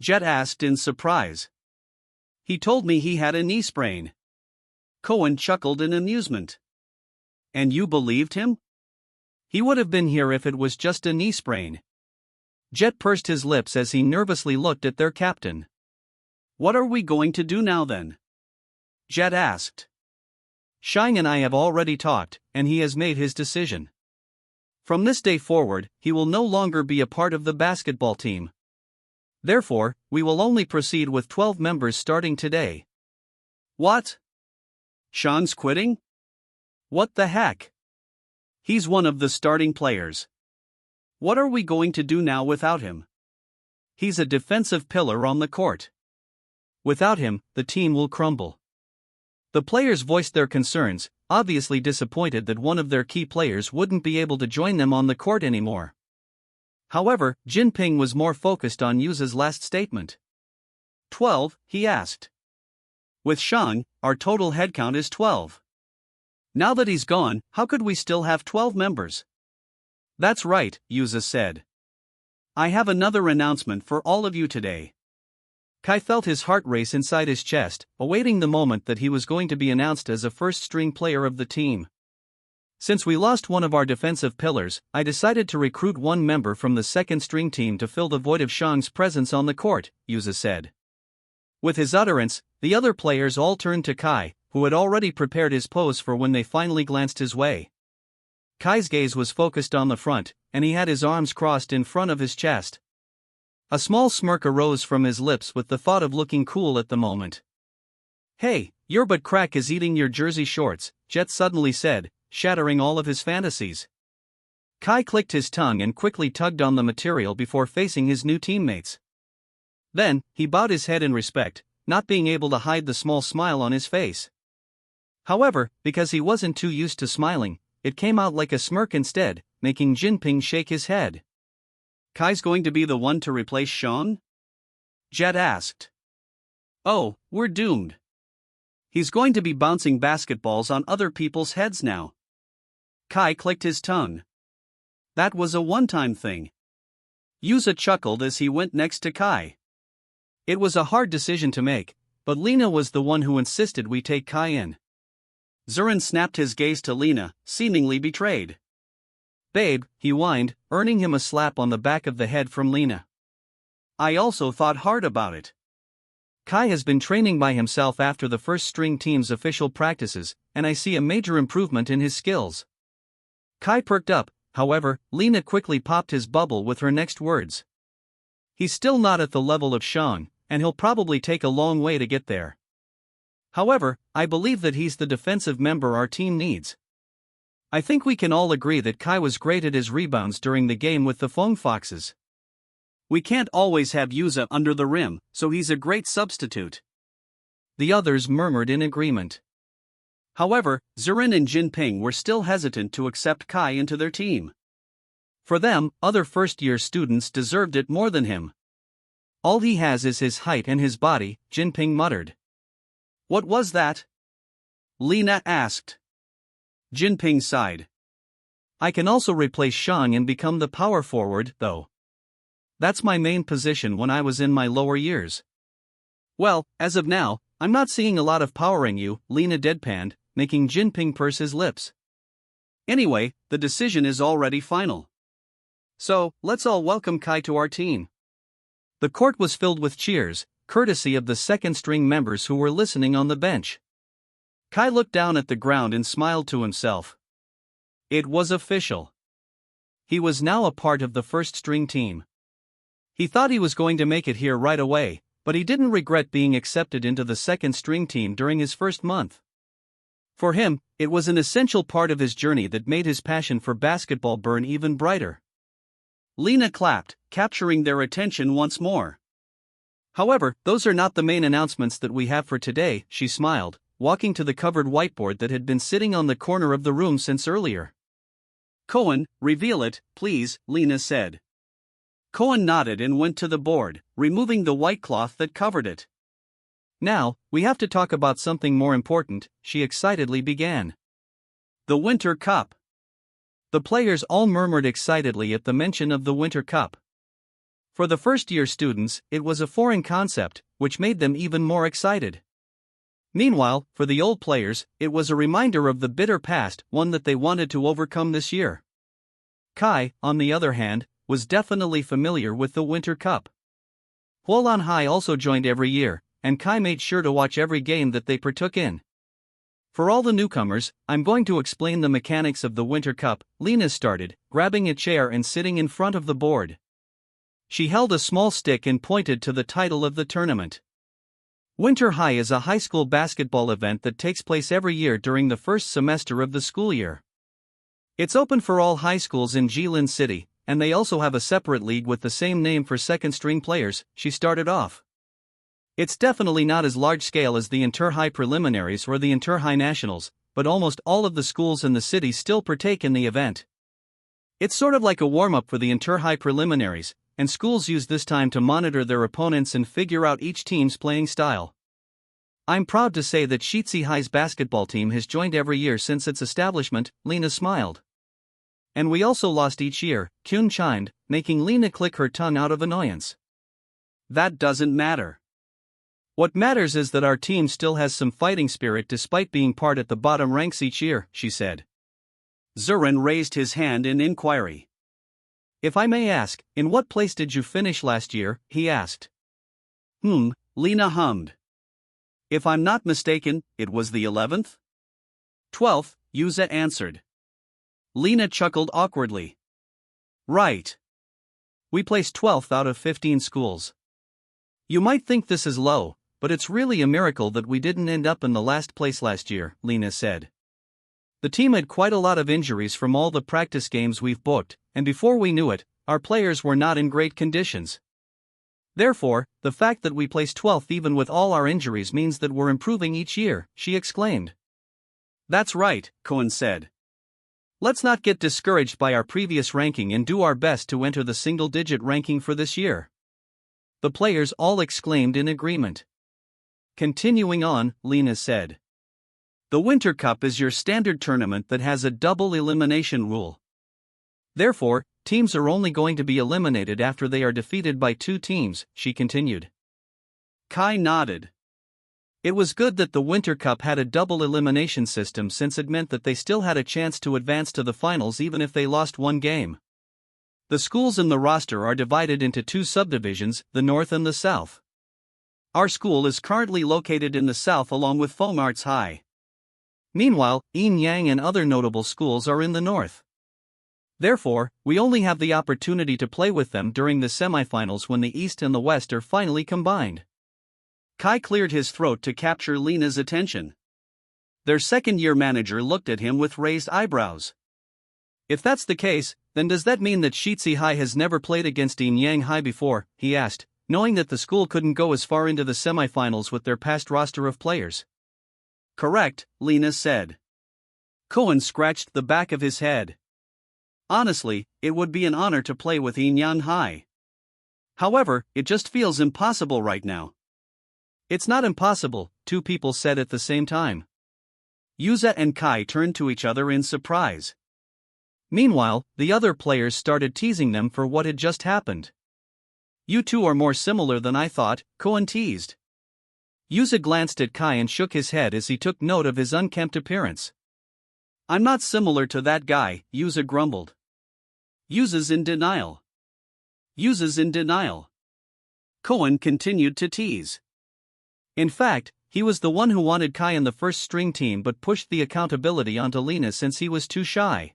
Jet asked in surprise. He told me he had a knee sprain. Koen chuckled in amusement. And you believed him? He would have been here if it was just a knee sprain. Jet pursed his lips as he nervously looked at their captain. What are we going to do now then? Jet asked. Shang and I have already talked, and he has made his decision. From this day forward, he will no longer be a part of the basketball team. Therefore, we will only proceed with 12 members starting today. What? Shang's quitting? What the heck? He's one of the starting players. What are we going to do now without him? He's a defensive pillar on the court. Without him, the team will crumble. The players voiced their concerns, obviously disappointed that one of their key players wouldn't be able to join them on the court anymore. However, Jinping was more focused on Yu's last statement. 12, he asked. With Shang, our total headcount is 12. Now that he's gone, how could we still have 12 members? That's right, Yu said. I have another announcement for all of you today. Kai felt his heart race inside his chest, awaiting the moment that he was going to be announced as a first-string player of the team. Since we lost one of our defensive pillars, I decided to recruit one member from the second-string team to fill the void of Shang's presence on the court, Yu said. With his utterance, the other players all turned to Kai, who had already prepared his pose for when they finally glanced his way. Kai's gaze was focused on the front, and he had his arms crossed in front of his chest. A small smirk arose from his lips with the thought of looking cool at the moment. Hey, your butt crack is eating your jersey shorts, Jet suddenly said, shattering all of his fantasies. Kai clicked his tongue and quickly tugged on the material before facing his new teammates. Then, he bowed his head in respect, not being able to hide the small smile on his face. However, because he wasn't too used to smiling, it came out like a smirk instead, making Jinping shake his head. Kai's going to be the one to replace Shang? Jet asked. Oh, we're doomed. He's going to be bouncing basketballs on other people's heads now. Kai clicked his tongue. That was a one-time thing. Yu chuckled as he went next to Kai. It was a hard decision to make, but Lena was the one who insisted we take Kai in. Zurin snapped his gaze to Lena, seemingly betrayed. Babe, he whined, earning him a slap on the back of the head from Lena. I also thought hard about it. Kai has been training by himself after the first-string team's official practices, and I see a major improvement in his skills. Kai perked up, however, Lena quickly popped his bubble with her next words. He's still not at the level of Shang, and he'll probably take a long way to get there. However, I believe that he's the defensive member our team needs. I think we can all agree that Kai was great at his rebounds during the game with the Feng Foxes. We can't always have Yuza under the rim, so he's a great substitute. The others murmured in agreement. However, Zurin and Jinping were still hesitant to accept Kai into their team. For them, other first-year students deserved it more than him. All he has is his height and his body, Jinping muttered. What was that? Lena asked. Jinping sighed. I can also replace Shang and become the power forward, though. That's my main position when I was in my lower years. Well, as of now, I'm not seeing a lot of powering you, Lena deadpanned, making Jinping purse his lips. Anyway, the decision is already final. So, let's all welcome Kai to our team. The court was filled with cheers, courtesy of the second-string members who were listening on the bench. Kai looked down at the ground and smiled to himself. It was official. He was now a part of the first-string team. He thought he was going to make it here right away, but he didn't regret being accepted into the second-string team during his first month. For him, it was an essential part of his journey that made his passion for basketball burn even brighter. Lena clapped, capturing their attention once more. However, those are not the main announcements that we have for today, she smiled, walking to the covered whiteboard that had been sitting on the corner of the room since earlier. Cohen, reveal it, please, Lena said. Cohen nodded and went to the board, removing the white cloth that covered it. Now, we have to talk about something more important, she excitedly began. The Winter Cup. The players all murmured excitedly at the mention of the Winter Cup. For the first-year students, it was a foreign concept, which made them even more excited. Meanwhile, for the old players, it was a reminder of the bitter past, one that they wanted to overcome this year. Kai, on the other hand, was definitely familiar with the Winter Cup. Huolan Hai also joined every year, and Kai made sure to watch every game that they partook in. For all the newcomers, I'm going to explain the mechanics of the Winter Cup, Lena started, grabbing a chair and sitting in front of the board. She held a small stick and pointed to the title of the tournament. Winter High is a high school basketball event that takes place every year during the first semester of the school year. It's open for all high schools in Jilin City, and they also have a separate league with the same name for second-string players, she started off. It's definitely not as large-scale as the inter-high preliminaries or the inter-high nationals, but almost all of the schools in the city still partake in the event. It's sort of like a warm-up for the inter-high preliminaries, and schools use this time to monitor their opponents and figure out each team's playing style. I'm proud to say that Shitsi High's basketball team has joined every year since its establishment, Lena smiled. And we also lost each year, Kyun chimed, making Lena click her tongue out of annoyance. That doesn't matter. What matters is that our team still has some fighting spirit despite being part at the bottom ranks each year, she said. Zurin raised his hand in inquiry. If I may ask, in what place did you finish last year? He asked. Lena hummed. If I'm not mistaken, it was the 11th? 12th, Yuza answered. Lena chuckled awkwardly. Right. We placed 12th out of 15 schools. You might think this is low, but it's really a miracle that we didn't end up in the last place last year, Lena said. The team had quite a lot of injuries from all the practice games we've booked, and before we knew it, our players were not in great conditions. Therefore, the fact that we placed 12th even with all our injuries means that we're improving each year, she exclaimed. That's right, Cohen said. Let's not get discouraged by our previous ranking and do our best to enter the single-digit ranking for this year. The players all exclaimed in agreement. Continuing on, Lena said. The Winter Cup is your standard tournament that has a double elimination rule. Therefore, teams are only going to be eliminated after they are defeated by 2 teams, she continued. Kai nodded. It was good that the Winter Cup had a double elimination system since it meant that they still had a chance to advance to the finals even if they lost one game. The schools in the roster are divided into 2 subdivisions, the North and the South. Our school is currently located in the South along with Fomarts High. Meanwhile, Yin Yang and other notable schools are in the North. Therefore, we only have the opportunity to play with them during the semifinals when the East and the West are finally combined. Kai cleared his throat to capture Lena's attention. Their second-year manager looked at him with raised eyebrows. If that's the case, then does that mean that Shitsi High has never played against Yin Yang High before, he asked, knowing that the school couldn't go as far into the semifinals with their past roster of players. Correct, Lena said. Cohen scratched the back of his head. Honestly, it would be an honor to play with Yin Yang High. However, it just feels impossible right now. It's not impossible, 2 people said at the same time. Yuza and Kai turned to each other in surprise. Meanwhile, the other players started teasing them for what had just happened. You 2 are more similar than I thought, Cohen teased. Yuza glanced at Kai and shook his head as he took note of his unkempt appearance. I'm not similar to that guy, Yuza grumbled. Yuza's in denial. Yuza's in denial. Cohen continued to tease. In fact, he was the one who wanted Kai in the first-string team but pushed the accountability onto Lena since he was too shy.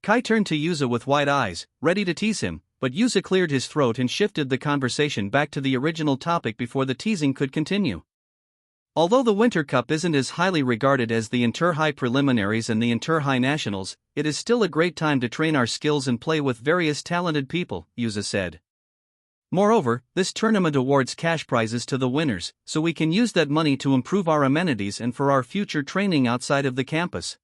Kai turned to Yuza with wide eyes, ready to tease him, but Yuza cleared his throat and shifted the conversation back to the original topic before the teasing could continue. Although the Winter Cup isn't as highly regarded as the inter-high preliminaries and the inter-high nationals, it is still a great time to train our skills and play with various talented people, Yuza said. Moreover, this tournament awards cash prizes to the winners, so we can use that money to improve our amenities and for our future training outside of the campus.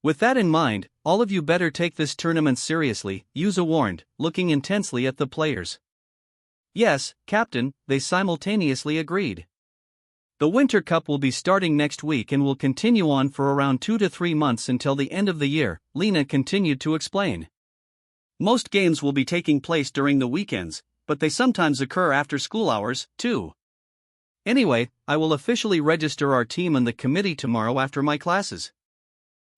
With that in mind, all of you better take this tournament seriously, Yuza warned, looking intensely at the players. Yes, Captain, they simultaneously agreed. The Winter Cup will be starting next week and will continue on for around 2 to 3 months until the end of the year, Lena continued to explain. Most games will be taking place during the weekends, but they sometimes occur after school hours, too. Anyway, I will officially register our team and the committee tomorrow after my classes.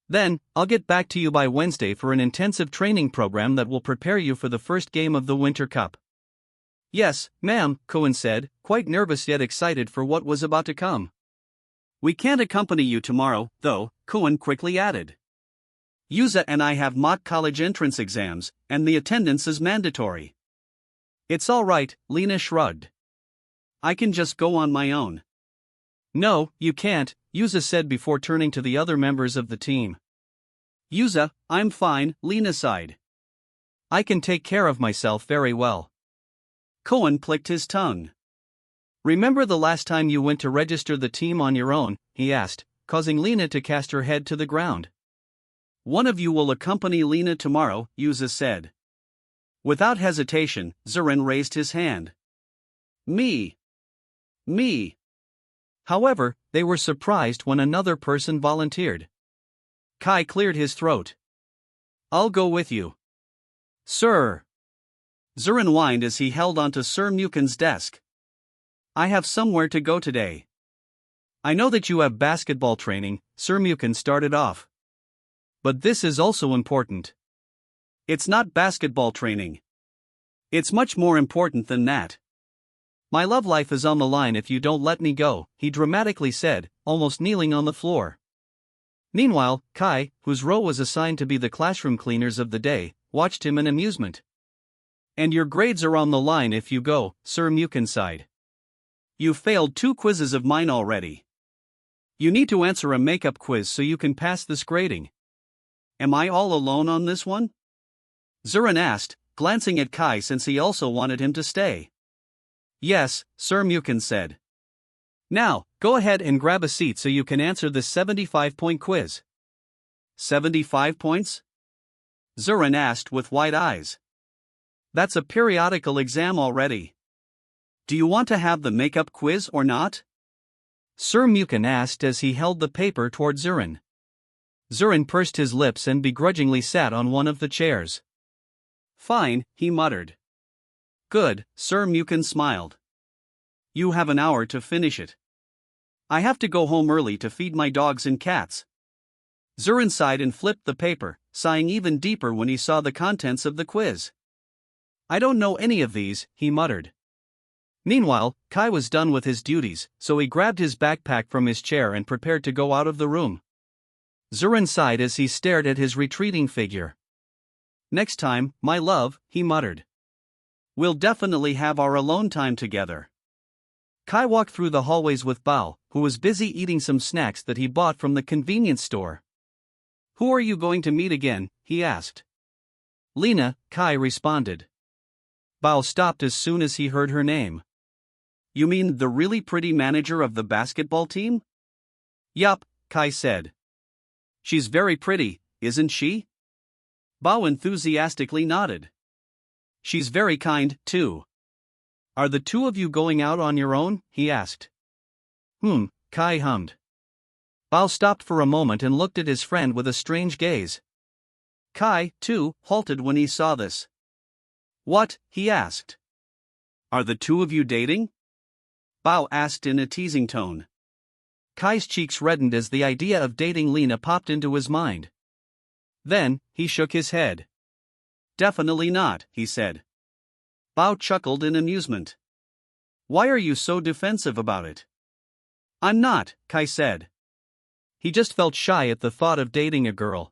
Then, I'll get back to you by Wednesday for an intensive training program that will prepare you for the first game of the Winter Cup. Yes, ma'am, Cohen said, quite nervous yet excited for what was about to come. We can't accompany you tomorrow, though, Cohen quickly added. Yuza and I have mock college entrance exams, and the attendance is mandatory. It's all right, Lena shrugged. I can just go on my own. No, you can't, Yuza said before turning to the other members of the team. Yuza, I'm fine, Lena sighed. I can take care of myself very well. Koen clicked his tongue. Remember the last time you went to register the team on your own? He asked, causing Lena to cast her head to the ground. One of you will accompany Lena tomorrow, Yuza said. Without hesitation, Zurin raised his hand. Me. Me. However, they were surprised when another person volunteered. Kai cleared his throat. I'll go with you. Sir. Zurin whined as he held onto Sir Mukin's desk. I have somewhere to go today. I know that you have basketball training, Sir Mukin started off. But this is also important. It's not basketball training. It's much more important than that. My love life is on the line if you don't let me go, he dramatically said, almost kneeling on the floor. Meanwhile, Kai, whose role was assigned to be the classroom cleaners of the day, watched him in amusement. And your grades are on the line if you go, Sir Mukin sighed. You've failed 2 quizzes of mine already. You need to answer a makeup quiz so you can pass this grading. Am I all alone on this one? Zurin asked, glancing at Kai since he also wanted him to stay. Yes, Sir Mukin said. Now, go ahead and grab a seat so you can answer this 75-point quiz. 75 points? Zurin asked with wide eyes. That's a periodical exam already. Do you want to have the makeup quiz or not? Sir Mukin asked as he held the paper toward Zurin. Zurin pursed his lips and begrudgingly sat on one of the chairs. Fine, he muttered. Good, Sir Mukin smiled. You have an hour to finish it. I have to go home early to feed my dogs and cats. Zurin sighed and flipped the paper, sighing even deeper when he saw the contents of the quiz. I don't know any of these, he muttered. Meanwhile, Kai was done with his duties, so he grabbed his backpack from his chair and prepared to go out of the room. Zurin sighed as he stared at his retreating figure. Next time, my love, he muttered. We'll definitely have our alone time together. Kai walked through the hallways with Bao, who was busy eating some snacks that he bought from the convenience store. Who are you going to meet again? He asked. Lena, Kai responded. Bao stopped as soon as he heard her name. You mean the really pretty manager of the basketball team? Yup, Kai said. She's very pretty, isn't she? Bao enthusiastically nodded. She's very kind, too. Are the 2 of you going out on your own? He asked. Kai hummed. Bao stopped for a moment and looked at his friend with a strange gaze. Kai, too, halted when he saw this. What? He asked. Are the 2 of you dating? Bao asked in a teasing tone. Kai's cheeks reddened as the idea of dating Lena popped into his mind. Then, he shook his head. Definitely not, he said. Bao chuckled in amusement. Why are you so defensive about it? I'm not, Kai said. He just felt shy at the thought of dating a girl.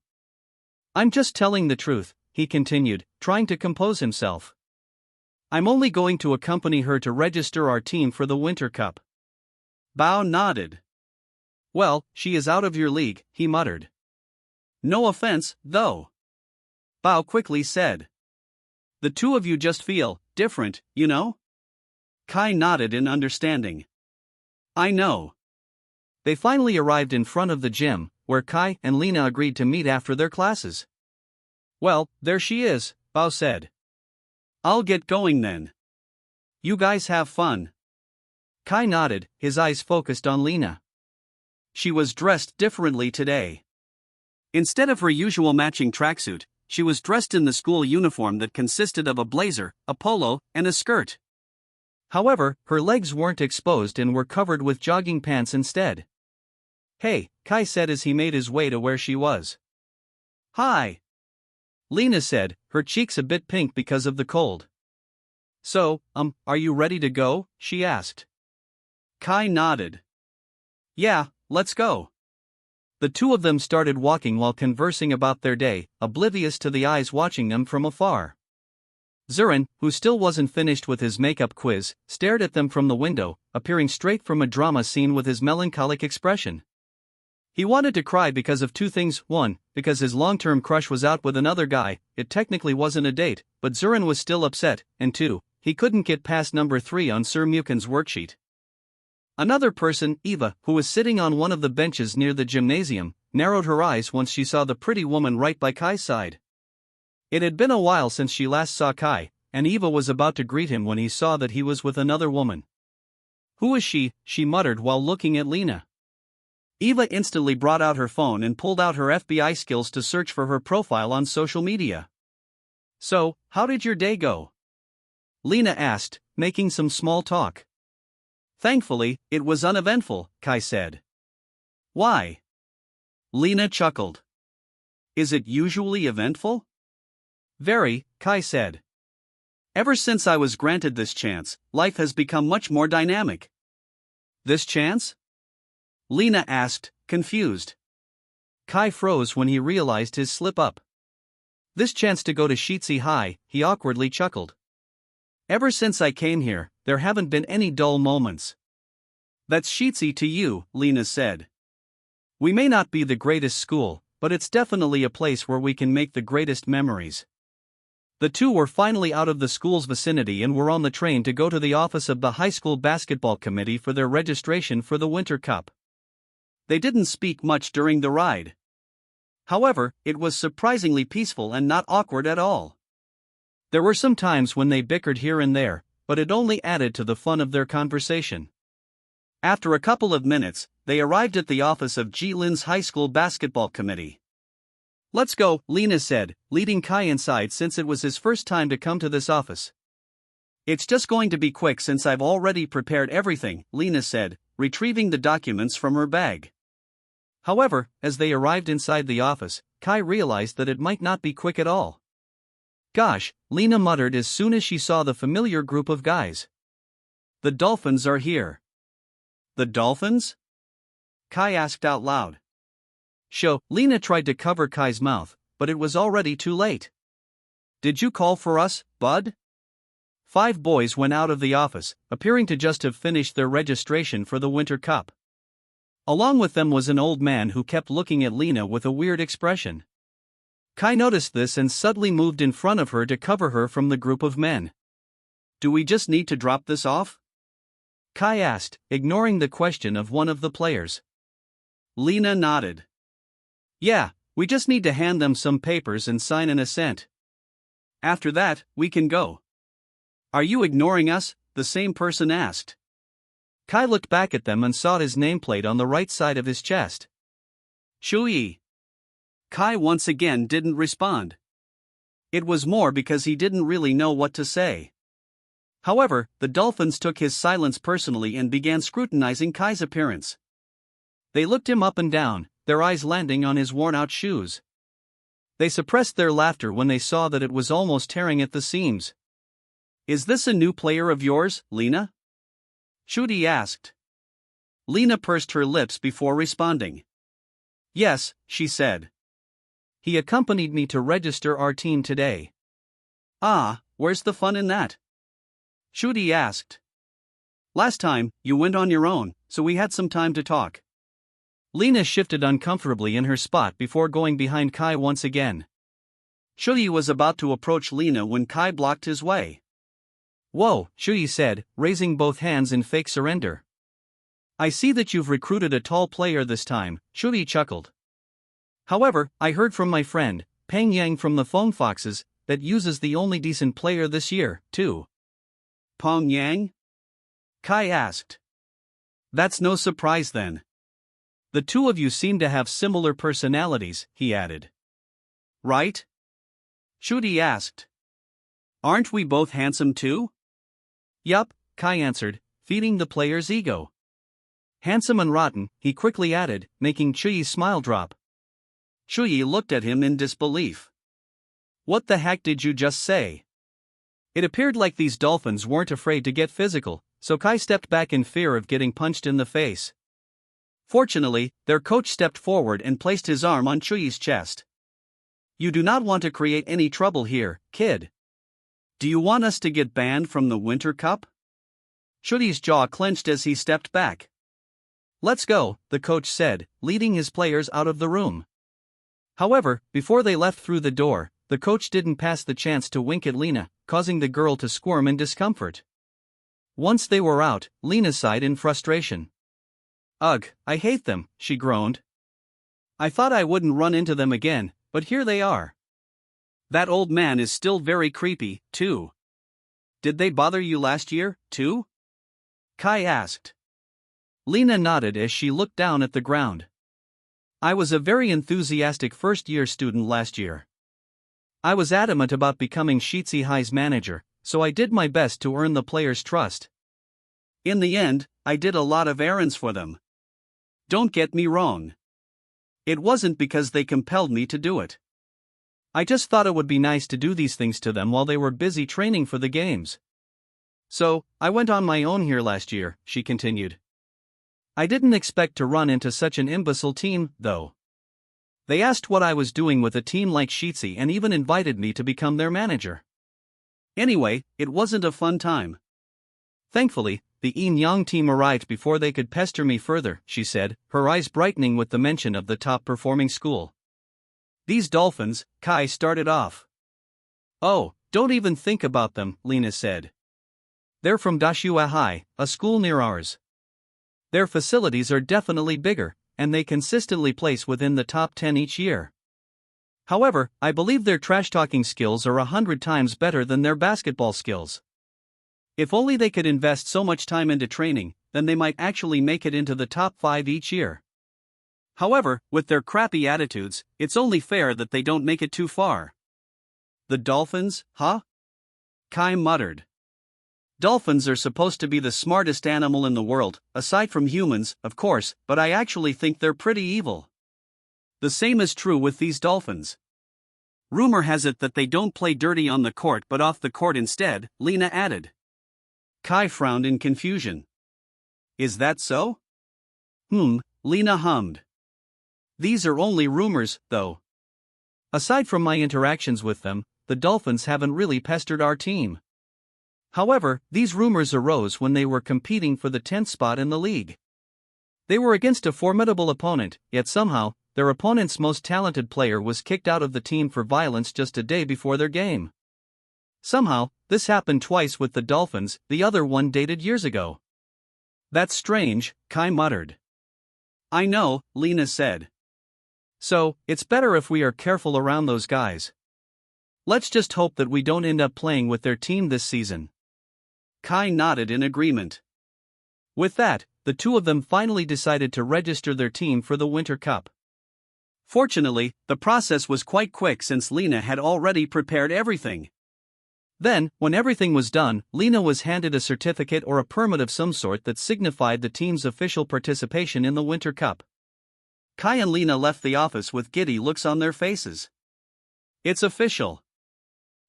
I'm just telling the truth, he continued, trying to compose himself. I'm only going to accompany her to register our team for the Winter Cup. Bao nodded. Well, she is out of your league, he muttered. No offense, though. Bao quickly said. The 2 of you just feel different, you know? Kai nodded in understanding. I know. They finally arrived in front of the gym, where Kai and Lena agreed to meet after their classes. Well, there she is, Bao said. I'll get going then. You guys have fun. Kai nodded, his eyes focused on Lena. She was dressed differently today. Instead of her usual matching tracksuit, she was dressed in the school uniform that consisted of a blazer, a polo, and a skirt. However, her legs weren't exposed and were covered with jogging pants instead. Hey, Kai said as he made his way to where she was. Hi. Lena said, her cheeks a bit pink because of the cold. So, are you ready to go? She asked. Kai nodded. Yeah, let's go. The 2 of them started walking while conversing about their day, oblivious to the eyes watching them from afar. Zurin, who still wasn't finished with his makeup quiz, stared at them from the window, appearing straight from a drama scene with his melancholic expression. He wanted to cry because of two things: one, because his long-term crush was out with another guy, it technically wasn't a date, but Zurin was still upset, and two, he couldn't get past number 3 on Sir Mukin's worksheet. Another person, Eva, who was sitting on one of the benches near the gymnasium, narrowed her eyes once she saw the pretty woman right by Kai's side. It had been a while since she last saw Kai, and Eva was about to greet him when he saw that he was with another woman. "Who is she?" she muttered while looking at Lena. Eva instantly brought out her phone and pulled out her FBI skills to search for her profile on social media. "So, how did your day go?" Lena asked, making some small talk. "Thankfully, it was uneventful," Kai said. "Why?" Lena chuckled. "Is it usually eventful?" "Very," Kai said. "Ever since I was granted this chance, life has become much more dynamic." "This chance?" Lena asked, confused. Kai froze when he realized his slip-up. "This chance to go to Shitsi High," he awkwardly chuckled. "Ever since I came here, there haven't been any dull moments." "That's Shitsi to you," Lena said. "We may not be the greatest school, but it's definitely a place where we can make the greatest memories." The two were finally out of the school's vicinity and were on the train to go to the office of the high school basketball committee for their registration for the Winter Cup. They didn't speak much during the ride. However, it was surprisingly peaceful and not awkward at all. There were some times when they bickered here and there, but it only added to the fun of their conversation. After a couple of minutes, they arrived at the office of Jilin's high school basketball committee. "Let's go," Lena said, leading Kai inside since it was his first time to come to this office. "It's just going to be quick since I've already prepared everything," Lena said, retrieving the documents from her bag. However, as they arrived inside the office, Kai realized that it might not be quick at all. "Gosh," Lena muttered as soon as she saw the familiar group of guys. "The dolphins are here." "The dolphins?" Kai asked out loud. Lena tried to cover Kai's mouth, but it was already too late. "Did you call for us, bud?" 5 boys went out of the office, appearing to just have finished their registration for the Winter Cup. Along with them was an old man who kept looking at Lena with a weird expression. Kai noticed this and suddenly moved in front of her to cover her from the group of men. "Do we just need to drop this off?" Kai asked, ignoring the question of one of the players. Lena nodded. "Yeah, we just need to hand them some papers and sign an assent. After that, we can go." "Are you ignoring us?" the same person asked. Kai looked back at them and saw his nameplate on the right side of his chest. "Shui." Kai once again didn't respond. It was more because he didn't really know what to say. However, the dolphins took his silence personally and began scrutinizing Kai's appearance. They looked him up and down, their eyes landing on his worn-out shoes. They suppressed their laughter when they saw that it was almost tearing at the seams. "Is this a new player of yours, Lena?" Shudi asked. Lena pursed her lips before responding. "Yes," she said. "He accompanied me to register our team today." "Ah, where's the fun in that?" Shudi asked. "Last time, you went on your own, so we had some time to talk." Lena shifted uncomfortably in her spot before going behind Kai once again. Shudi was about to approach Lena when Kai blocked his way. "Whoa," Shudi said, raising both hands in fake surrender. "I see that you've recruited a tall player this time," Shudi chuckled. "However, I heard from my friend, Peng Yang from the Phone Foxes, that uses the only decent player this year, too." "Peng Yang?" Kai asked. "That's no surprise then. The two of you seem to have similar personalities," he added. "Right?" Shudi asked. "Aren't we both handsome too?" "Yup," Kai answered, feeding the player's ego. "Handsome and rotten," he quickly added, making Chuyi's smile drop. Chuyi looked at him in disbelief. "What the heck did you just say?" It appeared like these dolphins weren't afraid to get physical, so Kai stepped back in fear of getting punched in the face. Fortunately, their coach stepped forward and placed his arm on Chuyi's chest. "You do not want to create any trouble here, kid. Do you want us to get banned from the Winter Cup?" Chuyi's jaw clenched as he stepped back. "Let's go," the coach said, leading his players out of the room. However, before they left through the door, the coach didn't pass the chance to wink at Lena, causing the girl to squirm in discomfort. Once they were out, Lena sighed in frustration. "Ugh, I hate them," she groaned. "I thought I wouldn't run into them again, but here they are. That old man is still very creepy, too." "Did they bother you last year, too?" Kai asked. Lena nodded as she looked down at the ground. "I was a very enthusiastic first-year student last year. I was adamant about becoming Shitsi High's manager, so I did my best to earn the players' trust. In the end, I did a lot of errands for them. Don't get me wrong. It wasn't because they compelled me to do it. I just thought it would be nice to do these things to them while they were busy training for the games. So, I went on my own here last year," she continued. "I didn't expect to run into such an imbecile team, though. They asked what I was doing with a team like Shitsi and even invited me to become their manager. Anyway, it wasn't a fun time. Thankfully, the Yin-Yang team arrived before they could pester me further," she said, her eyes brightening with the mention of the top-performing school. "These dolphins," Kai started off. "Oh, don't even think about them," Lena said. "They're from Dashua High, a school near ours. Their facilities are definitely bigger, and they consistently place within the top 10 each year. However, I believe their trash-talking skills are 100 times better than their basketball skills. If only they could invest so much time into training, then they might actually make it into the top 5 each year. However, with their crappy attitudes, it's only fair that they don't make it too far." "The dolphins, huh?" Kai muttered. "Dolphins are supposed to be the smartest animal in the world, aside from humans, of course, but I actually think they're pretty evil. The same is true with these dolphins. Rumor has it that they don't play dirty on the court but off the court instead," Lena added. Kai frowned in confusion. "Is that so?" Lena hummed. "These are only rumors, though. Aside from my interactions with them, the Dolphins haven't really pestered our team. However, these rumors arose when they were competing for the 10th spot in the league. They were against a formidable opponent, yet somehow, their opponent's most talented player was kicked out of the team for violence just a day before their game. Somehow, this happened twice with the Dolphins, the other one dated years ago." "That's strange," Kai muttered. "I know," Lena said. "So, it's better if we are careful around those guys. Let's just hope that we don't end up playing with their team this season." Kai nodded in agreement. With that, the two of them finally decided to register their team for the Winter Cup. Fortunately, the process was quite quick since Lena had already prepared everything. Then, when everything was done, Lena was handed a certificate or a permit of some sort that signified the team's official participation in the Winter Cup. Kai and Lena left the office with giddy looks on their faces. "It's official!"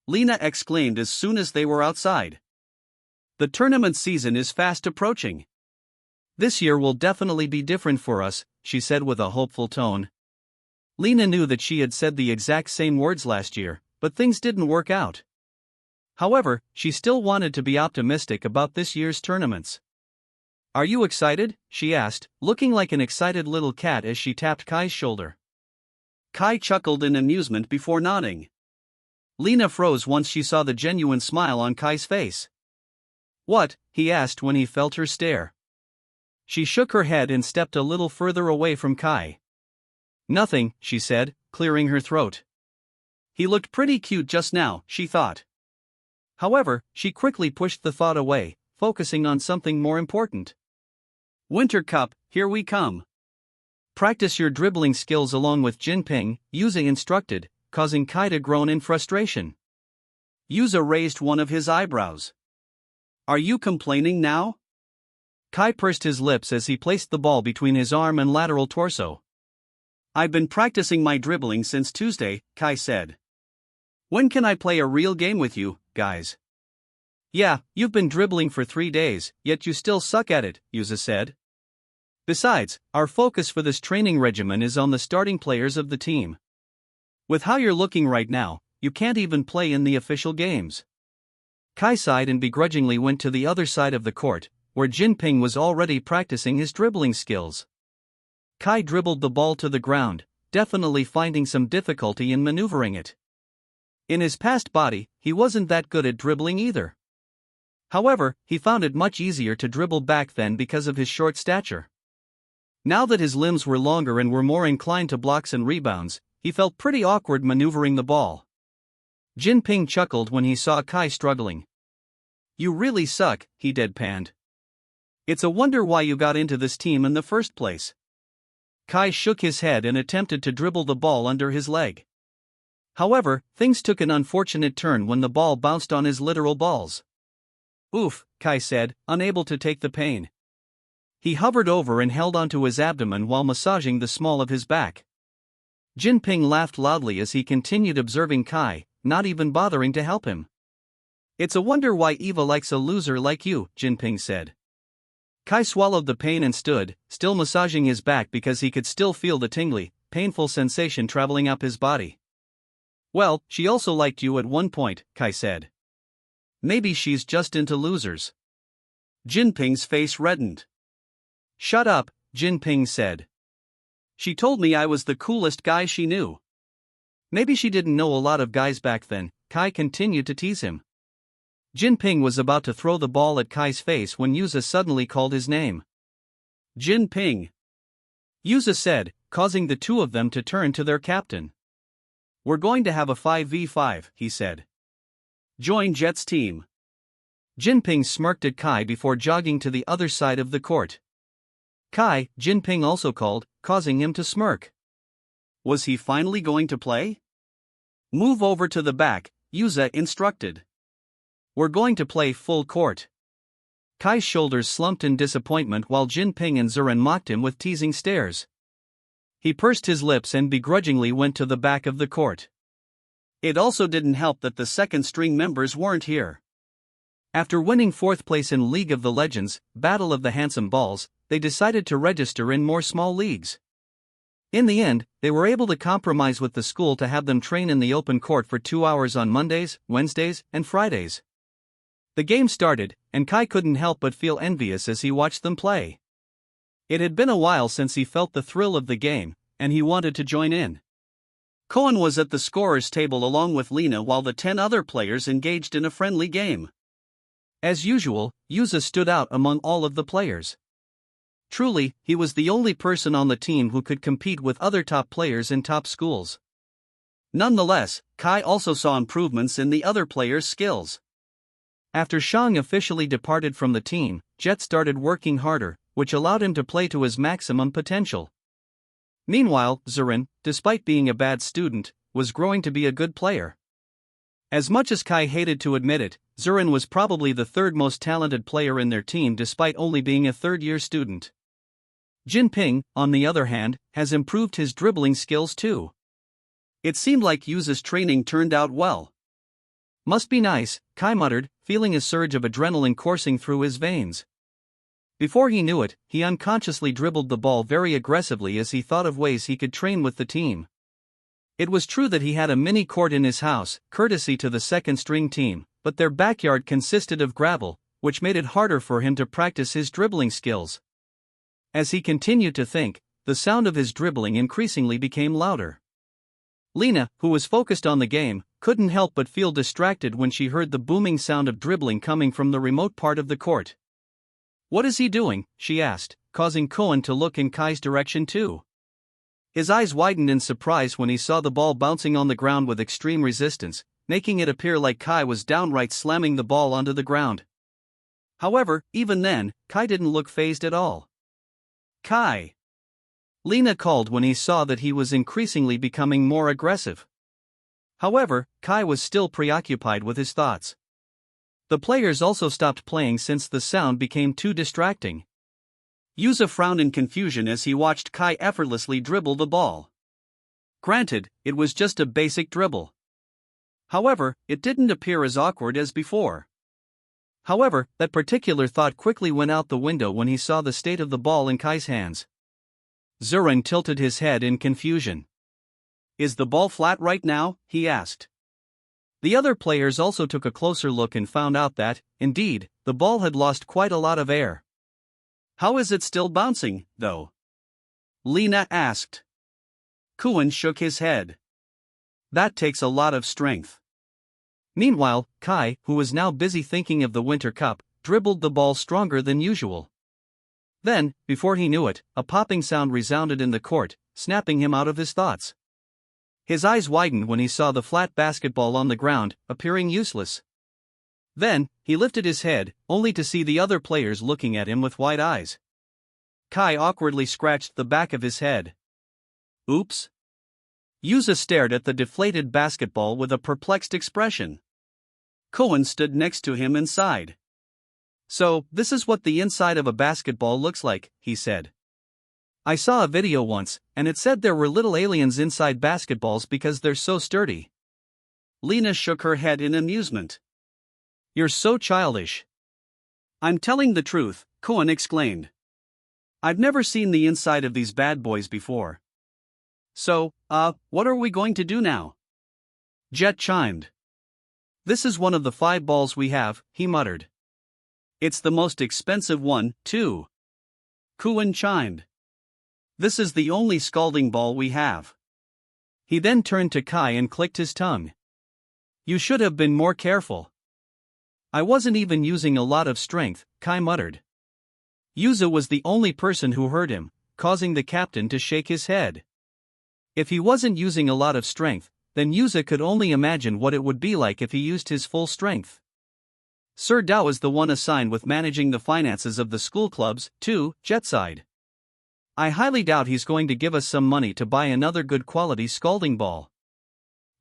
Lena exclaimed as soon as they were outside. "The tournament season is fast approaching. This year will definitely be different for us," she said with a hopeful tone. Lena knew that she had said the exact same words last year, but things didn't work out. However, she still wanted to be optimistic about this year's tournaments. "Are you excited?" she asked, looking like an excited little cat as she tapped Kai's shoulder. Kai chuckled in amusement before nodding. Lena froze once she saw the genuine smile on Kai's face. "What?" he asked when he felt her stare. She shook her head and stepped a little further away from Kai. "Nothing," she said, clearing her throat. He looked pretty cute just now, she thought. However, she quickly pushed the thought away, focusing on something more important. "Winter Cup, here we come. Practice your dribbling skills along with Jinping," Yuza instructed, causing Kai to groan in frustration. Yuza raised one of his eyebrows. "Are you complaining now?" Kai pursed his lips as he placed the ball between his arm and lateral torso. "I've been practicing my dribbling since Tuesday," Kai said. "When can I play a real game with you, guys?" "Yeah, you've been dribbling for 3 days, yet you still suck at it," Yuza said. "Besides, our focus for this training regimen is on the starting players of the team. With how you're looking right now, you can't even play in the official games." Kai sighed and begrudgingly went to the other side of the court, where Jinping was already practicing his dribbling skills. Kai dribbled the ball to the ground, definitely finding some difficulty in maneuvering it. In his past body, he wasn't that good at dribbling either. However, he found it much easier to dribble back then because of his short stature. Now that his limbs were longer and were more inclined to blocks and rebounds, he felt pretty awkward maneuvering the ball. Jinping chuckled when he saw Kai struggling. "You really suck," he deadpanned. "It's a wonder why you got into this team in the first place." Kai shook his head and attempted to dribble the ball under his leg. However, things took an unfortunate turn when the ball bounced on his literal balls. "Oof," Kai said, unable to take the pain. He hovered over and held onto his abdomen while massaging the small of his back. Jinping laughed loudly as he continued observing Kai, not even bothering to help him. "It's a wonder why Eva likes a loser like you," Jinping said. Kai swallowed the pain and stood, still massaging his back because he could still feel the tingly, painful sensation traveling up his body. "Well, she also liked you at one point," Kai said. "Maybe she's just into losers." Jinping's face reddened. "Shut up," Jinping said. "She told me I was the coolest guy she knew." "Maybe she didn't know a lot of guys back then," Kai continued to tease him. Jinping was about to throw the ball at Kai's face when Yuza suddenly called his name. "Jinping," Yuza said, causing the two of them to turn to their captain. "We're going to have a 5v5, he said. "Join Jet's team." Jinping smirked at Kai before jogging to the other side of the court. "Kai," Jinping also called, causing him to smirk. Was he finally going to play? "Move over to the back," Yuza instructed. "We're going to play full court." Kai's shoulders slumped in disappointment while Jinping and Zurin mocked him with teasing stares. He pursed his lips and begrudgingly went to the back of the court. It also didn't help that the second-string members weren't here. After winning 4th place in League of the Legends, Battle of the Handsome Balls, they decided to register in more small leagues. In the end, they were able to compromise with the school to have them train in the open court for 2 hours on Mondays, Wednesdays, and Fridays. The game started, and Kai couldn't help but feel envious as he watched them play. It had been a while since he felt the thrill of the game, and he wanted to join in. Cohen was at the scorer's table along with Lena while the 10 other players engaged in a friendly game. As usual, Yuza stood out among all of the players. Truly, he was the only person on the team who could compete with other top players in top schools. Nonetheless, Kai also saw improvements in the other players' skills. After Shang officially departed from the team, Jet started working harder, which allowed him to play to his maximum potential. Meanwhile, Zurin, despite being a bad student, was growing to be a good player. As much as Kai hated to admit it, Zurin was probably the third most talented player in their team despite only being a third-year student. Jinping, on the other hand, has improved his dribbling skills too. It seemed like Yuza's training turned out well. "Must be nice," Kai muttered, feeling a surge of adrenaline coursing through his veins. Before he knew it, he unconsciously dribbled the ball very aggressively as he thought of ways he could train with the team. It was true that he had a mini court in his house, courtesy to the second-string team, but their backyard consisted of gravel, which made it harder for him to practice his dribbling skills. As he continued to think, the sound of his dribbling increasingly became louder. Lena, who was focused on the game, couldn't help but feel distracted when she heard the booming sound of dribbling coming from the remote part of the court. "What is he doing?" she asked, causing Cohen to look in Kai's direction too. His eyes widened in surprise when he saw the ball bouncing on the ground with extreme resistance, making it appear like Kai was downright slamming the ball onto the ground. However, even then, Kai didn't look fazed at all. "Kai!" Lena called when he saw that he was increasingly becoming more aggressive. However, Kai was still preoccupied with his thoughts. The players also stopped playing since the sound became too distracting. Yuza frowned in confusion as he watched Kai effortlessly dribble the ball. Granted, it was just a basic dribble. However, it didn't appear as awkward as before. However, that particular thought quickly went out the window when he saw the state of the ball in Kai's hands. Zurin tilted his head in confusion. "Is the ball flat right now?" he asked. The other players also took a closer look and found out that, indeed, the ball had lost quite a lot of air. How is it still bouncing, though? Lena asked. Kuan shook his head. That takes a lot of strength. Meanwhile, Kai, who was now busy thinking of the Winter Cup, dribbled the ball stronger than usual. Then, before he knew it, a popping sound resounded in the court, snapping him out of his thoughts. His eyes widened when he saw the flat basketball on the ground, appearing useless. Then, he lifted his head, only to see the other players looking at him with wide eyes. Kai awkwardly scratched the back of his head. Oops. Yuza stared at the deflated basketball with a perplexed expression. Koen stood next to him and sighed. So, this is what the inside of a basketball looks like, he said. I saw a video once, and it said there were little aliens inside basketballs because they're so sturdy. Lena shook her head in amusement. You're so childish. I'm telling the truth, Koen exclaimed. I've never seen the inside of these bad boys before. So, what are we going to do now? Jet chimed. This is one of the 5 balls we have, he muttered. It's the most expensive one, too. Koen chimed. This is the only scalding ball we have. He then turned to Kai and clicked his tongue. You should have been more careful. I wasn't even using a lot of strength, Kai muttered. Yuza was the only person who heard him, causing the captain to shake his head. If he wasn't using a lot of strength, then Yuza could only imagine what it would be like if he used his full strength. Sir Dao is the one assigned with managing the finances of the school clubs, too, Jet sighed. I highly doubt he's going to give us some money to buy another good quality scalding ball.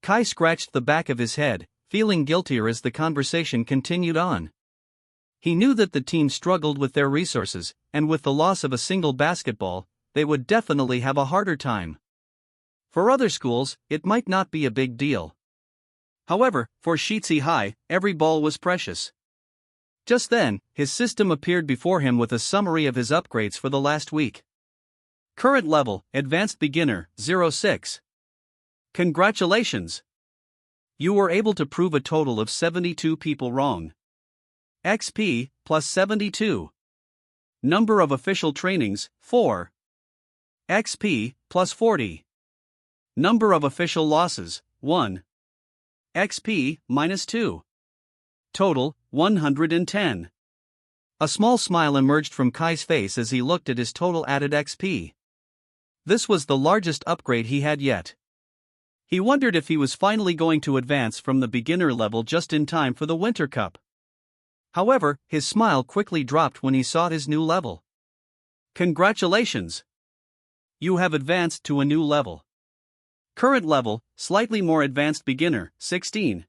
Kai scratched the back of his head, feeling guiltier as the conversation continued on. He knew that the team struggled with their resources, and with the loss of a single basketball, they would definitely have a harder time. For other schools, it might not be a big deal. However, for Shitsi High, every ball was precious. Just then, his system appeared before him with a summary of his upgrades for the last week. Current level, Advanced Beginner, 06. Congratulations! You were able to prove a total of 72 people wrong. XP, plus 72. Number of official trainings, 4. XP, plus 40. Number of official losses, 1. XP, minus 2. Total, 110. A small smile emerged from Kai's face as he looked at his total added XP. This was the largest upgrade he had yet. He wondered if he was finally going to advance from the beginner level just in time for the Winter Cup. However, his smile quickly dropped when he saw his new level. Congratulations! You have advanced to a new level. Current level, slightly more advanced beginner, 16.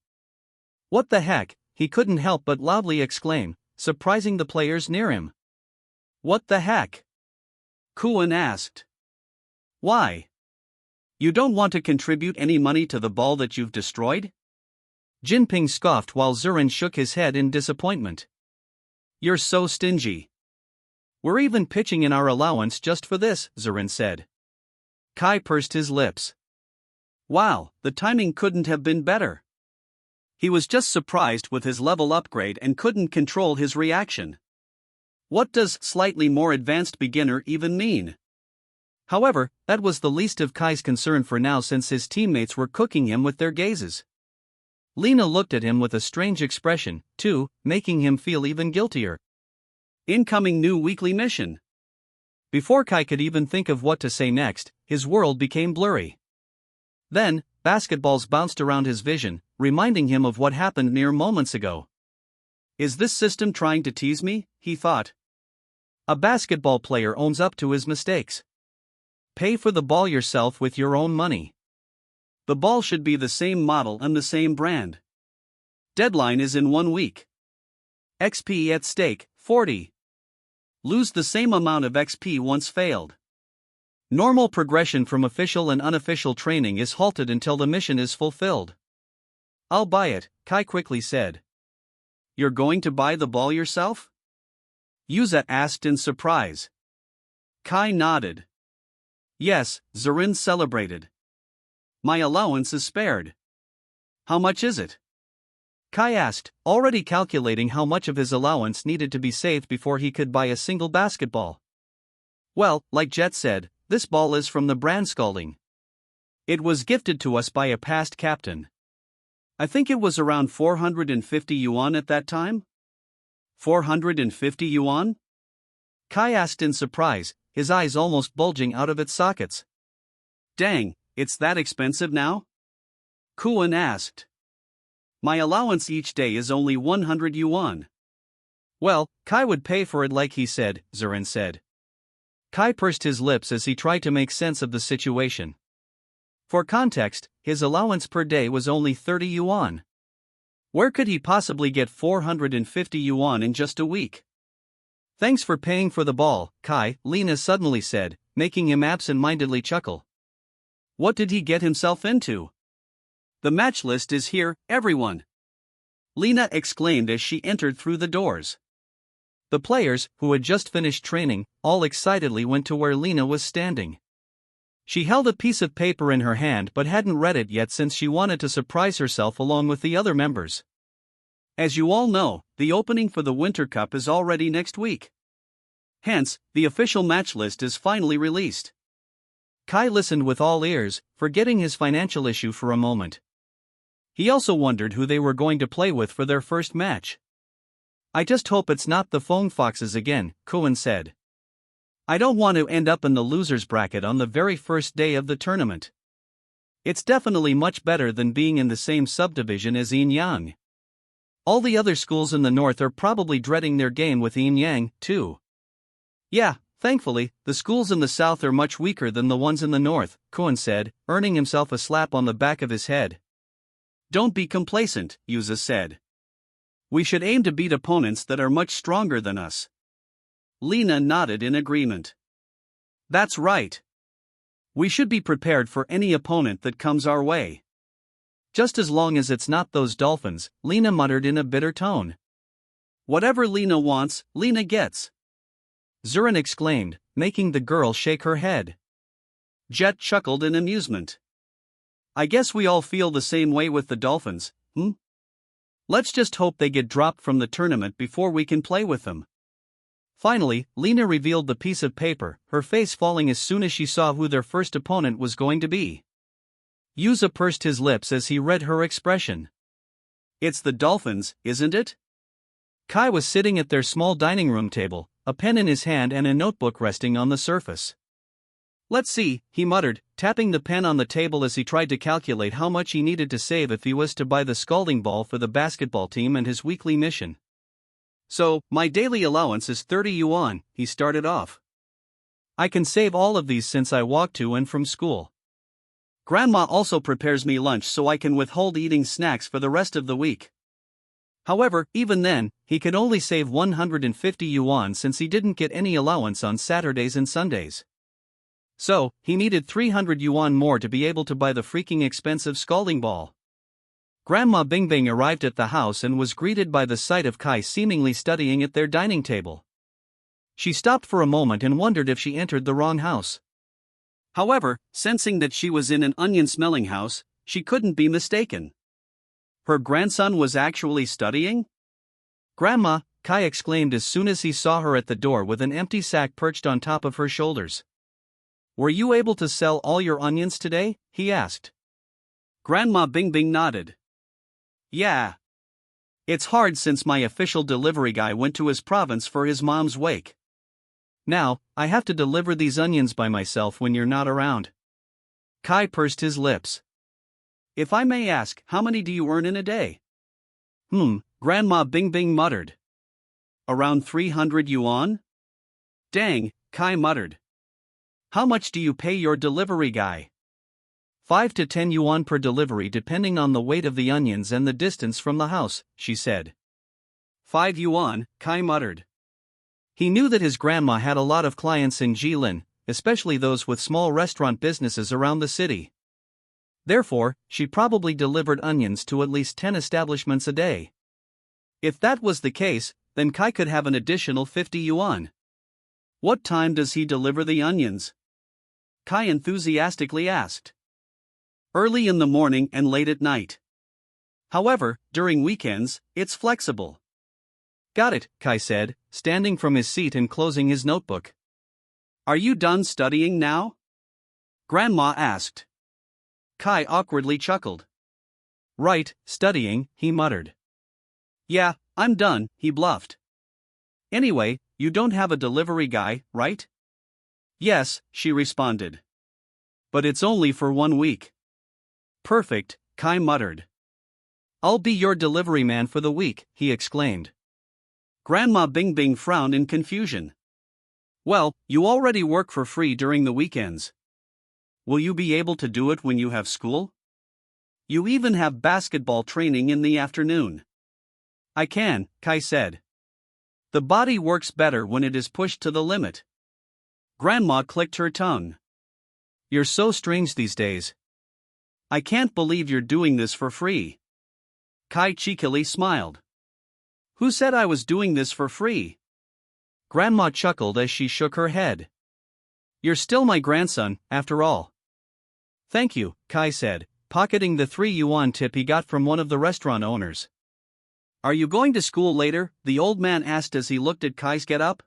What the heck, he couldn't help but loudly exclaim, surprising the players near him. What the heck? Koen asked. Why? You don't want to contribute any money to the ball that you've destroyed? Jinping scoffed while Zurin shook his head in disappointment. You're so stingy. We're even pitching in our allowance just for this, Zurin said. Kai pursed his lips. Wow, the timing couldn't have been better. He was just surprised with his level upgrade and couldn't control his reaction. What does slightly more advanced beginner even mean? However, that was the least of Kai's concern for now since his teammates were cooking him with their gazes. Lena looked at him with a strange expression, too, making him feel even guiltier. Incoming new weekly mission. Before Kai could even think of what to say next, his world became blurry. Then, basketballs bounced around his vision, reminding him of what happened mere moments ago. Is this system trying to tease me? He thought. A basketball player owns up to his mistakes. Pay for the ball yourself with your own money. The ball should be the same model and the same brand. Deadline is in 1 week. XP at stake, 40. Lose the same amount of XP once failed. Normal progression from official and unofficial training is halted until the mission is fulfilled. I'll buy it, Kai quickly said. You're going to buy the ball yourself? Yuza asked in surprise. Kai nodded. Yes, Zurin celebrated. My allowance is spared. How much is it? Kai asked, already calculating how much of his allowance needed to be saved before he could buy a single basketball. Well, like Jet said, this ball is from the brand Scalding. It was gifted to us by a past captain. I think it was around 450 yuan at that time? 450 yuan? Kai asked in surprise, his eyes almost bulging out of its sockets. Dang, it's that expensive now? Kuan asked. My allowance each day is only 100 yuan. Well, Kai would pay for it like he said, Zurin said. Kai pursed his lips as he tried to make sense of the situation. For context, his allowance per day was only 30 yuan. Where could he possibly get 450 yuan in just a week? Thanks for paying for the ball, Kai, Lena suddenly said, making him absent-mindedly chuckle. What did he get himself into? The match list is here, everyone! Lena exclaimed as she entered through the doors. The players, who had just finished training, all excitedly went to where Lena was standing. She held a piece of paper in her hand but hadn't read it yet since she wanted to surprise herself along with the other members. As you all know, the opening for the Winter Cup is already next week. Hence, the official match list is finally released. Kai listened with all ears, forgetting his financial issue for a moment. He also wondered who they were going to play with for their first match. I just hope it's not the Phone Foxes again, Kuan said. I don't want to end up in the losers bracket on the very first day of the tournament. It's definitely much better than being in the same subdivision as Yin Yang. All the other schools in the north are probably dreading their game with Yin Yang, too. Yeah, thankfully, the schools in the south are much weaker than the ones in the north, Kuan said, earning himself a slap on the back of his head. Don't be complacent, Yuza said. We should aim to beat opponents that are much stronger than us. Lena nodded in agreement. That's right. We should be prepared for any opponent that comes our way. Just as long as it's not those dolphins, Lena muttered in a bitter tone. Whatever Lena wants, Lena gets. Zurin exclaimed, making the girl shake her head. Jet chuckled in amusement. I guess we all feel the same way with the dolphins, Let's just hope they get dropped from the tournament before we can play with them. Finally, Lena revealed the piece of paper, her face falling as soon as she saw who their first opponent was going to be. Yuza pursed his lips as he read her expression. It's the Dolphins, isn't it? Kai was sitting at their small dining room table, a pen in his hand and a notebook resting on the surface. Let's see, he muttered, tapping the pen on the table as he tried to calculate how much he needed to save if he was to buy the scalding ball for the basketball team and his weekly mission. So, my daily allowance is 30 yuan, he started off. I can save all of these since I walk to and from school. Grandma also prepares me lunch so I can withhold eating snacks for the rest of the week. However, even then, he could only save 150 yuan since he didn't get any allowance on Saturdays and Sundays. So, he needed 300 yuan more to be able to buy the freaking expensive scalding ball. Grandma Bingbing arrived at the house and was greeted by the sight of Kai seemingly studying at their dining table. She stopped for a moment and wondered if she entered the wrong house. However, sensing that she was in an onion-smelling house, she couldn't be mistaken. Her grandson was actually studying? Grandma, Kai exclaimed as soon as he saw her at the door with an empty sack perched on top of her shoulders. Were you able to sell all your onions today? He asked. Grandma Bingbing nodded. Yeah. It's hard since my official delivery guy went to his province for his mom's wake. Now, I have to deliver these onions by myself when you're not around. Kai pursed his lips. If I may ask, how many do you earn in a day? Grandma Bingbing muttered. Around 300 yuan? Dang, Kai muttered. How much do you pay your delivery guy? 5 to 10 yuan per delivery depending on the weight of the onions and the distance from the house, she said. 5 yuan, Kai muttered. He knew that his grandma had a lot of clients in Jilin, especially those with small restaurant businesses around the city. Therefore, she probably delivered onions to at least 10 establishments a day. If that was the case, then Kai could have an additional 50 yuan. What time does he deliver the onions? Kai enthusiastically asked. Early in the morning and late at night. However, during weekends, it's flexible. Got it, Kai said, standing from his seat and closing his notebook. Are you done studying now? Grandma asked. Kai awkwardly chuckled. Right, studying, he muttered. Yeah, I'm done, he bluffed. Anyway, you don't have a delivery guy, right? Yes, she responded. But it's only for 1 week. Perfect, Kai muttered. I'll be your delivery man for the week, he exclaimed. Grandma Bing Bing frowned in confusion. Well, you already work for free during the weekends. Will you be able to do it when you have school? You even have basketball training in the afternoon. I can, Kai said. The body works better when it is pushed to the limit. Grandma clicked her tongue. You're so strange these days. I can't believe you're doing this for free. Kai cheekily smiled. Who said I was doing this for free? Grandma chuckled as she shook her head. You're still my grandson, after all. Thank you, Kai said, pocketing the 3 yuan tip he got from one of the restaurant owners. Are you going to school later? The old man asked as he looked at Kai's getup.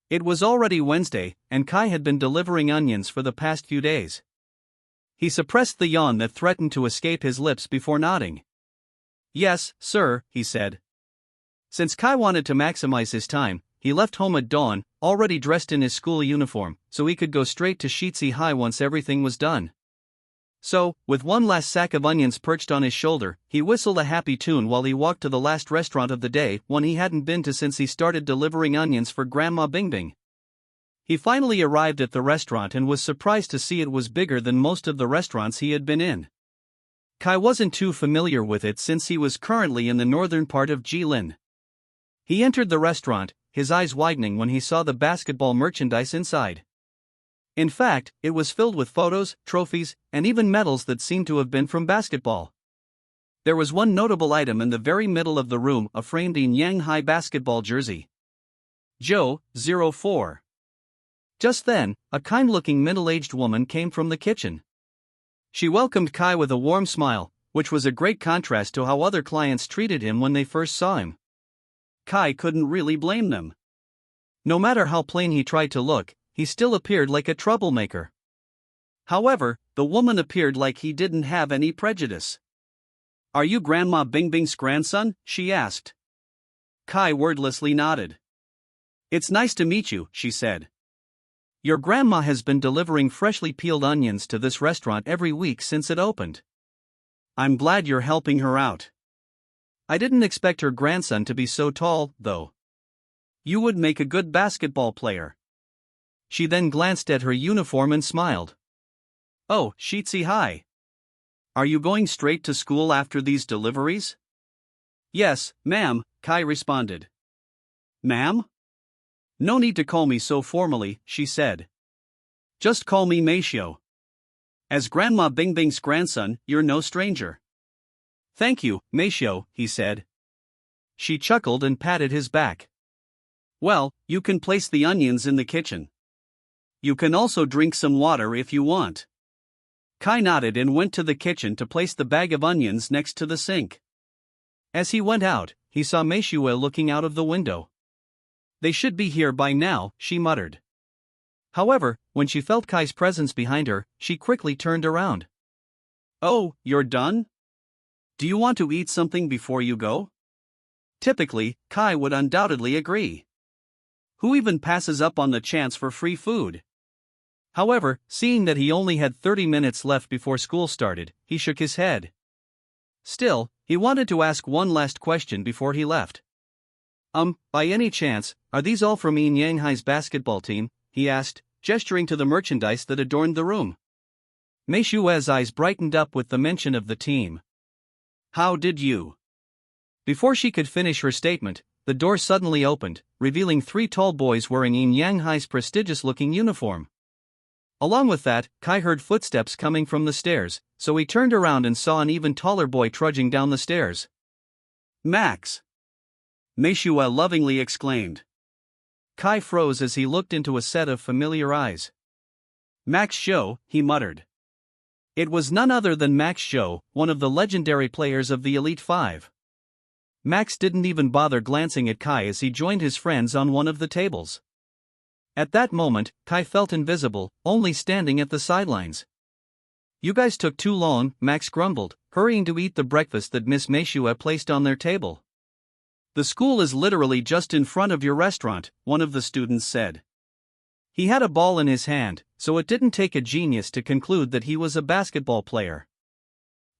It was already Wednesday, and Kai had been delivering onions for the past few days. He suppressed the yawn that threatened to escape his lips before nodding. Yes, sir, he said. Since Kai wanted to maximize his time, he left home at dawn, already dressed in his school uniform, so he could go straight to Shitsi High once everything was done. So, with one last sack of onions perched on his shoulder, he whistled a happy tune while he walked to the last restaurant of the day, one he hadn't been to since he started delivering onions for Grandma Bing Bing. He finally arrived at the restaurant and was surprised to see it was bigger than most of the restaurants he had been in. Kai wasn't too familiar with it since he was currently in the northern part of Jilin. He entered the restaurant, his eyes widening when he saw the basketball merchandise inside. In fact, it was filled with photos, trophies, and even medals that seemed to have been from basketball. There was one notable item in the very middle of the room, a framed Yang High basketball jersey. Joe, 04. Just then, a kind-looking middle-aged woman came from the kitchen. She welcomed Kai with a warm smile, which was a great contrast to how other clients treated him when they first saw him. Kai couldn't really blame them. No matter how plain he tried to look, he still appeared like a troublemaker. However, the woman appeared like he didn't have any prejudice. Are you Grandma Bing Bing's grandson? She asked. Kai wordlessly nodded. It's nice to meet you, she said. Your grandma has been delivering freshly peeled onions to this restaurant every week since it opened. I'm glad you're helping her out. I didn't expect her grandson to be so tall, though. You would make a good basketball player. She then glanced at her uniform and smiled. Oh, Shitsi High. Are you going straight to school after these deliveries? Yes, ma'am, Kai responded. Ma'am? No need to call me so formally, she said. Just call me Meishio. As Grandma Bing Bing's grandson, you're no stranger. Thank you, Meishio, he said. She chuckled and patted his back. Well, you can place the onions in the kitchen. You can also drink some water if you want. Kai nodded and went to the kitchen to place the bag of onions next to the sink. As he went out, he saw Meishio looking out of the window. They should be here by now, she muttered. However, when she felt Kai's presence behind her, she quickly turned around. Oh, you're done? Do you want to eat something before you go? Typically, Kai would undoubtedly agree. Who even passes up on the chance for free food? However, seeing that he only had 30 minutes left before school started, he shook his head. Still, he wanted to ask one last question before he left. By any chance, are these all from Yin Yang Hai's basketball team? He asked, gesturing to the merchandise that adorned the room. Meishue's eyes brightened up with the mention of the team. How did you? Before she could finish her statement, the door suddenly opened, revealing 3 tall boys wearing Yin Yang Hai's prestigious-looking uniform. Along with that, Kai heard footsteps coming from the stairs, so he turned around and saw an even taller boy trudging down the stairs. Max! Meishua lovingly exclaimed. Kai froze as he looked into a set of familiar eyes. Max Show, he muttered. It was none other than Max Zhou, one of the legendary players of the Elite Five. Max didn't even bother glancing at Kai as he joined his friends on one of the tables. At that moment, Kai felt invisible, only standing at the sidelines. "You guys took too long," Max grumbled, hurrying to eat the breakfast that Miss Meishua placed on their table. "The school is literally just in front of your restaurant," one of the students said. He had a ball in his hand, so it didn't take a genius to conclude that he was a basketball player.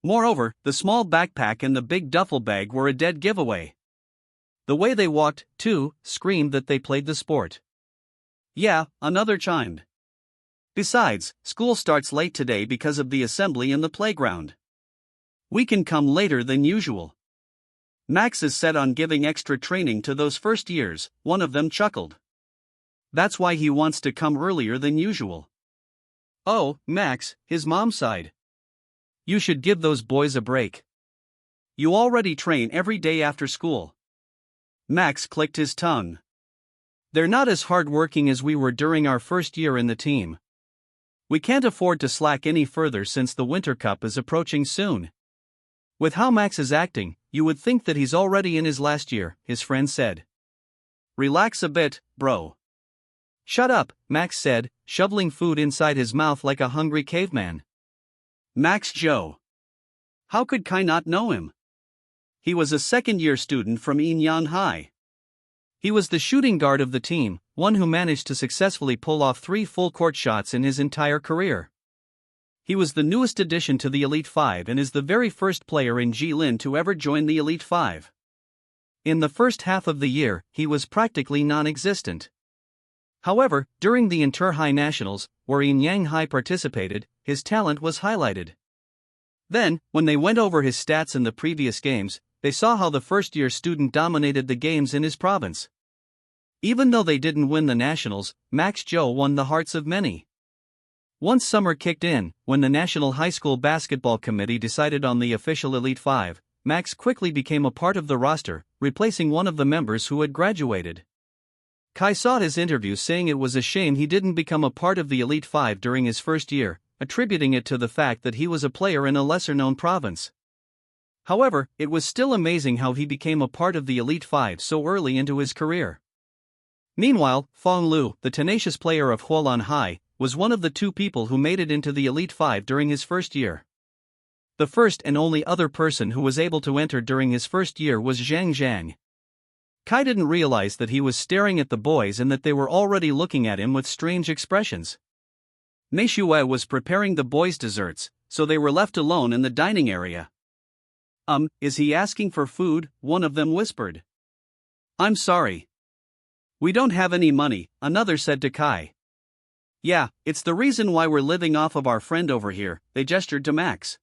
Moreover, the small backpack and the big duffel bag were a dead giveaway. The way they walked, too, screamed that they played the sport. "Yeah," another chimed. "Besides, school starts late today because of the assembly in the playground. We can come later than usual." "Max is set on giving extra training to those first years," one of them chuckled. "That's why he wants to come earlier than usual." "Oh, Max," his mom sighed. "You should give those boys a break. You already train every day after school." Max clicked his tongue. "They're not as hard-working as we were during our first year in the team. We can't afford to slack any further since the Winter Cup is approaching soon." "With how Max is acting, you would think that he's already in his last year," his friend said. "Relax a bit, bro." "Shut up," Max said, shoveling food inside his mouth like a hungry caveman. Max Zhou. How could Kai not know him? He was a second-year student from Inyan High. He was the shooting guard of the team, one who managed to successfully pull off 3 full-court shots in his entire career. He was the newest addition to the Elite Five and is the very first player in Jilin to ever join the Elite Five. In the first half of the year, he was practically non-existent. However, during the Inter-High Nationals, where Inyang High participated, his talent was highlighted. Then, when they went over his stats in the previous games, they saw how the first-year student dominated the games in his province. Even though they didn't win the Nationals, Max Zhou won the hearts of many. Once summer kicked in, when the National High School Basketball Committee decided on the official Elite Five, Max quickly became a part of the roster, replacing one of the members who had graduated. Kai saw his interview saying it was a shame he didn't become a part of the Elite Five during his first year, attributing it to the fact that he was a player in a lesser-known province. However, it was still amazing how he became a part of the Elite Five so early into his career. Meanwhile, Fong Lu, the tenacious player of Hualan High, was one of the 2 people who made it into the Elite Five during his first year. The first and only other person who was able to enter during his first year was Zhang Zhang. Kai didn't realize that he was staring at the boys and that they were already looking at him with strange expressions. Meishua was preparing the boys' desserts, so they were left alone in the dining area. Is he asking for food?" one of them whispered. "I'm sorry. We don't have any money," another said to Kai. "Yeah, it's the reason why we're living off of our friend over here," they gestured to Max.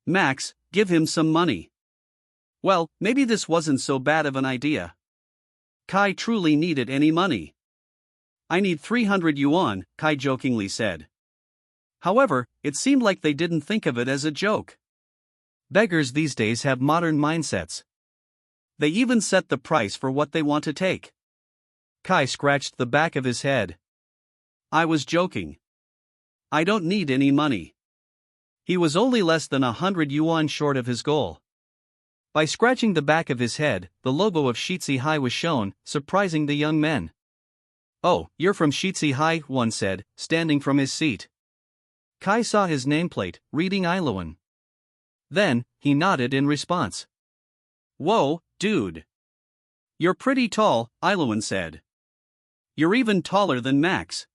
"Max, give him some money." Well, maybe this wasn't so bad of an idea. Kai truly needed any money. "I need 300 yuan, Kai jokingly said. However, it seemed like they didn't think of it as a joke. Beggars these days have modern mindsets. They even set the price for what they want to take. Kai scratched the back of his head. "I was joking. I don't need any money." He was only less than 100 yuan short of his goal. By scratching the back of his head, the logo of Shitsi High was shown, surprising the young men. "Oh, you're from Shitsi High," one said, standing from his seat. Kai saw his nameplate, reading Iloan. Then, he nodded in response. "Whoa, dude. You're pretty tall," Iloan said. "You're even taller than Max."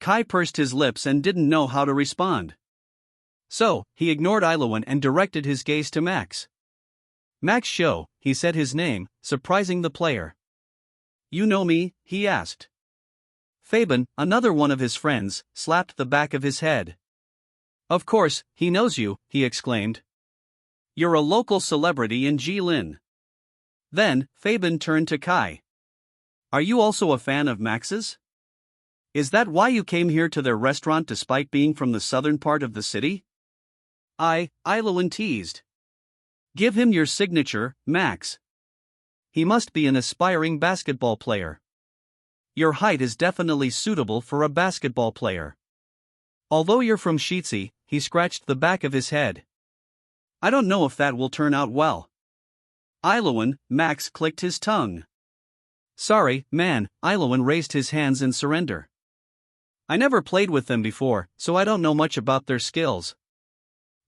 Kai pursed his lips and didn't know how to respond. So, he ignored Iloan and directed his gaze to Max. "Max Zhou," he said his name, surprising the player. "You know me?" he asked. Fabian, another one of his friends, slapped the back of his head. "Of course, he knows you," he exclaimed. "You're a local celebrity in Jilin." Then, Fabian turned to Kai. "Are you also a fan of Max's? Is that why you came here to their restaurant despite being from the southern part of the city?" Iloan teased. "Give him your signature, Max. He must be an aspiring basketball player. Your height is definitely suitable for a basketball player. Although you're from Shitsi," he scratched the back of his head. I don't know if that will turn out well. Iloan, Max clicked his tongue. Sorry, man, Iloan raised his hands in surrender. I never played with them before, so I don't know much about their skills.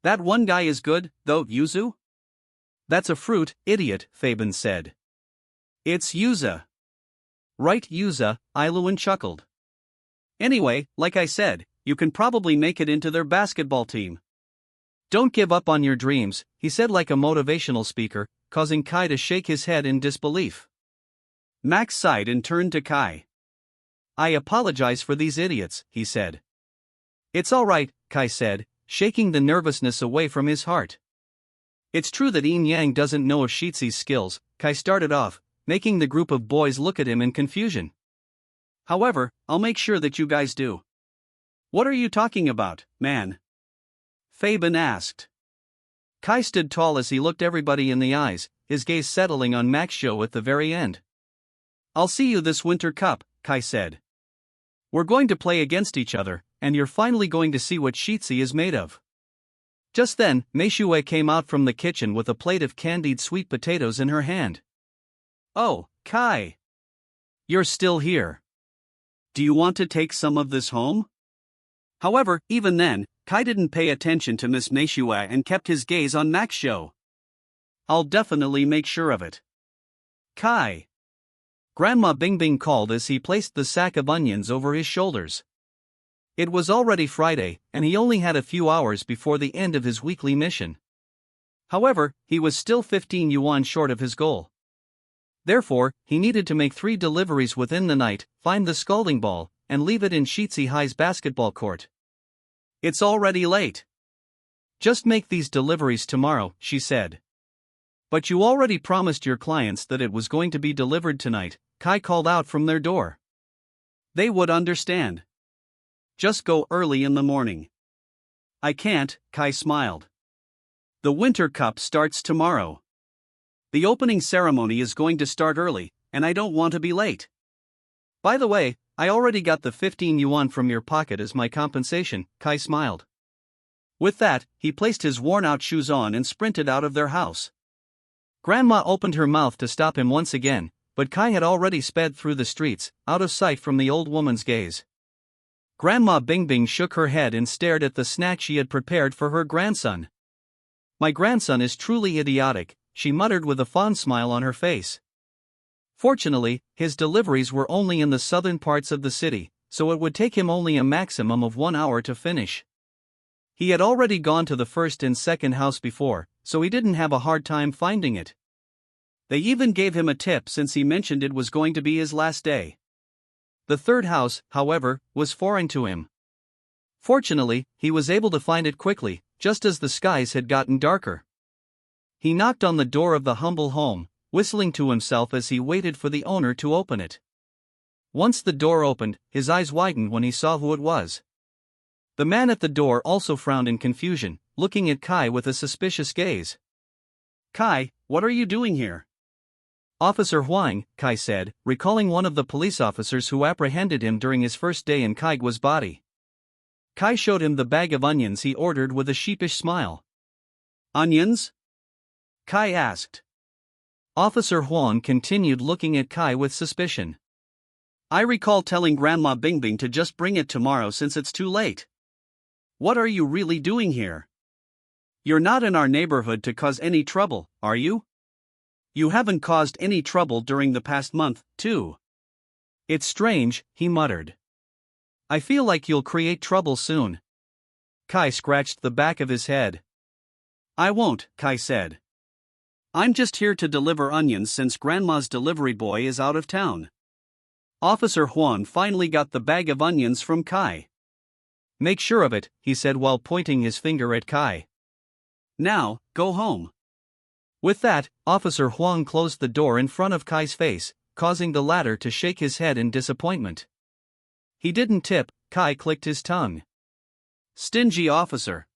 That one guy is good, though, yuzu? That's a fruit, idiot, Fabian said. It's yuza. Right, yuza, Iloan chuckled. Anyway, like I said, you can probably make it into their basketball team. Don't give up on your dreams, he said like a motivational speaker, causing Kai to shake his head in disbelief. Max sighed and turned to Kai. I apologize for these idiots, he said. It's all right, Kai said, shaking the nervousness away from his heart. It's true that Yin Yang doesn't know of Shizi's skills, Kai started off, making the group of boys look at him in confusion. However, I'll make sure that you guys do. What are you talking about, man? Fabian asked. Kai stood tall as he looked everybody in the eyes, his gaze settling on Max Show at the very end. I'll see you this Winter Cup, Kai said. We're going to play against each other, and you're finally going to see what Shizi is made of. Just then, Meishue came out from the kitchen with a plate of candied sweet potatoes in her hand. Oh, Kai. You're still here. Do you want to take some of this home? However, even then, Kai didn't pay attention to Miss Meishue and kept his gaze on Max Show. I'll definitely make sure of it. Kai. Grandma Bingbing called as he placed the sack of onions over his shoulders. It was already Friday, and he only had a few hours before the end of his weekly mission. However, he was still 15 yuan short of his goal. Therefore, he needed to make 3 deliveries within the night, find the scalding ball, and leave it in Shizi High's basketball court. It's already late. Just make these deliveries tomorrow, she said. But you already promised your clients that it was going to be delivered tonight, Kai called out from their door. They would understand. Just go early in the morning. I can't, Kai smiled. The Winter Cup starts tomorrow. The opening ceremony is going to start early, and I don't want to be late. By the way, I already got the 15 yuan from your pocket as my compensation, Kai smiled. With that, he placed his worn-out shoes on and sprinted out of their house. Grandma opened her mouth to stop him once again, but Kai had already sped through the streets, out of sight from the old woman's gaze. Grandma Bingbing shook her head and stared at the snack she had prepared for her grandson. My grandson is truly idiotic, she muttered with a fond smile on her face. Fortunately, his deliveries were only in the southern parts of the city, so it would take him only a maximum of 1 hour to finish. He had already gone to the first and second house before, so he didn't have a hard time finding it. They even gave him a tip since he mentioned it was going to be his last day. The third house, however, was foreign to him. Fortunately, he was able to find it quickly, just as the skies had gotten darker. He knocked on the door of the humble home, whistling to himself as he waited for the owner to open it. Once the door opened, his eyes widened when he saw who it was. The man at the door also frowned in confusion, looking at Kai with a suspicious gaze. Kai, what are you doing here? Officer Huang, Kai said, recalling one of the police officers who apprehended him during his first day in Kaigua's body. Kai showed him the bag of onions he ordered with a sheepish smile. Onions? Kai asked. Officer Huang continued looking at Kai with suspicion. I recall telling Grandma Bingbing to just bring it tomorrow since it's too late. What are you really doing here? You're not in our neighborhood to cause any trouble, are you? You haven't caused any trouble during the past month, too. It's strange, he muttered. I feel like you'll create trouble soon. Kai scratched the back of his head. I won't, Kai said. I'm just here to deliver onions since Grandma's delivery boy is out of town. Officer Huan finally got the bag of onions from Kai. Make sure of it, he said while pointing his finger at Kai. Now, go home. With that, Officer Huang closed the door in front of Kai's face, causing the latter to shake his head in disappointment. He didn't tip, Kai clicked his tongue. Stingy officer.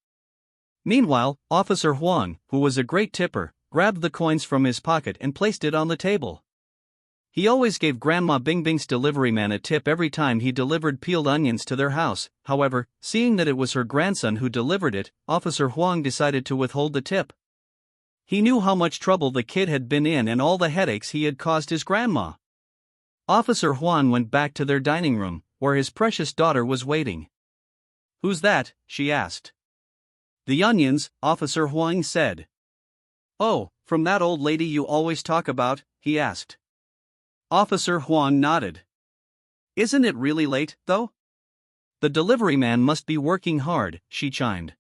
Meanwhile, Officer Huang, who was a great tipper, grabbed the coins from his pocket and placed it on the table. He always gave Grandma Bingbing's delivery man a tip every time he delivered peeled onions to their house. However, seeing that it was her grandson who delivered it, Officer Huang decided to withhold the tip. He knew how much trouble the kid had been in and all the headaches he had caused his grandma. Officer Huang went back to their dining room, where his precious daughter was waiting. "Who's that?" she asked. "The onions," Officer Huang said. "Oh, from that old lady you always talk about?" he asked. Officer Huang nodded. "Isn't it really late, though?" "The delivery man must be working hard," she chimed.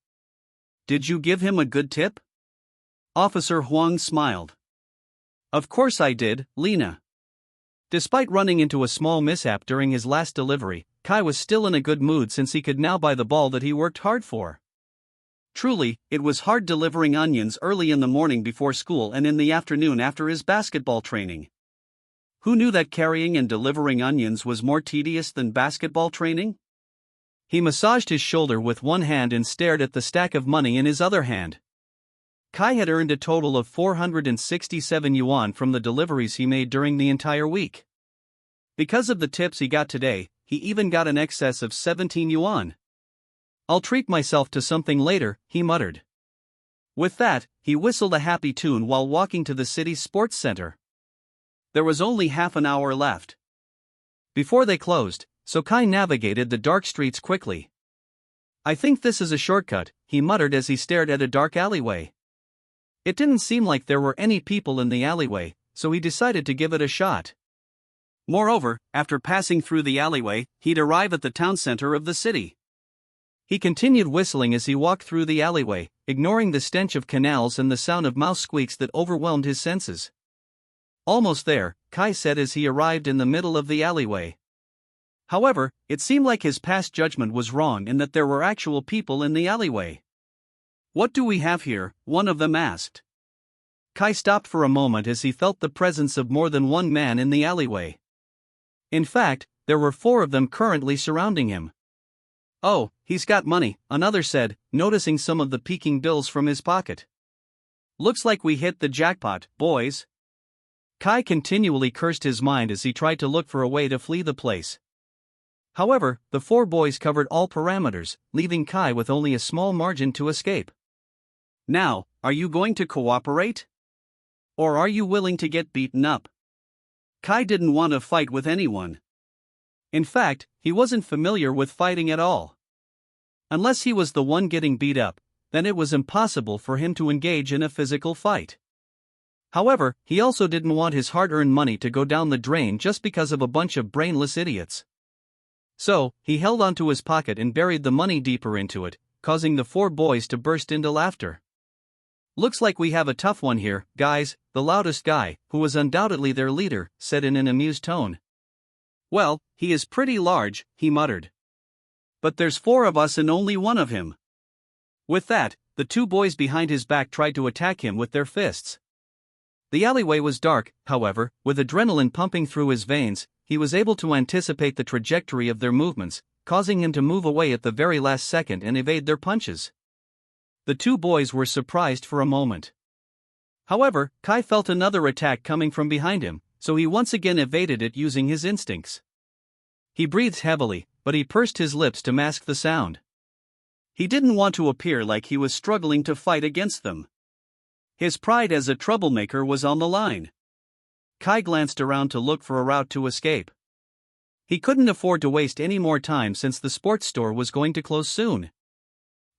"Did you give him a good tip?" Officer Huang smiled. "Of course I did, Lena." Despite running into a small mishap during his last delivery, Kai was still in a good mood since he could now buy the ball that he worked hard for. Truly, it was hard delivering onions early in the morning before school and in the afternoon after his basketball training. Who knew that carrying and delivering onions was more tedious than basketball training? He massaged his shoulder with one hand and stared at the stack of money in his other hand. Kai had earned a total of 467 yuan from the deliveries he made during the entire week. Because of the tips he got today, he even got an excess of 17 yuan. "I'll treat myself to something later," he muttered. With that, he whistled a happy tune while walking to the city's sports center. There was only half an hour left before they closed, so Kai navigated the dark streets quickly. "I think this is a shortcut," he muttered as he stared at a dark alleyway. It didn't seem like there were any people in the alleyway, so he decided to give it a shot. Moreover, after passing through the alleyway, he'd arrive at the town center of the city. He continued whistling as he walked through the alleyway, ignoring the stench of canals and the sound of mouse squeaks that overwhelmed his senses. "Almost there," Kai said as he arrived in the middle of the alleyway. However, it seemed like his past judgment was wrong and that there were actual people in the alleyway. "What do we have here?" one of them asked. Kai stopped for a moment as he felt the presence of more than one man in the alleyway. In fact, there were 4 of them currently surrounding him. "Oh, he's got money," another said, noticing some of the peeking bills from his pocket. "Looks like we hit the jackpot, boys." Kai continually cursed his mind as he tried to look for a way to flee the place. However, the 4 boys covered all parameters, leaving Kai with only a small margin to escape. "Now, are you going to cooperate? Or are you willing to get beaten up?" Kai didn't want to fight with anyone. In fact, he wasn't familiar with fighting at all. Unless he was the one getting beat up, then it was impossible for him to engage in a physical fight. However, he also didn't want his hard-earned money to go down the drain just because of a bunch of brainless idiots. So, he held onto his pocket and buried the money deeper into it, causing the 4 boys to burst into laughter. "Looks like we have a tough one here, guys," the loudest guy, who was undoubtedly their leader, said in an amused tone. "Well, he is pretty large," he muttered. "But there's 4 of us and only one of him." With that, the 2 boys behind his back tried to attack him with their fists. The alleyway was dark, however, with adrenaline pumping through his veins, he was able to anticipate the trajectory of their movements, causing him to move away at the very last second and evade their punches. The 2 boys were surprised for a moment. However, Kai felt another attack coming from behind him, so he once again evaded it using his instincts. He breathed heavily, but he pursed his lips to mask the sound. He didn't want to appear like he was struggling to fight against them. His pride as a troublemaker was on the line. Kai glanced around to look for a route to escape. He couldn't afford to waste any more time since the sports store was going to close soon.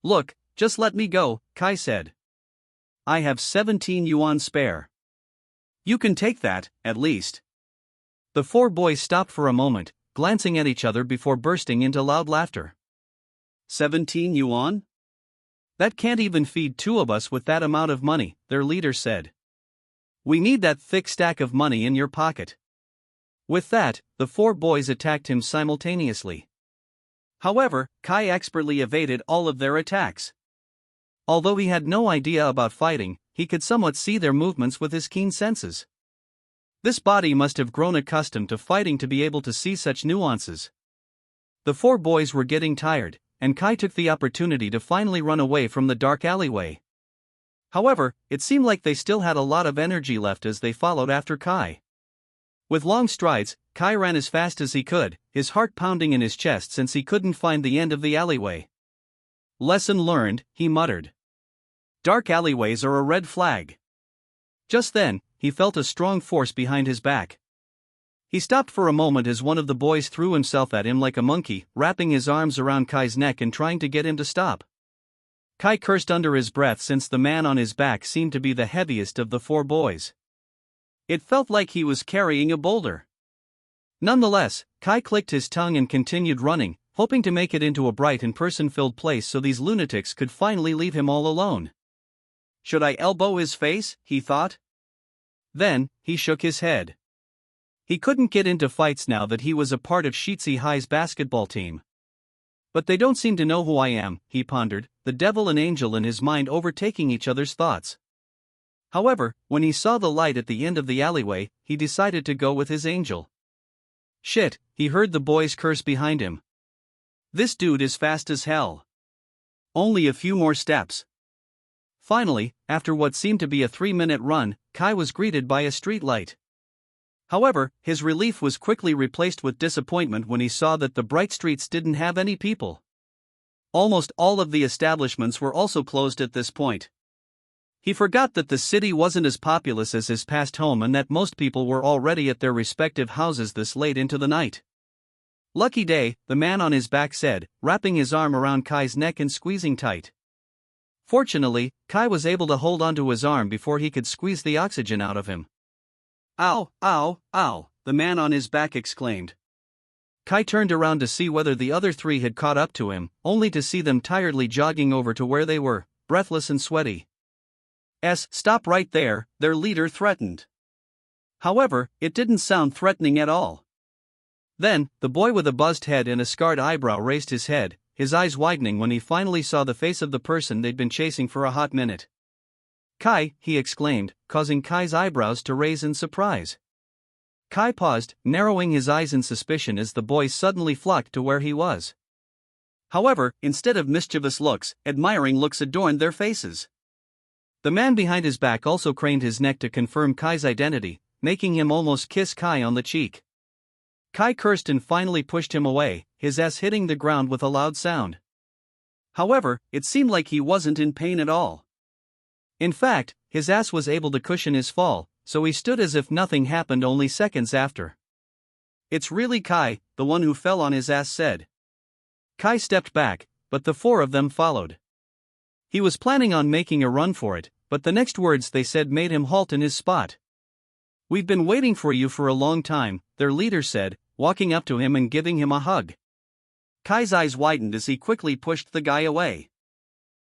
"Look, just let me go," Kai said. "I have 17 yuan spare. You can take that, at least." The 4 boys stopped for a moment, glancing at each other before bursting into loud laughter. 17 yuan? "That can't even feed 2 of us with that amount of money," their leader said. "We need that thick stack of money in your pocket." With that, the 4 boys attacked him simultaneously. However, Kai expertly evaded all of their attacks. Although he had no idea about fighting, he could somewhat see their movements with his keen senses. This body must have grown accustomed to fighting to be able to see such nuances. The 4 boys were getting tired, and Kai took the opportunity to finally run away from the dark alleyway. However, it seemed like they still had a lot of energy left as they followed after Kai. With long strides, Kai ran as fast as he could, his heart pounding in his chest since he couldn't find the end of the alleyway. Lesson learned, he muttered. Dark alleyways are a red flag. Just then, he felt a strong force behind his back. He stopped for a moment as one of the boys threw himself at him like a monkey, wrapping his arms around Kai's neck and trying to get him to stop. Kai cursed under his breath since the man on his back seemed to be the heaviest of the four boys. It felt like he was carrying a boulder. Nonetheless, Kai clicked his tongue and continued running, hoping to make it into a bright and person-filled place so these lunatics could finally leave him all alone. Should I elbow his face? He thought. Then, he shook his head. He couldn't get into fights now that he was a part of Shitsi High's basketball team. But they don't seem to know who I am, he pondered, the devil and angel in his mind overtaking each other's thoughts. However, when he saw the light at the end of the alleyway, he decided to go with his angel. Shit, he heard the boys curse behind him. This dude is fast as hell. Only a few more steps. Finally, after what seemed to be a 3-minute run, Kai was greeted by a street light. However, his relief was quickly replaced with disappointment when he saw that the bright streets didn't have any people. Almost all of the establishments were also closed at this point. He forgot that the city wasn't as populous as his past home and that most people were already at their respective houses this late into the night. Lucky day, the man on his back said, wrapping his arm around Kai's neck and squeezing tight. Fortunately, Kai was able to hold onto his arm before he could squeeze the oxygen out of him. Ow, ow, ow, the man on his back exclaimed. Kai turned around to see whether the other three had caught up to him, only to see them tiredly jogging over to where they were, breathless and sweaty. Stop right there, their leader threatened. However, it didn't sound threatening at all. Then, the boy with a buzzed head and a scarred eyebrow raised his head, his eyes widening when he finally saw the face of the person they'd been chasing for a hot minute. Kai, he exclaimed, causing Kai's eyebrows to raise in surprise. Kai paused, narrowing his eyes in suspicion as the boys suddenly flocked to where he was. However, instead of mischievous looks, admiring looks adorned their faces. The man behind his back also craned his neck to confirm Kai's identity, making him almost kiss Kai on the cheek. Kai cursed and finally pushed him away, his ass hitting the ground with a loud sound. However, it seemed like he wasn't in pain at all. In fact, his ass was able to cushion his fall, so he stood as if nothing happened only seconds after. It's really Kai, the one who fell on his ass said. Kai stepped back, but the four of them followed. He was planning on making a run for it, but the next words they said made him halt in his spot. We've been waiting for you for a long time, their leader said, walking up to him and giving him a hug. Kai's eyes widened as he quickly pushed the guy away.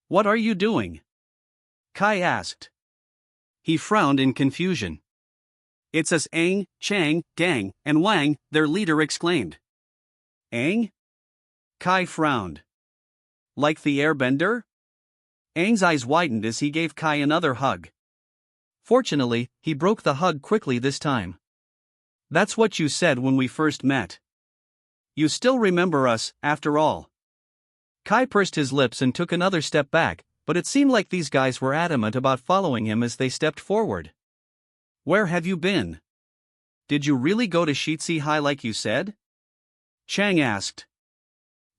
What are you doing? Kai asked. He frowned in confusion. It's us Aang, Chang, Gang, and Wang, their leader exclaimed. Aang? Kai frowned. Like the airbender? Aang's eyes widened as he gave Kai another hug. Fortunately, he broke the hug quickly this time. That's what you said when we first met. You still remember us, after all. Kai pursed his lips and took another step back, but it seemed like these guys were adamant about following him as they stepped forward. Where have you been? Did you really go to Shitsi High like you said? Chang asked.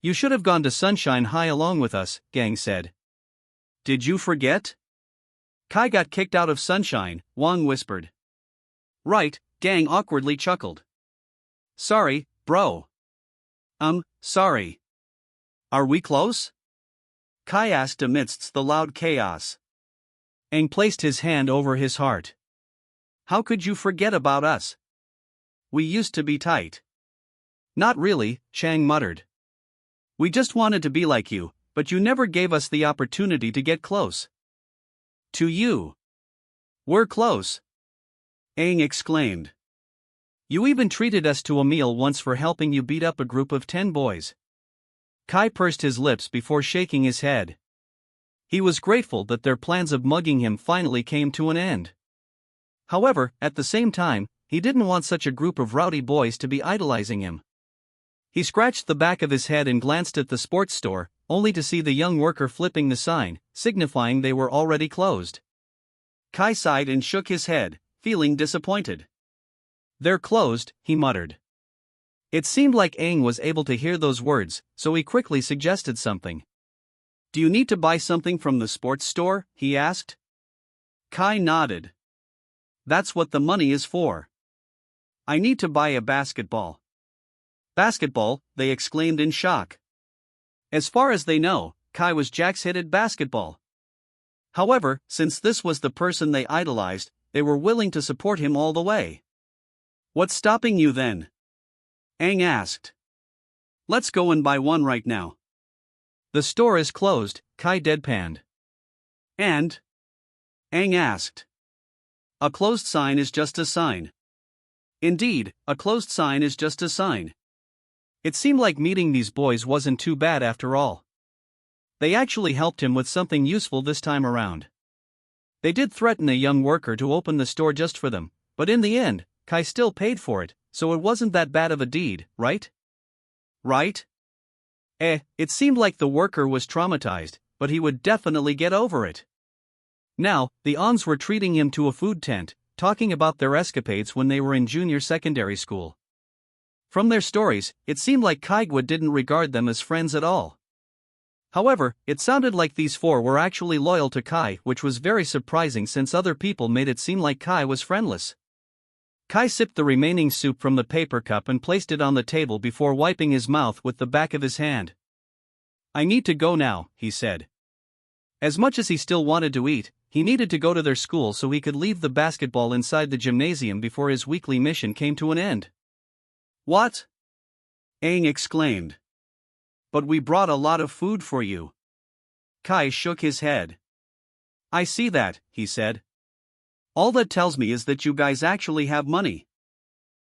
You should have gone to Sunshine High along with us, Gang said. Did you forget? Kai got kicked out of Sunshine, Wang whispered. Right, Gang awkwardly chuckled. Sorry, bro. Sorry. Are we close? Kai asked amidst the loud chaos. Aang placed his hand over his heart. How could you forget about us? We used to be tight. Not really, Chang muttered. We just wanted to be like you, but you never gave us the opportunity to get close. To you. We're close. Aang exclaimed. You even treated us to a meal once for helping you beat up a group of 10 boys. Kai pursed his lips before shaking his head. He was grateful that their plans of mugging him finally came to an end. However, at the same time, he didn't want such a group of rowdy boys to be idolizing him. He scratched the back of his head and glanced at the sports store, only to see the young worker flipping the sign, signifying they were already closed. Kai sighed and shook his head, feeling disappointed. They're closed, he muttered. It seemed like Aang was able to hear those words, so he quickly suggested something. Do you need to buy something from the sports store? He asked. Kai nodded. That's what the money is for. I need to buy a basketball. Basketball, they exclaimed in shock. As far as they know, Kai was Jack's hit at basketball. However, since this was the person they idolized, they were willing to support him all the way. What's stopping you then? Aang asked. Let's go and buy one right now. The store is closed, Kai deadpanned. And? Aang asked. A closed sign is just a sign. Indeed, a closed sign is just a sign. It seemed like meeting these boys wasn't too bad after all. They actually helped him with something useful this time around. They did threaten a young worker to open the store just for them, but in the end, Kai still paid for it, so it wasn't that bad of a deed, right? Right? It seemed like the worker was traumatized, but he would definitely get over it. Now, the Ons were treating him to a food tent, talking about their escapades when they were in junior secondary school. From their stories, it seemed like Kaigwa didn't regard them as friends at all. However, it sounded like these four were actually loyal to Kai, which was very surprising since other people made it seem like Kai was friendless. Kai sipped the remaining soup from the paper cup and placed it on the table before wiping his mouth with the back of his hand. I need to go now, he said. As much as he still wanted to eat, he needed to go to their school so he could leave the basketball inside the gymnasium before his weekly mission came to an end. What? Aang exclaimed. But we brought a lot of food for you. Kai shook his head. I see that, he said. All that tells me is that you guys actually have money.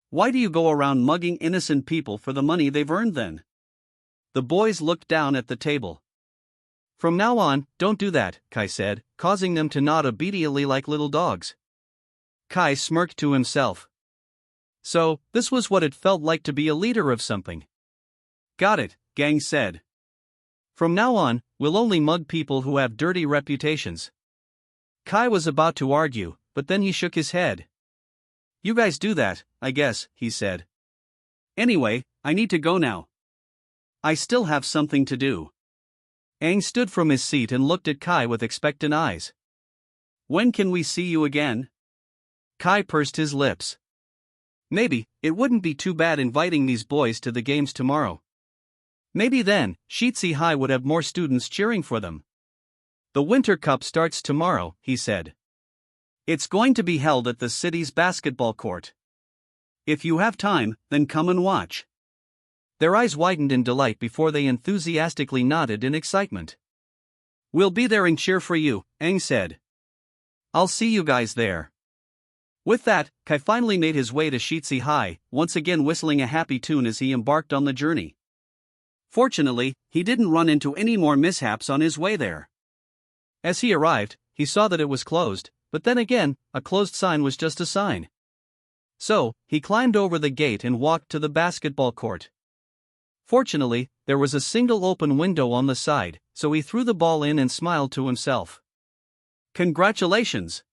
Why do you go around mugging innocent people for the money they've earned then? The boys looked down at the table. From now on, don't do that, Kai said, causing them to nod obediently like little dogs. Kai smirked to himself. So, this was what it felt like to be a leader of something. Got it, Gang said. From now on, we'll only mug people who have dirty reputations. Kai was about to argue, but then he shook his head. You guys do that, I guess, he said. Anyway, I need to go now. I still have something to do. Aang stood from his seat and looked at Kai with expectant eyes. When can we see you again? Kai pursed his lips. Maybe, it wouldn't be too bad inviting these boys to the games tomorrow. Maybe then, Shitsi High would have more students cheering for them. The Winter Cup starts tomorrow, he said. It's going to be held at the city's basketball court. If you have time, then come and watch. Their eyes widened in delight before they enthusiastically nodded in excitement. We'll be there and cheer for you, Aang said. I'll see you guys there. With that, Kai finally made his way to Shitsi High, once again whistling a happy tune as he embarked on the journey. Fortunately, he didn't run into any more mishaps on his way there. As he arrived, he saw that it was closed, but then again, a closed sign was just a sign. So, he climbed over the gate and walked to the basketball court. Fortunately, there was a single open window on the side, so he threw the ball in and smiled to himself. Congratulations!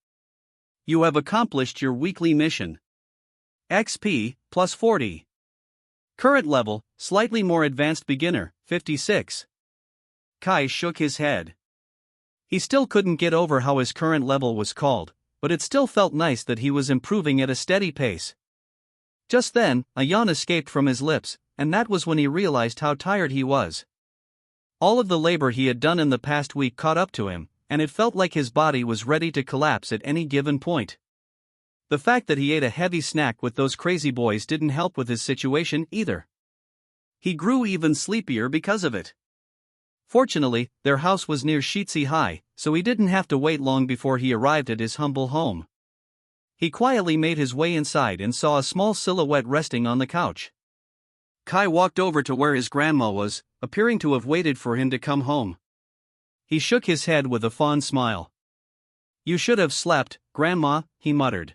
You have accomplished your weekly mission. XP, plus 40. Current level, slightly more advanced beginner, 56. Kai shook his head. He still couldn't get over how his current level was called, but it still felt nice that he was improving at a steady pace. Just then, a yawn escaped from his lips, and that was when he realized how tired he was. All of the labor he had done in the past week caught up to him, and it felt like his body was ready to collapse at any given point. The fact that he ate a heavy snack with those crazy boys didn't help with his situation either. He grew even sleepier because of it. Fortunately, their house was near Shitsi High, so he didn't have to wait long before he arrived at his humble home. He quietly made his way inside and saw a small silhouette resting on the couch. Kai walked over to where his grandma was, appearing to have waited for him to come home. He shook his head with a fond smile. You should have slept, Grandma, he muttered.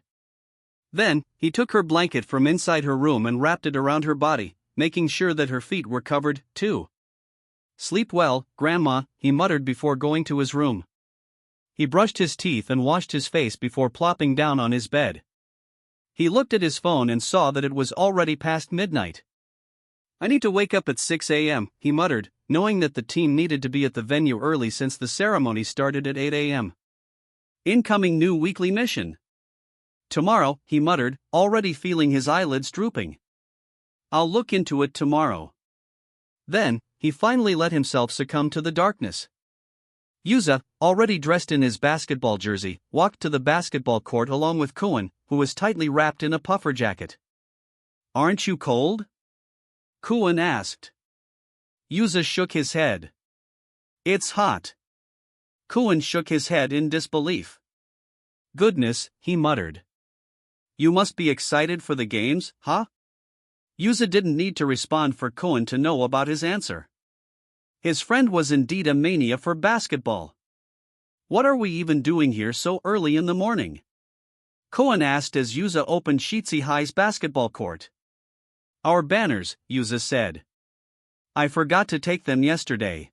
Then, he took her blanket from inside her room and wrapped it around her body, making sure that her feet were covered, too. Sleep well, Grandma, he muttered before going to his room. He brushed his teeth and washed his face before plopping down on his bed. He looked at his phone and saw that it was already past midnight. I need to wake up at 6 a.m., he muttered, knowing that the team needed to be at the venue early since the ceremony started at 8 a.m. Incoming new weekly mission. Tomorrow, he muttered, already feeling his eyelids drooping. I'll look into it tomorrow. Then, he finally let himself succumb to the darkness. Yuza, already dressed in his basketball jersey, walked to the basketball court along with Koen, who was tightly wrapped in a puffer jacket. Aren't you cold? Koen asked. Yuza shook his head. It's hot. Koen shook his head in disbelief. Goodness, he muttered. You must be excited for the games, huh? Yuza didn't need to respond for Koen to know about his answer. His friend was indeed a mania for basketball. What are we even doing here so early in the morning? Koen asked as Yuza opened Shitsi High's basketball court. Our banners, Yuza said. I forgot to take them yesterday.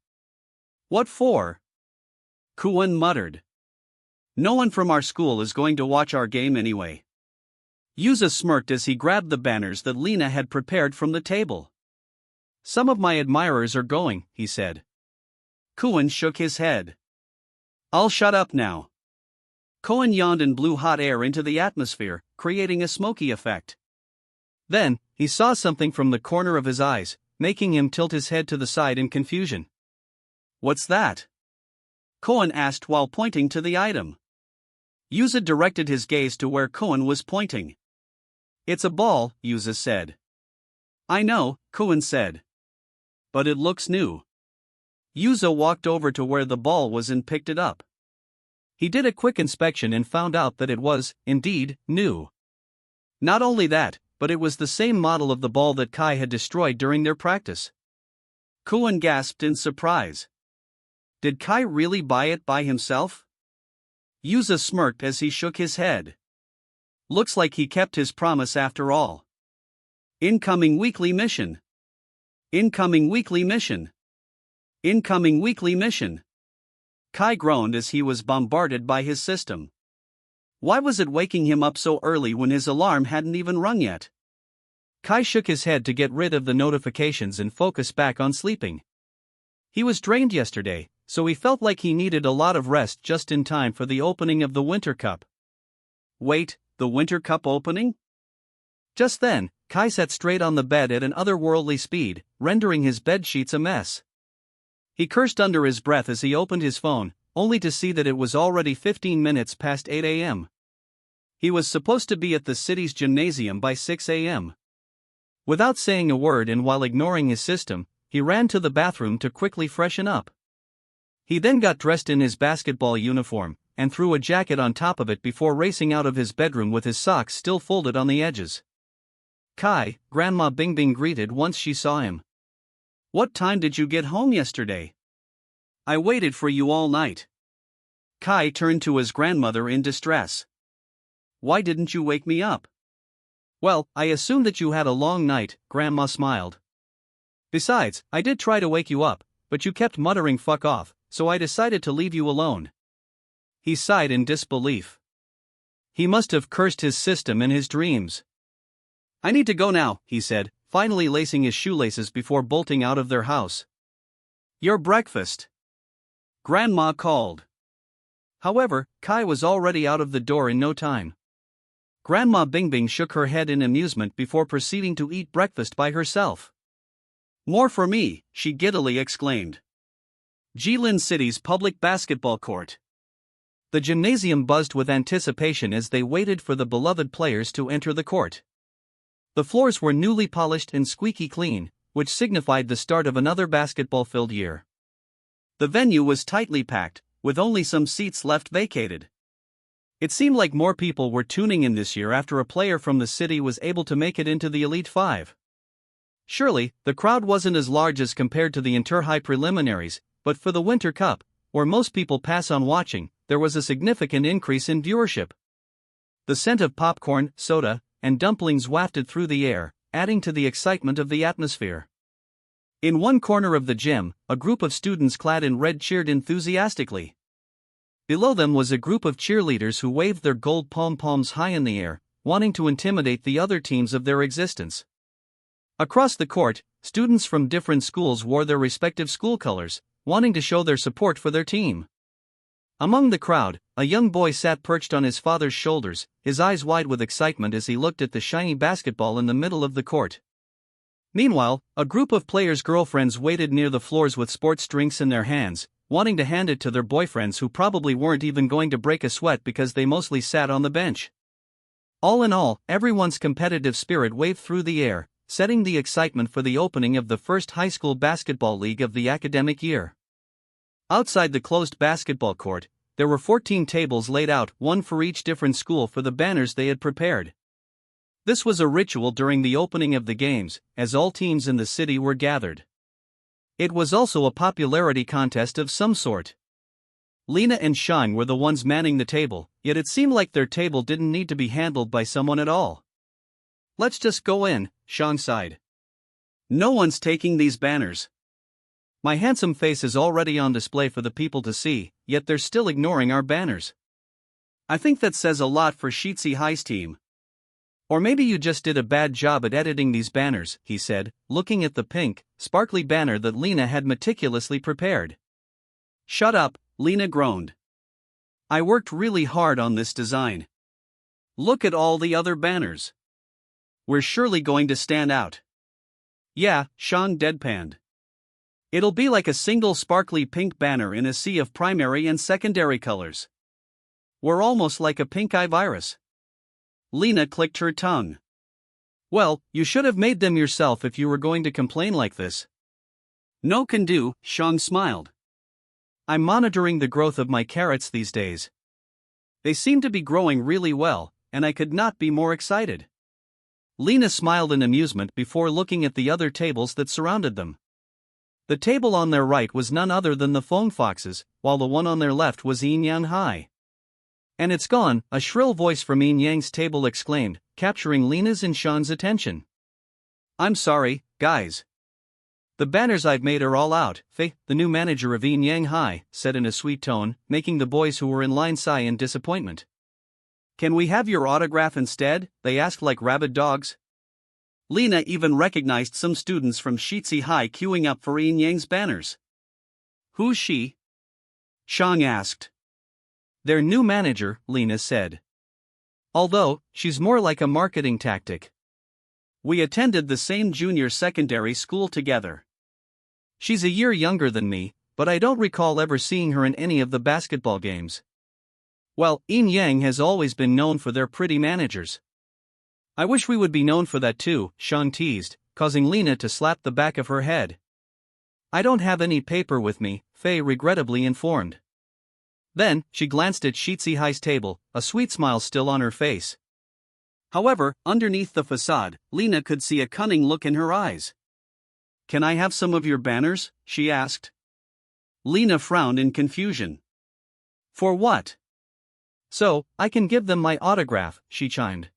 What for? Koen muttered. No one from our school is going to watch our game anyway. Yuza smirked as he grabbed the banners that Lena had prepared from the table. Some of my admirers are going, he said. Koen shook his head. I'll shut up now. Koen yawned and blew hot air into the atmosphere, creating a smoky effect. Then, he saw something from the corner of his eyes, making him tilt his head to the side in confusion. What's that? Koen asked while pointing to the item. Yuza directed his gaze to where Koen was pointing. It's a ball, Yuza said. I know, Koen said. But it looks new. Yuza walked over to where the ball was and picked it up. He did a quick inspection and found out that it was, indeed, new. Not only that, but it was the same model of the ball that Kai had destroyed during their practice. Koen gasped in surprise. Did Kai really buy it by himself? Yuza smirked as he shook his head. Looks like he kept his promise after all. Incoming weekly mission. Incoming weekly mission. Incoming weekly mission. Kai groaned as he was bombarded by his system. Why was it waking him up so early when his alarm hadn't even rung yet? Kai shook his head to get rid of the notifications and focus back on sleeping. He was drained yesterday, so he felt like he needed a lot of rest just in time for the opening of the Winter Cup. Wait, the Winter Cup opening? Just then, Kai sat straight on the bed at an otherworldly speed, rendering his bedsheets a mess. He cursed under his breath as he opened his phone, only to see that it was already 15 minutes past 8 a.m. He was supposed to be at the city's gymnasium by 6 a.m. Without saying a word and while ignoring his system, he ran to the bathroom to quickly freshen up. He then got dressed in his basketball uniform, and threw a jacket on top of it before racing out of his bedroom with his socks still folded on the edges. Kai, Grandma Bingbing greeted once she saw him. What time did you get home yesterday? I waited for you all night. Kai turned to his grandmother in distress. Why didn't you wake me up? Well, I assumed that you had a long night, Grandma smiled. Besides, I did try to wake you up, but you kept muttering fuck off, so I decided to leave you alone. He sighed in disbelief. He must have cursed his system in his dreams. I need to go now, he said, finally lacing his shoelaces before bolting out of their house. Your breakfast. Grandma called. However, Kai was already out of the door in no time. Grandma Bingbing shook her head in amusement before proceeding to eat breakfast by herself. More for me, she giddily exclaimed. Jilin City's public basketball court. The gymnasium buzzed with anticipation as they waited for the beloved players to enter the court. The floors were newly polished and squeaky clean, which signified the start of another basketball-filled year. The venue was tightly packed, with only some seats left vacated. It seemed like more people were tuning in this year after a player from the city was able to make it into the Elite Five. Surely, the crowd wasn't as large as compared to the Inter-High preliminaries, but for the Winter Cup, where most people pass on watching, there was a significant increase in viewership. The scent of popcorn, soda, and dumplings wafted through the air, adding to the excitement of the atmosphere. In one corner of the gym, a group of students clad in red cheered enthusiastically. Below them was a group of cheerleaders who waved their gold pom-poms high in the air, wanting to intimidate the other teams of their existence. Across the court, students from different schools wore their respective school colors, wanting to show their support for their team. Among the crowd, a young boy sat perched on his father's shoulders, his eyes wide with excitement as he looked at the shiny basketball in the middle of the court. Meanwhile, a group of players' girlfriends waited near the floors with sports drinks in their hands, wanting to hand it to their boyfriends who probably weren't even going to break a sweat because they mostly sat on the bench. All in all, everyone's competitive spirit waved through the air, setting the excitement for the opening of the first high school basketball league of the academic year. Outside the closed basketball court, there were 14 tables laid out, one for each different school for the banners they had prepared. This was a ritual during the opening of the games, as all teams in the city were gathered. It was also a popularity contest of some sort. Lena and Shine were the ones manning the table, yet it seemed like their table didn't need to be handled by someone at all. "Let's just go in," Shang sighed. "No one's taking these banners. My handsome face is already on display for the people to see, yet they're still ignoring our banners. I think that says a lot for Sheetsy High's team. Or maybe you just did a bad job at editing these banners," he said, looking at the pink, sparkly banner that Lena had meticulously prepared. "Shut up," Lena groaned. "I worked really hard on this design. Look at all the other banners. We're surely going to stand out." "Yeah," Shang deadpanned. "It'll be like a single sparkly pink banner in a sea of primary and secondary colors. We're almost like a pink eye virus." Lena clicked her tongue. "Well, you should have made them yourself if you were going to complain like this." "No can do," Shang smiled. "I'm monitoring the growth of my carrots these days. They seem to be growing really well, and I could not be more excited." Lena smiled in amusement before looking at the other tables that surrounded them. The table on their right was none other than the Phone Foxes, while the one on their left was Yin Yang High. "And it's gone," a shrill voice from Yin Yang's table exclaimed, capturing Lena's and Sean's attention. "I'm sorry, guys. The banners I've made are all out," Faye, the new manager of Yin Yang High, said in a sweet tone, making the boys who were in line sigh in disappointment. "Can we have your autograph instead?" they asked like rabid dogs. Lena even recognized some students from Sheetsy High queuing up for Yin Yang's banners. "Who's she?" Shang asked. "Their new manager," Lena said. "Although, she's more like a marketing tactic. We attended the same junior secondary school together. She's a year younger than me, but I don't recall ever seeing her in any of the basketball games." "Well, Yin Yang has always been known for their pretty managers. I wish we would be known for that too," Shang teased, causing Lena to slap the back of her head. "I don't have any paper with me," Faye regrettably informed. Then, she glanced at Sheetsy High's table, a sweet smile still on her face. However, underneath the facade, Lena could see a cunning look in her eyes. "Can I have some of your banners?" she asked. Lena frowned in confusion. "For what?" "So, I can give them my autograph," she chimed.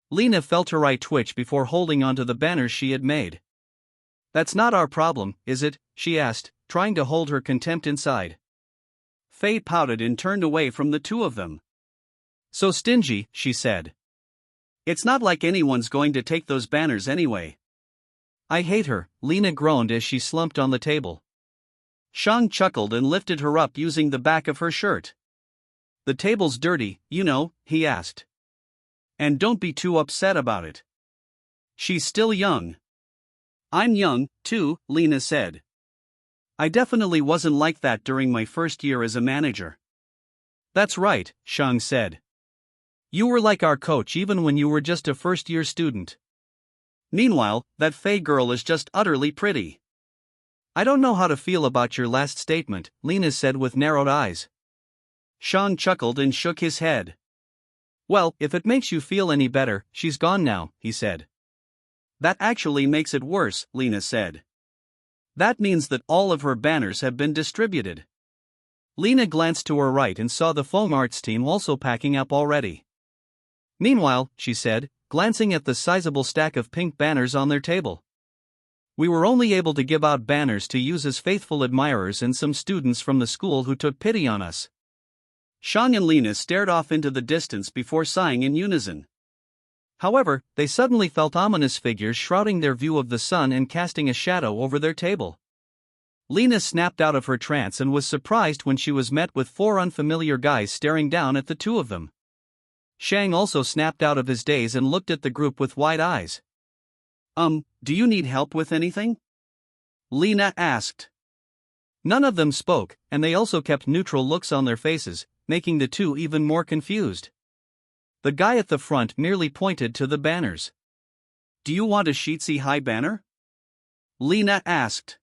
Lena felt her eye twitch before holding onto the banners she had made. "That's not our problem, is it?" she asked, trying to hold her contempt inside. Faye pouted and turned away from the two of them. "So stingy," she said. "It's not like anyone's going to take those banners anyway." "I hate her," Lena groaned as she slumped on the table. Shang chuckled and lifted her up using the back of her shirt. "The table's dirty, you know," he asked. "And don't be too upset about it. She's still young." "I'm young, too," Lena said. "I definitely wasn't like that during my first year as a manager." "That's right," Shang said. "You were like our coach even when you were just a first-year student. Meanwhile, that Faye girl is just utterly pretty." "I don't know how to feel about your last statement," Lena said with narrowed eyes. Shang chuckled and shook his head. "Well, if it makes you feel any better, she's gone now," he said. "That actually makes it worse," Lena said. "That means that all of her banners have been distributed." Lena glanced to her right and saw the foam arts team also packing up already. "Meanwhile," she said, glancing at the sizable stack of pink banners on their table, "we were only able to give out banners to use as faithful admirers and some students from the school who took pity on us." Shang and Lena stared off into the distance before sighing in unison. However, they suddenly felt ominous figures shrouding their view of the sun and casting a shadow over their table. Lena snapped out of her trance and was surprised when she was met with 4 unfamiliar guys staring down at the two of them. Shang also snapped out of his daze and looked at the group with wide eyes. Do you need help with anything?" Lena asked. None of them spoke, and they also kept neutral looks on their faces, making the two even more confused. The guy at the front merely pointed to the banners. "Do you want a Sheetsy High banner?" Lena asked.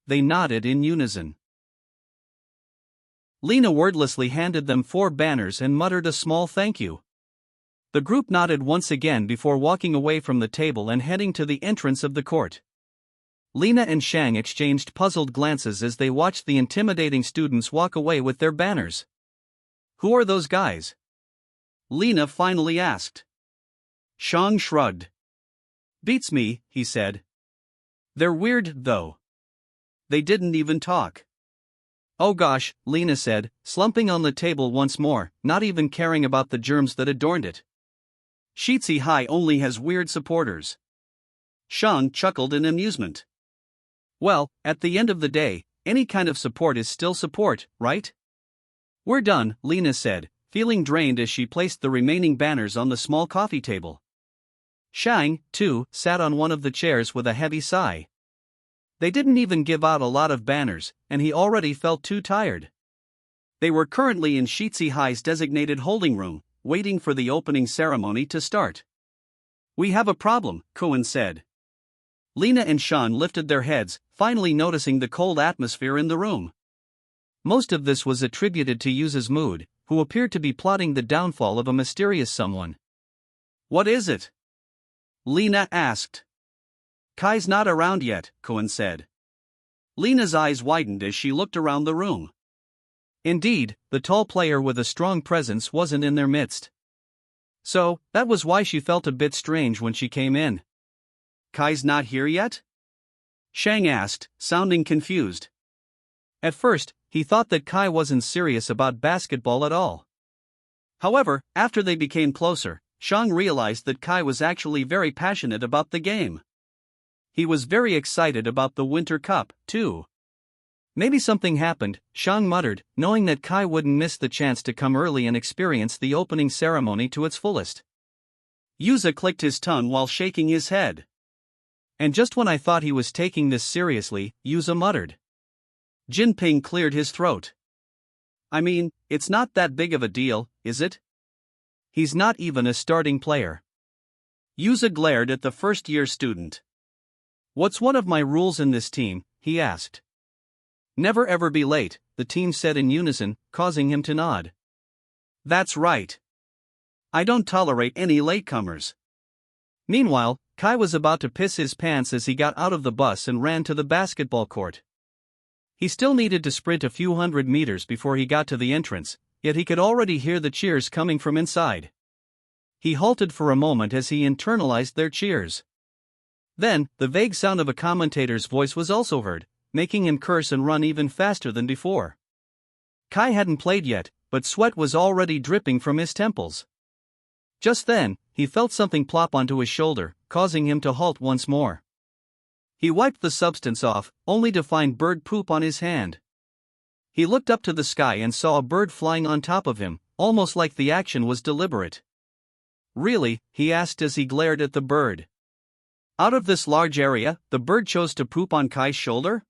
They nodded in unison. Lena wordlessly handed them 4 banners and muttered a small thank you. The group nodded once again before walking away from the table and heading to the entrance of the court. Lena and Shang exchanged puzzled glances as they watched the intimidating students walk away with their banners. "Who are those guys?" Lena finally asked. Shang shrugged. "Beats me," he said. "They're weird, though. They didn't even talk." "Oh gosh," Lena said, slumping on the table once more, not even caring about the germs that adorned it. "Sheetsy High only has weird supporters." Shang chuckled in amusement. "Well, at the end of the day, any kind of support is still support, right?" "We're done," Lena said, feeling drained as she placed the remaining banners on the small coffee table. Shang, too, sat on one of the chairs with a heavy sigh. They didn't even give out a lot of banners, and he already felt too tired. They were currently in Sheetsy High's designated holding room, waiting for the opening ceremony to start. "We have a problem," Cohen said. Lena and Sean lifted their heads, finally noticing the cold atmosphere in the room. Most of this was attributed to Yuza's mood, who appeared to be plotting the downfall of a mysterious someone. "What is it?" Lena asked. "Kai's not around yet," Cohen said. Lena's eyes widened as she looked around the room. Indeed, the tall player with a strong presence wasn't in their midst. So, that was why she felt a bit strange when she came in. "Kai's not here yet?" Shang asked, sounding confused. At first, he thought that Kai wasn't serious about basketball at all. However, after they became closer, Shang realized that Kai was actually very passionate about the game. He was very excited about the Winter Cup, too. Maybe something happened, Shang muttered, knowing that Kai wouldn't miss the chance to come early and experience the opening ceremony to its fullest. Yuza clicked his tongue while shaking his head. "And just when I thought he was taking this seriously," Yuza muttered. Jinping cleared his throat. "I mean, it's not that big of a deal, is it? He's not even a starting player." Yuza glared at the first-year student. "What's one of my rules in this team?" he asked. "Never ever be late," the team said in unison, causing him to nod. "That's right. I don't tolerate any latecomers." Meanwhile, Kai was about to piss his pants as he got out of the bus and ran to the basketball court. He still needed to sprint a few hundred meters before he got to the entrance, yet he could already hear the cheers coming from inside. He halted for a moment as he internalized their cheers. Then, the vague sound of a commentator's voice was also heard, making him curse and run even faster than before. Kai hadn't played yet, but sweat was already dripping from his temples. Just then, he felt something plop onto his shoulder, causing him to halt once more. He wiped the substance off, only to find bird poop on his hand. He looked up to the sky and saw a bird flying on top of him, almost like the action was deliberate. "Really?" he asked as he glared at the bird. Out of this large area, the bird chose to poop on Kai's shoulder?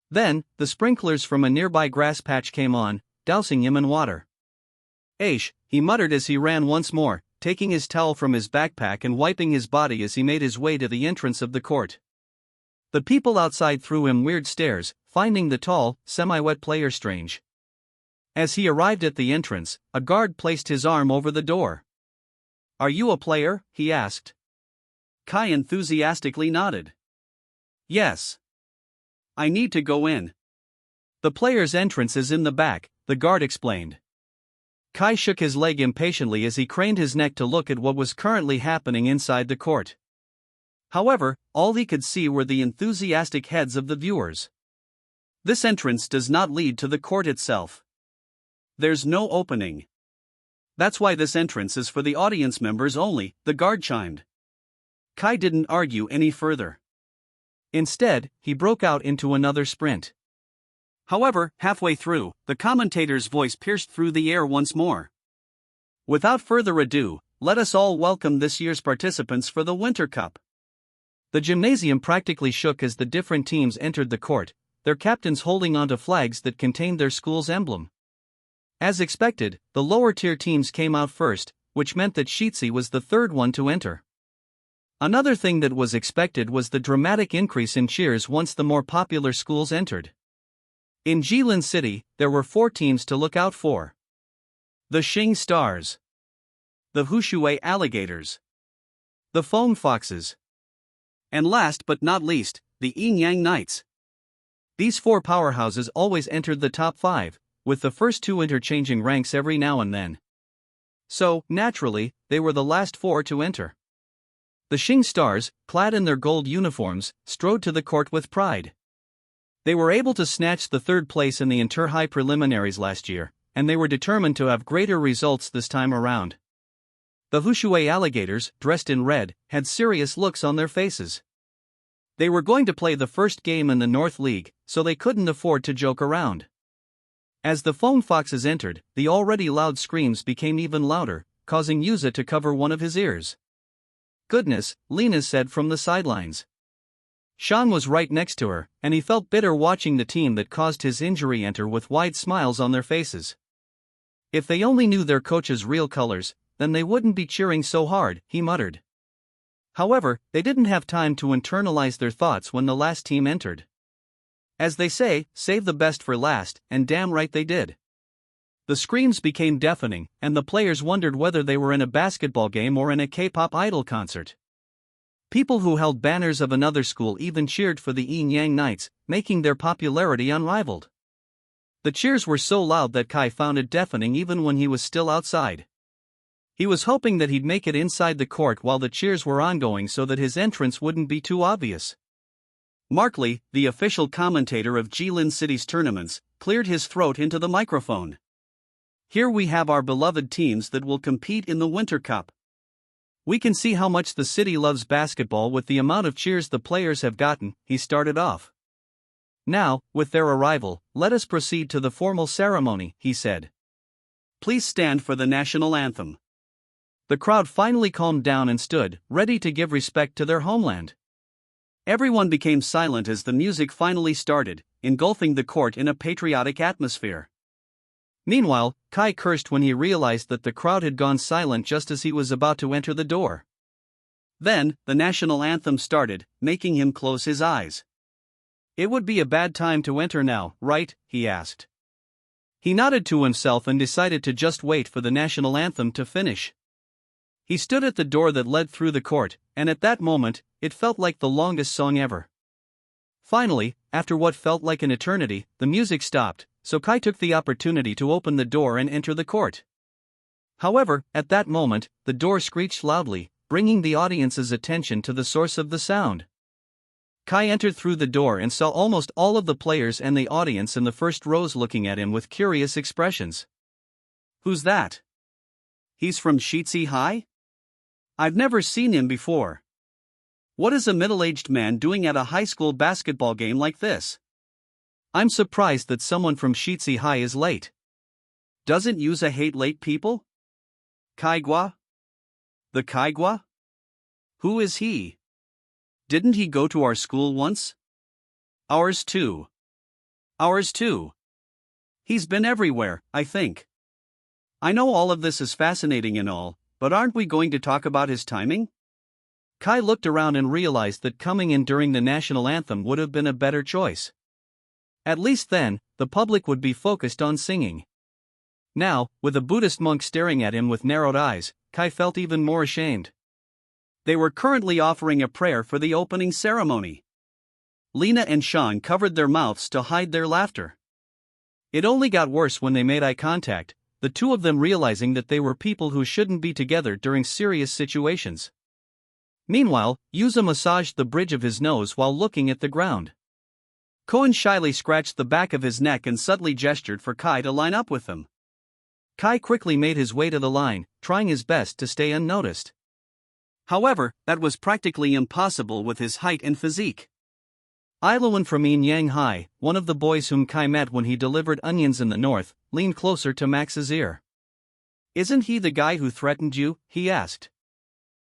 Then, the sprinklers from a nearby grass patch came on, dousing him in water. "Aish," he muttered as he ran once more, taking his towel from his backpack and wiping his body as he made his way to the entrance of the court. The people outside threw him weird stares, finding the tall, semi-wet player strange. As he arrived at the entrance, a guard placed his arm over the door. "Are you a player?" he asked. Kai enthusiastically nodded. "Yes. I need to go in." "The player's entrance is in the back," the guard explained. Kai shook his leg impatiently as he craned his neck to look at what was currently happening inside the court. However, all he could see were the enthusiastic heads of the viewers. "This entrance does not lead to the court itself. There's no opening. That's why this entrance is for the audience members only, the guard chimed. Kai didn't argue any further. Instead, he broke out into another sprint. However, halfway through, the commentator's voice pierced through the air once more. Without further ado, let us all welcome this year's participants for the Winter Cup. The gymnasium practically shook as the different teams entered the court, their captains holding onto flags that contained their school's emblem. As expected, the lower-tier teams came out first, which meant that Shitsi was the third one to enter. Another thing that was expected was the dramatic increase in cheers once the more popular schools entered. In Jilin City, there were 4 teams to look out for. The Xing Stars, the Hushui Alligators, the Foam Foxes, and last but not least, the Yin Yang Knights. These 4 powerhouses always entered the top 5, with the first 2 interchanging ranks every now and then. So, naturally, they were the last 4 to enter. The Xing Stars, clad in their gold uniforms, strode to the court with pride. They were able to snatch the 3rd place in the inter-high preliminaries last year, and they were determined to have greater results this time around. The Hushui Alligators, dressed in red, had serious looks on their faces. They were going to play the first game in the North League, so they couldn't afford to joke around. As the Foam Foxes entered, the already loud screams became even louder, causing Yuza to cover one of his ears. "Goodness," Lena said from the sidelines. Sean was right next to her, and he felt bitter watching the team that caused his injury enter with wide smiles on their faces. If they only knew their coach's real colors, then they wouldn't be cheering so hard, he muttered. However, they didn't have time to internalize their thoughts when the last team entered. As they say, save the best for last, and damn right they did. The screams became deafening, and the players wondered whether they were in a basketball game or in a K-pop idol concert. People who held banners of another school even cheered for the Yin Yang Knights, making their popularity unrivaled. The cheers were so loud that Kai found it deafening even when he was still outside. He was hoping that he'd make it inside the court while the cheers were ongoing so that his entrance wouldn't be too obvious. Mark Lee, the official commentator of Jilin City's tournaments, cleared his throat into the microphone. "Here we have our beloved teams that will compete in the Winter Cup. We can see how much the city loves basketball with the amount of cheers the players have gotten," he started off. "Now, with their arrival, let us proceed to the formal ceremony," he said. "Please stand for the national anthem." The crowd finally calmed down and stood, ready to give respect to their homeland. Everyone became silent as the music finally started, engulfing the court in a patriotic atmosphere. Meanwhile, Kai cursed when he realized that the crowd had gone silent just as he was about to enter the door. Then, the national anthem started, making him close his eyes. "It would be a bad time to enter now, right?" he asked. He nodded to himself and decided to just wait for the national anthem to finish. He stood at the door that led through the court, and at that moment, it felt like the longest song ever. Finally, after what felt like an eternity, the music stopped, so Kai took the opportunity to open the door and enter the court. However, at that moment, the door screeched loudly, bringing the audience's attention to the source of the sound. Kai entered through the door and saw almost all of the players and the audience in the first rows looking at him with curious expressions. "Who's that? He's from Shitsi High? I've never seen him before. What is a middle-aged man doing at a high school basketball game like this? I'm surprised that someone from Shitsi High is late. Doesn't Yuza hate late people? Kaigwa? The Kaigwa? Who is he? Didn't he go to our school once? Ours too. Ours too. He's been everywhere, I think. I know all of this is fascinating and all, but aren't we going to talk about his timing?" Kai looked around and realized that coming in during the national anthem would have been a better choice. At least then, the public would be focused on singing. Now, with a Buddhist monk staring at him with narrowed eyes, Kai felt even more ashamed. They were currently offering a prayer for the opening ceremony. Lena and Sean covered their mouths to hide their laughter. It only got worse when they made eye contact, the two of them realizing that they were people who shouldn't be together during serious situations. Meanwhile, Yuza massaged the bridge of his nose while looking at the ground. Koen shyly scratched the back of his neck and subtly gestured for Kai to line up with them. Kai quickly made his way to the line, trying his best to stay unnoticed. However, that was practically impossible with his height and physique. Iluan from Yang High, one of the boys whom Kai met when he delivered onions in the north, leaned closer to Max's ear. "Isn't he the guy who threatened you?" he asked.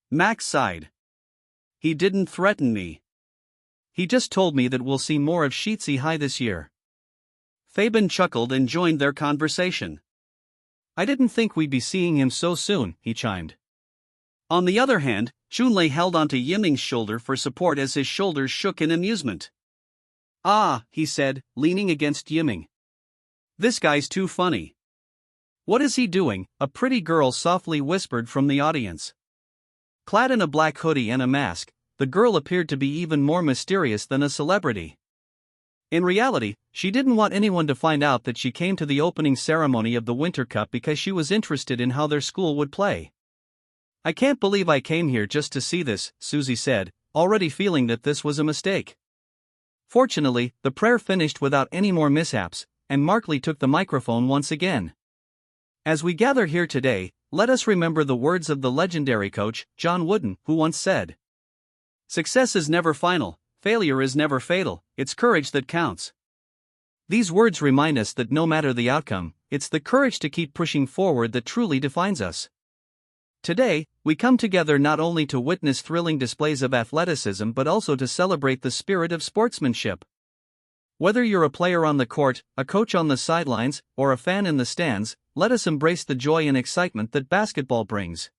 Max sighed. "He didn't threaten me. He just told me that we'll see more of Shitsi High this year." Fabian chuckled and joined their conversation. "I didn't think we'd be seeing him so soon," he chimed. On the other hand, Chunlei held onto Yiming's shoulder for support as his shoulders shook in amusement. "Ah," he said, leaning against Yiming. "This guy's too funny." "What is he doing?" a pretty girl softly whispered from the audience. Clad in a black hoodie and a mask, the girl appeared to be even more mysterious than a celebrity. In reality, she didn't want anyone to find out that she came to the opening ceremony of the Winter Cup because she was interested in how their school would play. "I can't believe I came here just to see this," Susie said, already feeling that this was a mistake. Fortunately, the prayer finished without any more mishaps, and Markley took the microphone once again. "As we gather here today, let us remember the words of the legendary coach, John Wooden, who once said, 'Success is never final, failure is never fatal, it's courage that counts.' These words remind us that no matter the outcome, it's the courage to keep pushing forward that truly defines us. Today, we come together not only to witness thrilling displays of athleticism but also to celebrate the spirit of sportsmanship. Whether you're a player on the court, a coach on the sidelines, or a fan in the stands, let us embrace the joy and excitement that basketball brings."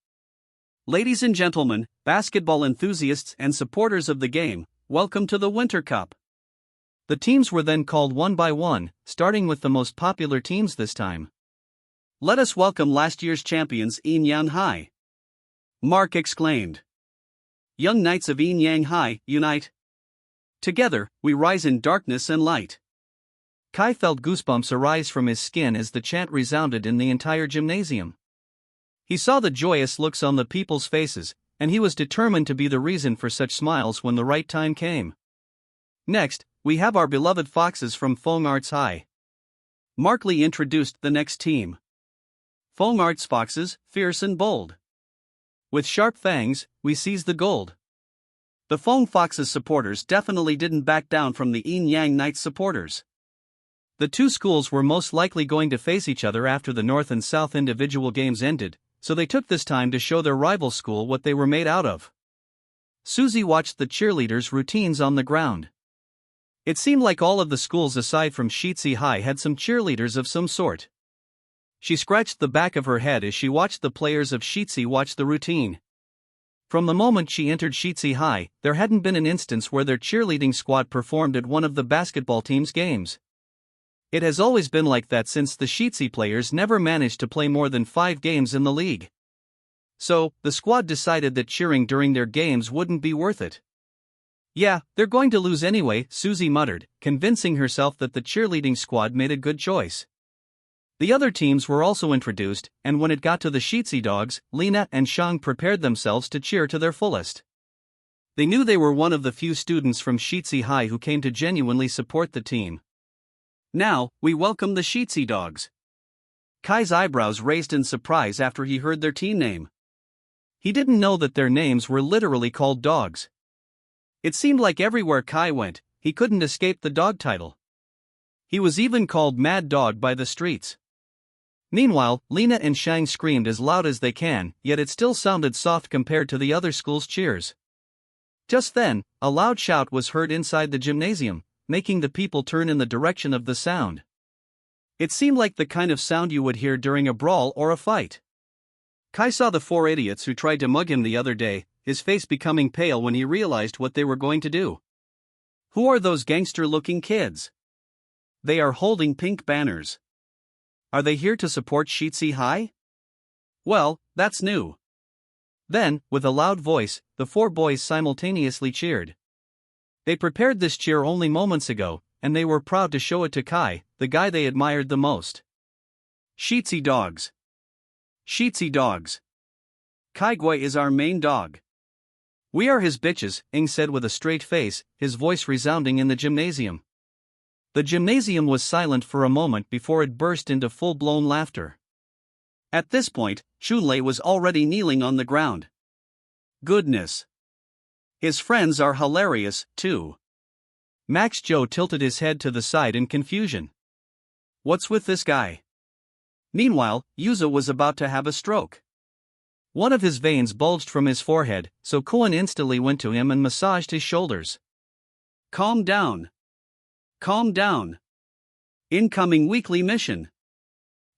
Ladies and gentlemen, basketball enthusiasts and supporters of the game, welcome to the Winter Cup. The teams were then called one by one, starting with the most popular teams this time. "Let us welcome last year's champions Yang High," Mark exclaimed. "Young knights of Yang High, unite! Together, we rise in darkness and light." Kai felt goosebumps arise from his skin as the chant resounded in the entire gymnasium. He saw the joyous looks on the people's faces, and he was determined to be the reason for such smiles when the right time came. "Next, we have our beloved Foxes from Fong Arts High." Markley introduced the next team. "Fong Arts Foxes, fierce and bold. With sharp fangs, we seize the gold." The Fong Foxes supporters definitely didn't back down from the Yin Yang Knights supporters. The two schools were most likely going to face each other after the North and South individual games ended, so they took this time to show their rival school what they were made out of. Susie watched the cheerleaders' routines on the ground. It seemed like all of the schools aside from Shitsi High had some cheerleaders of some sort. She scratched the back of her head as she watched the players of Shitsi watch the routine. From the moment she entered Shitsi High, there hadn't been an instance where their cheerleading squad performed at one of the basketball team's games. It has always been like that since the Shitsi players never managed to play more than 5 games in the league. So, the squad decided that cheering during their games wouldn't be worth it. "Yeah, they're going to lose anyway," Susie muttered, convincing herself that the cheerleading squad made a good choice. The other teams were also introduced, and when it got to the Shitsi dogs, Lena and Shang prepared themselves to cheer to their fullest. They knew they were one of the few students from Shitsi High who came to genuinely support the team. "Now, we welcome the Shitsi dogs." Kai's eyebrows raised in surprise after he heard their team name. He didn't know that their names were literally called dogs. It seemed like everywhere Kai went, he couldn't escape the dog title. He was even called Mad Dog by the streets. Meanwhile, Lena and Shang screamed as loud as they can, yet it still sounded soft compared to the other school's cheers. Just then, a loud shout was heard inside the gymnasium, making the people turn in the direction of the sound. It seemed like the kind of sound you would hear during a brawl or a fight. Kai saw the 4 idiots who tried to mug him the other day, his face becoming pale when he realized what they were going to do. "Who are those gangster-looking kids? They are holding pink banners. Are they here to support Shitsi High? Well, that's new." Then, with a loud voice, the 4 boys simultaneously cheered. They prepared this cheer only moments ago, and they were proud to show it to Kai, the guy they admired the most. "Shitsi dogs. Shitsi dogs. Kai Gui is our main dog. We are his bitches," Ing said with a straight face, his voice resounding in the gymnasium. The gymnasium was silent for a moment before it burst into full-blown laughter. At this point, Chunlei was already kneeling on the ground. Goodness. His friends are hilarious, too. Max Joe tilted his head to the side in confusion. What's with this guy? Meanwhile, Yuza was about to have a stroke. One of his veins bulged from his forehead, so Koan instantly went to him and massaged his shoulders. Calm down. Calm down. Incoming weekly mission.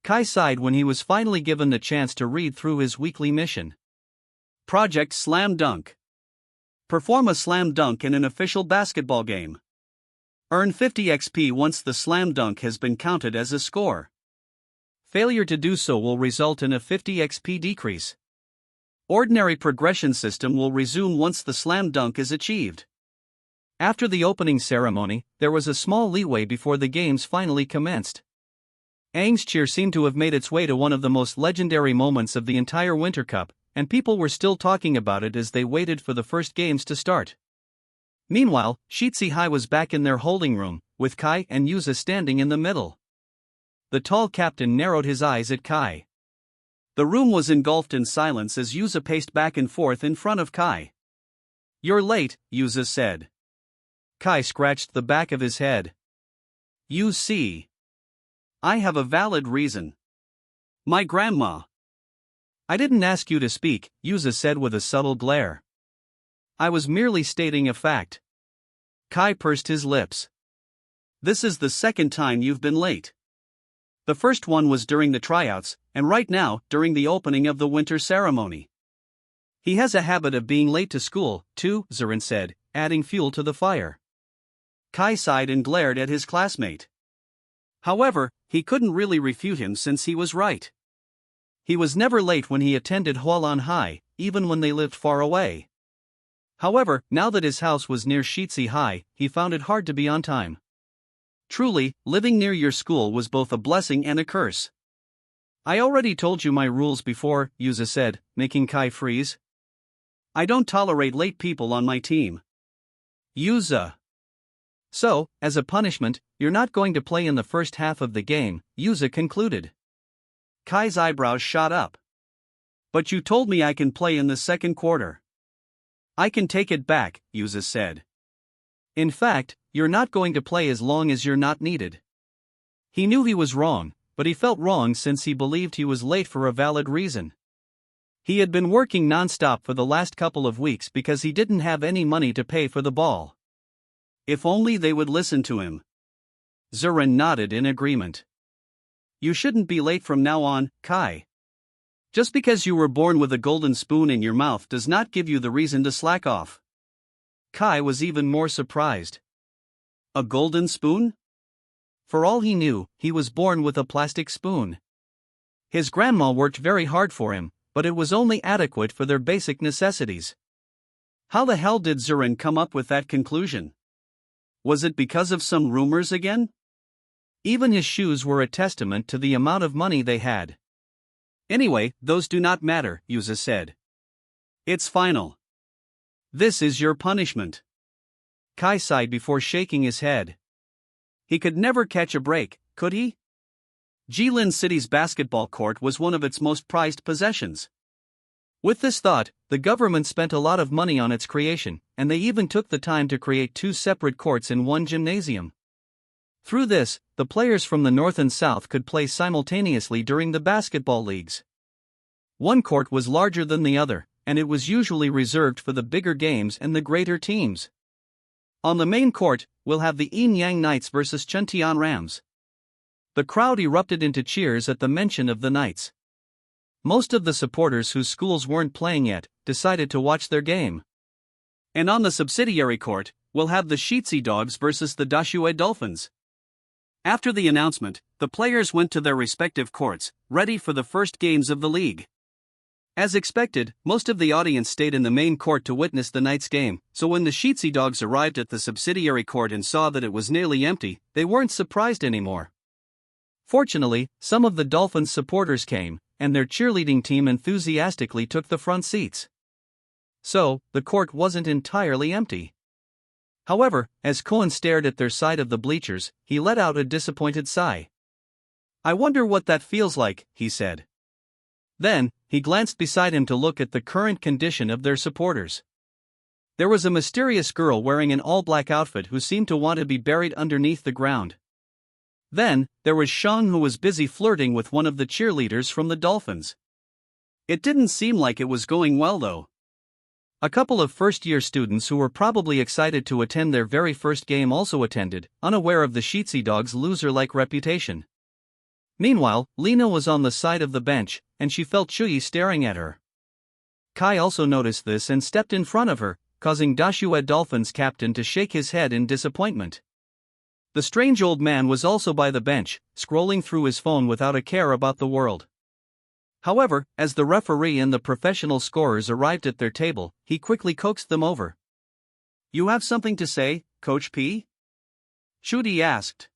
Kai sighed when he was finally given the chance to read through his weekly mission. Project Slam Dunk. Perform a slam dunk in an official basketball game. Earn 50 XP once the slam dunk has been counted as a score. Failure to do so will result in a 50 XP decrease. Ordinary progression system will resume once the slam dunk is achieved. After the opening ceremony, there was a small leeway before the games finally commenced. Aang's cheer seemed to have made its way to one of the most legendary moments of the entire Winter Cup, and people were still talking about it as they waited for the first games to start. Meanwhile, Shitsi High was back in their holding room, with Kai and Yuza standing in the middle. The tall captain narrowed his eyes at Kai. The room was engulfed in silence as Yuza paced back and forth in front of Kai. You're late, Yuza said. Kai scratched the back of his head. You see. I have a valid reason. My grandma. I didn't ask you to speak, Yuza said with a subtle glare. I was merely stating a fact. Kai pursed his lips. This is the second time you've been late. The first one was during the tryouts, and right now, during the opening of the winter ceremony. He has a habit of being late to school, too, Zurin said, adding fuel to the fire. Kai sighed and glared at his classmate. However, he couldn't really refute him since he was right. He was never late when he attended Hualan High, even when they lived far away. However, now that his house was near Shitsi High, he found it hard to be on time. Truly, living near your school was both a blessing and a curse. I already told you my rules before, Yuza said, making Kai freeze. I don't tolerate late people on my team. Yuza. So, as a punishment, you're not going to play in the first half of the game, Yuza concluded. Kai's eyebrows shot up. But you told me I can play in the second quarter. I can take it back, Yuza said. In fact, you're not going to play as long as you're not needed. He knew he was wrong, but he felt wrong since he believed he was late for a valid reason. He had been working non-stop for the last couple of weeks because he didn't have any money to pay for the ball. If only they would listen to him. Zurin nodded in agreement. You shouldn't be late from now on, Kai. Just because you were born with a golden spoon in your mouth does not give you the reason to slack off. Kai was even more surprised. A golden spoon? For all he knew, he was born with a plastic spoon. His grandma worked very hard for him, but it was only adequate for their basic necessities. How the hell did Zurin come up with that conclusion? Was it because of some rumors again? Even his shoes were a testament to the amount of money they had. Anyway, those do not matter, Yuza said. It's final. This is your punishment. Kai sighed before shaking his head. He could never catch a break, could he? Jilin City's basketball court was one of its most prized possessions. With this thought, the government spent a lot of money on its creation, and they even took the time to create 2 separate courts in one gymnasium. Through this, the players from the north and south could play simultaneously during the basketball leagues. One court was larger than the other, and it was usually reserved for the bigger games and the greater teams. On the main court, we'll have the Yin Yang Knights versus Chuntian Rams. The crowd erupted into cheers at the mention of the Knights. Most of the supporters whose schools weren't playing yet decided to watch their game. And on the subsidiary court, we'll have the Shitsi Dogs versus the Dashue Dolphins. After the announcement, the players went to their respective courts, ready for the first games of the league. As expected, most of the audience stayed in the main court to witness the Knights game, so when the Shitsi Dogs arrived at the subsidiary court and saw that it was nearly empty, they weren't surprised anymore. Fortunately, some of the Dolphins supporters came, and their cheerleading team enthusiastically took the front seats. So, the court wasn't entirely empty. However, as Koan stared at their side of the bleachers, he let out a disappointed sigh. I wonder what that feels like, he said. Then, he glanced beside him to look at the current condition of their supporters. There was a mysterious girl wearing an all-black outfit who seemed to want to be buried underneath the ground. Then, there was Sean, who was busy flirting with one of the cheerleaders from the Dolphins. It didn't seem like it was going well though. A couple of first-year students who were probably excited to attend their very first game also attended, unaware of the Sheetsy Dog's loser-like reputation. Meanwhile, Lena was on the side of the bench, and she felt Chuyi staring at her. Kai also noticed this and stepped in front of her, causing Dashua Dolphins captain to shake his head in disappointment. The strange old man was also by the bench, scrolling through his phone without a care about the world. However, as the referee and the professional scorers arrived at their table, he quickly coaxed them over. "You have something to say, Coach P?" Shudi asked.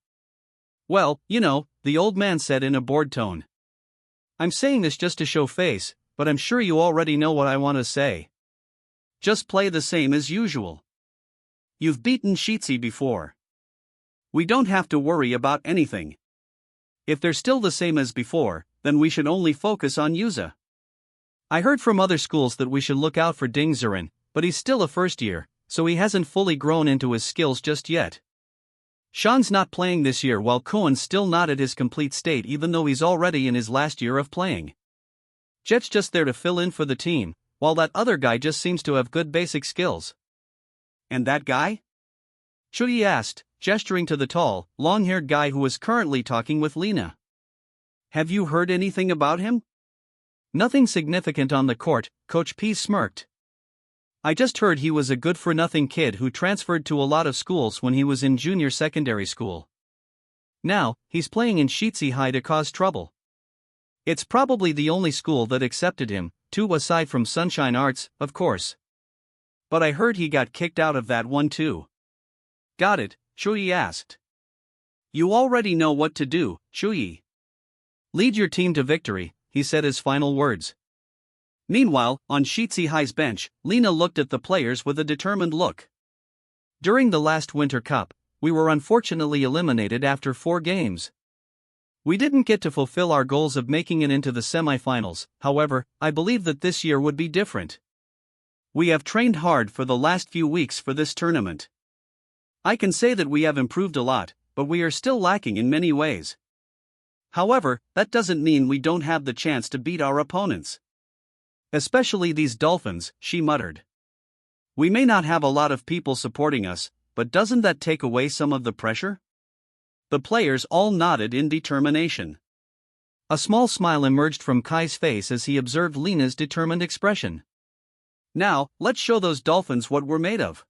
"Well, the old man said in a bored tone. I'm saying this just to show face, but I'm sure you already know what I want to say. Just play the same as usual. You've beaten Sheetsy before. We don't have to worry about anything. If they're still the same as before, then we should only focus on Yuza. I heard from other schools that we should look out for Ding Zirin, but he's still a first year, so he hasn't fully grown into his skills just yet. Sean's not playing this year while Koen's still not at his complete state even though he's already in his last year of playing. Jet's just there to fill in for the team, while that other guy just seems to have good basic skills." "And that guy?" Chuyi asked, gesturing to the tall, long-haired guy who was currently talking with Lena. "Have you heard anything about him?" "Nothing significant on the court," Coach P smirked. "I just heard he was a good-for-nothing kid who transferred to a lot of schools when he was in junior secondary school. Now, he's playing in Sheetsy High to cause trouble. It's probably the only school that accepted him, too, aside from Sunshine Arts, of course. But I heard he got kicked out of that one too." "Got it?" Chuyi asked. "You already know what to do, Chuyi. Lead your team to victory," he said his final words. Meanwhile, on Sheetsy High's bench, Lena looked at the players with a determined look. "During the last Winter Cup, we were unfortunately eliminated after 4 games. We didn't get to fulfill our goals of making it into the semifinals. However, I believe that this year would be different. We have trained hard for the last few weeks for this tournament. I can say that we have improved a lot, but we are still lacking in many ways. However, that doesn't mean we don't have the chance to beat our opponents. Especially these Dolphins," she muttered. "We may not have a lot of people supporting us, but doesn't that take away some of the pressure?" The players all nodded in determination. A small smile emerged from Kai's face as he observed Lena's determined expression. "Now, let's show those Dolphins what we're made of."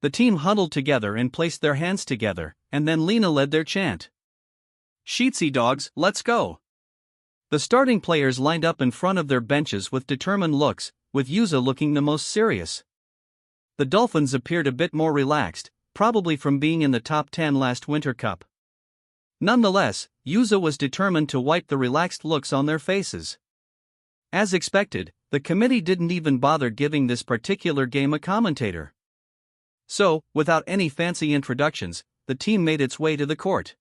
The team huddled together and placed their hands together, and then Lena led their chant. "Sheetsy Dogs, let's go." The starting players lined up in front of their benches with determined looks, with Yuza looking the most serious. The Dolphins appeared a bit more relaxed, probably from being in the top 10 last Winter Cup. Nonetheless, Yuza was determined to wipe the relaxed looks on their faces. As expected, the committee didn't even bother giving this particular game a commentator. So, without any fancy introductions, the team made its way to the court.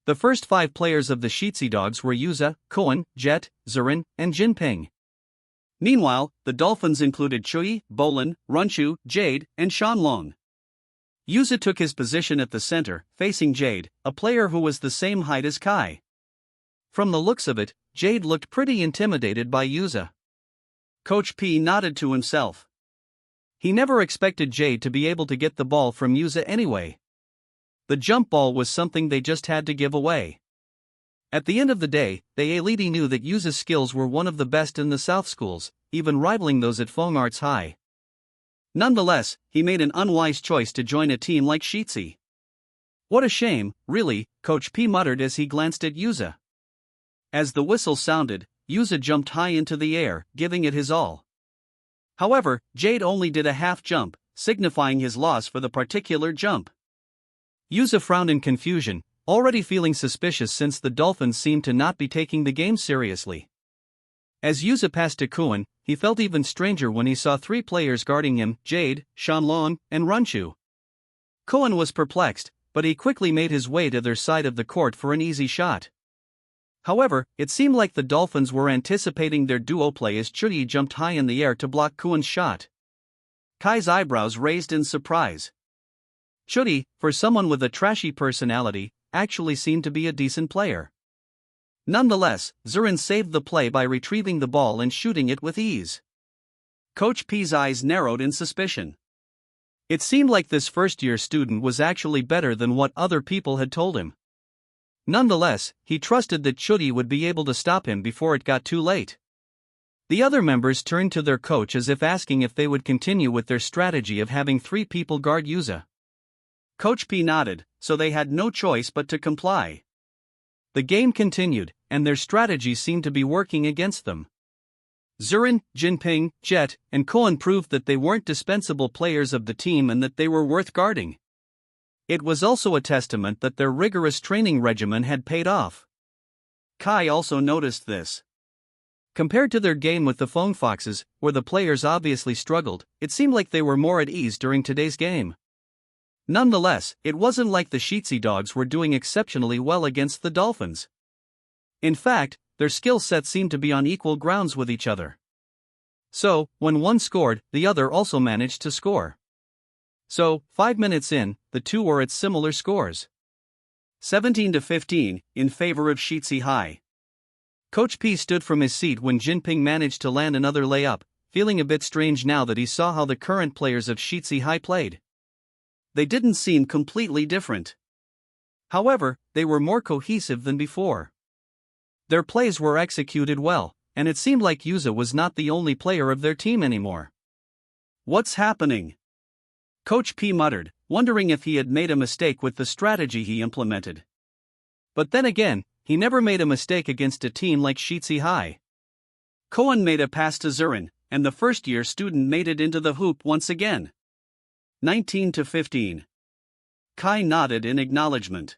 The first 5 players of the Sheetsy Dogs were Yuza, Koen, Jet, Zirin, and Jinping. Meanwhile, the Dolphins included Chuyi, Bolin, Runchu, Jade, and Shanlong. Yuza took his position at the center, facing Jade, a player who was the same height as Kai. From the looks of it, Jade looked pretty intimidated by Yuza. Coach P nodded to himself. He never expected Jade to be able to get the ball from Yuza anyway. The jump ball was something they just had to give away. At the end of the day, the elite knew that Yuza's skills were one of the best in the South schools, even rivaling those at Fong Arts High. Nonetheless, he made an unwise choice to join a team like Sheetsy. "What a shame, really," Coach P muttered as he glanced at Yuza. As the whistle sounded, Yuza jumped high into the air, giving it his all. However, Jade only did a half jump, signifying his loss for the particular jump. Yuza frowned in confusion, already feeling suspicious since the Dolphins seemed to not be taking the game seriously. As Yuza passed to Koen, he felt even stranger when he saw 3 players guarding him: Jade, Shanlong, and Runchu. Koen was perplexed, but he quickly made his way to their side of the court for an easy shot. However, it seemed like the Dolphins were anticipating their duo play as Chudi jumped high in the air to block Kuan's shot. Kai's eyebrows raised in surprise. Chudi, for someone with a trashy personality, actually seemed to be a decent player. Nonetheless, Zurin saved the play by retrieving the ball and shooting it with ease. Coach P's eyes narrowed in suspicion. It seemed like this first-year student was actually better than what other people had told him. Nonetheless, he trusted that Chudi would be able to stop him before it got too late. The other members turned to their coach as if asking if they would continue with their strategy of having 3 people guard Yuza. Coach P nodded, so they had no choice but to comply. The game continued, and their strategy seemed to be working against them. Zurin, Jinping, Jet, and Koan proved that they weren't dispensable players of the team and that they were worth guarding. It was also a testament that their rigorous training regimen had paid off. Kai also noticed this. Compared to their game with the Phone Foxes, where the players obviously struggled, it seemed like they were more at ease during today's game. Nonetheless, it wasn't like the Sheetsy Dogs were doing exceptionally well against the Dolphins. In fact, their skill sets seemed to be on equal grounds with each other. So, when one scored, the other also managed to score. So, 5 minutes in, the two were at similar scores. 17-15, in favor of Sheetsy High. Coach P stood from his seat when Jinping managed to land another layup, feeling a bit strange now that he saw how the current players of Sheetsy High played. They didn't seem completely different. However, they were more cohesive than before. Their plays were executed well, and it seemed like Yuza was not the only player of their team anymore. What's happening? Coach P muttered, wondering if he had made a mistake with the strategy he implemented. But then again, he never made a mistake against a team like Sheetsy High. Koan made a pass to Zurin, and the first-year student made it into the hoop once again. 19-15. Kai nodded in acknowledgement.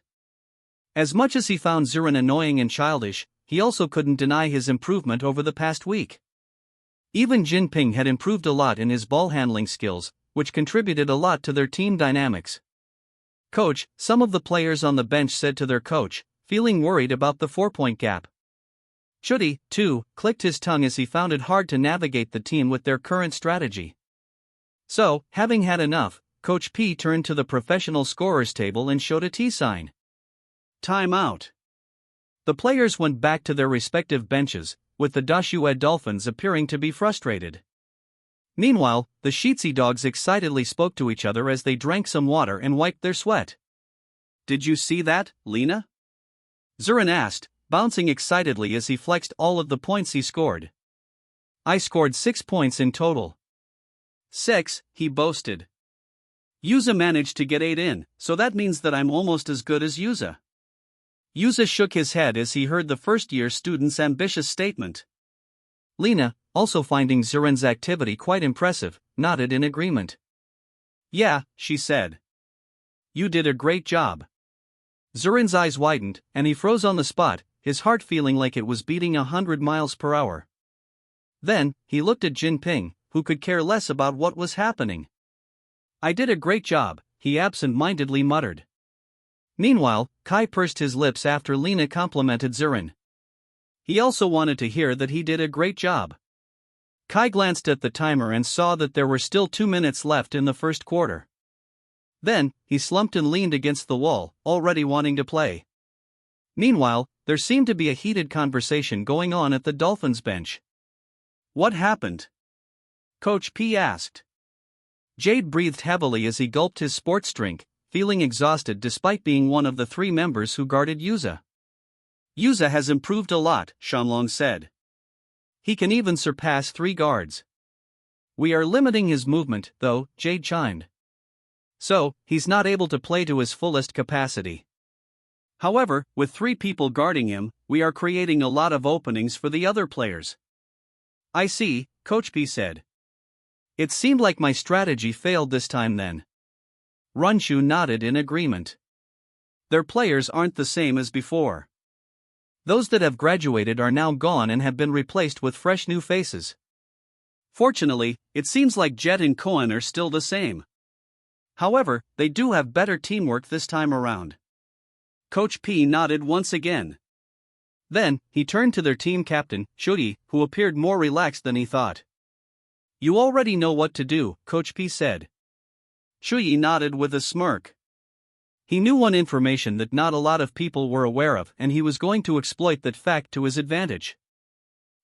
As much as he found Zurin annoying and childish, he also couldn't deny his improvement over the past week. Even Jinping had improved a lot in his ball handling skills, which contributed a lot to their team dynamics. Coach, some of the players on the bench said to their coach, feeling worried about the 4-point gap. Chudi, too, clicked his tongue as he found it hard to navigate the team with their current strategy. So, having had enough, Coach P turned to the professional scorers table and showed a T sign. Time out. The players went back to their respective benches, with the Dashue Dolphins appearing to be frustrated. Meanwhile, the Sheetsy Dogs excitedly spoke to each other as they drank some water and wiped their sweat. Did you see that, Lena? Zurin asked, bouncing excitedly as he flexed all of the points he scored. I scored 6 points in total. 6, he boasted. Yuza managed to get 8 in, so that means that I'm almost as good as Yuza. Yuza shook his head as he heard the first-year student's ambitious statement. Lena, also finding Zurin's activity quite impressive, nodded in agreement. Yeah, she said. You did a great job. Zurin's eyes widened, and he froze on the spot, his heart feeling like it was beating 100 miles per hour. Then, he looked at Jinping, who could care less about what was happening. I did a great job, he absent-mindedly muttered. Meanwhile, Kai pursed his lips after Lena complimented Zurin. He also wanted to hear that he did a great job. Kai glanced at the timer and saw that there were still 2 minutes left in the first quarter. Then, he slumped and leaned against the wall, already wanting to play. Meanwhile, there seemed to be a heated conversation going on at the Dolphins bench. What happened? Coach P asked. Jade breathed heavily as he gulped his sports drink, feeling exhausted despite being one of the 3 members who guarded Yuza. Yuza has improved a lot, Shanlong said. He can even surpass 3 guards. We are limiting his movement, though, Jade chimed. So, he's not able to play to his fullest capacity. However, with 3 people guarding him, we are creating a lot of openings for the other players. I see, Coach P said. It seemed like my strategy failed this time then. Runshu nodded in agreement. Their players aren't the same as before. Those that have graduated are now gone and have been replaced with fresh new faces. Fortunately, it seems like Jet and Koan are still the same. However, they do have better teamwork this time around. Coach P nodded once again. Then, he turned to their team captain, Choi, who appeared more relaxed than he thought. "You already know what to do," Coach P said. Choi nodded with a smirk. He knew one information that not a lot of people were aware of, and he was going to exploit that fact to his advantage.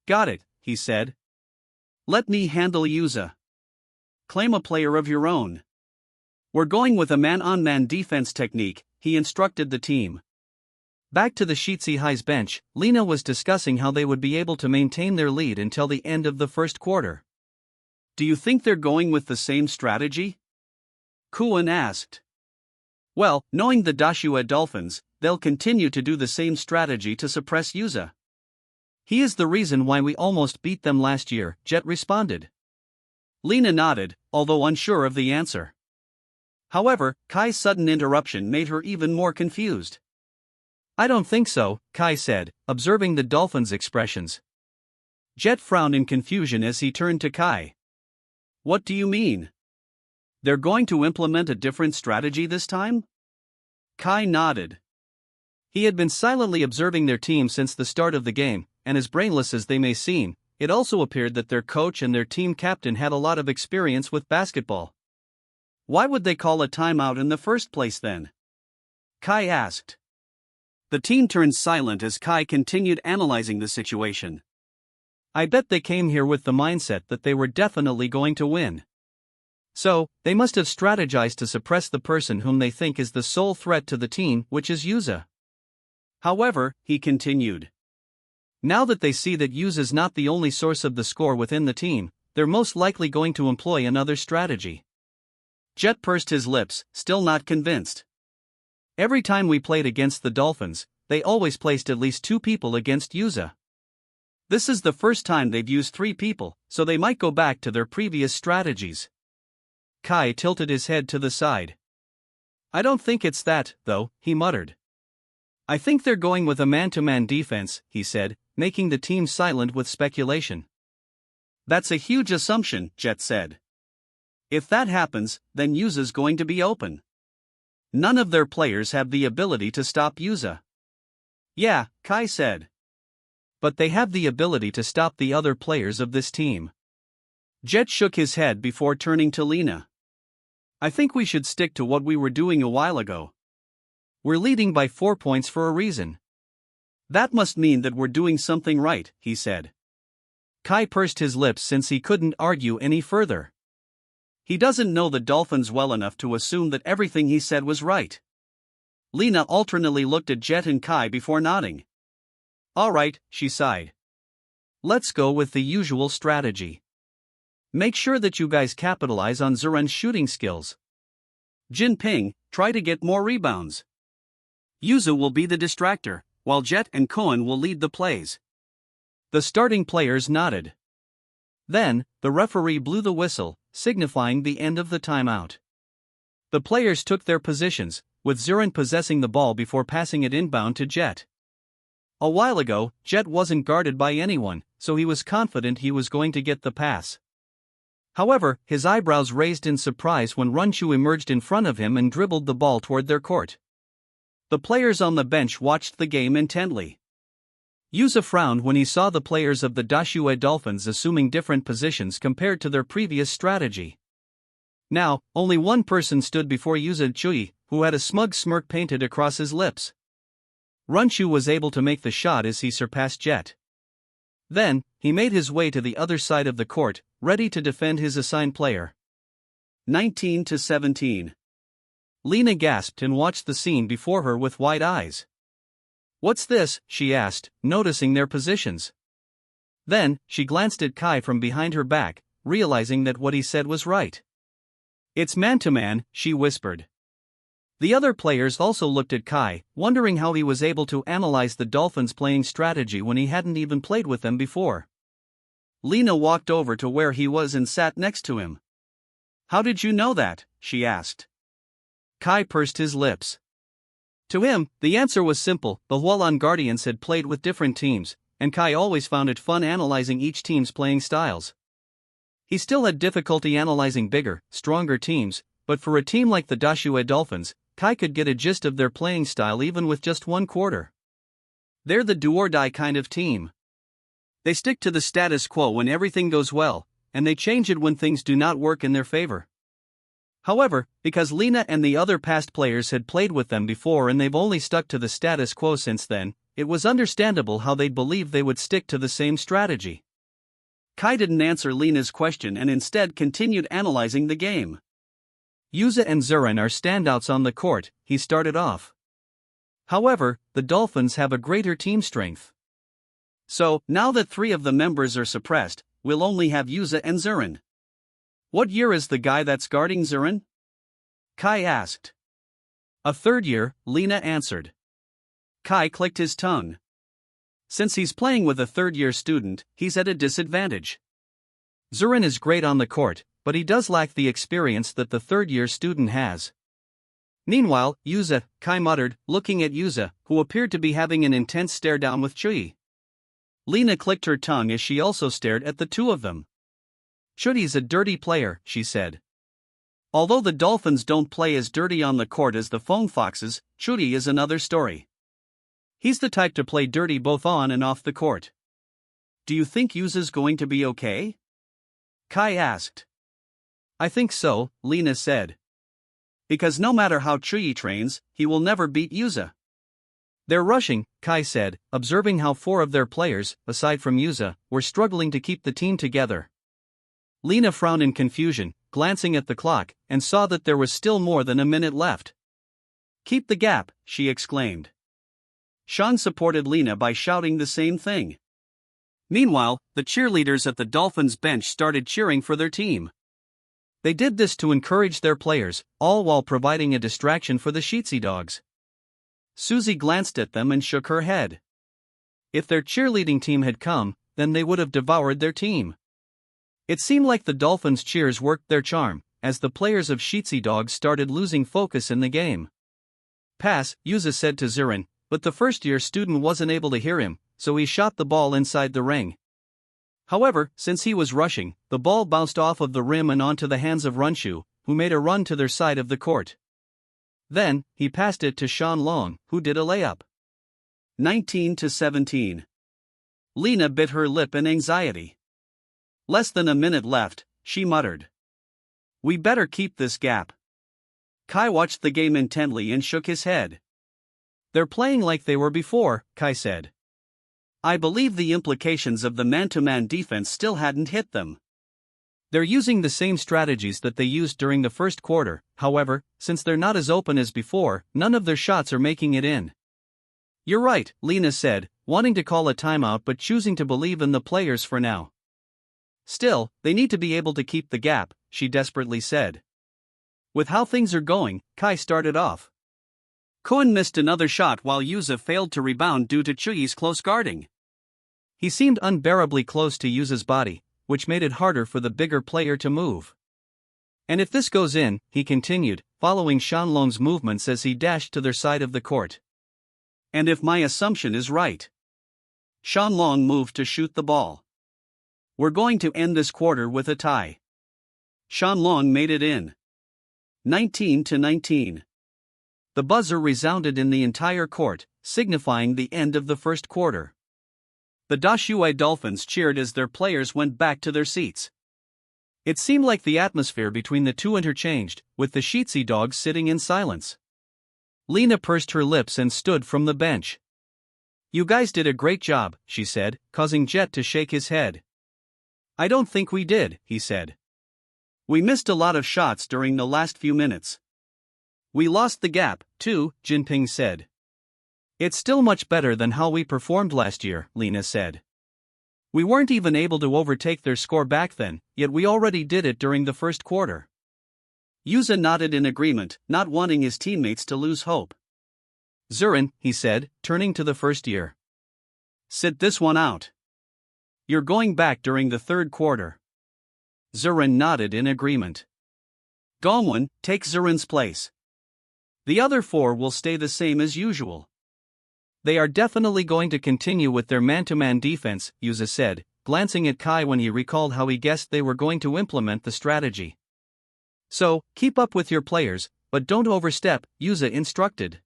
"Got it," he said. "Let me handle Yuza. Claim a player of your own. We're going with a man-on-man defense technique," he instructed the team. Back to the Shitsi High's bench, Lena was discussing how they would be able to maintain their lead until the end of the first quarter. "Do you think they're going with the same strategy?" Kuan asked. "Well, knowing the Dashua Dolphins, they'll continue to do the same strategy to suppress Yuza. He is the reason why we almost beat them last year," Jet responded. Lena nodded, although unsure of the answer. However, Kai's sudden interruption made her even more confused. "I don't think so," Kai said, observing the Dolphins' expressions. Jet frowned in confusion as he turned to Kai. "What do you mean? They're going to implement a different strategy this time?" Kai nodded. He had been silently observing their team since the start of the game, and as brainless as they may seem, it also appeared that their coach and their team captain had a lot of experience with basketball. "Why would they call a timeout in the first place then?" Kai asked. The team turned silent as Kai continued analyzing the situation. "I bet they came here with the mindset that they were definitely going to win. So, they must have strategized to suppress the person whom they think is the sole threat to the team, which is Yuza. However," he continued, "now that they see that Yuza's not the only source of the score within the team, they're most likely going to employ another strategy." Jet pursed his lips, still not convinced. "Every time we played against the Dolphins, they always placed at least 2 people against Yuza. This is the first time they've used 3 people, so they might go back to their previous strategies." Kai tilted his head to the side. "I don't think it's that, though," he muttered. "I think they're going with a man-to-man defense," he said, making the team silent with speculation. "That's a huge assumption," Jet said. "If that happens, then Yuza's going to be open. None of their players have the ability to stop Yuza." "Yeah," Kai said. "But they have the ability to stop the other players of this team." Jet shook his head before turning to Lena. "I think we should stick to what we were doing a while ago. We're leading by 4 points for a reason. That must mean that we're doing something right," he said. Kai pursed his lips since he couldn't argue any further. He doesn't know the Dolphins well enough to assume that everything he said was right. Lena alternately looked at Jet and Kai before nodding. "All right," she sighed. "Let's go with the usual strategy. Make sure that you guys capitalize on Zuren's shooting skills. Jinping, try to get more rebounds. Yuzu will be the distractor, while Jet and Cohen will lead the plays." The starting players nodded. Then, the referee blew the whistle, signifying the end of the timeout. The players took their positions, with Zuren possessing the ball before passing it inbound to Jet. A while ago, Jet wasn't guarded by anyone, so he was confident he was going to get the pass. However, his eyebrows raised in surprise when Runchu emerged in front of him and dribbled the ball toward their court. The players on the bench watched the game intently. Yuza frowned when he saw the players of the Dashua Dolphins assuming different positions compared to their previous strategy. Now, only one person stood before Yuza Chui, who had a smug smirk painted across his lips. Runchu was able to make the shot as he surpassed Jet. Then, he made his way to the other side of the court, ready to defend his assigned player. 19-17. Lena gasped and watched the scene before her with wide eyes. "What's this?" she asked, noticing their positions. Then, she glanced at Kai from behind her back, realizing that what he said was right. "It's man-to-man," she whispered. The other players also looked at Kai, wondering how he was able to analyze the Dolphins' playing strategy when he hadn't even played with them before. Lena walked over to where he was and sat next to him. "How did you know that?" she asked. Kai pursed his lips. To him, the answer was simple: the Hualan Guardians had played with different teams, and Kai always found it fun analyzing each team's playing styles. He still had difficulty analyzing bigger, stronger teams, but for a team like the Dashua Dolphins, Kai could get a gist of their playing style even with just one quarter. They're the do-or-die kind of team. They stick to the status quo when everything goes well, and they change it when things do not work in their favor. However, because Lena and the other past players had played with them before and they've only stuck to the status quo since then, it was understandable how they'd believe they would stick to the same strategy. Kai didn't answer Lena's question and instead continued analyzing the game. Yuza and Zurin are standouts on the court, he started off. However, the Dolphins have a greater team strength. So, now that 3 of the members are suppressed, we'll only have Yuza and Zurin. What year is the guy that's guarding Zurin? Kai asked. A 3rd year, Lena answered. Kai clicked his tongue. Since he's playing with a 3rd-year student, he's at a disadvantage. Zurin is great on the court, but he does lack the experience that the 3rd-year student has. Meanwhile, Yuza, Kai muttered, looking at Yuza, who appeared to be having an intense stare-down with Chui. Lena clicked her tongue as she also stared at the 2 of them. Chui's a dirty player, she said. Although the Dolphins don't play as dirty on the court as the Phone Foxes, Chui is another story. He's the type to play dirty both on and off the court. Do you think Yuza's going to be okay? Kai asked. I think so, Lena said. Because no matter how Chui trains, he will never beat Yuza. They're rushing, Kai said, observing how 4 of their players, aside from Yuza, were struggling to keep the team together. Lena frowned in confusion, glancing at the clock, and saw that there was still more than a minute left. Keep the gap, she exclaimed. Sean supported Lena by shouting the same thing. Meanwhile, the cheerleaders at the Dolphins bench started cheering for their team. They did this to encourage their players, all while providing a distraction for the Sheetsy dogs. Susie glanced at them and shook her head. If their cheerleading team had come, then they would have devoured their team. It seemed like the Dolphins' cheers worked their charm, as the players of Sheetsy dogs started losing focus in the game. Pass, Yuza said to Zurin, but the 1st-year student wasn't able to hear him, so he shot the ball inside the ring. However, since he was rushing, the ball bounced off of the rim and onto the hands of Runshu, who made a run to their side of the court. Then, he passed it to Sean Long, who did a layup. 19-17. Lena bit her lip in anxiety. Less than a minute left, she muttered. We better keep this gap. Kai watched the game intently and shook his head. They're playing like they were before, Kai said. I believe the implications of the man-to-man defense still hadn't hit them. They're using the same strategies that they used during the 1st quarter, however, since they're not as open as before, none of their shots are making it in. You're right, Lena said, wanting to call a timeout but choosing to believe in the players for now. Still, they need to be able to keep the gap, she desperately said. With how things are going, Kai started off. Cohen missed another shot while Yuza failed to rebound due to Chui's close guarding. He seemed unbearably close to Yuza's body, which made it harder for the bigger player to move. And if this goes in, he continued, following Shanlong's movements as he dashed to their side of the court. And if my assumption is right. Shanlong moved to shoot the ball. We're going to end this quarter with a tie. Shanlong made it in. 19-19. The buzzer resounded in the entire court, signifying the end of the 1st quarter. The Dashui Dolphins cheered as their players went back to their seats. It seemed like the atmosphere between the 2 interchanged, with the Sheetsy dogs sitting in silence. Lena pursed her lips and stood from the bench. You guys did a great job, she said, causing Jet to shake his head. I don't think we did, he said. We missed a lot of shots during the last few minutes. We lost the gap, too, Jinping said. It's still much better than how we performed last year, Lena said. We weren't even able to overtake their score back then, yet we already did it during the 1st quarter. Yuza nodded in agreement, not wanting his teammates to lose hope. Zurin, he said, turning to the 1st year. Sit this one out. You're going back during the 3rd quarter. Zurin nodded in agreement. Gongwon, take Zurin's place. The other 4 will stay the same as usual. They are definitely going to continue with their man-to-man defense, Yuza said, glancing at Kai when he recalled how he guessed they were going to implement the strategy. So, keep up with your players, but don't overstep, Yuza instructed.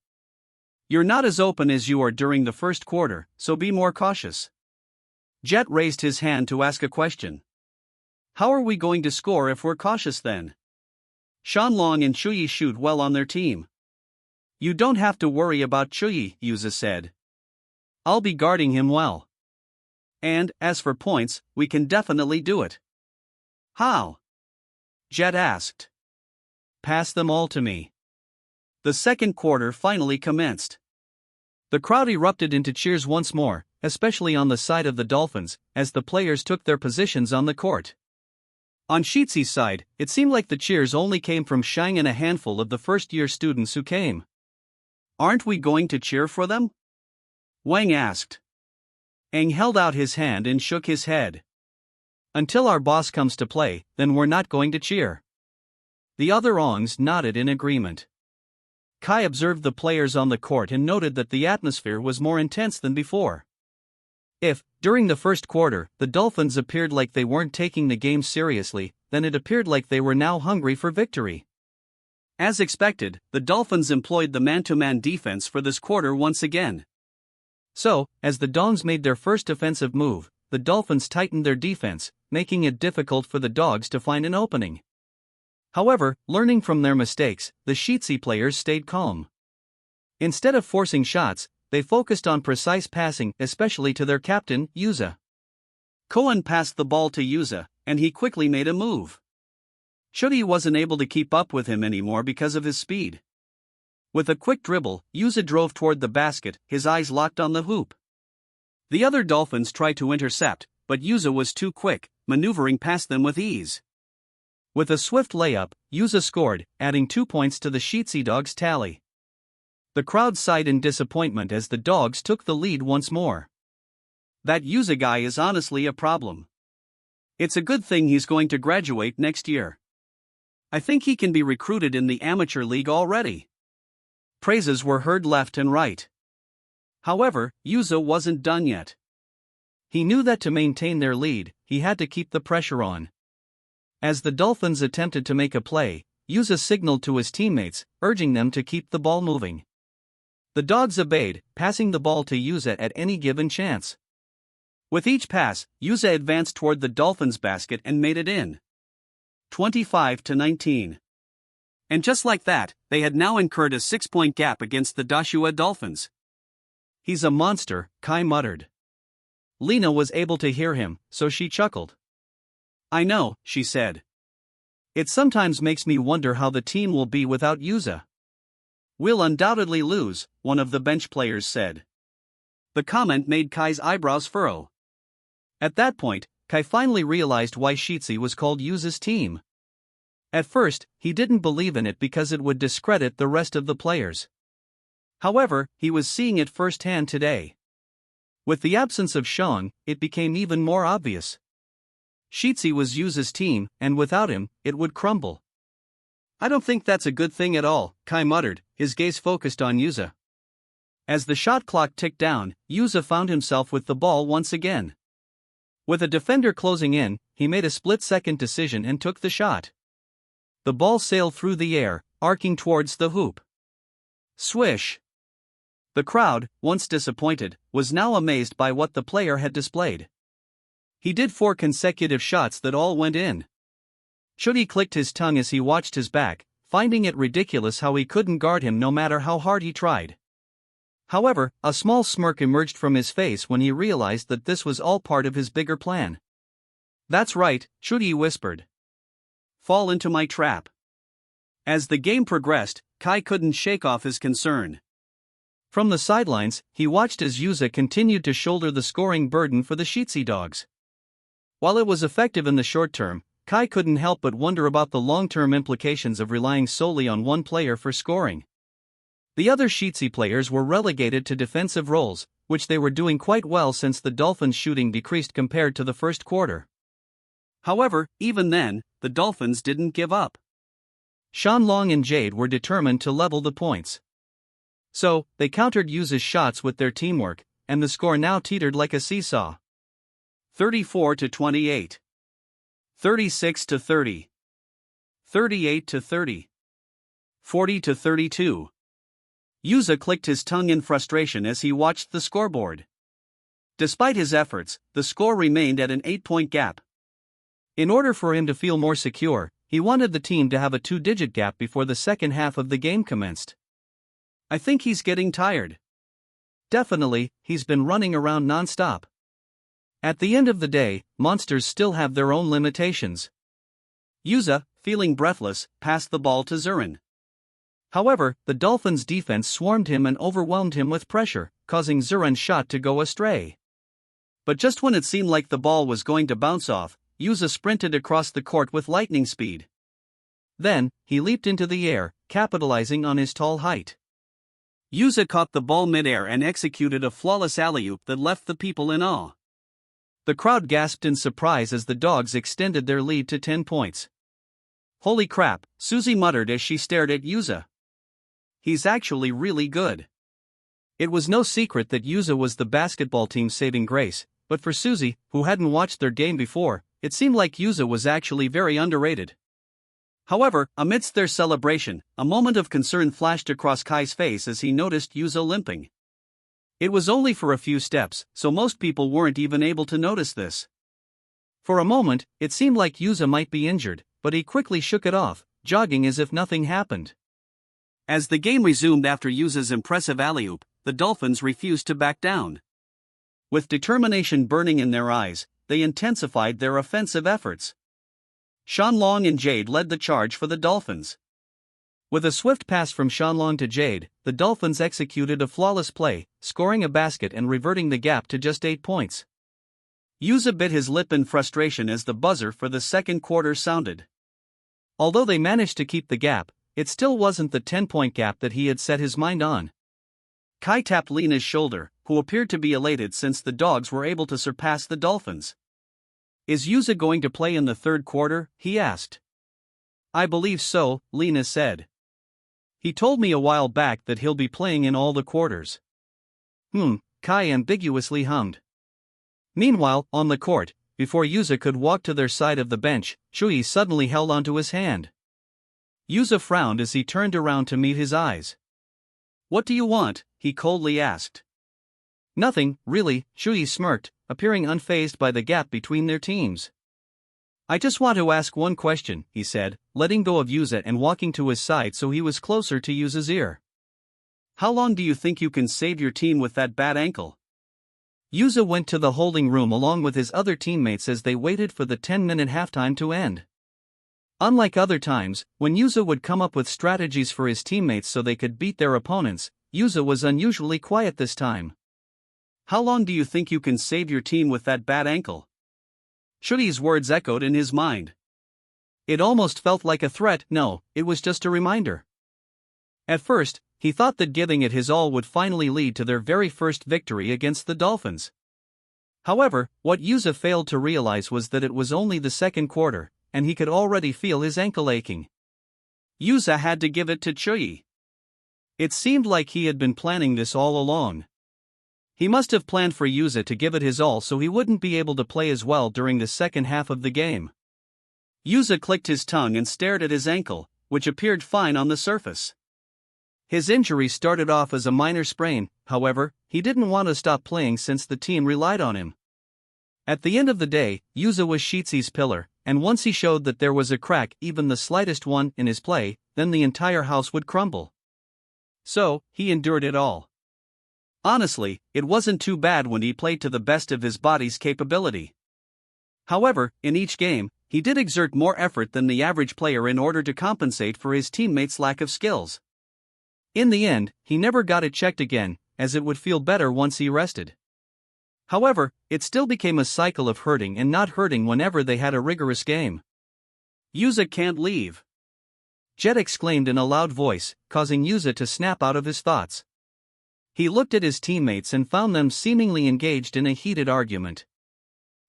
You're not as open as you are during the first quarter, so be more cautious. Jet raised his hand to ask a question. How are we going to score if we're cautious then? Shanlong and Chuyi shoot well on their team. You don't have to worry about Chuyi, Yuza said. I'll be guarding him well. And, as for points, we can definitely do it. How? Jet asked. Pass them all to me. The second quarter finally commenced. The crowd erupted into cheers once more, especially on the side of the Dolphins, as the players took their positions on the court. On Shizi's side, it seemed like the cheers only came from Shang and a handful of the first-year students who came. Aren't we going to cheer for them? Wang asked. Aang held out his hand and shook his head. Until our boss comes to play, then we're not going to cheer. The other Ongs nodded in agreement. Kai observed the players on the court and noted that the atmosphere was more intense than before. If, during the first quarter, the Dolphins appeared like they weren't taking the game seriously, then it appeared like they were now hungry for victory. As expected, the Dolphins employed the man-to-man defense for this quarter once again. So, as the Dongs made their first offensive move, the Dolphins tightened their defense, making it difficult for the Dogs to find an opening. However, learning from their mistakes, the Shizi players stayed calm. Instead of forcing shots, they focused on precise passing, especially to their captain, Yuza. Koan passed the ball to Yuza, and he quickly made a move. Chuyi wasn't able to keep up with him anymore because of his speed. With a quick dribble, Yuza drove toward the basket, his eyes locked on the hoop. The other Dolphins tried to intercept, but Yuza was too quick, maneuvering past them with ease. With a swift layup, Yuza scored, adding 2 points to the Shizi Dogs' tally. The crowd sighed in disappointment as the Dogs took the lead once more. That Yuza guy is honestly a problem. It's a good thing he's going to graduate next year. I think he can be recruited in the amateur league already. Praises were heard left and right. However, Yuza wasn't done yet. He knew that to maintain their lead, he had to keep the pressure on. As the Dolphins attempted to make a play, Yuza signaled to his teammates, urging them to keep the ball moving. The Dogs obeyed, passing the ball to Yuza at any given chance. With each pass, Yuza advanced toward the Dolphins' basket and made it in. 25-19. And just like that, they had now incurred a 6-point gap against the Dashua Dolphins. He's a monster, Kai muttered. Lena was able to hear him, so she chuckled. I know, she said. It sometimes makes me wonder how the team will be without Yuza. We'll undoubtedly lose, one of the bench players said. The comment made Kai's eyebrows furrow. At that point, Kai finally realized why Shizi was called Yuza's team. At first, he didn't believe in it because it would discredit the rest of the players. However, he was seeing it firsthand today. With the absence of Shang, it became even more obvious. Shizi was Yuza's team, and without him, it would crumble. I don't think that's a good thing at all, Kai muttered, his gaze focused on Yuza. As the shot clock ticked down, Yuza found himself with the ball once again. With a defender closing in, he made a split-second decision and took the shot. The ball sailed through the air, arcing towards the hoop. Swish! The crowd, once disappointed, was now amazed by what the player had displayed. He did 4 consecutive shots that all went in. Chuyi clicked his tongue as he watched his back, finding it ridiculous how he couldn't guard him no matter how hard he tried. However, a small smirk emerged from his face when he realized that this was all part of his bigger plan. That's right, Chuyi whispered. Fall into my trap. As the game progressed, Kai couldn't shake off his concern. From the sidelines, he watched as Yuza continued to shoulder the scoring burden for the Shizi Dogs. While it was effective in the short term, Kai couldn't help but wonder about the long-term implications of relying solely on one player for scoring. The other Shizi players were relegated to defensive roles, which they were doing quite well since the Dolphins' shooting decreased compared to the first quarter. However, even then, the Dolphins didn't give up. Shanlong and Jade were determined to level the points. So, they countered Yuza's shots with their teamwork, and the score now teetered like a seesaw. 34-28. 36-30. 38-30. 40-32. Yuza clicked his tongue in frustration as he watched the scoreboard. Despite his efforts, the score remained at an 8-point gap. In order for him to feel more secure, he wanted the team to have a 2-digit gap before the second half of the game commenced. I think he's getting tired. Definitely, he's been running around non-stop. At the end of the day, monsters still have their own limitations. Yuza, feeling breathless, passed the ball to Zurin. However, the Dolphins' defense swarmed him and overwhelmed him with pressure, causing Zurin's shot to go astray. But just when it seemed like the ball was going to bounce off, Yuza sprinted across the court with lightning speed. Then, he leaped into the air, capitalizing on his tall height. Yuza caught the ball mid-air and executed a flawless alley-oop that left the people in awe. The crowd gasped in surprise as the Dogs extended their lead to 10 points. Holy crap, Susie muttered as she stared at Yuza. He's actually really good. It was no secret that Yuza was the basketball team's saving grace, but for Susie, who hadn't watched their game before, it seemed like Yuza was actually very underrated. However, amidst their celebration, a moment of concern flashed across Kai's face as he noticed Yuza limping. It was only for a few steps, so most people weren't even able to notice this. For a moment, it seemed like Yuza might be injured, but he quickly shook it off, jogging as if nothing happened. As the game resumed after Yuza's impressive alley-oop, the Dolphins refused to back down. With determination burning in their eyes, they intensified their offensive efforts. Shanlong and Jade led the charge for the Dolphins. With a swift pass from Shanlong to Jade, the Dolphins executed a flawless play, scoring a basket and reverting the gap to just 8 points. Yuza bit his lip in frustration as the buzzer for the second quarter sounded. Although they managed to keep the gap, it still wasn't the 10-point gap that he had set his mind on. Kai tapped Lena's shoulder, who appeared to be elated since the Dogs were able to surpass the Dolphins. Is Yuza going to play in the third quarter? He asked. I believe so, Lena said. He told me a while back that he'll be playing in all the quarters. Kai ambiguously hummed. Meanwhile, on the court, before Yuza could walk to their side of the bench, Shui suddenly held onto his hand. Yuza frowned as he turned around to meet his eyes. What do you want? He coldly asked. Nothing, really, Shui smirked, appearing unfazed by the gap between their teams. I just want to ask one question, he said, letting go of Yuza and walking to his side so he was closer to Yuza's ear. How long do you think you can save your team with that bad ankle? Yuza went to the holding room along with his other teammates as they waited for the 10-minute halftime to end. Unlike other times, when Yuza would come up with strategies for his teammates so they could beat their opponents, Yuza was unusually quiet this time. How long do you think you can save your team with that bad ankle? Shui's words echoed in his mind. It almost felt like a threat. No, it was just a reminder. At first, he thought that giving it his all would finally lead to their very first victory against the Dolphins. However, what Yuza failed to realize was that it was only the second quarter, and he could already feel his ankle aching. Yuza had to give it to Shui. It seemed like he had been planning this all along. He must have planned for Yuza to give it his all so he wouldn't be able to play as well during the second half of the game. Yuza clicked his tongue and stared at his ankle, which appeared fine on the surface. His injury started off as a minor sprain, however, he didn't want to stop playing since the team relied on him. At the end of the day, Yuza was Shiitsu's pillar, and once he showed that there was a crack, even the slightest one, in his play, then the entire house would crumble. So, he endured it all. Honestly, it wasn't too bad when he played to the best of his body's capability. However, in each game, he did exert more effort than the average player in order to compensate for his teammates' lack of skills. In the end, he never got it checked again, as it would feel better once he rested. However, it still became a cycle of hurting and not hurting whenever they had a rigorous game. Yuza can't leave. Jet exclaimed in a loud voice, causing Yuza to snap out of his thoughts. He looked at his teammates and found them seemingly engaged in a heated argument.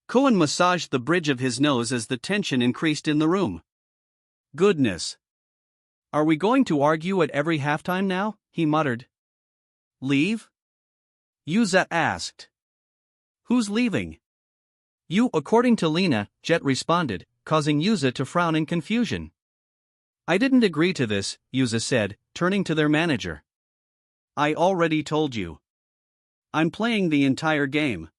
Cohen massaged the bridge of his nose as the tension increased in the room. Goodness. Are we going to argue at every halftime now? He muttered. Leave? Yuza asked. Who's leaving? You, according to Lena, Jet responded, causing Yuza to frown in confusion. I didn't agree to this, Yuza said, turning to their manager. I already told you. I'm playing the entire game.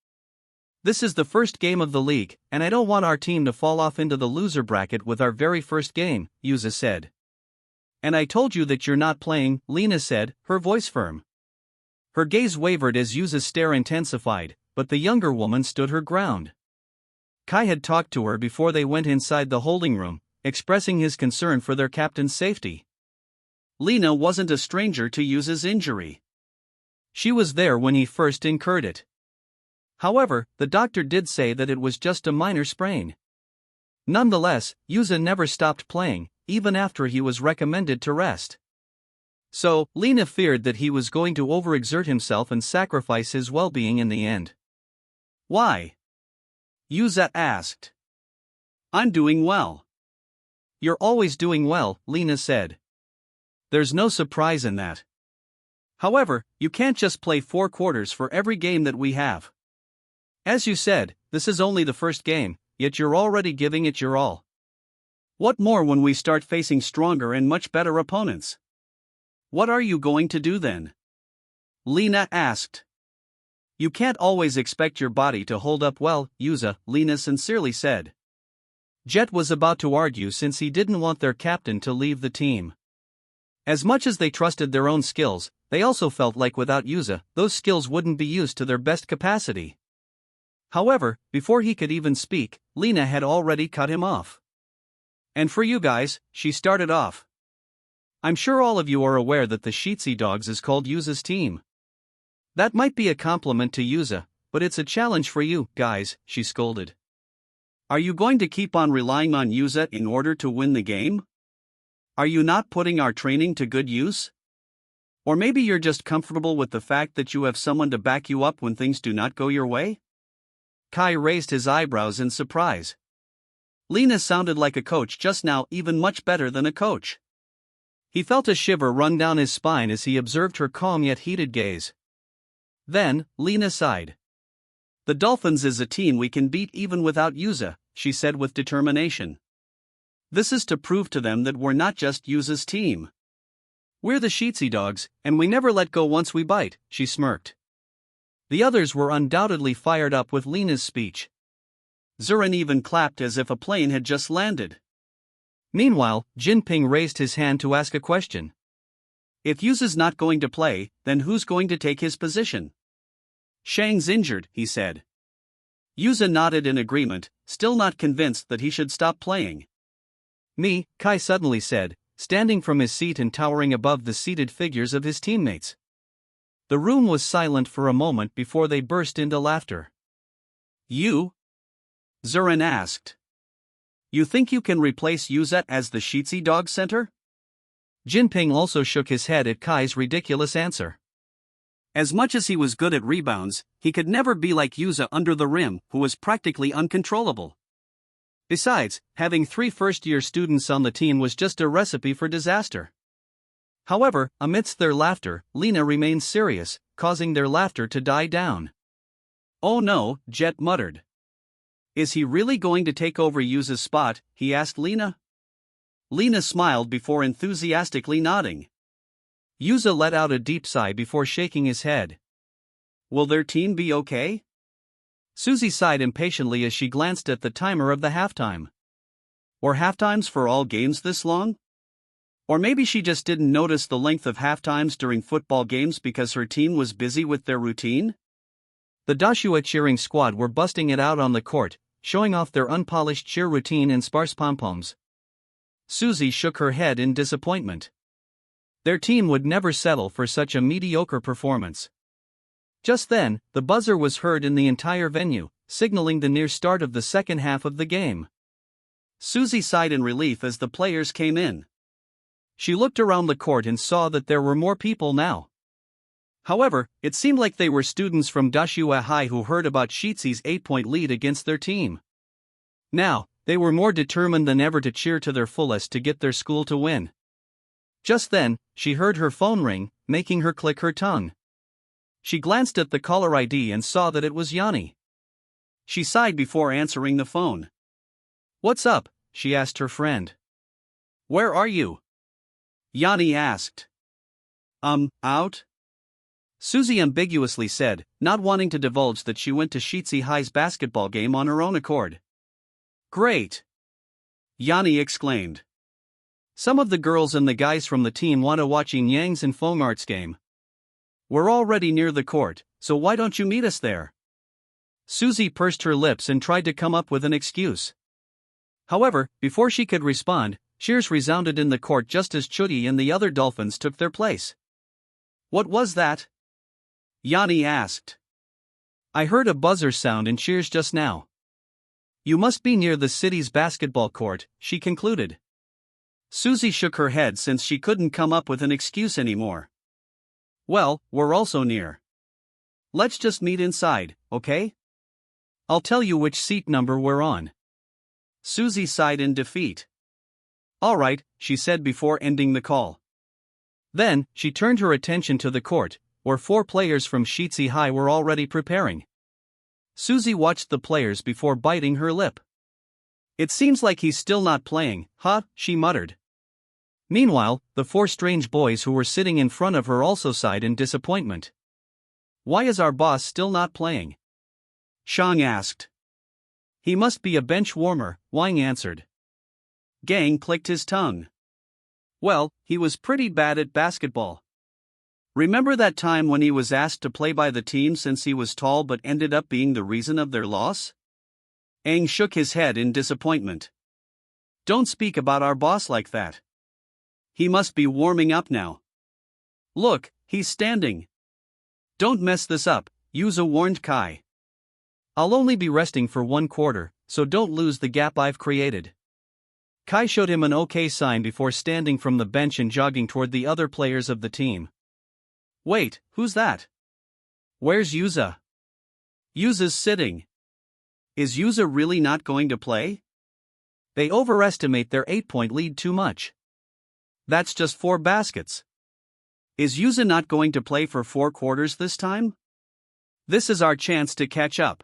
This is the first game of the league, and I don't want our team to fall off into the loser bracket with our very first game, Yuza said. And I told you that you're not playing, Lena said, her voice firm. Her gaze wavered as Yuza's stare intensified, but the younger woman stood her ground. Kai had talked to her before they went inside the holding room, expressing his concern for their captain's safety. Lena wasn't a stranger to Yuza's injury. She was there when he first incurred it. However, the doctor did say that it was just a minor sprain. Nonetheless, Yuza never stopped playing, even after he was recommended to rest. So, Lena feared that he was going to overexert himself and sacrifice his well-being in the end. Why? Yuza asked. I'm doing well. You're always doing well, Lena said. There's no surprise in that. However, you can't just play 4 quarters for every game that we have. As you said, this is only the first game, yet you're already giving it your all. What more when we start facing stronger and much better opponents? What are you going to do then? Lena asked. You can't always expect your body to hold up well, Yuza, Lena sincerely said. Jet was about to argue since he didn't want their captain to leave the team. As much as they trusted their own skills, they also felt like without Yuza, those skills wouldn't be used to their best capacity. However, before he could even speak, Lena had already cut him off. And for you guys, she started off. I'm sure all of you are aware that the Sheetsy Dogs is called Yuza's team. That might be a compliment to Yuza, but it's a challenge for you, guys, she scolded. Are you going to keep on relying on Yuza in order to win the game? Are you not putting our training to good use? Or maybe you're just comfortable with the fact that you have someone to back you up when things do not go your way? Kai raised his eyebrows in surprise. Lena sounded like a coach just now, even much better than a coach. He felt a shiver run down his spine as he observed her calm yet heated gaze. Then, Lena sighed. The Dolphins is a team we can beat even without Yuza, she said with determination. This is to prove to them that we're not just Yuza's team. We're the Sheetsy Dogs, and we never let go once we bite, she smirked. The others were undoubtedly fired up with Lena's speech. Zurin even clapped as if a plane had just landed. Meanwhile, Jinping raised his hand to ask a question. If Yuza's not going to play, then who's going to take his position? Shang's injured, he said. Yuza nodded in agreement, still not convinced that he should stop playing. Me, Kai suddenly said, standing from his seat and towering above the seated figures of his teammates. The room was silent for a moment before they burst into laughter. You? Zurin asked. You think you can replace Yuza as the Sheetsy Dog center? Jinping also shook his head at Kai's ridiculous answer. As much as he was good at rebounds, he could never be like Yuza under the rim, who was practically uncontrollable. Besides, having 3 first-year students on the team was just a recipe for disaster. However, amidst their laughter, Lena remained serious, causing their laughter to die down. Oh no, Jet muttered. Is he really going to take over Yuza's spot, he asked Lena. Lena smiled before enthusiastically nodding. Yuza let out a deep sigh before shaking his head. Will their team be okay? Susie sighed impatiently as she glanced at the timer of the halftime. Or halftimes for all games this long? Or maybe she just didn't notice the length of halftimes during football games because her team was busy with their routine? The Dashua cheering squad were busting it out on the court, showing off their unpolished cheer routine in sparse pom-poms. Susie shook her head in disappointment. Their team would never settle for such a mediocre performance. Just then, the buzzer was heard in the entire venue, signaling the near start of the second half of the game. Susie sighed in relief as the players came in. She looked around the court and saw that there were more people now. However, it seemed like they were students from Dashua High who heard about Sheetsy's 8-point lead against their team. Now, they were more determined than ever to cheer to their fullest to get their school to win. Just then, she heard her phone ring, making her click her tongue. She glanced at the caller ID and saw that it was Yanni. She sighed before answering the phone. What's up? She asked her friend. Where are you? Yanni asked. Out? Suzy ambiguously said, not wanting to divulge that she went to Shitsi High's basketball game on her own accord. Great! Yanni exclaimed. Some of the girls and the guys from the team want to watch Yin Yang's and Fongart's game. We're already near the court, so why don't you meet us there? Suzy pursed her lips and tried to come up with an excuse. However, before she could respond, cheers resounded in the court just as Chudi and the other dolphins took their place. What was that? Yanni asked. I heard a buzzer sound and cheers just now. You must be near the city's basketball court, she concluded. Suzy shook her head since she couldn't come up with an excuse anymore. Well, we're also near. Let's just meet inside, okay? I'll tell you which seat number we're on. Suzy sighed in defeat. All right, she said before ending the call. Then, she turned her attention to the court, where 4 players from Shitsi High were already preparing. Suzy watched the players before biting her lip. It seems like he's still not playing, huh? She muttered. Meanwhile, the 4 strange boys who were sitting in front of her also sighed in disappointment. Why is our boss still not playing? Shang asked. He must be a bench warmer, Wang answered. Gang clicked his tongue. Well, he was pretty bad at basketball. Remember that time when he was asked to play by the team since he was tall but ended up being the reason of their loss? Aang shook his head in disappointment. Don't speak about our boss like that. He must be warming up now. Look, he's standing. Don't mess this up, Yuza warned Kai. I'll only be resting for 1 quarter, so don't lose the gap I've created. Kai showed him an OK sign before standing from the bench and jogging toward the other players of the team. Wait, who's that? Where's Yuza? Yuza's sitting. Is Yuza really not going to play? They overestimate their 8-point lead too much. That's just 4 baskets. Is Yuza not going to play for 4 quarters this time? This is our chance to catch up.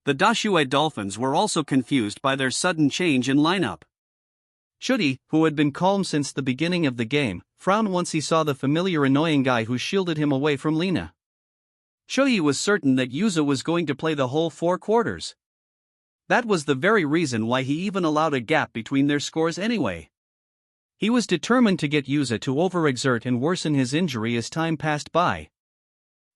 The Dashue Dolphins were also confused by their sudden change in lineup. Chudi, who had been calm since the beginning of the game, frowned once he saw the familiar annoying guy who shielded him away from Lina. Chudi was certain that Yuza was going to play the whole 4 quarters. That was the very reason why he even allowed a gap between their scores anyway. He was determined to get Yuza to overexert and worsen his injury as time passed by.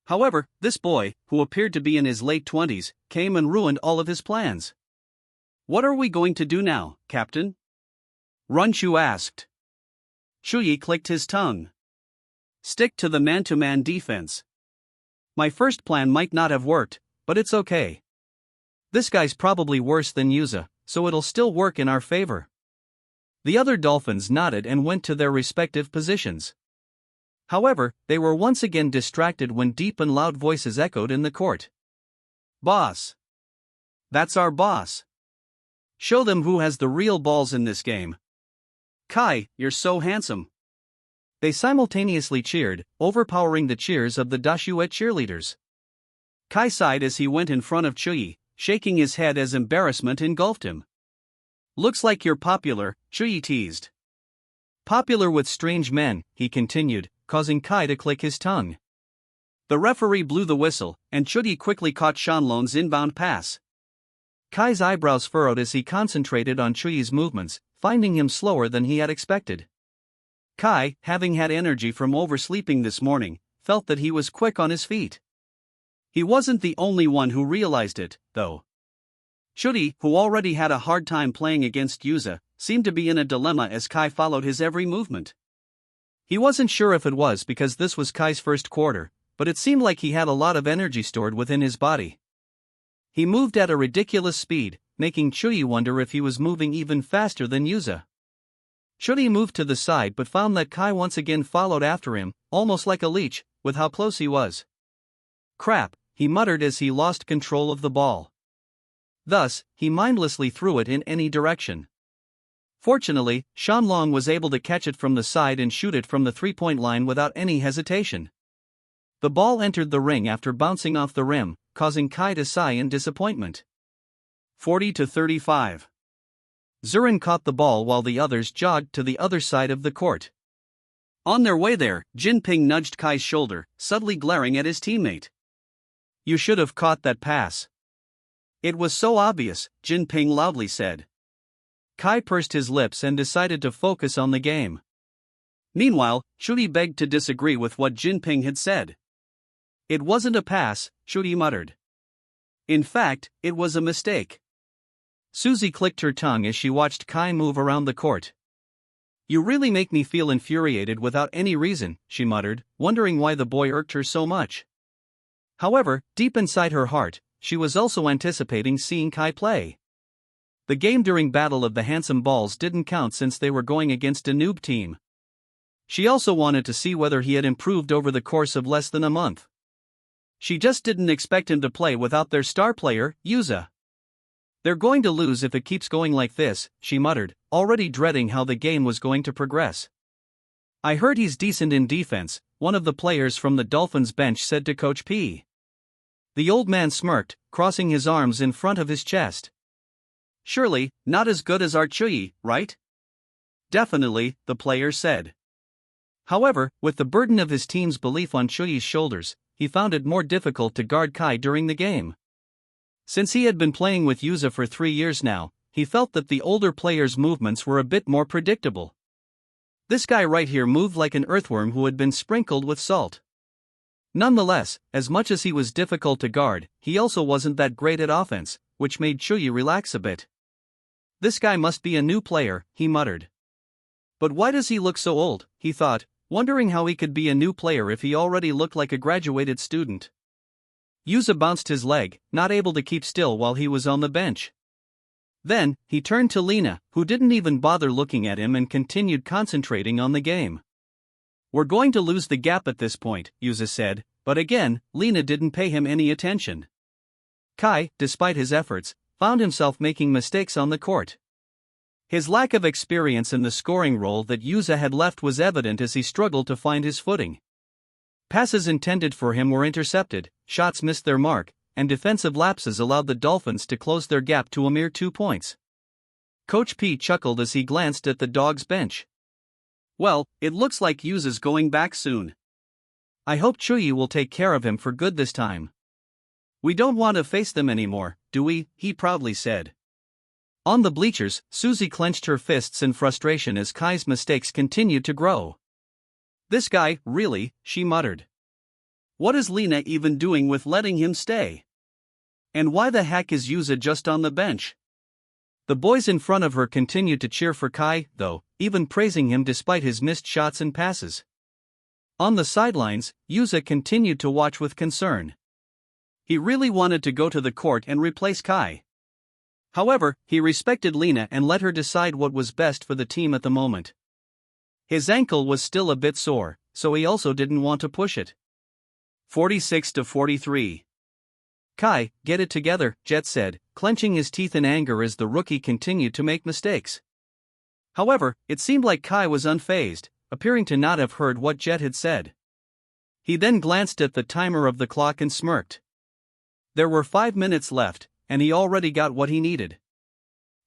However, this boy, who appeared to be in his late 20s, came and ruined all of his plans. What are we going to do now, Captain? Runchu asked. Chuyi clicked his tongue. Stick to the man-to-man defense. My first plan might not have worked, but it's okay. This guy's probably worse than Yuza, so it'll still work in our favor. The other dolphins nodded and went to their respective positions. However, they were once again distracted when deep and loud voices echoed in the court. Boss! That's our boss! Show them who has the real balls in this game. Kai, you're so handsome! They simultaneously cheered, overpowering the cheers of the Dashue cheerleaders. Kai sighed as he went in front of Chuyi, shaking his head as embarrassment engulfed him. Looks like you're popular, Chuyi teased. Popular with strange men, he continued, causing Kai to click his tongue. The referee blew the whistle, and Chuyi quickly caught Shanlong's inbound pass. Kai's eyebrows furrowed as he concentrated on Chuyi's movements, finding him slower than he had expected. Kai, having had energy from oversleeping this morning, felt that he was quick on his feet. He wasn't the only one who realized it, though. Chuyi, who already had a hard time playing against Yuza, seemed to be in a dilemma as Kai followed his every movement. He wasn't sure if it was because this was Kai's first quarter, but it seemed like he had a lot of energy stored within his body. He moved at a ridiculous speed, making Chuyi wonder if he was moving even faster than Yuza. Chuyi moved to the side but found that Kai once again followed after him, almost like a leech, with how close he was. Crap, he muttered as he lost control of the ball. Thus, he mindlessly threw it in any direction. Fortunately, Shanlong was able to catch it from the side and shoot it from the 3-point line without any hesitation. The ball entered the ring after bouncing off the rim, causing Kai to sigh in disappointment. 40-35. Zurin caught the ball while the others jogged to the other side of the court. On their way there, Jinping nudged Kai's shoulder, subtly glaring at his teammate. "You should have caught that pass." "It was so obvious," Jinping loudly said. Kai pursed his lips and decided to focus on the game. Meanwhile, Shui begged to disagree with what Jinping had said. "It wasn't a pass," Shui muttered. "In fact, it was a mistake." Suzy clicked her tongue as she watched Kai move around the court. "You really make me feel infuriated without any reason," she muttered, wondering why the boy irked her so much. However, deep inside her heart, she was also anticipating seeing Kai play. The game during Battle of the Handsome Balls didn't count since they were going against a noob team. She also wanted to see whether he had improved over the course of less than a month. She just didn't expect him to play without their star player, Yuza. "They're going to lose if it keeps going like this," she muttered, already dreading how the game was going to progress. "I heard he's decent in defense," one of the players from the Dolphins bench said to Coach P. The old man smirked, crossing his arms in front of his chest. "Surely, not as good as our Chuyi, right?" "Definitely," the player said. However, with the burden of his team's belief on Chuyi's shoulders, he found it more difficult to guard Kai during the game. Since he had been playing with Yuza for 3 years now, he felt that the older player's movements were a bit more predictable. This guy right here moved like an earthworm who had been sprinkled with salt. Nonetheless, as much as he was difficult to guard, he also wasn't that great at offense, which made Chuyi relax a bit. "This guy must be a new player," he muttered. "But why does he look so old?" he thought, wondering how he could be a new player if he already looked like a graduated student. Yuza bounced his leg, not able to keep still while he was on the bench. Then, he turned to Lina, who didn't even bother looking at him and continued concentrating on the game. "We're going to lose the gap at this point," Yuza said, but again, Lina didn't pay him any attention. Kai, despite his efforts, found himself making mistakes on the court. His lack of experience in the scoring role that Yuza had left was evident as he struggled to find his footing. Passes intended for him were intercepted, shots missed their mark, and defensive lapses allowed the Dolphins to close their gap to a mere 2 points. Coach P chuckled as he glanced at the Dogs bench. "Well, it looks like Yuza's going back soon. I hope Chuyi will take care of him for good this time. We don't want to face them anymore, do we?" he proudly said. On the bleachers, Suzy clenched her fists in frustration as Kai's mistakes continued to grow. "This guy, really," she muttered. "What is Lina even doing with letting him stay? And why the heck is Yuza just on the bench?" The boys in front of her continued to cheer for Kai, though, even praising him despite his missed shots and passes. On the sidelines, Yuza continued to watch with concern. He really wanted to go to the court and replace Kai. However, he respected Lina and let her decide what was best for the team at the moment. His ankle was still a bit sore, so he also didn't want to push it. 46-43. "Kai, get it together," Jet said, clenching his teeth in anger as the rookie continued to make mistakes. However, it seemed like Kai was unfazed, appearing to not have heard what Jet had said. He then glanced at the timer of the clock and smirked. There were 5 minutes left, and he already got what he needed.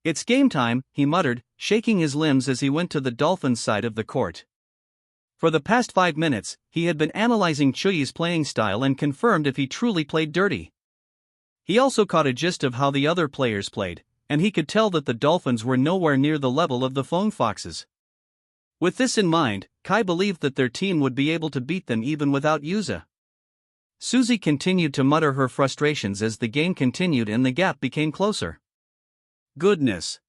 "It's game time," he muttered, shaking his limbs as he went to the Dolphins' side of the court. For the past 5 minutes, he had been analyzing Chuyi's playing style and confirmed if he truly played dirty. He also caught a gist of how the other players played, and he could tell that the Dolphins were nowhere near the level of the Phone Foxes. With this in mind, Kai believed that their team would be able to beat them even without Yuza. Suzy continued to mutter her frustrations as the game continued and the gap became closer. "Goodness.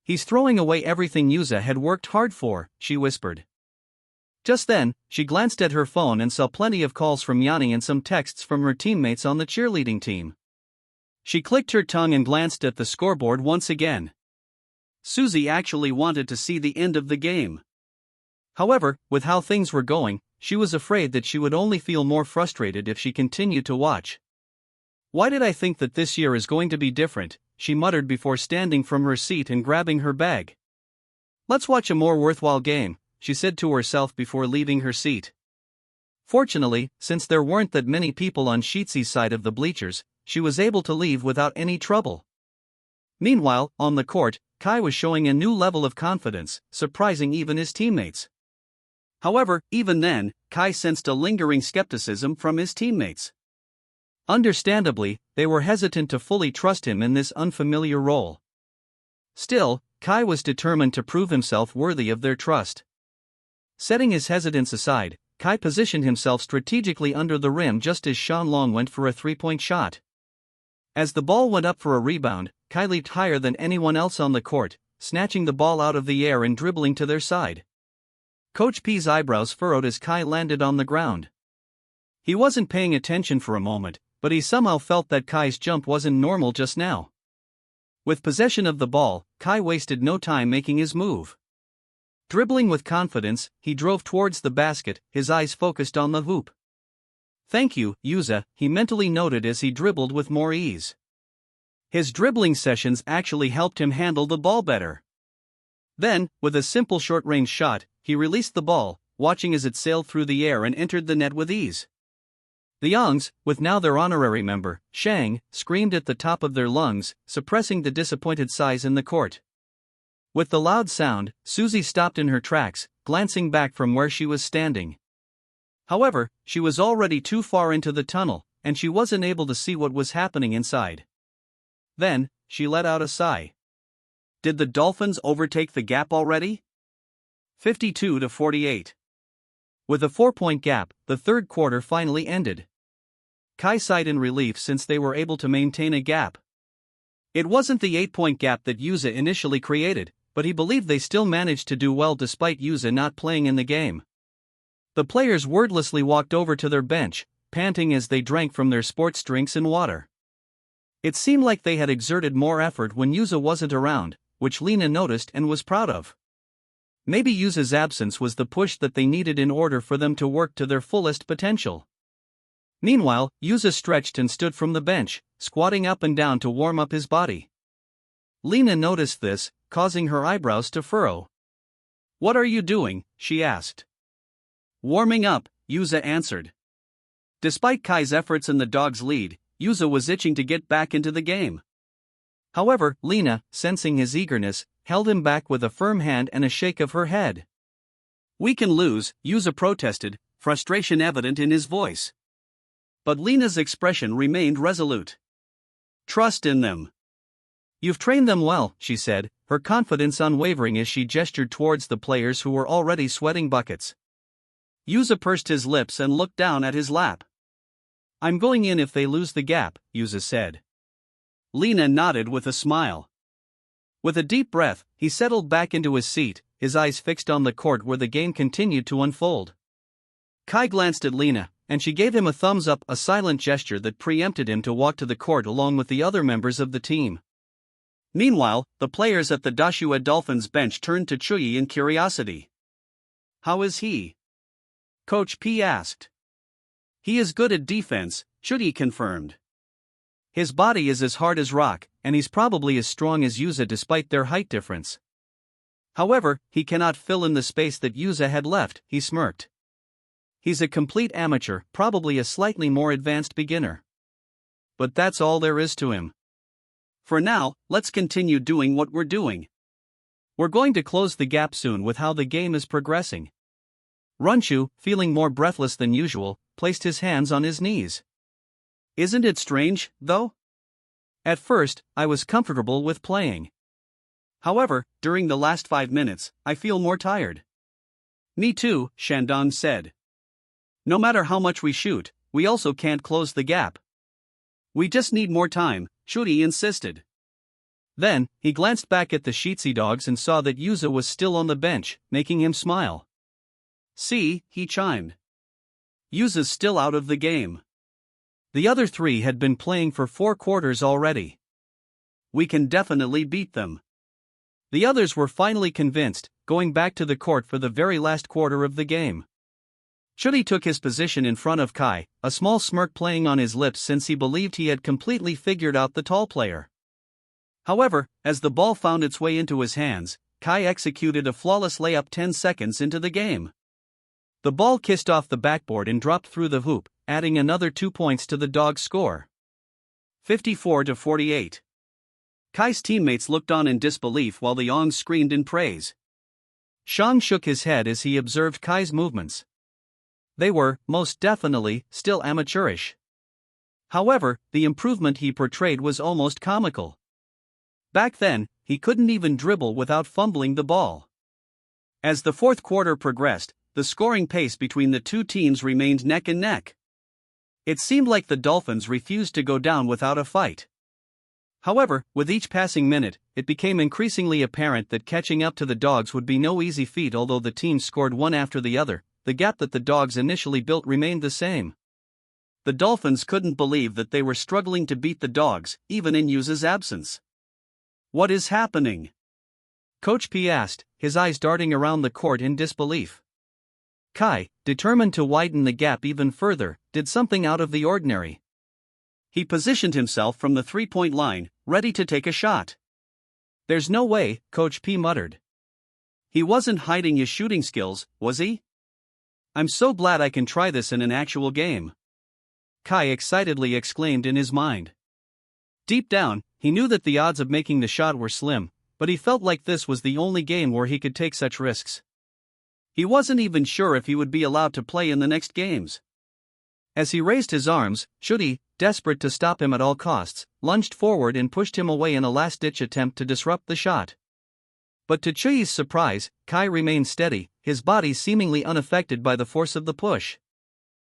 He's throwing away everything Yuza had worked hard for," she whispered. Just then, she glanced at her phone and saw plenty of calls from Yanni and some texts from her teammates on the cheerleading team. She clicked her tongue and glanced at the scoreboard once again. Suzy actually wanted to see the end of the game. However, with how things were going, she was afraid that she would only feel more frustrated if she continued to watch. "Why did I think that this year is going to be different?" she muttered before standing from her seat and grabbing her bag. "Let's watch a more worthwhile game," she said to herself before leaving her seat. Fortunately, since there weren't that many people on Sheetsy's side of the bleachers, she was able to leave without any trouble. Meanwhile, on the court, Kai was showing a new level of confidence, surprising even his teammates. However, even then, Kai sensed a lingering skepticism from his teammates. Understandably, they were hesitant to fully trust him in this unfamiliar role. Still, Kai was determined to prove himself worthy of their trust. Setting his hesitance aside, Kai positioned himself strategically under the rim just as Shanlong went for a three-point shot. As the ball went up for a rebound, Kai leaped higher than anyone else on the court, snatching the ball out of the air and dribbling to their side. Coach P's eyebrows furrowed as Kai landed on the ground. He wasn't paying attention for a moment, but he somehow felt that Kai's jump wasn't normal just now. With possession of the ball, Kai wasted no time making his move. Dribbling with confidence, he drove towards the basket, his eyes focused on the hoop. "Thank you, Yuza," he mentally noted as he dribbled with more ease. His dribbling sessions actually helped him handle the ball better. Then, with a simple short-range shot, he released the ball, watching as it sailed through the air and entered the net with ease. The Yongs, with now their honorary member, Shang, screamed at the top of their lungs, suppressing the disappointed sighs in the court. With the loud sound, Suzy stopped in her tracks, glancing back from where she was standing. However, she was already too far into the tunnel, and she wasn't able to see what was happening inside. Then, she let out a sigh. Did the Dolphins overtake the gap already? 52-48. With a 4-point gap, the third quarter finally ended. Kai sighed in relief since they were able to maintain a gap. It wasn't the 8-point gap that Yuza initially created, but he believed they still managed to do well despite Yuza not playing in the game. The players wordlessly walked over to their bench, panting as they drank from their sports drinks and water. It seemed like they had exerted more effort when Yuza wasn't around, which Lena noticed and was proud of. Maybe Yuza's absence was the push that they needed in order for them to work to their fullest potential. Meanwhile, Yuza stretched and stood from the bench, squatting up and down to warm up his body. Lena noticed this, causing her eyebrows to furrow. "What are you doing?" she asked. "Warming up," Yuza answered. Despite Kai's efforts and the dog's lead, Yuza was itching to get back into the game. However, Lena, sensing his eagerness, held him back with a firm hand and a shake of her head. "We can lose," Yuza protested, frustration evident in his voice. But Lena's expression remained resolute. "Trust in them. You've trained them well," she said, her confidence unwavering as she gestured towards the players who were already sweating buckets. Yuza pursed his lips and looked down at his lap. "I'm going in if they lose the gap," Yuza said. Lena nodded with a smile. With a deep breath, he settled back into his seat, his eyes fixed on the court where the game continued to unfold. Kai glanced at Lena, and she gave him a thumbs up, a silent gesture that preempted him to walk to the court along with the other members of the team. Meanwhile, the players at the Dashua Dolphins bench turned to Chuyi in curiosity. "How is he?" Coach P asked. "He is good at defense," Chuyi confirmed. "His body is as hard as rock, and he's probably as strong as Yuza despite their height difference. However, he cannot fill in the space that Yuza had left," he smirked. "He's a complete amateur, probably a slightly more advanced beginner. But that's all there is to him. For now, let's continue doing what we're doing. We're going to close the gap soon with how the game is progressing." Runchu, feeling more breathless than usual, placed his hands on his knees. "Isn't it strange, though? At first, I was comfortable with playing. However, during the last 5 minutes, I feel more tired." "Me too," Shandong said. "No matter how much we shoot, we also can't close the gap. We just need more time," Chuyi insisted. Then, he glanced back at the Sheetsy dogs and saw that Yuza was still on the bench, making him smile. "See," he chimed. "Yuza's still out of the game. The other 3 had been playing for 4 quarters already. We can definitely beat them." The others were finally convinced, going back to the court for the very last quarter of the game. Chuyi took his position in front of Kai, a small smirk playing on his lips since he believed he had completely figured out the tall player. However, as the ball found its way into his hands, Kai executed a flawless layup 10 seconds into the game. The ball kissed off the backboard and dropped through the hoop, adding another 2 points to the Dogs' score. 54-48. Kai's teammates looked on in disbelief while the Yongs screamed in praise. Sean shook his head as he observed Kai's movements. They were, most definitely, still amateurish. However, the improvement he portrayed was almost comical. Back then, he couldn't even dribble without fumbling the ball. As the fourth quarter progressed, the scoring pace between the two teams remained neck and neck. It seemed like the Dolphins refused to go down without a fight. However, with each passing minute, it became increasingly apparent that catching up to the Dogs would be no easy feat. Although the teams scored one after the other, the gap that the Dogs initially built remained the same. The Dolphins couldn't believe that they were struggling to beat the Dogs, even in Yuza's absence. "What is happening?" Coach P asked, his eyes darting around the court in disbelief. Kai, determined to widen the gap even further, did something out of the ordinary. He positioned himself from the three-point line, ready to take a shot. "There's no way," Coach P muttered. He wasn't hiding his shooting skills, was he? "I'm so glad I can try this in an actual game," Kai excitedly exclaimed in his mind. Deep down, he knew that the odds of making the shot were slim, but he felt like this was the only game where he could take such risks. He wasn't even sure if he would be allowed to play in the next games. As he raised his arms, Shudi, desperate to stop him at all costs, lunged forward and pushed him away in a last-ditch attempt to disrupt the shot. But to Chui's surprise, Kai remained steady, his body seemingly unaffected by the force of the push.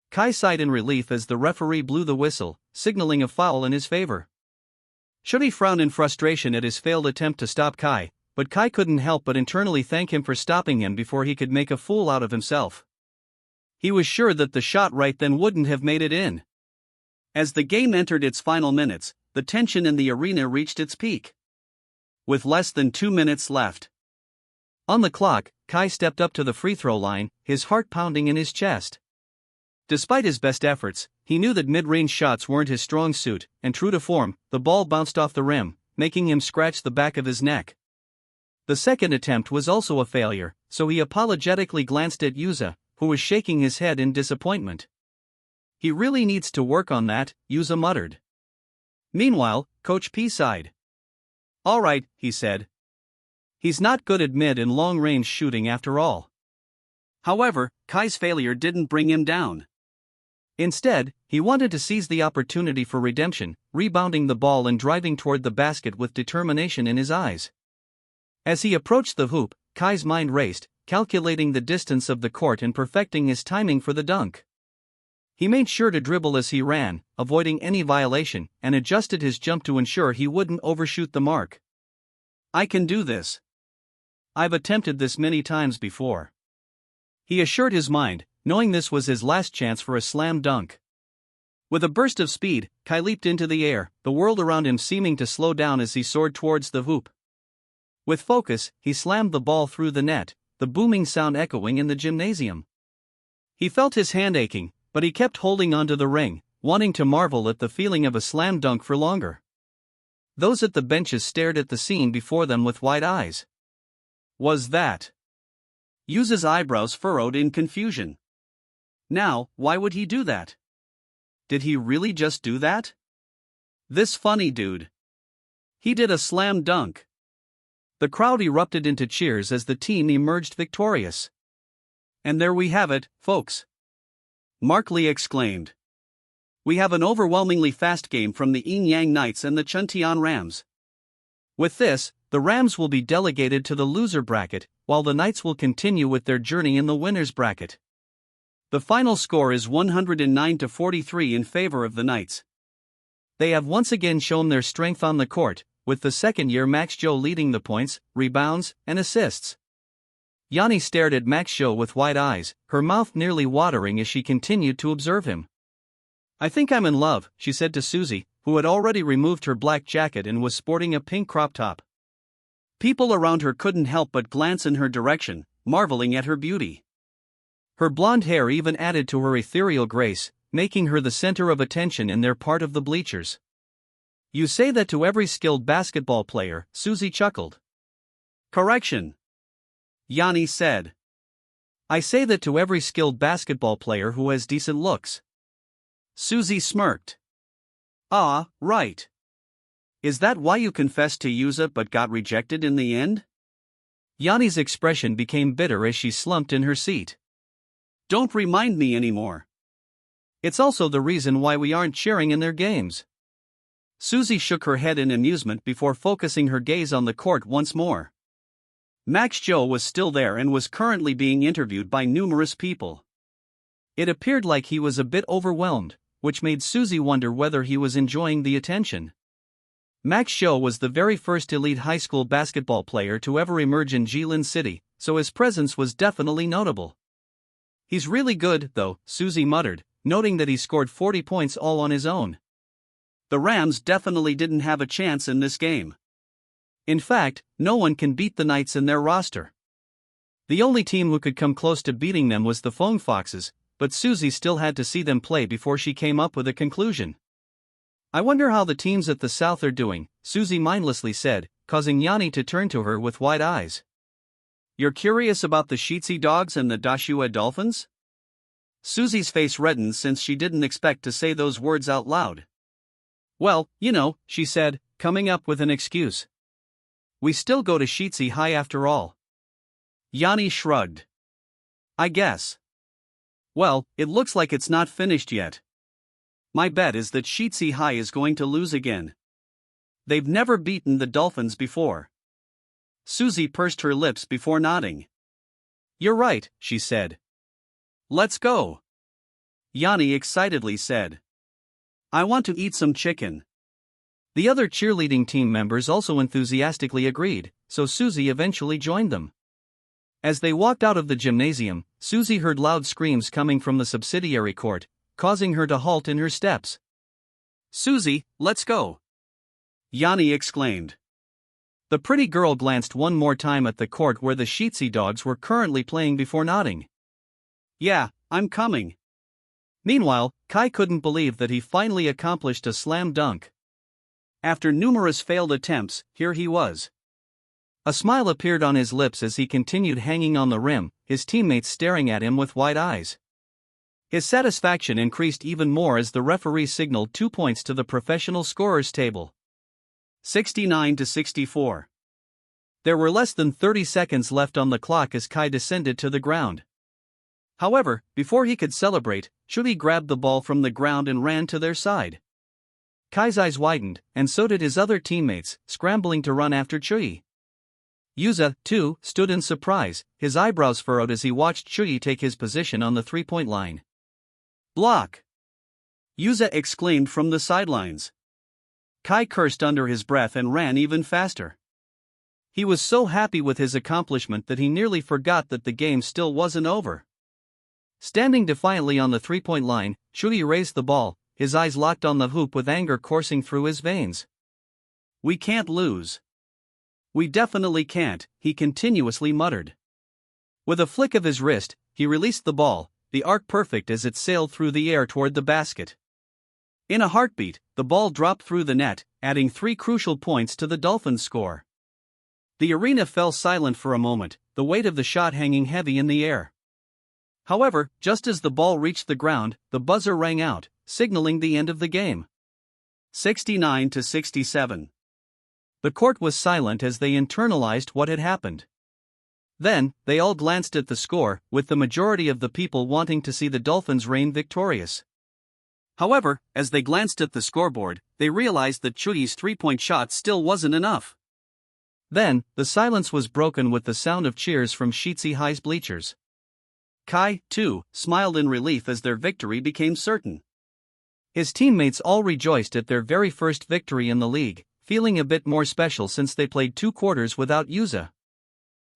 Kai sighed in relief as the referee blew the whistle, signaling a foul in his favor. Shudi frowned in frustration at his failed attempt to stop Kai, but Kai couldn't help but internally thank him for stopping him before he could make a fool out of himself. He was sure that the shot right then wouldn't have made it in. As the game entered its final minutes, the tension in the arena reached its peak. With less than 2 minutes left on the clock, Kai stepped up to the free throw line, his heart pounding in his chest. Despite his best efforts, he knew that mid-range shots weren't his strong suit, and true to form, the ball bounced off the rim, making him scratch the back of his neck. The second attempt was also a failure, so he apologetically glanced at Yuza, who was shaking his head in disappointment. "He really needs to work on that," Yuza muttered. Meanwhile, Coach P sighed. "All right," he said. "He's not good at mid and long-range shooting after all." However, Kai's failure didn't bring him down. Instead, he wanted to seize the opportunity for redemption, rebounding the ball and driving toward the basket with determination in his eyes. As he approached the hoop, Kai's mind raced, calculating the distance of the court and perfecting his timing for the dunk. He made sure to dribble as he ran, avoiding any violation, and adjusted his jump to ensure he wouldn't overshoot the mark. "I can do this. I've attempted this many times before," he assured his mind, knowing this was his last chance for a slam dunk. With a burst of speed, Kai leaped into the air, the world around him seeming to slow down as he soared towards the hoop. With focus, he slammed the ball through the net, the booming sound echoing in the gymnasium. He felt his hand aching, but he kept holding onto the ring, wanting to marvel at the feeling of a slam dunk for longer. Those at the benches stared at the scene before them with wide eyes. Was that? Yuza's eyebrows furrowed in confusion. Now, why would he do that? Did he really just do that? This funny dude. He did a slam dunk. The crowd erupted into cheers as the team emerged victorious. "And there we have it, folks," Mark Lee exclaimed. "We have an overwhelmingly fast game from the Yin Yang Knights and the Chuntian Rams. With this, the Rams will be delegated to the loser bracket, while the Knights will continue with their journey in the winners bracket. The final score is 109-43 in favor of the Knights. They have once again shown their strength on the court, with the second-year Max Joe leading the points, rebounds, and assists." Yanni stared at Max Joe with wide eyes, her mouth nearly watering as she continued to observe him. "I think I'm in love," she said to Susie, who had already removed her black jacket and was sporting a pink crop top. People around her couldn't help but glance in her direction, marveling at her beauty. Her blonde hair even added to her ethereal grace, making her the center of attention in their part of the bleachers. "You say that to every skilled basketball player," Susie chuckled. "Correction," Yanni said. "I say that to every skilled basketball player who has decent looks." Susie smirked. "Ah, right. Is that why you confessed to Yuza but got rejected in the end?" Yanni's expression became bitter as she slumped in her seat. Don't remind me anymore. It's also the reason why we aren't cheering in their games. Suzy shook her head in amusement before focusing her gaze on the court once more. Max Joe was still there and was currently being interviewed by numerous people. It appeared like he was a bit overwhelmed, which made Suzy wonder whether he was enjoying the attention. Max Joe was the very first elite high school basketball player to ever emerge in Jilin City, so his presence was definitely notable. He's really good, though, Suzy muttered, noting that he scored 40 points all on his own. The Rams definitely didn't have a chance in this game. In fact, no one can beat the Knights in their roster. The only team who could come close to beating them was the Phone Foxes, but Suzy still had to see them play before she came up with a conclusion. I wonder how the teams at the South are doing, Suzy mindlessly said, causing Yanni to turn to her with wide eyes. You're curious about the Sheetsy Dogs and the Dashua Dolphins? Suzy's face reddened since she didn't expect to say those words out loud. Well, you know, she said, coming up with an excuse. We still go to Sheetsy High after all. Yanni shrugged. I guess. Well, it looks like it's not finished yet. My bet is that Sheetsy High is going to lose again. They've never beaten the Dolphins before. Suzy pursed her lips before nodding. You're right, she said. Let's go. Yanni excitedly said. I want to eat some chicken. The other cheerleading team members also enthusiastically agreed, so Suzy eventually joined them. As they walked out of the gymnasium, Suzy heard loud screams coming from the subsidiary court, causing her to halt in her steps. Suzy, let's go! Yanni exclaimed. The pretty girl glanced one more time at the court where the Sheetsy Dogs were currently playing before nodding. Yeah, I'm coming. Meanwhile, Kai couldn't believe that he finally accomplished a slam dunk. After numerous failed attempts, here he was. A smile appeared on his lips as he continued hanging on the rim, his teammates staring at him with wide eyes. His satisfaction increased even more as the referee signaled 2 points to the professional scorers table. 69-64. There were less than 30 seconds left on the clock as Kai descended to the ground. However, before he could celebrate, Chudi grabbed the ball from the ground and ran to their side. Kai's eyes widened, and so did his other teammates, scrambling to run after Chudi. Yuza, too, stood in surprise, his eyebrows furrowed as he watched Chudi take his position on the three-point line. Block! Yuza exclaimed from the sidelines. Kai cursed under his breath and ran even faster. He was so happy with his accomplishment that he nearly forgot that the game still wasn't over. Standing defiantly on the three-point line, Chudi raised the ball, his eyes locked on the hoop with anger coursing through his veins. We can't lose. We definitely can't, he continuously muttered. With a flick of his wrist, he released the ball, the arc perfect as it sailed through the air toward the basket. In a heartbeat, the ball dropped through the net, adding 3 crucial points to the Dolphins' score. The arena fell silent for a moment, the weight of the shot hanging heavy in the air. However, just as the ball reached the ground, the buzzer rang out, signaling the end of the game. 69-67. The court was silent as they internalized what had happened. Then, they all glanced at the score, with the majority of the people wanting to see the Dolphins reign victorious. However, as they glanced at the scoreboard, they realized that Chudi's three-point shot still wasn't enough. Then, the silence was broken with the sound of cheers from Sheetsy High's bleachers. Kai, too, smiled in relief as their victory became certain. His teammates all rejoiced at their very first victory in the league, feeling a bit more special since they played 2 quarters without Yuza.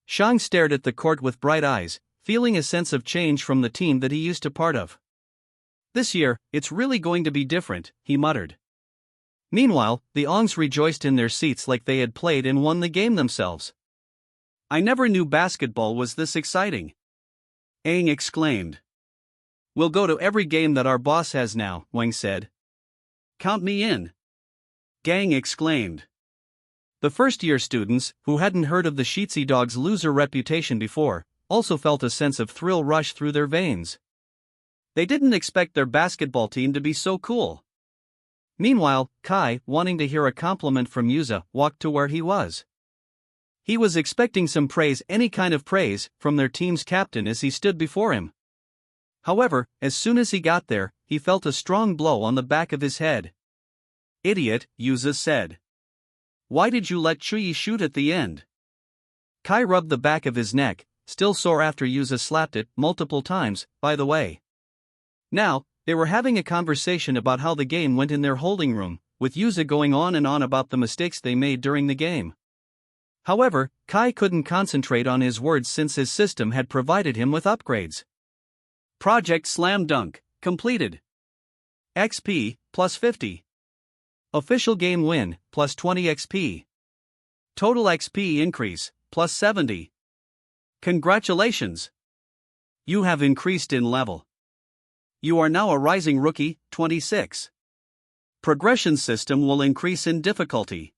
Shang stared at the court with bright eyes, feeling a sense of change from the team that he used to part of. This year, it's really going to be different, he muttered. Meanwhile, the Ongs rejoiced in their seats like they had played and won the game themselves. I never knew basketball was this exciting. Aang exclaimed. We'll go to every game that our boss has now, Wang said. Count me in. Gang exclaimed. The first-year students, who hadn't heard of the Sheetsy Dogs' loser reputation before, also felt a sense of thrill rush through their veins. They didn't expect their basketball team to be so cool. Meanwhile, Kai, wanting to hear a compliment from Yuza, walked to where he was. He was expecting some praise, any kind of praise, from their team's captain as he stood before him. However, as soon as he got there, he felt a strong blow on the back of his head. "Idiot," Yuza said. "Why did you let Chuyi shoot at the end?" Kai rubbed the back of his neck, still sore after Yuza slapped it multiple times, by the way. Now, they were having a conversation about how the game went in their holding room, with Yuza going on and on about the mistakes they made during the game. However, Kai couldn't concentrate on his words since his system had provided him with upgrades. Project Slam Dunk, completed. XP, plus 50. Official game win, plus 20 XP. Total XP increase, plus 70. Congratulations! You have increased in level. You are now a rising rookie, 26. Progression system will increase in difficulty.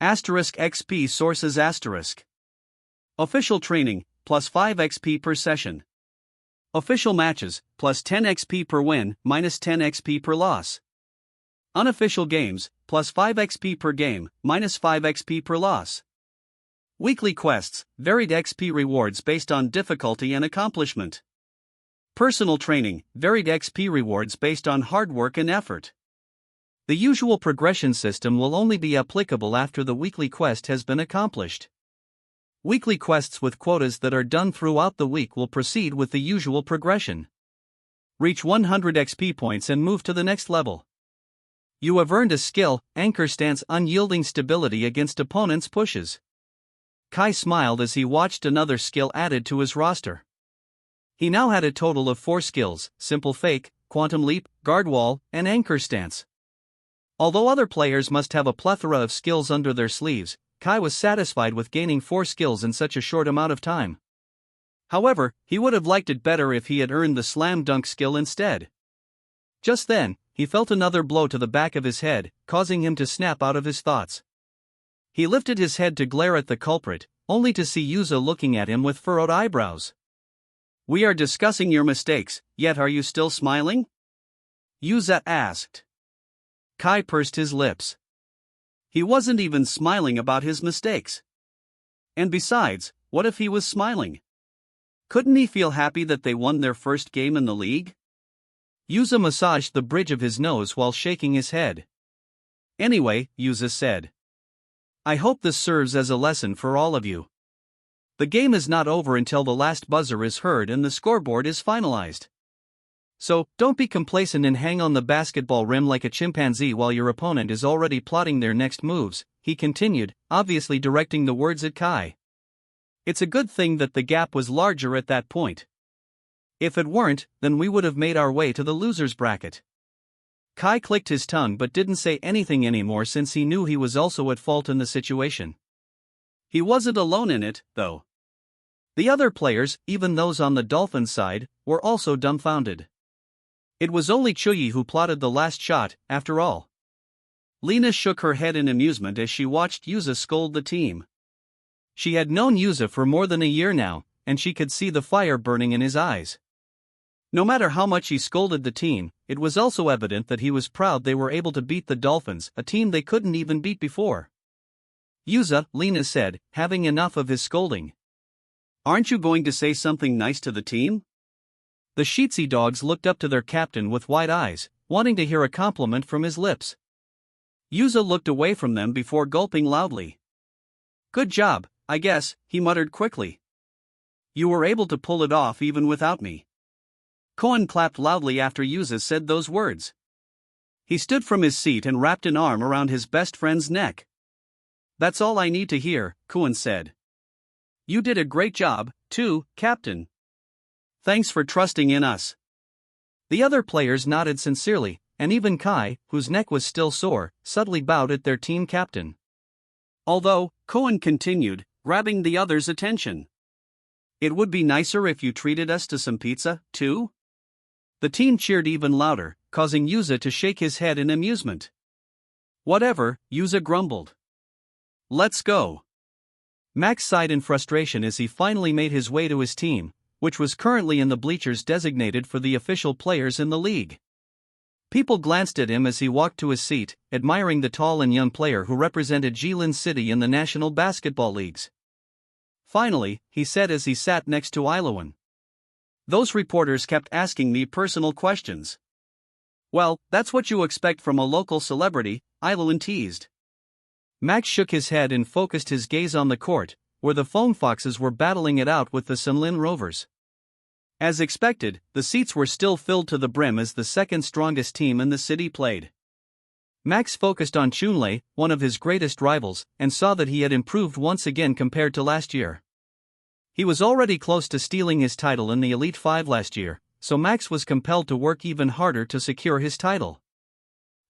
Asterisk XP sources asterisk. Official training, plus 5 XP per session. Official matches, plus 10 XP per win, minus 10 XP per loss. Unofficial games, plus 5 XP per game, minus 5 XP per loss. Weekly quests, varied XP rewards based on difficulty and accomplishment. Personal training, varied XP rewards based on hard work and effort. The usual progression system will only be applicable after the weekly quest has been accomplished. Weekly quests with quotas that are done throughout the week will proceed with the usual progression. Reach 100 XP points and move to the next level. You have earned a skill, Anchor Stance, unyielding stability against opponents' pushes. Kai smiled as he watched another skill added to his roster. He now had a total of 4 skills: Simple Fake, Quantum Leap, Guard Wall, and Anchor Stance. Although other players must have a plethora of skills under their sleeves, Kai was satisfied with gaining 4 skills in such a short amount of time. However, he would have liked it better if he had earned the Slam Dunk skill instead. Just then, he felt another blow to the back of his head, causing him to snap out of his thoughts. He lifted his head to glare at the culprit, only to see Yuza looking at him with furrowed eyebrows. "We are discussing your mistakes, yet are you still smiling?" Yuza asked. Kai pursed his lips. He wasn't even smiling about his mistakes. And besides, what if he was smiling? Couldn't he feel happy that they won their first game in the league? Yuza massaged the bridge of his nose while shaking his head. "Anyway," Yuza said, "I hope this serves as a lesson for all of you. The game is not over until the last buzzer is heard and the scoreboard is finalized. So, don't be complacent and hang on the basketball rim like a chimpanzee while your opponent is already plotting their next moves," he continued, obviously directing the words at Kai. It's a good thing that the gap was larger at that point. If it weren't, then we would have made our way to the losers bracket. Kai clicked his tongue but didn't say anything anymore since he knew he was also at fault in the situation. He wasn't alone in it, though. The other players, even those on the Dolphins side, were also dumbfounded. It was only Chuyi who plotted the last shot, after all. Lena shook her head in amusement as she watched Yuza scold the team. She had known Yuza for more than a year now, and she could see the fire burning in his eyes. No matter how much he scolded the team, it was also evident that he was proud they were able to beat the Dolphins, a team they couldn't even beat before. "Yuza," Lena said, having enough of his scolding. "Aren't you going to say something nice to the team?" The Sheetsy dogs looked up to their captain with wide eyes, wanting to hear a compliment from his lips. Yuza looked away from them before gulping loudly. "Good job, I guess," he muttered quickly. "You were able to pull it off even without me." Koen clapped loudly after Yuza said those words. He stood from his seat and wrapped an arm around his best friend's neck. "That's all I need to hear," Koen said. "You did a great job, too, Captain. Thanks for trusting in us." The other players nodded sincerely, and even Kai, whose neck was still sore, subtly bowed at their team captain. Although, Koen continued, grabbing the others' attention. "It would be nicer if you treated us to some pizza, too?" The team cheered even louder, causing Yuza to shake his head in amusement. "Whatever," Yuza grumbled. "Let's go." Max sighed in frustration as he finally made his way to his team, which was currently in the bleachers designated for the official players in the league. People glanced at him as he walked to his seat, admiring the tall and young player who represented Jilin City in the National Basketball Leagues. Finally, he said as he sat next to Iloan. Those reporters kept asking me personal questions. Well, that's what you expect from a local celebrity, Iloan teased. Max shook his head and focused his gaze on the court, where the Foam Foxes were battling it out with the Sunlin Rovers. As expected, the seats were still filled to the brim as the second strongest team in the city played. Max focused on Chunlei, one of his greatest rivals, and saw that he had improved once again compared to last year. He was already close to stealing his title in the Elite Five last year, so Max was compelled to work even harder to secure his title.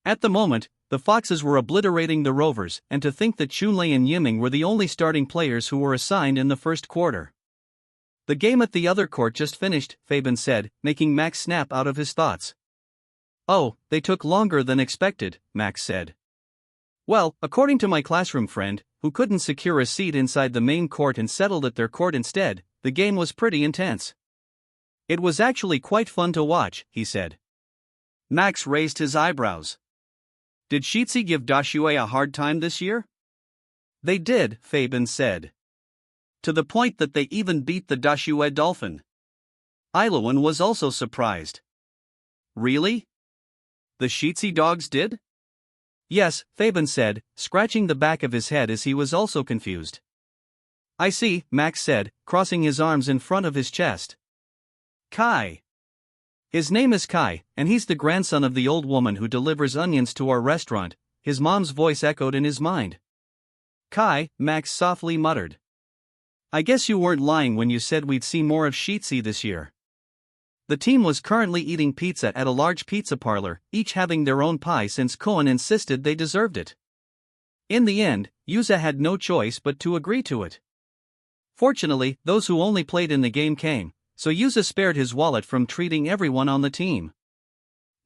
At the moment, the Foxes were obliterating the Rovers, and to think that Chunlei and Yiming were the only starting players who were assigned in the first quarter. The game at the other court just finished, Fabian said, making Max snap out of his thoughts. Oh, they took longer than expected, Max said. Well, according to my classroom friend, who couldn't secure a seat inside the main court and settled at their court instead, the game was pretty intense. It was actually quite fun to watch, he said. Max raised his eyebrows. Did Shitsi give Dashue a hard time this year? They did, Fabian said. To the point that they even beat the Dashue Dolphin. Iloan was also surprised. Really? The Shitsi dogs did? Yes, Fabian said, scratching the back of his head as he was also confused. I see, Max said, crossing his arms in front of his chest. Kai. His name is Kai, and he's the grandson of the old woman who delivers onions to our restaurant, his mom's voice echoed in his mind. Kai, Max softly muttered. I guess you weren't lying when you said we'd see more of Shitsi this year. The team was currently eating pizza at a large pizza parlor, each having their own pie since Koen insisted they deserved it. In the end, Yuza had no choice but to agree to it. Fortunately, those who only played in the game came, so Yuza spared his wallet from treating everyone on the team.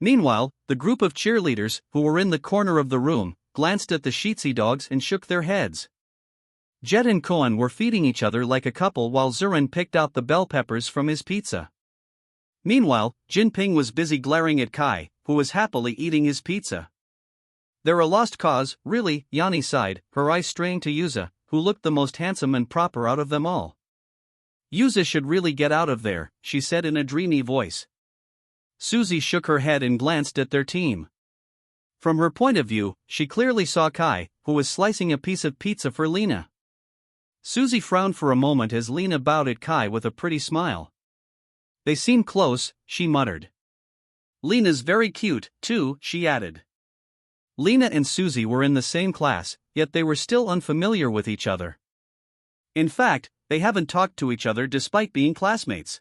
Meanwhile, the group of cheerleaders, who were in the corner of the room, glanced at the Shitsi dogs and shook their heads. Jet and Koen were feeding each other like a couple while Zurin picked out the bell peppers from his pizza. Meanwhile, Jinping was busy glaring at Kai, who was happily eating his pizza. They're a lost cause, really, Yanni sighed, her eyes straying to Yuza, who looked the most handsome and proper out of them all. Yuza should really get out of there, she said in a dreamy voice. Suzy shook her head and glanced at their team. From her point of view, she clearly saw Kai, who was slicing a piece of pizza for Lena. Suzy frowned for a moment as Lena bowed at Kai with a pretty smile. They seem close, she muttered. Lena's very cute, too, she added. Lena and Suzy were in the same class, yet they were still unfamiliar with each other. In fact, they haven't talked to each other despite being classmates.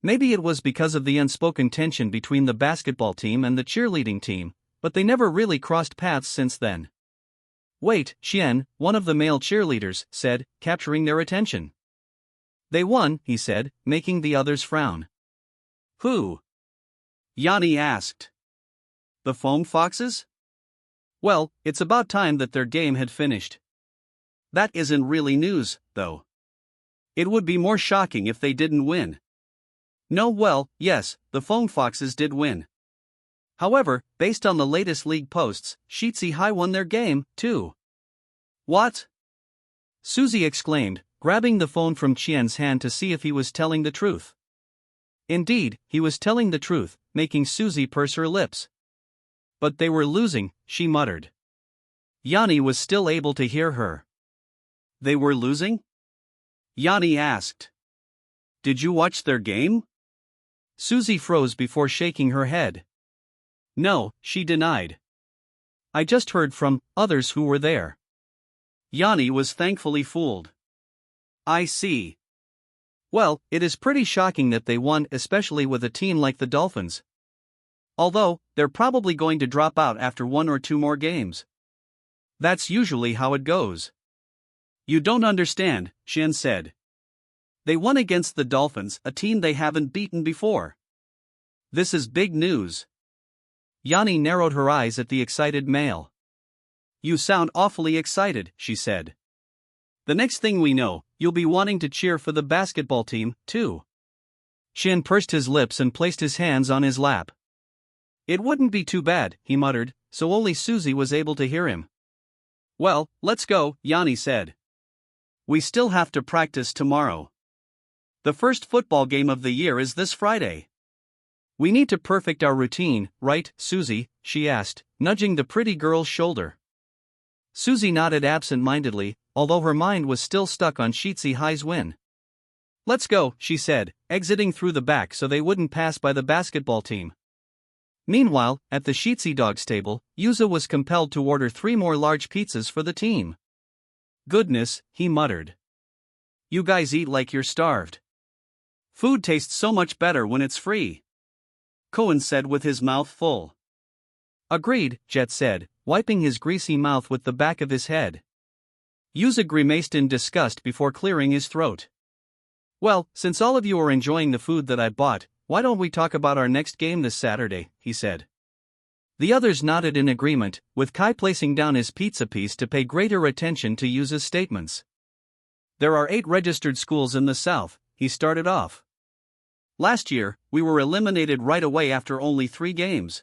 Maybe it was because of the unspoken tension between the basketball team and the cheerleading team, but they never really crossed paths since then. Wait, Xian, one of the male cheerleaders, said, capturing their attention. They won, he said, making the others frown. Who? Yanni asked. The Foam Foxes? Well, it's about time that their game had finished. That isn't really news, though. It would be more shocking if they didn't win. No, well, yes, the Foam Foxes did win. However, based on the latest league posts, Shitsi High won their game, too. What? Suzy exclaimed, grabbing the phone from Qian's hand to see if he was telling the truth. Indeed, he was telling the truth, making Suzy purse her lips. But they were losing, she muttered. Yanni was still able to hear her. They were losing? Yanni asked. Did you watch their game? Suzy froze before shaking her head. No, she denied. I just heard from others who were there. Yanni was thankfully fooled. I see. Well, it is pretty shocking that they won, especially with a team like the Dolphins. Although, they're probably going to drop out after one or two more games. That's usually how it goes. You don't understand, Xian said. They won against the Dolphins, a team they haven't beaten before. This is big news. Yanni narrowed her eyes at the excited male. You sound awfully excited, she said. The next thing we know, you'll be wanting to cheer for the basketball team, too. Xian pursed his lips and placed his hands on his lap. It wouldn't be too bad, he muttered, so only Suzy was able to hear him. Well, let's go, Yanni said. We still have to practice tomorrow. The first football game of the year is this Friday. We need to perfect our routine, right, Susie? She asked, nudging the pretty girl's shoulder. Susie nodded absent-mindedly, although her mind was still stuck on Sheetsy High's win. Let's go, she said, exiting through the back so they wouldn't pass by the basketball team. Meanwhile, at the Sheetsy Dog's table, Yuza was compelled to order 3 more large pizzas for the team. Goodness, he muttered. You guys eat like you're starved. Food tastes so much better when it's free. Cohen said with his mouth full. Agreed, Jet said, wiping his greasy mouth with the back of his head. Yuza grimaced in disgust before clearing his throat. Well, since all of you are enjoying the food that I bought, why don't we talk about our next game this Saturday, he said. The others nodded in agreement, with Kai placing down his pizza piece to pay greater attention to Yuza's statements. There are 8 registered schools in the South, he started off. Last year, we were eliminated right away after only 3 games.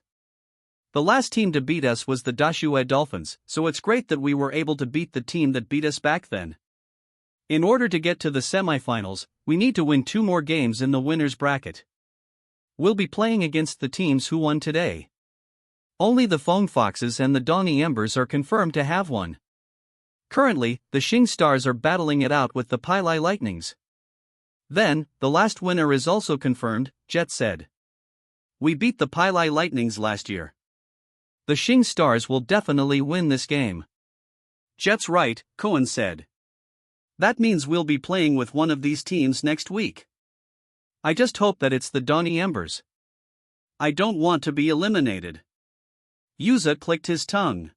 The last team to beat us was the Dashue Dolphins, so it's great that we were able to beat the team that beat us back then. In order to get to the semifinals, we need to win 2 more games in the winner's bracket. We'll be playing against the teams who won today. Only the Fong Foxes and the Donny Embers are confirmed to have won. Currently, the Xing Stars are battling it out with the Pilai Lightnings. Then, the last winner is also confirmed, Jet said. We beat the Pilai Lightnings last year. The Xing Stars will definitely win this game. Jet's right, Cohen said. That means we'll be playing with one of these teams next week. I just hope that it's the Donny Embers. I don't want to be eliminated. Yuza clicked his tongue.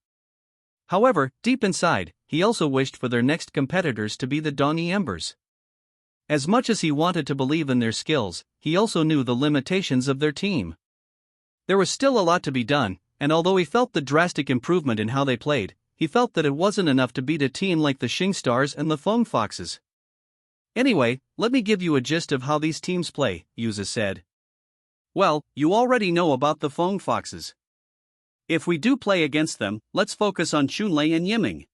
However, deep inside, he also wished for their next competitors to be the Donny Embers. As much as he wanted to believe in their skills, he also knew the limitations of their team. There was still a lot to be done, and although he felt the drastic improvement in how they played, he felt that it wasn't enough to beat a team like the Xing Stars and the Fong Foxes. Anyway, let me give you a gist of how these teams play, Yuza said. Well, you already know about the Fong Foxes. If we do play against them, let's focus on Chunlei and Yiming.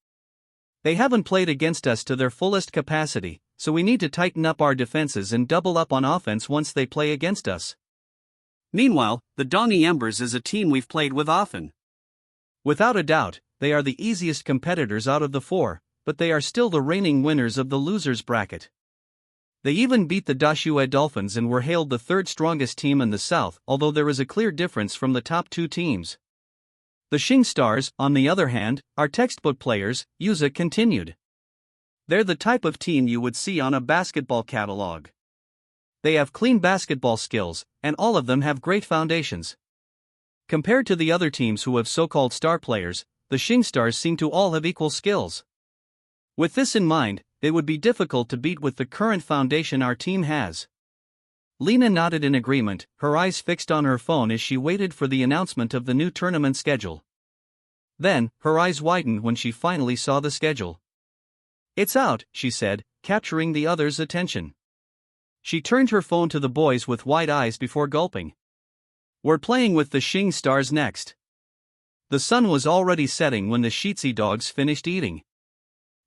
They haven't played against us to their fullest capacity, so we need to tighten up our defenses and double up on offense once they play against us. Meanwhile, the Donny Embers is a team we've played with often. Without a doubt, they are the easiest competitors out of the 4, but they are still the reigning winners of the losers bracket. They even beat the Dashue Dolphins and were hailed the 3rd strongest team in the South, although there is a clear difference from the top 2 teams. The Xing Stars, on the other hand, are textbook players, Yuza continued. They're the type of team you would see on a basketball catalog. They have clean basketball skills, and all of them have great foundations. Compared to the other teams who have so-called star players, the Xing Stars seem to all have equal skills. With this in mind, it would be difficult to beat with the current foundation our team has. Lena nodded in agreement, her eyes fixed on her phone as she waited for the announcement of the new tournament schedule. Then, her eyes widened when she finally saw the schedule. It's out, she said, capturing the others' attention. She turned her phone to the boys with wide eyes before gulping. We're playing with the Xing Stars next. The sun was already setting when the Sheetsy dogs finished eating.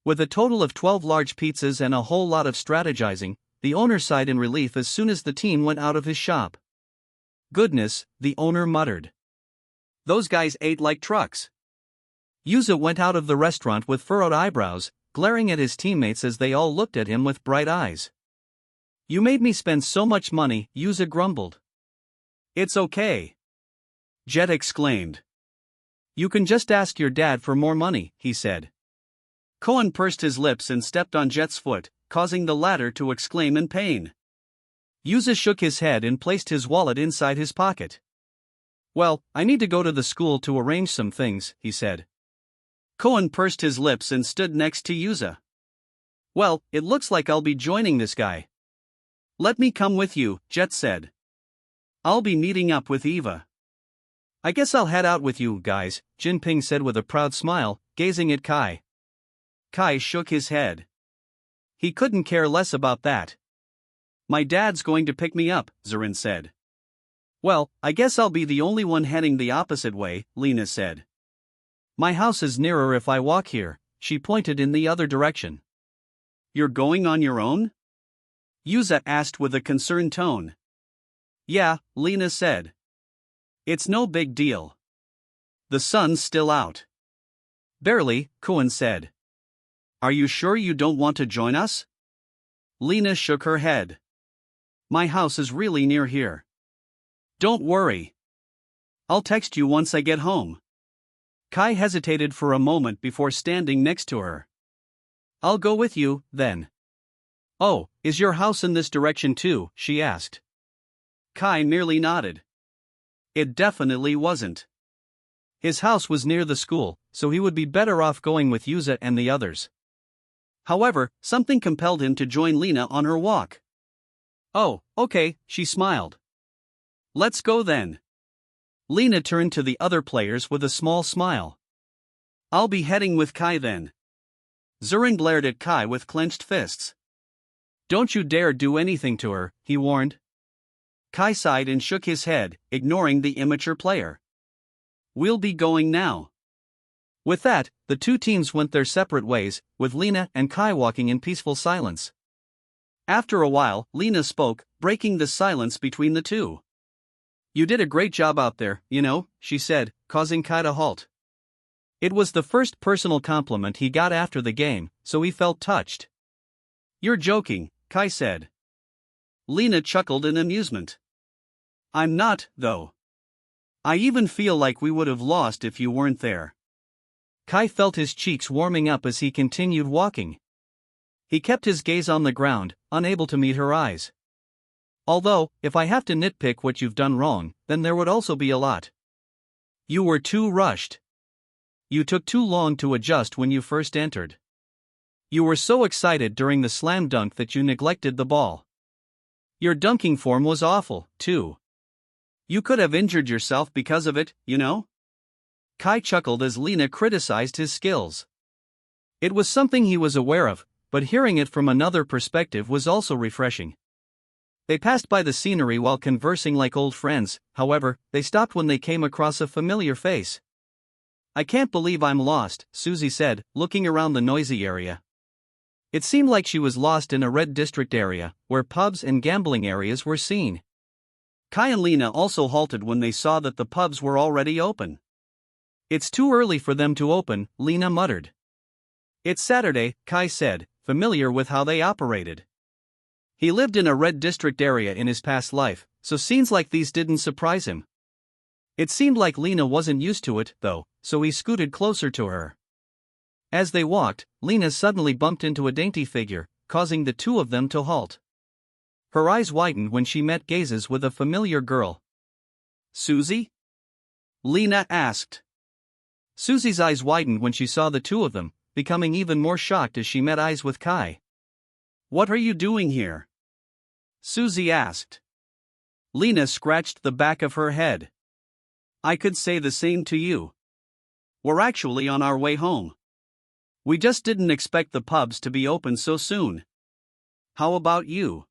With a total of 12 large pizzas and a whole lot of strategizing, the owner sighed in relief as soon as the team went out of his shop. Goodness, the owner muttered. Those guys ate like trucks. Yuza went out of the restaurant with furrowed eyebrows, glaring at his teammates as they all looked at him with bright eyes. You made me spend so much money, Yuza grumbled. It's okay. Jet exclaimed. You can just ask your dad for more money, he said. Cohen pursed his lips and stepped on Jet's foot, causing the latter to exclaim in pain. Yuza shook his head and placed his wallet inside his pocket. Well, I need to go to the school to arrange some things, he said. Cohen pursed his lips and stood next to Yuza. Well, it looks like I'll be joining this guy. Let me come with you, Jet said. I'll be meeting up with Eva. I guess I'll head out with you guys, Jinping said with a proud smile, gazing at Kai. Kai shook his head. He couldn't care less about that. My dad's going to pick me up, Zorin said. Well, I guess I'll be the only one heading the opposite way, Lena said. My house is nearer if I walk here, she pointed in the other direction. You're going on your own? Yuza asked with a concerned tone. Yeah, Lena said. It's no big deal. The sun's still out. Barely, Koen said. Are you sure you don't want to join us? Lena shook her head. My house is really near here. Don't worry. I'll text you once I get home. Kai hesitated for a moment before standing next to her. I'll go with you, then. Oh, is your house in this direction too? She asked. Kai merely nodded. It definitely wasn't. His house was near the school, so he would be better off going with Yuza and the others. However, something compelled him to join Lena on her walk. Oh, okay, she smiled. Let's go then. Lena turned to the other players with a small smile. I'll be heading with Kai then. Zurin glared at Kai with clenched fists. Don't you dare do anything to her, he warned. Kai sighed and shook his head, ignoring the immature player. We'll be going now. With that, the two teams went their separate ways, with Lena and Kai walking in peaceful silence. After a while, Lena spoke, breaking the silence between the two. You did a great job out there, she said, causing Kai to halt. It was the first personal compliment he got after the game, so he felt touched. You're joking, Kai said. Lena chuckled in amusement. I'm not, though. I even feel like we would have lost if you weren't there. Kai felt his cheeks warming up as he continued walking. He kept his gaze on the ground, unable to meet her eyes. Although, if I have to nitpick what you've done wrong, then there would also be a lot. You were too rushed. You took too long to adjust when you first entered. You were so excited during the slam dunk that you neglected the ball. Your dunking form was awful, too. You could have injured yourself because of it, Kai chuckled as Lena criticized his skills. It was something he was aware of, but hearing it from another perspective was also refreshing. They passed by the scenery while conversing like old friends, however, they stopped when they came across a familiar face. I can't believe I'm lost, Susie said, looking around the noisy area. It seemed like she was lost in a red district area, where pubs and gambling areas were seen. Kai and Lena also halted when they saw that the pubs were already open. It's too early for them to open, Lena muttered. It's Saturday, Kai said, familiar with how they operated. He lived in a red district area in his past life, so scenes like these didn't surprise him. It seemed like Lena wasn't used to it, though, so he scooted closer to her. As they walked, Lena suddenly bumped into a dainty figure, causing the two of them to halt. Her eyes widened when she met gazes with a familiar girl. Susie? Lena asked. Susie's eyes widened when she saw the two of them, becoming even more shocked as she met eyes with Kai. What are you doing here? Susie asked. Lena scratched the back of her head. I could say the same to you. We're actually on our way home. We just didn't expect the pubs to be open so soon. How about you?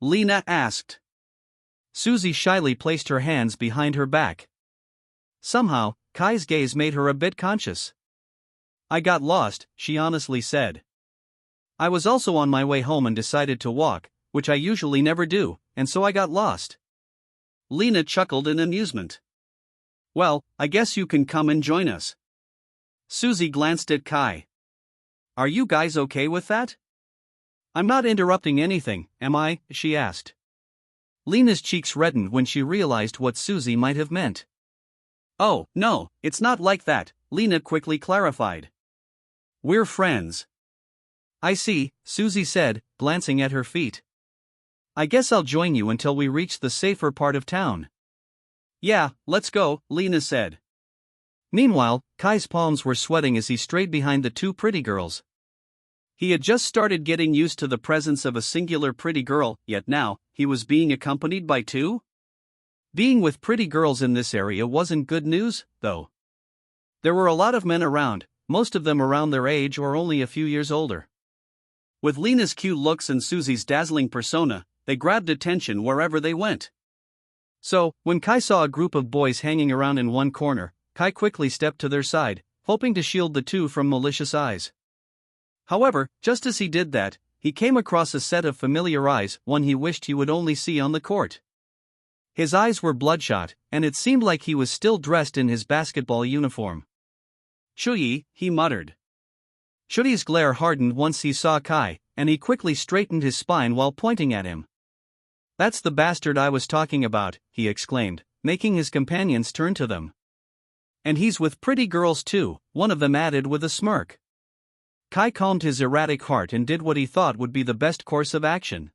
Lena asked. Susie shyly placed her hands behind her back. Somehow, Kai's gaze made her a bit conscious. I got lost, she honestly said. I was also on my way home and decided to walk, which I usually never do, and so I got lost. Lena chuckled in amusement. Well, I guess you can come and join us. Susie glanced at Kai. Are you guys okay with that? I'm not interrupting anything, am I? She asked. Lena's cheeks reddened when she realized what Susie might have meant. Oh, no, it's not like that, Lena quickly clarified. We're friends. I see, Susie said, glancing at her feet. I guess I'll join you until we reach the safer part of town. Yeah, let's go, Lena said. Meanwhile, Kai's palms were sweating as he strayed behind the two pretty girls. He had just started getting used to the presence of a singular pretty girl, yet now, he was being accompanied by two? Being with pretty girls in this area wasn't good news, though. There were a lot of men around, most of them around their age or only a few years older. With Lena's cute looks and Susie's dazzling persona, they grabbed attention wherever they went. So, when Kai saw a group of boys hanging around in one corner, Kai quickly stepped to their side, hoping to shield the two from malicious eyes. However, just as he did that, he came across a set of familiar eyes, one he wished he would only see on the court. His eyes were bloodshot, and it seemed like he was still dressed in his basketball uniform. "Shuyi," he muttered. Shuyi's glare hardened once he saw Kai, and he quickly straightened his spine while pointing at him. "That's the bastard I was talking about," he exclaimed, making his companions turn to them. "And he's with pretty girls too," one of them added with a smirk. Kai calmed his erratic heart and did what he thought would be the best course of action: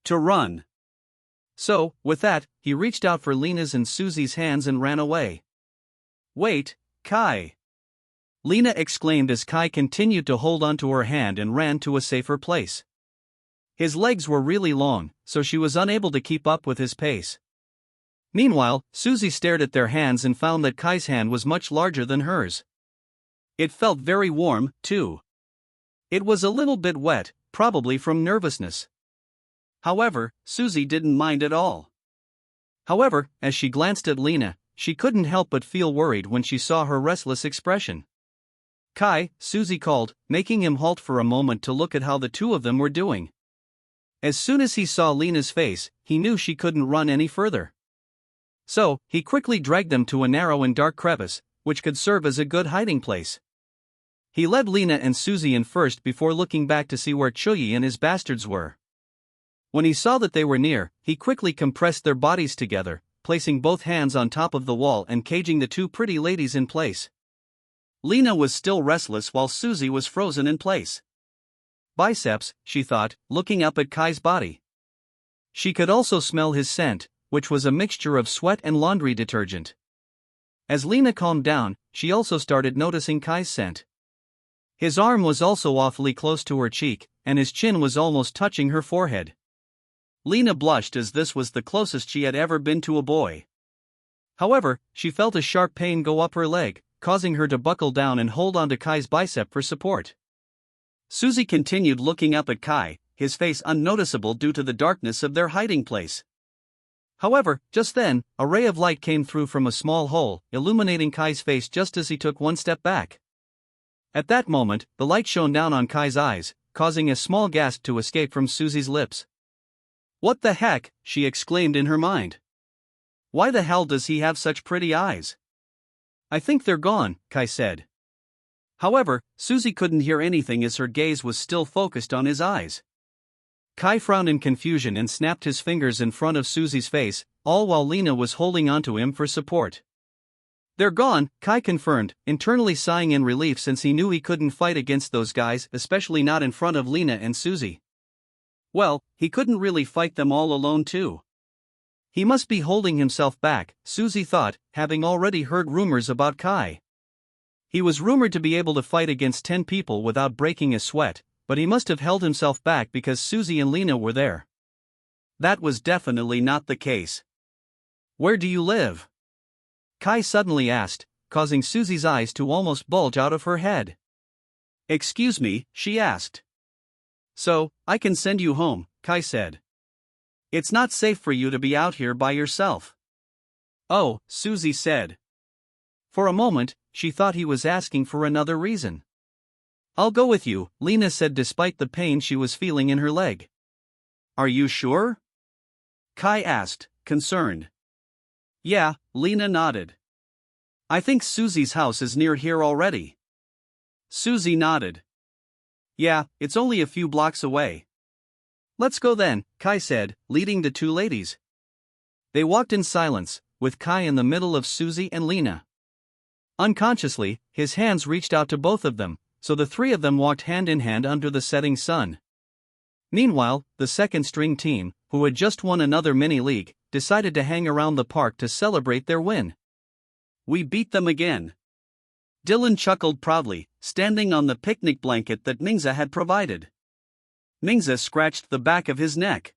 to run. So, with that, he reached out for Lena's and Susie's hands and ran away. "Wait, Kai!" Lena exclaimed as Kai continued to hold onto her hand and ran to a safer place. His legs were really long, so she was unable to keep up with his pace. Meanwhile, Susie stared at their hands and found that Kai's hand was much larger than hers. It felt very warm, too. It was a little bit wet, probably from nervousness. However, Susie didn't mind at all. However, as she glanced at Lena, she couldn't help but feel worried when she saw her restless expression. "Kai," Susie called, making him halt for a moment to look at how the two of them were doing. As soon as he saw Lena's face, he knew she couldn't run any further. So, he quickly dragged them to a narrow and dark crevice, which could serve as a good hiding place. He led Lena and Susie in first before looking back to see where Chuyi and his bastards were. When he saw that they were near, he quickly compressed their bodies together, placing both hands on top of the wall and caging the two pretty ladies in place. Lena was still restless while Susie was frozen in place. Biceps, she thought, looking up at Kai's body. She could also smell his scent, which was a mixture of sweat and laundry detergent. As Lena calmed down, she also started noticing Kai's scent. His arm was also awfully close to her cheek, and his chin was almost touching her forehead. Lena blushed as this was the closest she had ever been to a boy. However, she felt a sharp pain go up her leg, causing her to buckle down and hold onto Kai's bicep for support. Susie continued looking up at Kai, his face unnoticeable due to the darkness of their hiding place. However, just then, a ray of light came through from a small hole, illuminating Kai's face just as he took one step back. At that moment, the light shone down on Kai's eyes, causing a small gasp to escape from Susie's lips. "What the heck?" she exclaimed in her mind. "Why the hell does he have such pretty eyes?" "I think they're gone," Kai said. However, Susie couldn't hear anything as her gaze was still focused on his eyes. Kai frowned in confusion and snapped his fingers in front of Susie's face, all while Lena was holding onto him for support. "They're gone," Kai confirmed, internally sighing in relief since he knew he couldn't fight against those guys, especially not in front of Lena and Susie. Well, he couldn't really fight them all alone too. He must be holding himself back, Susie thought, having already heard rumors about Kai. He was rumored to be able to fight against 10 people without breaking a sweat, but he must have held himself back because Susie and Lena were there. That was definitely not the case. "Where do you live?" Kai suddenly asked, causing Susie's eyes to almost bulge out of her head. "Excuse me," she asked. "So, I can send you home," Kai said. "It's not safe for you to be out here by yourself." "Oh," Susie said. For a moment, she thought he was asking for another reason. "I'll go with you," Lena said despite the pain she was feeling in her leg. "Are you sure?" Kai asked, concerned. "Yeah," Lena nodded. "I think Susie's house is near here already." Susie nodded. "Yeah, it's only a few blocks away." "Let's go then," Kai said, leading the two ladies. They walked in silence, with Kai in the middle of Susie and Lena. Unconsciously, his hands reached out to both of them, so the three of them walked hand in hand under the setting sun. Meanwhile, the second-string team, who had just won another mini-league, decided to hang around the park to celebrate their win. "We beat them again." Dylan chuckled proudly, standing on the picnic blanket that Mingza had provided. Mingza scratched the back of his neck.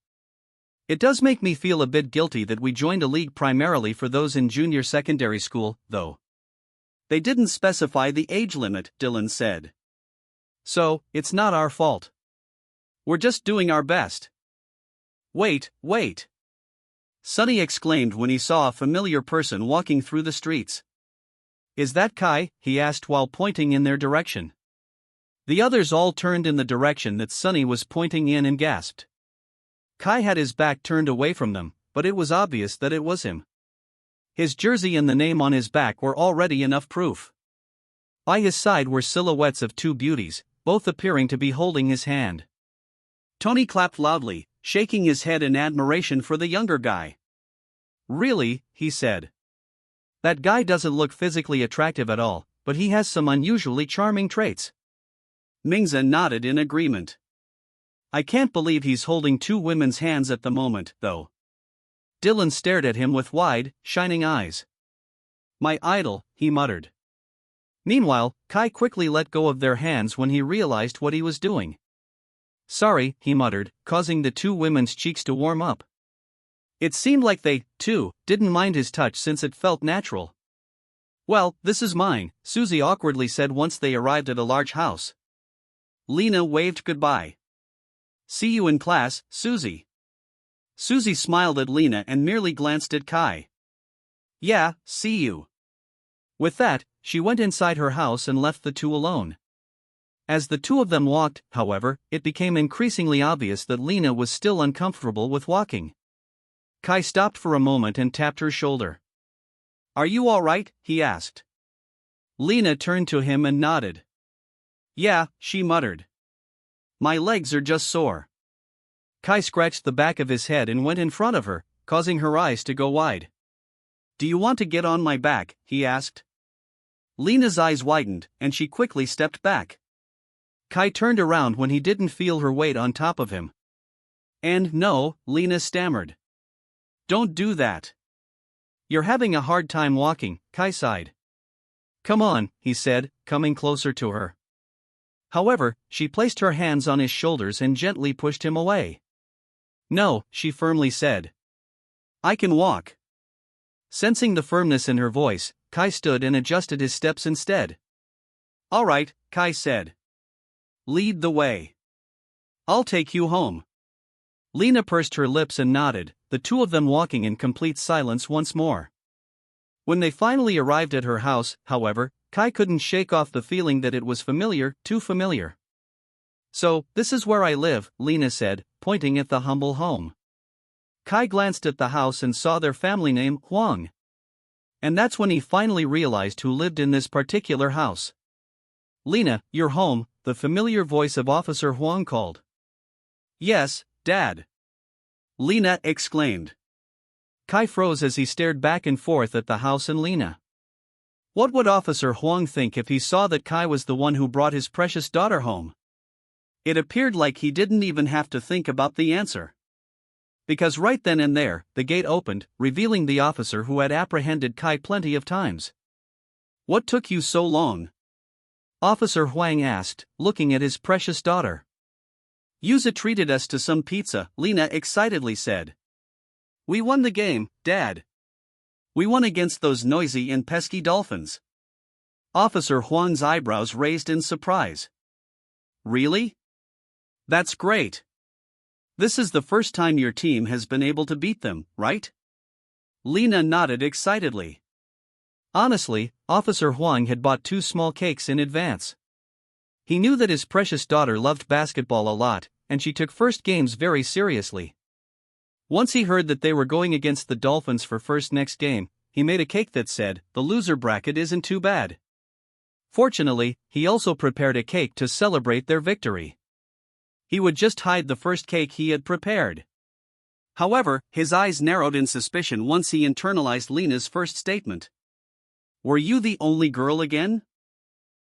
"It does make me feel a bit guilty that we joined a league primarily for those in junior secondary school, though. They didn't specify the age limit," Dylan said. "So, it's not our fault. We're just doing our best." Wait. Sonny exclaimed when he saw a familiar person walking through the streets. "Is that Kai?" he asked while pointing in their direction. The others all turned in the direction that Sunny was pointing in and gasped. Kai had his back turned away from them, but it was obvious that it was him. His jersey and the name on his back were already enough proof. By his side were silhouettes of two beauties, both appearing to be holding his hand. Tony clapped loudly, shaking his head in admiration for the younger guy. "Really," he said. "That guy doesn't look physically attractive at all, but he has some unusually charming traits." Mingza nodded in agreement. "I can't believe he's holding two women's hands at the moment, though." Dylan stared at him with wide, shining eyes. "My idol," he muttered. Meanwhile, Kai quickly let go of their hands when he realized what he was doing. "Sorry," he muttered, causing the two women's cheeks to warm up. It seemed like they, too, didn't mind his touch since it felt natural. "Well, this is mine," Susie awkwardly said once they arrived at a large house. Lena waved goodbye. "See you in class, Susie." Susie smiled at Lena and merely glanced at Kai. "Yeah, see you." With that, she went inside her house and left the two alone. As the two of them walked, however, it became increasingly obvious that Lena was still uncomfortable with walking. Kai stopped for a moment and tapped her shoulder. "Are you all right?" he asked. Lena turned to him and nodded. "Yeah," she muttered. "My legs are just sore." Kai scratched the back of his head and went in front of her, causing her eyes to go wide. "Do you want to get on my back?" he asked. Lena's eyes widened, and she quickly stepped back. Kai turned around when he didn't feel her weight on top of him. "And no," Lena stammered. "Don't do that. You're having a hard time walking," Kai sighed. "Come on," he said, coming closer to her. However, she placed her hands on his shoulders and gently pushed him away. "No," she firmly said. "I can walk." Sensing the firmness in her voice, Kai stood and adjusted his steps instead. "All right," Kai said. "Lead the way. I'll take you home." Lena pursed her lips and nodded, the two of them walking in complete silence once more. When they finally arrived at her house, however, Kai couldn't shake off the feeling that it was familiar, too familiar. "So, this is where I live," Lena said, pointing at the humble home. Kai glanced at the house and saw their family name, Huang. And that's when he finally realized who lived in this particular house. "Lena, you're home," the familiar voice of Officer Huang called. "Yes, Dad," Lena exclaimed. Kai froze as he stared back and forth at the house and Lena. What would Officer Huang think if he saw that Kai was the one who brought his precious daughter home? It appeared like he didn't even have to think about the answer. Because right then and there, the gate opened, revealing the officer who had apprehended Kai plenty of times. "What took you so long?" Officer Huang asked, looking at his precious daughter. "Yuza treated us to some pizza," Lena excitedly said. "We won the game, Dad. We won against those noisy and pesky dolphins." Officer Huang's eyebrows raised in surprise. "Really? That's great. This is the first time your team has been able to beat them, right?" Lena nodded excitedly. Honestly, Officer Huang had bought 2 small cakes in advance. He knew that his precious daughter loved basketball a lot, and she took first games very seriously. Once he heard that they were going against the Dolphins for first next game, he made a cake that said, "The loser bracket isn't too bad." Fortunately, he also prepared a cake to celebrate their victory. He would just hide the first cake he had prepared. However, his eyes narrowed in suspicion once he internalized Lena's first statement. "Were you the only girl again?"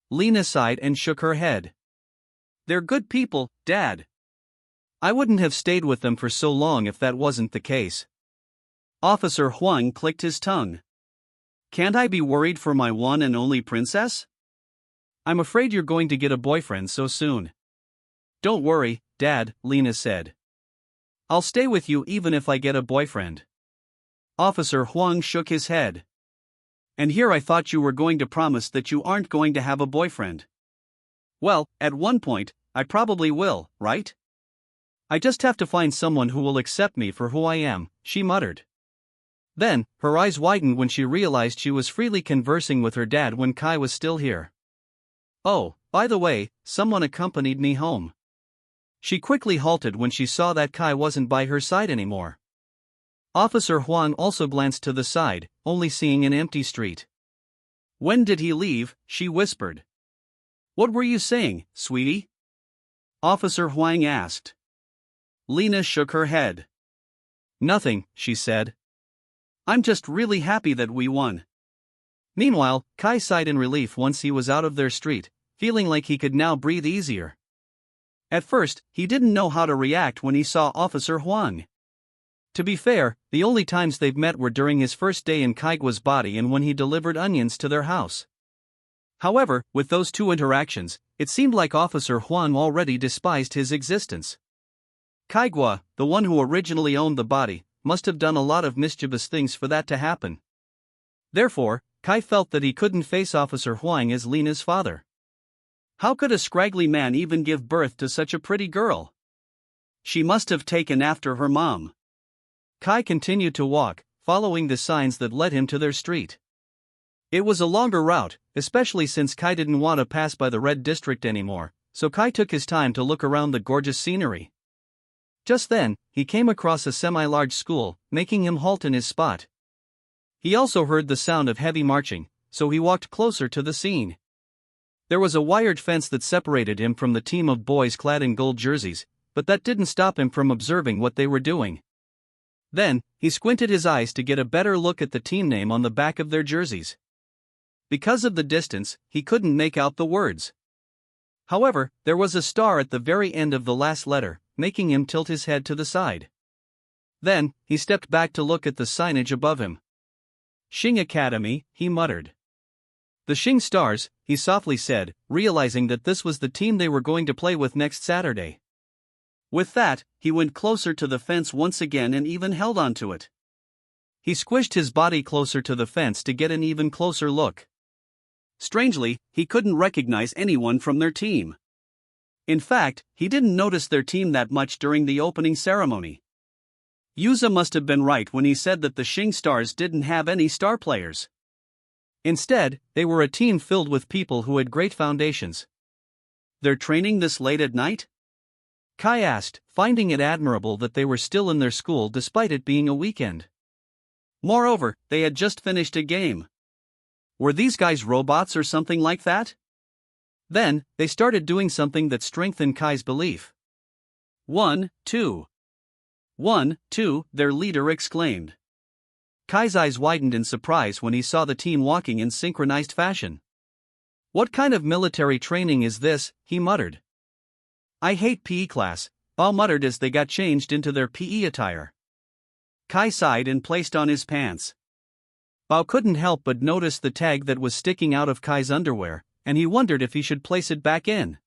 Lena sighed and shook her head. "They're good people, Dad. I wouldn't have stayed with them for so long if that wasn't the case." Officer Huang clicked his tongue. "Can't I be worried for my one and only princess? I'm afraid you're going to get a boyfriend so soon." "Don't worry, Dad," Lena said. "I'll stay with you even if I get a boyfriend." Officer Huang shook his head. "And here I thought you were going to promise that you aren't going to have a boyfriend." "Well, at one point, I probably will, right? I just have to find someone who will accept me for who I am," she muttered. Then, her eyes widened when she realized she was freely conversing with her dad when Kai was still here. "Oh, by the way, someone accompanied me home. She quickly halted when she saw that Kai wasn't by her side anymore. Officer Huang also glanced to the side, only seeing an empty street. When did he leave? She whispered. What were you saying, sweetie? Officer Huang asked. Lena shook her head. Nothing, she said. I'm just really happy that we won. Meanwhile, Kai sighed in relief once he was out of their street, feeling like he could now breathe easier. At first, he didn't know how to react when he saw Officer Huang. To be fair, the only times they've met were during his first day in Kaigua's body and when he delivered onions to their house. However, with those two interactions, it seemed like Officer Huang already despised his existence. Kaigua, the one who originally owned the body, must have done a lot of mischievous things for that to happen. Therefore, Kai felt that he couldn't face Officer Huang as Lena's father. How could a scraggly man even give birth to such a pretty girl? She must have taken after her mom. Kai continued to walk, following the signs that led him to their street. It was a longer route, especially since Kai didn't want to pass by the Red District anymore, so Kai took his time to look around the gorgeous scenery. Just then, he came across a semi-large school, making him halt in his spot. He also heard the sound of heavy marching, so he walked closer to the scene. There was a wired fence that separated him from the team of boys clad in gold jerseys, but that didn't stop him from observing what they were doing. Then, he squinted his eyes to get a better look at the team name on the back of their jerseys. Because of the distance, he couldn't make out the words. However, there was a star at the very end of the last letter, making him tilt his head to the side. Then, he stepped back to look at the signage above him. Xing Academy, he muttered. The Xing Stars, he softly said, realizing that this was the team they were going to play with next Saturday. With that, he went closer to the fence once again and even held onto it. He squished his body closer to the fence to get an even closer look. Strangely, he couldn't recognize anyone from their team. In fact, he didn't notice their team that much during the opening ceremony. Yuza must have been right when he said that the Xing Stars didn't have any star players. Instead, they were a team filled with people who had great foundations. They're training this late at night? Kai asked, finding it admirable that they were still in their school despite it being a weekend. Moreover, they had just finished a game. Were these guys robots or something like that? Then, they started doing something that strengthened Kai's belief. 1, 2. 1, 2, their leader exclaimed. Kai's eyes widened in surprise when he saw the team walking in synchronized fashion. What kind of military training is this? He muttered. I hate PE class, Bao muttered as they got changed into their PE attire. Kai sighed and placed on his pants. Bao couldn't help but notice the tag that was sticking out of Kai's underwear, and he wondered if he should place it back in.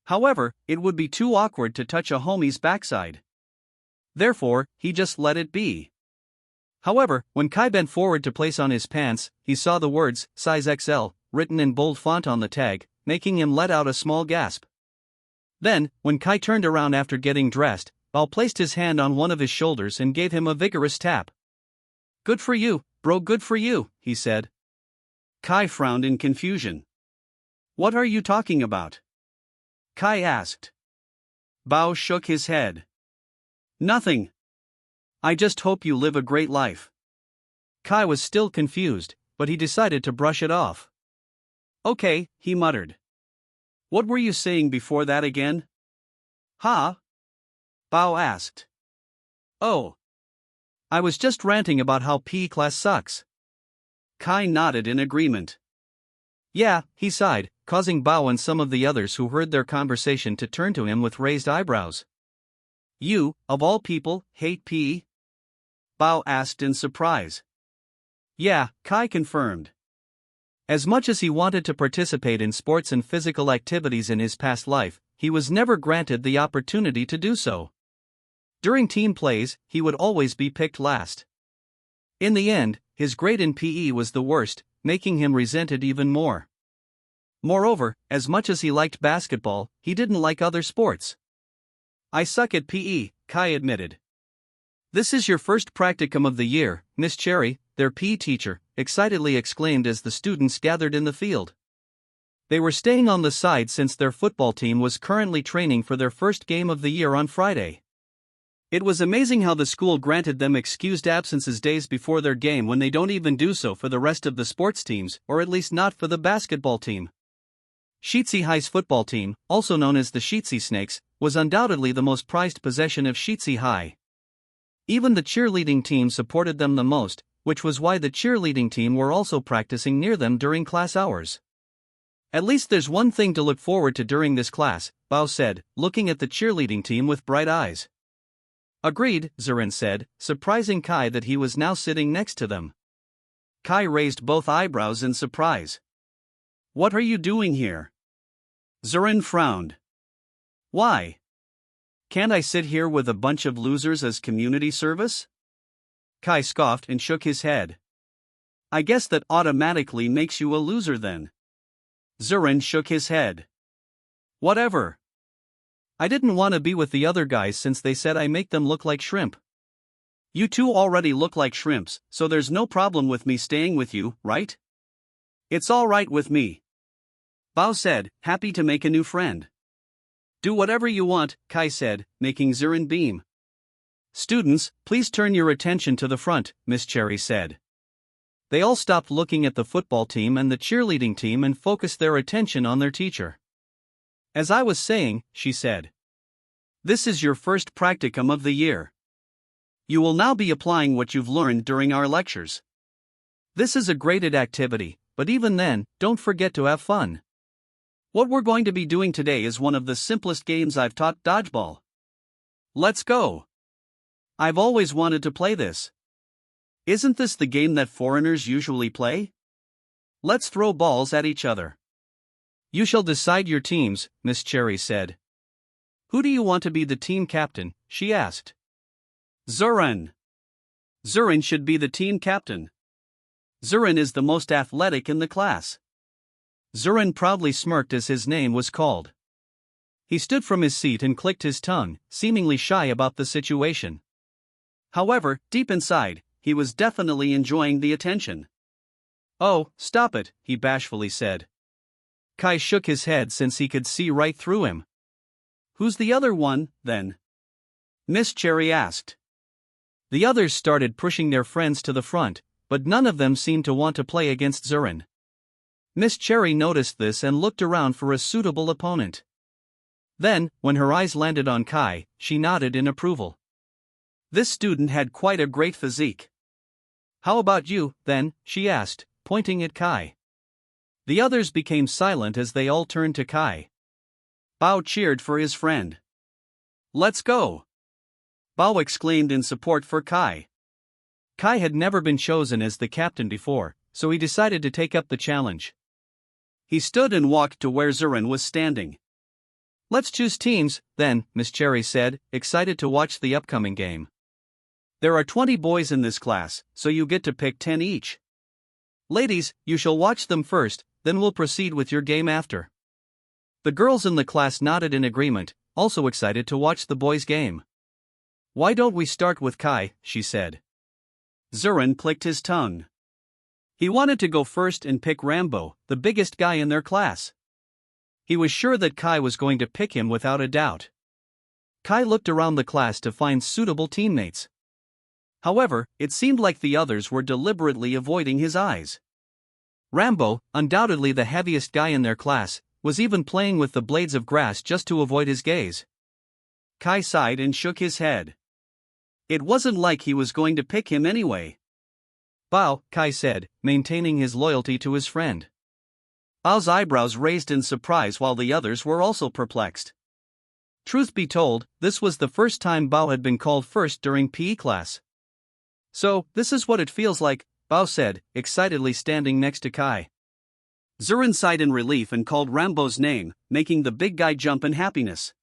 However, it would be too awkward to touch a homie's backside. Therefore, he just let it be. However, when Kai bent forward to place on his pants, he saw the words, size XL, written in bold font on the tag, making him let out a small gasp. Then, when Kai turned around after getting dressed, Bao placed his hand on one of his shoulders and gave him a vigorous tap. Good for you, bro, good for you, he said. Kai frowned in confusion. What are you talking about? Kai asked. Bao shook his head. Nothing. I just hope you live a great life. Kai was still confused, but he decided to brush it off. Okay, he muttered. What were you saying before that again? Huh? Bao asked. Oh. I was just ranting about how PE class sucks. Kai nodded in agreement. Yeah, he sighed, causing Bao and some of the others who heard their conversation to turn to him with raised eyebrows. You, of all people, hate PE? Bao asked in surprise. Yeah, Kai confirmed. As much as he wanted to participate in sports and physical activities in his past life, he was never granted the opportunity to do so. During team plays, he would always be picked last. In the end, his grade in PE was the worst, making him resent it even more. Moreover, as much as he liked basketball, he didn't like other sports. I suck at PE, Kai admitted. This is your first practicum of the year, Miss Cherry, their PE teacher, excitedly exclaimed as the students gathered in the field. They were staying on the side since their football team was currently training for their first game of the year on Friday. It was amazing how the school granted them excused absences days before their game when they don't even do so for the rest of the sports teams, or at least not for the basketball team. Sheetzy High's football team, also known as the Sheetzy Snakes, was undoubtedly the most prized possession of Sheetzy High. Even the cheerleading team supported them the most, which was why the cheerleading team were also practicing near them during class hours. At least there's one thing to look forward to during this class, Bao said, looking at the cheerleading team with bright eyes. Agreed, Zurin said, surprising Kai that he was now sitting next to them. Kai raised both eyebrows in surprise. What are you doing here? Zurin frowned. Why? Can't I sit here with a bunch of losers as community service? Kai scoffed and shook his head. I guess that automatically makes you a loser then. Zurin shook his head. Whatever. I didn't want to be with the other guys since they said I make them look like shrimp. You two already look like shrimps, so there's no problem with me staying with you, right? It's all right with me. Bao said, happy to make a new friend. Do whatever you want, Kai said, making Zurin beam. Students, please turn your attention to the front, Miss Cherry said. They all stopped looking at the football team and the cheerleading team and focused their attention on their teacher. As I was saying, she said. This is your first practicum of the year. You will now be applying what you've learned during our lectures. This is a graded activity, but even then, don't forget to have fun. What we're going to be doing today is one of the simplest games I've taught, dodgeball. Let's go. I've always wanted to play this. Isn't this the game that foreigners usually play? Let's throw balls at each other. You shall decide your teams, Miss Cherry said. Who do you want to be the team captain? She asked. Zurin. Zurin should be the team captain. Zurin is the most athletic in the class. Zurin proudly smirked as his name was called. He stood from his seat and clicked his tongue, seemingly shy about the situation. However, deep inside, he was definitely enjoying the attention. Oh, stop it, he bashfully said. Kai shook his head since he could see right through him. Who's the other one, then? Miss Cherry asked. The others started pushing their friends to the front, but none of them seemed to want to play against Zurin. Miss Cherry noticed this and looked around for a suitable opponent. Then, when her eyes landed on Kai, she nodded in approval. This student had quite a great physique. How about you, then? She asked, pointing at Kai. The others became silent as they all turned to Kai. Bao cheered for his friend. Let's go! Bao exclaimed in support for Kai. Kai had never been chosen as the captain before, so he decided to take up the challenge. He stood and walked to where Zurin was standing. Let's choose teams, then, Miss Cherry said, excited to watch the upcoming game. There are 20 boys in this class, so you get to pick 10 each. Ladies, you shall watch them first, then we'll proceed with your game after. The girls in the class nodded in agreement, also excited to watch the boys' game. Why don't we start with Kai, she said. Zurin clicked his tongue. He wanted to go first and pick Rambo, the biggest guy in their class. He was sure that Kai was going to pick him without a doubt. Kai looked around the class to find suitable teammates. However, it seemed like the others were deliberately avoiding his eyes. Rambo, undoubtedly the heaviest guy in their class, was even playing with the blades of grass just to avoid his gaze. Kai sighed and shook his head. It wasn't like he was going to pick him anyway. Bao, Kai said, maintaining his loyalty to his friend. Bao's eyebrows raised in surprise while the others were also perplexed. Truth be told, this was the first time Bao had been called first during PE class. So, this is what it feels like, Bao said, excitedly standing next to Kai. Zurin sighed in relief and called Rambo's name, making the big guy jump in happiness.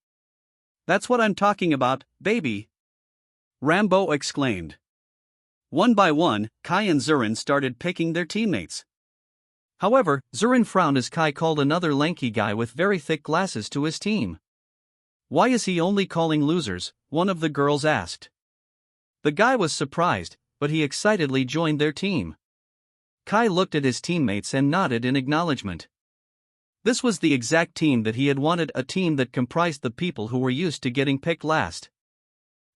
That's what I'm talking about, baby! Rambo exclaimed. One by one, Kai and Zurin started picking their teammates. However, Zurin frowned as Kai called another lanky guy with very thick glasses to his team. Why is he only calling losers? One of the girls asked. The guy was surprised, but he excitedly joined their team. Kai looked at his teammates and nodded in acknowledgement. This was the exact team that he had wanted, a team that comprised the people who were used to getting picked last.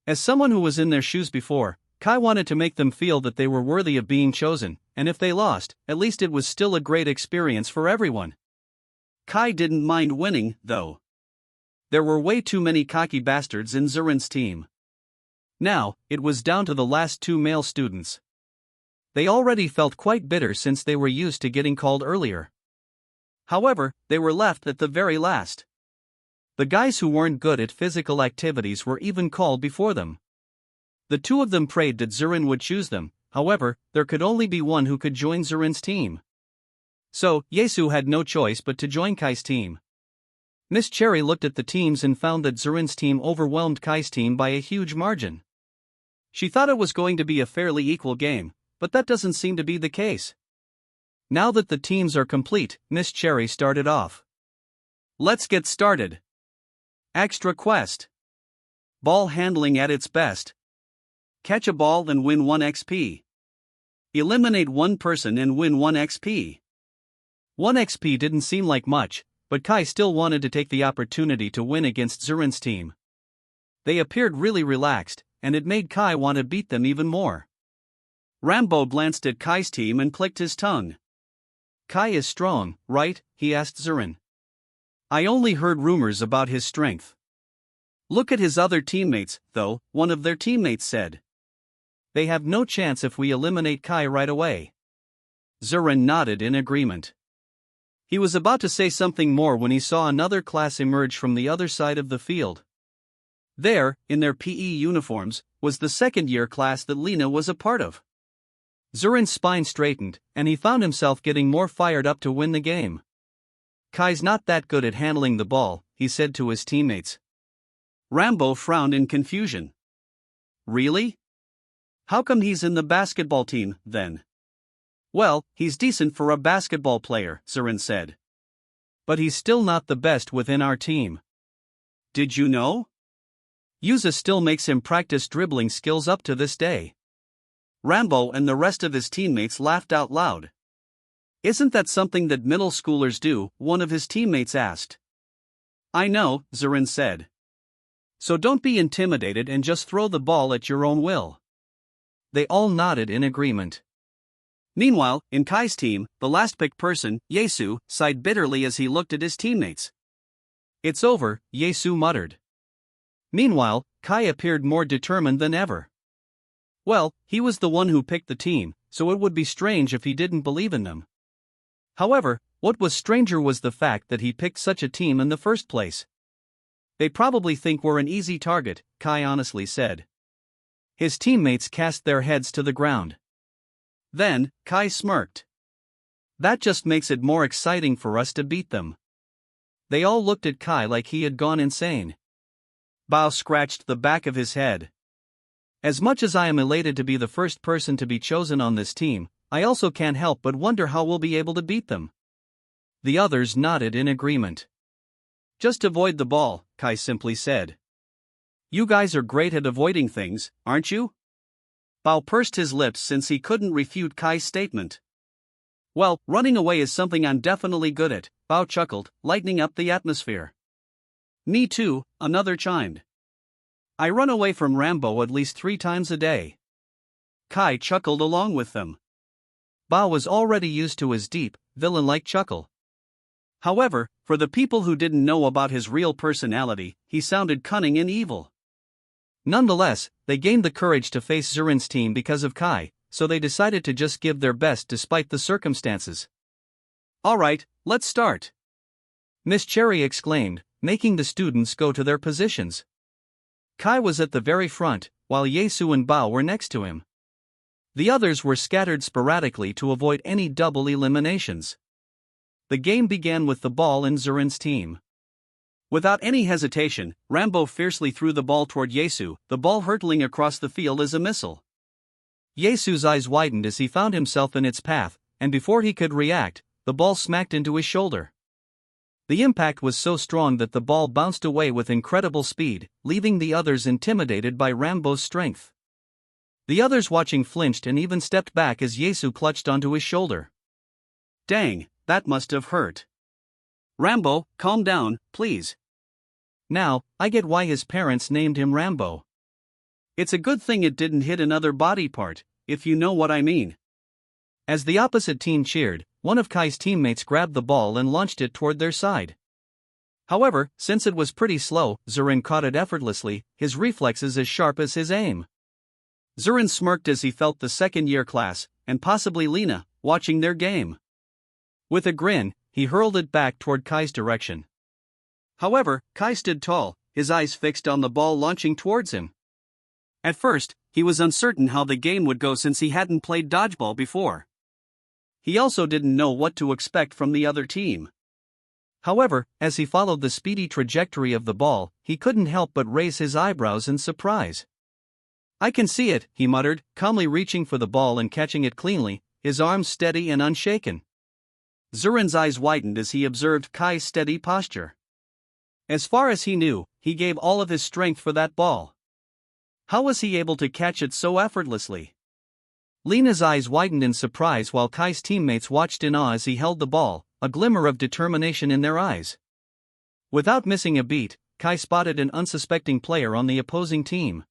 As someone who was in their shoes before, Kai wanted to make them feel that they were worthy of being chosen, and if they lost, at least it was still a great experience for everyone. Kai didn't mind winning, though. There were way too many cocky bastards in Zurin's team. Now, it was down to the last two male students. They already felt quite bitter since they were used to getting called earlier. However, they were left at the very last. The guys who weren't good at physical activities were even called before them. The two of them prayed that Zurin would choose them, however, there could only be one who could join Zurin's team. So, Yesu had no choice but to join Kai's team. Miss Cherry looked at the teams and found that Zurin's team overwhelmed Kai's team by a huge margin. She thought it was going to be a fairly equal game, but that doesn't seem to be the case. Now that the teams are complete, Miss Cherry started off. Let's get started. Extra quest. Ball handling at its best. Catch a ball and win 1 XP. Eliminate one person and win 1 XP. 1 XP didn't seem like much, but Kai still wanted to take the opportunity to win against Zurin's team. They appeared really relaxed, and it made Kai want to beat them even more. Rambo glanced at Kai's team and clicked his tongue. Kai is strong, right? He asked Zurin. I only heard rumors about his strength. Look at his other teammates, though, one of their teammates said. They have no chance if we eliminate Kai right away. Zurin nodded in agreement. He was about to say something more when he saw another class emerge from the other side of the field. There, in their PE uniforms, was the second-year class that Lena was a part of. Zurin's spine straightened, and he found himself getting more fired up to win the game. Kai's not that good at handling the ball, he said to his teammates. Rambo frowned in confusion. Really? How come he's in the basketball team, then? Well, he's decent for a basketball player, Zurin said. But he's still not the best within our team. Did you know? Yuza still makes him practice dribbling skills up to this day. Rambo and the rest of his teammates laughed out loud. Isn't that something that middle schoolers do? One of his teammates asked. I know, Zurin said. So don't be intimidated and just throw the ball at your own will. They all nodded in agreement. Meanwhile, in Kai's team, the last picked person, Yesu, sighed bitterly as he looked at his teammates. It's over, Yesu muttered. Meanwhile, Kai appeared more determined than ever. Well, he was the one who picked the team, so it would be strange if he didn't believe in them. However, what was stranger was the fact that he picked such a team in the first place. They probably think we're an easy target, Kai honestly said. His teammates cast their heads to the ground. Then, Kai smirked. That just makes it more exciting for us to beat them. They all looked at Kai like he had gone insane. Bao scratched the back of his head. As much as I am elated to be the first person to be chosen on this team, I also can't help but wonder how we'll be able to beat them. The others nodded in agreement. Just avoid the ball, Kai simply said. You guys are great at avoiding things, aren't you? Bao pursed his lips since he couldn't refute Kai's statement. Well, running away is something I'm definitely good at, Bao chuckled, lightening up the atmosphere. Me too, another chimed. I run away from Rambo at least 3 times a day. Kai chuckled along with them. Bao was already used to his deep, villain-like chuckle. However, for the people who didn't know about his real personality, he sounded cunning and evil. Nonetheless, they gained the courage to face Zurin's team because of Kai, so they decided to just give their best despite the circumstances. Alright, let's start. Miss Cherry exclaimed, making the students go to their positions. Kai was at the very front, while Yesu and Bao were next to him. The others were scattered sporadically to avoid any double eliminations. The game began with the ball in Zurin's team. Without any hesitation, Rambo fiercely threw the ball toward Yesu, the ball hurtling across the field as a missile. Yesu's eyes widened as he found himself in its path, and before he could react, the ball smacked into his shoulder. The impact was so strong that the ball bounced away with incredible speed, leaving the others intimidated by Rambo's strength. The others watching flinched and even stepped back as Yesu clutched onto his shoulder. Dang, that must have hurt. Rambo, calm down, please. Now, I get why his parents named him Rambo. It's a good thing it didn't hit another body part, if you know what I mean. As the opposite team cheered, one of Kai's teammates grabbed the ball and launched it toward their side. However, since it was pretty slow, Zurin caught it effortlessly, his reflexes as sharp as his aim. Zurin smirked as he felt the second-year class, and possibly Lena, watching their game. With a grin, he hurled it back toward Kai's direction. However, Kai stood tall, his eyes fixed on the ball launching towards him. At first, he was uncertain how the game would go since he hadn't played dodgeball before. He also didn't know what to expect from the other team. However, as he followed the speedy trajectory of the ball, he couldn't help but raise his eyebrows in surprise. I can see it, he muttered, calmly reaching for the ball and catching it cleanly, his arms steady and unshaken. Zurin's eyes widened as he observed Kai's steady posture. As far as he knew, he gave all of his strength for that ball. How was he able to catch it so effortlessly? Lena's eyes widened in surprise while Kai's teammates watched in awe as he held the ball, a glimmer of determination in their eyes. Without missing a beat, Kai spotted an unsuspecting player on the opposing team.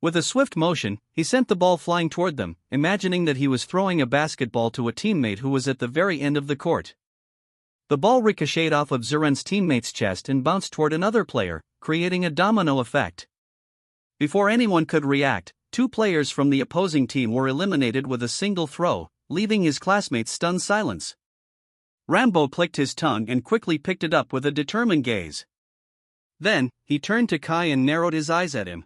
With a swift motion, he sent the ball flying toward them, imagining that he was throwing a basketball to a teammate who was at the very end of the court. The ball ricocheted off of Zurin's teammate's chest and bounced toward another player, creating a domino effect. Before anyone could react, 2 players from the opposing team were eliminated with a single throw, leaving his classmates stunned silence. Rambo clicked his tongue and quickly picked it up with a determined gaze. Then, he turned to Kai and narrowed his eyes at him.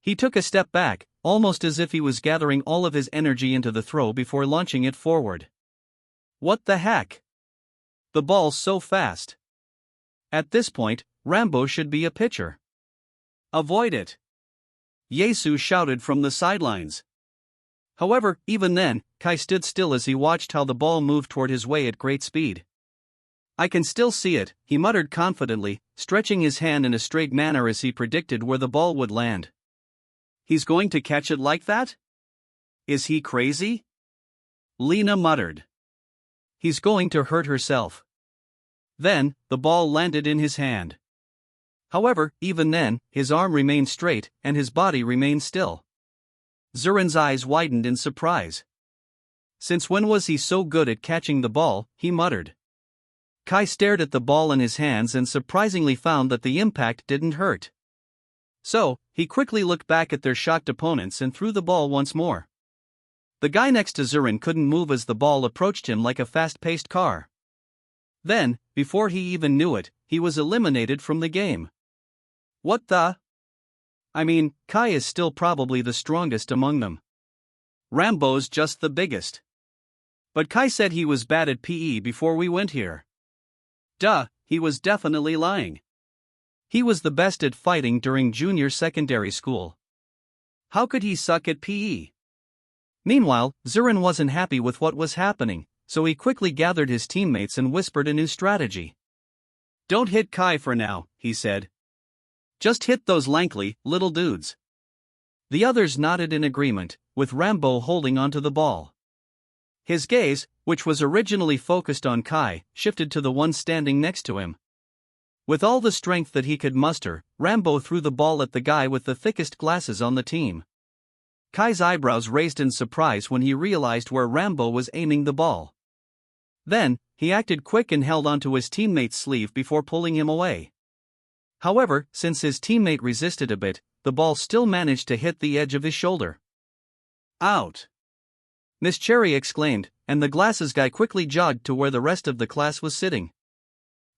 He took a step back, almost as if he was gathering all of his energy into the throw before launching it forward. What the heck? The ball's so fast. At this point, Rambo should be a pitcher. Avoid it! Yesu shouted from the sidelines. However, even then, Kai stood still as he watched how the ball moved toward his way at great speed. I can still see it, he muttered confidently, stretching his hand in a straight manner as he predicted where the ball would land. He's going to catch it like that? Is he crazy? Lena muttered. He's going to hurt herself. Then, the ball landed in his hand. However, even then, his arm remained straight, and his body remained still. Zurin's eyes widened in surprise. Since when was he so good at catching the ball, he muttered. Kai stared at the ball in his hands and surprisingly found that the impact didn't hurt. So, he quickly looked back at their shocked opponents and threw the ball once more. The guy next to Zurin couldn't move as the ball approached him like a fast-paced car. Then, before he even knew it, he was eliminated from the game. What the? I mean, Kai is still probably the strongest among them. Rambo's just the biggest. But Kai said he was bad at PE before we went here. Duh, he was definitely lying. He was the best at fighting during junior secondary school. How could he suck at PE? Meanwhile, Zurin wasn't happy with what was happening, so he quickly gathered his teammates and whispered a new strategy. Don't hit Kai for now, he said. Just hit those lankly, little dudes. The others nodded in agreement, with Rambo holding onto the ball. His gaze, which was originally focused on Kai, shifted to the one standing next to him. With all the strength that he could muster, Rambo threw the ball at the guy with the thickest glasses on the team. Kai's eyebrows raised in surprise when he realized where Rambo was aiming the ball. Then, he acted quick and held onto his teammate's sleeve before pulling him away. However, since his teammate resisted a bit, the ball still managed to hit the edge of his shoulder. Out! Miss Cherry exclaimed, and the glasses guy quickly jogged to where the rest of the class was sitting.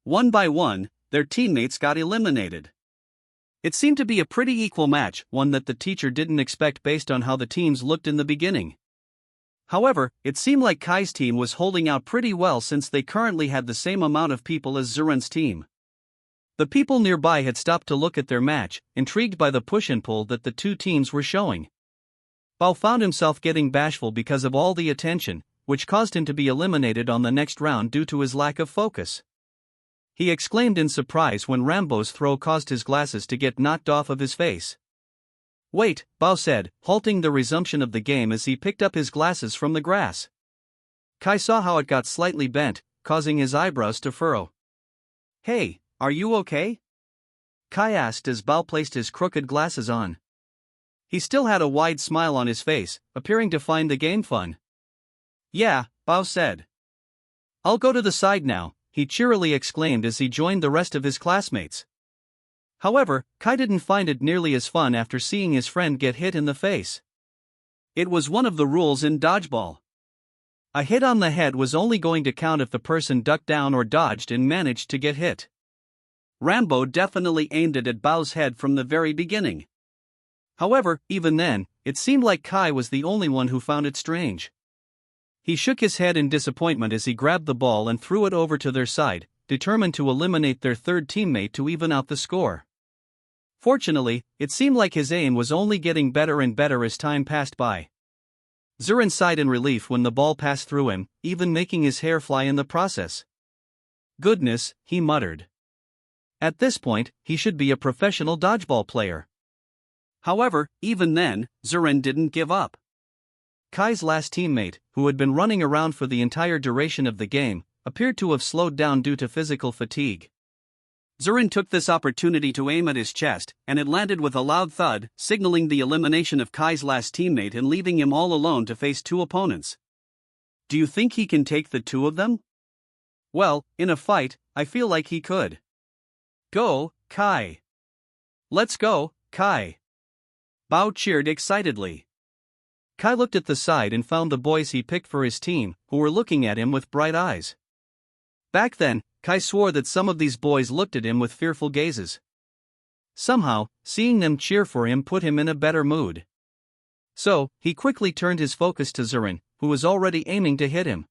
One by one, their teammates got eliminated. It seemed to be a pretty equal match, one that the teacher didn't expect based on how the teams looked in the beginning. However, it seemed like Kai's team was holding out pretty well since they currently had the same amount of people as Zurin's team. The people nearby had stopped to look at their match, intrigued by the push and pull that the two teams were showing. Bao found himself getting bashful because of all the attention, which caused him to be eliminated on the next round due to his lack of focus. He exclaimed in surprise when Rambo's throw caused his glasses to get knocked off of his face. Wait, Bao said, halting the resumption of the game as he picked up his glasses from the grass. Kai saw how it got slightly bent, causing his eyebrows to furrow. Hey, are you okay? Kai asked as Bao placed his crooked glasses on. He still had a wide smile on his face, appearing to find the game fun. Yeah, Bao said. I'll go to the side now, he cheerily exclaimed as he joined the rest of his classmates. However, Kai didn't find it nearly as fun after seeing his friend get hit in the face. It was one of the rules in dodgeball. A hit on the head was only going to count if the person ducked down or dodged and managed to get hit. Rambo definitely aimed it at Bao's head from the very beginning. However, even then, it seemed like Kai was the only one who found it strange. He shook his head in disappointment as he grabbed the ball and threw it over to their side, determined to eliminate their third teammate to even out the score. Fortunately, it seemed like his aim was only getting better and better as time passed by. Zurin sighed in relief when the ball passed through him, even making his hair fly in the process. Goodness, he muttered. At this point, he should be a professional dodgeball player. However, even then, Zurin didn't give up. Kai's last teammate, who had been running around for the entire duration of the game, appeared to have slowed down due to physical fatigue. Zurin took this opportunity to aim at his chest, and it landed with a loud thud, signaling the elimination of Kai's last teammate and leaving him all alone to face two opponents. Do you think he can take the two of them? Well, in a fight, I feel like he could. Go, Kai. Let's go, Kai. Bao cheered excitedly. Kai looked at the side and found the boys he picked for his team, who were looking at him with bright eyes. Back then, Kai swore that some of these boys looked at him with fearful gazes. Somehow, seeing them cheer for him put him in a better mood. So, he quickly turned his focus to Zurin, who was already aiming to hit him.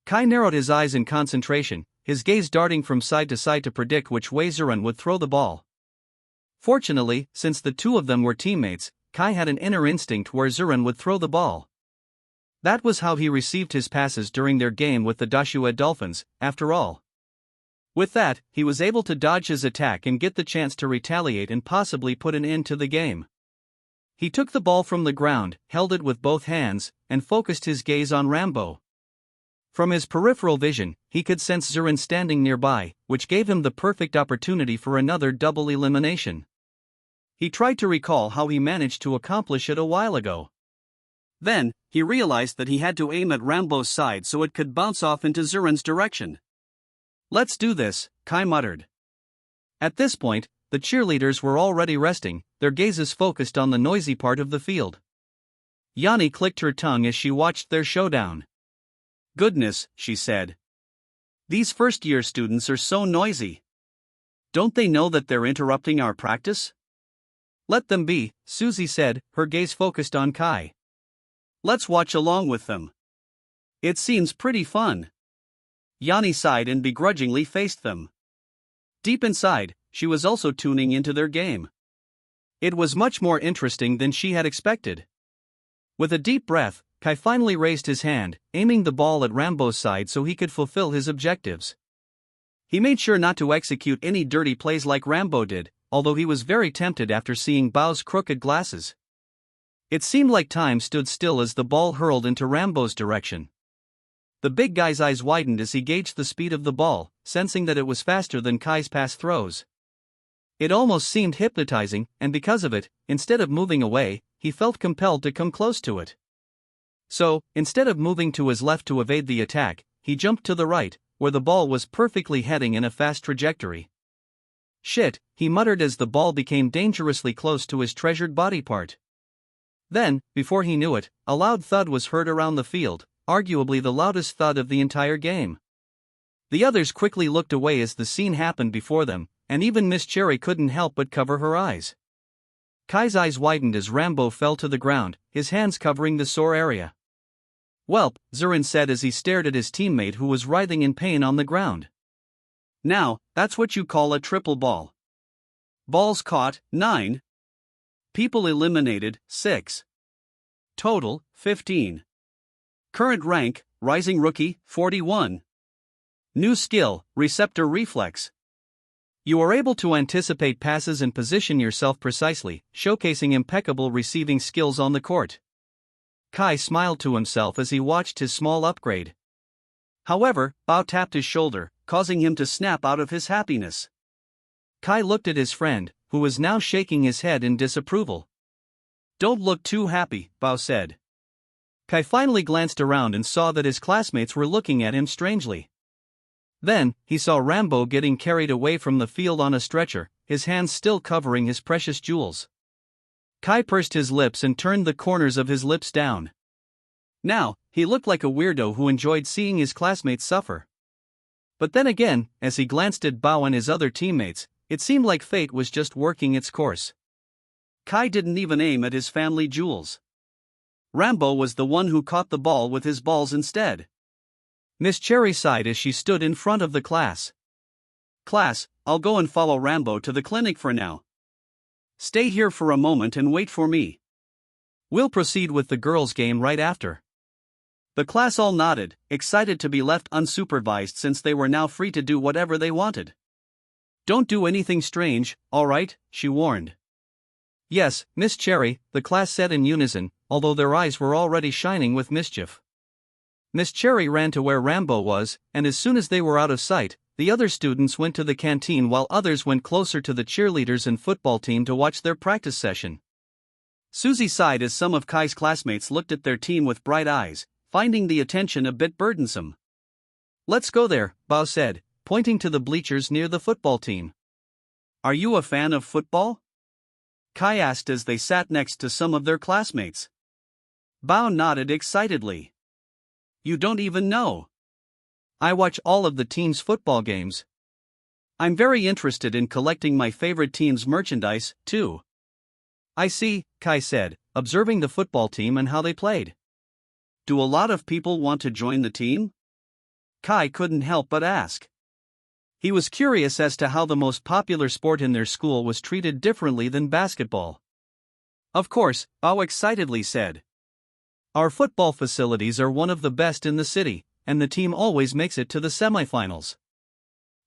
Kai narrowed his eyes in concentration, his gaze darting from side to side to predict which way Zurin would throw the ball. Fortunately, since the two of them were teammates, Kai had an inner instinct where Zurin would throw the ball. That was how he received his passes during their game with the Dashua Dolphins, after all. With that, he was able to dodge his attack and get the chance to retaliate and possibly put an end to the game. He took the ball from the ground, held it with both hands, and focused his gaze on Rambo. From his peripheral vision, he could sense Zurin standing nearby, which gave him the perfect opportunity for another double elimination. He tried to recall how he managed to accomplish it a while ago. Then, he realized that he had to aim at Rambo's side so it could bounce off into Zurin's direction. Let's do this, Kai muttered. At this point, the cheerleaders were already resting, their gazes focused on the noisy part of the field. Yanni clicked her tongue as she watched their showdown. Goodness, she said. These first-year students are so noisy. Don't they know that they're interrupting our practice? Let them be, Susie said, her gaze focused on Kai. Let's watch along with them. It seems pretty fun. Yanni sighed and begrudgingly faced them. Deep inside, she was also tuning into their game. It was much more interesting than she had expected. With a deep breath, Kai finally raised his hand, aiming the ball at Rambo's side so he could fulfill his objectives. He made sure not to execute any dirty plays like Rambo did, although he was very tempted after seeing Bao's crooked glasses. It seemed like time stood still as the ball hurled into Rambo's direction. The big guy's eyes widened as he gauged the speed of the ball, sensing that it was faster than Kai's past throws. It almost seemed hypnotizing, and because of it, instead of moving away, he felt compelled to come close to it. So, instead of moving to his left to evade the attack, he jumped to the right, where the ball was perfectly heading in a fast trajectory. Shit, he muttered as the ball became dangerously close to his treasured body part. Then, before he knew it, a loud thud was heard around the field, arguably the loudest thud of the entire game. The others quickly looked away as the scene happened before them, and even Miss Cherry couldn't help but cover her eyes. Kai's eyes widened as Rambo fell to the ground, his hands covering the sore area. Welp, Zurin said as he stared at his teammate who was writhing in pain on the ground. Now, that's what you call a triple ball. Balls caught, 9. People eliminated, 6. Total, 15. Current rank, Rising Rookie, 41. New skill, Receptor Reflex. You are able to anticipate passes and position yourself precisely, showcasing impeccable receiving skills on the court. Kai smiled to himself as he watched his small upgrade. However, Bao tapped his shoulder, causing him to snap out of his happiness. Kai looked at his friend, who was now shaking his head in disapproval. "Don't look too happy," Bao said. Kai finally glanced around and saw that his classmates were looking at him strangely. Then, he saw Rambo getting carried away from the field on a stretcher, his hands still covering his precious jewels. Kai pursed his lips and turned the corners of his lips down. Now, he looked like a weirdo who enjoyed seeing his classmates suffer. But then again, as he glanced at Bao and his other teammates, it seemed like fate was just working its course. Kai didn't even aim at his family jewels. Rambo was the one who caught the ball with his balls instead. Miss Cherry sighed as she stood in front of the class. "Class, I'll go and follow Rambo to the clinic for now. Stay here for a moment and wait for me. We'll proceed with the girls' game right after." The class all nodded, excited to be left unsupervised since they were now free to do whatever they wanted. "Don't do anything strange, all right?" she warned. "Yes, Miss Cherry," the class said in unison, although their eyes were already shining with mischief. Miss Cherry ran to where Rambo was, and as soon as they were out of sight, the other students went to the canteen while others went closer to the cheerleaders and football team to watch their practice session. Susie sighed as some of Kai's classmates looked at their team with bright eyes, finding the attention a bit burdensome. "Let's go there," Bao said, pointing to the bleachers near the football team. "Are you a fan of football?" Kai asked as they sat next to some of their classmates. Bao nodded excitedly. "You don't even know. I watch all of the team's football games. I'm very interested in collecting my favorite team's merchandise, too." "I see," Kai said, observing the football team and how they played. "Do a lot of people want to join the team?" Kai couldn't help but ask. He was curious as to how the most popular sport in their school was treated differently than basketball. "Of course," Bao excitedly said. "Our football facilities are one of the best in the city, and the team always makes it to the semifinals.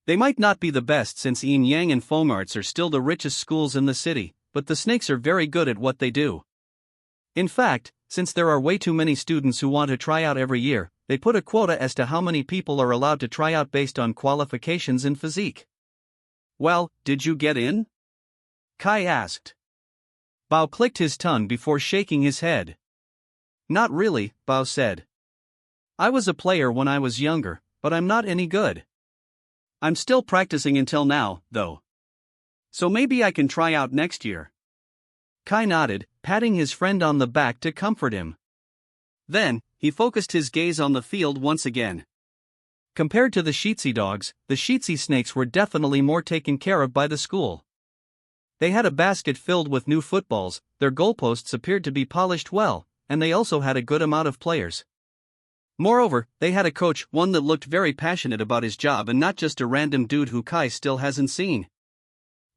They might not be the best since Yin Yang and Fomarts are still the richest schools in the city, but the Snakes are very good at what they do. In fact, since there are way too many students who want to try out every year, they put a quota as to how many people are allowed to try out based on qualifications and physique." "Well, did you get in?" Kai asked. Bao clicked his tongue before shaking his head. "Not really," Bao said. "I was a player when I was younger, but I'm not any good. I'm still practicing until now, though. So maybe I can try out next year." Kai nodded, patting his friend on the back to comfort him. Then, he focused his gaze on the field once again. Compared to the Sheetsy dogs, the Sheetsy Snakes were definitely more taken care of by the school. They had a basket filled with new footballs, their goalposts appeared to be polished well, and they also had a good amount of players. Moreover, they had a coach, one that looked very passionate about his job and not just a random dude who Kai still hasn't seen.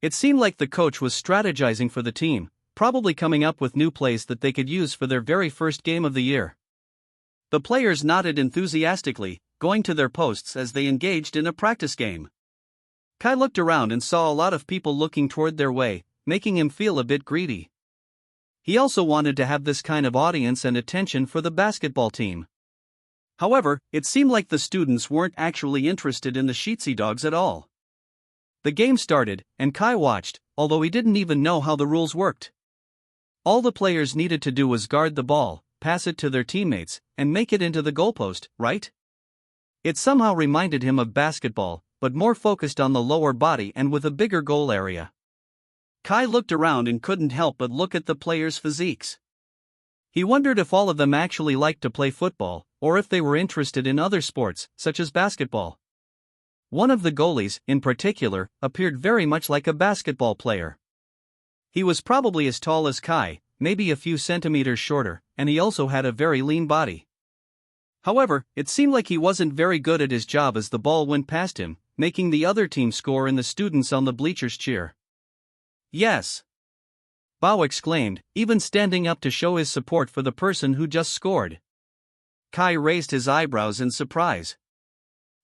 It seemed like the coach was strategizing for the team, probably coming up with new plays that they could use for their very first game of the year. The players nodded enthusiastically, going to their posts as they engaged in a practice game. Kai looked around and saw a lot of people looking toward their way, making him feel a bit greedy. He also wanted to have this kind of audience and attention for the basketball team. However, it seemed like the students weren't actually interested in the Sheetsy dogs at all. The game started, and Kai watched, although he didn't even know how the rules worked. All the players needed to do was guard the ball, pass it to their teammates, and make it into the goalpost, right? It somehow reminded him of basketball, but more focused on the lower body and with a bigger goal area. Kai looked around and couldn't help but look at the players' physiques. He wondered if all of them actually liked to play football, or if they were interested in other sports, such as basketball. One of the goalies, in particular, appeared very much like a basketball player. He was probably as tall as Kai, maybe a few centimeters shorter, and he also had a very lean body. However, it seemed like he wasn't very good at his job as the ball went past him, making the other team score and the students on the bleachers cheer. "Yes!" Bao exclaimed, even standing up to show his support for the person who just scored. Kai raised his eyebrows in surprise.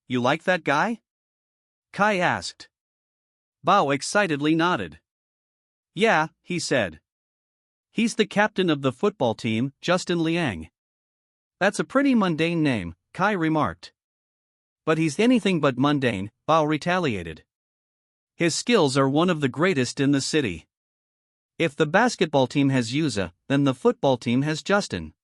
"You like that guy?" Kai asked. Bao excitedly nodded. "Yeah," he said. "He's the captain of the football team, Justin Liang." "That's a pretty mundane name," Kai remarked. But he's anything but mundane, Bao retaliated. His skills are one of the greatest in the city. If the basketball team has Yuza, then the football team has Justin.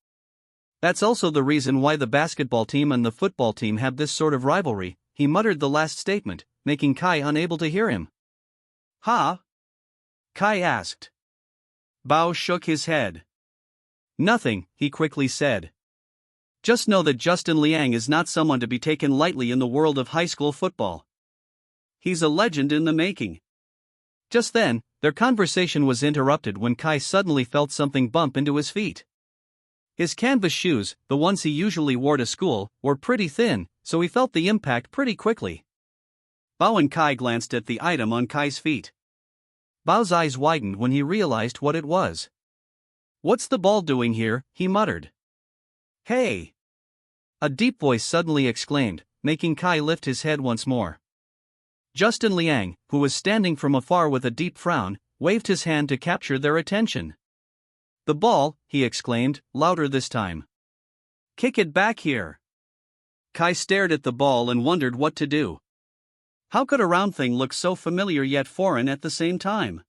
That's also the reason why the basketball team and the football team have this sort of rivalry, he muttered the last statement, making Kai unable to hear him. Huh? Kai asked. Bao shook his head. Nothing, he quickly said. Just know that Justin Liang is not someone to be taken lightly in the world of high school football. He's a legend in the making. Just then, their conversation was interrupted when Kai suddenly felt something bump into his feet. His canvas shoes, the ones he usually wore to school, were pretty thin, so he felt the impact pretty quickly. Bao and Kai glanced at the item on Kai's feet. Bao's eyes widened when he realized what it was. What's the ball doing here? He muttered. Hey! A deep voice suddenly exclaimed, making Kai lift his head once more. Justin Liang, who was standing from afar with a deep frown, waved his hand to capture their attention. The ball, he exclaimed, louder this time. Kick it back here. Kai stared at the ball and wondered what to do. How could a round thing look so familiar yet foreign at the same time?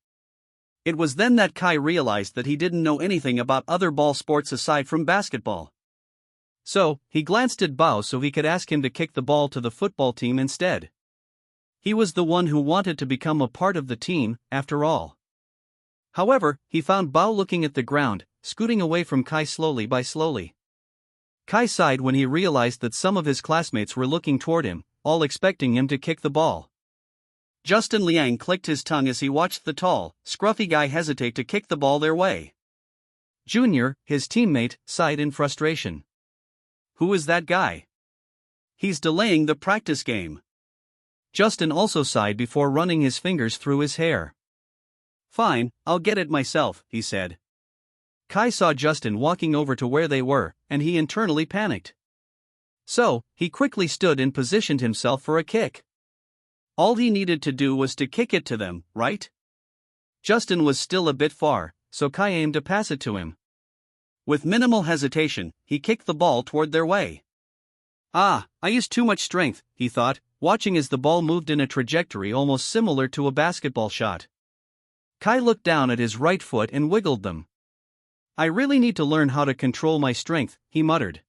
It was then that Kai realized that he didn't know anything about other ball sports aside from basketball. So, he glanced at Bao so he could ask him to kick the ball to the football team instead. He was the one who wanted to become a part of the team, after all. However, he found Bao looking at the ground, scooting away from Kai slowly by slowly. Kai sighed when he realized that some of his classmates were looking toward him, all expecting him to kick the ball. Justin Liang clicked his tongue as he watched the tall, scruffy guy hesitate to kick the ball their way. Junior, his teammate, sighed in frustration. Who is that guy? He's delaying the practice game. Justin also sighed before running his fingers through his hair. Fine, I'll get it myself, he said. Kai saw Justin walking over to where they were, and he internally panicked. So, he quickly stood and positioned himself for a kick. All he needed to do was to kick it to them, right? Justin was still a bit far, so Kai aimed to pass it to him. With minimal hesitation, he kicked the ball toward their way. Ah, I used too much strength, he thought, watching as the ball moved in a trajectory almost similar to a basketball shot. Kai looked down at his right foot and wiggled them. I really need to learn how to control my strength, he muttered.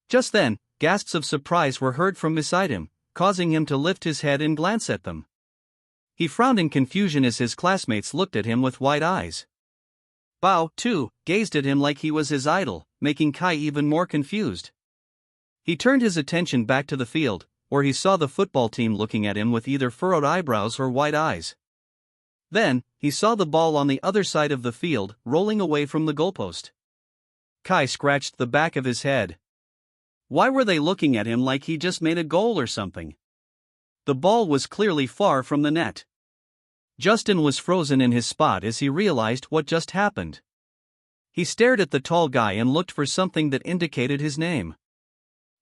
Just then, gasps of surprise were heard from beside him, causing him to lift his head and glance at them. He frowned in confusion as his classmates looked at him with wide eyes. Bao, too, gazed at him like he was his idol, making Kai even more confused. He turned his attention back to the field, where he saw the football team looking at him with either furrowed eyebrows or wide eyes. Then, he saw the ball on the other side of the field, rolling away from the goalpost. Kai scratched the back of his head. Why were they looking at him like he just made a goal or something? The ball was clearly far from the net. Justin was frozen in his spot as he realized what just happened. He stared at the tall guy and looked for something that indicated his name.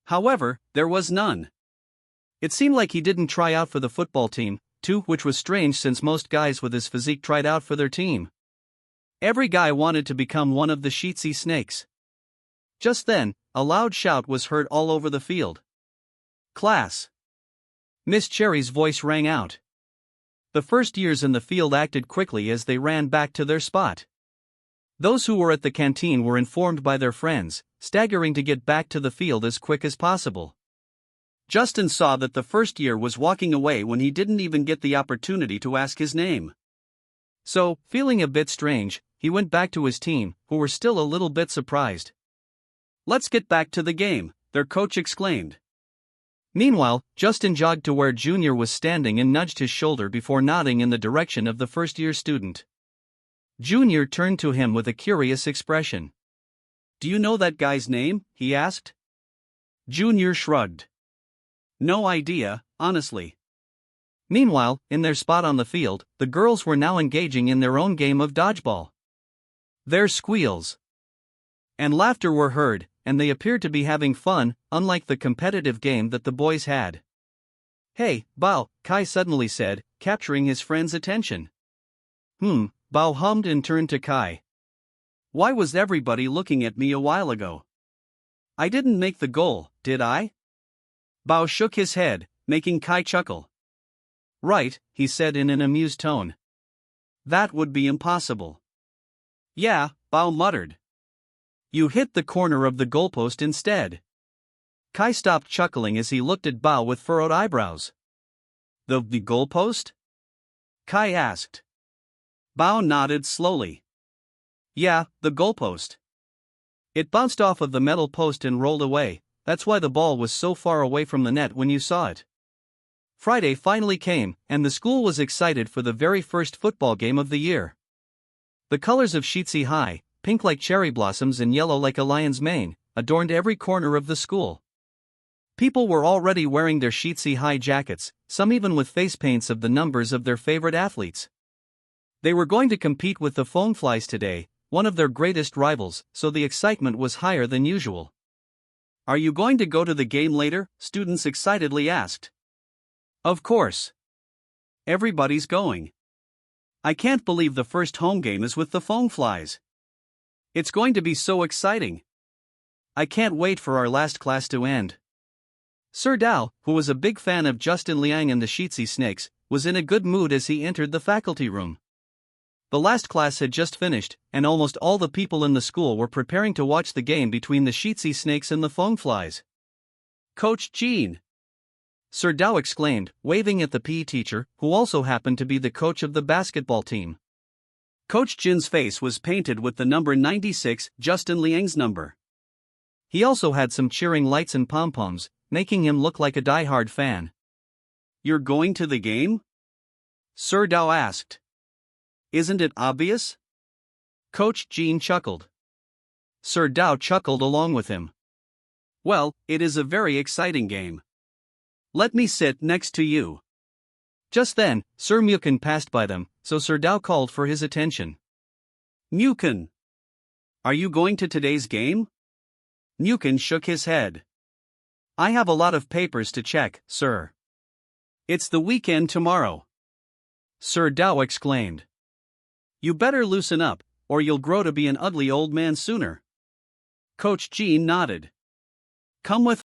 However, there was none. It seemed like he didn't try out for the football team, too, which was strange since most guys with his physique tried out for their team. Every guy wanted to become one of the Sheetsy snakes. Just then, a loud shout was heard all over the field. Class! Miss Cherry's voice rang out. The first years in the field acted quickly as they ran back to their spot. Those who were at the canteen were informed by their friends, staggering to get back to the field as quick as possible. Justin saw that the first year was walking away when he didn't even get the opportunity to ask his name. So, feeling a bit strange, he went back to his team, who were still a little bit surprised. Let's get back to the game, their coach exclaimed. Meanwhile, Justin jogged to where Junior was standing and nudged his shoulder before nodding in the direction of the first-year student. Junior turned to him with a curious expression. Do you know that guy's name? He asked. Junior shrugged. No idea, honestly. Meanwhile, in their spot on the field, the girls were now engaging in their own game of dodgeball. Their squeals and laughter were heard, and they appeared to be having fun, unlike the competitive game that the boys had. Hey, Bao, Kai suddenly said, capturing his friend's attention. Bao hummed and turned to Kai. Why was everybody looking at me a while ago? I didn't make the goal, did I? Bao shook his head, making Kai chuckle. Right, he said in an amused tone. That would be impossible. Yeah, Bao muttered. You hit the corner of the goalpost instead. Kai stopped chuckling as he looked at Bao with furrowed eyebrows. The goalpost? Kai asked. Bao nodded slowly. Yeah, the goalpost. It bounced off of the metal post and rolled away. That's why the ball was so far away from the net when you saw it. Friday finally came, and the school was excited for the very first football game of the year. The colors of Sheetzy High, pink like cherry blossoms and yellow like a lion's mane, adorned every corner of the school. People were already wearing their Sheetzy High jackets, some even with face paints of the numbers of their favorite athletes. They were going to compete with the Phoneflies today, one of their greatest rivals, so the excitement was higher than usual. Are you going to go to the game later? Students excitedly asked. Of course. Everybody's going. I can't believe the first home game is with the Phoneflies. It's going to be so exciting. I can't wait for our last class to end. Sir Dao, who was a big fan of Justin Liang and the Sheetzy Snakes, was in a good mood as he entered the faculty room. The last class had just finished, and almost all the people in the school were preparing to watch the game between the Sheetzy Snakes and the Phoneflies. Coach Jean! Sir Dao exclaimed, waving at the PE teacher, who also happened to be the coach of the basketball team. Coach Jin's face was painted with the number 96, Justin Liang's number. He also had some cheering lights and pom-poms, making him look like a die-hard fan. You're going to the game? Sir Dao asked. Isn't it obvious? Coach Jean chuckled. Sir Dao chuckled along with him. Well, it is a very exciting game. Let me sit next to you. Just then, Sir Mukin passed by them, so Sir Dao called for his attention. Mukin! Are you going to today's game? Mukin shook his head. I have a lot of papers to check, sir. It's the weekend tomorrow. Sir Dao exclaimed. You better loosen up, or you'll grow to be an ugly old man sooner. Coach Jean nodded. Come with